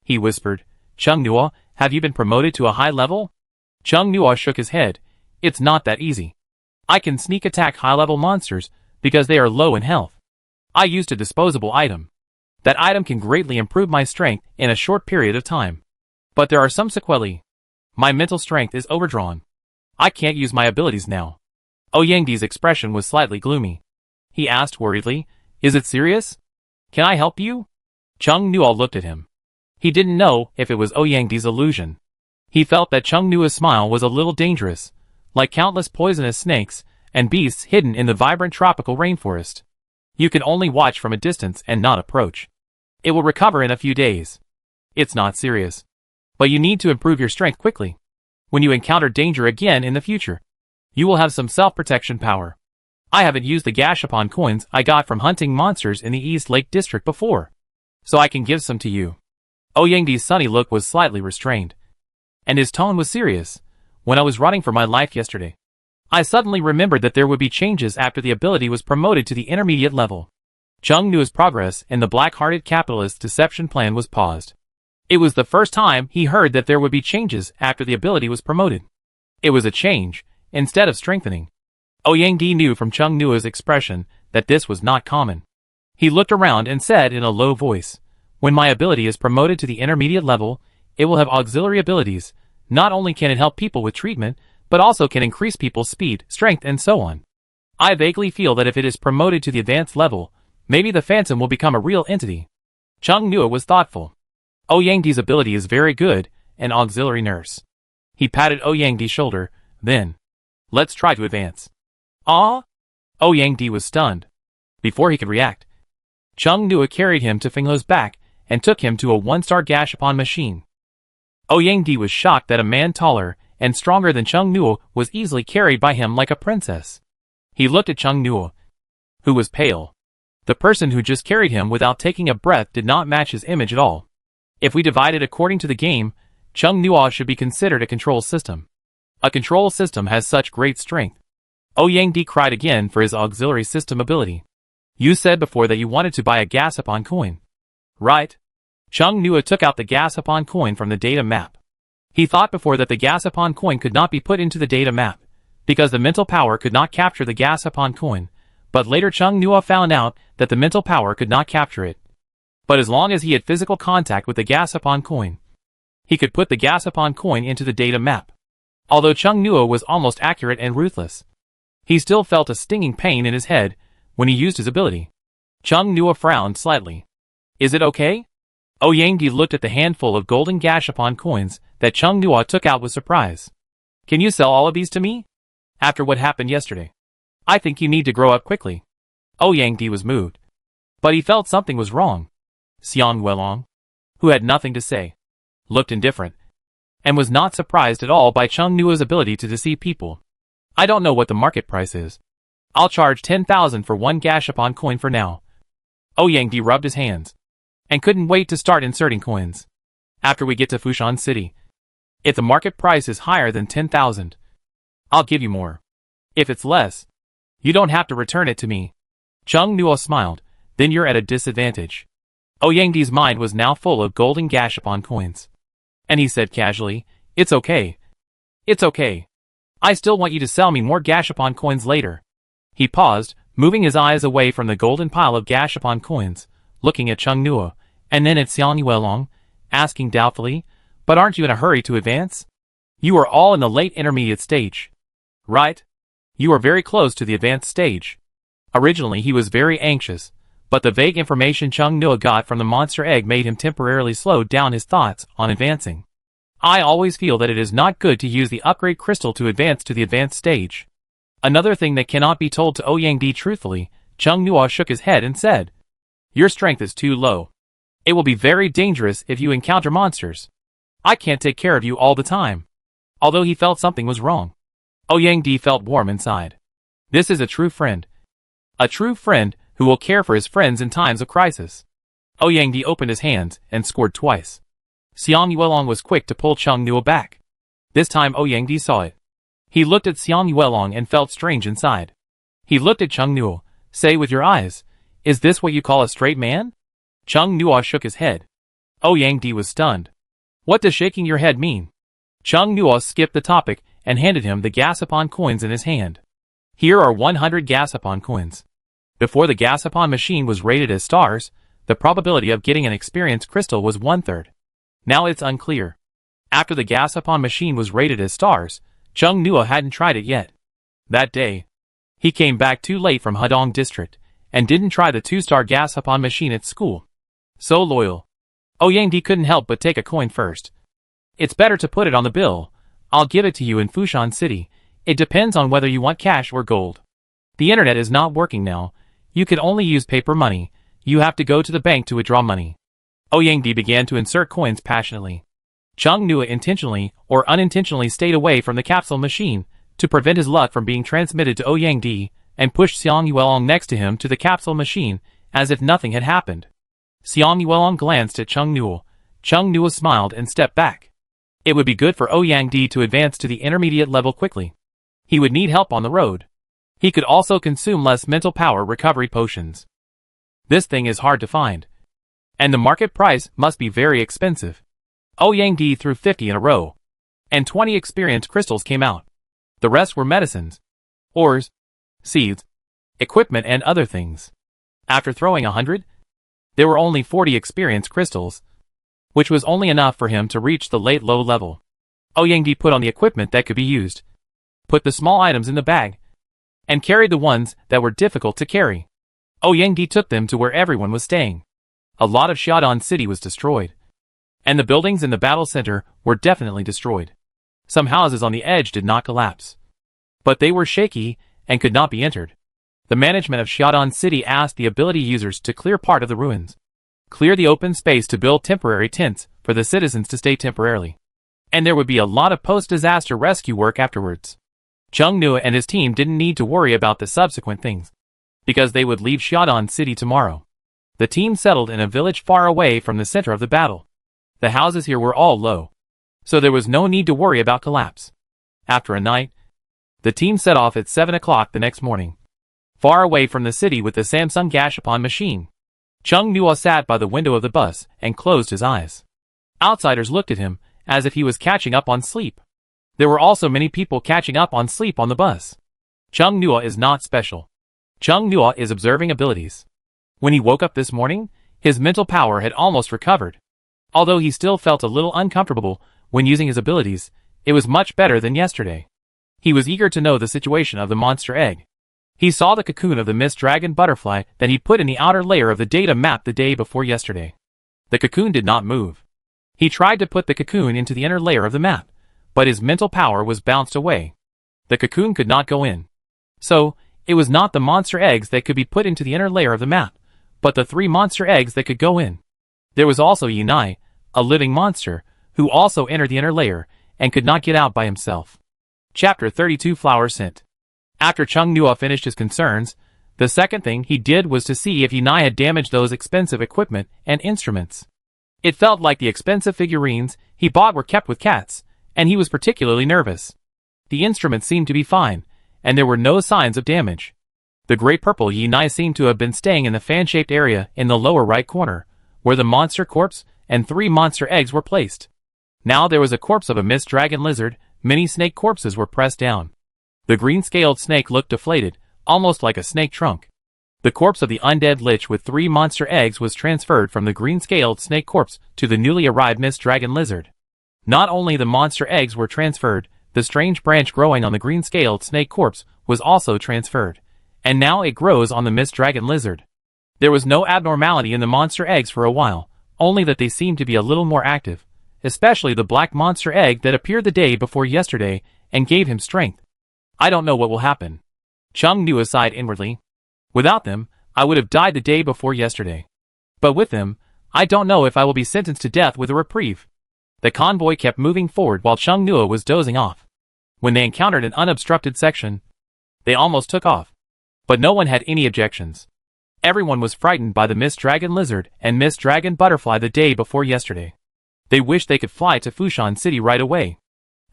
He whispered, Chung Nuo, have you been promoted to a high level? Chung Nuo shook his head. It's not that easy. I can sneak attack high-level monsters because they are low in health. I used a disposable item. That item can greatly improve my strength in a short period of time. But there are some sequelae. My mental strength is overdrawn. I can't use my abilities now. Yang's expression was slightly gloomy. He asked worriedly, is it serious? Can I help you? Chung Nuo looked at him. He didn't know if it was Yang's illusion. He felt that Chung Nuo's smile was a little dangerous, like countless poisonous snakes and beasts hidden in the vibrant tropical rainforest. You can only watch from a distance and not approach. It will recover in a few days. It's not serious. But you need to improve your strength quickly. When you encounter danger again in the future, you will have some self-protection power. I haven't used the Gashapon coins I got from hunting monsters in the East Lake District before, so I can give some to you. Yang's sunny look was slightly restrained, and his tone was serious. When I was running for my life yesterday, I suddenly remembered that there would be changes after the ability was promoted to the intermediate level. Chung Nuo's progress in the black-hearted capitalist's deception plan was paused. It was the first time he heard that there would be changes after the ability was promoted. It was a change, instead of strengthening. Yang knew from Chung Nuo's expression that this was not common. He looked around and said in a low voice, when my ability is promoted to the intermediate level, it will have auxiliary abilities. Not only can it help people with treatment, but also can increase people's speed, strength, and so on. I vaguely feel that if it is promoted to the advanced level, maybe the Phantom will become a real entity. Chung Nuo was thoughtful. Yang's ability is very good, an auxiliary nurse. He patted Yang's shoulder, then, let's try to advance. Ah? Yang was stunned. Before he could react, Chung Nuo carried him to Fengho's back and took him to a one-star Gashapon machine. Yang was shocked that a man taller and stronger than Chung Nuo was easily carried by him like a princess. He looked at Chung Nuo, who was pale. The person who just carried him without taking a breath did not match his image at all. If we divide it according to the game, Chung Nuo should be considered a control system. A control system has such great strength. Yang cried again for his auxiliary system ability. You said before that you wanted to buy a Gashapon coin. Right? Chung Nuo took out the Gashapon coin from the data map. He thought before that the Gashapon coin could not be put into the data map, because the mental power could not capture the Gashapon coin, But later Chung Nua found out that the mental power could not capture it. But as long as he had physical contact with the Gashapon coin, he could put the Gashapon coin into the data map. Although Chung Nua was almost accurate and ruthless, he still felt a stinging pain in his head when he used his ability. Chung Nua frowned slightly. Is it okay? Ouyangdi looked at the handful of golden Gashapon coins that Chung Nua took out with surprise. Can you sell all of these to me? After what happened yesterday, I think you need to grow up quickly. Ouyangdi was moved. But he felt something was wrong. Xiang Welong, who had nothing to say, looked indifferent, and was not surprised at all by Chung Nua's ability to deceive people. I don't know what the market price is. I'll charge 10,000 for one Gashapon coin for now. Ouyangdi rubbed his hands, and couldn't wait to start inserting coins. After we get to Fushan City, if the market price is higher than 10,000, I'll give you more. If it's less, you don't have to return it to me. Chung Nua smiled. Then you're at a disadvantage. Ouyangdi's mind was now full of golden Gashapon coins, and he said casually, It's okay. It's okay. I still want you to sell me more Gashapon coins later. He paused, moving his eyes away from the golden pile of Gashapon coins, looking at Chung Nua, and then at Xiang Yuelong, asking doubtfully, But aren't you in a hurry to advance? You are all in the late intermediate stage, right? You are very close to the advanced stage. Originally he was very anxious, but the vague information Chung Nua got from the monster egg made him temporarily slow down his thoughts on advancing. I always feel that it is not good to use the upgrade crystal to advance to the advanced stage. Another thing that cannot be told to Ouyangdi truthfully, Chung Nua shook his head and said, Your strength is too low. It will be very dangerous if you encounter monsters. I can't take care of you all the time. Although he felt something was wrong, Ouyangdi felt warm inside. This is a true friend. A true friend who will care for his friends in times of crisis. Ouyangdi opened his hands and scored twice. Xiang Yuelong was quick to pull Chung Nua back. This time Ouyangdi saw it. He looked at Xiang Yuelong and felt strange inside. He looked at Chung Nua. Say with your eyes, is this what you call a straight man? Chung Nua shook his head. Ouyangdi was stunned. What does shaking your head mean? Chung Nua skipped the topic and handed him the Gashapon coins in his hand. Here are 100 Gashapon coins. Before the Gashapon machine was rated as stars, the probability of getting an experience crystal was 1/3. Now it's unclear. After the Gashapon machine was rated as stars, Chung Nua hadn't tried it yet. That day, he came back too late from Hudong district, and didn't try the 2-star Gashapon machine at school. So loyal. Ouyangdi couldn't help but take a coin first. It's better to put it on the bill. I'll give it to you in Fushan City. It depends on whether you want cash or gold. The internet is not working now. You can only use paper money. You have to go to the bank to withdraw money. Ouyangdi began to insert coins passionately. Chung Nua intentionally or unintentionally stayed away from the capsule machine to prevent his luck from being transmitted to Ouyangdi, and pushed Xiang Yuelong next to him to the capsule machine as if nothing had happened. Xiang Yuelong glanced at Chung Nua. Chung Nua smiled and stepped back. It would be good for Ouyangdi to advance to the intermediate level quickly. He would need help on the road. He could also consume less mental power recovery potions. This thing is hard to find, and the market price must be very expensive. Ouyangdi threw 50 in a row, and 20 experience crystals came out. The rest were medicines, ores, seeds, equipment and other things. After throwing 100, there were only 40 experience crystals, which was only enough for him to reach the late low level. Ouyangdi put on the equipment that could be used, put the small items in the bag, and carried the ones that were difficult to carry. Ouyangdi took them to where everyone was staying. A lot of Xiaodong City was destroyed, and the buildings in the battle center were definitely destroyed. Some houses on the edge did not collapse, but they were shaky and could not be entered. The management of Xiaodong City asked the ability users to clear part of the ruins, clear the open space to build temporary tents for the citizens to stay temporarily, and there would be a lot of post-disaster rescue work afterwards. Chung Nua and his team didn't need to worry about the subsequent things, because they would leave Xiaodong City tomorrow. The team settled in a village far away from the center of the battle. The houses here were all low, so there was no need to worry about collapse. After a night, the team set off at 7 o'clock the next morning, far away from the city with the Samsung Gashapon machine. Chung Nua sat by the window of the bus and closed his eyes. Outsiders looked at him as if he was catching up on sleep. There were also many people catching up on sleep on the bus. Chung Nua is not special. Chung Nua is observing abilities. When he woke up this morning, his mental power had almost recovered. Although he still felt a little uncomfortable when using his abilities, it was much better than yesterday. He was eager to know the situation of the monster egg. He saw the cocoon of the mist dragon butterfly that he'd put in the outer layer of the data map the day before yesterday. The cocoon did not move. He tried to put the cocoon into the inner layer of the map, but his mental power was bounced away. The cocoon could not go in. So, it was not the monster eggs that could be put into the inner layer of the map, but the 3 monster eggs that could go in. There was also Yunai, a living monster, who also entered the inner layer and could not get out by himself. Chapter 32 Flower Scent. After Chung Nua finished his concerns, the second thing he did was to see if Yunai had damaged those expensive equipment and instruments. It felt like the expensive figurines he bought were kept with cats, and he was particularly nervous. The instruments seemed to be fine, and there were no signs of damage. The great purple Yunai seemed to have been staying in the fan-shaped area in the lower right corner, where the monster corpse and 3 monster eggs were placed. Now there was a corpse of a mist dragon lizard, many snake corpses were pressed down. The green-scaled snake looked deflated, almost like a snake trunk. The corpse of the undead lich with 3 monster eggs was transferred from the green-scaled snake corpse to the newly arrived mist dragon lizard. Not only the monster eggs were transferred, the strange branch growing on the green-scaled snake corpse was also transferred, and now it grows on the mist dragon lizard. There was no abnormality in the monster eggs for a while, only that they seemed to be a little more active, especially the black monster egg that appeared the day before yesterday and gave him strength. I don't know what will happen. Chung Nua sighed inwardly. Without them, I would have died the day before yesterday. But with them, I don't know if I will be sentenced to death with a reprieve. The convoy kept moving forward while Chung Nua was dozing off. When they encountered an unobstructed section, they almost took off. But no one had any objections. Everyone was frightened by the mist dragon lizard and mist dragon butterfly the day before yesterday. They wished they could fly to Fushan City right away.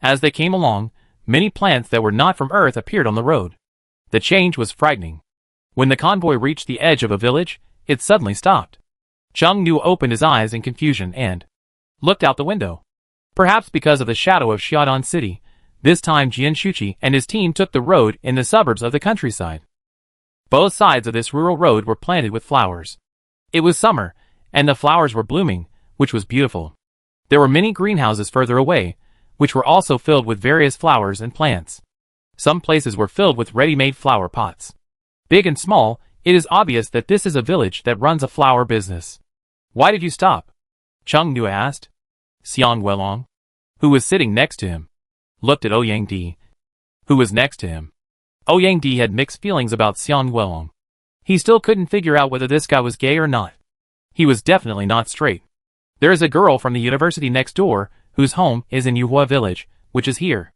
As they came along, many plants that were not from Earth appeared on the road. The change was frightening. When the convoy reached the edge of a village, it suddenly stopped. Chung Nua opened his eyes in confusion and looked out the window. Perhaps because of the shadow of Xiaodong City, this time Jian Shuqi and his team took the road in the suburbs of the countryside. Both sides of this rural road were planted with flowers. It was summer, and the flowers were blooming, which was beautiful. There were many greenhouses further away, which were also filled with various flowers and plants. Some places were filled with ready-made flower pots. Big and small, it is obvious that this is a village that runs a flower business. Why did you stop? Chung Nua asked. Xiang Welong, who was sitting next to him, looked at Ouyang Di, who was next to him. Ouyang Di had mixed feelings about Xiang Welong. He still couldn't figure out whether this guy was gay or not. He was definitely not straight. There is a girl from the university next door, whose home is in Yuhua Village, which is here.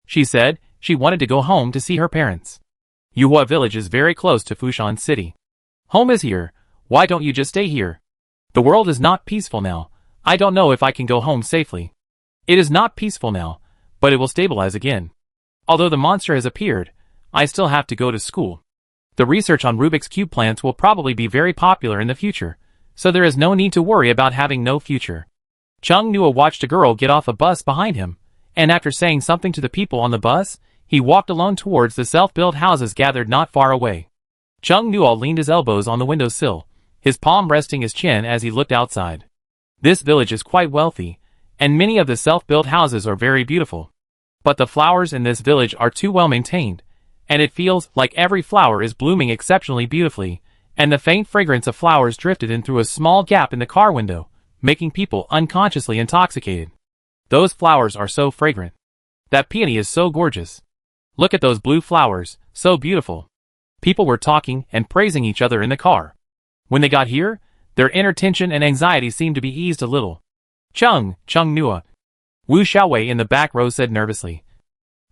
She said she wanted to go home to see her parents. Yuhua Village is very close to Fushan City. Home is here. Why don't you just stay here? The world is not peaceful now. I don't know if I can go home safely. It is not peaceful now, but it will stabilize again. Although the monster has appeared, I still have to go to school. The research on Rubik's Cube plants will probably be very popular in the future, so there is no need to worry about having no future. Chung Nua watched a girl get off a bus behind him, and after saying something to the people on the bus, he walked alone towards the self-built houses gathered not far away. Chung Nua leaned his elbows on the windowsill, his palm resting his chin as he looked outside. This village is quite wealthy, and many of the self-built houses are very beautiful. But the flowers in this village are too well maintained, and it feels like every flower is blooming exceptionally beautifully, and the faint fragrance of flowers drifted in through a small gap in the car window, making people unconsciously intoxicated. Those flowers are so fragrant. That peony is so gorgeous. Look at those blue flowers, so beautiful. People were talking and praising each other in the car. When they got here, their inner tension and anxiety seemed to be eased a little. Chung Nua. Wu Xiaowei in the back row said nervously.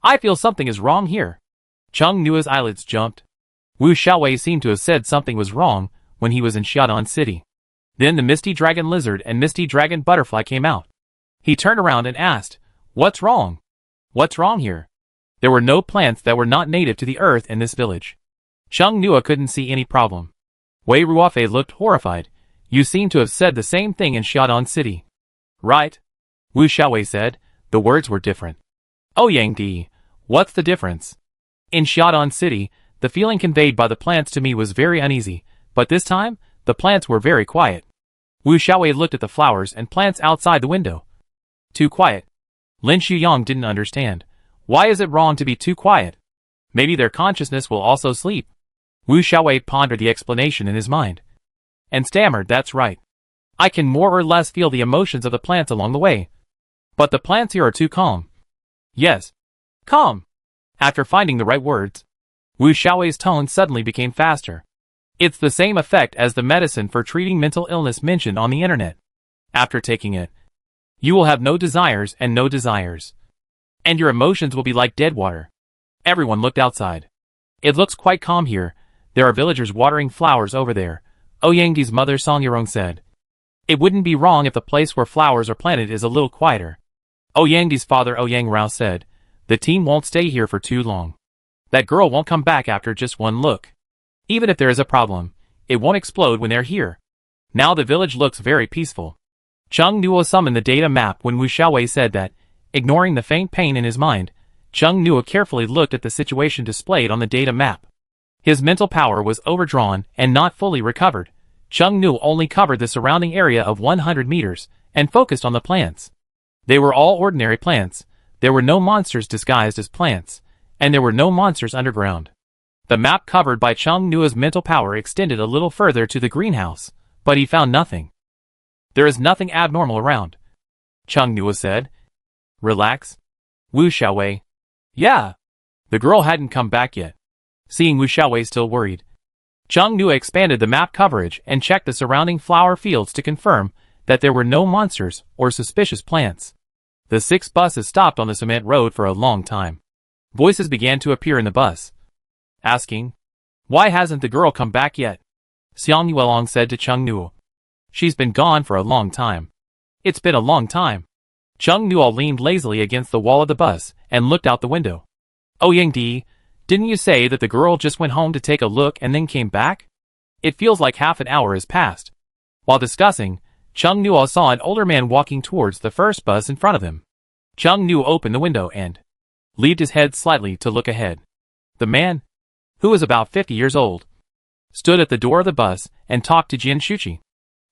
I feel something is wrong here. Chung Nua's eyelids jumped. Wu Xiaowei seemed to have said something was wrong when he was in Xiaodong City. Then the Misty Dragon Lizard and Misty Dragon Butterfly came out. He turned around and asked, What's wrong? What's wrong here? There were no plants that were not native to the earth in this village. Chung Nua couldn't see any problem. Wei Ruofei looked horrified. You seem to have said the same thing in Xiaodong City. Right? Wu Xiaowei said. The words were different. Ouyang Di, what's the difference? In Xiaodong City, The feeling conveyed by the plants to me was very uneasy, but this time, the plants were very quiet. Wu Xiaowei looked at the flowers and plants outside the window. Too quiet. Lin Shuyang didn't understand. Why is it wrong to be too quiet? Maybe their consciousness will also sleep. Wu Xiaowei pondered the explanation in his mind. And stammered, that's right. I can more or less feel the emotions of the plants along the way. But the plants here are too calm. Yes. Calm. After finding the right words, Wu Xiaowei's tone suddenly became faster. It's the same effect as the medicine for treating mental illness mentioned on the internet. After taking it, you will have no desires and no desires. And your emotions will be like dead water. Everyone looked outside. It looks quite calm here. There are villagers watering flowers over there, Ouyangdi's mother Song Yirong said. It wouldn't be wrong if the place where flowers are planted is a little quieter. Ouyangdi's father Ouyang Rao said, the team won't stay here for too long. That girl won't come back after just one look. Even if there is a problem, it won't explode when they're here. Now the village looks very peaceful. Chung Nuo summoned the data map when Wu Xiaowei said that, ignoring the faint pain in his mind, Chung Nuo carefully looked at the situation displayed on the data map. His mental power was overdrawn and not fully recovered. Chung Nuo only covered the surrounding area of 100 meters and focused on the plants. They were all ordinary plants. There were no monsters disguised as plants, and there were no monsters underground. The map covered by Chung Nuo's mental power extended a little further to the greenhouse, but he found nothing. There is nothing abnormal around, Chung Nuo said. Relax. Wu Xiaowei. Yeah. The girl hadn't come back yet. Seeing Wu Xiaowei still worried, Chung Nuo expanded the map coverage and checked the surrounding flower fields to confirm that there were no monsters or suspicious plants. The 6 buses stopped on the cement road for a long time. Voices began to appear in the bus, asking, why hasn't the girl come back yet? Xiang Yuelong said to Chung Nuo. She's been gone for a long time. It's been a long time. Chung Nuo leaned lazily against the wall of the bus and looked out the window. Ouyangdi, didn't you say that the girl just went home to take a look and then came back? It feels like half an hour has passed. While discussing, Chung Nuo saw an older man walking towards the first bus in front of him. Chung Nuo opened the window and leaned his head slightly to look ahead. The man, who was about 50 years old, stood at the door of the bus and talked to Jian Shuqi.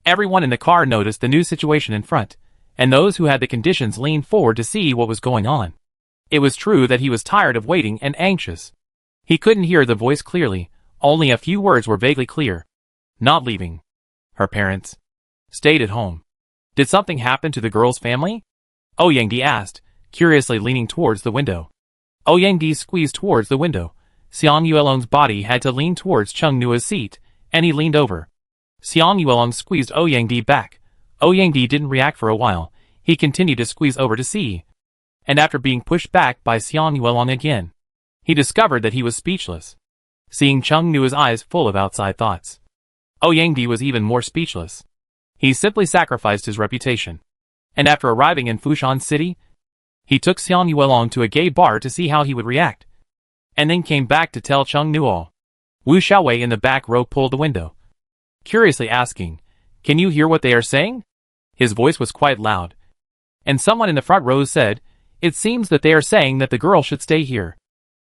Everyone in the car noticed the new situation in front, and those who had the conditions leaned forward to see what was going on. It was true that he was tired of waiting and anxious. He couldn't hear the voice clearly, only a few words were vaguely clear. Not leaving. Her parents stayed at home. Did something happen to the girl's family? Ouyangdi asked, curiously leaning towards the window. Ouyangdi squeezed towards the window. Xiang Yuelong's body had to lean towards Chung Nuo's seat, and he leaned over. Xiang Yuelong squeezed Ouyangdi back. Ouyangdi didn't react for a while. He continued to squeeze over to see. And after being pushed back by Xiang Yuelong again, he discovered that he was speechless. Seeing Chung Nuo's eyes full of outside thoughts, Ouyangdi was even more speechless. He simply sacrificed his reputation. And after arriving in Fushan City, he took Xiang Yuelong to a gay bar to see how he would react, and then came back to tell Chung Nuo. Wu Xiaowei in the back row pulled the window, curiously asking, can you hear what they are saying? His voice was quite loud. And someone in the front row said, it seems that they are saying that the girl should stay here.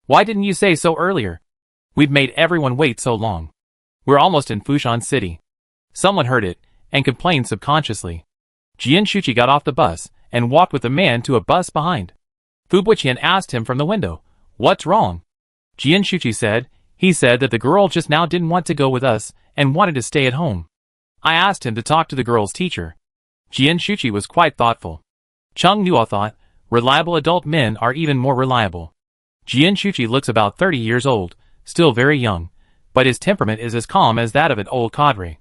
Why didn't you say so earlier? We've made everyone wait so long. We're almost in Fushan City. Someone heard it, and complained subconsciously. Jian Shuqi got off the bus, and walked with the man to a bus behind. Fu Buqian asked him from the window, what's wrong? Jian Shuqi said, he said that the girl just now didn't want to go with us, and wanted to stay at home. I asked him to talk to the girl's teacher. Jian Shuqi was quite thoughtful. Chung Nuo thought, reliable adult men are even more reliable. Jian Shuqi looks about 30 years old, still very young, but his temperament is as calm as that of an old cadre.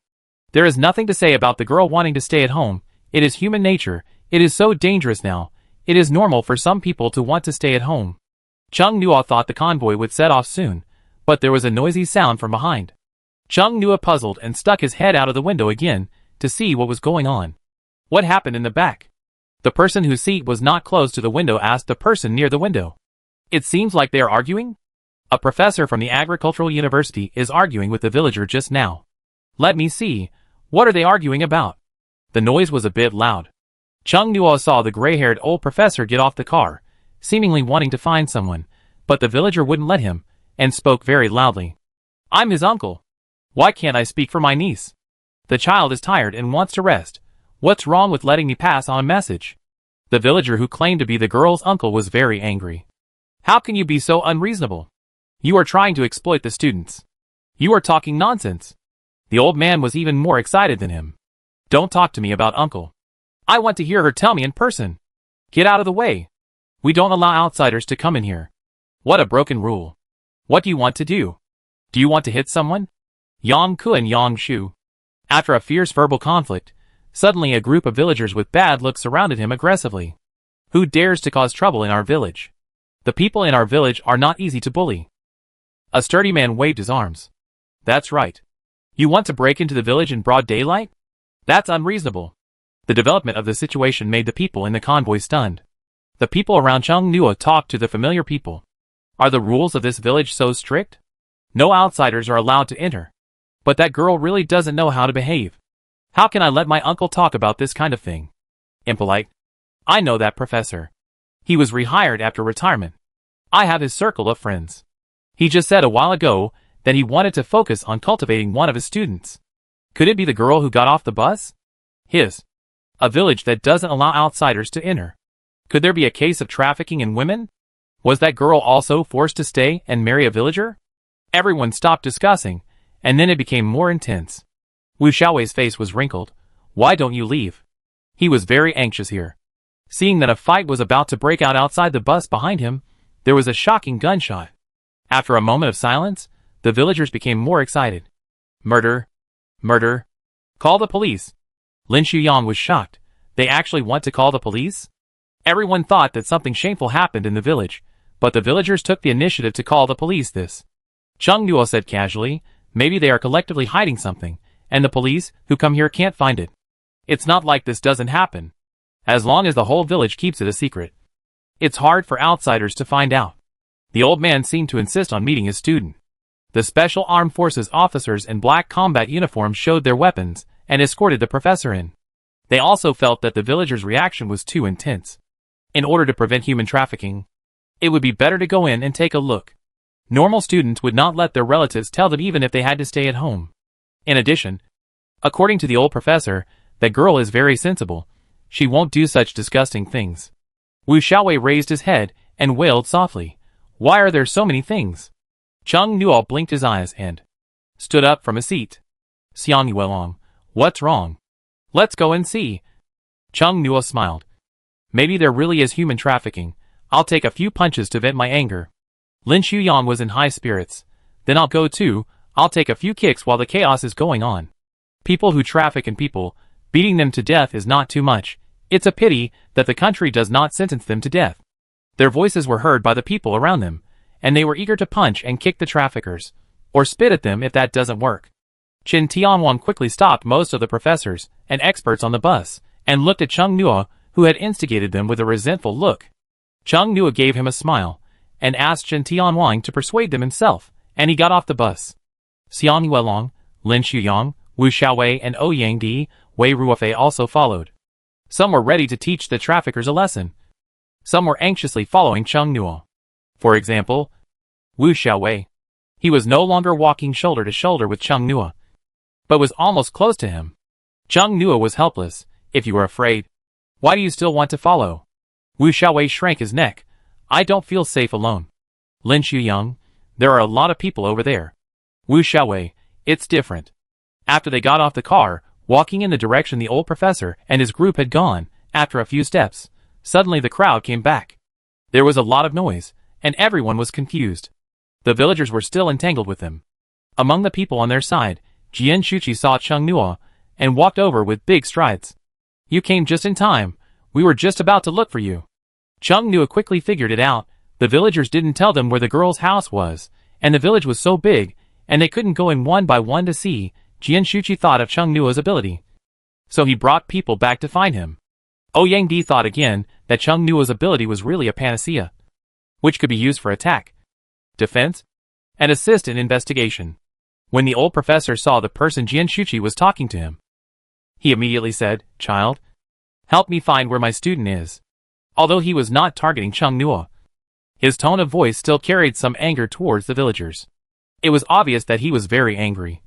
There is nothing to say about the girl wanting to stay at home. It is human nature. It is so dangerous now. It is normal for some people to want to stay at home. Chung Nuo thought the convoy would set off soon, but there was a noisy sound from behind. Chung Nuo puzzled and stuck his head out of the window again to see what was going on. What happened in the back? The person whose seat was not close to the window asked the person near the window. It seems like they are arguing? A professor from the agricultural university is arguing with the villager just now. Let me see. What are they arguing about? The noise was a bit loud. Chung Nuo saw the gray-haired old professor get off the car, seemingly wanting to find someone, but the villager wouldn't let him, and spoke very loudly. I'm his uncle. Why can't I speak for my niece? The child is tired and wants to rest. What's wrong with letting me pass on a message? The villager who claimed to be the girl's uncle was very angry. How can you be so unreasonable? You are trying to exploit the students. You are talking nonsense. The old man was even more excited than him. Don't talk to me about uncle. I want to hear her tell me in person. Get out of the way. We don't allow outsiders to come in here. What a broken rule. What do you want to do? Do you want to hit someone? Yang Ku and Yang Shu. After a fierce verbal conflict, suddenly a group of villagers with bad looks surrounded him aggressively. Who dares to cause trouble in our village? The people in our village are not easy to bully. A sturdy man waved his arms. That's right. You want to break into the village in broad daylight? That's unreasonable. The development of the situation made the people in the convoy stunned. The people around Chung Nua talked to the familiar people. Are the rules of this village so strict? No outsiders are allowed to enter. But that girl really doesn't know how to behave. How can I let my uncle talk about this kind of thing? Impolite. I know that professor. He was rehired after retirement. I have his circle of friends. He just said a while ago that he wanted to focus on cultivating one of his students. Could it be the girl who got off the bus? A village that doesn't allow outsiders to enter. Could there be a case of trafficking in women? Was that girl also forced to stay and marry a villager? Everyone stopped discussing, and then it became more intense. Wu Xiaowei's face was wrinkled. Why don't you leave? He was very anxious here. Seeing that a fight was about to break out outside the bus behind him, there was a shocking gunshot. After a moment of silence, the villagers became more excited. Murder! Murder! Call the police! Lin Shuyang was shocked. They actually want to call the police? Everyone thought that something shameful happened in the village, but the villagers took the initiative to call the police this. Chung Nuo said casually, maybe they are collectively hiding something, and the police, who come here, can't find it. It's not like this doesn't happen. As long as the whole village keeps it a secret. It's hard for outsiders to find out. The old man seemed to insist on meeting his student. The Special Armed Forces officers in black combat uniforms showed their weapons and escorted the professor in. They also felt that the villagers' reaction was too intense. In order to prevent human trafficking, it would be better to go in and take a look. Normal students would not let their relatives tell them even if they had to stay at home. In addition, according to the old professor, that girl is very sensible. She won't do such disgusting things. Wu Xiaowei raised his head and wailed softly. Why are there so many things? Chung Nuo blinked his eyes and stood up from his seat. Xiang Yuelong, what's wrong? Let's go and see. Chung Nuo smiled. Maybe there really is human trafficking. I'll take a few punches to vent my anger. Lin Shuyang was in high spirits. Then I'll go too. I'll take a few kicks while the chaos is going on. People who traffic in people, beating them to death is not too much. It's a pity that the country does not sentence them to death. Their voices were heard by the people around them, and they were eager to punch and kick the traffickers, or spit at them if that doesn't work. Qin Tianhuang quickly stopped most of the professors and experts on the bus, and looked at Chung Nuo, who had instigated them with a resentful look. Chung Nuo gave him a smile, and asked Qin Tianhuang to persuade them himself, and he got off the bus. Xiang Yuelong, Lin Shuyang, Wu Xiaowei and Ouyang Di, Wei Ruofei also followed. Some were ready to teach the traffickers a lesson. Some were anxiously following Chung Nuo. For example, Wu Xiaowei. He was no longer walking shoulder to shoulder with Chung Nuo, but was almost close to him. Chung Nuo was helpless. If you were afraid, why do you still want to follow? Wu Xiaowei shrank his neck. I don't feel safe alone. Lin Shuyang, there are a lot of people over there. Wu Xiaowei, it's different. After they got off the car, walking in the direction the old professor and his group had gone, after a few steps, suddenly the crowd came back. There was a lot of noise, and everyone was confused. The villagers were still entangled with them. Among the people on their side, Jian Shuqi saw Chung Nuo, and walked over with big strides. You came just in time. We were just about to look for you. Chung Nuo quickly figured it out. The villagers didn't tell them where the girl's house was, and the village was so big, and they couldn't go in one by one to see. Jian Shuqi thought of Chung Nuo's ability. So he brought people back to find him. Ouyang Di thought again that Chung Nuo's ability was really a panacea, which could be used for attack, defense, and assist in investigation. When the old professor saw the person Jian Shuqi was talking to him, he immediately said, Child, help me find where my student is. Although he was not targeting Chung Nuo, His tone of voice still carried some anger towards the villagers. It was obvious that he was very angry.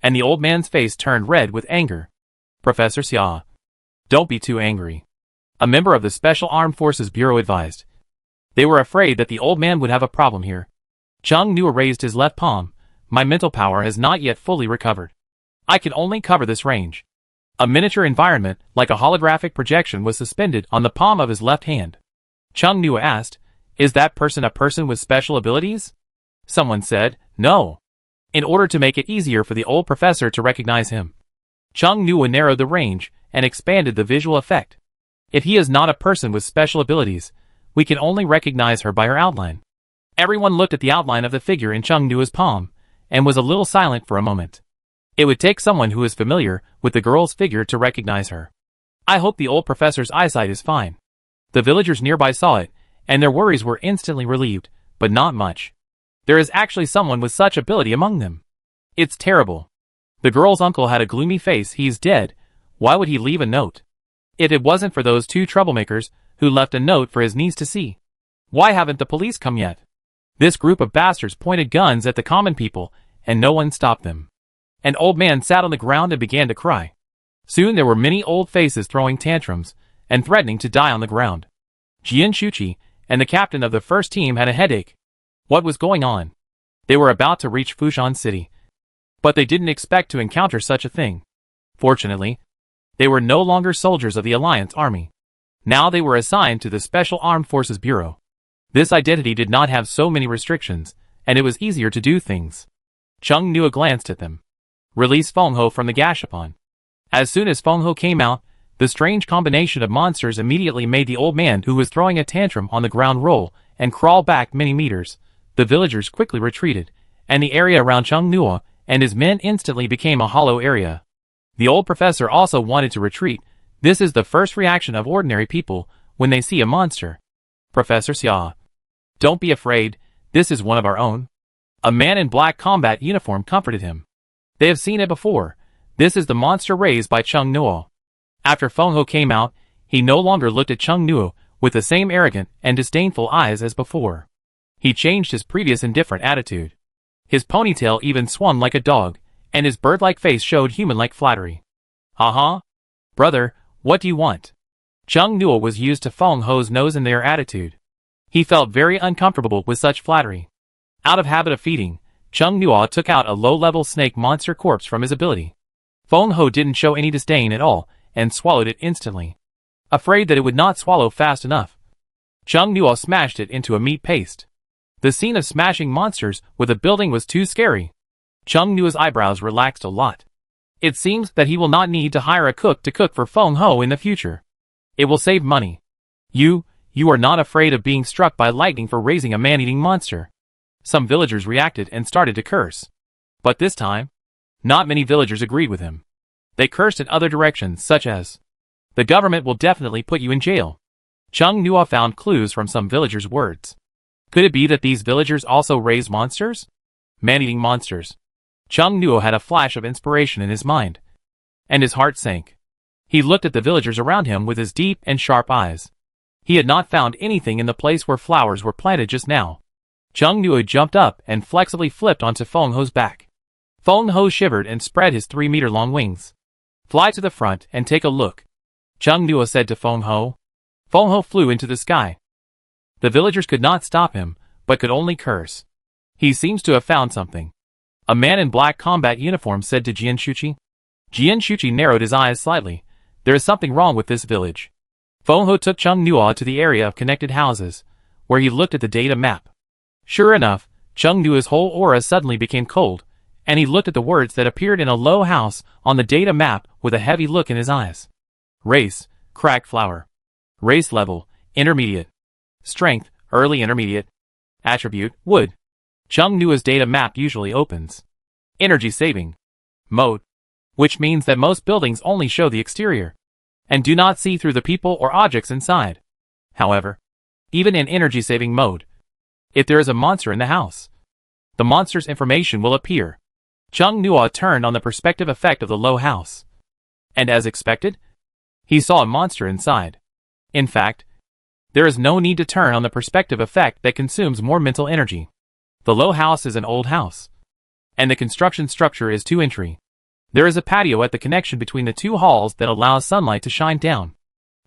And the old man's face turned red with anger. Professor Xia, don't be too angry. A member of the Special Armed Forces Bureau advised. They were afraid that the old man would have a problem here. Chung Nuo raised his left palm. My mental power has not yet fully recovered. I can only cover this range. A miniature environment, like a holographic projection, was suspended on the palm of his left hand. Chung Nuo asked, is that person a person with special abilities? Someone said, no. In order to make it easier for the old professor to recognize him, Chung Nuo narrowed the range and expanded the visual effect. If he is not a person with special abilities, we can only recognize her by her outline. Everyone looked at the outline of the figure in Chung Nuo's palm, and was a little silent for a moment. It would take someone who is familiar with the girl's figure to recognize her. I hope the old professor's eyesight is fine. The villagers nearby saw it, and their worries were instantly relieved, but not much. There is actually someone with such ability among them. It's terrible. The girl's uncle had a gloomy face. He's dead. Why would he leave a note? If it wasn't for those two troublemakers who left a note for his niece to see. Why haven't the police come yet? This group of bastards pointed guns at the common people, and no one stopped them. An old man sat on the ground and began to cry. Soon there were many old faces throwing tantrums, and threatening to die on the ground. Jian Shuqi and the captain of the first team had a headache. What was going on? They were about to reach Fushan City. But they didn't expect to encounter such a thing. Fortunately, they were no longer soldiers of the Alliance Army. Now they were assigned to the Special Armed Forces Bureau. This identity did not have so many restrictions, and it was easier to do things. Chung Nuo glanced at them. Release Feng Ho from the Gashapon. As soon as Feng Ho came out, the strange combination of monsters immediately made the old man who was throwing a tantrum on the ground roll and crawl back many meters. The villagers quickly retreated, and the area around Chung Nuo and his men instantly became a hollow area. The old professor also wanted to retreat. This is the first reaction of ordinary people when they see a monster. Professor Xia, don't be afraid, this is one of our own. A man in black combat uniform comforted him. They have seen it before. This is the monster raised by Chung Nuo. After Feng Ho came out, he no longer looked at Chung Nuo with the same arrogant and disdainful eyes as before. He changed his previous indifferent attitude. His ponytail even swung like a dog, and his bird-like face showed human-like flattery. Uh-huh. Brother, what do you want? Chung Nuo was used to Feng Ho's nose and their attitude. He felt very uncomfortable with such flattery. Out of habit of feeding, Chung Nuo took out a low-level snake monster corpse from his ability. Feng Ho didn't show any disdain at all, and swallowed it instantly. Afraid that it would not swallow fast enough, Chung Nuo smashed it into a meat paste. The scene of smashing monsters with a building was too scary. Chung Nuo's eyebrows relaxed a lot. It seems that he will not need to hire a cook to cook for Feng Ho in the future. It will save money. You are not afraid of being struck by lightning for raising a man-eating monster. Some villagers reacted and started to curse. But this time, not many villagers agreed with him. They cursed in other directions, such as, the government will definitely put you in jail. Chung Nuo found clues from some villagers' words. Could it be that these villagers also raise monsters? Man-eating monsters. Chung Nuo had a flash of inspiration in his mind, and his heart sank. He looked at the villagers around him with his deep and sharp eyes. He had not found anything in the place where flowers were planted just now. Chung Nuo jumped up and flexibly flipped onto Feng Ho's back. Feng Ho shivered and spread his 3-meter-long wings. Fly to the front and take a look, Chung Nuo said to Feng Ho. Feng Ho flew into the sky. The villagers could not stop him, but could only curse. He seems to have found something. A man in black combat uniform said to Jian Shuqi. Jian Shuqi narrowed his eyes slightly. There is something wrong with this village. Feng Ho took Chung Nuo to the area of connected houses, where he looked at the data map. Sure enough, Chung Nuo's whole aura suddenly became cold, and he looked at the words that appeared in a low house on the data map with a heavy look in his eyes. Race, cracked flower. Race level, intermediate. Strength, early intermediate. Attribute, wood. Chung Nuo's data map usually opens. Energy saving. Mode. Which means that most buildings only show the exterior, and do not see through the people or objects inside. However, even in energy saving mode, if there is a monster in the house, the monster's information will appear. Chung Nuo turned on the perspective effect of the low house. And as expected, he saw a monster inside. In fact, There is no need to turn on the perspective effect that consumes more mental energy. The low house is an old house, and the construction structure is 2-entry. There is a patio at the connection between the two halls that allows sunlight to shine down.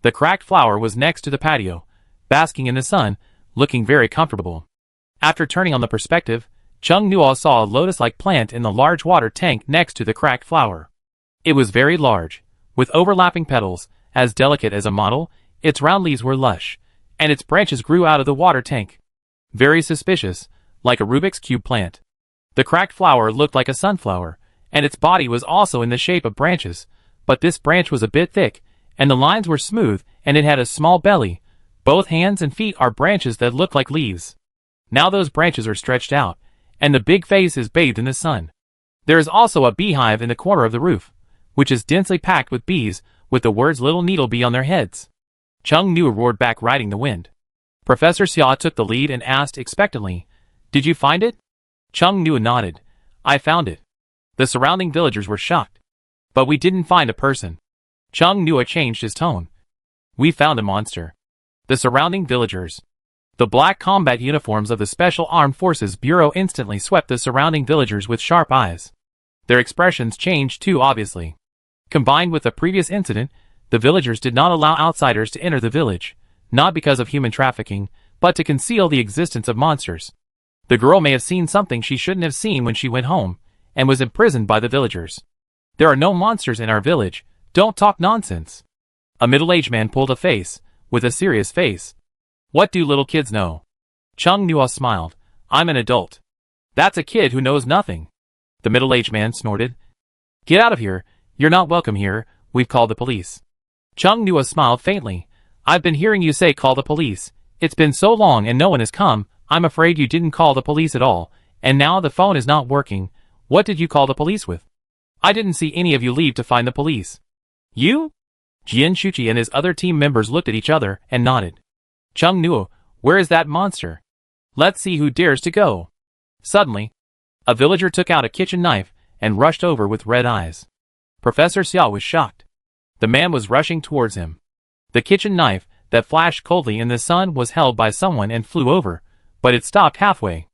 The cracked flower was next to the patio, basking in the sun, looking very comfortable. After turning on the perspective, Chung Nuo saw a lotus-like plant in the large water tank next to the cracked flower. It was very large, with overlapping petals, as delicate as a model. Its round leaves were lush, and its branches grew out of the water tank. Very suspicious, like a Rubik's Cube plant. The cracked flower looked like a sunflower, and its body was also in the shape of branches, but this branch was a bit thick, and the lines were smooth, and it had a small belly. Both hands and feet are branches that look like leaves. Now those branches are stretched out, and the big face is bathed in the sun. There is also a beehive in the corner of the roof, which is densely packed with bees, with the words "Little Needle Bee" on their heads. Chung Nuo roared back, riding the wind. Professor Xia took the lead and asked expectantly, "Did you find it?" Chung Nuo nodded. "I found it." The surrounding villagers were shocked. "But we didn't find a person." Chung Nuo changed his tone. "We found a monster." The surrounding villagers. The black combat uniforms of the Special Armed Forces Bureau instantly swept the surrounding villagers with sharp eyes. Their expressions changed too, obviously. Combined with the previous incident, the villagers did not allow outsiders to enter the village, not because of human trafficking, but to conceal the existence of monsters. The girl may have seen something she shouldn't have seen when she went home, and was imprisoned by the villagers. "There are no monsters in our village, don't talk nonsense." A middle-aged man pulled a face, with a serious face. "What do little kids know?" Chung Nuo smiled. "I'm an adult." "That's a kid who knows nothing." The middle-aged man snorted. "Get out of here, you're not welcome here, we've called the police." Chung Nuo smiled faintly. "I've been hearing you say call the police. It's been so long and no one has come. I'm afraid you didn't call the police at all, and now the phone is not working. What did you call the police with?" "I didn't see any of you leave to find the police." "You?" Jian Shuqi and his other team members looked at each other and nodded. "Chung Nuo, where is that monster? Let's see who dares to go." Suddenly, a villager took out a kitchen knife and rushed over with red eyes. Professor Xia was shocked. The man was rushing towards him. The kitchen knife, that flashed coldly in the sun, was held by someone and flew over, but it stopped halfway.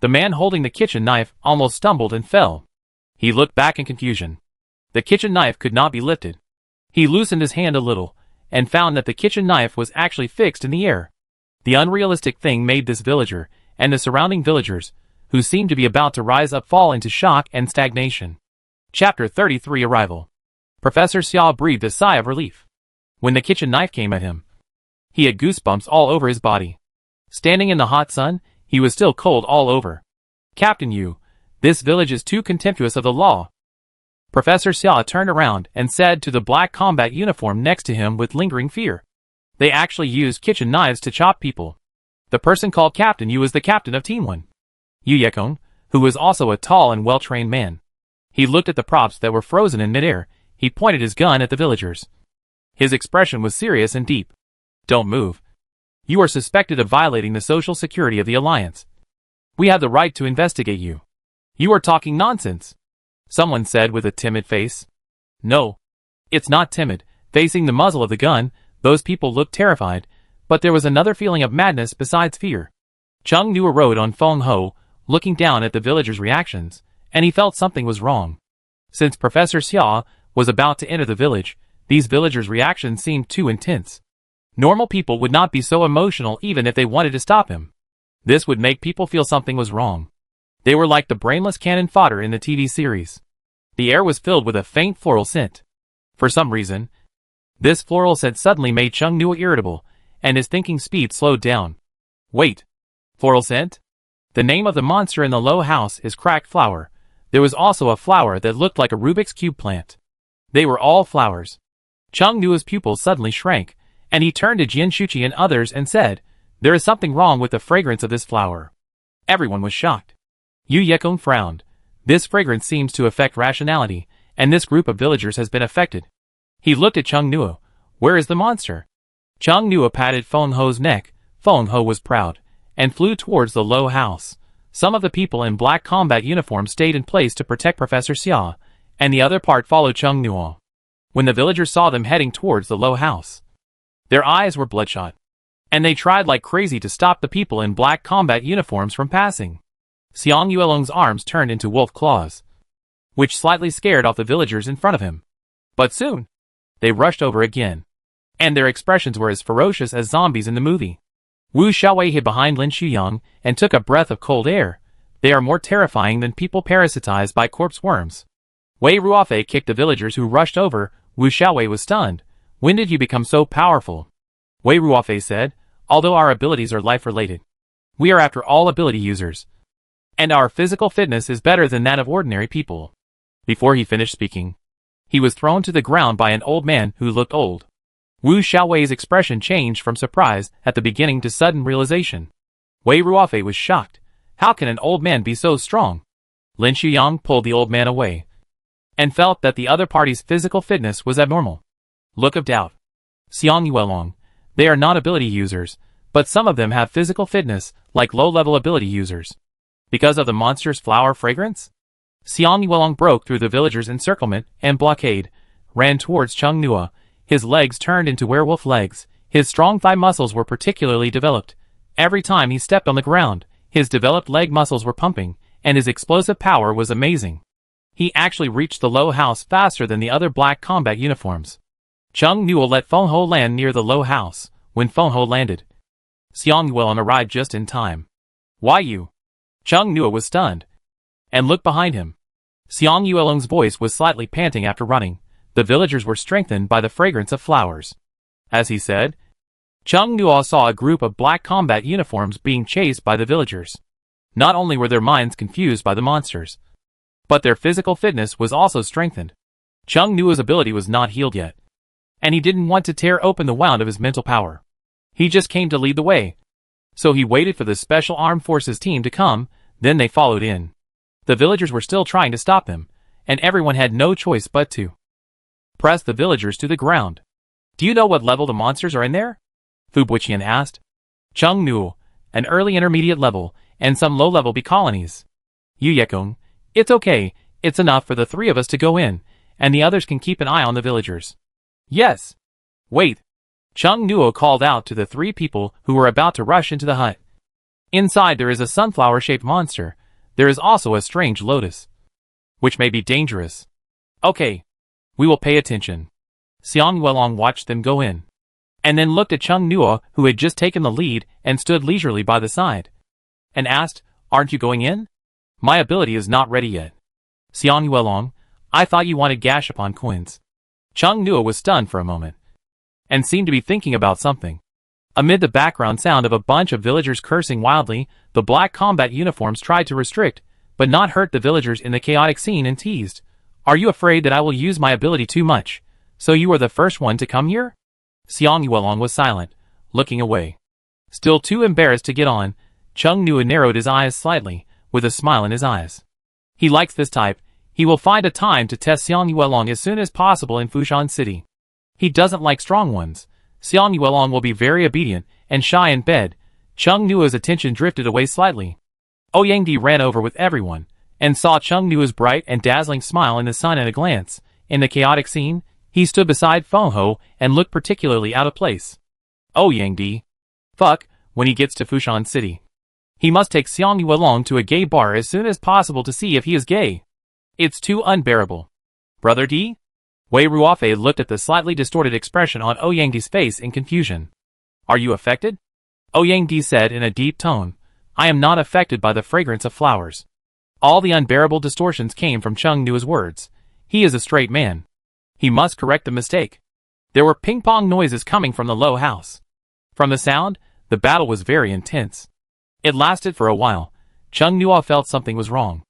The man holding the kitchen knife almost stumbled and fell. He looked back in confusion. The kitchen knife could not be lifted. He loosened his hand a little, and found that the kitchen knife was actually fixed in the air. The unrealistic thing made this villager, and the surrounding villagers, who seemed to be about to rise up, fall into shock and stagnation. Chapter 33 Arrival. Professor Xia breathed a sigh of relief. When the kitchen knife came at him, he had goosebumps all over his body. Standing in the hot sun, he was still cold all over. "Captain Yu, this village is too contemptuous of the law." Professor Xia turned around and said to the black combat uniform next to him with lingering fear. "They actually use kitchen knives to chop people." The person called Captain Yu was the captain of Team 1. Yu Yekong, who was also a tall and well-trained man. He looked at the props that were frozen in midair. He pointed his gun at the villagers. His expression was serious and deep. "Don't move. You are suspected of violating the social security of the Alliance. We have the right to investigate you." "You are talking nonsense," someone said with a timid face. "No, it's not timid." Facing the muzzle of the gun, those people looked terrified, but there was another feeling of madness besides fear. Chung Nuo rode on Feng Ho, looking down at the villagers' reactions, and he felt something was wrong. Since Professor Xia was about to enter the village, these villagers' reactions seemed too intense. Normal people would not be so emotional even if they wanted to stop him. This would make people feel something was wrong. They were like the brainless cannon fodder in the TV series. The air was filled with a faint floral scent. For some reason, this floral scent suddenly made Chung Nuo irritable, and his thinking speed slowed down. "Wait. Floral scent? The name of the monster in the low house is cracked flower. There was also a flower that looked like a Rubik's Cube plant. They were all flowers." Chung Nuo's pupils suddenly shrank, and he turned to Jian Shuqi and others and said, "There is something wrong with the fragrance of this flower." Everyone was shocked. Yu Yekong frowned. "This fragrance seems to affect rationality, and this group of villagers has been affected." He looked at Chung Nuo. "Where is the monster?" Chung Nuo patted Feng Ho's neck. Feng Ho was proud, and flew towards the low house. Some of the people in black combat uniforms stayed in place to protect Professor Xia, and the other part followed Chung Nuo. When the villagers saw them heading towards the low house, their eyes were bloodshot. and they tried like crazy to stop the people in black combat uniforms from passing. Xiang Yuelong's arms turned into wolf claws, which slightly scared off the villagers in front of him. But soon, they rushed over again, and their expressions were as ferocious as zombies in the movie. Wu Xiaowei hid behind Lin Shuyang and took a breath of cold air. They are more terrifying than people parasitized by corpse worms. Wei Ruofei kicked the villagers who rushed over. Wu Xiaowei was stunned. When did you become so powerful? Wei Ruofei said, although our abilities are life-related, we are after all ability users, and our physical fitness is better than that of ordinary people. Before he finished speaking, he was thrown to the ground by an old man who looked old. Wu Xiaowei's expression changed from surprise at the beginning to sudden realization. Wei Ruofei was shocked. How can an old man be so strong? Lin Shuyang pulled the old man away, and felt that the other party's physical fitness was abnormal. Look of doubt. Xiang Yuelong, they are not ability users, but some of them have physical fitness, like low-level ability users. Because of the monster's flower fragrance? Xiang Yuelong broke through the villagers' encirclement and blockade, ran towards Cheng Nua. His legs turned into werewolf legs. His strong thigh muscles were particularly developed. Every time he stepped on the ground, his developed leg muscles were pumping, and his explosive power was amazing. He actually reached the low house faster than the other black combat uniforms. Cheng Nua let Feng Ho land near the low house. When Feng Ho landed, Xiang Yuelong arrived just in time. Why you? Cheng Nua was stunned, and looked behind him. Xiang Yuelong's voice was slightly panting after running. The villagers were strengthened by the fragrance of flowers. As he said, Cheng Nua saw a group of black combat uniforms being chased by the villagers. Not only were their minds confused by the monsters, but their physical fitness was also strengthened. Cheng Nua's ability was not healed yet, and he didn't want to tear open the wound of his mental power. He just came to lead the way. So he waited for the Special Armed Forces team to come, then they followed in. The villagers were still trying to stop them, and everyone had no choice but to press the villagers to the ground. Do you know what level the monsters are in there? Fu Buqian asked. Cheng Nua, an early intermediate level, and some low-level bee colonies. Yu Yekong, it's okay, it's enough for the three of us to go in, and the others can keep an eye on the villagers. Yes. Wait. Cheng Nua called out to the three people who were about to rush into the hut. Inside there is a sunflower-shaped monster. There is also a strange lotus, which may be dangerous. Okay. We will pay attention. Xiang Yuelong watched them go in, and then looked at Cheng Nua, who had just taken the lead and stood leisurely by the side, and asked, aren't you going in? My ability is not ready yet. Xiang Yuelong, I thought you wanted Gashapon coins. Cheng Nua was stunned for a moment, and seemed to be thinking about something. Amid the background sound of a bunch of villagers cursing wildly, the black combat uniforms tried to restrict, but not hurt the villagers in the chaotic scene and teased. Are you afraid that I will use my ability too much? So you are the first one to come here? Xiang Yuelong was silent, looking away. Still too embarrassed to get on, Cheng Nua narrowed his eyes slightly, with a smile in his eyes. He likes this type. He will find a time to test Xiang Yuelong as soon as possible in Fushan City. He doesn't like strong ones. Xiang Yuelong will be very obedient and shy in bed. Cheng Nua's attention drifted away slightly. Ouyangdi ran over with everyone, and saw Cheng Nua's bright and dazzling smile in the sun at a glance. In the chaotic scene, he stood beside Feng Ho and looked particularly out of place. Ouyangdi. Fuck, when he gets to Fushan City, he must take Xiang Yuelong to a gay bar as soon as possible to see if he is gay. It's too unbearable. Brother D? Wei Ruofei looked at the slightly distorted expression on Ouyangdi's face in confusion. Are you affected? Ouyangdi said in a deep tone. I am not affected by the fragrance of flowers. All the unbearable distortions came from Cheng Nua's words. He is a straight man. He must correct the mistake. There were ping-pong noises coming from the low house. From the sound, the battle was very intense. It lasted for a while. Cheng Nua felt something was wrong.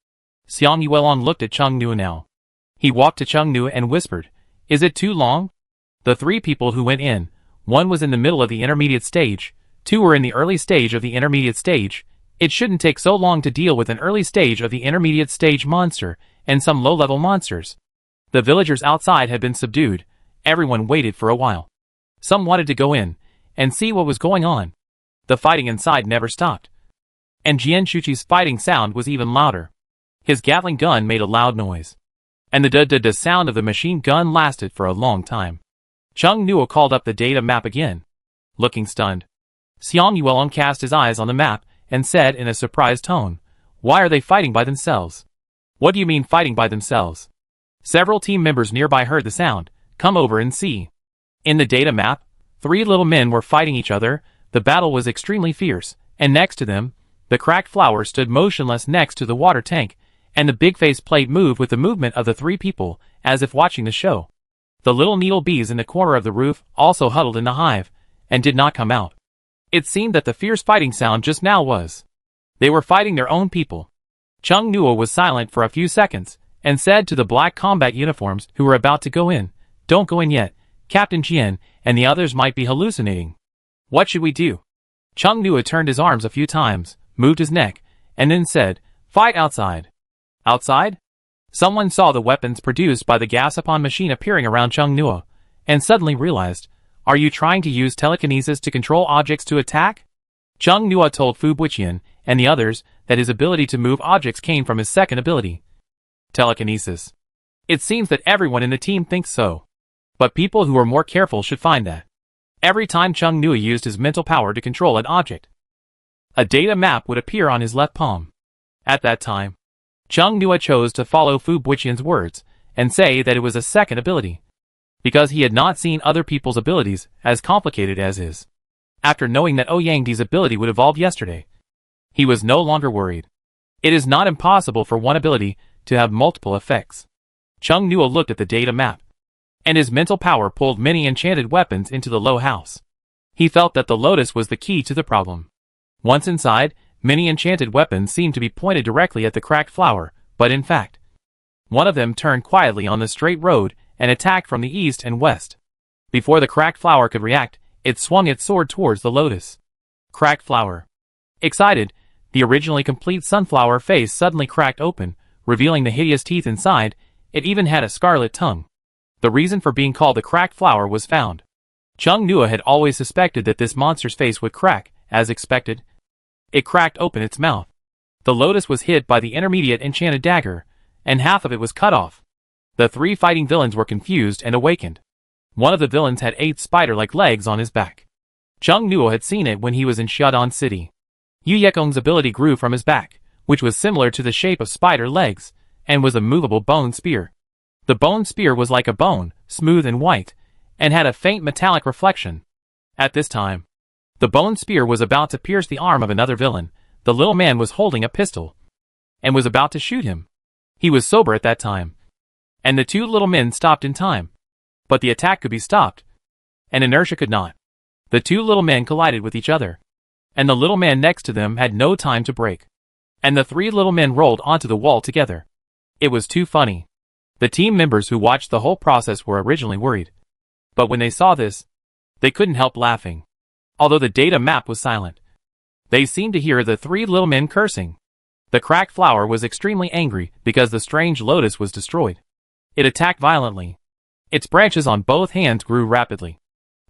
Xiang Yuelong looked at Cheng Nua now. He walked to Cheng Nua and whispered, Is it too long? The three people who went in, one was in the middle of the intermediate stage, two were in the early stage of the intermediate stage. It shouldn't take so long to deal with an early stage of the intermediate stage monster, and some low-level monsters. The villagers outside had been subdued. Everyone waited for a while. Some wanted to go in, and see what was going on. The fighting inside never stopped. And Jian Shuqi's fighting sound was even louder. His Gatling gun made a loud noise, and the da-da-da sound of the machine gun lasted for a long time. Cheng Nua called up the data map again, looking stunned. Xiang Yuelong cast his eyes on the map and said in a surprised tone, "Why are they fighting by themselves?" "What do you mean fighting by themselves?" Several team members nearby heard the sound. "Come over and see." In the data map, 3 little men were fighting each other. The battle was extremely fierce, and next to them, the cracked flower stood motionless next to the water tank, and the big face plate moved with the movement of the 3 people, as if watching the show. The little needle bees in the corner of the roof also huddled in the hive, and did not come out. It seemed that the fierce fighting sound just now was. They were fighting their own people. Chung Nuo was silent for a few seconds, and said to the black combat uniforms who were about to go in, "Don't go in yet. Captain Jian and the others might be hallucinating." "What should we do?" Chung Nuo turned his arms a few times, moved his neck, and then said, "Fight outside." Outside? Someone saw the weapons produced by the Gacha machine appearing around Chung Nuo, and suddenly realized, "Are you trying to use telekinesis to control objects to attack?" Chung Nuo told Fu Buqian and the others that his ability to move objects came from his second ability, telekinesis. It seems that everyone in the team thinks so. But people who are more careful should find that every time Chung Nuo used his mental power to control an object, a data map would appear on his left palm. At that time, Chung Nuo chose to follow Fu Buqian's words and say that it was a second ability, because he had not seen other people's abilities as complicated as his. After knowing that Ouyangdi's ability would evolve yesterday, he was no longer worried. It is not impossible for one ability to have multiple effects. Chung Nuo looked at the data map, and his mental power pulled many enchanted weapons into the low house. He felt that the lotus was the key to the problem. Once inside, many enchanted weapons seemed to be pointed directly at the cracked flower, but in fact, one of them turned quietly on the straight road and attacked from the east and west. Before the cracked flower could react, it swung its sword towards the lotus. Cracked flower. Excited, the originally complete sunflower face suddenly cracked open, revealing the hideous teeth inside. It even had a scarlet tongue. The reason for being called the cracked flower was found. Chung Nuo had always suspected that this monster's face would crack, as expected. It cracked open its mouth. The lotus was hit by the intermediate enchanted dagger, and half of it was cut off. The 3 fighting villains were confused and awakened. One of the villains had 8 spider-like legs on his back. Chung Nuo had seen it when he was in Xiaodong City. Yu Yekong's ability grew from his back, which was similar to the shape of spider legs, and was a movable bone spear. The bone spear was like a bone, smooth and white, and had a faint metallic reflection. At this time, the bone spear was about to pierce the arm of another villain. The little man was holding a pistol, and was about to shoot him. He was sober at that time, and the 2 little men stopped in time. But the attack could be stopped, and inertia could not. The 2 little men collided with each other, and the little man next to them had no time to break. And the 3 little men rolled onto the wall together. It was too funny. The team members who watched the whole process were originally worried. But when they saw this, they couldn't help laughing. Although the data map was silent, they seemed to hear the 3 little men cursing. The cracked flower was extremely angry because the strange lotus was destroyed. It attacked violently. Its branches on both hands grew rapidly,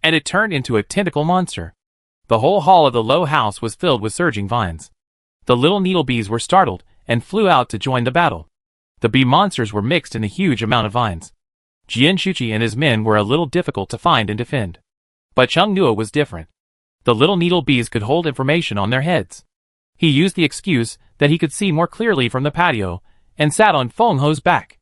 and it turned into a tentacle monster. The whole hall of the low house was filled with surging vines. The little needle bees were startled and flew out to join the battle. The bee monsters were mixed in a huge amount of vines. Jian Shuqi and his men were a little difficult to find and defend. But Chung Nuo was different. The little needle bees could hold information on their heads. He used the excuse that he could see more clearly from the patio, and sat on Feng Ho's back.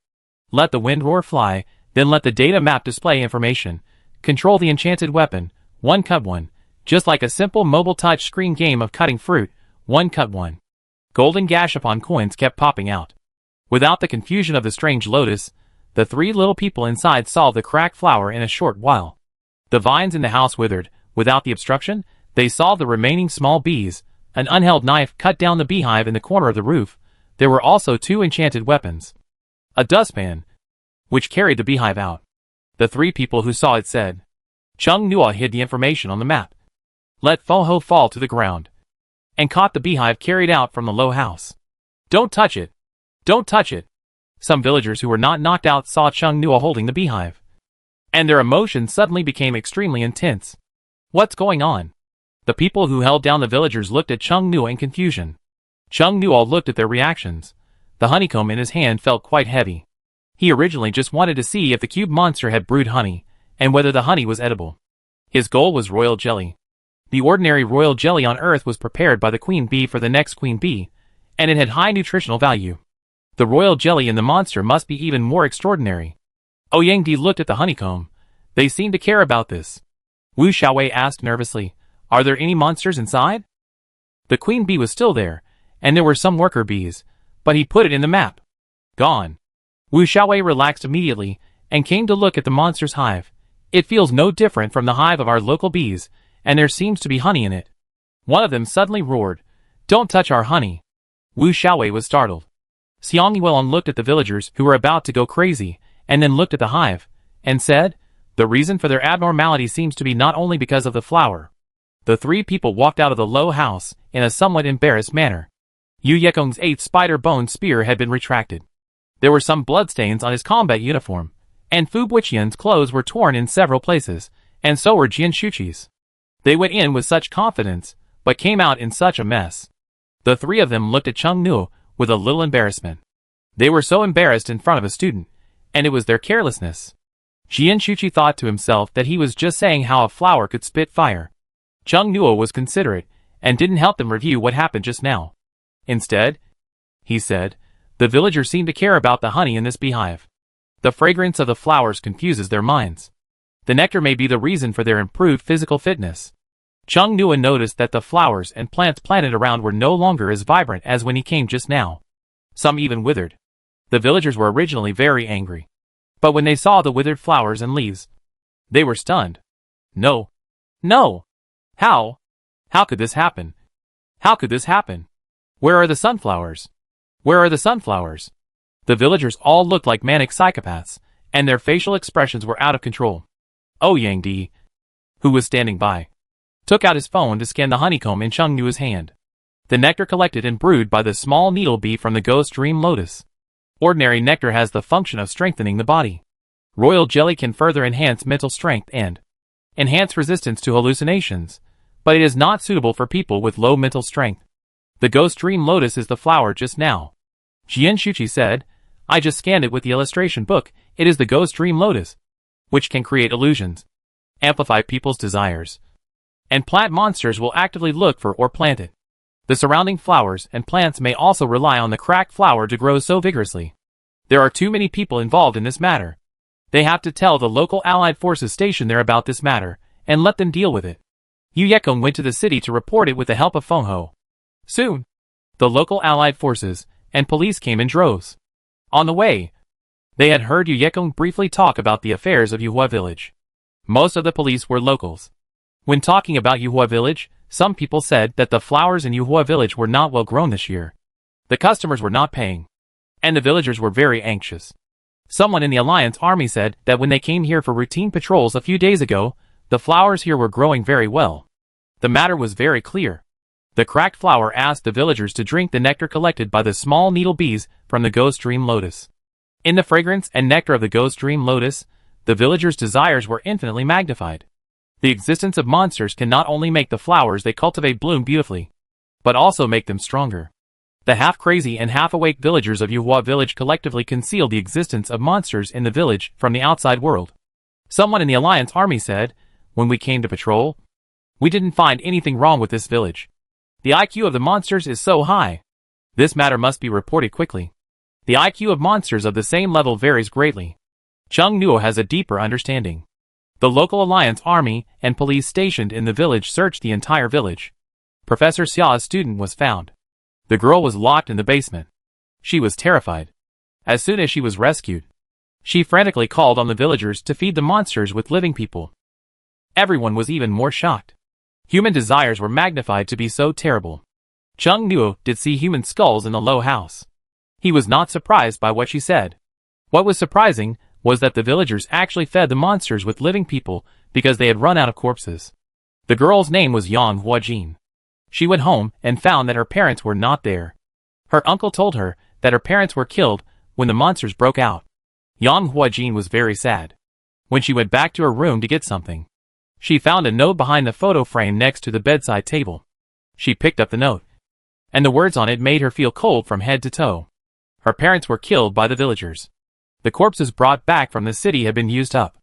Let the wind roar fly, then let the data map display information. Control the enchanted weapon, 1 cut 1. Just like a simple mobile touch screen game of cutting fruit, 1 cut 1. Golden Gashapon coins kept popping out. Without the confusion of the strange lotus, the 3 little people inside solved the cracked flower in a short while. The vines in the house withered. Without the obstruction, they solved the remaining small bees. An unheld knife cut down the beehive in the corner of the roof. There were also 2 enchanted weapons. A dustpan, which carried the beehive out. The 3 people who saw it said, Chung Nuo hid the information on the map. Let Feng Ho fall to the ground, and caught the beehive carried out from the low house. Don't touch it! Don't touch it! Some villagers who were not knocked out saw Chung Nuo holding the beehive, and their emotions suddenly became extremely intense. What's going on? The people who held down the villagers looked at Chung Nuo in confusion. Chung Nuo looked at their reactions. The honeycomb in his hand felt quite heavy. He originally just wanted to see if the cube monster had brewed honey, and whether the honey was edible. His goal was royal jelly. The ordinary royal jelly on Earth was prepared by the queen bee for the next queen bee, and it had high nutritional value. The royal jelly in the monster must be even more extraordinary. Ouyang looked at the honeycomb. They seemed to care about this. Wu Xiaowei asked nervously, "Are there any monsters inside?" The queen bee was still there, and there were some worker bees, but he put it in the map. Gone. Wu Xiaowei relaxed immediately, and came to look at the monster's hive. It feels no different from the hive of our local bees, and there seems to be honey in it. One of them suddenly roared, "Don't touch our honey." Wu Xiaowei was startled. Xiang Yuelong looked at the villagers who were about to go crazy, and then looked at the hive, and said, "The reason for their abnormality seems to be not only because of the flower." The three people walked out of the low house in a somewhat embarrassed manner. Yu Yekong's 8 spider bone spear had been retracted. There were some bloodstains on his combat uniform, and Fu Buiqian's clothes were torn in several places, and so were Jian Shuqi's. They went in with such confidence, but came out in such a mess. The three of them looked at Cheng Nu with a little embarrassment. They were so embarrassed in front of a student, and it was their carelessness. Jian Shuqi thought to himself that he was just saying how a flower could spit fire. Cheng Nu was considerate, and didn't help them review what happened just now. Instead, he said, "The villagers seem to care about the honey in this beehive. The fragrance of the flowers confuses their minds. The nectar may be the reason for their improved physical fitness." Cheng Nu noticed that the flowers and plants planted around were no longer as vibrant as when he came just now. Some even withered. The villagers were originally very angry. But when they saw the withered flowers and leaves, they were stunned. No. No! How? How could this happen? How could this happen? Where are the sunflowers? Where are the sunflowers? The villagers all looked like manic psychopaths, and their facial expressions were out of control. Ouyang Di, who was standing by, took out his phone to scan the honeycomb in Cheng Nu's hand. The nectar collected and brewed by the small needle bee from the ghost dream lotus. Ordinary nectar has the function of strengthening the body. Royal jelly can further enhance mental strength and enhance resistance to hallucinations, but it is not suitable for people with low mental strength. The ghost dream lotus is the flower just now. Jian Shuqi said, "I just scanned it with the illustration book. It is the ghost dream lotus, which can create illusions, amplify people's desires, and plant monsters will actively look for or plant it. The surrounding flowers and plants may also rely on the cracked flower to grow so vigorously. There are too many people involved in this matter. They have to tell the local allied forces stationed there about this matter, and let them deal with it." Yu Yekong went to the city to report it with the help of Feng Ho. Soon, the local allied forces and police came in droves. On the way, they had heard Yu Yekong briefly talk about the affairs of Yuhua village. Most of the police were locals. When talking about Yuhua village, some people said that the flowers in Yuhua village were not well grown this year. The customers were not paying, and the villagers were very anxious. Someone in the Alliance army said that when they came here for routine patrols a few days ago, the flowers here were growing very well. The matter was very clear. The cracked flower asked the villagers to drink the nectar collected by the small needle bees from the ghost dream lotus. In the fragrance and nectar of the ghost dream lotus, the villagers' desires were infinitely magnified. The existence of monsters can not only make the flowers they cultivate bloom beautifully, but also make them stronger. The half-crazy and half-awake villagers of Yuhua village collectively concealed the existence of monsters in the village from the outside world. Someone in the Alliance army said, "When we came to patrol, we didn't find anything wrong with this village. The IQ of the monsters is so high. This matter must be reported quickly. The IQ of monsters of the same level varies greatly." Cheng Nu has a deeper understanding. The local Alliance army and police stationed in the village searched the entire village. Professor Xia's student was found. The girl was locked in the basement. She was terrified. As soon as she was rescued, she frantically called on the villagers to feed the monsters with living people. Everyone was even more shocked. Human desires were magnified to be so terrible. Cheng Nu did see human skulls in the low house. He was not surprised by what she said. What was surprising was that the villagers actually fed the monsters with living people because they had run out of corpses. The girl's name was Yang Huajin. She went home and found that her parents were not there. Her uncle told her that her parents were killed when the monsters broke out. Yang Huajin was very sad. When she went back to her room to get something, she found a note behind the photo frame next to the bedside table. She picked up the note, and the words on it made her feel cold from head to toe. Her parents were killed by the villagers. The corpses brought back from the city had been used up.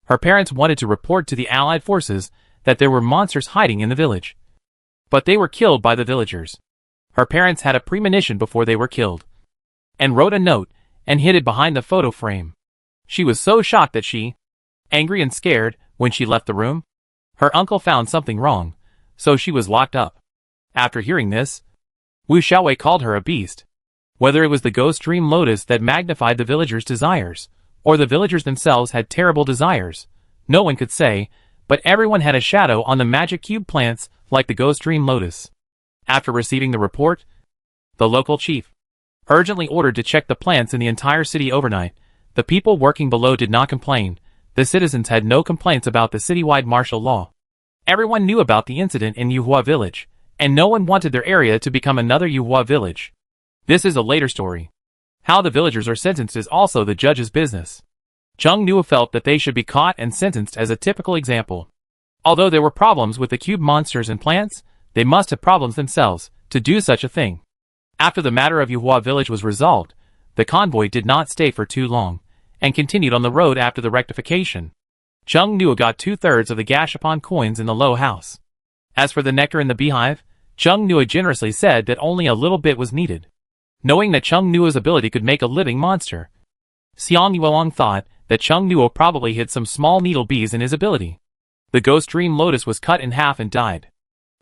Her parents wanted to report to the Allied forces that there were monsters hiding in the village. But they were killed by the villagers. Her parents had a premonition before they were killed, and wrote a note and hid it behind the photo frame. She was so shocked that she, angry and scared, when she left the room, her uncle found something wrong, so she was locked up. After hearing this, Wu Xiaowei called her a beast. Whether it was the ghost dream lotus that magnified the villagers' desires, or the villagers themselves had terrible desires, no one could say, but everyone had a shadow on the magic cube plants like the ghost dream lotus. After receiving the report, the local chief urgently ordered to check the plants in the entire city overnight. The people working below did not complain. The citizens had no complaints about the citywide martial law. Everyone knew about the incident in Yuhua village, and no one wanted their area to become another Yuhua village. This is a later story. How the villagers are sentenced is also the judge's business. Chung Nuo felt that they should be caught and sentenced as a typical example. Although there were problems with the cube monsters and plants, they must have problems themselves to do such a thing. After the matter of Yuhua village was resolved, the convoy did not stay for too long, and continued on the road after the rectification. Chung Nuo got 2/3 of the Gacha coins in the low house. As for the nectar in the beehive, Chung Nuo generously said that only a little bit was needed. Knowing that Chung Nuo's ability could make a living monster, Xiang Yuelong thought that Chung Nuo probably hid some small needle bees in his ability. The ghost dream lotus was cut in half and died.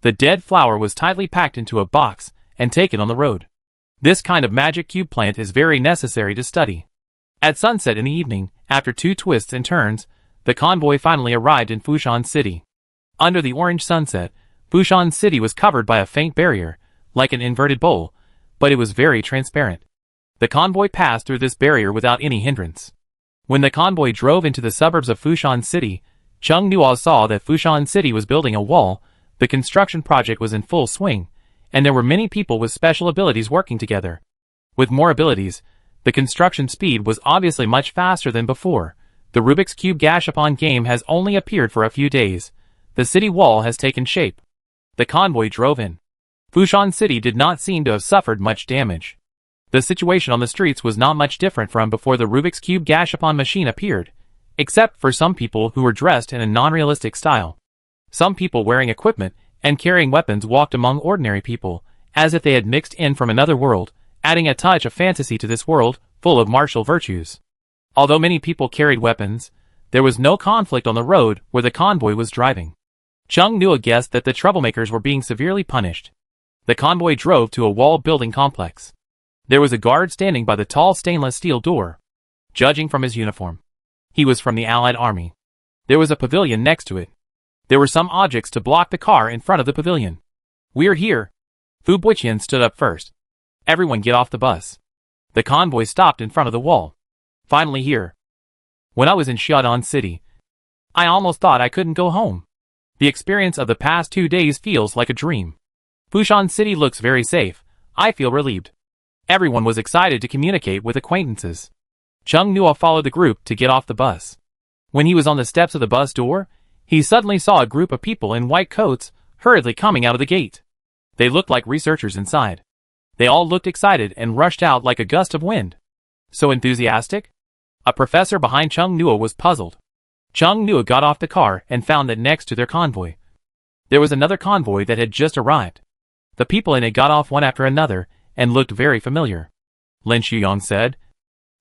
The dead flower was tightly packed into a box and taken on the road. This kind of magic cube plant is very necessary to study. At sunset in the evening, after 2 twists and turns, the convoy finally arrived in Fushan City. Under the orange sunset, Fushan City was covered by a faint barrier, like an inverted bowl, but it was very transparent. The convoy passed through this barrier without any hindrance. When the convoy drove into the suburbs of Fushan City, Chung Nuo saw that Fushan City was building a wall. The construction project was in full swing, and there were many people with special abilities working together. With more abilities, the construction speed was obviously much faster than before. The Rubik's Cube Gashapon game has only appeared for a few days. The city wall has taken shape. The convoy drove in. Fushan City did not seem to have suffered much damage. The situation on the streets was not much different from before the Rubik's Cube Gashapon machine appeared, except for some people who were dressed in a non-realistic style. Some people wearing equipment and carrying weapons walked among ordinary people, as if they had mixed in from another world, adding a touch of fantasy to this world, full of martial virtues. Although many people carried weapons, there was no conflict on the road where the convoy was driving. Chung Nuo guessed that the troublemakers were being severely punished. The convoy drove to a walled building complex. There was a guard standing by the tall stainless steel door. Judging from his uniform, he was from the Allied Army. There was a pavilion next to it. There were some objects to block the car in front of the pavilion. "We're here." Fu Buqian stood up first. "Everyone get off the bus." The convoy stopped in front of the wall. "Finally here. When I was in Xiaodan City, I almost thought I couldn't go home. The experience of the past 2 days feels like a dream. Fushan City looks very safe. I feel relieved." Everyone was excited to communicate with acquaintances. Chung Nuo followed the group to get off the bus. When he was on the steps of the bus door, he suddenly saw a group of people in white coats hurriedly coming out of the gate. They looked like researchers inside. They all looked excited and rushed out like a gust of wind. So enthusiastic? A professor behind Chung Nuo was puzzled. Chung Nuo got off the car and found that next to their convoy, there was another convoy that had just arrived. The people in it got off one after another and looked very familiar. Lin Shuyong said,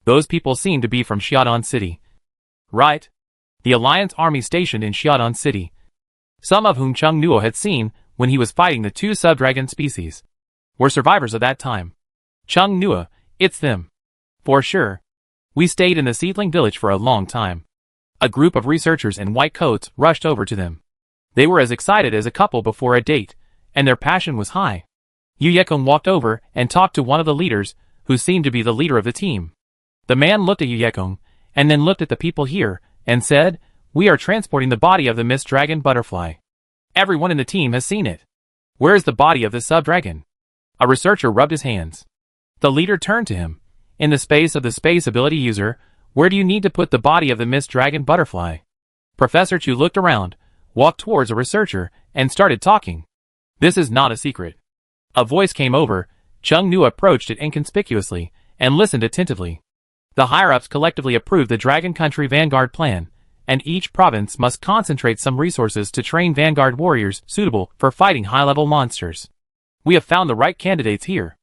"Those people seem to be from Xiaodan City." "Right. The Alliance Army stationed in Xiaodan City. Some of whom Chung Nuo had seen when he was fighting the 2 sub-dragon species were survivors of that time." "Chung Nuo, it's them. For sure. We stayed in the seedling village for a long time." A group of researchers in white coats rushed over to them. They were as excited as a couple before a date, and their passion was high. Yu Yekong walked over and talked to one of the leaders, who seemed to be the leader of the team. The man looked at Yu Yekong, and then looked at the people here, and said, "We are transporting the body of the Mist Dragon butterfly. Everyone in the team has seen it. Where is the body of the sub-dragon?" A researcher rubbed his hands. The leader turned to him. "In the space of the space ability user, where do you need to put the body of the Mist Dragon butterfly?" Professor Chu looked around, walked towards a researcher, and started talking. "This is not a secret." A voice came over. Chung Nuo approached it inconspicuously, and listened attentively. The higher-ups collectively approved the Dragon Country Vanguard plan, and each province must concentrate some resources to train vanguard warriors suitable for fighting high-level monsters. We have found the right candidates here.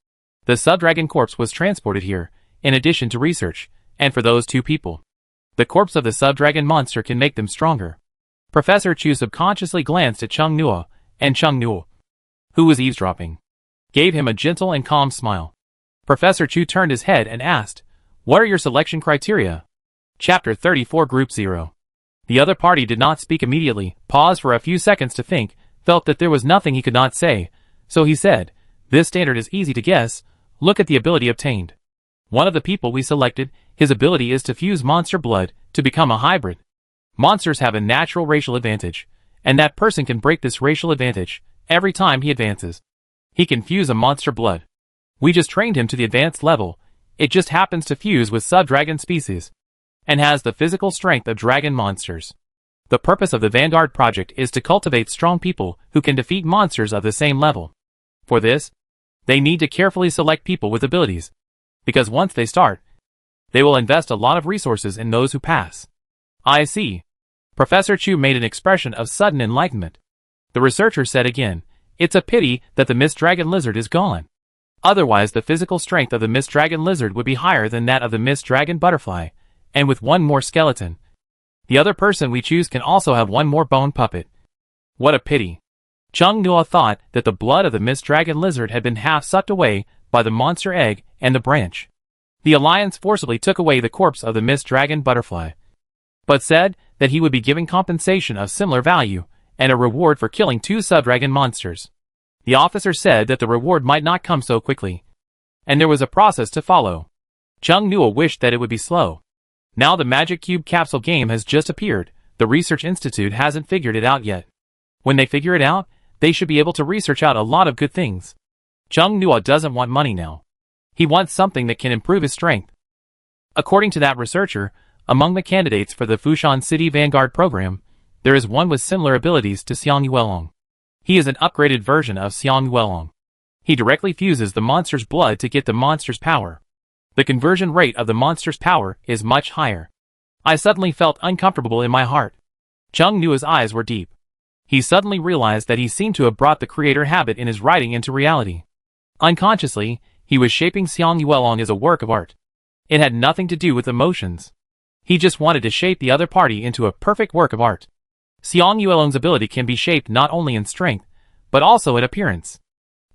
The Subdragon corpse was transported here, in addition to research, and for those two people. The corpse of the Subdragon monster can make them stronger. Professor Chu subconsciously glanced at Chung Nuo, and Chung Nuo, who was eavesdropping, gave him a gentle and calm smile. Professor Chu turned his head and asked, "What are your selection criteria?" Chapter 34 Group 0. The other party did not speak immediately, paused for a few seconds to think, felt that there was nothing he could not say, so he said, "This standard is easy to guess, look at the ability obtained. One of the people we selected, his ability is to fuse monster blood to become a hybrid. Monsters have a natural racial advantage, and that person can break this racial advantage every time he advances. He can fuse a monster blood. We just trained him to the advanced level, it just happens to fuse with sub-dragon species, and has the physical strength of dragon monsters. The purpose of the Vanguard project is to cultivate strong people who can defeat monsters of the same level. For this, they need to carefully select people with abilities, because once they start, they will invest a lot of resources in those who pass." "I see." Professor Chu made an expression of sudden enlightenment. The researcher said again, "It's a pity that the Mist Dragon Lizard is gone. Otherwise the physical strength of the Mist Dragon Lizard would be higher than that of the Mist Dragon Butterfly, and with one more skeleton. The other person we choose can also have one more bone puppet. What a pity." Chung Nuo thought that the blood of the Mist Dragon Lizard had been half sucked away by the monster egg and the branch. The Alliance forcibly took away the corpse of the Mist Dragon Butterfly, but said that he would be giving compensation of similar value and a reward for killing 2 sub-dragon monsters. The officer said that the reward might not come so quickly, and there was a process to follow. Chung Nuo wished that it would be slow. Now the Magic Cube capsule game has just appeared, the Research Institute hasn't figured it out yet. When they figure it out, they should be able to research out a lot of good things. Chung Nuo doesn't want money now. He wants something that can improve his strength. According to that researcher, among the candidates for the Fushan City Vanguard program, there is one with similar abilities to Xiang Yuelong. He is an upgraded version of Xiang Yuelong. He directly fuses the monster's blood to get the monster's power. The conversion rate of the monster's power is much higher. I suddenly felt uncomfortable in my heart. Chung Nuo's eyes were deep. He suddenly realized that he seemed to have brought the creator habit in his writing into reality. Unconsciously, he was shaping Xiang Yuelong as a work of art. It had nothing to do with emotions. He just wanted to shape the other party into a perfect work of art. Xiang Yuelong's ability can be shaped not only in strength, but also in appearance.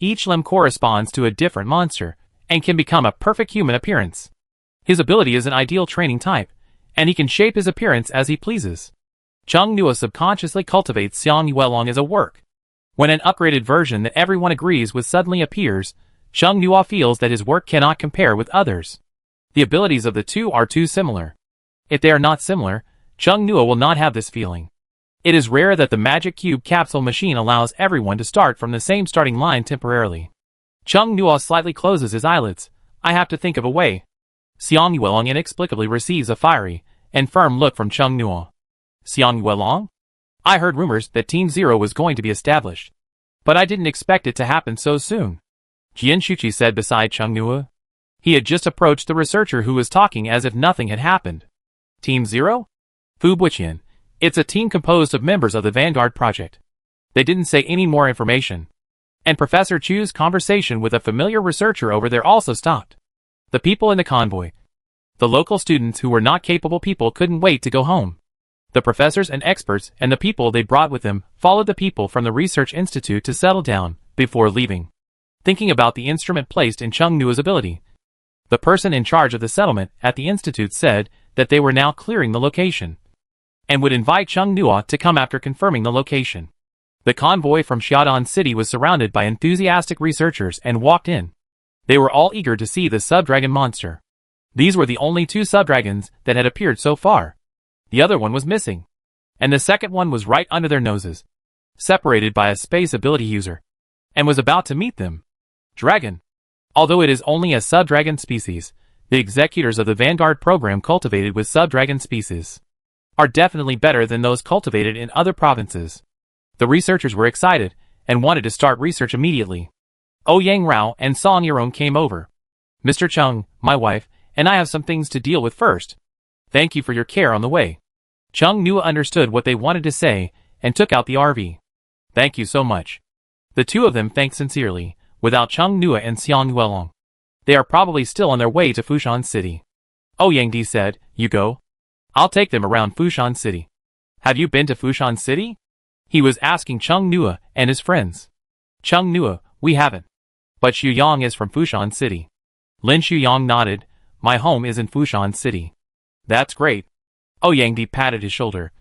Each limb corresponds to a different monster, and can become a perfect human appearance. His ability is an ideal training type, and he can shape his appearance as he pleases. Chung Nuo subconsciously cultivates Xiang Yuelong as a work. When an upgraded version that everyone agrees with suddenly appears, Chung Nuo feels that his work cannot compare with others. The abilities of the two are too similar. If they are not similar, Chung Nuo will not have this feeling. It is rare that the Magic Cube capsule machine allows everyone to start from the same starting line temporarily. Chung Nuo slightly closes his eyelids. I have to think of a way. Xiang Yuelong inexplicably receives a fiery and firm look from Chung Nuo. Xiang Yuelong? I heard rumors that Team Zero was going to be established, but I didn't expect it to happen so soon, Jian Shuqi said beside Chung Nuo. He had just approached the researcher who was talking as if nothing had happened. Team Zero? Fu Buqian. It's a team composed of members of the Vanguard project. They didn't say any more information. And Professor Chu's conversation with a familiar researcher over there also stopped. The people in the convoy. The local students who were not capable people couldn't wait to go home. The professors and experts and the people they brought with them followed the people from the Research Institute to settle down before leaving. Thinking about the instrument placed in Chung Nuo's ability, the person in charge of the settlement at the institute said that they were now clearing the location, and would invite Chung Nuo to come after confirming the location. The convoy from Xiaodan City was surrounded by enthusiastic researchers and walked in. They were all eager to see the sub-dragon monster. These were the only 2 sub-dragons that had appeared so far. The other one was missing, and the second one was right under their noses, separated by a space ability user, and was about to meet them. Dragon. Although it is only a sub-dragon species, the executors of the Vanguard program cultivated with sub-dragon species are definitely better than those cultivated in other provinces. The researchers were excited and wanted to start research immediately. Ouyang Rao and Song Yirong came over. Mr. Chung, my wife, and I have some things to deal with first. Thank you for your care on the way. Chung Nua understood what they wanted to say and took out the RV. Thank you so much. The two of them thanked sincerely. Without Chung Nua and Xiang Yuelong, they are probably still on their way to Fushan City. Ouyang Di said, you go? I'll take them around Fushan City. Have you been to Fushan City? He was asking Chung Nua and his friends. Chung Nua, we haven't. But Xu Yang is from Fushan City. Lin Shuyang nodded. My home is in Fushan City. That's great. Ouyang Di patted his shoulder.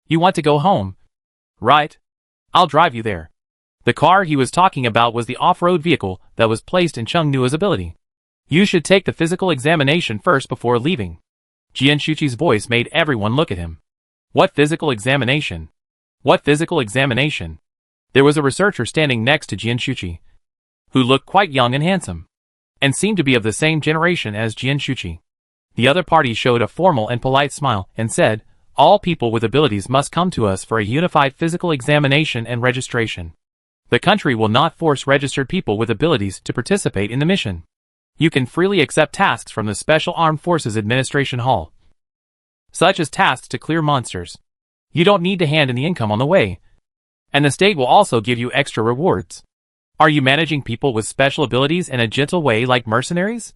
You want to go home? Right. I'll drive you there. The car he was talking about was the off-road vehicle that was placed in Chung Nua's ability. You should take the physical examination first before leaving. Jian Shuqi's voice made everyone look at him. What physical examination? What physical examination? There was a researcher standing next to Jian Shuqi, who looked quite young and handsome, and seemed to be of the same generation as Jian Shuqi. The other party showed a formal and polite smile and said, all people with abilities must come to us for a unified physical examination and registration. The country will not force registered people with abilities to participate in the mission. You can freely accept tasks from the Special Armed Forces Administration Hall, such as tasks to clear monsters. You don't need to hand in the income on the way, and the state will also give you extra rewards. Are you managing people with special abilities in a gentle way like mercenaries?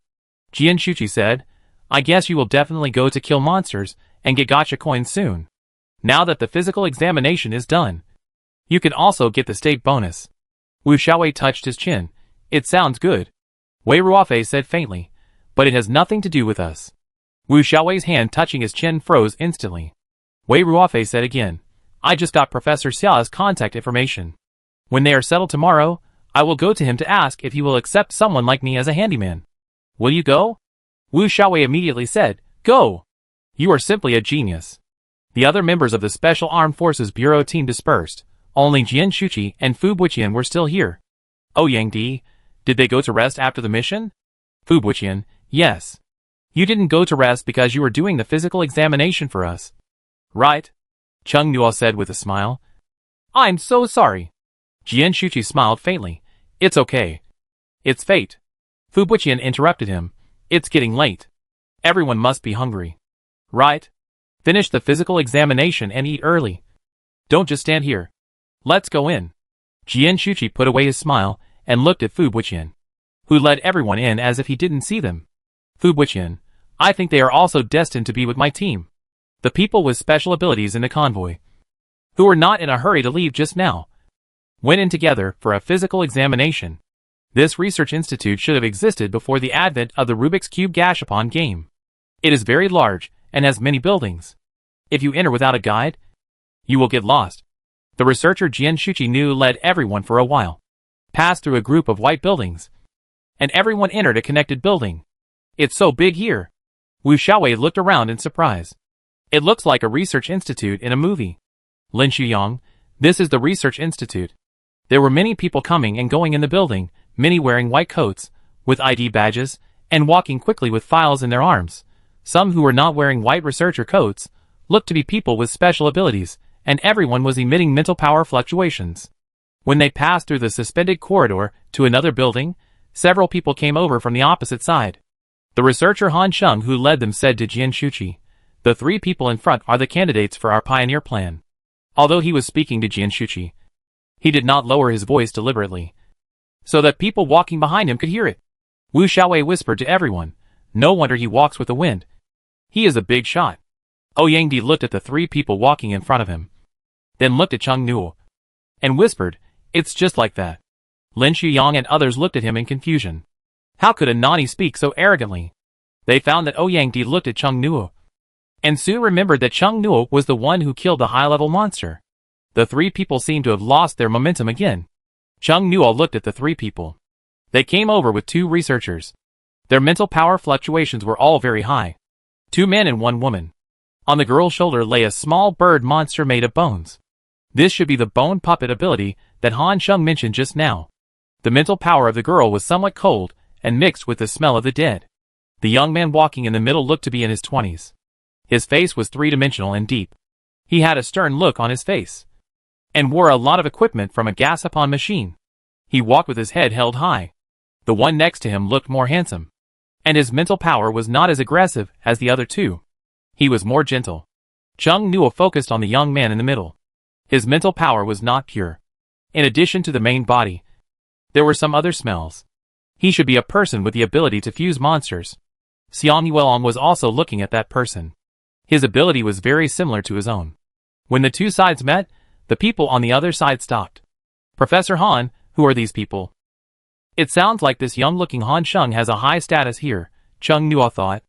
Jian Shuqi said, I guess you will definitely go to kill monsters and get gacha coins soon. Now that the physical examination is done, you can also get the state bonus. Wu Xiaowei touched his chin. It sounds good. Wei Ruofei said faintly, but it has nothing to do with us. Wu Xiaowei's hand touching his chin froze instantly. Wei Ruofei said again, I just got Professor Xia's contact information. When they are settled tomorrow, I will go to him to ask if he will accept someone like me as a handyman. Will you go? Wu Xiaowei immediately said, Go! You are simply a genius. The other members of the Special Armed Forces Bureau team dispersed. Only Jian Shuqi and Fu Buqian were still here. Ouyang Di, did they go to rest after the mission? Fu Buqian, yes. You didn't go to rest because you were doing the physical examination for us. Right? Chung Nua said with a smile. I'm so sorry. Jian Shuqi smiled faintly. It's okay. It's fate. Fu Buqian interrupted him. It's getting late. Everyone must be hungry. Right? Finish the physical examination and eat early. Don't just stand here. Let's go in. Jian Shuqi put away his smile and looked at Fu Buqian, who led everyone in as if he didn't see them. Fu Buqian, I think they are also destined to be with my team. The people with special abilities in the convoy, who were not in a hurry to leave just now, went in together for a physical examination. This research institute should have existed before the advent of the Rubik's Cube Gashapon game. It is very large and has many buildings. If you enter without a guide, you will get lost. The researcher Jian Shuqi knew led everyone for a while, passed through a group of white buildings, and everyone entered a connected building. It's so big here. Wu Xiaowei looked around in surprise. It looks like a research institute in a movie. Lin Shuyang, this is the research institute. There were many people coming and going in the building, many wearing white coats, with ID badges, and walking quickly with files in their arms. Some who were not wearing white researcher coats looked to be people with special abilities, and everyone was emitting mental power fluctuations. When they passed through the suspended corridor to another building, several people came over from the opposite side. The researcher Han Sheng who led them said to Jian Shuqi, the three people in front are the candidates for our pioneer plan. Although he was speaking to Jian Shuqi, he did not lower his voice deliberately, so that people walking behind him could hear it. Wu Xiaowei whispered to everyone, no wonder he walks with the wind. He is a big shot. Ouyang Di looked at the three people walking in front of him, then looked at Chung Nua, and whispered, it's just like that. Lin Shuyang and others looked at him in confusion. How could a Nani speak so arrogantly? They found that Ouyang Di looked at Chung Nua, and soon remembered that Chung Nua was the one who killed the high-level monster. The three people seemed to have lost their momentum again. Chung Nua looked at the three people. They came over with two researchers. Their mental power fluctuations were all very high. 2 men and 1 woman. On the girl's shoulder lay a small bird monster made of bones. This should be the bone puppet ability that Han Sheng mentioned just now. The mental power of the girl was somewhat cold and mixed with the smell of the dead. The young man walking in the middle looked to be in his 20s. His face was three-dimensional and deep. He had a stern look on his face, and wore a lot of equipment from a Gashapon machine. He walked with his head held high. The one next to him looked more handsome, and his mental power was not as aggressive as the other two. He was more gentle. Chung Nuo focused on the young man in the middle. His mental power was not pure. In addition to the main body, there were some other smells. He should be a person with the ability to fuse monsters. Xiang Yuelong was also looking at that person. His ability was very similar to his own. When the two sides met, the people on the other side stopped. Professor Han, who are these people? It sounds like this young-looking Han Sheng has a high status here, Chung Nuo thought.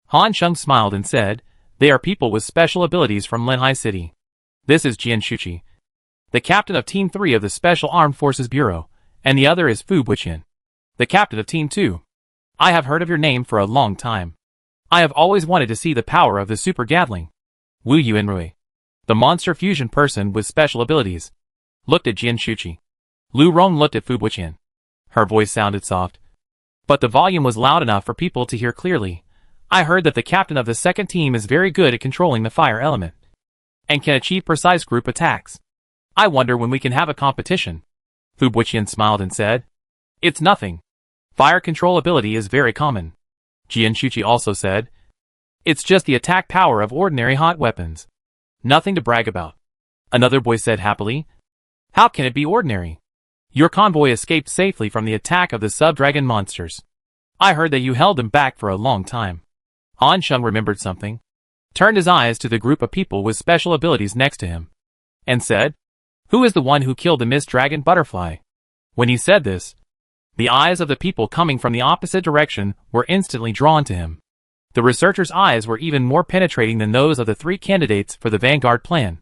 Han Sheng smiled and said, they are people with special abilities from Linhai City. This is Jian Shuqi, the captain of Team 3 of the Special Armed Forces Bureau, and the other is Fu Buqian, the captain of Team 2. I have heard of your name for a long time. I have always wanted to see the power of the Super Gatling. Wu Yuanrui, the monster fusion person with special abilities, looked at Jian Shuqi. Lu Rong looked at Fu Buqian. Her voice sounded soft, but the volume was loud enough for people to hear clearly. I heard that the captain of the second team is very good at controlling the fire element and can achieve precise group attacks. I wonder when we can have a competition. Fu Buqian smiled and said, it's nothing. Fire control ability is very common. Jian Shuqi also said, it's just the attack power of ordinary hot weapons. Nothing to brag about. Another boy said happily, how can it be ordinary? Your convoy escaped safely from the attack of the sub-dragon monsters. I heard that you held them back for a long time. Han Sheng remembered something, turned his eyes to the group of people with special abilities next to him, and said, who is the one who killed the Mist Dragon Butterfly? When he said this, the eyes of the people coming from the opposite direction were instantly drawn to him. The researchers' eyes were even more penetrating than those of the three candidates for the Vanguard plan.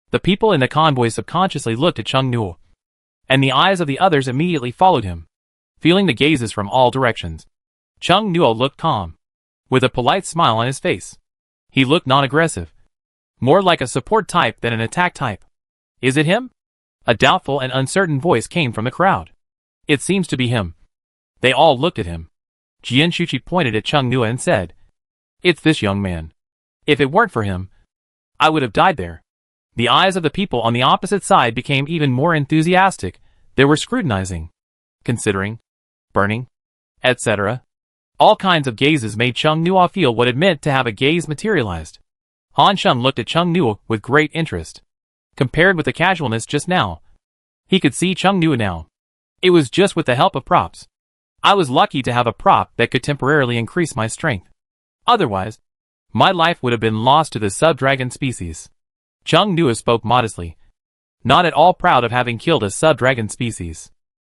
The people in the convoy subconsciously looked at Chung Nuo, and the eyes of the others immediately followed him, feeling the gazes from all directions. Chung Nuo looked calm, with a polite smile on his face. He looked non-aggressive, more like a support type than an attack type. Is it him? A doubtful and uncertain voice came from the crowd. It seems to be him. They all looked at him. Jian Shuqi pointed at Chung Nuo and said, it's this young man. If it weren't for him, I would have died there. The eyes of the people on the opposite side became even more enthusiastic. They were scrutinizing, considering, burning, etc. All kinds of gazes made Chung Nuo feel what it meant to have a gaze materialized. Han Sheng looked at Chung Nuo with great interest. Compared with the casualness just now, he could see Chung Nuo now. It was just with the help of props. I was lucky to have a prop that could temporarily increase my strength. Otherwise, my life would have been lost to the sub-dragon species. Chung Nuo spoke modestly, not at all proud of having killed a sub-dragon species.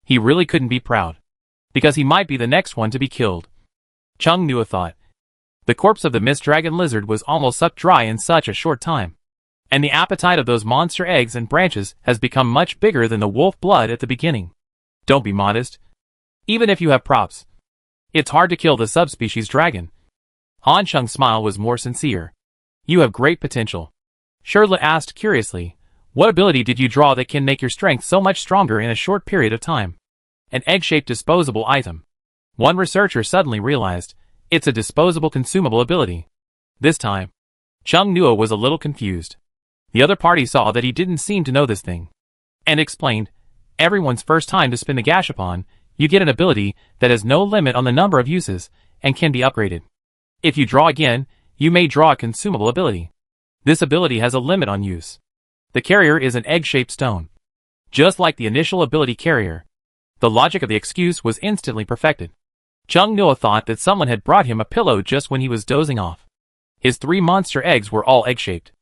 He really couldn't be proud, because he might be the next one to be killed. Chung Nuo thought. The corpse of the Mist Dragon Lizard was almost sucked dry in such a short time, and the appetite of those monster eggs and branches has become much bigger than the wolf blood at the beginning. Don't be modest. Even if you have props, it's hard to kill the subspecies dragon. Han Sheng's smile was more sincere. You have great potential. Shirley asked curiously, what ability did you draw that can make your strength so much stronger in a short period of time? An egg-shaped disposable item. One researcher suddenly realized, it's a disposable consumable ability. This time, Chung Nuo was a little confused. The other party saw that he didn't seem to know this thing, and explained, everyone's first time to spin the Gashapon, you get an ability that has no limit on the number of uses, and can be upgraded. If you draw again, you may draw a consumable ability. This ability has a limit on use. The carrier is an egg-shaped stone. Just like the initial ability carrier, the logic of the excuse was instantly perfected. Chung Nuo thought that someone had brought him a pillow just when he was dozing off. His 3 monster eggs were all egg-shaped.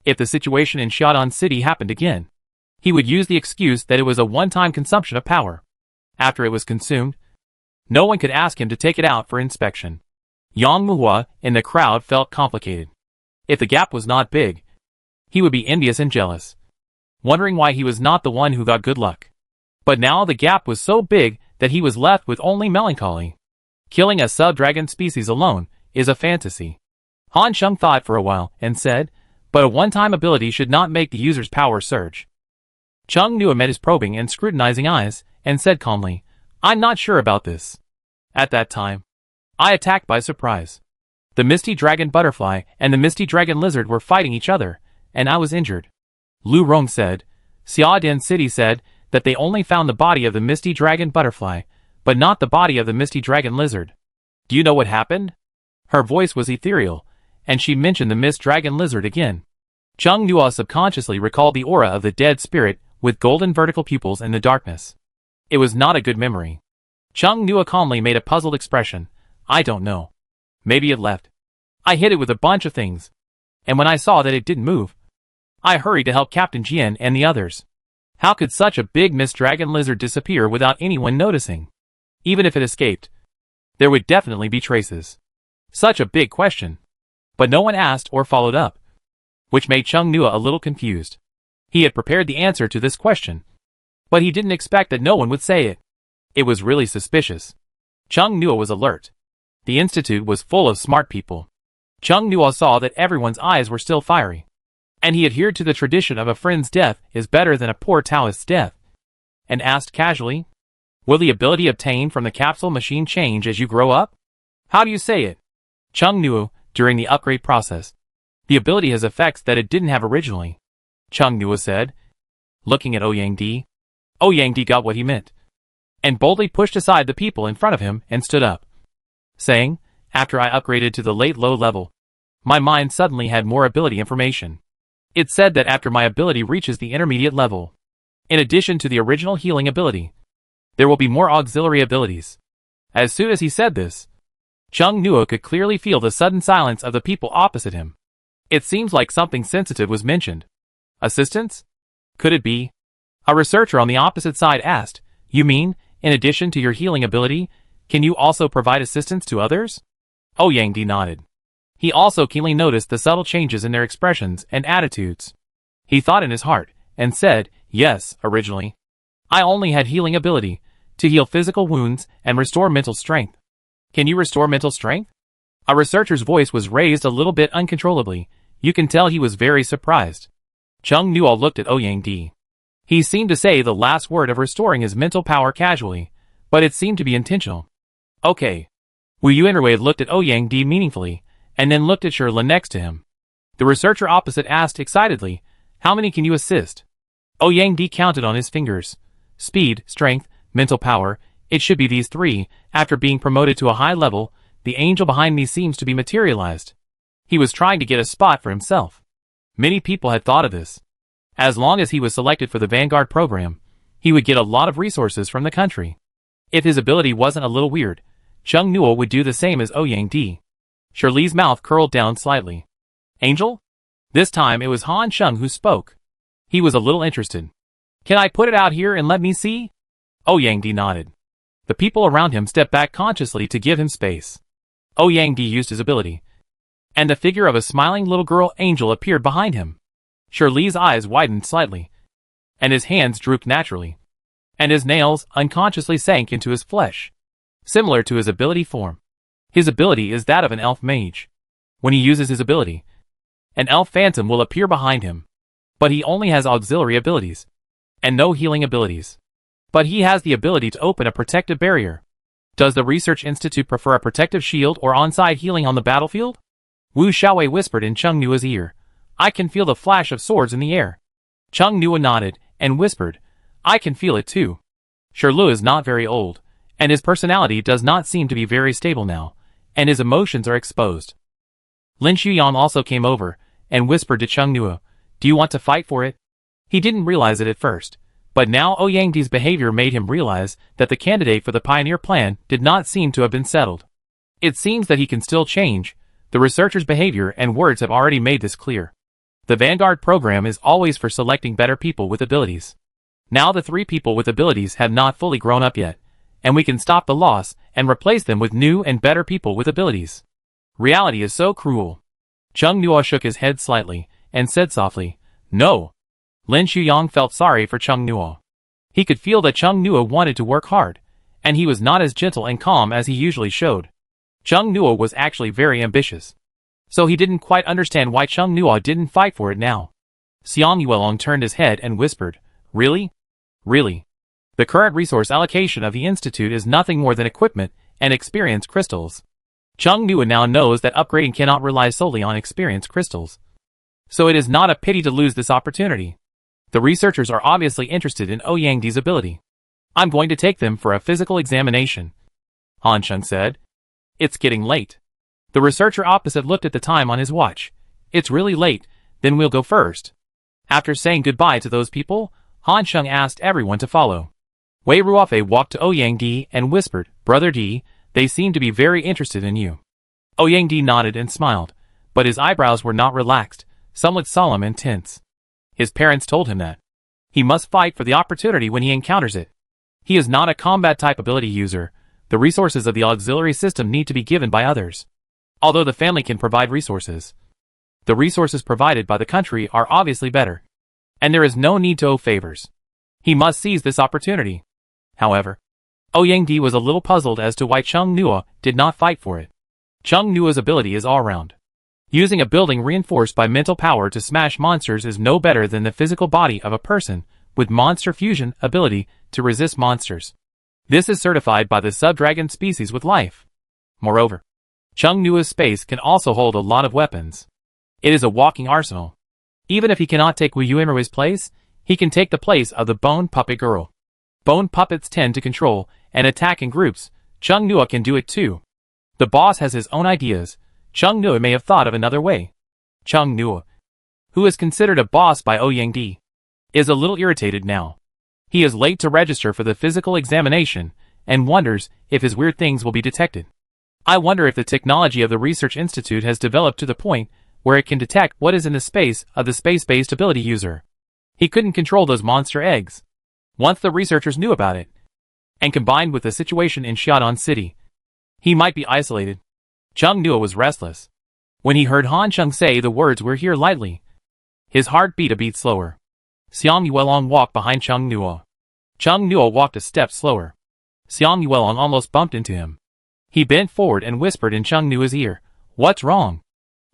If the situation in Xiaodong City happened again, he would use the excuse that it was a one-time consumption of power. After it was consumed, no one could ask him to take it out for inspection. Yang Muhua in the crowd felt complicated. If the gap was not big, he would be envious and jealous, wondering why he was not the one who got good luck. But now the gap was so big that he was left with only melancholy. Killing a sub-dragon species alone is a fantasy. Han Sheng thought for a while and said, but a one-time ability should not make the user's power surge. Chung Nuo met his probing and scrutinizing eyes and said calmly, I'm not sure about this. At that time, I attacked by surprise. The Misty Dragon Butterfly and the Misty Dragon Lizard were fighting each other, and I was injured. Lu Rong said, Xiaodong City said that they only found the body of the Misty Dragon Butterfly, but not the body of the Misty Dragon Lizard. Do you know what happened? Her voice was ethereal, and she mentioned the Mist Dragon Lizard again. Chung Nuo subconsciously recalled the aura of the dead spirit with golden vertical pupils in the darkness. It was not a good memory. Chung Nuo calmly made a puzzled expression. I don't know. Maybe it left. I hit it with a bunch of things. And when I saw that it didn't move, I hurried to help Captain Jian and the others. How could such a big mist dragon lizard disappear without anyone noticing? Even if it escaped, there would definitely be traces. Such a big question. But no one asked or followed up, which made Chung Nuo a little confused. He had prepared the answer to this question, but he didn't expect that no one would say it. It was really suspicious. Chung Nuo was alert. The institute was full of smart people. Chung Nuo saw that everyone's eyes were still fiery, and he adhered to the tradition of a friend's death is better than a poor Taoist's death, and asked casually, will the ability obtained from the capsule machine change as you grow up? How do you say it? Chung Nuo, during the upgrade process, the ability has effects that it didn't have originally, Chung Nuo said, looking at Ouyang-di. Ouyang-di got what he meant, and boldly pushed aside the people in front of him and stood up, saying, after I upgraded to the late low level, my mind suddenly had more ability information. It said that after my ability reaches the intermediate level, in addition to the original healing ability, there will be more auxiliary abilities. As soon as he said this, Chung Nuo could clearly feel the sudden silence of the people opposite him. It seems like something sensitive was mentioned. Assistance? Could it be? A researcher on the opposite side asked, you mean, in addition to your healing ability, can you also provide assistance to others? Ouyang-di nodded. He also keenly noticed the subtle changes in their expressions and attitudes. He thought in his heart, and said, yes, originally, I only had healing ability, to heal physical wounds and restore mental strength. Can you restore mental strength? A researcher's voice was raised a little bit uncontrollably. You can tell he was very surprised. Chung Nuo looked at Ouyang-di. He seemed to say the last word of restoring his mental power casually, but it seemed to be intentional. Okay. Wu Yuanrui looked at Ouyang-di meaningfully, and then looked at Shirlin next to him. The researcher opposite asked excitedly, how many can you assist? Ouyang-di counted on his fingers. Speed, strength, mental power, it should be these three. After being promoted to a high level, the angel behind me seems to be materialized. He was trying to get a spot for himself. Many people had thought of this. As long as he was selected for the Vanguard program, he would get a lot of resources from the country. If his ability wasn't a little weird, Chung Nuo would do the same as Ouyang-di. Shirley's mouth curled down slightly. Angel? This time it was Han Sheng who spoke. He was a little interested. Can I put it out here and let me see? Ouyang-di nodded. The people around him stepped back consciously to give him space. Ouyang-di used his ability, and the figure of a smiling little girl angel appeared behind him. Shirley's eyes widened slightly, and his hands drooped naturally, and his nails unconsciously sank into his flesh, similar to his ability form. His ability is that of an elf mage. When he uses his ability, an elf phantom will appear behind him. But he only has auxiliary abilities, and no healing abilities. But he has the ability to open a protective barrier. Does the Research Institute prefer a protective shield or on-site healing on the battlefield? Wu Xiaowei whispered in Chung Nuo's ear. I can feel the flash of swords in the air. Chung Nuo nodded, and whispered, I can feel it too. Shirlu is not very old, and his personality does not seem to be very stable now, and his emotions are exposed. Lin Shuyang also came over, and whispered to Chung Nuo, do you want to fight for it? He didn't realize it at first, but now Ouyang-di's behavior made him realize that the candidate for the Pioneer Plan did not seem to have been settled. It seems that he can still change. The researcher's behavior and words have already made this clear. The Vanguard program is always for selecting better people with abilities. Now the 3 people with abilities have not fully grown up yet, and we can stop the loss and replace them with new and better people with abilities. Reality is so cruel. Chung Nuo shook his head slightly, and said softly, no. Lin Shuyang felt sorry for Chung Nuo. He could feel that Chung Nuo wanted to work hard, and he was not as gentle and calm as he usually showed. Chung Nuo was actually very ambitious. So he didn't quite understand why Chung Nuo didn't fight for it now. Xiang Yuelong turned his head and whispered, really? Really? The current resource allocation of the Institute is nothing more than equipment and experience crystals. Chung Nuo now knows that upgrading cannot rely solely on experience crystals. So it is not a pity to lose this opportunity. The researchers are obviously interested in Ouyang-di's ability. I'm going to take them for a physical examination, Han Sheng said. It's getting late. The researcher opposite looked at the time on his watch. It's really late. Then we'll go first. After saying goodbye to those people, Han Sheng asked everyone to follow. Wei Ruofei walked to Ouyang Di and whispered, Brother Di, they seem to be very interested in you. Ouyang Di nodded and smiled, but his eyebrows were not relaxed, somewhat solemn and tense. His parents told him that he must fight for the opportunity when he encounters it. He is not a combat-type ability user. The resources of the auxiliary system need to be given by others. Although the family can provide resources, the resources provided by the country are obviously better. And there is no need to owe favors. He must seize this opportunity. However, Ouyang Di was a little puzzled as to why Chung Nua did not fight for it. Chung Nua's ability is all-round. Using a building reinforced by mental power to smash monsters is no better than the physical body of a person with monster fusion ability to resist monsters. This is certified by the sub-dragon species with life. Moreover, Chung Nua's space can also hold a lot of weapons. It is a walking arsenal. Even if he cannot take Wu Yuemui's place, he can take the place of the Bone Puppet Girl. Bone puppets tend to control and attack in groups. Chung Nua can do it too. The boss has his own ideas. Chung Nua may have thought of another way. Chung Nua, who is considered a boss by Ouyang Di, is a little irritated now. He is late to register for the physical examination and wonders if his weird things will be detected. I wonder if the technology of the Research Institute has developed to the point where it can detect what is in the space of the space-based ability user. He couldn't control those monster eggs. Once the researchers knew about it, and combined with the situation in Xiaodong City, he might be isolated. Chung Nua was restless. When he heard Han Sheng say the words "we're here" lightly, his heart beat a beat slower. Xiang Yuelong walked behind Chung Nua. Chung Nua walked a step slower. Xiang Yuelong almost bumped into him. He bent forward and whispered in Chung Nua's ear, "What's wrong?"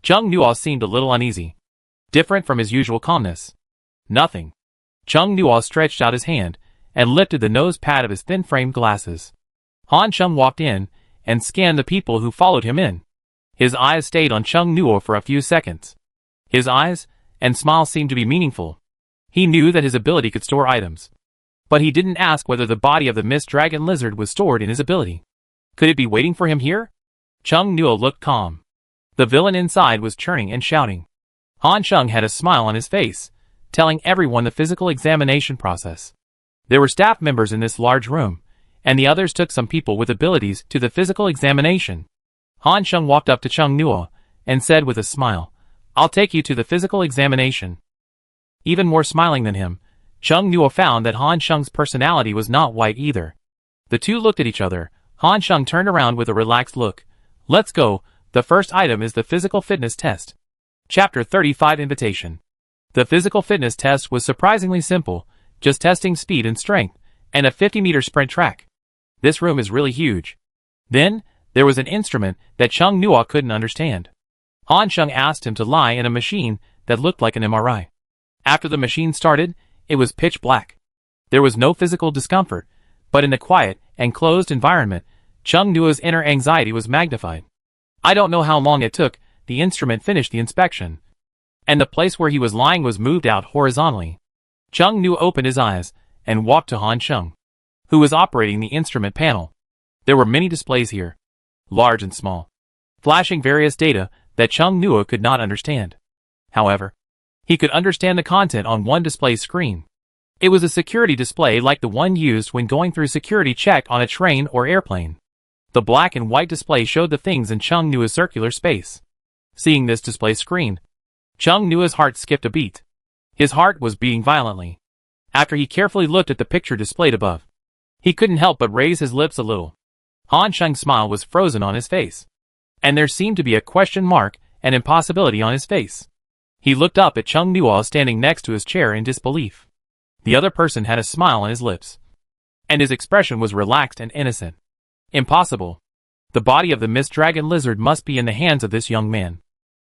Chung Nua seemed a little uneasy, different from his usual calmness. "Nothing." Chung Nua stretched out his hand and lifted the nose pad of his thin-framed glasses. Han Sheng walked in and scanned the people who followed him in. His eyes stayed on Chung Nua for a few seconds. His eyes and smile seemed to be meaningful. He knew that his ability could store items, but he didn't ask whether the body of the Mist Dragon Lizard was stored in his ability. Could it be waiting for him here? Chung Nua looked calm. The villain inside was churning and shouting. Han Sheng had a smile on his face, telling everyone the physical examination process. There were staff members in this large room, and the others took some people with abilities to the physical examination. Han Sheng walked up to Chung Nua and said with a smile, "I'll take you to the physical examination." Even more smiling than him, Chung Nua found that Han Sheng's personality was not white either. The two looked at each other. Han Sheng turned around with a relaxed look. "Let's go. The first item is the physical fitness test." Chapter 35 Invitation. The physical fitness test was surprisingly simple, just testing speed and strength, and a 50-meter sprint track. This room is really huge. Then, there was an instrument that Chung Nua couldn't understand. Han Sheng asked him to lie in a machine that looked like an MRI. After the machine started, it was pitch black. There was no physical discomfort, but in the quiet and closed environment, Chung Nua's inner anxiety was magnified. I don't know how long it took. The instrument finished the inspection, and the place where he was lying was moved out horizontally. Chung Nua opened his eyes and walked to Han Sheng, who was operating the instrument panel. There were many displays here, large and small, flashing various data that Chung Nua could not understand. However, he could understand the content on one display screen. It was a security display like the one used when going through security check on a train or airplane. The black and white display showed the things in Chung Nua's circular space. Seeing this display screen, Chung Nua's heart skipped a beat. His heart was beating violently. After he carefully looked at the picture displayed above, he couldn't help but raise his lips a little. Han Sheng's smile was frozen on his face, and there seemed to be a question mark and impossibility on his face. He looked up at Chung Nua standing next to his chair in disbelief. The other person had a smile on his lips, and his expression was relaxed and innocent. Impossible. The body of the Mist Dragon Lizard must be in the hands of this young man.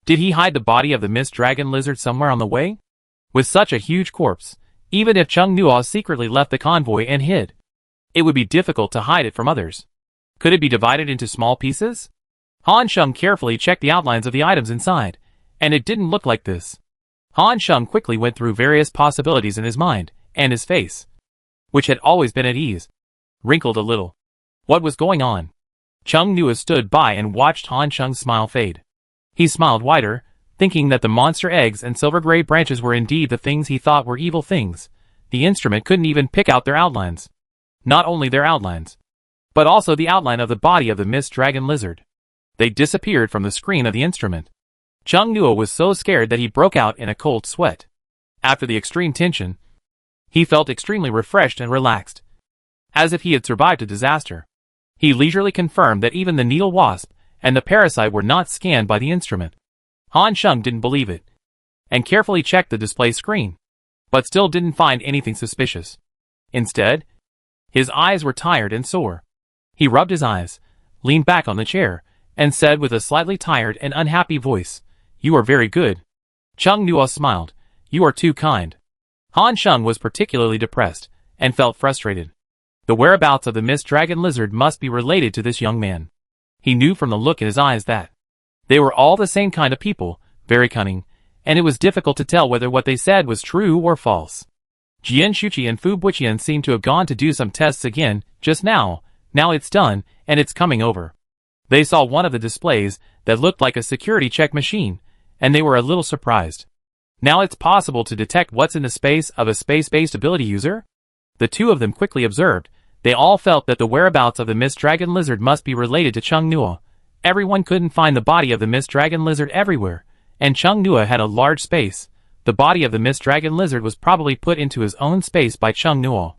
Did he hide the body of the Mist Dragon Lizard somewhere on the way? With such a huge corpse, even if Chung Nua secretly left the convoy and hid, it would be difficult to hide it from others. Could it be divided into small pieces? Han Sheng carefully checked the outlines of the items inside, and it didn't look like this. Han Sheng quickly went through various possibilities in his mind, and his face, which had always been at ease, wrinkled a little. What was going on? Chung Nua stood by and watched Han Sheng's smile fade. He smiled wider, Thinking that the monster eggs and silver gray branches were indeed the things he thought were evil things, the instrument couldn't even pick out their outlines. Not only their outlines, but also the outline of the body of the mist dragon lizard. They disappeared from the screen of the instrument. Chung Nuo was so scared that he broke out in a cold sweat. After the extreme tension, he felt extremely refreshed and relaxed, as if he had survived a disaster. He leisurely confirmed that even the needle wasp and the parasite were not scanned by the instrument. Han Sheng didn't believe it, and carefully checked the display screen, but still didn't find anything suspicious. Instead, his eyes were tired and sore. He rubbed his eyes, leaned back on the chair, and said with a slightly tired and unhappy voice, "You are very good." Chung Nuo smiled. "You are too kind." Han Sheng was particularly depressed, and felt frustrated. The whereabouts of the mist dragon lizard must be related to this young man. He knew from the look in his eyes that they were all the same kind of people, very cunning, and it was difficult to tell whether what they said was true or false. Jian Shuqi and Fu Buqian seemed to have gone to do some tests again, just now. Now it's done, and it's coming over. They saw one of the displays that looked like a security check machine, and they were a little surprised. Now it's possible to detect what's in the space of a space-based ability user? The two of them quickly observed. They all felt that the whereabouts of the mist dragon lizard must be related to Chung Nuo. Everyone couldn't find the body of the mist dragon lizard everywhere, and Chung Nuo had a large space. The body of the mist dragon lizard was probably put into his own space by Chung Nuo.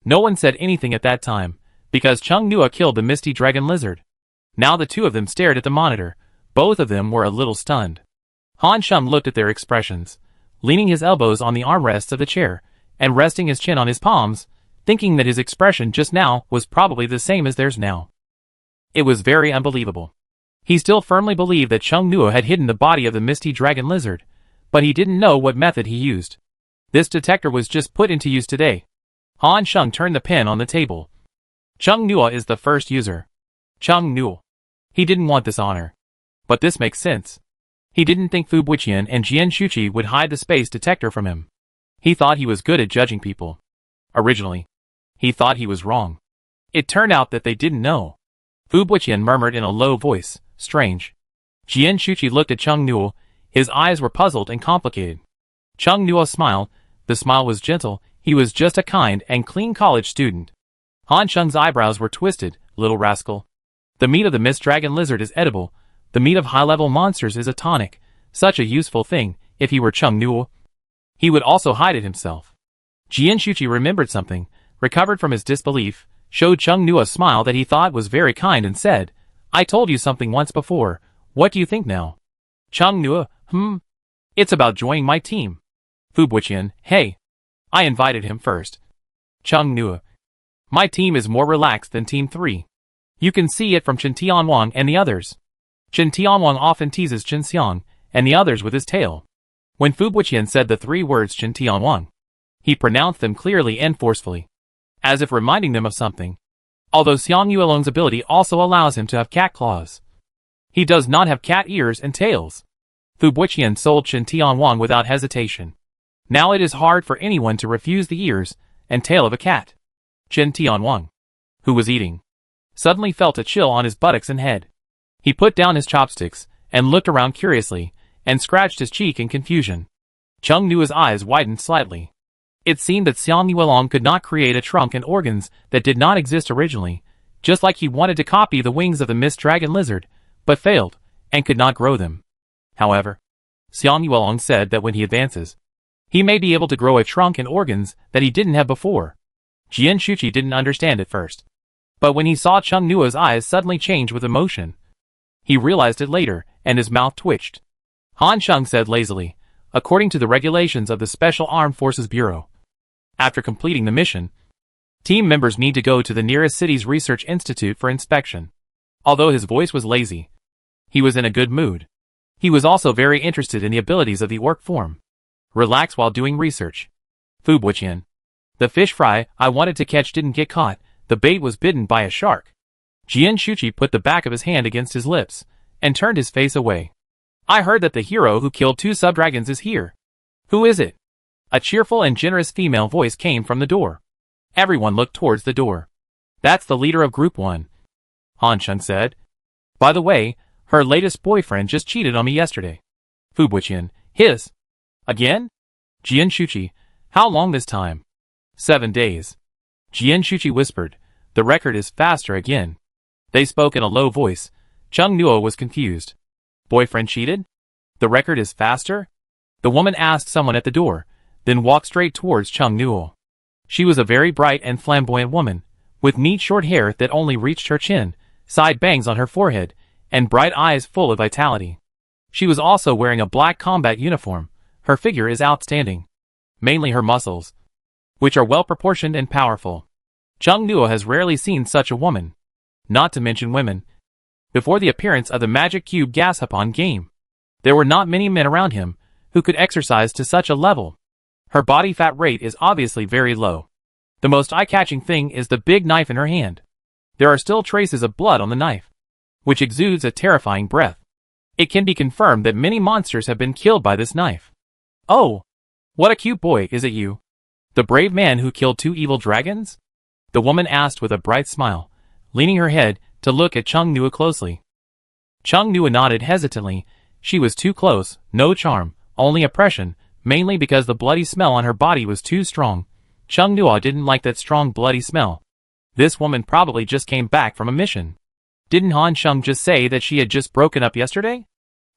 No one said anything at that time, because Chung Nuo killed the misty dragon lizard. Now the two of them stared at the monitor. Both of them were a little stunned. Han Sheng looked at their expressions, leaning his elbows on the armrests of the chair, and resting his chin on his palms, thinking that his expression just now was probably the same as theirs now. It was very unbelievable. He still firmly believed that Chung Nuo had hidden the body of the misty dragon lizard, but he didn't know what method he used. This detector was just put into use today. Han Sheng turned the pen on the table. Chung Nuo is the first user. Chung Nuo. He didn't want this honor. But this makes sense. He didn't think Fu Buqian and Jian Shuqi would hide the space detector from him. He thought he was good at judging people. Originally, he thought he was wrong. It turned out that they didn't know. Fu Buqian murmured in a low voice, "Strange." Jian Shuqi looked at Chung Nuo. His eyes were puzzled and complicated. Chung Nuo smiled. The smile was gentle. He was just a kind and clean college student. Han Sheng's eyebrows were twisted. "Little rascal. The meat of the mist dragon lizard is edible. The meat of high-level monsters is a tonic. Such a useful thing. If he were Chung Nuo, he would also hide it himself." Jian Shuqi remembered something, recovered from his disbelief, showed Chung Nuo a smile that he thought was very kind and said, "I told you something once before. What do you think now?" Chung Nuo, It's about joining my team." Fu Buqian, "Hey. I invited him first." Chung Nuo, "My team is more relaxed than Team 3. You can see it from Chen Tianwang and the others." Chen Tianwang often teases Chen Xiang and the others with his tail. When Fu Buqian said the three words Chen Tianwang, he pronounced them clearly and forcefully, as if reminding them of something. Although Xiang Yuelong's ability also allows him to have cat claws, he does not have cat ears and tails. Fu Buqian sold Chen Tianwang without hesitation. Now it is hard for anyone to refuse the ears and tail of a cat. Chen Tianwang, who was eating, suddenly felt a chill on his buttocks and head. He put down his chopsticks and looked around curiously, and scratched his cheek in confusion. Chung Nuo's eyes widened slightly. It seemed that Xiang Yuelong could not create a trunk and organs that did not exist originally, just like he wanted to copy the wings of the mist dragon lizard, but failed, and could not grow them. However, Xiang Yuelong said that when he advances, he may be able to grow a trunk and organs that he didn't have before. Jian Shuqi didn't understand at first, but when he saw Chung Nuo's eyes suddenly change with emotion, he realized it later, and his mouth twitched. Han Sheng said lazily, "According to the regulations of the Special Armed Forces Bureau, after completing the mission, team members need to go to the nearest city's research institute for inspection." Although his voice was lazy, he was in a good mood. He was also very interested in the abilities of the orc form. Relax while doing research. Fu Buqian, "The fish fry I wanted to catch didn't get caught. The bait was bitten by a shark." Jian Shuqi put the back of his hand against his lips, and turned his face away. "I heard that the hero who killed 2 subdragons is here. Who is it?" A cheerful and generous female voice came from the door. Everyone looked towards the door. "That's the leader of Group 1. Han Sheng said. "By the way, her latest boyfriend just cheated on me yesterday." Fubuqian, his. Again? Jian Shuqi, how long this time? 7 days. Jian Shuqi whispered, the record is faster again. They spoke in a low voice. Chung Nuo was confused. Boyfriend cheated? The record is faster? The woman asked someone at the door, then walked straight towards Chung Nuo. She was a very bright and flamboyant woman, with neat short hair that only reached her chin, side bangs on her forehead, and bright eyes full of vitality. She was also wearing a black combat uniform. Her figure is outstanding. Mainly her muscles, which are well proportioned and powerful. Chung Nuo has rarely seen such a woman. Not to mention women. Before the appearance of the Magic Cube Gashapon game, there were not many men around him who could exercise to such a level. Her body fat rate is obviously very low. The most eye-catching thing is the big knife in her hand. There are still traces of blood on the knife, which exudes a terrifying breath. It can be confirmed that many monsters have been killed by this knife. Oh, what a cute boy, is it you? The brave man who killed 2 evil dragons? The woman asked with a bright smile, leaning her head to look at Chung Nuo closely. Chung Nuo nodded hesitantly. She was too close, no charm, only oppression, mainly because the bloody smell on her body was too strong. Chung Nuo didn't like that strong bloody smell. This woman probably just came back from a mission. Didn't Han Sheng just say that she had just broken up yesterday?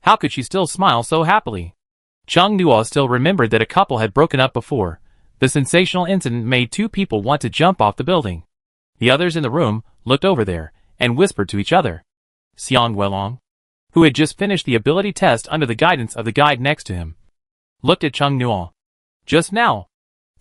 How could she still smile so happily? Chung Nuo still remembered that a couple had broken up before. The sensational incident made 2 people want to jump off the building. The others in the room looked over there and whispered to each other. Xiang Weilong, who had just finished the ability test under the guidance of the guide next to him, looked at Chung Nuo. Just now,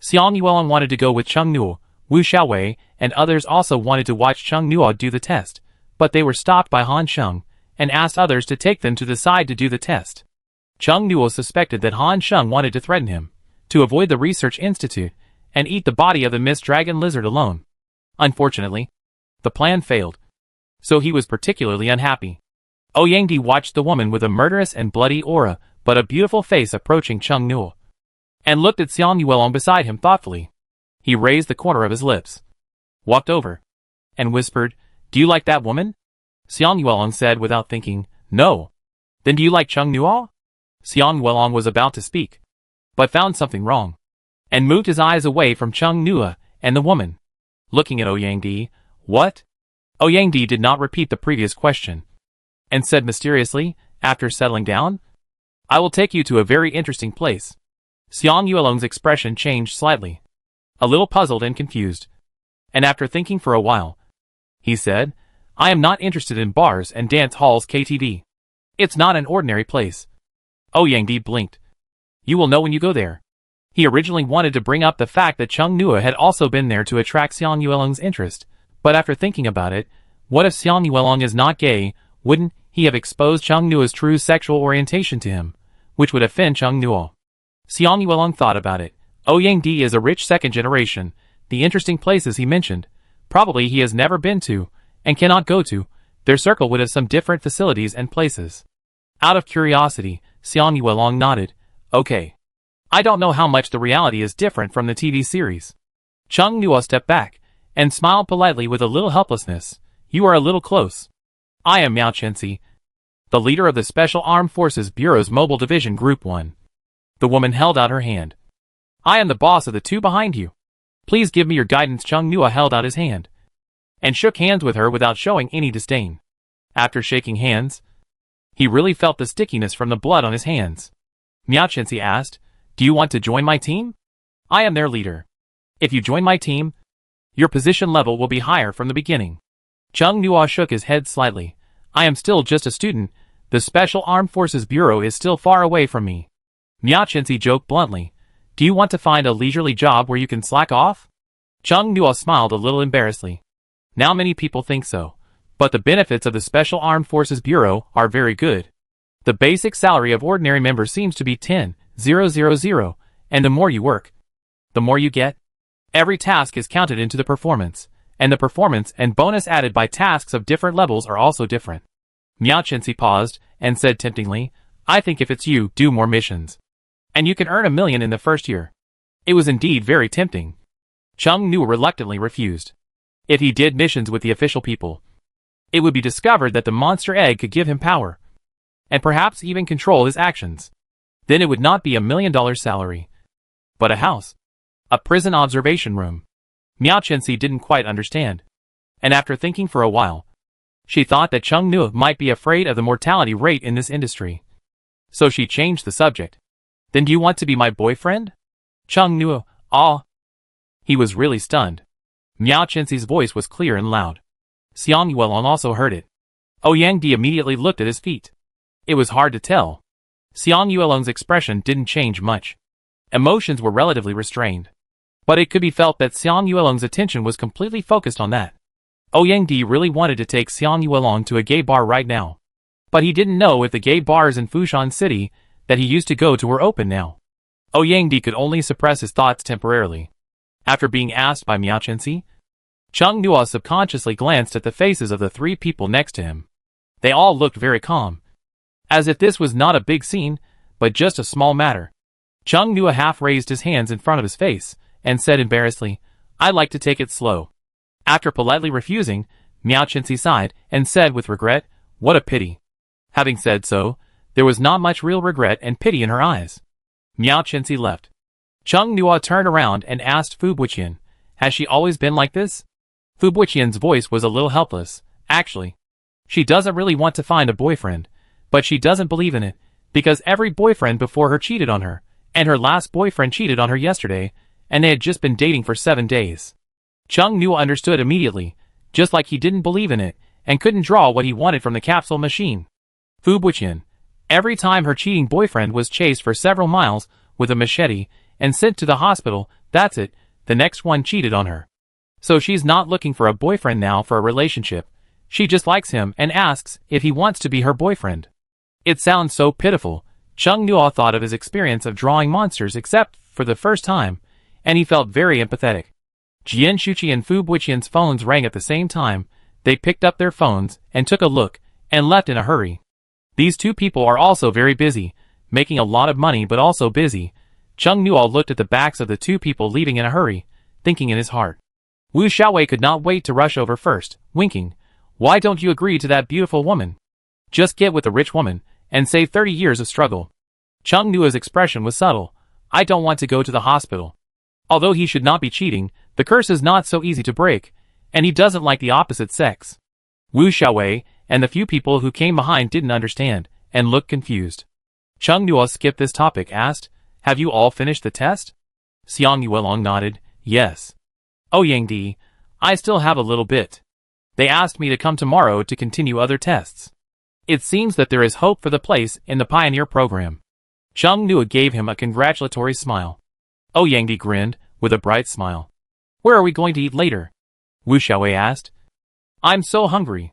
Xiang Weilong wanted to go with Chung Nuo. Wu Xiaowei and others also wanted to watch Chung Nuo do the test, but they were stopped by Han Sheng and asked others to take them to the side to do the test. Chung Nuo suspected that Han Sheng wanted to threaten him, to avoid the research institute, and eat the body of the Mist Dragon Lizard alone. Unfortunately, the plan failed, so he was particularly unhappy. Ouyang watched the woman with a murderous and bloody aura, but a beautiful face approaching Chung Nuo, and looked at Xiang Yuelong beside him thoughtfully. He raised the corner of his lips, walked over, and whispered, "Do you like that woman?" Xiang Yuelong said without thinking, "No." "Then do you like Chung Nuo?" Xiang Yuelong was about to speak, but found something wrong, and moved his eyes away from Chung Nuo and the woman, looking at Ouyang. "What?" Ouyang did not repeat the previous question, and said mysteriously, after settling down, "I will take you to a very interesting place." Xiang Yuelong's expression changed slightly, a little puzzled and confused, and after thinking for a while, he said, "I am not interested in bars and dance halls KTV. It's not an ordinary place." Ouyang blinked. "You will know when you go there." He originally wanted to bring up the fact that Chung Nuo had also been there to attract Xiang Yuelong's interest, but after thinking about it, what if Xiang Yuelong is not gay? Wouldn't he have exposed Chung Nuo's true sexual orientation to him, which would offend Chung Nuo? Xiang Yuelong thought about it. Ouyang is a rich second generation. The interesting places he mentioned, probably he has never been to, and cannot go to. Their circle would have some different facilities and places. Out of curiosity, Xiang Yuelong nodded. "Okay. I don't know how much the reality is different from the TV series." Chung Nuo stepped back, and smiled politely with a little helplessness. "You are a little close. I am Miao Chenxi, the leader of the Special Armed Forces Bureau's Mobile Division Group 1. The woman held out her hand. "I am the boss of the 2 behind you. Please give me your guidance." Chung Nuo held out his hand, and shook hands with her without showing any disdain. After shaking hands, he really felt the stickiness from the blood on his hands. Miao Chenxi asked, "Do you want to join my team? I am their leader. If you join my team, your position level will be higher from the beginning." Chung Nuo shook his head slightly. "I am still just a student. The Special Armed Forces Bureau is still far away from me." Miao Chenxi joked bluntly, "Do you want to find a leisurely job where you can slack off?" Chung Nuo smiled a little embarrassedly. Now many people think so, but the benefits of the Special Armed Forces Bureau are very good. The basic salary of ordinary members seems to be 10,000, and the more you work, the more you get. Every task is counted into the performance, and the performance and bonus added by tasks of different levels are also different. Miao Chenxi paused and said temptingly, "I think if it's you, do more missions, and you can earn 1 million in the first year." It was indeed very tempting. Chung Nuo reluctantly refused. If he did missions with the official people, it would be discovered that the monster egg could give him power, and perhaps even control his actions. Then it would not be $1,000,000 salary, but a house. A prison observation room. Miao Chenxi didn't quite understand. And after thinking for a while, she thought that Chung Nuo might be afraid of the mortality rate in this industry. So she changed the subject. Then do you want to be my boyfriend? Chung Nuo, ah. He was really stunned. Miao Chenxi's voice was clear and loud. Xiang Yuelong also heard it. Ouyang Di immediately looked at his feet. It was hard to tell. Xiang Yuelong's expression didn't change much. Emotions were relatively restrained. But it could be felt that Xiang Yuelong's attention was completely focused on that. Ouyang Di really wanted to take Xiang Yuelong to a gay bar right now. But he didn't know if the gay bars in Fushan City that he used to go to were open now. Ouyang Di could only suppress his thoughts temporarily. After being asked by Miao Chenxi, Chung Nuo subconsciously glanced at the faces of the three people next to him. They all looked very calm, as if this was not a big scene, but just a small matter. Chung Nuo half raised his hands in front of his face, and said embarrassedly, "I'd like to take it slow." After politely refusing, Miao Chenxi sighed, and said with regret, "What a pity." Having said so, there was not much real regret and pity in her eyes. Miao Chenxi left. Chung Nuo turned around and asked Fu Buqian, "Has she always been like this?" Fu Buqian's voice was a little helpless. Actually, she doesn't really want to find a boyfriend, but she doesn't believe in it, because every boyfriend before her cheated on her, and her last boyfriend cheated on her yesterday, and they had just been dating for 7 days. Chung Nuo understood immediately, just like he didn't believe in it, and couldn't draw what he wanted from the capsule machine. Fu Buqian, every time her cheating boyfriend was chased for several miles with a machete and sent to the hospital, that's it, the next one cheated on her. So she's not looking for a boyfriend now for a relationship. She just likes him and asks if he wants to be her boyfriend. It sounds so pitiful. Chung Nuo thought of his experience of drawing monsters except for the first time, and he felt very empathetic. Jian Shuqi and Fu Buqian's phones rang at the same time. They picked up their phones and took a look, and left in a hurry. These two people are also very busy, making a lot of money but also busy. Chung Nuo looked at the backs of the two people leaving in a hurry, thinking in his heart. Wu Xiaowei could not wait to rush over first, winking. "Why don't you agree to that beautiful woman? Just get with the rich woman, and save 30 years of struggle." Chung Nuo's expression was subtle. "I don't want to go to the hospital." Although he should not be cheating, the curse is not so easy to break, and he doesn't like the opposite sex. Wu Xiaowei and the few people who came behind didn't understand, and looked confused. Chung Nuo skipped this topic, asked, "Have you all finished the test?" Xiang Yuelong nodded, "Yes." "Ouyang Di, I still have a little bit. They asked me to come tomorrow to continue other tests. It seems that there is hope for the place in the Pioneer program." Chung Nuo gave him a congratulatory smile. Ouyang Di grinned, with a bright smile. "Where are we going to eat later?" Wu Xiaowei asked. "I'm so hungry."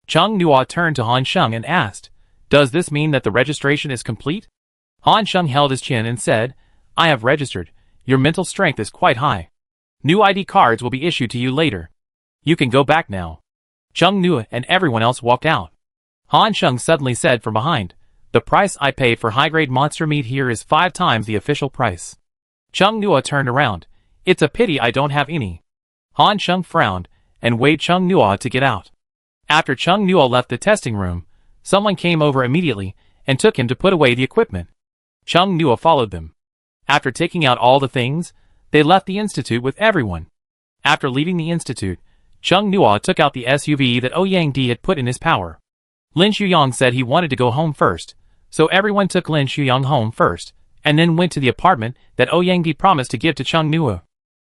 Chung Nuo turned to Han Sheng and asked, "Does this mean that the registration is complete?" Han Sheng held his chin and said, "I have registered. Your mental strength is quite high. New ID cards will be issued to you later. You can go back now." Chung Nuo and everyone else walked out. Han Sheng suddenly said from behind, "The price I pay for high-grade monster meat here is 5 times the official price." Chung Nuo turned around. "It's a pity I don't have any." Han Sheng frowned, and waved Chung Nuo to get out. After Chung Nuo left the testing room, someone came over immediately, and took him to put away the equipment. Chung Nuo followed them. After taking out all the things, they left the institute with everyone. After leaving the institute, Chung Nuo took out the SUV that Ouyang Di had put in his power. Lin Shuyang said he wanted to go home first, so everyone took Lin Shuyang home first, and then went to the apartment that Ouyang Di promised to give to Chung Nuo.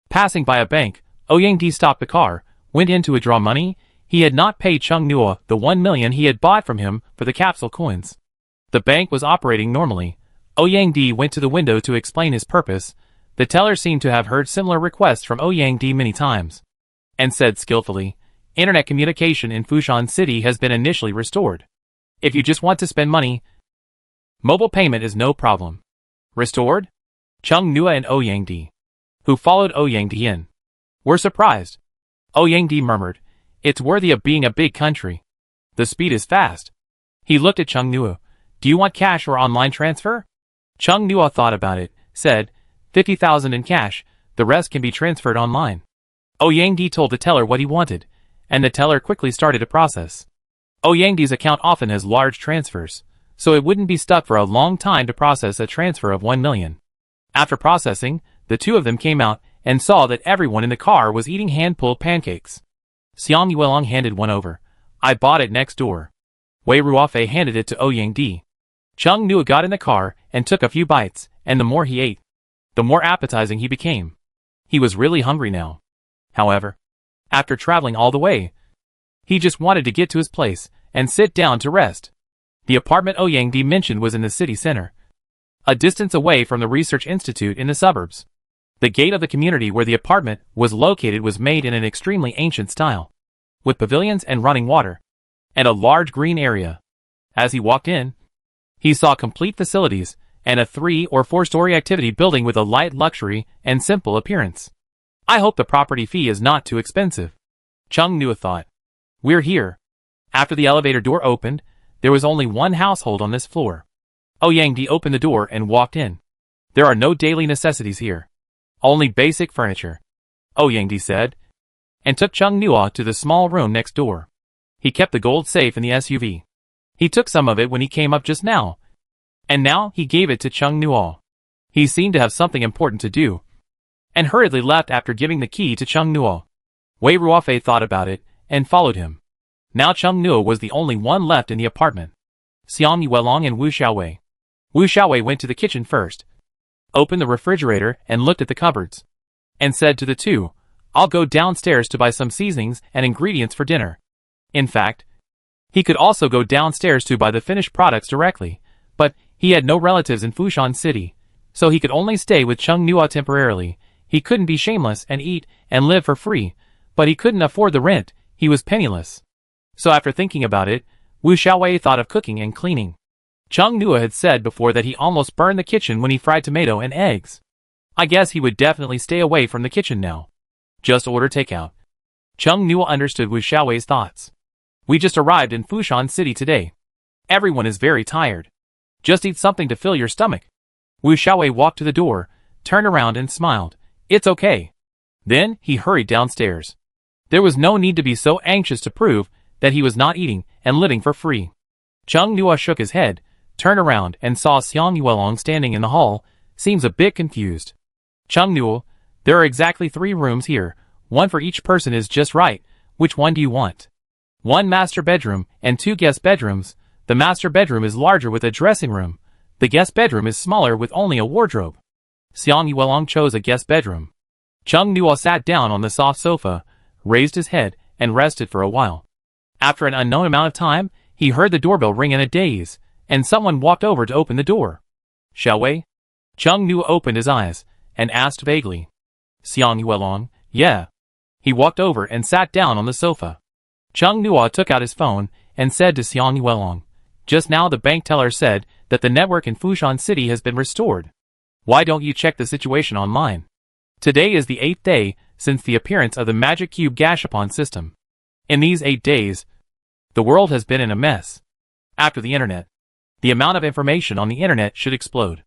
Passing by a bank, Ouyang Di stopped the car, went in to withdraw money. He had not paid Chung Nuo the 1 million he had bought from him for the capsule coins. The bank was operating normally. Ouyang Di went to the window to explain his purpose. The teller seemed to have heard similar requests from Ouyang Di many times, and said skillfully, "Internet communication in Fushan City has been initially restored. If you just want to spend money, mobile payment is no problem." Restored? Chung Nuo and Ouyang Di, who followed Ouyang Di in, were surprised. Ouyang Di murmured, "It's worthy of being a big country. The speed is fast." He looked at Chung Nuo. "Do you want cash or online transfer?" Chung Nuo thought about it, said, 50,000 in cash, the rest can be transferred online. Ouyang Di told the teller what he wanted, and the teller quickly started a process. Ouyang Di's account often has large transfers, so it wouldn't be stuck for a long time to process a transfer of 1 million. After processing, the two of them came out and saw that everyone in the car was eating hand-pulled pancakes. Xiang Yuelong handed one over. I bought it next door. Wei Ruofei handed it to Ouyang Di. Chung Nua got in the car and took a few bites, and the more he ate, the more appetizing he became. He was really hungry now. However, after traveling all the way, he just wanted to get to his place and sit down to rest. The apartment Ouyang Di mentioned was in the city center, a distance away from the research institute in the suburbs. The gate of the community where the apartment was located was made in an extremely ancient style, with pavilions and running water, and a large green area. As he walked in, he saw complete facilities and a 3- or 4-story activity building with a light luxury and simple appearance. I hope the property fee is not too expensive, Chung Nua thought. We're here. After the elevator door opened, there was only one household on this floor. Ouyang Di opened the door and walked in. There are no daily necessities here. Only basic furniture, Ouyang Di said, and took Chung Nua to the small room next door. He kept the gold safe in the SUV. He took some of it when he came up just now, and now he gave it to Chung Nua. He seemed to have something important to do, and hurriedly left after giving the key to Chung Nua. Wei Ruofei thought about it and followed him. Now Chung Nua was the only one left in the apartment. Xiang Yuelong and Wu Xiaowei. Wu Xiaowei went to the kitchen first, opened the refrigerator and looked at the cupboards, and said to the two, I'll go downstairs to buy some seasonings and ingredients for dinner. In fact, he could also go downstairs to buy the finished products directly, but he had no relatives in Fushan City, so he could only stay with Chung Nua temporarily. He couldn't be shameless and eat and live for free, but he couldn't afford the rent. He was penniless. So after thinking about it, Wu Xiaowei thought of cooking and cleaning. Chung Nua had said before that he almost burned the kitchen when he fried tomato and eggs. I guess he would definitely stay away from the kitchen now. Just order takeout. Chung Nua understood Wu Xiaowei's thoughts. We just arrived in Fushan City today. Everyone is very tired. Just eat something to fill your stomach. Wu Xiaowei walked to the door, turned around and smiled. It's okay. Then he hurried downstairs. There was no need to be so anxious to prove that he was not eating and living for free. Chung Nua shook his head, turned around and saw Xiang Yuelong standing in the hall, seems a bit confused. Chung Nua, there are exactly 3 rooms here, one for each person is just right. Which one do you want? 1 master bedroom and 2 guest bedrooms. The master bedroom is larger with a dressing room. The guest bedroom is smaller with only a wardrobe. Xiang Yuelong chose a guest bedroom. Chung Nua sat down on the soft sofa, raised his head, and rested for a while. After an unknown amount of time, he heard the doorbell ring in a daze, and someone walked over to open the door. Xiaowei? Chung Nua opened his eyes, and asked vaguely. Xiang Yuelong, yeah. He walked over and sat down on the sofa. Chung Nua took out his phone, and said to Xiang Yuelong, just now the bank teller said that the network in Fushan City has been restored. Why don't you check the situation online? Today is the 8th day since the appearance of the Magic Cube Gashapon system. In these 8 days, the world has been in a mess. After the internet, the amount of information on the internet should explode.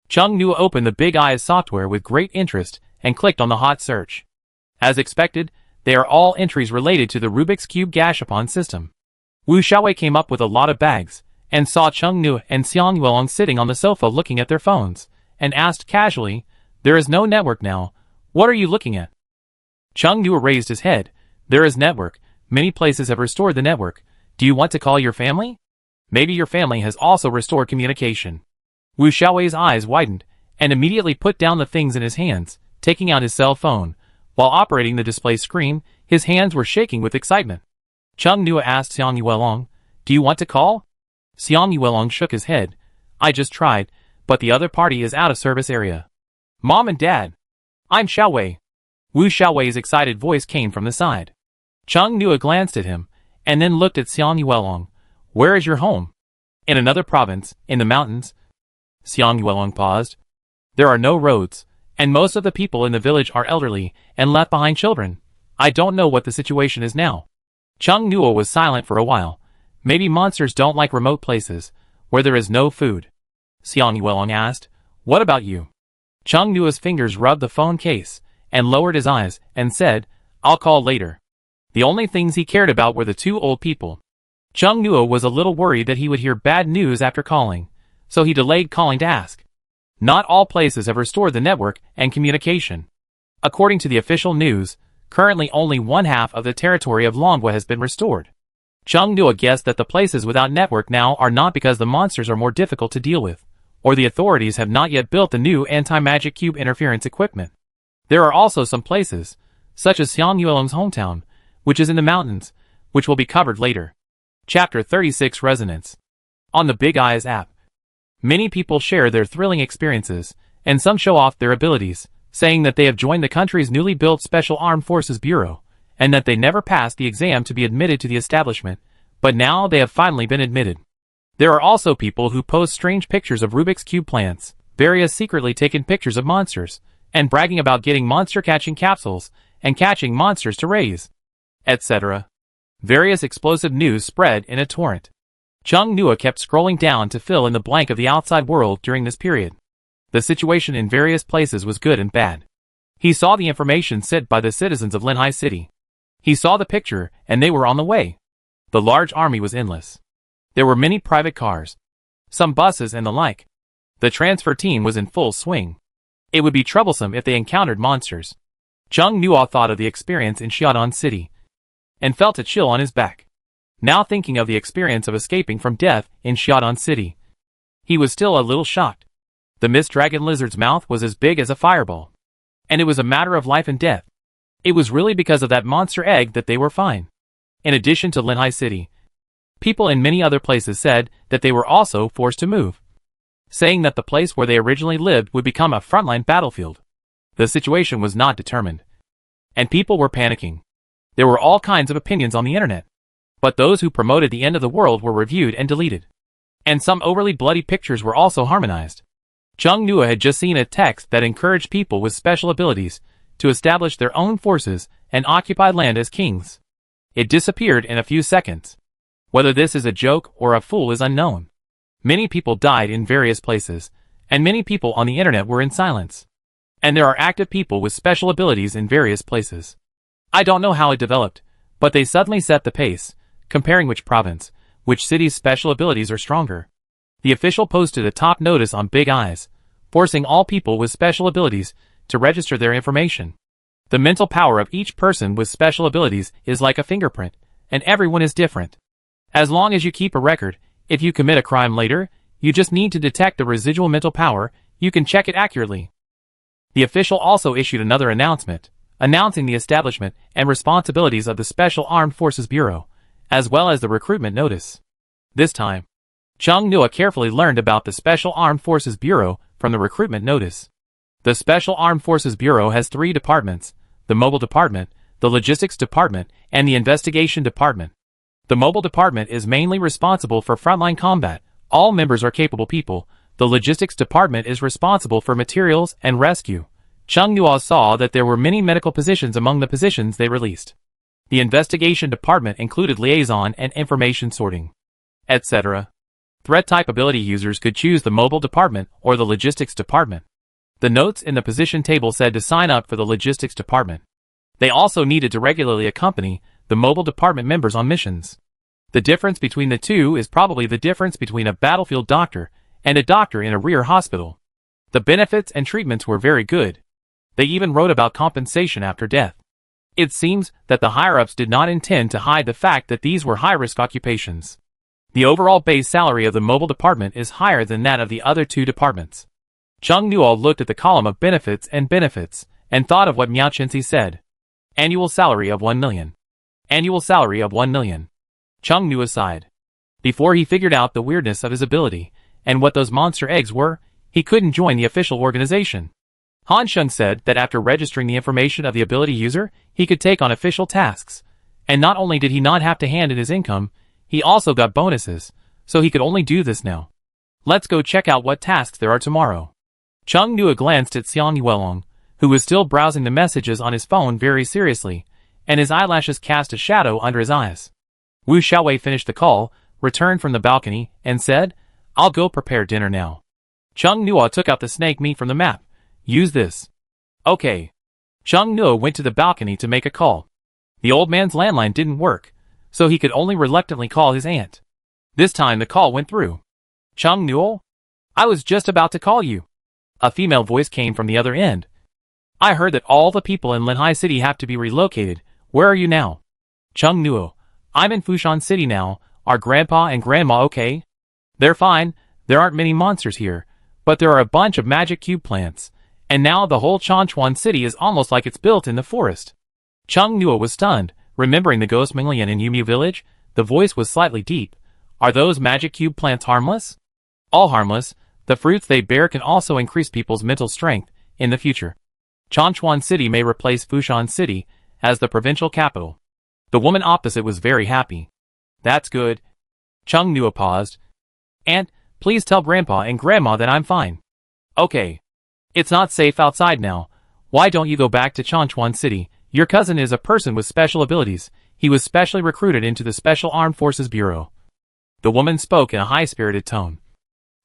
Chung Nua opened the Big Eyes software with great interest and clicked on the hot search. As expected, they are all entries related to the Rubik's Cube Gashapon system. Wu Xiaowei came up with a lot of bags, and saw Chung Nua and Xiang Yuelong sitting on the sofa looking at their phones, and asked casually, there is no network now, what are you looking at? Chung Nua raised his head, there is network, many places have restored the network, do you want to call your family? Maybe your family has also restored communication. Wu Xiaowei's eyes widened, and immediately put down the things in his hands, taking out his cell phone. While operating the display screen, his hands were shaking with excitement. Chung Nua asked Xiang Yuelong, do you want to call? Xiang Yuelong shook his head. I just tried, but the other party is out of service area. Mom and Dad. I'm Xiaowei. Wu Xiaowei's excited voice came from the side. Chung Nua glanced at him, and then looked at Xiang Yuelong. Where is your home? In another province, in the mountains. Xiang Yuelong paused. There are no roads, and most of the people in the village are elderly and left behind children. I don't know what the situation is now. Chung Nua was silent for a while. Maybe monsters don't like remote places, where there is no food. Xiang Yuelong asked, what about you? Chung Nua's fingers rubbed the phone case, and lowered his eyes, and said, I'll call later. The only things he cared about were the 2 old people. Chung Nuo was a little worried that he would hear bad news after calling, so he delayed calling to ask. Not all places have restored the network and communication. According to the official news, currently only one half of the territory of Longwa has been restored. Chung Nuo guessed that the places without network now are not because the monsters are more difficult to deal with, or the authorities have not yet built the new anti-magic cube interference equipment. There are also some places, such as Xiang Yuelong's hometown, which is in the mountains, which will be covered later. Chapter 36 Resonance. On the Big Eyes app, many people share their thrilling experiences, and some show off their abilities, saying that they have joined the country's newly built Special Armed Forces Bureau, and that they never passed the exam to be admitted to the establishment, but now they have finally been admitted. There are also people who post strange pictures of Rubik's Cube plants, various secretly taken pictures of monsters, and bragging about getting monster catching capsules, and catching monsters to raise, etc. Various explosive news spread in a torrent. Chung Nuo kept scrolling down to fill in the blank of the outside world during this period. The situation in various places was good and bad. He saw the information sent by the citizens of Linhai City. He saw the picture, and they were on the way. The large army was endless. There were many private cars, some buses and the like. The transfer team was in full swing. It would be troublesome if they encountered monsters. Chung Nuo thought of the experience in Xiaodong City, and felt a chill on his back. Now thinking of the experience of escaping from death in Xiaodong City, he was still a little shocked. The mist dragon lizard's mouth was as big as a fireball, and it was a matter of life and death. It was really because of that monster egg that they were fine. In addition to Linhai City, people in many other places said that they were also forced to move, saying that the place where they originally lived would become a frontline battlefield. The situation was not determined, and people were panicking. There were all kinds of opinions on the internet, but those who promoted the end of the world were reviewed and deleted, and some overly bloody pictures were also harmonized. Chung Nuo had just seen a text that encouraged people with special abilities to establish their own forces and occupy land as kings. It disappeared in a few seconds. Whether this is a joke or a fool is unknown. Many people died in various places, and many people on the internet were in silence. And there are active people with special abilities in various places. I don't know how it developed, but they suddenly set the pace, comparing which province, which city's special abilities are stronger. The official posted a top notice on Big Eyes, forcing all people with special abilities to register their information. The mental power of each person with special abilities is like a fingerprint, and everyone is different. As long as you keep a record, if you commit a crime later, you just need to detect the residual mental power, you can check it accurately. The official also issued another announcement, announcing the establishment and responsibilities of the Special Armed Forces Bureau, as well as the recruitment notice. This time, Chung Nuo carefully learned about the Special Armed Forces Bureau from the recruitment notice. The Special Armed Forces Bureau has 3 departments: the Mobile Department, the Logistics Department, and the Investigation Department. The Mobile Department is mainly responsible for frontline combat. All members are capable people. The Logistics Department is responsible for materials and rescue. Chung Nuo saw that there were many medical positions among the positions they released. The Investigation Department included liaison and information sorting, etc. Threat-type ability users could choose the Mobile Department or the Logistics Department. The notes in the position table said to sign up for the Logistics Department. They also needed to regularly accompany the Mobile Department members on missions. The difference between the two is probably the difference between a battlefield doctor and a doctor in a rear hospital. The benefits and treatments were very good. They even wrote about compensation after death. It seems that the higher-ups did not intend to hide the fact that these were high-risk occupations. The overall base salary of the Mobile Department is higher than that of the other 2 departments. Chung Nuo looked at the column of benefits, and thought of what Miao Chenxi said. Annual salary of 1 million. Annual salary of 1 million. Chung Nuo sighed. Before he figured out the weirdness of his ability, and what those monster eggs were, he couldn't join the official organization. Han Sheng said that after registering the information of the ability user, he could take on official tasks. And not only did he not have to hand in his income, he also got bonuses, so he could only do this now. Let's go check out what tasks there are tomorrow. Chung Nuo glanced at Xiang Yuelong, who was still browsing the messages on his phone very seriously, and his eyelashes cast a shadow under his eyes. Wu Xiaowei finished the call, returned from the balcony, and said, "I'll go prepare dinner now." Chung Nuo took out the snake meat from the map. "Use this." "Okay." Chung Nuo went to the balcony to make a call. The old man's landline didn't work, so he could only reluctantly call his aunt. This time the call went through. Chung Newell? I was just about to call you. A female voice came from the other end. I heard that all the people in Linhai City have to be relocated. Where are you now? Chung Newell. I'm in Fushan City now. Are Grandpa and Grandma okay? They're fine. There aren't many monsters here, but there are a bunch of magic cube plants, and now the whole Chanchuan City is almost like it's built in the forest. Chung Newell was stunned, remembering the ghost Minglian in Yumu village. The voice was slightly deep. Are those magic cube plants harmless? All harmless. The fruits they bear can also increase people's mental strength in the future. Chanchuan City may replace Fushan City as the provincial capital. The woman opposite was very happy. That's good. Chung Newell paused. Aunt, please tell Grandpa and Grandma that I'm fine. Okay. It's not safe outside now. Why don't you go back to Chanchuan City? Your cousin is a person with special abilities. He was specially recruited into the Special Armed Forces Bureau. The woman spoke in a high-spirited tone.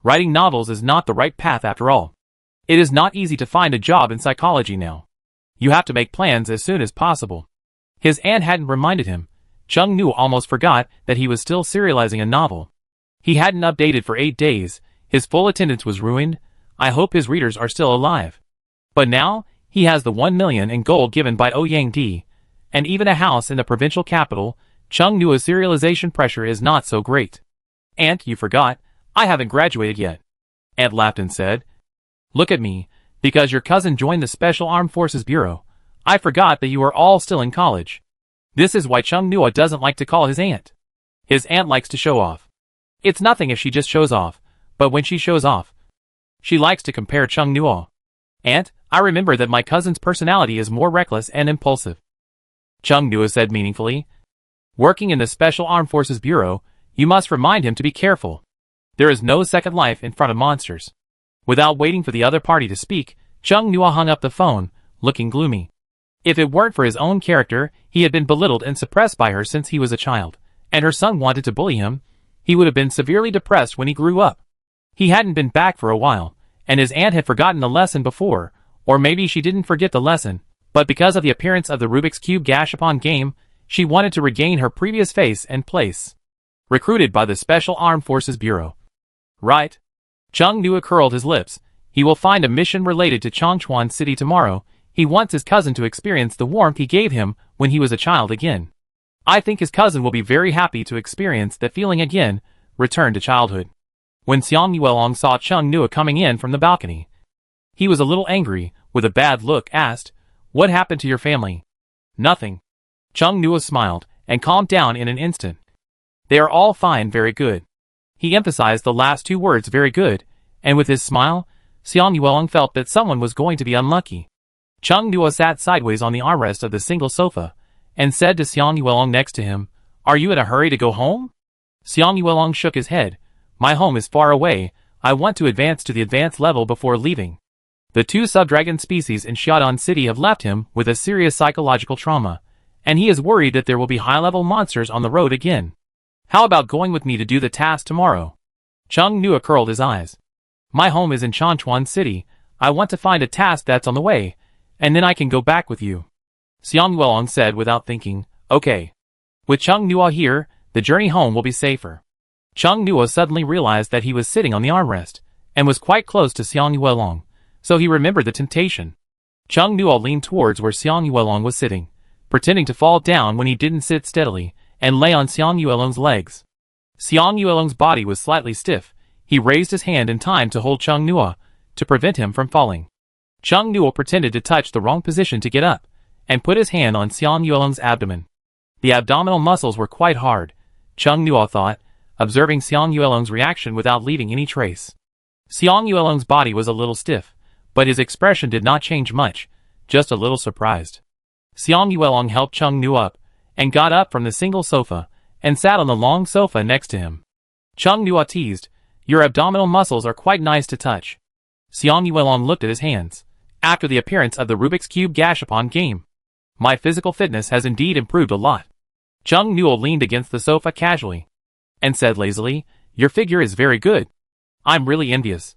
Writing novels is not the right path after all. It is not easy to find a job in psychology now. You have to make plans as soon as possible. His aunt hadn't reminded him. Chung Newell almost forgot that he was still serializing a novel. He hadn't updated for 8 days. His full attendance was ruined. I hope his readers are still alive. But now, he has the 1 million in gold given by Ouyang Di, and even a house in the provincial capital. Chung Newell's serialization pressure is not so great. Aunt, you forgot. I haven't graduated yet. Aunt laughed and said, Look at me, because your cousin joined the Special Armed Forces Bureau. I forgot that you are all still in college. This is why Chung Newell doesn't like to call his aunt. His aunt likes to show off. It's nothing if she just shows off, but when she shows off, she likes to compare Chung Newell. Aunt, I remember that my cousin's personality is more reckless and impulsive. Chung Newell said meaningfully. Working in the Special Armed Forces Bureau, you must remind him to be careful. There is no second life in front of monsters. Without waiting for the other party to speak, Chung Newell hung up the phone, looking gloomy. If it weren't for his own character, he had been belittled and suppressed by her since he was a child, and her son wanted to bully him. He would have been severely depressed when he grew up. He hadn't been back for a while, and his aunt had forgotten the lesson before, or maybe she didn't forget the lesson, but because of the appearance of the Rubik's Cube Gashapon game, she wanted to regain her previous face and place. Recruited by the Special Armed Forces Bureau. Right. Chung Newell curled his lips. He will find a mission related to Chanchuan City tomorrow. He wants his cousin to experience the warmth he gave him when he was a child again. I think his cousin will be very happy to experience that feeling again, return to childhood. When Xiang Yuelong saw Chung Newell coming in from the balcony, he was a little angry, with a bad look, asked, What happened to your family? Nothing. Chung Newell smiled, and calmed down in an instant. They are all fine, very good. He emphasized the last 2 words, very good, and with his smile, Xiang Yuelong felt that someone was going to be unlucky. Chung Newell sat sideways on the armrest of the single sofa, and said to Xiang Yuelong next to him, Are you in a hurry to go home? Xiang Yuelong shook his head. My home is far away. I want to advance to the advanced level before leaving. The 2 subdragon species in Xiaodan City have left him with a serious psychological trauma, and he is worried that there will be high-level monsters on the road again. How about going with me to do the task tomorrow? Chung Newell curled his eyes. My home is in Chanchuan City. I want to find a task that's on the way, and then I can go back with you. Xiang Yuelong said without thinking, Okay. With Chung Newell here, the journey home will be safer. Chung Newell suddenly realized that he was sitting on the armrest, and was quite close to Xiang Yuelong, so he remembered the temptation. Chung Newell leaned towards where Xiang Yuelong was sitting, pretending to fall down when he didn't sit steadily, and lay on Xiang Yuelong's legs. Xiang Yuelong's body was slightly stiff. He raised his hand in time to hold Chung Newell, to prevent him from falling. Chung Newell pretended to touch the wrong position to get up, and put his hand on Xiang Yuelong's abdomen. The abdominal muscles were quite hard, Chung Newell thought, observing Xiang Yuelong's reaction without leaving any trace. Xiang Yuelong's body was a little stiff, but his expression did not change much, just a little surprised. Xiang Yuelong helped Chung Newell up, and got up from the single sofa, and sat on the long sofa next to him. Chung Newell teased, Your abdominal muscles are quite nice to touch. Xiang Yuelong looked at his hands. After the appearance of the Rubik's Cube Gashapon game, my physical fitness has indeed improved a lot. Chung Newell leaned against the sofa casually, and said lazily, Your figure is very good. I'm really envious.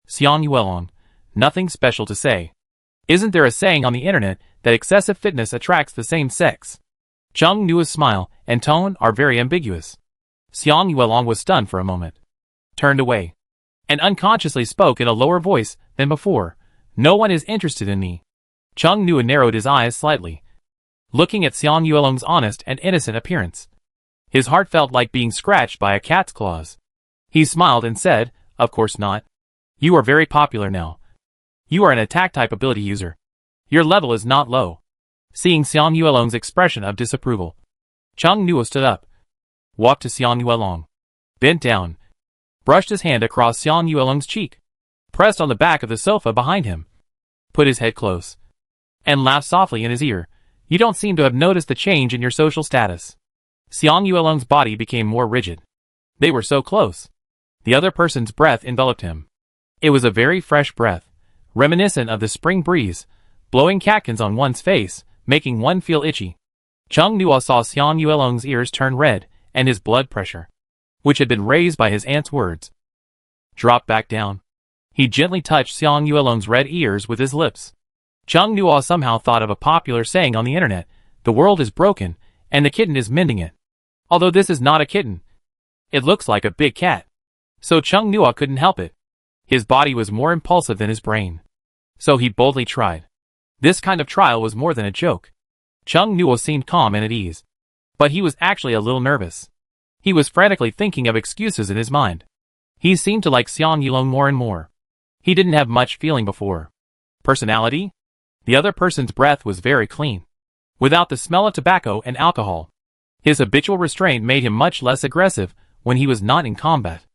Xiang Yuelong, nothing special to say. Isn't there a saying on the internet that excessive fitness attracts the same sex? Chung Nua's smile and tone are very ambiguous. Xiang Yuelong was stunned for a moment, turned away, and unconsciously spoke in a lower voice than before. No one is interested in me. Chung Nua narrowed his eyes slightly, looking at Xiang Yuelong's honest and innocent appearance. His heart felt like being scratched by a cat's claws. He smiled and said, "Of course not. You are very popular now. You are an attack-type ability user. Your level is not low." Seeing Xiang Yuelong's expression of disapproval, Chung Nua stood up, walked to Xiang Yuelong, bent down, brushed his hand across Xiang Yuelong's cheek, pressed on the back of the sofa behind him, put his head close, and laughed softly in his ear. "You don't seem to have noticed the change in your social status." Xiang Yuelong's body became more rigid. They were so close. The other person's breath enveloped him. It was a very fresh breath, reminiscent of the spring breeze, blowing catkins on one's face, making one feel itchy. Chung Nua saw Xiang Yuelong's ears turn red, and his blood pressure, which had been raised by his aunt's words, dropped back down. He gently touched Xiang Yuelong's red ears with his lips. Chung Nua somehow thought of a popular saying on the internet, "The world is broken, and the kitten is mending it." Although this is not a kitten, it looks like a big cat. So Chung Nua couldn't help it. His body was more impulsive than his brain. So he boldly tried. This kind of trial was more than a joke. Chung Nua seemed calm and at ease. But he was actually a little nervous. He was frantically thinking of excuses in his mind. He seemed to like Xiang Yuelong more and more. He didn't have much feeling before. Personality? The other person's breath was very clean, without the smell of tobacco and alcohol. His habitual restraint made him much less aggressive when he was not in combat.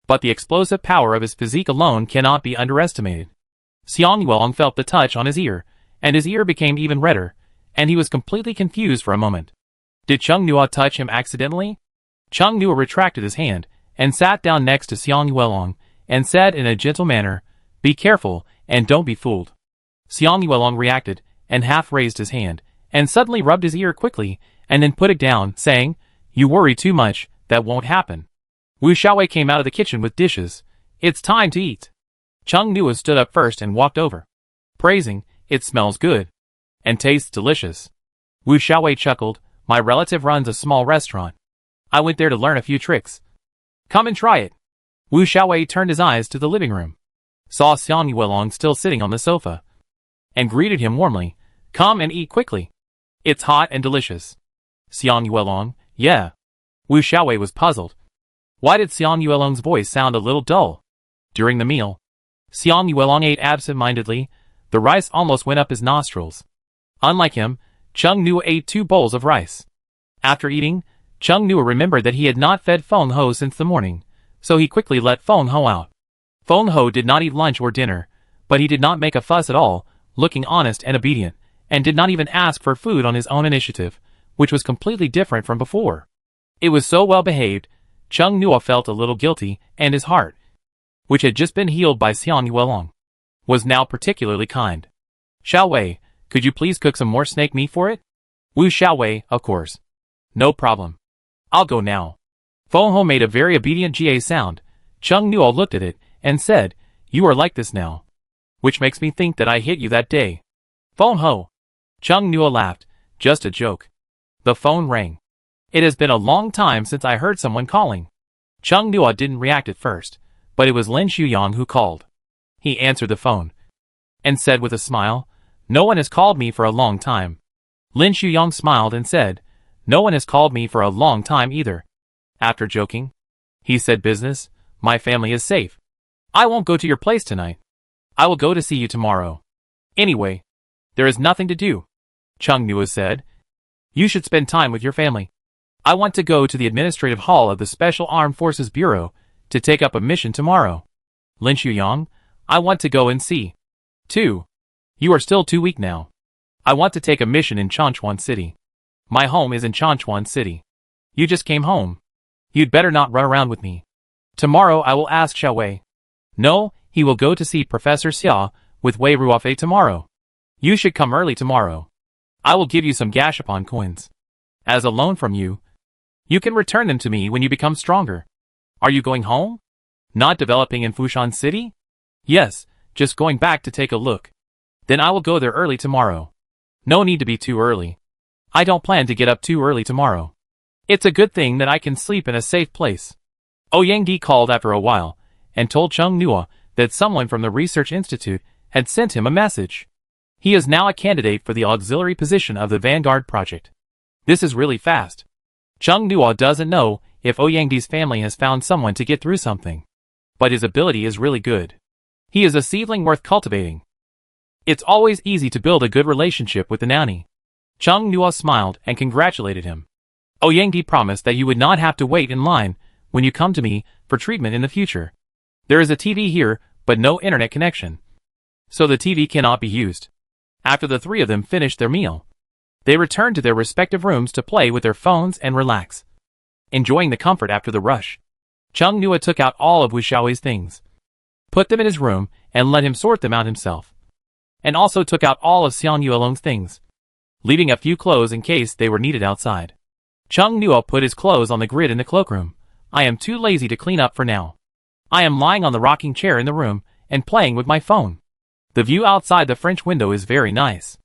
But the explosive power of his physique alone cannot be underestimated. Xiang Yuelong felt the touch on his ear, and his ear became even redder, and he was completely confused for a moment. Did Chung Nua touch him accidentally? Chung Nua retracted his hand, and sat down next to Xiang Yuelong, and said in a gentle manner, "Be careful, and don't be fooled." Xiang Yuelong reacted, and half raised his hand, and suddenly rubbed his ear quickly, and then put it down, saying, "You worry too much, that won't happen." Wu Xiaowei came out of the kitchen with dishes. "It's time to eat." Chung Nua stood up first and walked over, praising, "It smells good, and tastes delicious." Wu Xiaowei chuckled, "My relative runs a small restaurant. I went there to learn a few tricks. Come and try it." Wu Xiaowei turned his eyes to the living room, saw Xiang Yuelong still sitting on the sofa, and greeted him warmly, "Come and eat quickly. It's hot and delicious." Xiang Yuelong, "Yeah." Wu Xiaowei was puzzled. Why did Xiang Yuelong's voice sound a little dull? During the meal, Xiang Yuelong ate absent-mindedly. The rice almost went up his nostrils. Unlike him, Chung Nua ate 2 bowls of rice. After eating, Chung Nua remembered that he had not fed Feng Ho since the morning, so he quickly let Feng Ho out. Feng Ho did not eat lunch or dinner, but he did not make a fuss at all, looking honest and obedient, and did not even ask for food on his own initiative, which was completely different from before. It was so well behaved, Chung Nua felt a little guilty, and his heart, which had just been healed by Xiang Yuelong, was now particularly kind. "Xiaowei, could you please cook some more snake meat for it?" Wu Xiaowei, "Of course. No problem. I'll go now." Feng Ho made a very obedient GA sound. Chung Nua looked at it, and said, "You are like this now. Which makes me think that I hit you that day." "Feng Ho." Chung Nua laughed, "Just a joke." The phone rang. It has been a long time since I heard someone calling. Chung Nua didn't react at first, but it was Lin Shuyang who called. He answered the phone, and said with a smile, "No one has called me for a long time." Lin Shuyang smiled and said, "No one has called me for a long time either." After joking, he said, "Business, my family is safe. I won't go to your place tonight. I will go to see you tomorrow. Anyway, there is nothing to do." Chung Nua said, "You should spend time with your family. I want to go to the administrative hall of the Special Armed Forces Bureau to take up a mission tomorrow." Lin Shuyang, "I want to go and see, too. You are still too weak now. I want to take a mission in Changchuan City. My home is in Changchuan City. You just came home. You'd better not run around with me. Tomorrow I will ask Xiaowei. No, he will go to see Professor Xia with Wei Ruofei tomorrow. You should come early tomorrow. I will give you some Gashapon coins as a loan from you. You can return them to me when you become stronger." "Are you going home? Not developing in Fushan City?" "Yes, just going back to take a look. Then I will go there early tomorrow." "No need to be too early. I don't plan to get up too early tomorrow. It's a good thing that I can sleep in a safe place. Ouyang called after a while, and told Chung Nua that someone from the Research Institute had sent him a message. He is now a candidate for the auxiliary position of the Vanguard project. This is really fast. Chung Nua doesn't know if Ouyang's family has found someone to get through something. But his ability is really good. He is a seedling worth cultivating. It's always easy to build a good relationship with the nanny. Chung Nua smiled and congratulated him. Ouyang promised that you would not have to wait in line when you come to me for treatment in the future. There is a TV here, but no internet connection. So the TV cannot be used. After the three of them finished their meal, they returned to their respective rooms to play with their phones and relax. Enjoying the comfort after the rush, Chung Nua took out all of Wu Xiaohui's things, put them in his room, and let him sort them out himself. And also took out all of Xiang Yuelong's things, leaving a few clothes in case they were needed outside. Chung Nua put his clothes on the grid in the cloakroom. I am too lazy to clean up for now. I am lying on the rocking chair in the room and playing with my phone. The view outside the French window is very nice.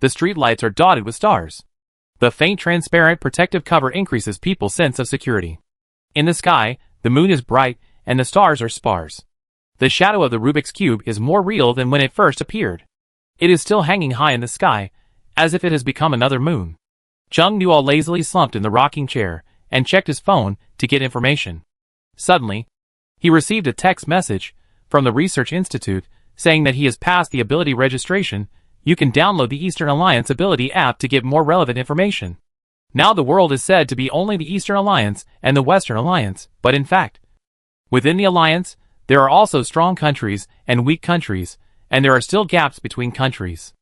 The street lights are dotted with stars. The faint transparent protective cover increases people's sense of security. In the sky, the moon is bright and the stars are sparse. The shadow of the Rubik's Cube is more real than when it first appeared. It is still hanging high in the sky, as if it has become another moon. Chung Nua lazily slumped in the rocking chair and checked his phone to get information. Suddenly, he received a text message from the Research Institute saying that he has passed the ability registration. You can download the Eastern Alliance Ability app to get more relevant information. Now the world is said to be only the Eastern Alliance and the Western Alliance, but in fact, within the Alliance, there are also strong countries and weak countries, and there are still gaps between countries.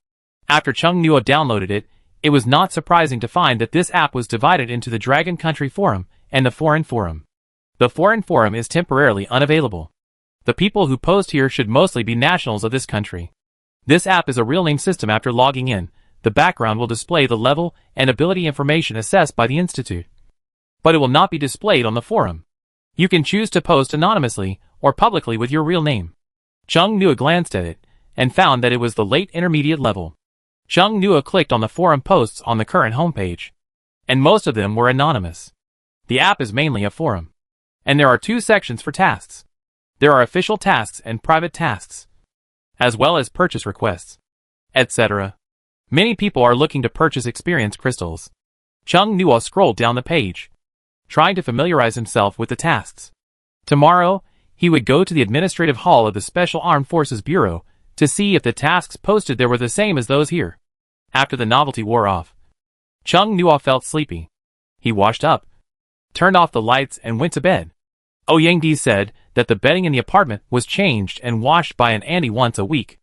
After Chung Nua downloaded it, it was not surprising to find that this app was divided into the Dragon Country Forum and the Foreign Forum. The Foreign Forum is temporarily unavailable. The people who post here should mostly be nationals of this country. This app is a real-name system. After logging in, the background will display the level and ability information assessed by the Institute. But it will not be displayed on the forum. You can choose to post anonymously or publicly with your real name. Chung Nua glanced at it and found that it was the late intermediate level. Chung Nua clicked on the forum posts on the current homepage, and most of them were anonymous. The app is mainly a forum, and there are two sections for tasks. There are official tasks and private tasks, as well as purchase requests, etc. Many people are looking to purchase experience crystals. Chung Nua scrolled down the page, trying to familiarize himself with the tasks. Tomorrow, he would go to the administrative hall of the Special Armed Forces Bureau to see if the tasks posted there were the same as those here. After the novelty wore off, Chung Nua felt sleepy. He washed up, turned off the lights, and went to bed. Ouyang said that the bedding in the apartment was changed and washed by an auntie once a week.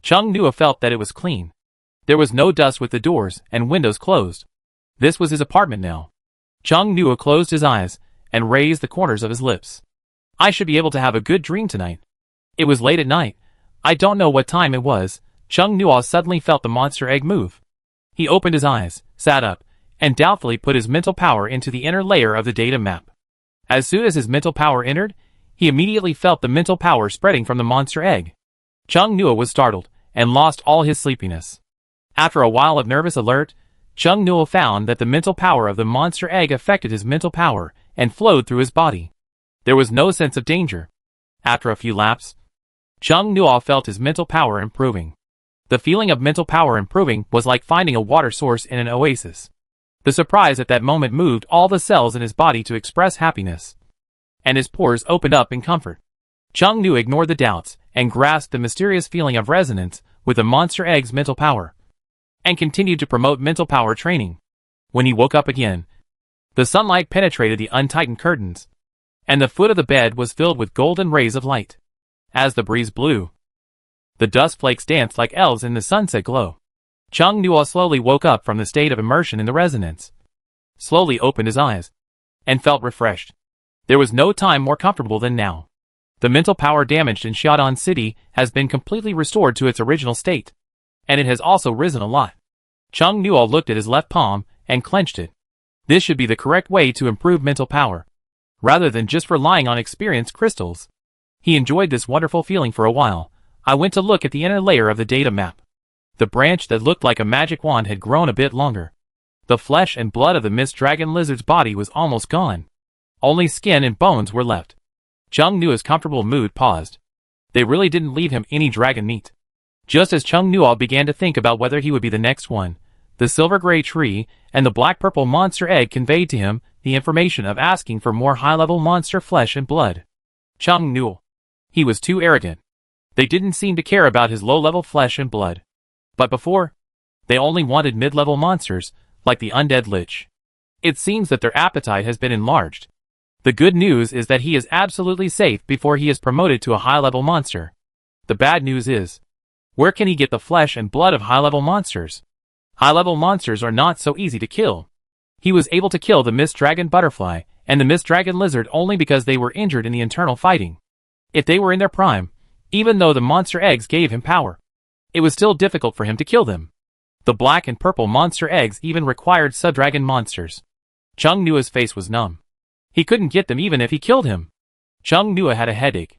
Chung Nua felt that it was clean. There was no dust with the doors and windows closed. This was his apartment now. Chung Nua closed his eyes and raised the corners of his lips. I should be able to have a good dream tonight. It was late at night. I don't know what time it was. Chung Nua suddenly felt the monster egg move. He opened his eyes, sat up, and doubtfully put his mental power into the inner layer of the data map. As soon as his mental power entered, he immediately felt the mental power spreading from the monster egg. Chung Nua was startled and lost all his sleepiness. After a while of nervous alert, Chung Nua found that the mental power of the monster egg affected his mental power and flowed through his body. There was no sense of danger. After a few laps, Chung Nua felt his mental power improving. The feeling of mental power improving was like finding a water source in an oasis. The surprise at that moment moved all the cells in his body to express happiness, and his pores opened up in comfort. Chung Nua ignored the doubts and grasped the mysterious feeling of resonance with the monster egg's mental power, and continued to promote mental power training. When he woke up again, the sunlight penetrated the untightened curtains, and the foot of the bed was filled with golden rays of light. As the breeze blew, the dust flakes danced like elves in the sunset glow. Chung Nua slowly woke up from the state of immersion in the resonance, slowly opened his eyes, and felt refreshed. There was no time more comfortable than now. The mental power damaged in Xiaodan City has been completely restored to its original state, and it has also risen a lot. Chung Nua looked at his left palm and clenched it. This should be the correct way to improve mental power, rather than just relying on experience crystals. He enjoyed this wonderful feeling for a while. I went to look at the inner layer of the data map. The branch that looked like a magic wand had grown a bit longer. The flesh and blood of the mist dragon lizard's body was almost gone. Only skin and bones were left. Chung Nua's comfortable mood paused. They really didn't leave him any dragon meat. Just as Chung Nua began to think about whether he would be the next one, the silver-gray tree and the black-purple monster egg conveyed to him the information of asking for more high-level monster flesh and blood. Chung Nua. He was too arrogant. They didn't seem to care about his low-level flesh and blood. But before, they only wanted mid-level monsters, like the undead lich. It seems that their appetite has been enlarged. The good news is that he is absolutely safe before he is promoted to a high-level monster. The bad news is, where can he get the flesh and blood of high-level monsters? High-level monsters are not so easy to kill. He was able to kill the mist dragon butterfly and the mist dragon lizard only because they were injured in the internal fighting. If they were in their prime, even though the monster eggs gave him power, it was still difficult for him to kill them. The black and purple monster eggs even required sub-dragon monsters. Chung Nua's face was numb. He couldn't get them even if he killed him. Chung Nua had a headache.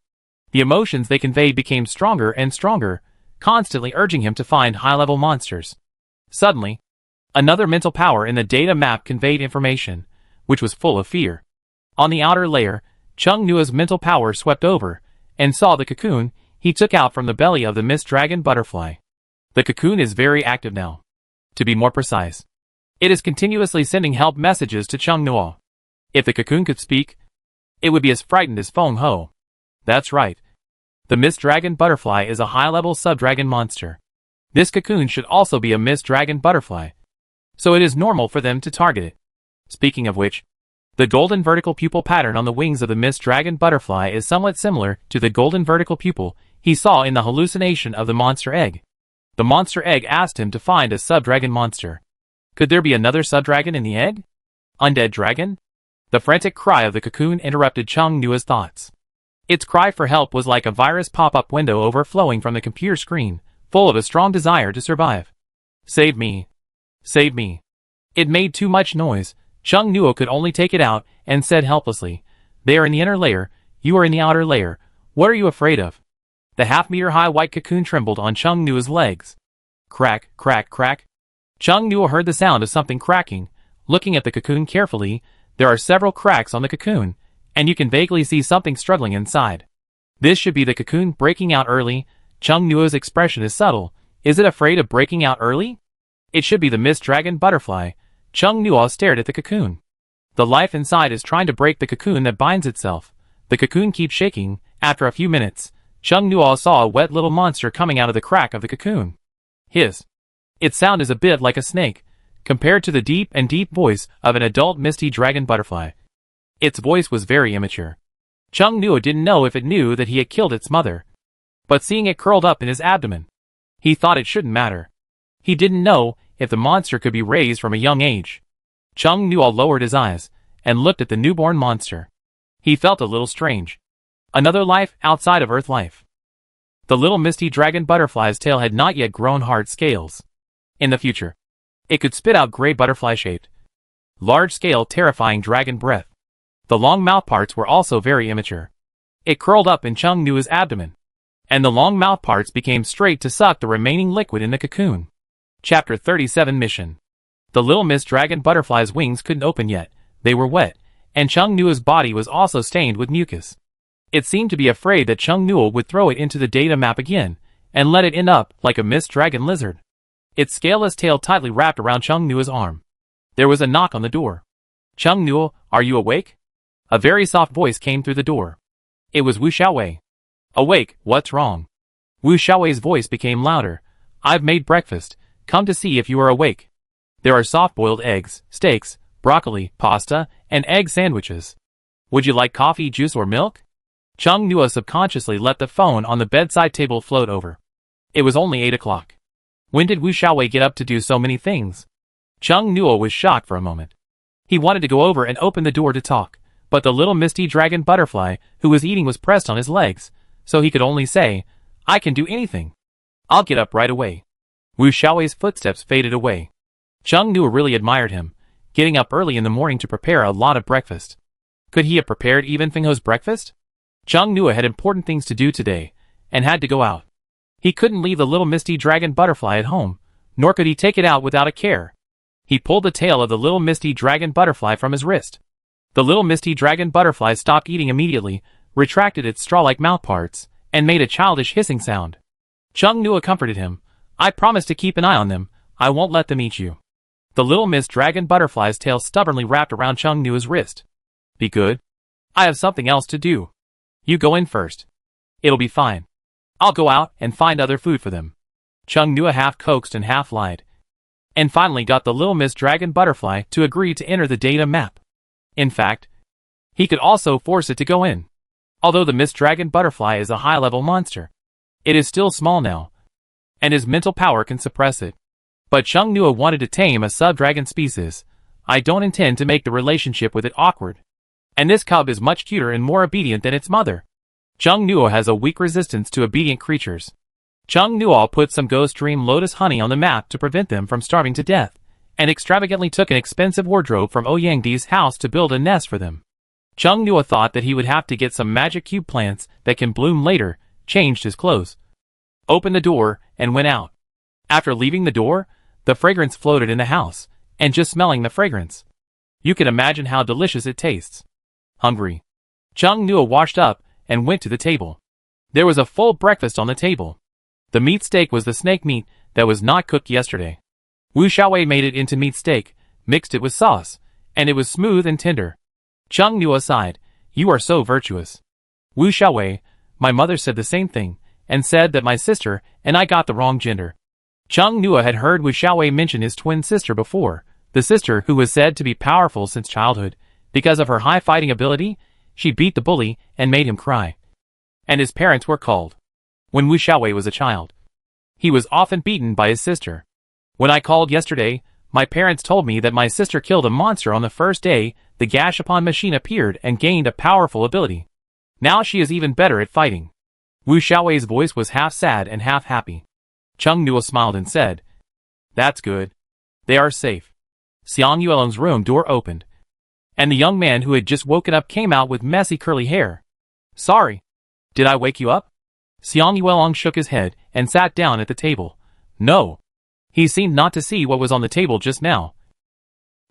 The emotions they conveyed became stronger and stronger, constantly urging him to find high-level monsters. Suddenly, another mental power in the data map conveyed information, which was full of fear. On the outer layer, Chung Nua's mental power swept over, and saw the cocoon he took out from the belly of the mist dragon butterfly. The cocoon is very active now. To be more precise, it is continuously sending help messages to Chung Nua. If the cocoon could speak, it would be as frightened as Feng Ho. That's right. The mist dragon butterfly is a high-level sub-dragon monster. This cocoon should also be a mist dragon butterfly, so it is normal for them to target it. Speaking of which, the golden vertical pupil pattern on the wings of the mist dragon butterfly is somewhat similar to the golden vertical pupil he saw in the hallucination of the monster egg. The monster egg asked him to find a sub-dragon monster. Could there be another sub-dragon in the egg? Undead dragon? The frantic cry of the cocoon interrupted Chung Nua's thoughts. Its cry for help was like a virus pop-up window overflowing from the computer screen, full of a strong desire to survive. Save me. Save me. It made too much noise. Chung Nua could only take it out, and said helplessly, "They are in the inner layer, you are in the outer layer. What are you afraid of?" The half-meter-high white cocoon trembled on Chung Nua's legs. Crack, crack, crack. Chung Nua heard the sound of something cracking. Looking at the cocoon carefully, there are several cracks on the cocoon, and you can vaguely see something struggling inside. This should be the cocoon breaking out early. Chung Nua's expression is subtle. Is it afraid of breaking out early? It should be the mist dragon butterfly. Chung Nua stared at the cocoon. The life inside is trying to break the cocoon that binds itself. The cocoon keeps shaking. After a few minutes, Chung Nua saw a wet little monster coming out of the crack of the cocoon. Its sound is a bit like a snake, compared to the deep voice of an adult misty dragon butterfly. Its voice was very immature. Chung Nua didn't know if it knew that he had killed its mother. But seeing it curled up in his abdomen, he thought it shouldn't matter. He didn't know if the monster could be raised from a young age. Chung Nua lowered his eyes and looked at the newborn monster. He felt a little strange. Another life outside of Earth life. The little misty dragon butterfly's tail had not yet grown hard scales. In the future, it could spit out gray butterfly-shaped, large-scale terrifying dragon breath. The long mouthparts were also very immature. It curled up in Chung Nua's abdomen, and the long mouthparts became straight to suck the remaining liquid in the cocoon. Chapter 37 Mission. The little mist dragon butterfly's wings couldn't open yet. They were wet, and Chung Nua's body was also stained with mucus. It seemed to be afraid that Chung Nua would throw it into the data map again, and let it end up like a mist dragon lizard. Its scaleless tail tightly wrapped around Chung Nua's arm. There was a knock on the door. "Chung Nua, are you awake?" A very soft voice came through the door. It was Wu Xiaowei. "Awake, what's wrong?" Wu Xiaowei's voice became louder. "I've made breakfast. Come to see if you are awake. There are soft-boiled eggs, steaks, broccoli, pasta, and egg sandwiches. Would you like coffee, juice, or milk?" Chung Nua subconsciously let the phone on the bedside table float over. It was only 8 o'clock. When did Wu Xiaowei get up to do so many things? Chung Nua was shocked for a moment. He wanted to go over and open the door to talk, but the little misty dragon butterfly who was eating was pressed on his legs, so he could only say, "I can do anything. I'll get up right away." Wu Xiaowei's footsteps faded away. Chung Nua really admired him, getting up early in the morning to prepare a lot of breakfast. Could he have prepared even Feng Ho's breakfast? Chung Nua had important things to do today, and had to go out. He couldn't leave the little misty dragon butterfly at home, nor could he take it out without a care. He pulled the tail of the little misty dragon butterfly from his wrist. The little misty dragon butterfly stopped eating immediately, retracted its straw-like mouthparts, and made a childish hissing sound. Chung Nua comforted him. I promise to keep an eye on them. I won't let them eat you. The little Miss Dragon Butterfly's tail stubbornly wrapped around Chung Nua's wrist. Be good. I have something else to do. You go in first. It'll be fine. I'll go out and find other food for them. Chung Nua half coaxed and half lied, and finally got the little Miss Dragon Butterfly to agree to enter the data map. In fact, he could also force it to go in. Although the Miss Dragon Butterfly is a high-level monster, it is still small now, and his mental power can suppress it. But Chung Nua wanted to tame a sub-dragon species. I don't intend to make the relationship with it awkward. And this cub is much cuter and more obedient than its mother. Chung Nua has a weak resistance to obedient creatures. Chung Nua put some Ghost Dream Lotus honey on the map to prevent them from starving to death, and extravagantly took an expensive wardrobe from Ouyangdi's house to build a nest for them. Chung Nua thought that he would have to get some magic cube plants that can bloom later, changed his clothes, opened the door, and went out. After leaving the door, the fragrance floated in the house, and just smelling the fragrance, you can imagine how delicious it tastes. Hungry, Chung Nua washed up and went to the table. There was a full breakfast on the table. The meat steak was the snake meat that was not cooked yesterday. Wu Xiaowei made it into meat steak, mixed it with sauce, and it was smooth and tender. Chung Nua sighed. You are so virtuous. Wu Xiaowei, my mother said the same thing, and said that my sister and I got the wrong gender. Chung Nua had heard Wu Xiaowei mention his twin sister before, the sister who was said to be powerful since childhood. Because of her high fighting ability, she beat the bully and made him cry. And his parents were called. When Wu Xiaowei was a child, he was often beaten by his sister. When I called yesterday, my parents told me that my sister killed a monster on the first day the Gashapon machine appeared and gained a powerful ability. Now she is even better at fighting. Wu Xiaowei's voice was half sad and half happy. Chung Nua smiled and said, That's good. They are safe. Xiang Yuelong's room door opened, and the young man who had just woken up came out with messy curly hair. Sorry. Did I wake you up? Xiang Yuelong shook his head and sat down at the table. No. He seemed not to see what was on the table just now.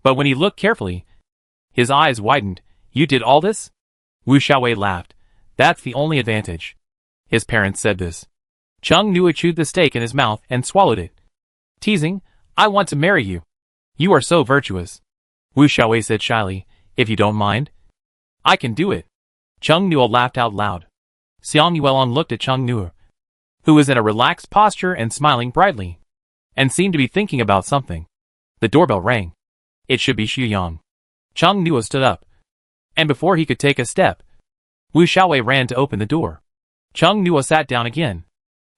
But when he looked carefully, his eyes widened. You did all this? Wu Xiaowei laughed. That's the only advantage. His parents said this. Chung Nua chewed the steak in his mouth and swallowed it. Teasing, I want to marry you. You are so virtuous. Wu Xiaowei said shyly, if you don't mind. I can do it. Chung Nua laughed out loud. Xiang Yuelong looked at Chung Nua, who was in a relaxed posture and smiling brightly, and seemed to be thinking about something. The doorbell rang. It should be Xu Yang. Chung Nua stood up, and before he could take a step, Wu Xiaowei ran to open the door. Chung Nua sat down again,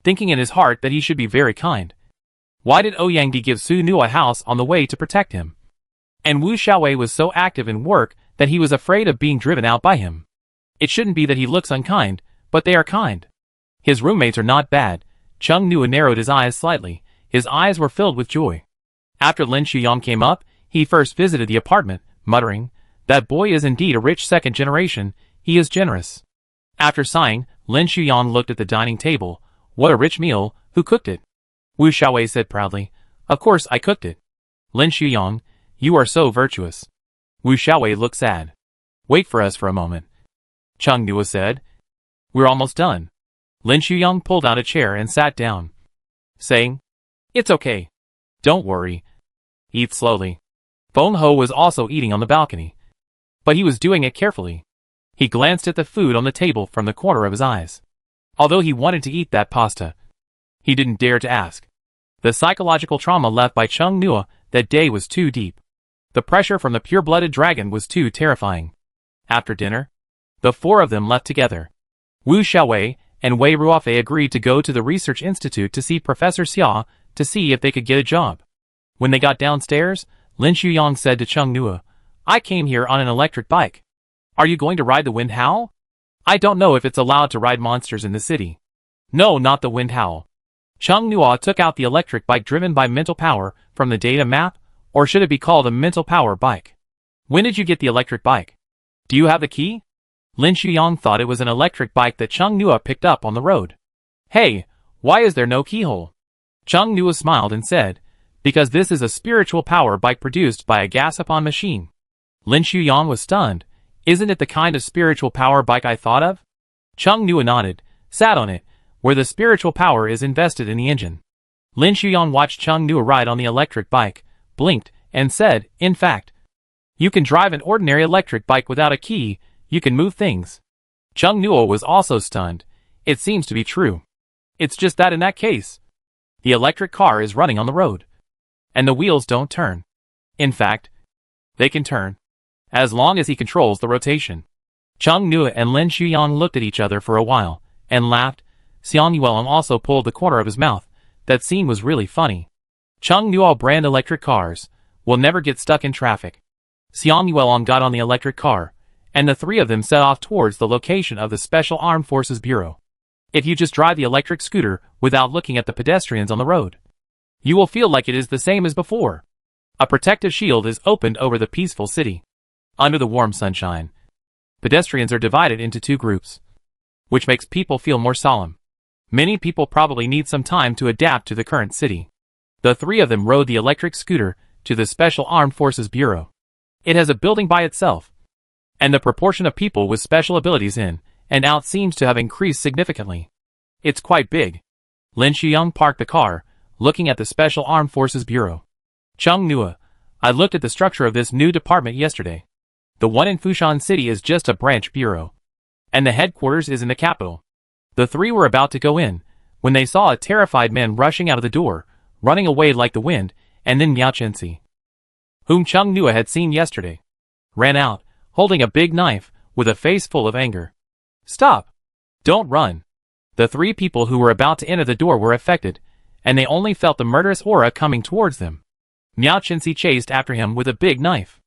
thinking in his heart that he should be very kind. Why did Ouyangdi give Su Nua a house on the way to protect him? And Wu Xiaowei was so active in work that he was afraid of being driven out by him. It shouldn't be that he looks unkind, but they are kind. His roommates are not bad. Chung Nua narrowed his eyes slightly. His eyes were filled with joy. After Lin Shuyang came up, he first visited the apartment, muttering, That boy is indeed a rich second generation, he is generous. After sighing, Lin Shuyang looked at the dining table. What a rich meal, who cooked it? Wu Xiaowei said proudly, Of course I cooked it. Lin Shuyang, you are so virtuous. Wu Xiaowei looked sad. Wait for us for a moment. Chung Nua said. We're almost done. Lin Shuyang pulled out a chair and sat down, saying, It's okay. Don't worry. Eat slowly. Feng Ho was also eating on the balcony, but he was doing it carefully. He glanced at the food on the table from the corner of his eyes. Although he wanted to eat that pasta, he didn't dare to ask. The psychological trauma left by Chung Nua that day was too deep. The pressure from the pure-blooded dragon was too terrifying. After dinner, the four of them left together. Wu Xiaowei and Wei Ruofei agreed to go to the research institute to see Professor Xia to see if they could get a job. When they got downstairs, Lin Shuyang said to Chung Nua, I came here on an electric bike. Are you going to ride the Wind Howl? I don't know if it's allowed to ride monsters in the city. No, not the Wind Howl. Chung Nua took out the electric bike driven by mental power from the data map, or should it be called a mental power bike? When did you get the electric bike? Do you have the key? Lin Shuyang thought it was an electric bike that Chung Nua picked up on the road. Hey, why is there no keyhole? Chung Nua smiled and said, because this is a spiritual power bike produced by a Gashapon machine. Lin Shuyang was stunned. Isn't it the kind of spiritual power bike I thought of? Chung Nua nodded, sat on it, where the spiritual power is invested in the engine. Lin Shuyang watched Chung Nua ride on the electric bike, blinked, and said, in fact, you can drive an ordinary electric bike without a key, you can move things. Chung Nua was also stunned. It seems to be true. It's just that in that case, the electric car is running on the road, and the wheels don't turn. In fact, they can turn, as long as he controls the rotation. Chung Nua and Lin Shuyang looked at each other for a while, and laughed. Xiang Yuelong also pulled the corner of his mouth. That scene was really funny. Chung Nua brand electric cars will never get stuck in traffic. Xiang Yuelong got on the electric car, and the three of them set off towards the location of the Special Armed Forces Bureau. If you just drive the electric scooter without looking at the pedestrians on the road, you will feel like it is the same as before. A protective shield is opened over the peaceful city. Under the warm sunshine, pedestrians are divided into two groups, which makes people feel more solemn. Many people probably need some time to adapt to the current city. The three of them rode the electric scooter to the Special Armed Forces Bureau. It has a building by itself, and the proportion of people with special abilities in and out seems to have increased significantly. It's quite big. Lin Shuyang parked the car, looking at the Special Armed Forces Bureau. Chung Nua, I looked at the structure of this new department yesterday. The one in Fushan City is just a branch bureau, and the headquarters is in the capital. The three were about to go in, when they saw a terrified man rushing out of the door, running away like the wind, and then Miao Chenxi, whom Chung Nua had seen yesterday, ran out, holding a big knife, with a face full of anger. Stop! Don't run! The three people who were about to enter the door were affected, and they only felt the murderous aura coming towards them. Miao Chenxi chased after him with a big knife.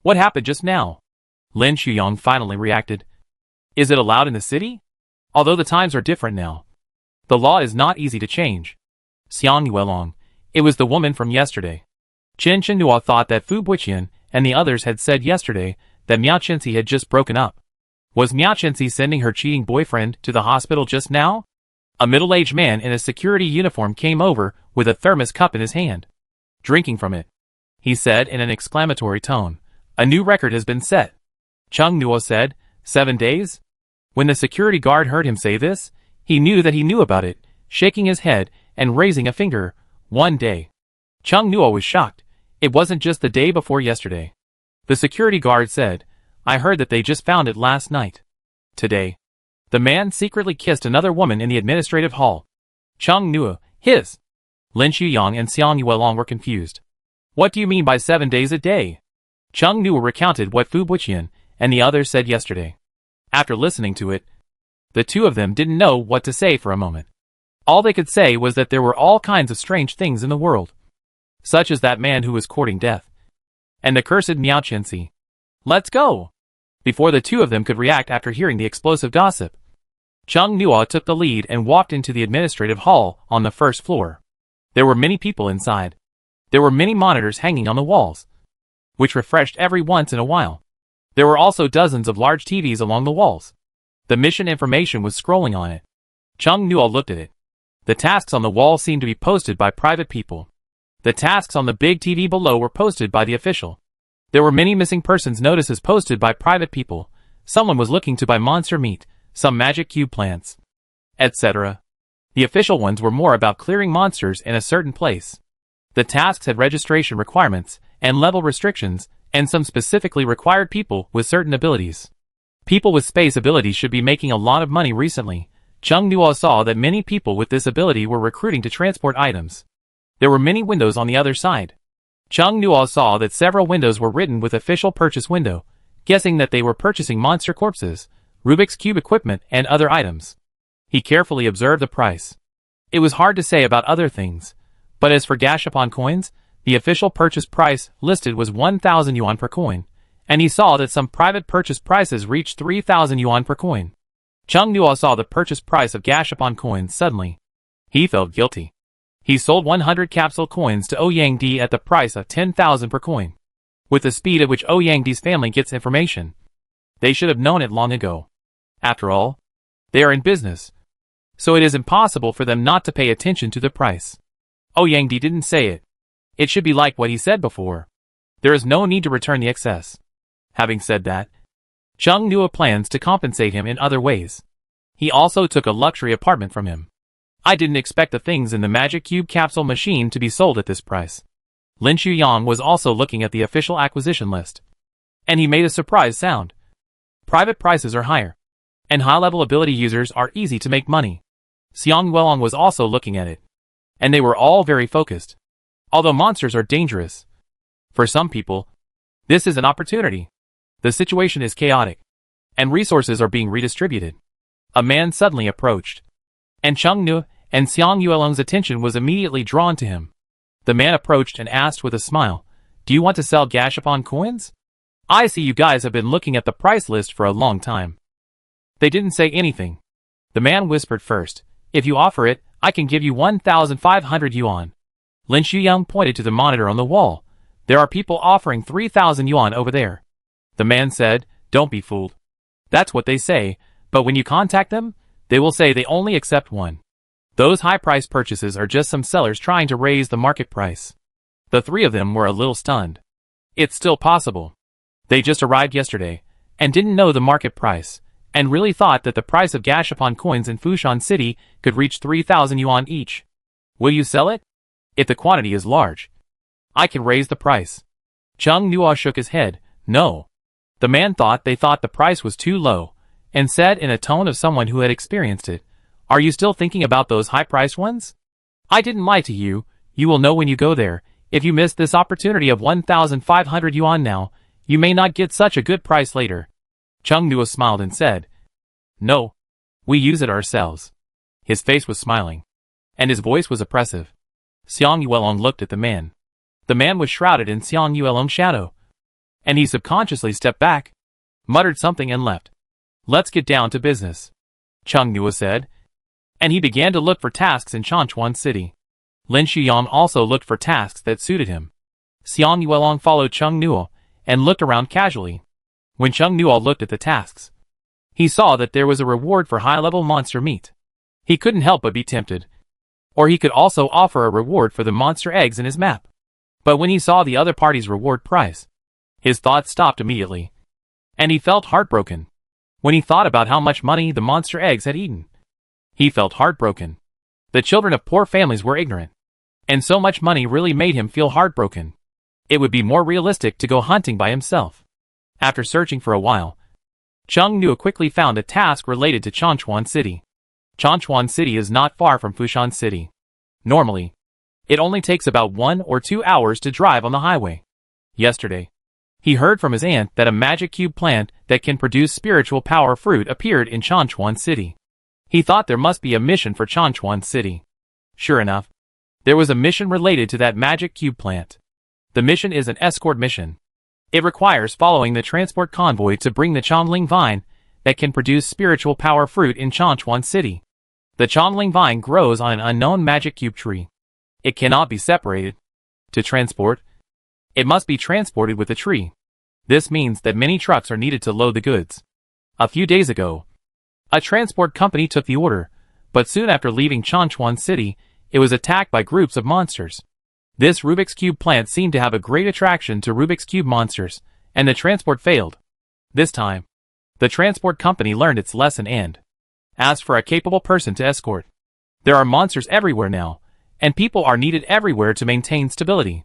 What happened just now? Lin Shuyang finally reacted. Is it allowed in the city? Although the times are different now, the law is not easy to change. Xiang Yuelong, it was the woman from yesterday. Chen Chenhua thought that Fu Buqian and the others had said yesterday that Miao Chenxi had just broken up. Was Miao Chenxi sending her cheating boyfriend to the hospital just now? A middle-aged man in a security uniform came over with a thermos cup in his hand. Drinking from it, he said in an exclamatory tone. A new record has been set. Chung Nua said, 7 days? When the security guard heard him say this, he knew that he knew about it, shaking his head and raising a finger. 1 day. Chung Nua was shocked. It wasn't just the day before yesterday. The security guard said, I heard that they just found it last night. Today. The man secretly kissed another woman in the administrative hall. Chung Nua, his. Lin Shuyang and Xiang Yuelong were confused. What do you mean by 7 days a day? Chung Nua recounted what Fu Buqian and the others said yesterday. After listening to it, the two of them didn't know what to say for a moment. All they could say was that there were all kinds of strange things in the world, such as that man who was courting death, and the cursed Miao Chenxi. Let's go! Before the two of them could react after hearing the explosive gossip, Chung Nua took the lead and walked into the administrative hall on the first floor. There were many people inside. There were many monitors hanging on the walls, which refreshed every once in a while. There were also dozens of large TVs along the walls. The mission information was scrolling on it. Chung Nua looked at it. The tasks on the wall seemed to be posted by private people. The tasks on the big TV below were posted by the official. There were many missing persons notices posted by private people. Someone was looking to buy monster meat, some magic cube plants, etc. The official ones were more about clearing monsters in a certain place. The tasks had registration requirements and level restrictions, and some specifically required people with certain abilities. People with space abilities should be making a lot of money recently. Chung Nua saw that many people with this ability were recruiting to transport items. There were many windows on the other side. Chung Nua saw that several windows were written with official purchase window, guessing that they were purchasing monster corpses, Rubik's Cube equipment, and other items. He carefully observed the price. It was hard to say about other things, but as for Gashapon coins, the official purchase price listed was 1,000 yuan per coin, and he saw that some private purchase prices reached 3,000 yuan per coin. Chung Nua saw the purchase price of Gashapon coins suddenly. He felt guilty. He sold 100 capsule coins to Ouyang Di at the price of 10,000 per coin. With the speed at which Ouyang Di's family gets information, they should have known it long ago. After all, they are in business, so it is impossible for them not to pay attention to the price. Ouyang Di didn't say it. It should be like what he said before. There is no need to return the excess. Having said that, Chung Nuo plans to compensate him in other ways. He also took a luxury apartment from him. I didn't expect the things in the Magic Cube capsule machine to be sold at this price. Lin Shuyang was also looking at the official acquisition list. And he made a surprise sound. Private prices are higher. And high-level ability users are easy to make money. Xiang Welong was also looking at it. And they were all very focused. Although monsters are dangerous, for some people, this is an opportunity. The situation is chaotic, and resources are being redistributed. A man suddenly approached, and Chung Nu and Xiang Yuelong's attention was immediately drawn to him. The man approached and asked with a smile, "Do you want to sell Gashapon coins? I see you guys have been looking at the price list for a long time." They didn't say anything. The man whispered first, "If you offer it, I can give you 1,500 yuan. Lin Shuyang pointed to the monitor on the wall. "There are people offering 3,000 yuan over there." The man said, "Don't be fooled. That's what they say, but when you contact them, they will say they only accept one. Those high-price purchases are just some sellers trying to raise the market price." The three of them were a little stunned. It's still possible. They just arrived yesterday, and didn't know the market price, and really thought that the price of Gashapon coins in Fushan City could reach 3,000 yuan each. Will you sell it? If the quantity is large, I can raise the price. Chung Nuo shook his head, "No." The man thought they thought the price was too low, and said in a tone of someone who had experienced it, "Are you still thinking about those high-priced ones? I didn't lie to you, you will know when you go there. If you miss this opportunity of 1,500 yuan now, you may not get such a good price later." Chung Nuo smiled and said, "No. We use it ourselves." His face was smiling, and his voice was oppressive. Xiang Yuelong looked at the man. The man was shrouded in Xiang Yuelong's shadow, and he subconsciously stepped back, muttered something and left. "Let's get down to business," Chung Nuo said, and he began to look for tasks in Chanchuan City. Lin Shuyang also looked for tasks that suited him. Xiang Yuelong followed Chung Nuo and looked around casually. When Chung Nuo looked at the tasks, he saw that there was a reward for high-level monster meat. He couldn't help but be tempted. Or he could also offer a reward for the monster eggs in his map. But when he saw the other party's reward price, his thoughts stopped immediately. And he felt heartbroken. When he thought about how much money the monster eggs had eaten, he felt heartbroken. The children of poor families were ignorant. And so much money really made him feel heartbroken. It would be more realistic to go hunting by himself. After searching for a while, Chung Nuo quickly found a task related to Chanchuan City. Chanchuan City is not far from Fushan City. Normally, it only takes about 1 or 2 hours to drive on the highway. Yesterday, he heard from his aunt that a magic cube plant that can produce spiritual power fruit appeared in Chanchuan City. He thought there must be a mission for Chanchuan City. Sure enough, there was a mission related to that magic cube plant. The mission is an escort mission. It requires following the transport convoy to bring the Chongling vine that can produce spiritual power fruit in Chanchuan City. The Chongling vine grows on an unknown magic cube tree. It cannot be separated. To transport, it must be transported with the tree. This means that many trucks are needed to load the goods. A few days ago, a transport company took the order, but soon after leaving Chanchuan City, it was attacked by groups of monsters. This Rubik's Cube plant seemed to have a great attraction to Rubik's Cube monsters, and the transport failed. This time, the transport company learned its lesson and asked for a capable person to escort. There are monsters everywhere now, and people are needed everywhere to maintain stability.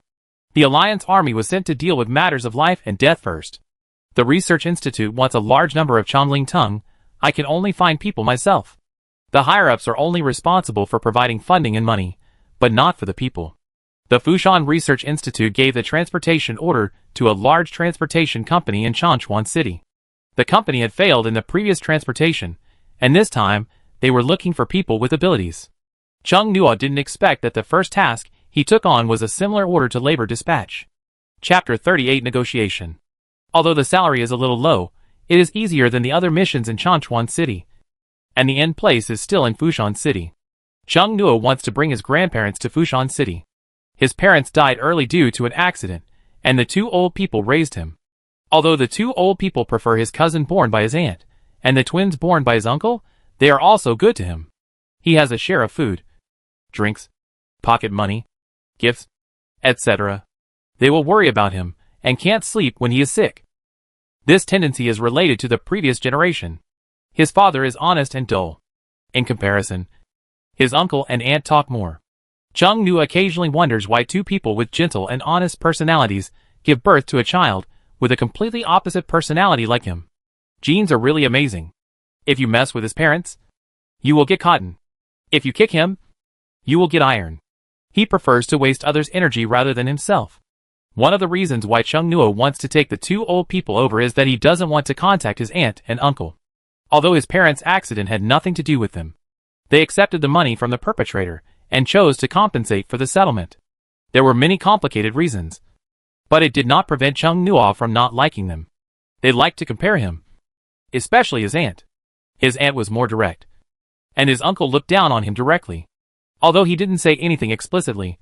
The Alliance Army was sent to deal with matters of life and death first. The Research Institute wants a large number of Chongling Tongue. I can only find people myself. The higher-ups are only responsible for providing funding and money, but not for the people. The Fushan Research Institute gave the transportation order to a large transportation company in Chanchuan City. The company had failed in the previous transportation, and this time, they were looking for people with abilities. Chung Nuo didn't expect that the first task he took on was a similar order to labor dispatch. Chapter 38 Negotiation. Although the salary is a little low, it is easier than the other missions in Chanchuan City. And the end place is still in Fushan City. Chung Nuo wants to bring his grandparents to Fushan City. His parents died early due to an accident, and the 2 old people raised him. Although the 2 old people prefer his cousin born by his aunt, and the twins born by his uncle, they are also good to him. He has a share of food, drinks, pocket money, gifts, etc. They will worry about him, and can't sleep when he is sick. This tendency is related to the previous generation. His father is honest and dull. In comparison, his uncle and aunt talk more. Chung Nu occasionally wonders why two people with gentle and honest personalities give birth to a child with a completely opposite personality like him. Genes are really amazing. If you mess with his parents, you will get cotton. If you kick him, you will get iron. He prefers to waste others' energy rather than himself. One of the reasons why Chung Nuo wants to take the two old people over is that he doesn't want to contact his aunt and uncle. Although his parents' accident had nothing to do with them, they accepted the money from the perpetrator and chose to compensate for the settlement. There were many complicated reasons, but it did not prevent Chung Nuo from not liking them. They liked to compare him, especially his aunt. His aunt was more direct, and his uncle looked down on him directly. Although he didn't say anything explicitly,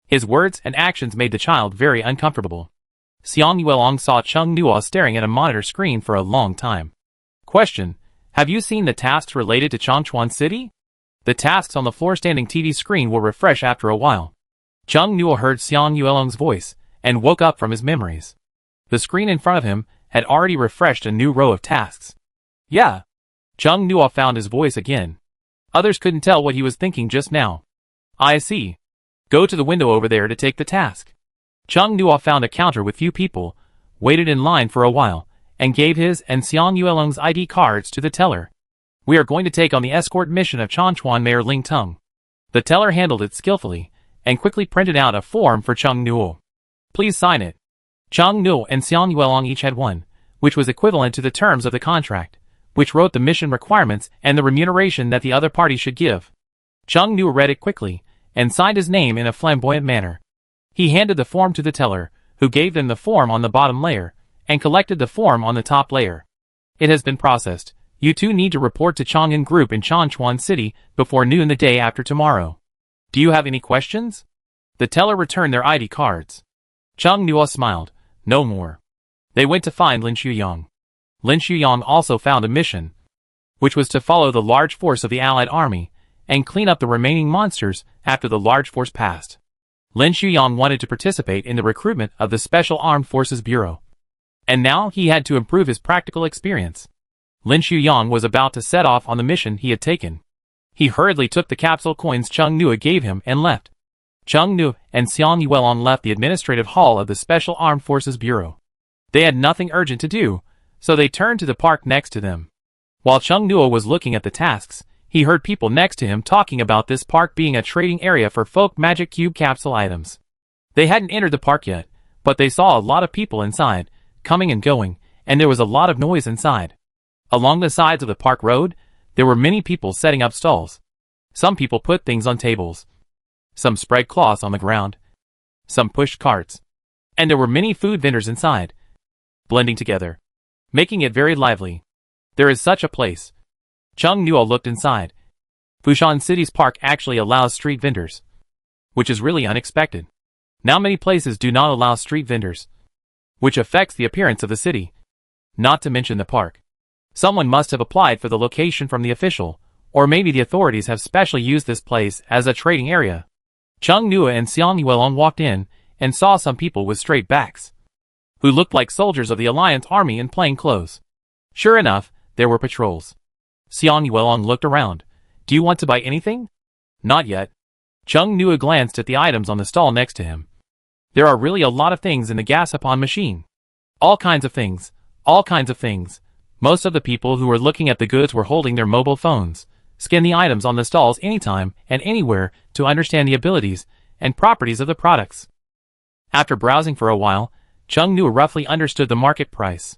his words and actions made the child very uncomfortable. Xiang Yuelong saw Chung Nuo staring at a monitor screen for a long time. Question: have you seen the tasks related to Changchuan City? The tasks on the floor-standing TV screen will refresh after a while. Chung Nuo heard Xiang Yuelong's voice and woke up from his memories. The screen in front of him had already refreshed a new row of tasks. Yeah. Chung Nuo found his voice again. Others couldn't tell what he was thinking just now. I see. Go to the window over there to take the task. Chung Nuo found a counter with few people, waited in line for a while, and gave his and Xiang Yuelong's ID cards to the teller. We are going to take on the escort mission of Changchuan Mayor Ling Teng. The teller handled it skillfully, and quickly printed out a form for Chung Nuo. Please sign it. Chung Nuo and Xiang Yuelong each had one, which was equivalent to the terms of the contract, which wrote the mission requirements and the remuneration that the other party should give. Chung Nuo read it quickly, and signed his name in a flamboyant manner. He handed the form to the teller, who gave them the form on the bottom layer, and collected the form on the top layer. It has been processed. You two need to report to Chang'an Group in Changchuan City before noon the day after tomorrow. Do you have any questions? The teller returned their ID cards. Chung Nuo smiled. No more. They went to find Lin Shuyang. Lin Shuyang also found a mission, which was to follow the large force of the Allied army and clean up the remaining monsters after the large force passed. Lin Shuyang wanted to participate in the recruitment of the Special Armed Forces Bureau, and now he had to improve his practical experience. Lin Shuyang was about to set off on the mission he had taken. He hurriedly took the capsule coins Chung Nuo gave him and left. Chung Nuo and Xiang Yuelong left the administrative hall of the Special Armed Forces Bureau. They had nothing urgent to do, so they turned to the park next to them. While Chung Nuo was looking at the tasks, he heard people next to him talking about this park being a trading area for folk magic cube capsule items. They hadn't entered the park yet, but they saw a lot of people inside, coming and going, and there was a lot of noise inside. Along the sides of the park road, there were many people setting up stalls. Some people put things on tables. Some spread cloths on the ground. Some pushed carts. And there were many food vendors inside, blending together, making it very lively. There is such a place. Chung Nuo looked inside. Fushan City's park actually allows street vendors, which is really unexpected. Now many places do not allow street vendors, which affects the appearance of the city. Not to mention the park. Someone must have applied for the location from the official, or maybe the authorities have specially used this place as a trading area. Chung Nuo and Xiang Yuelong walked in and saw some people with straight backs, who looked like soldiers of the Alliance army in plain clothes. Sure enough, there were patrols. Xiang Yuelong looked around. Do you want to buy anything? Not yet. Chung Nuo glanced at the items on the stall next to him. There are really a lot of things in the Gashapon machine. All kinds of things. All kinds of things. Most of the people who were looking at the goods were holding their mobile phones, scan the items on the stalls anytime and anywhere to understand the abilities and properties of the products. After browsing for a while, Chung Nuo roughly understood the market price.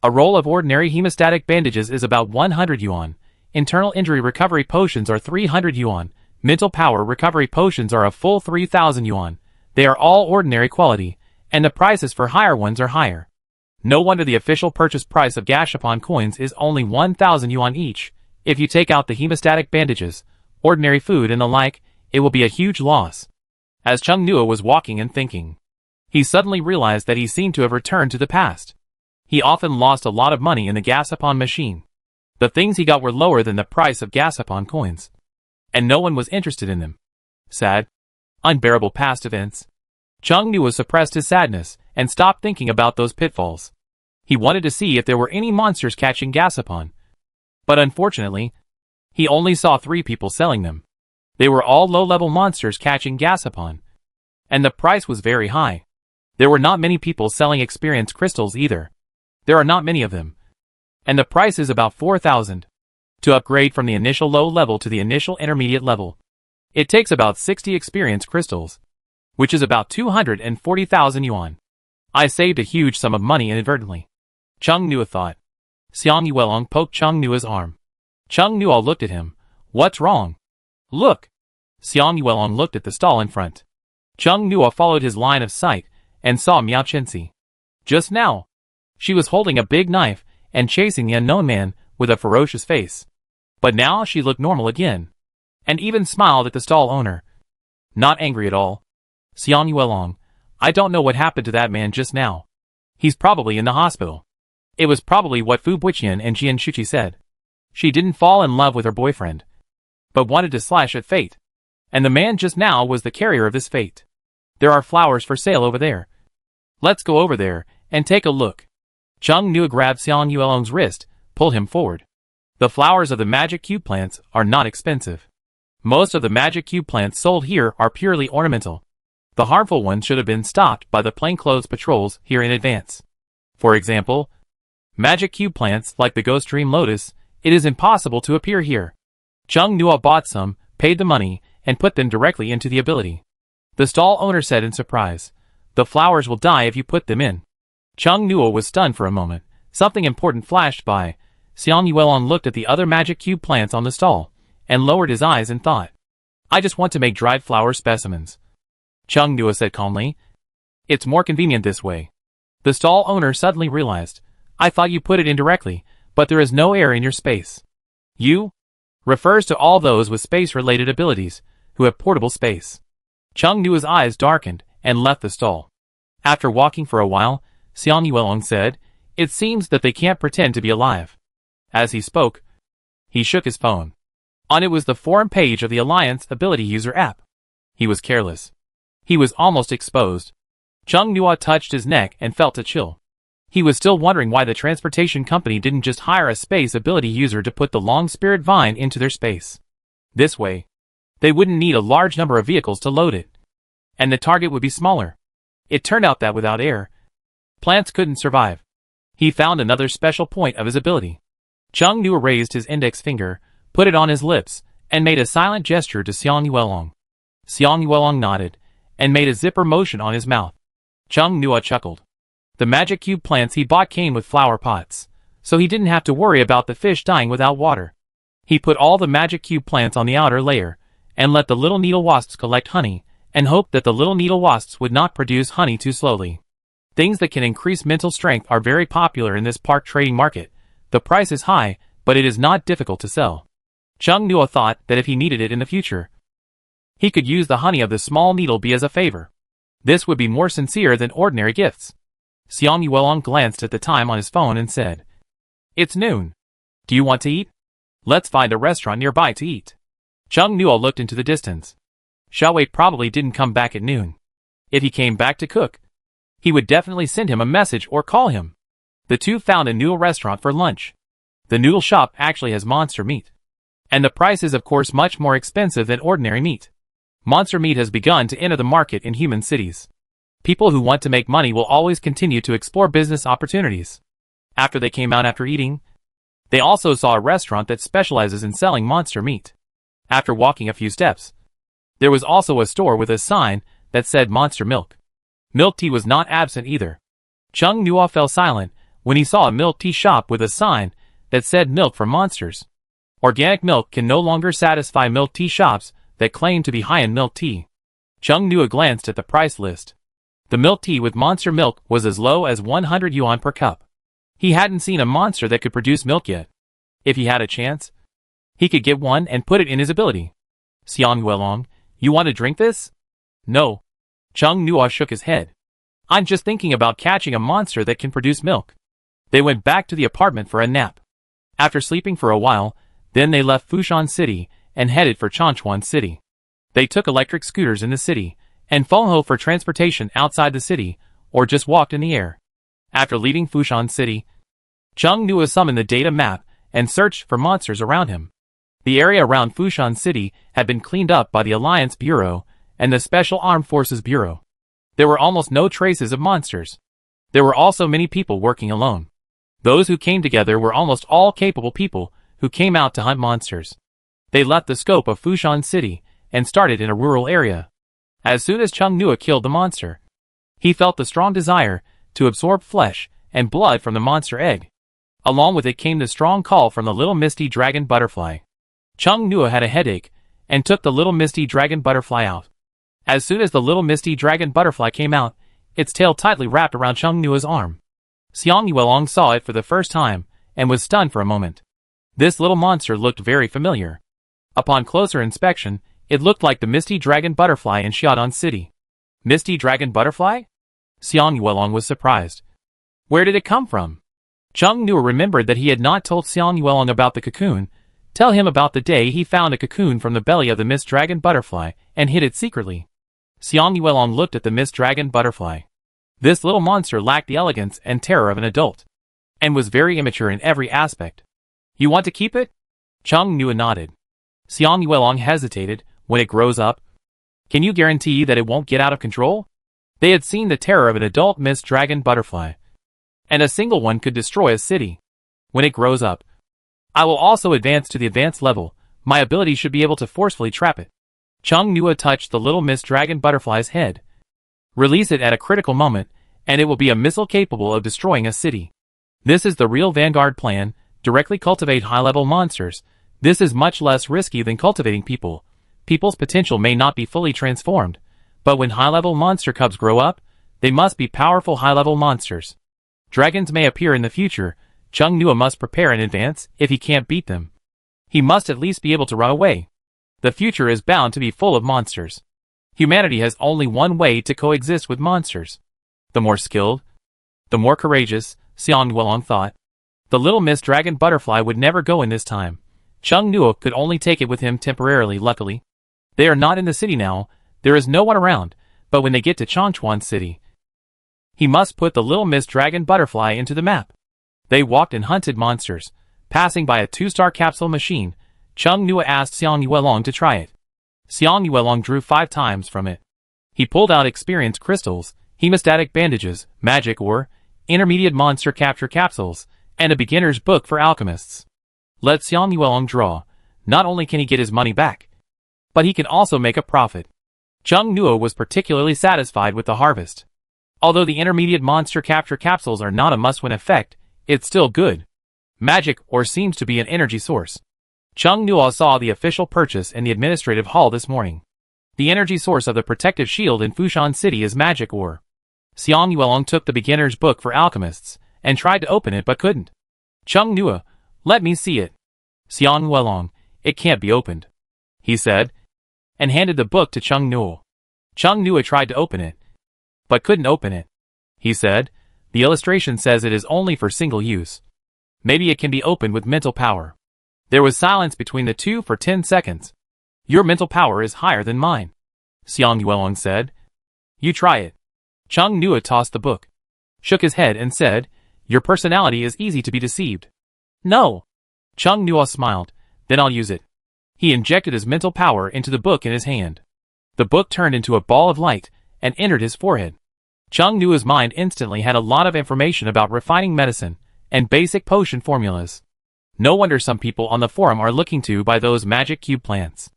A roll of ordinary hemostatic bandages is about 100 yuan. Internal injury recovery potions are 300 yuan. Mental power recovery potions are a full 3,000 yuan. They are all ordinary quality, and the prices for higher ones are higher. No wonder the official purchase price of Gashapon coins is only 1,000 yuan each. If you take out the hemostatic bandages, ordinary food and the like, it will be a huge loss. As Chung Nuo was walking and thinking, he suddenly realized that he seemed to have returned to the past. He often lost a lot of money in the Gashapon machine. The things he got were lower than the price of Gashapon coins, and no one was interested in them. Sad, unbearable past events. Chung Nua suppressed his sadness and stopped thinking about those pitfalls. He wanted to see if there were any monsters catching Gasapon. But unfortunately, he only saw 3 people selling them. They were all low-level monsters catching Gasapon. And the price was very high. There were not many people selling experience crystals either. There are not many of them. And the price is about 4,000. To upgrade from the initial low level to the initial intermediate level, it takes about 60 experience crystals, which is about 240,000 yuan. I saved a huge sum of money inadvertently. Chung Nua thought. Xiang Yuelong poked Chung Nua's arm. Chung Nua looked at him. What's wrong? Look. Xiang Yuelong looked at the stall in front. Chung Nua followed his line of sight and saw Miao Chenxi. Just now, she was holding a big knife and chasing the unknown man with a ferocious face. But now she looked normal again, and even smiled at the stall owner. Not angry at all. Xiang Yuelong, I don't know what happened to that man just now. He's probably in the hospital. It was probably what Fu Buqian and Jian Shuqi said. She didn't fall in love with her boyfriend, but wanted to slash at fate. And the man just now was the carrier of this fate. There are flowers for sale over there. Let's go over there and take a look. Chung Nua grabbed Xiang Yuelong's wrist, pulled him forward. The flowers of the magic cube plants are not expensive. Most of the magic cube plants sold here are purely ornamental. The harmful ones should have been stopped by the plainclothes patrols here in advance. For example, magic cube plants like the Ghost Dream Lotus, it is impossible to appear here. Chung Nua bought some, paid the money, and put them directly into the ability. The stall owner said in surprise, the flowers will die if you put them in. Chung Nua was stunned for a moment. Something important flashed by. Xiang Yuelong looked at the other magic cube plants on the stall, and lowered his eyes and thought. I just want to make dried flower specimens. Chung Nua said calmly. It's more convenient this way. The stall owner suddenly realized. I thought you put it in directly, but there is no air in your space. You? Refers to all those with space-related abilities, who have portable space. Chung Nua's eyes darkened, and left the stall. After walking for a while, Xiang Yuelong said, it seems that they can't pretend to be alive. As he spoke, he shook his phone. On it was the forum page of the Alliance Ability User app. He was careless. He was almost exposed. Chung Nua touched his neck and felt a chill. He was still wondering why the transportation company didn't just hire a space ability user to put the long spirit vine into their space. This way, they wouldn't need a large number of vehicles to load it. And the target would be smaller. It turned out that without air, plants couldn't survive. He found another special point of his ability. Chung Nua raised his index finger, put it on his lips, and made a silent gesture to Xiang Yuelong. Xiang Yuelong nodded, and made a zipper motion on his mouth. Chung Nua chuckled. The magic cube plants he bought came with flower pots, so he didn't have to worry about the fish dying without water. He put all the magic cube plants on the outer layer, and let the little needle wasps collect honey, and hoped that the little needle wasps would not produce honey too slowly. Things that can increase mental strength are very popular in this park trading market. The price is high, but it is not difficult to sell. Chung Nua thought that if he needed it in the future, he could use the honey of the small needle bee as a favor. This would be more sincere than ordinary gifts. Xiang Yuelong glanced at the time on his phone and said, it's noon. Do you want to eat? Let's find a restaurant nearby to eat. Chung Nua looked into the distance. Xiaowei probably didn't come back at noon. If he came back to cook, he would definitely send him a message or call him. The two found a noodle restaurant for lunch. The noodle shop actually has monster meat. And the price is of course much more expensive than ordinary meat. Monster meat has begun to enter the market in human cities. People who want to make money will always continue to explore business opportunities. After they came out after eating, they also saw a restaurant that specializes in selling monster meat. After walking a few steps, there was also a store with a sign that said monster milk. Milk tea was not absent either. Chung Nua fell silent when he saw a milk tea shop with a sign that said milk for monsters. Organic milk can no longer satisfy milk tea shops that claim to be high in milk tea. Chung Nua glanced at the price list. The milk tea with monster milk was as low as 100 yuan per cup. He hadn't seen a monster that could produce milk yet. If he had a chance, he could get one and put it in his ability. Xiang Yuelong, you want to drink this? No. Chung Nua shook his head. I'm just thinking about catching a monster that can produce milk. They went back to the apartment for a nap. After sleeping for a while, then they left Fushan City and headed for Changchuan City. They took electric scooters in the city and Feng Ho for transportation outside the city, or just walked in the air. After leaving Fushan City, Chung Nua summoned the data map and searched for monsters around him. The area around Fushan City had been cleaned up by the Alliance Bureau and the Special Armed Forces Bureau. There were almost no traces of monsters. There were also many people working alone. Those who came together were almost all capable people who came out to hunt monsters. They left the scope of Fushan City and started in a rural area. As soon as Chung Nua killed the monster, he felt the strong desire to absorb flesh and blood from the monster egg. Along with it came the strong call from the little misty dragon butterfly. Chung Nua had a headache and took the little misty dragon butterfly out. As soon as the little misty dragon butterfly came out, its tail tightly wrapped around Chung Nua's arm. Xiang Yuelong saw it for the first time and was stunned for a moment. This little monster looked very familiar. Upon closer inspection, it looked like the misty dragon butterfly in Xiaodong City. Misty dragon butterfly? Xiang Yuelong was surprised. Where did it come from? Chung Nua remembered that he had not told Xiang Yuelong about the cocoon. Tell him about the day he found a cocoon from the belly of the mist dragon butterfly and hid it secretly. Xiang Yuelong looked at the mist dragon butterfly. This little monster lacked the elegance and terror of an adult, and was very immature in every aspect. You want to keep it? Chung Nua nodded. Xiang Yuelong hesitated. When it grows up, can you guarantee that it won't get out of control? They had seen the terror of an adult mist dragon butterfly, and a single one could destroy a city. When it grows up, I will also advance to the advanced level. My ability should be able to forcefully trap it. Chung Nua touched the little mist dragon butterfly's head. Release it at a critical moment, and it will be a missile capable of destroying a city. This is the real Vanguard plan. Directly cultivate high-level monsters. This is much less risky than cultivating people. People's potential may not be fully transformed, but when high-level monster cubs grow up, they must be powerful high-level monsters. Dragons may appear in the future. Chung Nua must prepare in advance. If he can't beat them, he must at least be able to run away. The future is bound to be full of monsters. Humanity has only one way to coexist with monsters. The more skilled, the more courageous, Xiang Yuelong thought. The little mist dragon butterfly would never go in this time. Chung Nua could only take it with him temporarily. Luckily, they are not in the city now. There is no one around, but when they get to Changchuan City, he must put the little mist dragon butterfly into the map. They walked and hunted monsters, passing by a 2-star capsule machine. Chung Nua asked Xiang Yuelong to try it. Xiang Yuelong drew 5 times from it. He pulled out experience crystals, hemostatic bandages, magic ore, intermediate monster capture capsules, and a beginner's book for alchemists. Let Xiang Yuelong draw. Not only can he get his money back, but he can also make a profit. Chung Nua was particularly satisfied with the harvest. Although the intermediate monster capture capsules are not a must-win effect, it's still good. Magic ore seems to be an energy source. Chung Nua saw the official purchase in the administrative hall this morning. The energy source of the protective shield in Fushan City is magic ore. Xiang Yuelong took the beginner's book for alchemists and tried to open it but couldn't. Chung Nua, let me see it. Xiang Yuelong, it can't be opened, he said, and handed the book to Chung Nua. Chung Nua tried to open it, but couldn't open it. He said, the illustration says it is only for single use. Maybe it can be opened with mental power. There was silence between the two for 10 seconds. Your mental power is higher than mine, Xiang Yuelong said. You try it. Chung Nua tossed the book, shook his head and said, your personality is easy to be deceived. No. Chung Nua smiled. Then I'll use it. He injected his mental power into the book in his hand. The book turned into a ball of light and entered his forehead. Chung Nua's mind instantly had a lot of information about refining medicine and basic potion formulas. No wonder some people on the forum are looking to buy those magic cube plants.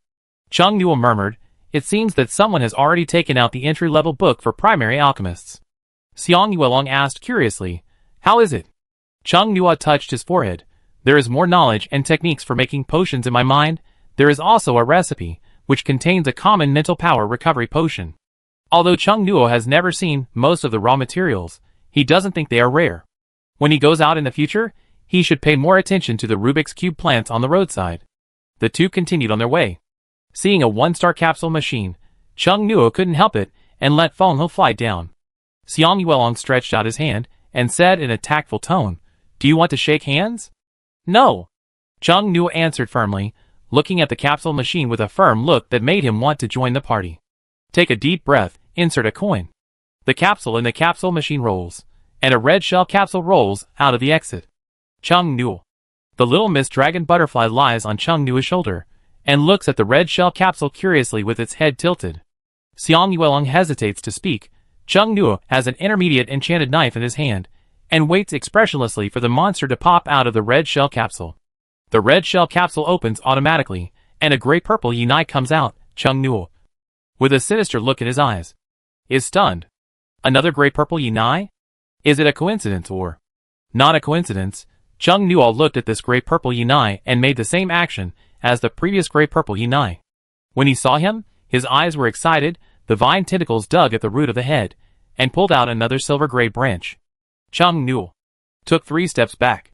Chung Nua murmured, it seems that someone has already taken out the entry-level book for primary alchemists. Xiang Yuelong asked curiously, how is it? Chung Nua touched his forehead. There is more knowledge and techniques for making potions in my mind. There is also a recipe, which contains a common mental power recovery potion. Although Chung Nua has never seen most of the raw materials, he doesn't think they are rare. When he goes out in the future, he should pay more attention to the Rubik's Cube plants on the roadside. The two continued on their way. Seeing a 1-star capsule machine, Chung Nua couldn't help it and let Feng Ho fly down. Xiang Yuelong stretched out his hand and said in a tactful tone, do you want to shake hands? No. Chung Nua answered firmly, looking at the capsule machine with a firm look that made him want to join the party. Take a deep breath. insert a coin. The capsule in the capsule machine rolls, and a red shell capsule rolls out of the exit. Chung Nuo. The little Miss Dragon butterfly lies on Chung Nuo's shoulder, and looks at the red shell capsule curiously with its head tilted. Xiang Yuelong hesitates to speak. Chung Nuo has an intermediate enchanted knife in his hand, and waits expressionlessly for the monster to pop out of the red shell capsule. The red shell capsule opens automatically, and a gray-purple Yunai comes out. Chung Nuo, with a sinister look in his eyes, is stunned. Another gray-purple Yunai? Is it a coincidence or not a coincidence? Chung Nuo looked at this gray-purple Yunai and made the same action as the previous gray-purple Yunai. When he saw him, his eyes were excited. The vine tentacles dug at the root of the head, and pulled out another silver-gray branch. Chung Nuo took 3 steps back.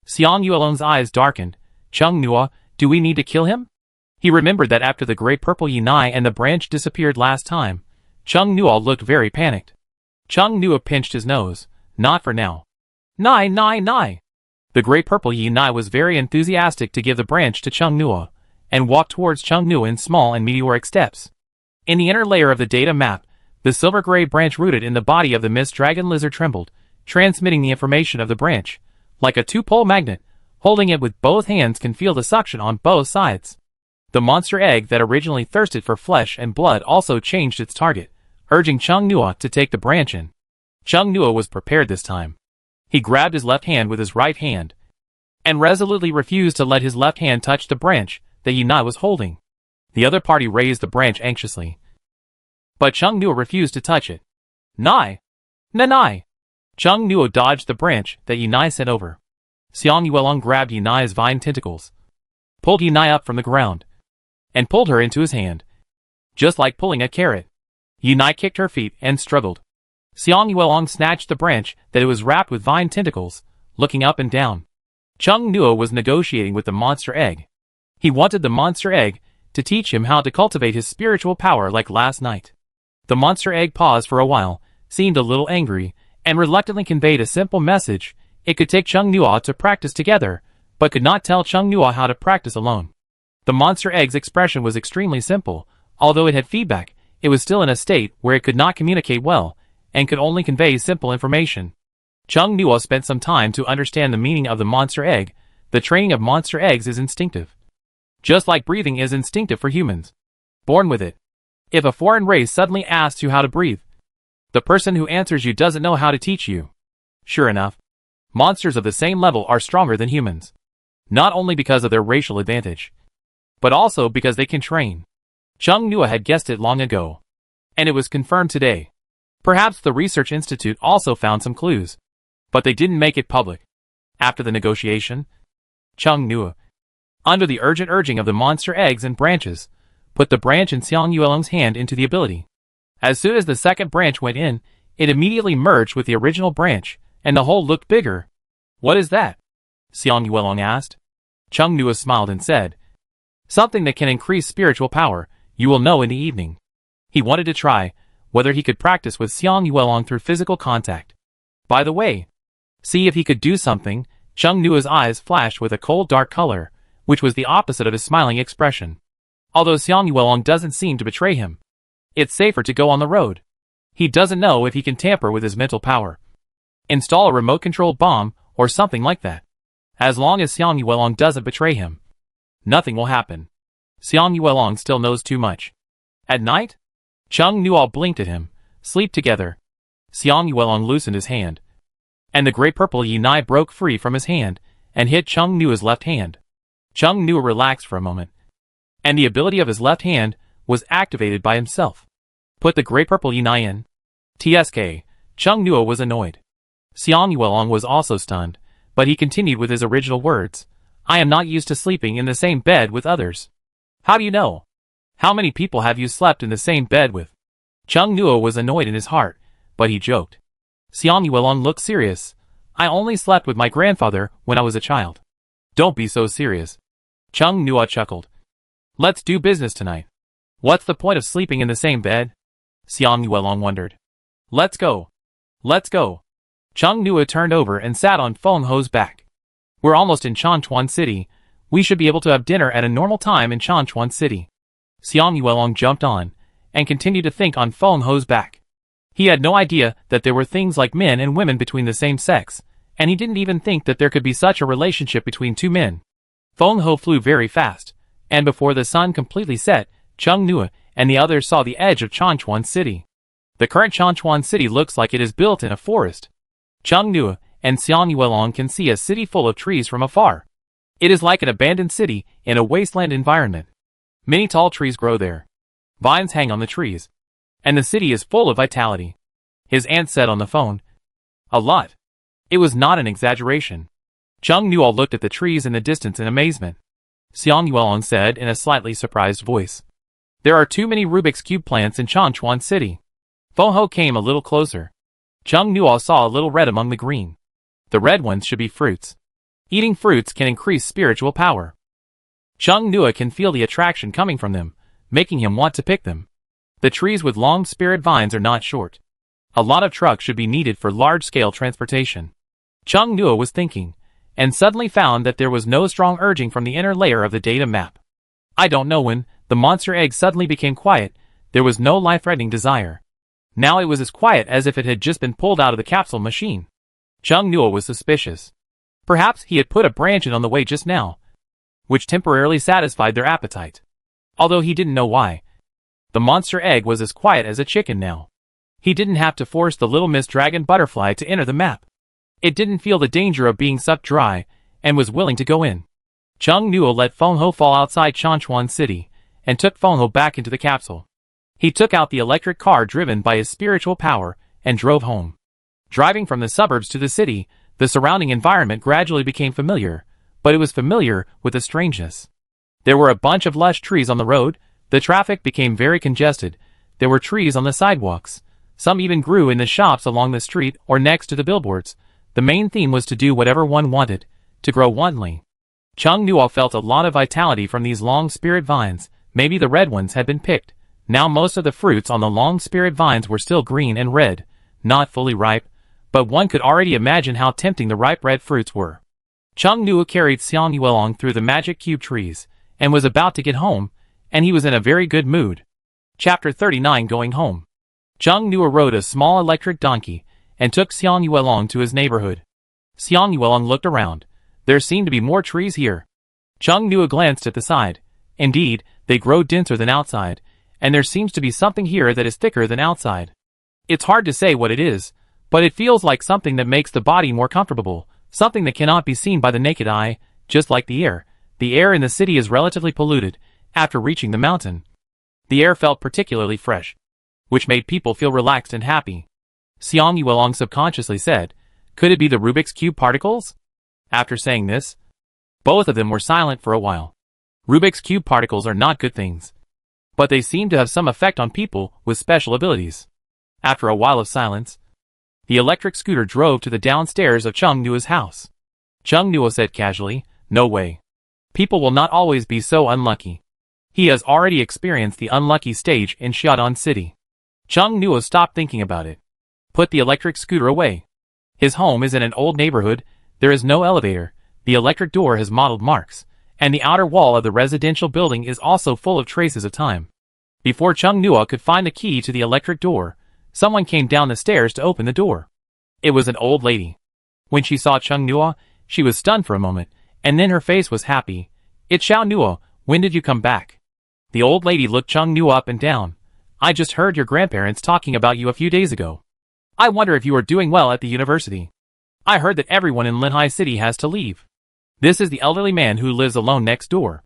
Xiang Yuelong's eyes darkened. Chung Nuo, do we need to kill him? He remembered that after the gray-purple Yunai and the branch disappeared last time, Chung Nuo looked very panicked. Chung Nuo pinched his nose. Not for now. Nai. The gray-purple Yunai was very enthusiastic to give the branch to Chung Nuo, and walked towards Chung Nuo in small and meteoric steps. In the inner layer of the data map, the silver-gray branch rooted in the body of the Miss Dragon lizard trembled, transmitting the information of the branch. Like a 2-pole magnet, holding it with both hands can feel the suction on both sides. The monster egg that originally thirsted for flesh and blood also changed its target, urging Chung Nuo to take the branch in. Chung Nuo was prepared this time. He grabbed his left hand with his right hand, and resolutely refused to let his left hand touch the branch that Yunai was holding. The other party raised the branch anxiously, but Chung Nuo refused to touch it. Nai! Chung Nuo dodged the branch that Yunai sent over. Xiang Yuelong grabbed Yunai's vine tentacles, pulled Yunai up from the ground, and pulled her into his hand. Just like pulling a carrot. Yunai kicked her feet and struggled. Xiang Yuelong snatched the branch that it was wrapped with vine tentacles, looking up and down. Chung Nuo was negotiating with the monster egg. He wanted the monster egg to teach him how to cultivate his spiritual power like last night. The monster egg paused for a while, seemed a little angry, and reluctantly conveyed a simple message. It could take Chung Nuo to practice together, but could not tell Chung Nuo how to practice alone. The monster egg's expression was extremely simple. Although it had feedback, it was still in a state where it could not communicate well, and could only convey simple information. Chung Nuo spent some time to understand the meaning of the monster egg. The training of monster eggs is instinctive. Just like breathing is instinctive for humans. Born with it. If a foreign race suddenly asks you how to breathe, the person who answers you doesn't know how to teach you. Sure enough, monsters of the same level are stronger than humans. Not only because of their racial advantage, but also because they can train. Chung Nuo had guessed it long ago, and it was confirmed today. Perhaps the research institute also found some clues, but they didn't make it public. After the negotiation, Chung Nuo, under the urgent urging of the monster eggs and branches, put the branch in Xiang Yuelong's hand into the ability. As soon as the second branch went in, it immediately merged with the original branch, and the hole looked bigger. What is that? Xiang Yuelong asked. Chung Nuo smiled and said, something that can increase spiritual power. You will know in the evening. He wanted to try whether he could practice with Xiang Yuelong through physical contact. By the way, see if he could do something. Chung Nuo's eyes flashed with a cold dark color, which was the opposite of his smiling expression. Although Xiang Yuelong doesn't seem to betray him, it's safer to go on the road. He doesn't know if he can tamper with his mental power. Install a remote-controlled bomb or something like that. As long as Xiang Yuelong doesn't betray him, nothing will happen. Xiang Yuelong still knows too much. At night? Chung Nuo blinked at him. Sleep together. Xiang Yuelong loosened his hand, and the gray-purple Yunai broke free from his hand and hit Chung Nuo's left hand. Chung Nuo relaxed for a moment, and the ability of his left hand was activated by himself. Put the gray-purple Yunai in. TSK. Chung Nuo was annoyed. Xiang Yuelong was also stunned, but he continued with his original words. I am not used to sleeping in the same bed with others. How do you know? How many people have you slept in the same bed with? Chung Nuo was annoyed in his heart, but he joked. Xiang Yuelong looked serious. I only slept with my grandfather when I was a child. Don't be so serious. Chung Nuo chuckled. Let's do business tonight. What's the point of sleeping in the same bed? Xiang Yuelong wondered. Let's go. Let's go. Chung Nuo turned over and sat on Feng Ho's back. We're almost in Chanchuan City. We should be able to have dinner at a normal time in Chanchuan City. Xiang Yuelong jumped on, and continued to think on Feng Ho's back. He had no idea that there were things like men and women between the same sex, and he didn't even think that there could be such a relationship between two men. Feng Ho flew very fast, and before the sun completely set, Chung Nua and the others saw the edge of Changchuan City. The current Changchuan City looks like it is built in a forest. Chung Nua and Xiang Yuelong can see a city full of trees from afar. It is like an abandoned city in a wasteland environment. Many tall trees grow there. Vines hang on the trees. And the city is full of vitality. His aunt said on the phone. A lot. It was not an exaggeration. Chung Nua looked at the trees in the distance in amazement. Xiang Yuelong said in a slightly surprised voice. There are too many Rubik's Cube plants in Changchuan City. Feng Ho came a little closer. Chung Nua saw a little red among the green. The red ones should be fruits. Eating fruits can increase spiritual power. Chung Nua can feel the attraction coming from them, making him want to pick them. The trees with long spirit vines are not short. A lot of trucks should be needed for large-scale transportation. Chung Nua was thinking, and suddenly found that there was no strong urging from the inner layer of the data map. I don't know when, the monster egg suddenly became quiet, there was no life-threatening desire. Now it was as quiet as if it had just been pulled out of the capsule machine. Chung Nua was suspicious. Perhaps he had put a branch in on the way just now, which temporarily satisfied their appetite. Although he didn't know why. The monster egg was as quiet as a chicken now. He didn't have to force the little Miss Dragon Butterfly to enter the map. It didn't feel the danger of being sucked dry, and was willing to go in. Chung Nua let Feng Ho fall outside Changchuan City, and took Feng Ho back into the capsule. He took out the electric car driven by his spiritual power, and drove home. Driving from the suburbs to the city, the surrounding environment gradually became familiar, but it was familiar with a strangeness. There were a bunch of lush trees on the road, the traffic became very congested, there were trees on the sidewalks, some even grew in the shops along the street or next to the billboards. The main theme was to do whatever one wanted, to grow wantonly. Chung Nua felt a lot of vitality from these long spirit vines, maybe the red ones had been picked. Now most of the fruits on the long spirit vines were still green and red, not fully ripe, but one could already imagine how tempting the ripe red fruits were. Chung Nua carried Xiang Yuelong through the magic cube trees, and was about to get home, and he was in a very good mood. Chapter 39 Going Home. Chung Nua rode a small electric donkey, and took Xiang Yuelong to his neighborhood. Xiang Yuelong looked around. There seemed to be more trees here. Chung Nua glanced at the side. Indeed, they grow denser than outside, and there seems to be something here that is thicker than outside. It's hard to say what it is, but it feels like something that makes the body more comfortable, something that cannot be seen by the naked eye, just like the air. The air in the city is relatively polluted. After reaching the mountain, the air felt particularly fresh, which made people feel relaxed and happy. Xiang Yuelong subconsciously said, could it be the Rubik's Cube particles? After saying this, both of them were silent for a while. Rubik's Cube particles are not good things, but they seem to have some effect on people with special abilities. After a while of silence, the electric scooter drove to the downstairs of Chung Nua's house. Chung Nua said casually, no way. People will not always be so unlucky. He has already experienced the unlucky stage in Xiaodan City. Chung Nua stopped thinking about it. Put the electric scooter away. His home is in an old neighborhood, there is no elevator, the electric door has mottled marks, and the outer wall of the residential building is also full of traces of time. Before Chung Nua could find the key to the electric door, someone came down the stairs to open the door. It was an old lady. When she saw Chung Nua, she was stunned for a moment, and then her face was happy. It's Xiao Nua, when did you come back? The old lady looked Chung Nua up and down. I just heard your grandparents talking about you a few days ago. I wonder if you are doing well at the university. I heard that everyone in Linhai City has to leave. This is the elderly man who lives alone next door.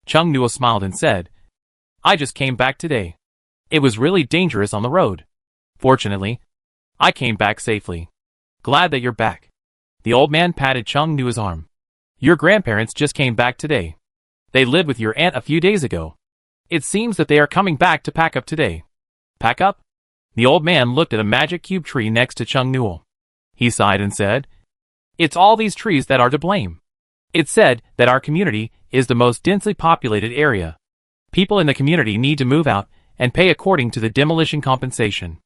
Chung Nua smiled and said, I just came back today. It was really dangerous on the road. Fortunately, I came back safely. Glad that you're back. The old man patted Chung Nua's arm. Your grandparents just came back today. They lived with your aunt a few days ago. It seems that they are coming back to pack up today. Pack up? The old man looked at a magic cube tree next to Chung Nua. He sighed and said, it's all these trees that are to blame. It's said that our community is the most densely populated area. People in the community need to move out and pay according to the demolition compensation.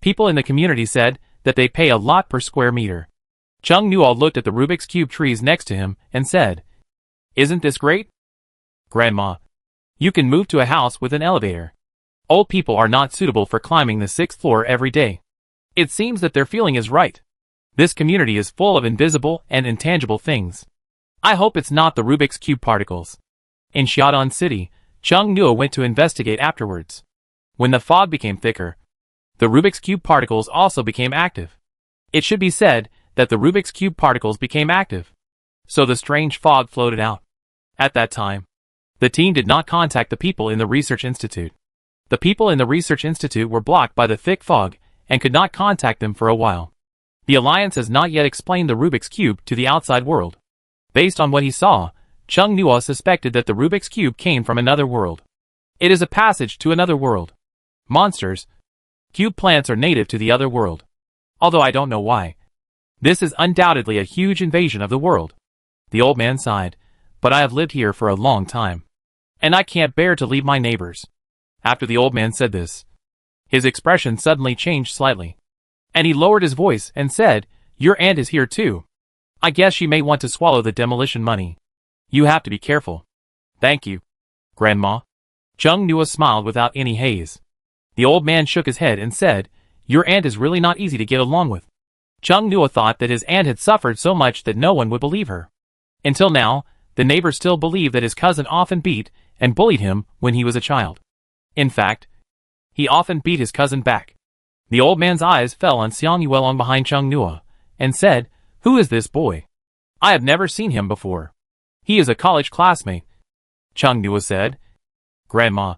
People in the community said that they pay a lot per square meter. Chung Nua looked at the Rubik's Cube trees next to him and said, isn't this great? Grandma, you can move to a house with an elevator. Old people are not suitable for climbing the 6th floor every day. It seems that their feeling is right. This community is full of invisible and intangible things. I hope it's not the Rubik's Cube particles. In Xiaodong City, Chung Nuo went to investigate afterwards. When the fog became thicker, the Rubik's Cube particles also became active. It should be said that the Rubik's Cube particles became active. So the strange fog floated out. At that time, the team did not contact the people in the research institute. The people in the research institute were blocked by the thick fog and could not contact them for a while. The Alliance has not yet explained the Rubik's Cube to the outside world. Based on what he saw, Chung Nuo suspected that the Rubik's Cube came from another world. It is a passage to another world. Monsters, cube plants are native to the other world. Although I don't know why. This is undoubtedly a huge invasion of the world. The old man sighed, but I have lived here for a long time. And I can't bear to leave my neighbors. After the old man said this, his expression suddenly changed slightly. And he lowered his voice and said, "Your aunt is here too. I guess she may want to swallow the demolition money. You have to be careful." "Thank you, Grandma." Chung Nuo smiled without any haze. The old man shook his head and said, "Your aunt is really not easy to get along with." Chung Nuo thought that his aunt had suffered so much that no one would believe her. Until now, the neighbors still believed that his cousin often beat and bullied him when he was a child. In fact, he often beat his cousin back. The old man's eyes fell on Xiang Yuelong behind Chung Nuo, and said, "Who is this boy? I have never seen him before. He is a college classmate." Chung Nuo said, "Grandma,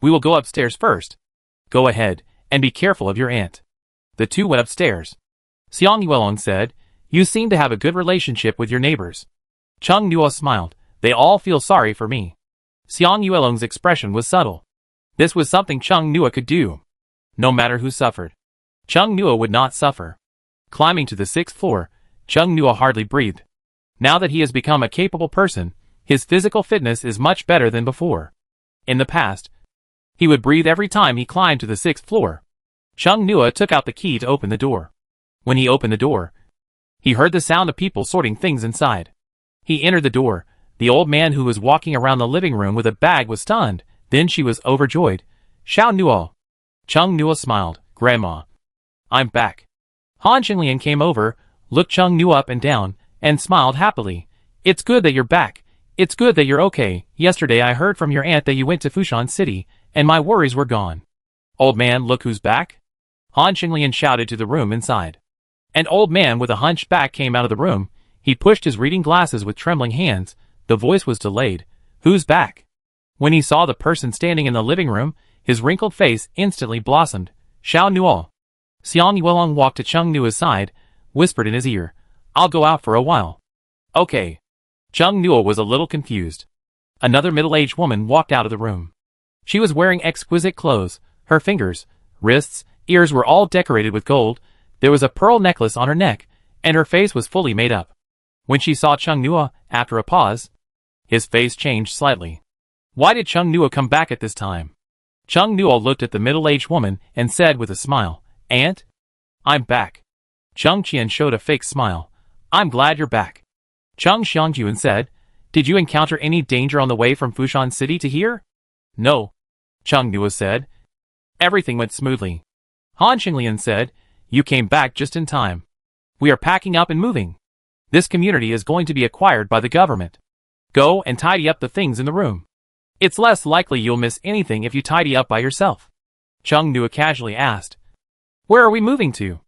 we will go upstairs first. Go ahead, and be careful of your aunt." The two went upstairs. Xiang Yuelong said, "You seem to have a good relationship with your neighbors." Chung Nuo smiled. "They all feel sorry for me." Xiang Yuelong's expression was subtle. This was something Chung Nuo could do. No matter who suffered, Chung Nuo would not suffer. Climbing to the 6th floor, Chung Nuo hardly breathed. Now that he has become a capable person, his physical fitness is much better than before. In the past, he would breathe every time he climbed to the 6th floor. Chung Nuo took out the key to open the door. When he opened the door, he heard the sound of people sorting things inside. He entered the door. The old man who was walking around the living room with a bag was stunned. Then she was overjoyed. "Xiao Nuo." Chung Nuo smiled. "Grandma, I'm back." Han Qinglian came over, looked Chung Nuo up and down, and smiled happily. "It's good that you're back. It's good that you're okay. Yesterday I heard from your aunt that you went to Fushan City, and my worries were gone." "Old man, look who's back!" Han Qinglian shouted to the room inside. An old man with a hunched back came out of the room. He pushed his reading glasses with trembling hands. The voice was delayed. "Who's back?" When he saw the person standing in the living room, his wrinkled face instantly blossomed. "Xiao Nuo." Xiang Yuelong walked to Chung Nuo's side, whispered in his ear, "I'll go out for a while." "Okay." Chung Nuo was a little confused. Another middle-aged woman walked out of the room. She was wearing exquisite clothes. Her fingers, wrists, ears were all decorated with gold. There was a pearl necklace on her neck, and her face was fully made up. When she saw Chung Nuo, after a pause, his face changed slightly. Why did Chung Nuo come back at this time? Chung Nuo looked at the middle-aged woman and said with a smile, "Aunt? I'm back." Chung Qian showed a fake smile. "I'm glad you're back." Chung Xiangyuan said, "Did you encounter any danger on the way from Fushan City to here?" "No," Chung Nuo said. "Everything went smoothly." Han Qinglian said, "You came back just in time. We are packing up and moving. This community is going to be acquired by the government. Go and tidy up the things in the room. It's less likely you'll miss anything if you tidy up by yourself." Chung Nuo casually asked, "Where are we moving to?"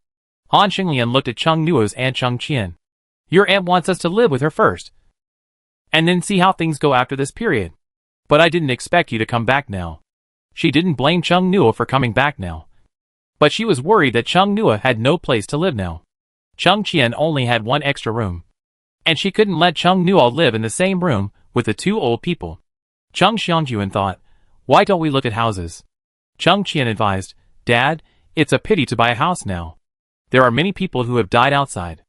Han Qinglian looked at Chung Nuo's aunt Chung Qian. "Your aunt wants us to live with her first, and then see how things go after this period. But I didn't expect you to come back now." She didn't blame Chung Nuo for coming back now, but she was worried that Chung Nuo had no place to live now. Chung Qian only had one extra room, and she couldn't let Chung Nuo live in the same room with the two old people. Chung Xiangyuan thought, "Why don't we look at houses?" Chung Qian advised, "Dad, it's a pity to buy a house now. There are many people who have died outside.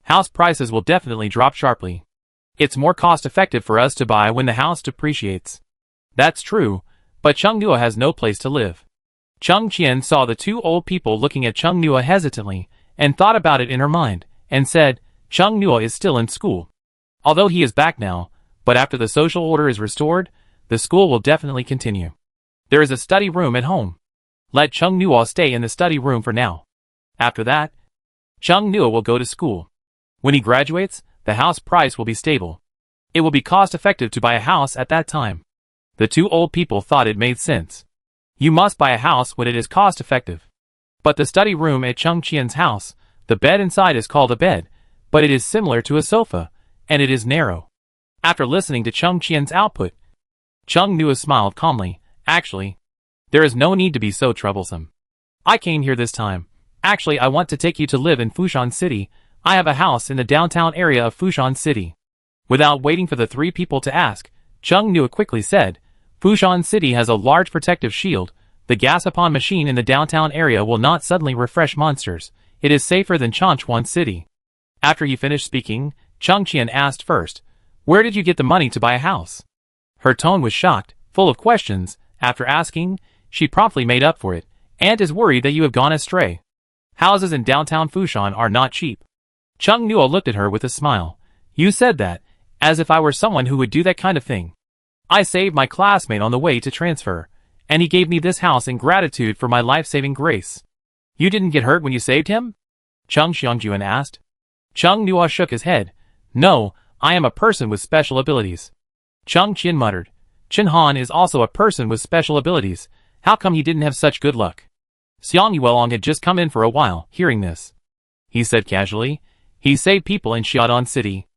House prices will definitely drop sharply. It's more cost-effective for us to buy when the house depreciates." "That's true, but Chung Nuo has no place to live." Chung Qian saw the two old people looking at Chung Nuo hesitantly, and thought about it in her mind, and said, "Chung Nuo is still in school. Although he is back now, but after the social order is restored, the school will definitely continue. There is a study room at home. Let Chung Nuo stay in the study room for now. After that, Chung Nuo will go to school. When he graduates, the house price will be stable. It will be cost-effective to buy a house at that time. The two old people thought it made sense. You must buy a house when it is cost-effective. But the study room at Chung Qian's house, the bed inside is called a bed, but it is similar to a sofa, and it is narrow. After listening to Chung Qian's output, Chung Nuo smiled calmly. Actually, there is no need to be so troublesome. I came here this time. Actually, I want to take you to live in Fushan City. I have a house in the downtown area of Fushan City. Without waiting for the three people to ask, Chung Nuo quickly said, Fushan City has a large protective shield. The Gasapon machine in the downtown area will not suddenly refresh monsters. It is safer than Chanchuan City. After he finished speaking, Chung Qian asked first, where did you get the money to buy a house? Her tone was shocked, full of questions. After asking, she promptly made up for it. Aunt is worried that you have gone astray. Houses in downtown Fushan are not cheap. Chung Nuo looked at her with a smile. You said that, as if I were someone who would do that kind of thing. I saved my classmate on the way to transfer, and he gave me this house in gratitude for my life-saving grace. You didn't get hurt when you saved him? Chung Xiangjuan asked. Chung Nuo shook his head. No, I am a person with special abilities. Chung Qian muttered. Chen Han is also a person with special abilities. How come he didn't have such good luck? Xiang Yuelong had just come in for a while, hearing this. He said casually, he saved people in Xiaodong City.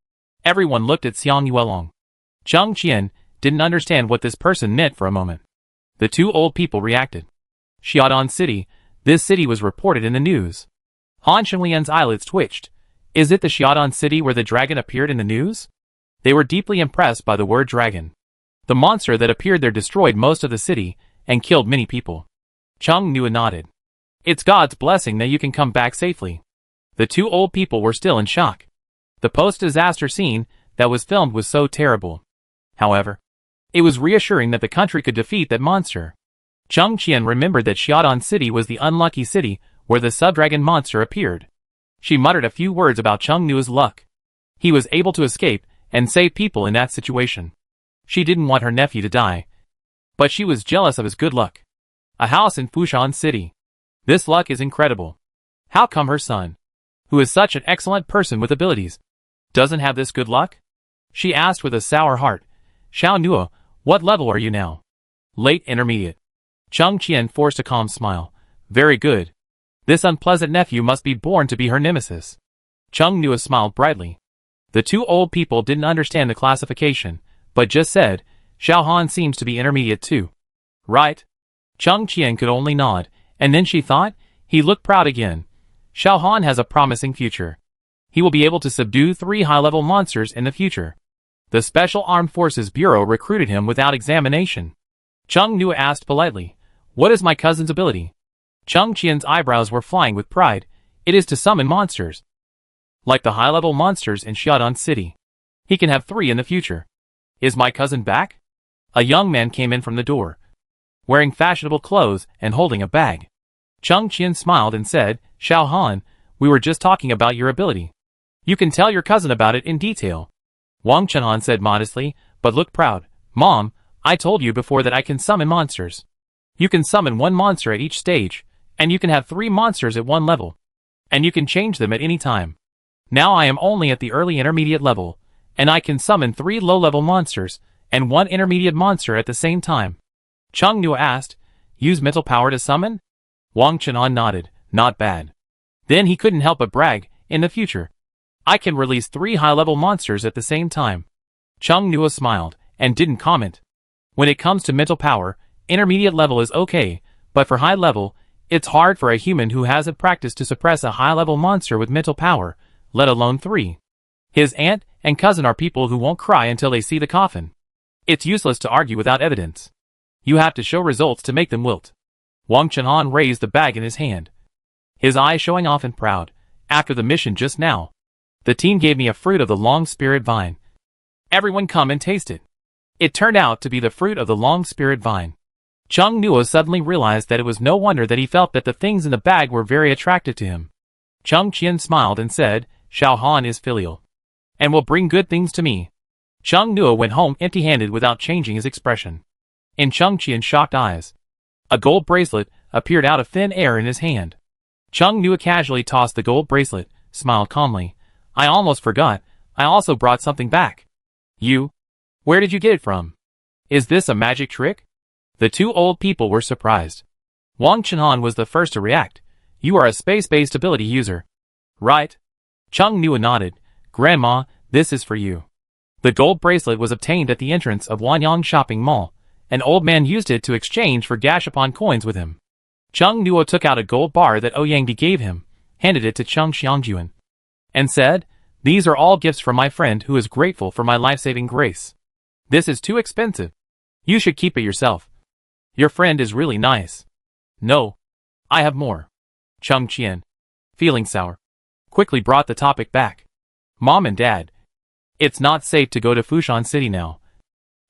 Everyone looked at Xiang Yuelong. Chung Qian didn't understand what this person meant for a moment. The two old people reacted. Xiaodong City, this city was reported in the news. Han Shenlian's eyelids twitched. Is it the Xiaodong City where the dragon appeared in the news? They were deeply impressed by the word dragon. The monster that appeared there destroyed most of the city and killed many people. Chung Nuo nodded. It's God's blessing that you can come back safely. The two old people were still in shock. The post-disaster scene that was filmed was so terrible. However, it was reassuring that the country could defeat that monster. Chung Qian remembered that Xiaodong City was the unlucky city where the sub-dragon monster appeared. She muttered a few words about Chung Nuo's luck. He was able to escape and save people in that situation. She didn't want her nephew to die, but she was jealous of his good luck. A house in Fushan City. This luck is incredible. How come her son, who is such an excellent person with abilities, doesn't have this good luck? She asked with a sour heart. Xiao Nuo, what level are you now? Late intermediate. Chung Qian forced a calm smile. Very good. This unpleasant nephew must be born to be her nemesis. Chung Nuo smiled brightly. The two old people didn't understand the classification, but just said, Xiao Han seems to be intermediate too. Right? Chung Qian could only nod, and then she thought, he looked proud again. Xiao Han has a promising future. He will be able to subdue 3 high-level monsters in the future. The Special Armed Forces Bureau recruited him without examination. Chung Nuo asked politely, what is my cousin's ability? Chung Qian's eyebrows were flying with pride. It is to summon monsters. Like the high-level monsters in Xiaodong City. He can have 3 in the future. Is my cousin back? A young man came in from the door, wearing fashionable clothes and holding a bag. Chung Qian smiled and said, Xiao Han, we were just talking about your ability. You can tell your cousin about it in detail. Wang Chenhan said modestly, but looked proud. Mom, I told you before that I can summon monsters. You can summon 1 monster at each stage, and you can have 3 monsters at 1 level. And you can change them at any time. Now I am only at the early intermediate level, and I can summon 3 low-level monsters, and 1 intermediate monster at the same time. Chung Nuo asked, use mental power to summon? Wang Chenhan nodded, not bad. Then he couldn't help but brag, in the future, I can release 3 high-level monsters at the same time. Chung Nuo smiled, and didn't comment. When it comes to mental power, intermediate level is okay, but for high level, it's hard for a human who hasn't practiced to suppress a high-level monster with mental power, let alone 3. His aunt and cousin are people who won't cry until they see the coffin. It's useless to argue without evidence. You have to show results to make them wilt. Wang Chenhan raised the bag in his hand, his eyes showing off and proud. After the mission just now, the team gave me a fruit of the long spirit vine. Everyone come and taste it. It turned out to be the fruit of the long spirit vine. Chung Nuo suddenly realized that it was no wonder that he felt that the things in the bag were very attractive to him. Chung Qian smiled and said, Xiao Han is filial, and will bring good things to me. Chung Nuo went home empty-handed without changing his expression. In Chung Qian's shocked eyes, A gold bracelet appeared out of thin air in his hand. Chung Nua casually tossed the gold bracelet, smiled calmly. I almost forgot, I also brought something back. You? Where did you get it from? Is this a magic trick? The two old people were surprised. Wang Chenhan was the first to react. You are a space-based ability user. Right? Chung Nua nodded. Grandma, this is for you. The gold bracelet was obtained at the entrance of Wanyang Shopping Mall. An old man used it to exchange for Gashapon coins with him. Chung Nua took out a gold bar that Ouyangdi gave him, handed it to Chung Xiangjuan, and said, These are all gifts from my friend who is grateful for my life-saving grace. This is too expensive. You should keep it yourself. Your friend is really nice. No. I have more. Chung Qian, feeling sour, quickly brought the topic back. Mom and Dad, it's not safe to go to Fushan City now.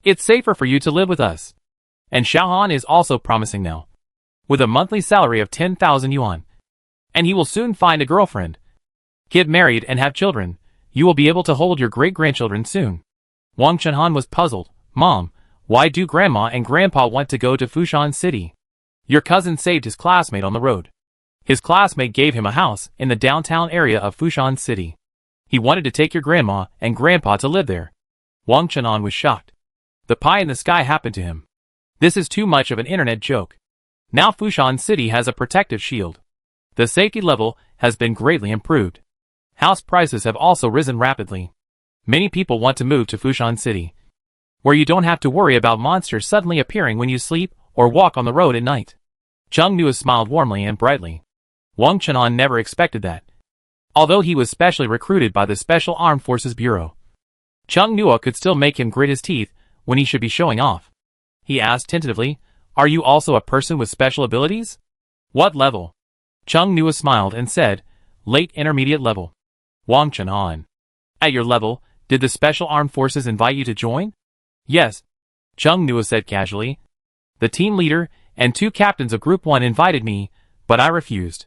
It's safer for you to live with us. And Xiaohan is also promising now, with a monthly salary of 10,000 yuan. And he will soon find a girlfriend. Get married and have children. You will be able to hold your great-grandchildren soon. Wang Chenhan was puzzled. Mom, why do Grandma and Grandpa want to go to Fushan City? Your cousin saved his classmate on the road. His classmate gave him a house in the downtown area of Fushan City. He wanted to take your Grandma and Grandpa to live there. Wang Chenhan was shocked. The pie in the sky happened to him. This is too much of an internet joke. Now Fushan City has a protective shield. The safety level has been greatly improved. House prices have also risen rapidly. Many people want to move to Fushan City, where you don't have to worry about monsters suddenly appearing when you sleep or walk on the road at night. Chung Nua smiled warmly and brightly. Wang Chenhan never expected that, although he was specially recruited by the Special Armed Forces Bureau. Chung Nua could still make him grit his teeth when he should be showing off. He asked tentatively, Are you also a person with special abilities? What level? Chung Nua smiled and said, Late intermediate level. Wang Chenhan, at your level, did the Special Armed Forces invite you to join? Yes. Chung Nua said casually. The team leader and 2 captains of Group 1 invited me, but I refused.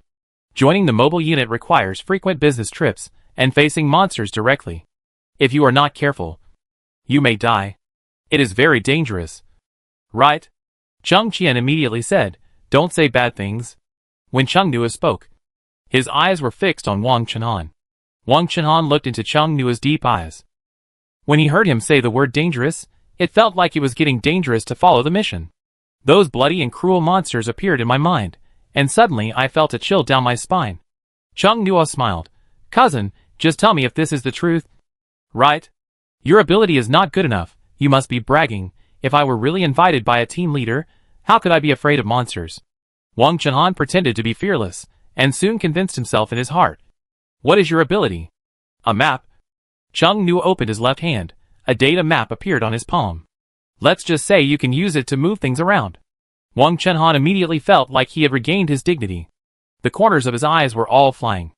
Joining the mobile unit requires frequent business trips and facing monsters directly. If you are not careful, you may die. It is very dangerous. Right? Chung Qian immediately said, Don't say bad things. When Chung Nua spoke, his eyes were fixed on Wang Chenhan. Wang Chenhan looked into Chung Nua's deep eyes. When he heard him say the word dangerous, it felt like it was getting dangerous to follow the mission. Those bloody and cruel monsters appeared in my mind, and suddenly I felt a chill down my spine. Chung Nua smiled. Cousin, just tell me if this is the truth. Right? Your ability is not good enough, you must be bragging. If I were really invited by a team leader, how could I be afraid of monsters? Wang Chenhan pretended to be fearless, and soon convinced himself in his heart. What is your ability? A map. Chung Nua opened his left hand. A data map appeared on his palm. Let's just say you can use it to move things around. Wang Chenhan immediately felt like he had regained his dignity. The corners of his eyes were all flying.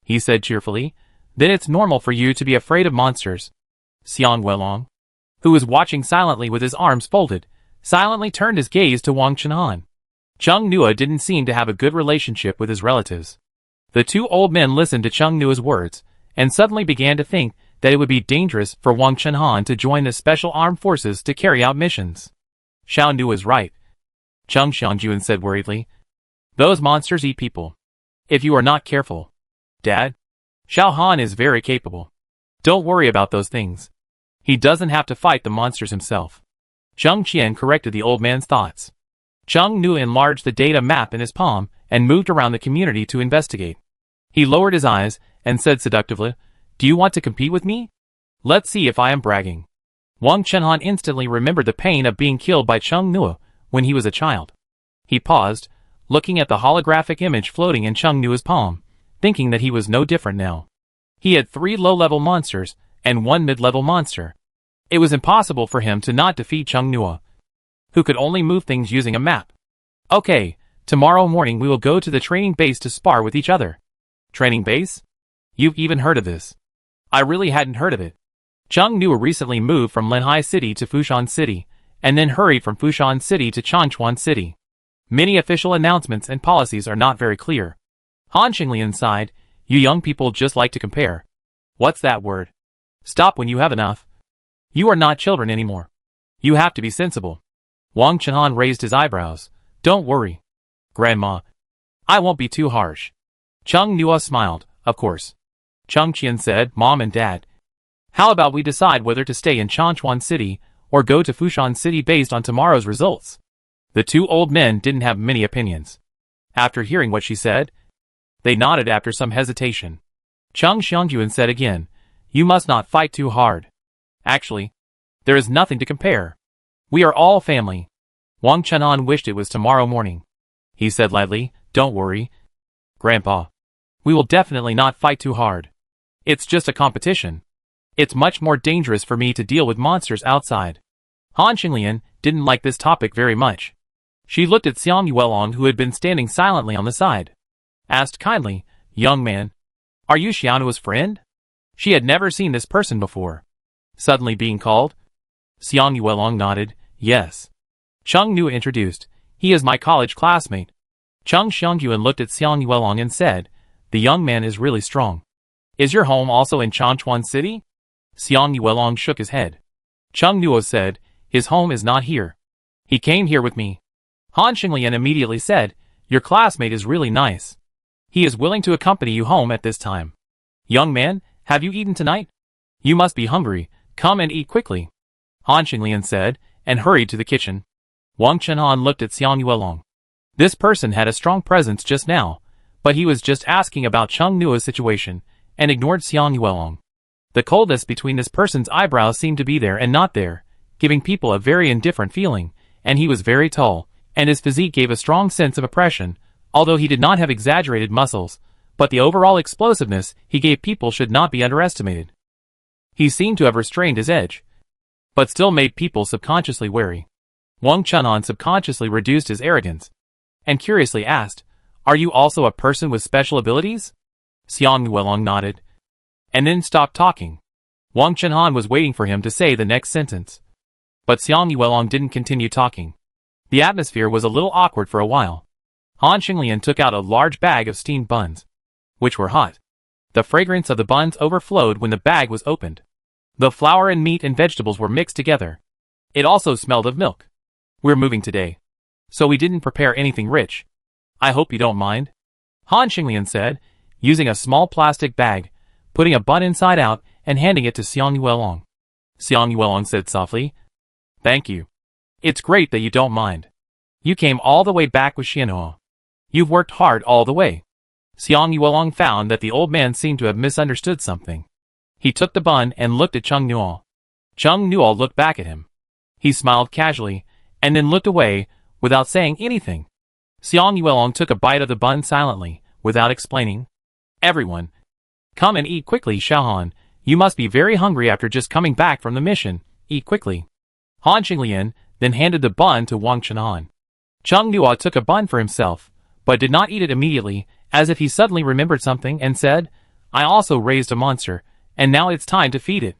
He said cheerfully, Then it's normal for you to be afraid of monsters. Xiang Weilong, who was watching silently with his arms folded, silently turned his gaze to Wang Chenhan. Chung Nua didn't seem to have a good relationship with his relatives. The 2 old men listened to Chung Nua's words, and suddenly began to think that it would be dangerous for Wang Chenhan to join the Special Armed Forces to carry out missions. Xiao Nu was right. Chung Xiangjuan said worriedly. Those monsters eat people. If you are not careful. Dad? Xiao Han is very capable. Don't worry about those things. He doesn't have to fight the monsters himself. Chung Qian corrected the old man's thoughts. Chung Nu enlarged the data map in his palm and moved around the community to investigate. He lowered his eyes and said seductively, Do you want to compete with me? Let's see if I am bragging. Wang Chenhan instantly remembered the pain of being killed by Chung Nua when he was a child. He paused, looking at the holographic image floating in Chung Nua's palm, thinking that he was no different now. He had 3 low-level monsters and 1 mid-level monster. It was impossible for him to not defeat Chung Nua, who could only move things using a map. Okay, tomorrow morning we will go to the training base to spar with each other. Training base? You've even heard of this? I really hadn't heard of it. Chung Nua recently moved from Linhai City to Fushan City, and then hurried from Fushan City to Changchuan City. Many official announcements and policies are not very clear. Han Xingli inside, you young people just like to compare. What's that word? Stop when you have enough. You are not children anymore. You have to be sensible. Wang Chenhan raised his eyebrows. Don't worry, Grandma. I won't be too harsh. Chung Nua smiled, of course. Chung Qian said, Mom and Dad, how about we decide whether to stay in Changchuan City or go to Fushan City based on tomorrow's results? The two old men didn't have many opinions. After hearing what she said, they nodded after some hesitation. Chung Xiangyuan said again, You must not fight too hard. Actually, there is nothing to compare. We are all family. Wang Chenan wished it was tomorrow morning. He said lightly, Don't worry, Grandpa. We will definitely not fight too hard. It's just a competition. It's much more dangerous for me to deal with monsters outside. Han Xinglian didn't like this topic very much. She looked at Xiang Yuelong, who had been standing silently on the side. Asked kindly, Young man, are you Xiaonuo's friend? She had never seen this person before. Suddenly being called, Xiang Yuelong nodded, Yes. Chung Nua introduced, He is my college classmate. Chung Xiangyuan looked at Xiang Yuelong and said, The young man is really strong. Is your home also in Changchuan City? Xiang Yuelong shook his head. Chung Nua said, His home is not here. He came here with me. Han Xinglian immediately said, Your classmate is really nice. He is willing to accompany you home at this time. Young man, have you eaten tonight? You must be hungry. Come and eat quickly. Han Xinglian said, and hurried to the kitchen. Wang Chenhan looked at Xiang Yuelong. This person had a strong presence just now, but he was just asking about Chung Nua's situation, and ignored Xiang Yuelong. The coldness between this person's eyebrows seemed to be there and not there, giving people a very indifferent feeling, and he was very tall, and his physique gave a strong sense of oppression, although he did not have exaggerated muscles, but the overall explosiveness he gave people should not be underestimated. He seemed to have restrained his edge, but still made people subconsciously wary. Wang Chenhan subconsciously reduced his arrogance, and curiously asked, Are you also a person with special abilities? Xiang Yuelong nodded, and then stopped talking. Wang Chenhan was waiting for him to say the next sentence. But Xiang Yuelong didn't continue talking. The atmosphere was a little awkward for a while. Han Xinglian took out a large bag of steamed buns, which were hot. The fragrance of the buns overflowed when the bag was opened. The flour and meat and vegetables were mixed together. It also smelled of milk. We're moving today, so we didn't prepare anything rich. I hope you don't mind, Han Xinglian said, using a small plastic bag, putting a bun inside out and handing it to Xiang Yuelong. Xiang Yuelong said softly, Thank you. It's great that you don't mind. You came all the way back with Xianhuo. You've worked hard all the way. Xiang Yuelong found that the old man seemed to have misunderstood something. He took the bun and looked at Chung Nuo. Chung Nuo looked back at him. He smiled casually, and then looked away, without saying anything. Xiang Yuelong took a bite of the bun silently, without explaining. Everyone, come and eat quickly, Xiaohan. You must be very hungry after just coming back from the mission. Eat quickly. Han Xinglian then handed the bun to Wang Chenhan. Chung Nuo took a bun for himself, but did not eat it immediately, as if he suddenly remembered something and said, I also raised a monster, and now it's time to feed it.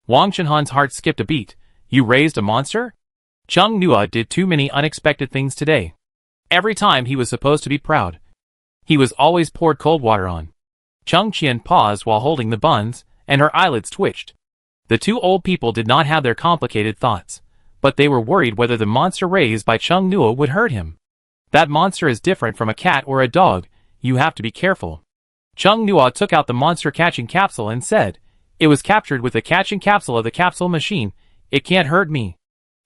Wang Chenhan's heart skipped a beat. You raised a monster? Chung Nuo did too many unexpected things today. Every time he was supposed to be proud, he was always poured cold water on. Chung Qian paused while holding the buns, and her eyelids twitched. The two old people did not have their complicated thoughts, but they were worried whether the monster raised by Chung Nuo would hurt him. That monster is different from a cat or a dog. You have to be careful. Chung Nuo took out the monster catching capsule and said, It was captured with the catching capsule of the capsule machine. It can't hurt me.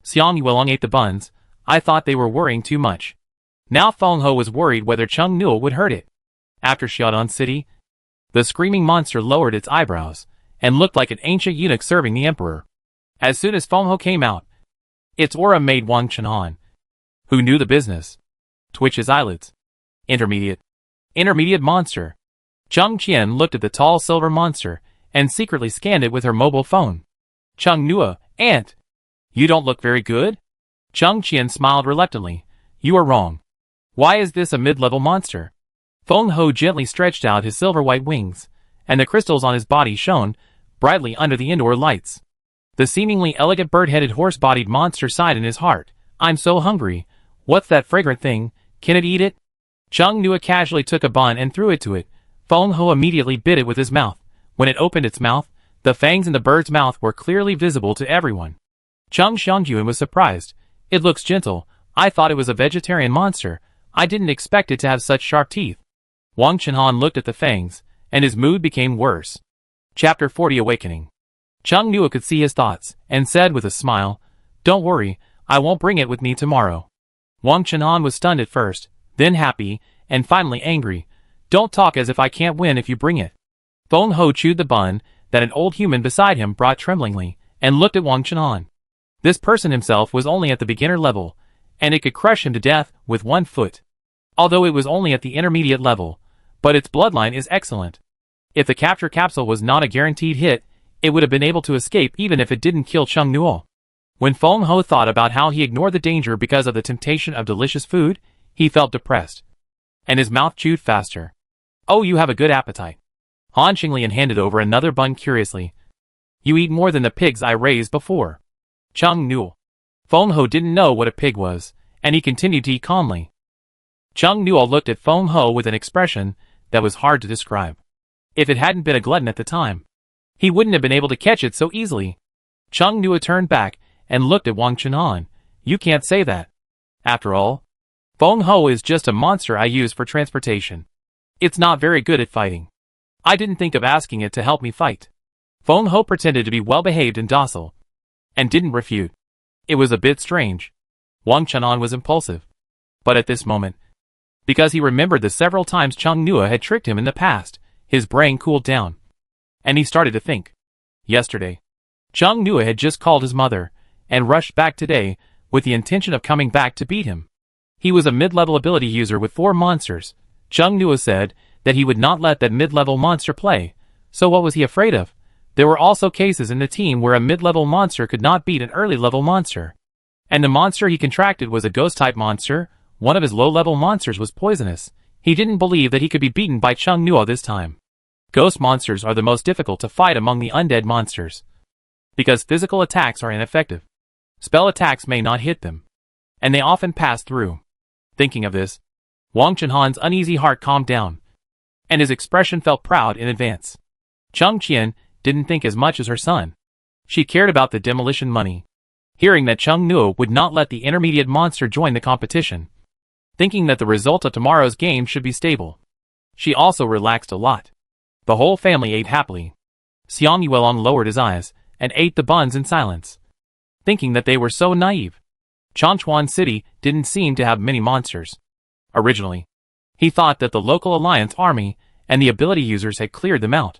Xiang Yuelong ate the buns. I thought they were worrying too much. Now Feng Ho was worried whether Chung Nuo would hurt it. After Xiaodong City, the screaming monster lowered its eyebrows, and looked like an ancient eunuch serving the emperor. As soon as Feng Ho came out, its aura made Wang Chenhan, who knew the business, twitch his eyelids. Intermediate monster. Chung Qian looked at the tall silver monster, and secretly scanned it with her mobile phone. Chung Nuo, Aunt, you don't look very good? Chung Qian smiled reluctantly. You are wrong. Why is this a mid-level monster? Feng Ho gently stretched out his silver-white wings, and the crystals on his body shone brightly under the indoor lights. The seemingly elegant bird-headed horse-bodied monster sighed in his heart. I'm so hungry. What's that fragrant thing? Can it eat it? Chung Nuo casually took a bun and threw it to it. Feng Ho immediately bit it with his mouth. When it opened its mouth, the fangs in the bird's mouth were clearly visible to everyone. Chung Xiangyuan was surprised. It looks gentle, I thought it was a vegetarian monster. I didn't expect it to have such sharp teeth. Wang Chenhan looked at the fangs, and his mood became worse. Chapter 40 Awakening. Chung Nua could see his thoughts, and said with a smile, "Don't worry, I won't bring it with me tomorrow." Wang Chenhan was stunned at first, then happy, and finally angry. "Don't talk as if I can't win if you bring it." Feng Ho chewed the bun that an old human beside him brought tremblingly, and looked at Wang Chenhan. This person himself was only at the beginner level, and it could crush him to death with 1 foot. Although it was only at the intermediate level, but its bloodline is excellent. If the capture capsule was not a guaranteed hit, it would have been able to escape even if it didn't kill Chung Nua. When Feng Ho thought about how he ignored the danger because of the temptation of delicious food, he felt depressed. And his mouth chewed faster. "Oh, you have a good appetite." Han Qinglian handed over another bun curiously. "You eat more than the pigs I raised before." Chung Nua. Feng Ho didn't know what a pig was, and he continued to eat calmly. Chung Nua looked at Feng Ho with an expression that was hard to describe. If it hadn't been a glutton at the time, he wouldn't have been able to catch it so easily. Chung Nua turned back and looked at Wang Chenhan. "You can't say that. After all, Feng Ho is just a monster I use for transportation. It's not very good at fighting. I didn't think of asking it to help me fight." Feng Ho pretended to be well-behaved and docile, and didn't refute. It was a bit strange. Wang Chenhan was impulsive. But at this moment, because he remembered the several times Chung Nua had tricked him in the past, his brain cooled down. And he started to think. Yesterday, Chung Nua had just called his mother, and rushed back today, with the intention of coming back to beat him. He was a mid-level ability user with 4 monsters. Chung Nua said that he would not let that mid-level monster play, so what was he afraid of? There were also cases in the team where a mid-level monster could not beat an early-level monster. And the monster he contracted was a ghost-type monster. One of his low-level monsters was poisonous. He didn't believe that he could be beaten by Chung Nua this time. Ghost monsters are the most difficult to fight among the undead monsters, because physical attacks are ineffective. Spell attacks may not hit them, and they often pass through. Thinking of this, Wang Chenhan's uneasy heart calmed down, and his expression felt proud in advance. Chung Qian didn't think as much as her son. She cared about the demolition money. Hearing that Chung Nua would not let the intermediate monster join the competition, thinking that the result of tomorrow's game should be stable, she also relaxed a lot. The whole family ate happily. Xiang Yuelong lowered his eyes and ate the buns in silence, thinking that they were so naive. Chanchuan City didn't seem to have many monsters. Originally, he thought that the local alliance army and the ability users had cleared them out.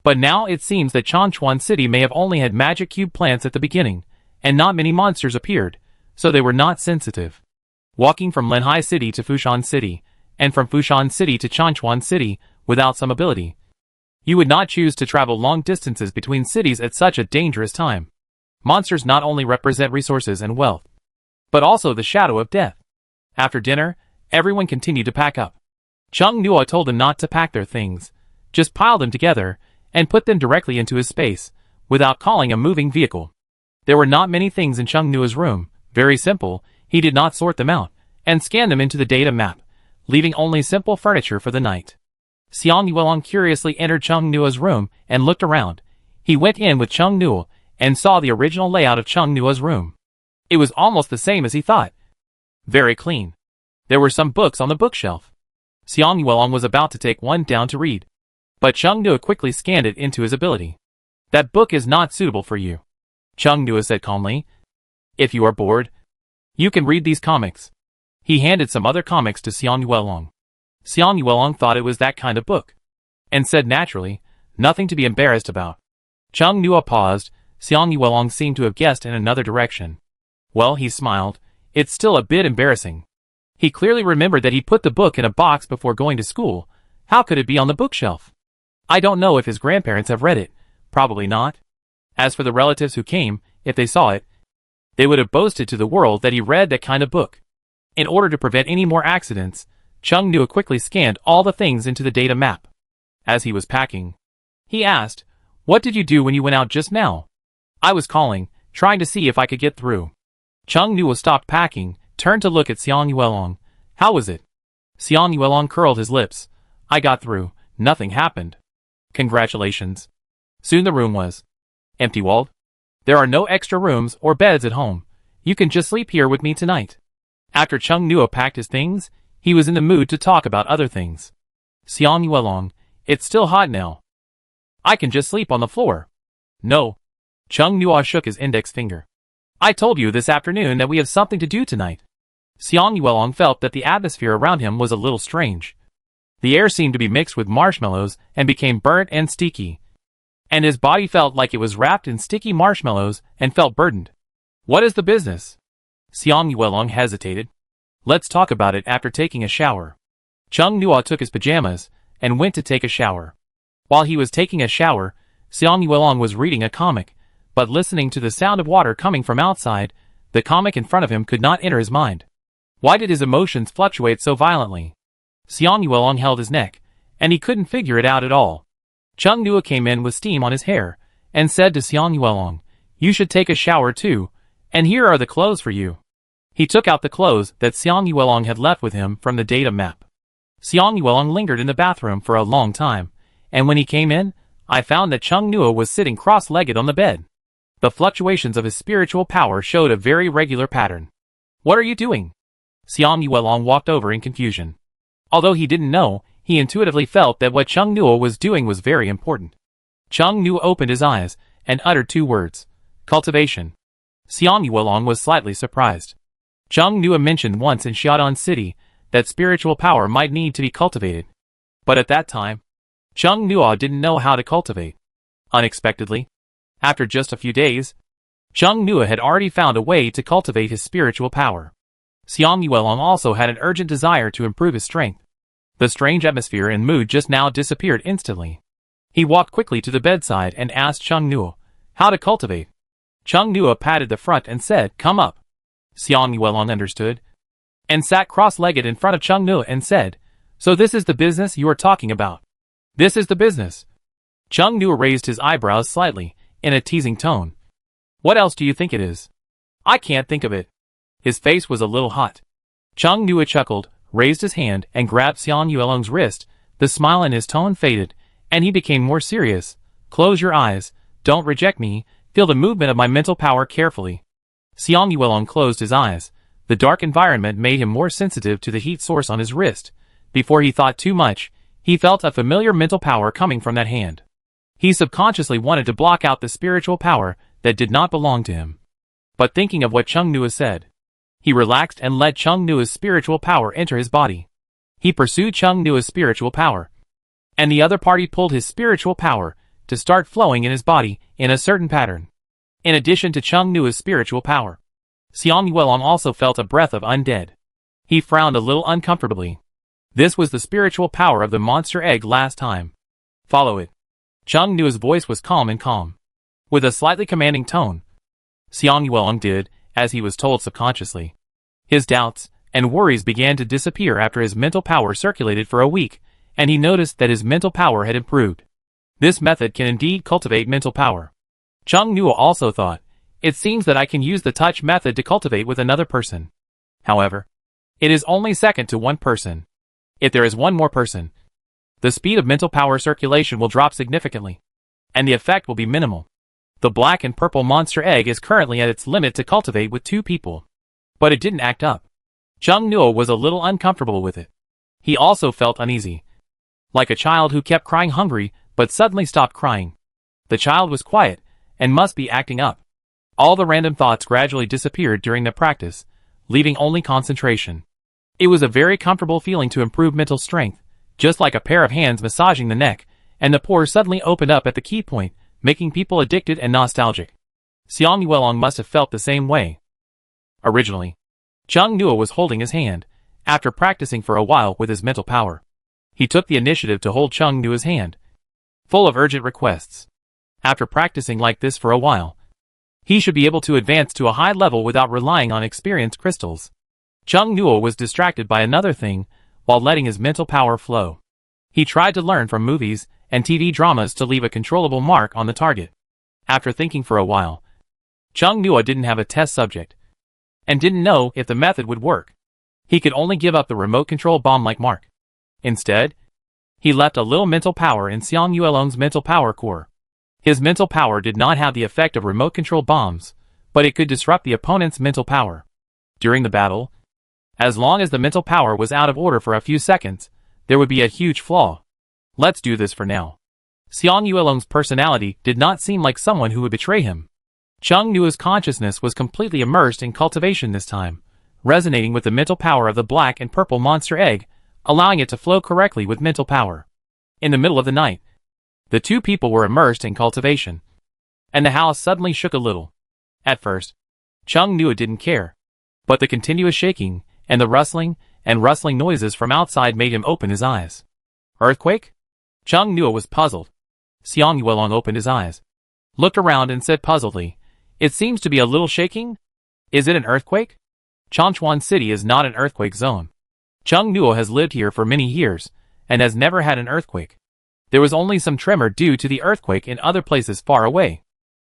But now it seems that Chanchuan City may have only had magic cube plants at the beginning, and not many monsters appeared, so they were not sensitive. Walking from Lenhai City to Fushan City, and from Fushan City to Chanchuan City, without some ability, you would not choose to travel long distances between cities at such a dangerous time. Monsters not only represent resources and wealth, but also the shadow of death. After dinner, everyone continued to pack up. Chung Nua told them not to pack their things, just pile them together, and put them directly into his space, without calling a moving vehicle. There were not many things in Chung Nua's room, very simple. He did not sort them out, and scan them into the data map, leaving only simple furniture for the night. Xiang Yuelong curiously entered Chung Nua's room and looked around. He went in with Chung Nua, and saw the original layout of Chung Nua's room. It was almost the same as he thought. Very clean. There were some books on the bookshelf. Xiang Yuelong was about to take one down to read, but Chung Nua quickly scanned it into his ability. "That book is not suitable for you," Chung Nua said calmly. "If you are bored, you can read these comics." He handed some other comics to Xiang Yuelong. Xiang Yuelong thought it was that kind of book, and said naturally, "Nothing to be embarrassed about." Chung Nua paused. Xiang Yuelong seemed to have guessed in another direction. Well, he smiled. It's still a bit embarrassing. He clearly remembered that he put the book in a box before going to school. How could it be on the bookshelf? I don't know if his grandparents have read it. Probably not. As for the relatives who came, if they saw it, they would have boasted to the world that he read that kind of book. In order to prevent any more accidents, Chung Nua quickly scanned all the things into the data map. As he was packing, he asked, "What did you do when you went out just now?" "I was calling, trying to see if I could get through." Chung Nua stopped packing, turned to look at Xiang Yuelong. "How was it?" Xiang Yuelong curled his lips. "I got through. Nothing happened." "Congratulations." Soon the room was empty-walled. "There are no extra rooms or beds at home. You can just sleep here with me tonight." After Chung Nuo packed his things, he was in the mood to talk about other things. Xiang Yuelong, it's still hot now. I can just sleep on the floor. No. Chung Nuo shook his index finger. I told you this afternoon that we have something to do tonight. Xiang Yuelong felt that the atmosphere around him was a little strange. The air seemed to be mixed with marshmallows and became burnt and sticky. And his body felt like it was wrapped in sticky marshmallows and felt burdened. What is the business? Xiang Yuelong hesitated. Let's talk about it after taking a shower. Chung Nuo took his pajamas and went to take a shower. While he was taking a shower, Xiang Yuelong was reading a comic, but listening to the sound of water coming from outside, the comic in front of him could not enter his mind. Why did his emotions fluctuate so violently? Xiang Yuelong held his neck, and he couldn't figure it out at all. Chung Nuo came in with steam on his hair, and said to Xiang Yuelong, you should take a shower too, and here are the clothes for you. He took out the clothes that Xiang Yuelong had left with him from the data map. Xiang Yuelong lingered in the bathroom for a long time, and when he came in, I found that Chung Nuo was sitting cross-legged on the bed. The fluctuations of his spiritual power showed a very regular pattern. What are you doing? Xiang Yuelong walked over in confusion. Although he didn't know, he intuitively felt that what Chung Nuo was doing was very important. Chung Nuo opened his eyes and uttered two words. Cultivation. Xiang Yuelong was slightly surprised. Chung Nuo mentioned once in Xiaodong City that spiritual power might need to be cultivated. But at that time, Chung Nuo didn't know how to cultivate. Unexpectedly, after just a few days, Chung Nuo had already found a way to cultivate his spiritual power. Xiang Yuelong also had an urgent desire to improve his strength. The strange atmosphere and mood just now disappeared instantly. He walked quickly to the bedside and asked Chung Nuo how to cultivate. Chung Nuo patted the front and said, come up. Xiang Yuelong understood, and sat cross-legged in front of Chung Nuo and said, so this is the business you are talking about. This is the business. Chung Nuo raised his eyebrows slightly, in a teasing tone. What else do you think it is? I can't think of it. His face was a little hot. Chung Nuo chuckled, raised his hand and grabbed Xiang Yuelong's wrist. The smile in his tone faded, and he became more serious. Close your eyes, don't reject me, feel the movement of my mental power carefully. Xiang Yuelong closed his eyes. The dark environment made him more sensitive to the heat source on his wrist. Before he thought too much, he felt a familiar mental power coming from that hand. He subconsciously wanted to block out the spiritual power that did not belong to him. But thinking of what Chung Nuo said, he relaxed and let Chung Nuo's spiritual power enter his body. He pursued Chung Nuo's spiritual power, and the other party pulled his spiritual power to start flowing in his body in a certain pattern. In addition to Chung Nuo's spiritual power, Xiang Yuelong also felt a breath of undead. He frowned a little uncomfortably. This was the spiritual power of the monster egg last time. Follow it. Chung Nuo's voice was calm and calm. With a slightly commanding tone, Xiang Yuelong did as he was told subconsciously. His doubts and worries began to disappear after his mental power circulated for a week, and he noticed that his mental power had improved. This method can indeed cultivate mental power. Chung Nuo also thought, it seems that I can use the touch method to cultivate with another person. However, it is only second to one person. If there is one more person, the speed of mental power circulation will drop significantly, and the effect will be minimal. The black and purple monster egg is currently at its limit to cultivate with 2 people. But it didn't act up. Chung Nuo was a little uncomfortable with it. He also felt uneasy. Like a child who kept crying hungry, but suddenly stopped crying. The child was quiet, and must be acting up. All the random thoughts gradually disappeared during the practice, leaving only concentration. It was a very comfortable feeling to improve mental strength, just like a pair of hands massaging the neck, and the pores suddenly opened up at the key point, making people addicted and nostalgic. Xiang Yuelong must have felt the same way. Originally, Chung Nuo was holding his hand, after practicing for a while with his mental power. He took the initiative to hold Chung Nuo's hand, full of urgent requests. After practicing like this for a while, he should be able to advance to a high level without relying on experienced crystals. Chung Nuo was distracted by another thing, while letting his mental power flow. He tried to learn from movies and TV dramas to leave a controllable mark on the target. After thinking for a while, Chung Nuo didn't have a test subject, and didn't know if the method would work. He could only give up the remote control bomb-like mark. Instead, he left a little mental power in Xiang Yuelong's mental power core. His mental power did not have the effect of remote control bombs, but it could disrupt the opponent's mental power. During the battle, As long as the mental power was out of order for a few seconds, there would be a huge flaw. Let's do this for now. Xiang Yuelong's personality did not seem like someone who would betray him. Chung Nuo's consciousness was completely immersed in cultivation this time, resonating with the mental power of the black and purple monster egg, allowing it to flow correctly with mental power. In the middle of the night, the two people were immersed in cultivation, and the house suddenly shook a little. At first, Chung Nuo didn't care, but the continuous shaking and the rustling noises from outside made him open his eyes. Earthquake? Chung Nuo was puzzled. Xiang Yuelong opened his eyes, looked around and said puzzledly, "It seems to be a little shaking. Is it an earthquake?" Changchuan City is not an earthquake zone. Chung Nuo has lived here for many years, and has never had an earthquake. There was only some tremor due to the earthquake in other places far away.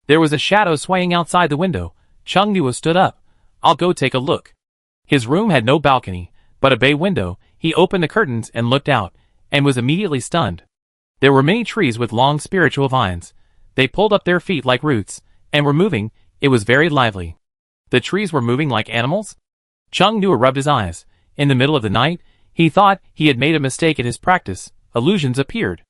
There was a shadow swaying outside the window. Chung Nuo stood up. "I'll go take a look." His room had no balcony, but a bay window. He opened the curtains and looked out, and was immediately stunned. There were many trees with long spiritual vines. They pulled up their feet like roots, and were moving. It was very lively. The trees were moving like animals? Chung Nuo rubbed his eyes. In the middle of the night, he thought he had made a mistake in his practice. Illusions appeared.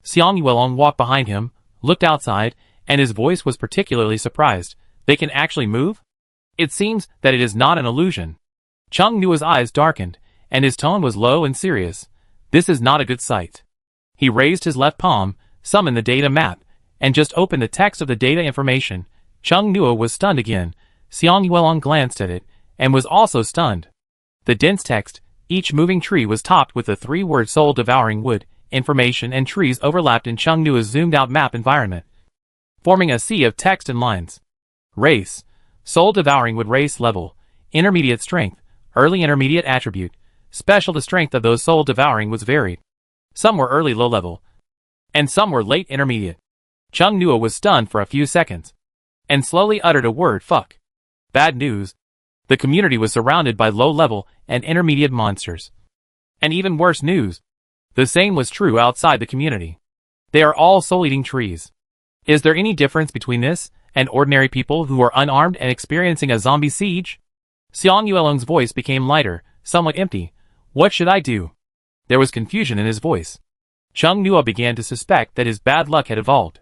Xiang Yuelong walked behind him, looked outside, and his voice was particularly surprised. "They can actually move? It seems that it is not an illusion." Chung Nuo's eyes darkened, and his tone was low and serious. "This is not a good sight." He raised his left palm, summoned the data map, and just opened the text of the data information. Chung Nuo was stunned again. Xiang Yuelong glanced at it, and was also stunned. The dense text, each moving tree was topped with the three-word soul-devouring wood. Information and trees overlapped in Chung Nuo's zoomed-out map environment, forming a sea of text and lines. Race. Soul-devouring wood race level. Intermediate strength. Early intermediate attribute. Special the strength of those soul-devouring was varied. Some were early low level, and some were late intermediate. Chung Nuo was stunned for a few seconds, and slowly uttered a word, "Fuck." Bad news. The community was surrounded by low-level and intermediate monsters. And even worse news. The same was true outside the community. They are all soul-eating trees. Is there any difference between this and ordinary people who are unarmed and experiencing a zombie siege? Xiang Yuelong's voice became lighter, somewhat empty. "What should I do?" There was confusion in his voice. Chung Nuo began to suspect that his bad luck had evolved.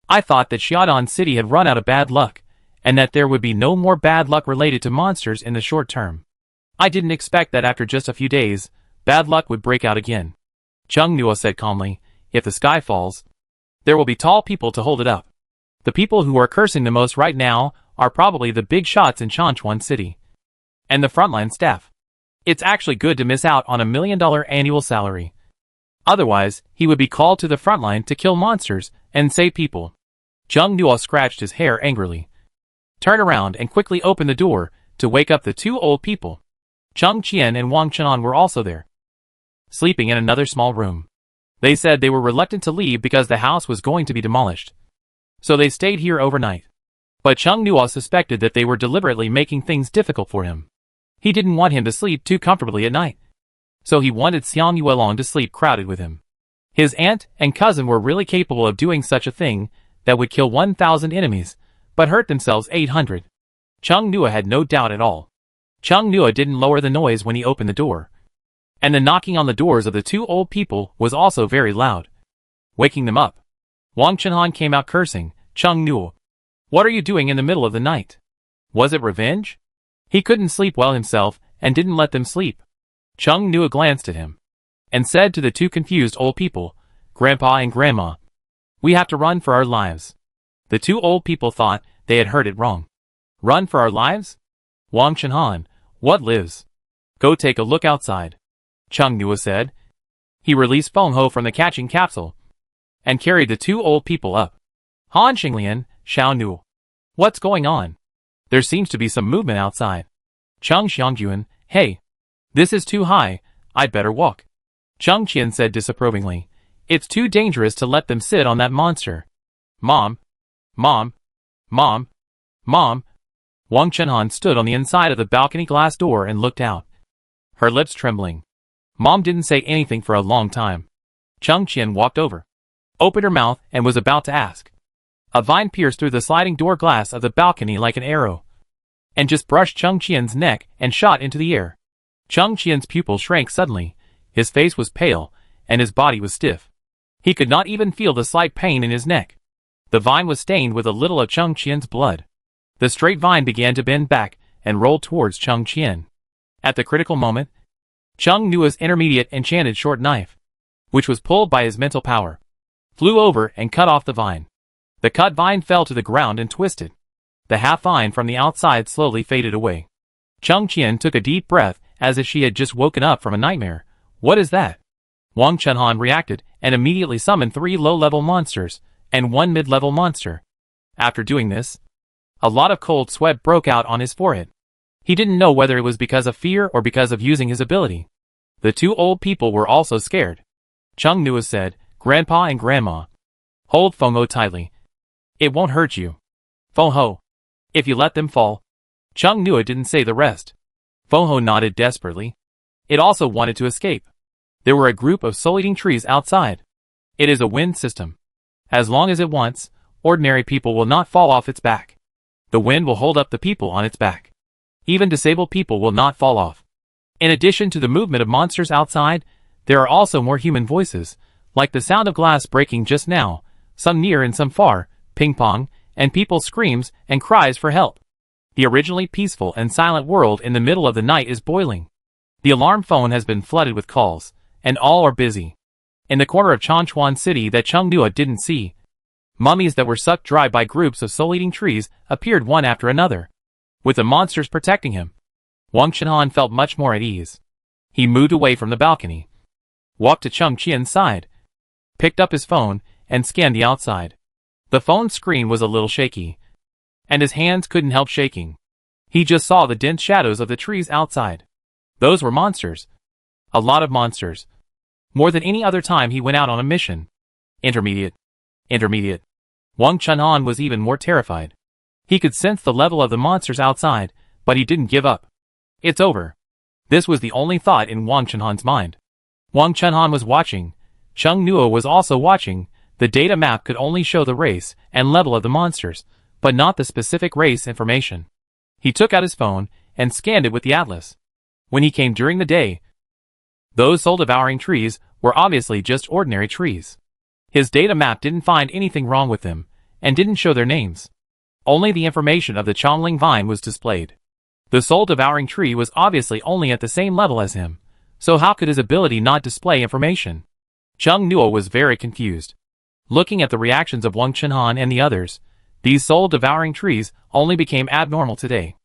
"I thought that Xiaodan City had run out of bad luck, and that there would be no more bad luck related to monsters in the short term. I didn't expect that after just a few days, bad luck would break out again." Chung Nuo said calmly, "If the sky falls, there will be tall people to hold it up. The people who are cursing the most right now are probably the big shots in Changchuan City, and the frontline staff. It's actually good to miss out on $1 million annual salary. Otherwise, he would be called to the frontline to kill monsters and save people." Chung Nuo scratched his hair angrily, turned around and quickly opened the door to wake up the two old people. Chung Qian and Wang Chenan were also there, sleeping in another small room. They said they were reluctant to leave because the house was going to be demolished, so they stayed here overnight. But Chung Nuo suspected that they were deliberately making things difficult for him. He didn't want him to sleep too comfortably at night, so he wanted Xiang Yuelong to sleep crowded with him. His aunt and cousin were really capable of doing such a thing that would kill 1,000 enemies, but hurt themselves 800. Chung Nuo had no doubt at all. Chung Nuo didn't lower the noise when he opened the door, and the knocking on the doors of the two old people was also very loud, waking them up. Wang Chenhan came out cursing. "Chung Nuo, what are you doing in the middle of the night? Was it revenge?" He couldn't sleep well himself and didn't let them sleep. Chung Nuo glanced at him and said to the two confused old people, "Grandpa and Grandma, we have to run for our lives." The two old people thought they had heard it wrong. "Run for our lives?" Wang Chenhan, "What lives? Go take a look outside," Chung Nuo said. He released Feng Ho from the catching capsule and carried the two old people up. "Han Xinglian, Xiao Nuo, what's going on? There seems to be some movement outside." Chung Xiangjuan, "Hey, this is too high, I'd better walk." Chung Qian said disapprovingly, "It's too dangerous to let them sit on that monster." "Mom, Mom, Mom, Mom." Wang Chenhan stood on the inside of the balcony glass door and looked out, her lips trembling. Mom didn't say anything for a long time. Chung Qian walked over, opened her mouth and was about to ask. A vine pierced through the sliding door glass of the balcony like an arrow, and just brushed Chung Qian's neck and shot into the air. Chung Qian's pupil shrank suddenly, his face was pale, and his body was stiff. He could not even feel the slight pain in his neck. The vine was stained with a little of Chung Qian's blood. The straight vine began to bend back and rolled towards Chung Qian. At the critical moment, Chung Nuo's intermediate enchanted short knife, which was pulled by his mental power, flew over and cut off the vine. The cut vine fell to the ground and twisted. The half vine from the outside slowly faded away. Chung Qian took a deep breath as if she had just woken up from a nightmare. What is that? Wang Chunhan reacted and immediately summoned 3 low-level monsters and 1 mid-level monster. After doing this, a lot of cold sweat broke out on his forehead. He didn't know whether it was because of fear or because of using his ability. The 2 old people were also scared. Chung Nuo said, "Grandpa and Grandma, hold Feng Ho tightly. It won't hurt you. Feng Ho, if you let them fall." Chung Nuo didn't say the rest. Feng Ho nodded desperately. It also wanted to escape. There were a group of soul-eating trees outside. It is a wind system. As long as it wants, ordinary people will not fall off its back. The wind will hold up the people on its back. Even disabled people will not fall off. In addition to the movement of monsters outside, there are also more human voices, like the sound of glass breaking just now, some near and some far, ping-pong, and people's screams and cries for help. The originally peaceful and silent world in the middle of the night is boiling. The alarm phone has been flooded with calls, and all are busy. In the corner of Changchuan City that Chung Nuo didn't see, mummies that were sucked dry by groups of soul-eating trees appeared one after another, with the monsters protecting him. Wang Chunhan felt much more at ease. He moved away from the balcony, walked to Chung Qian's side, picked up his phone, and scanned the outside. The phone screen was a little shaky, and his hands couldn't help shaking. He just saw the dense shadows of the trees outside. Those were monsters. A lot of monsters. More than any other time he went out on a mission. Intermediate. Wang Chunhan was even more terrified. He could sense the level of the monsters outside, but he didn't give up. It's over. This was the only thought in Wang Chunhan's mind. Wang Chunhan was watching. Chung Nuo was also watching. The data map could only show the race and level of the monsters, but not the specific race information. He took out his phone and scanned it with the atlas. When he came during the day, those soul-devouring trees were obviously just ordinary trees. His data map didn't find anything wrong with them, and didn't show their names. Only the information of the Chongling vine was displayed. The soul-devouring tree was obviously only at the same level as him, so how could his ability not display information? Chung Nuo was very confused. Looking at the reactions of Wang Chunhan and the others, these soul-devouring trees only became abnormal today.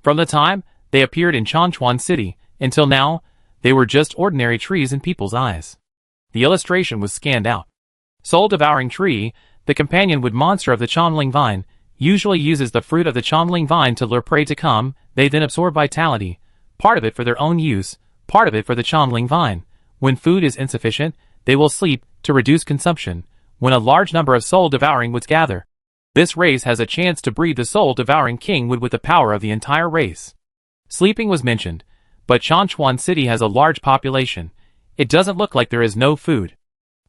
From the time they appeared in Changchuan City until now, they were just ordinary trees in people's eyes. The illustration was scanned out. Soul-devouring tree, the companion wood monster of the Chongling vine, usually uses the fruit of the Chongling vine to lure prey to come. They then absorb vitality, part of it for their own use, part of it for the Chongling vine. When food is insufficient, they will sleep to reduce consumption. When a large number of soul-devouring woods gather, this race has a chance to breed the soul-devouring king wood with the power of the entire race. Sleeping was mentioned, but Changchuan City has a large population. It doesn't look like there is no food.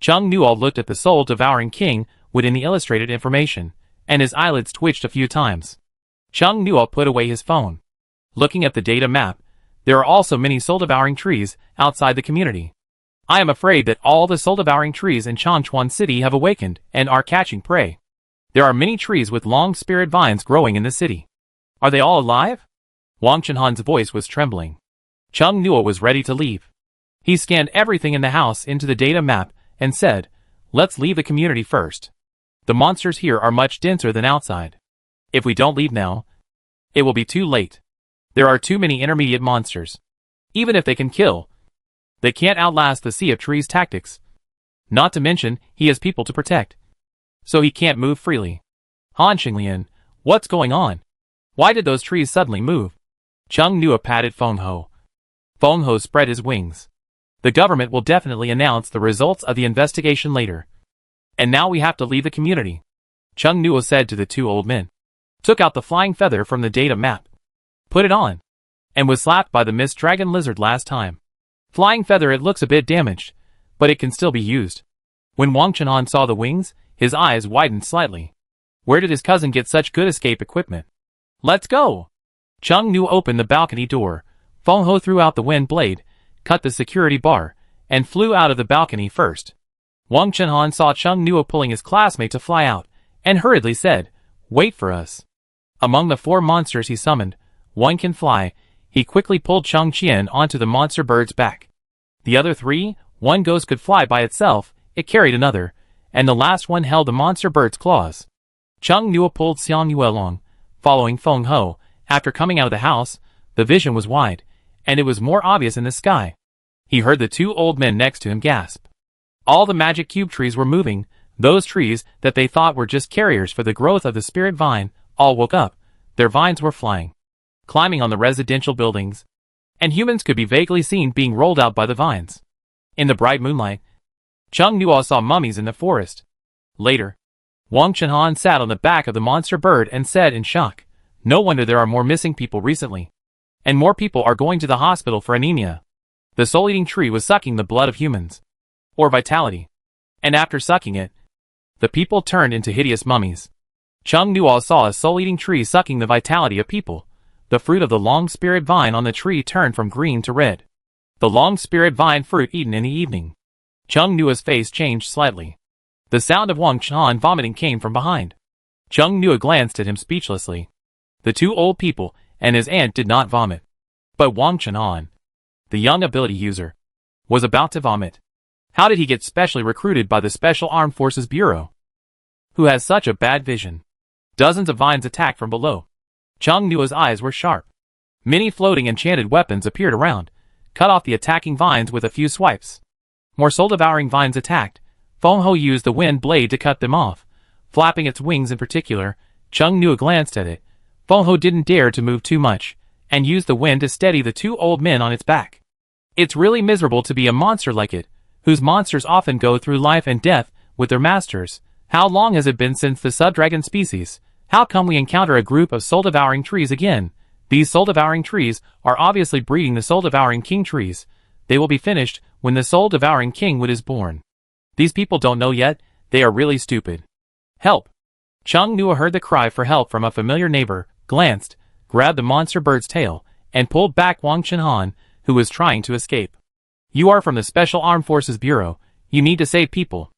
Chung Nuo looked at the soul-devouring king wood in the illustrated information, and his eyelids twitched a few times. Chung Nuo put away his phone. Looking at the data map, there are also many soul-devouring trees outside the community. I am afraid that all the soul-devouring trees in Changchuan City have awakened and are catching prey. There are many trees with long spirit vines growing in the city. Are they all alive? Wang Chunhan's voice was trembling. Chung Nuo was ready to leave. He scanned everything in the house into the data map and said, "Let's leave the community first. The monsters here are much denser than outside. If we don't leave now, it will be too late. There are too many intermediate monsters. Even if they can kill, they can't outlast the Sea of Trees tactics. Not to mention, he has people to protect. So he can't move freely." Han Xinglian, what's going on? Why did those trees suddenly move? Chung Nuo patted Feng Ho. Feng Ho spread his wings. The government will definitely announce the results of the investigation later. And now we have to leave the community. Chung Nuo said to the 2 old men. Took out the flying feather from the data map. Put it on. And was slapped by the Mist Dragon Lizard last time. Flying feather, it looks a bit damaged, but it can still be used. When Wang Chunhan saw the wings, his eyes widened slightly. Where did his cousin get such good escape equipment? Let's go! Chung Nuo opened the balcony door, Feng Ho threw out the wind blade, cut the security bar, and flew out of the balcony first. Wang Chenhan saw Cheng Nuo pulling his classmate to fly out, and hurriedly said, "Wait for us." Among the 4 monsters he summoned, one can fly. He quickly pulled Cheng Qian onto the monster bird's back. The other 3, one ghost could fly by itself, it carried another, and the last one held the monster bird's claws. Cheng Nuo pulled Xiang Yue along, following Feng Ho. After coming out of the house, the vision was wide, and it was more obvious in the sky. He heard the 2 old men next to him gasp. All the magic cube trees were moving, those trees that they thought were just carriers for the growth of the spirit vine, all woke up, their vines were flying, climbing on the residential buildings, and humans could be vaguely seen being rolled out by the vines. In the bright moonlight, Cheng Nuo saw mummies in the forest. Later, Wang Chenhan sat on the back of the monster bird and said in shock, "No wonder there are more missing people recently. And more people are going to the hospital for anemia." The soul-eating tree was sucking the blood of humans, or vitality. And after sucking it, the people turned into hideous mummies. Cheng Nuo saw a soul-eating tree sucking the vitality of people. The fruit of the long spirit vine on the tree turned from green to red. The long spirit vine fruit eaten in the evening. Cheng Nuo's face changed slightly. The sound of Wang Chenhan vomiting came from behind. Cheng Nuo glanced at him speechlessly. The 2 old people and his aunt did not vomit. But Wang Chenhan, the young ability user, was about to vomit. How did he get specially recruited by the Special Armed Forces Bureau? Who has such a bad vision? Dozens of vines attacked from below. Cheng Nuo's eyes were sharp. Many floating enchanted weapons appeared around, cut off the attacking vines with a few swipes. More soul-devouring vines attacked. Feng Ho used the wind blade to cut them off, flapping its wings in particular. Cheng Nuo glanced at it. Feng Ho didn't dare to move too much, and used the wind to steady the 2 old men on its back. It's really miserable to be a monster like it, whose monsters often go through life and death with their masters. How long has it been since the sub-dragon species? How come we encounter a group of soul-devouring trees again? These soul-devouring trees are obviously breeding the soul-devouring king trees. They will be finished when the soul-devouring king wood is born. These people don't know yet, they are really stupid. Help! Cheng Nuo heard the cry for help from a familiar neighbor, glanced, grabbed the monster bird's tail, and pulled back Wang Chenhan, who was trying to escape. "You are from the Special Armed Forces Bureau, you need to save people."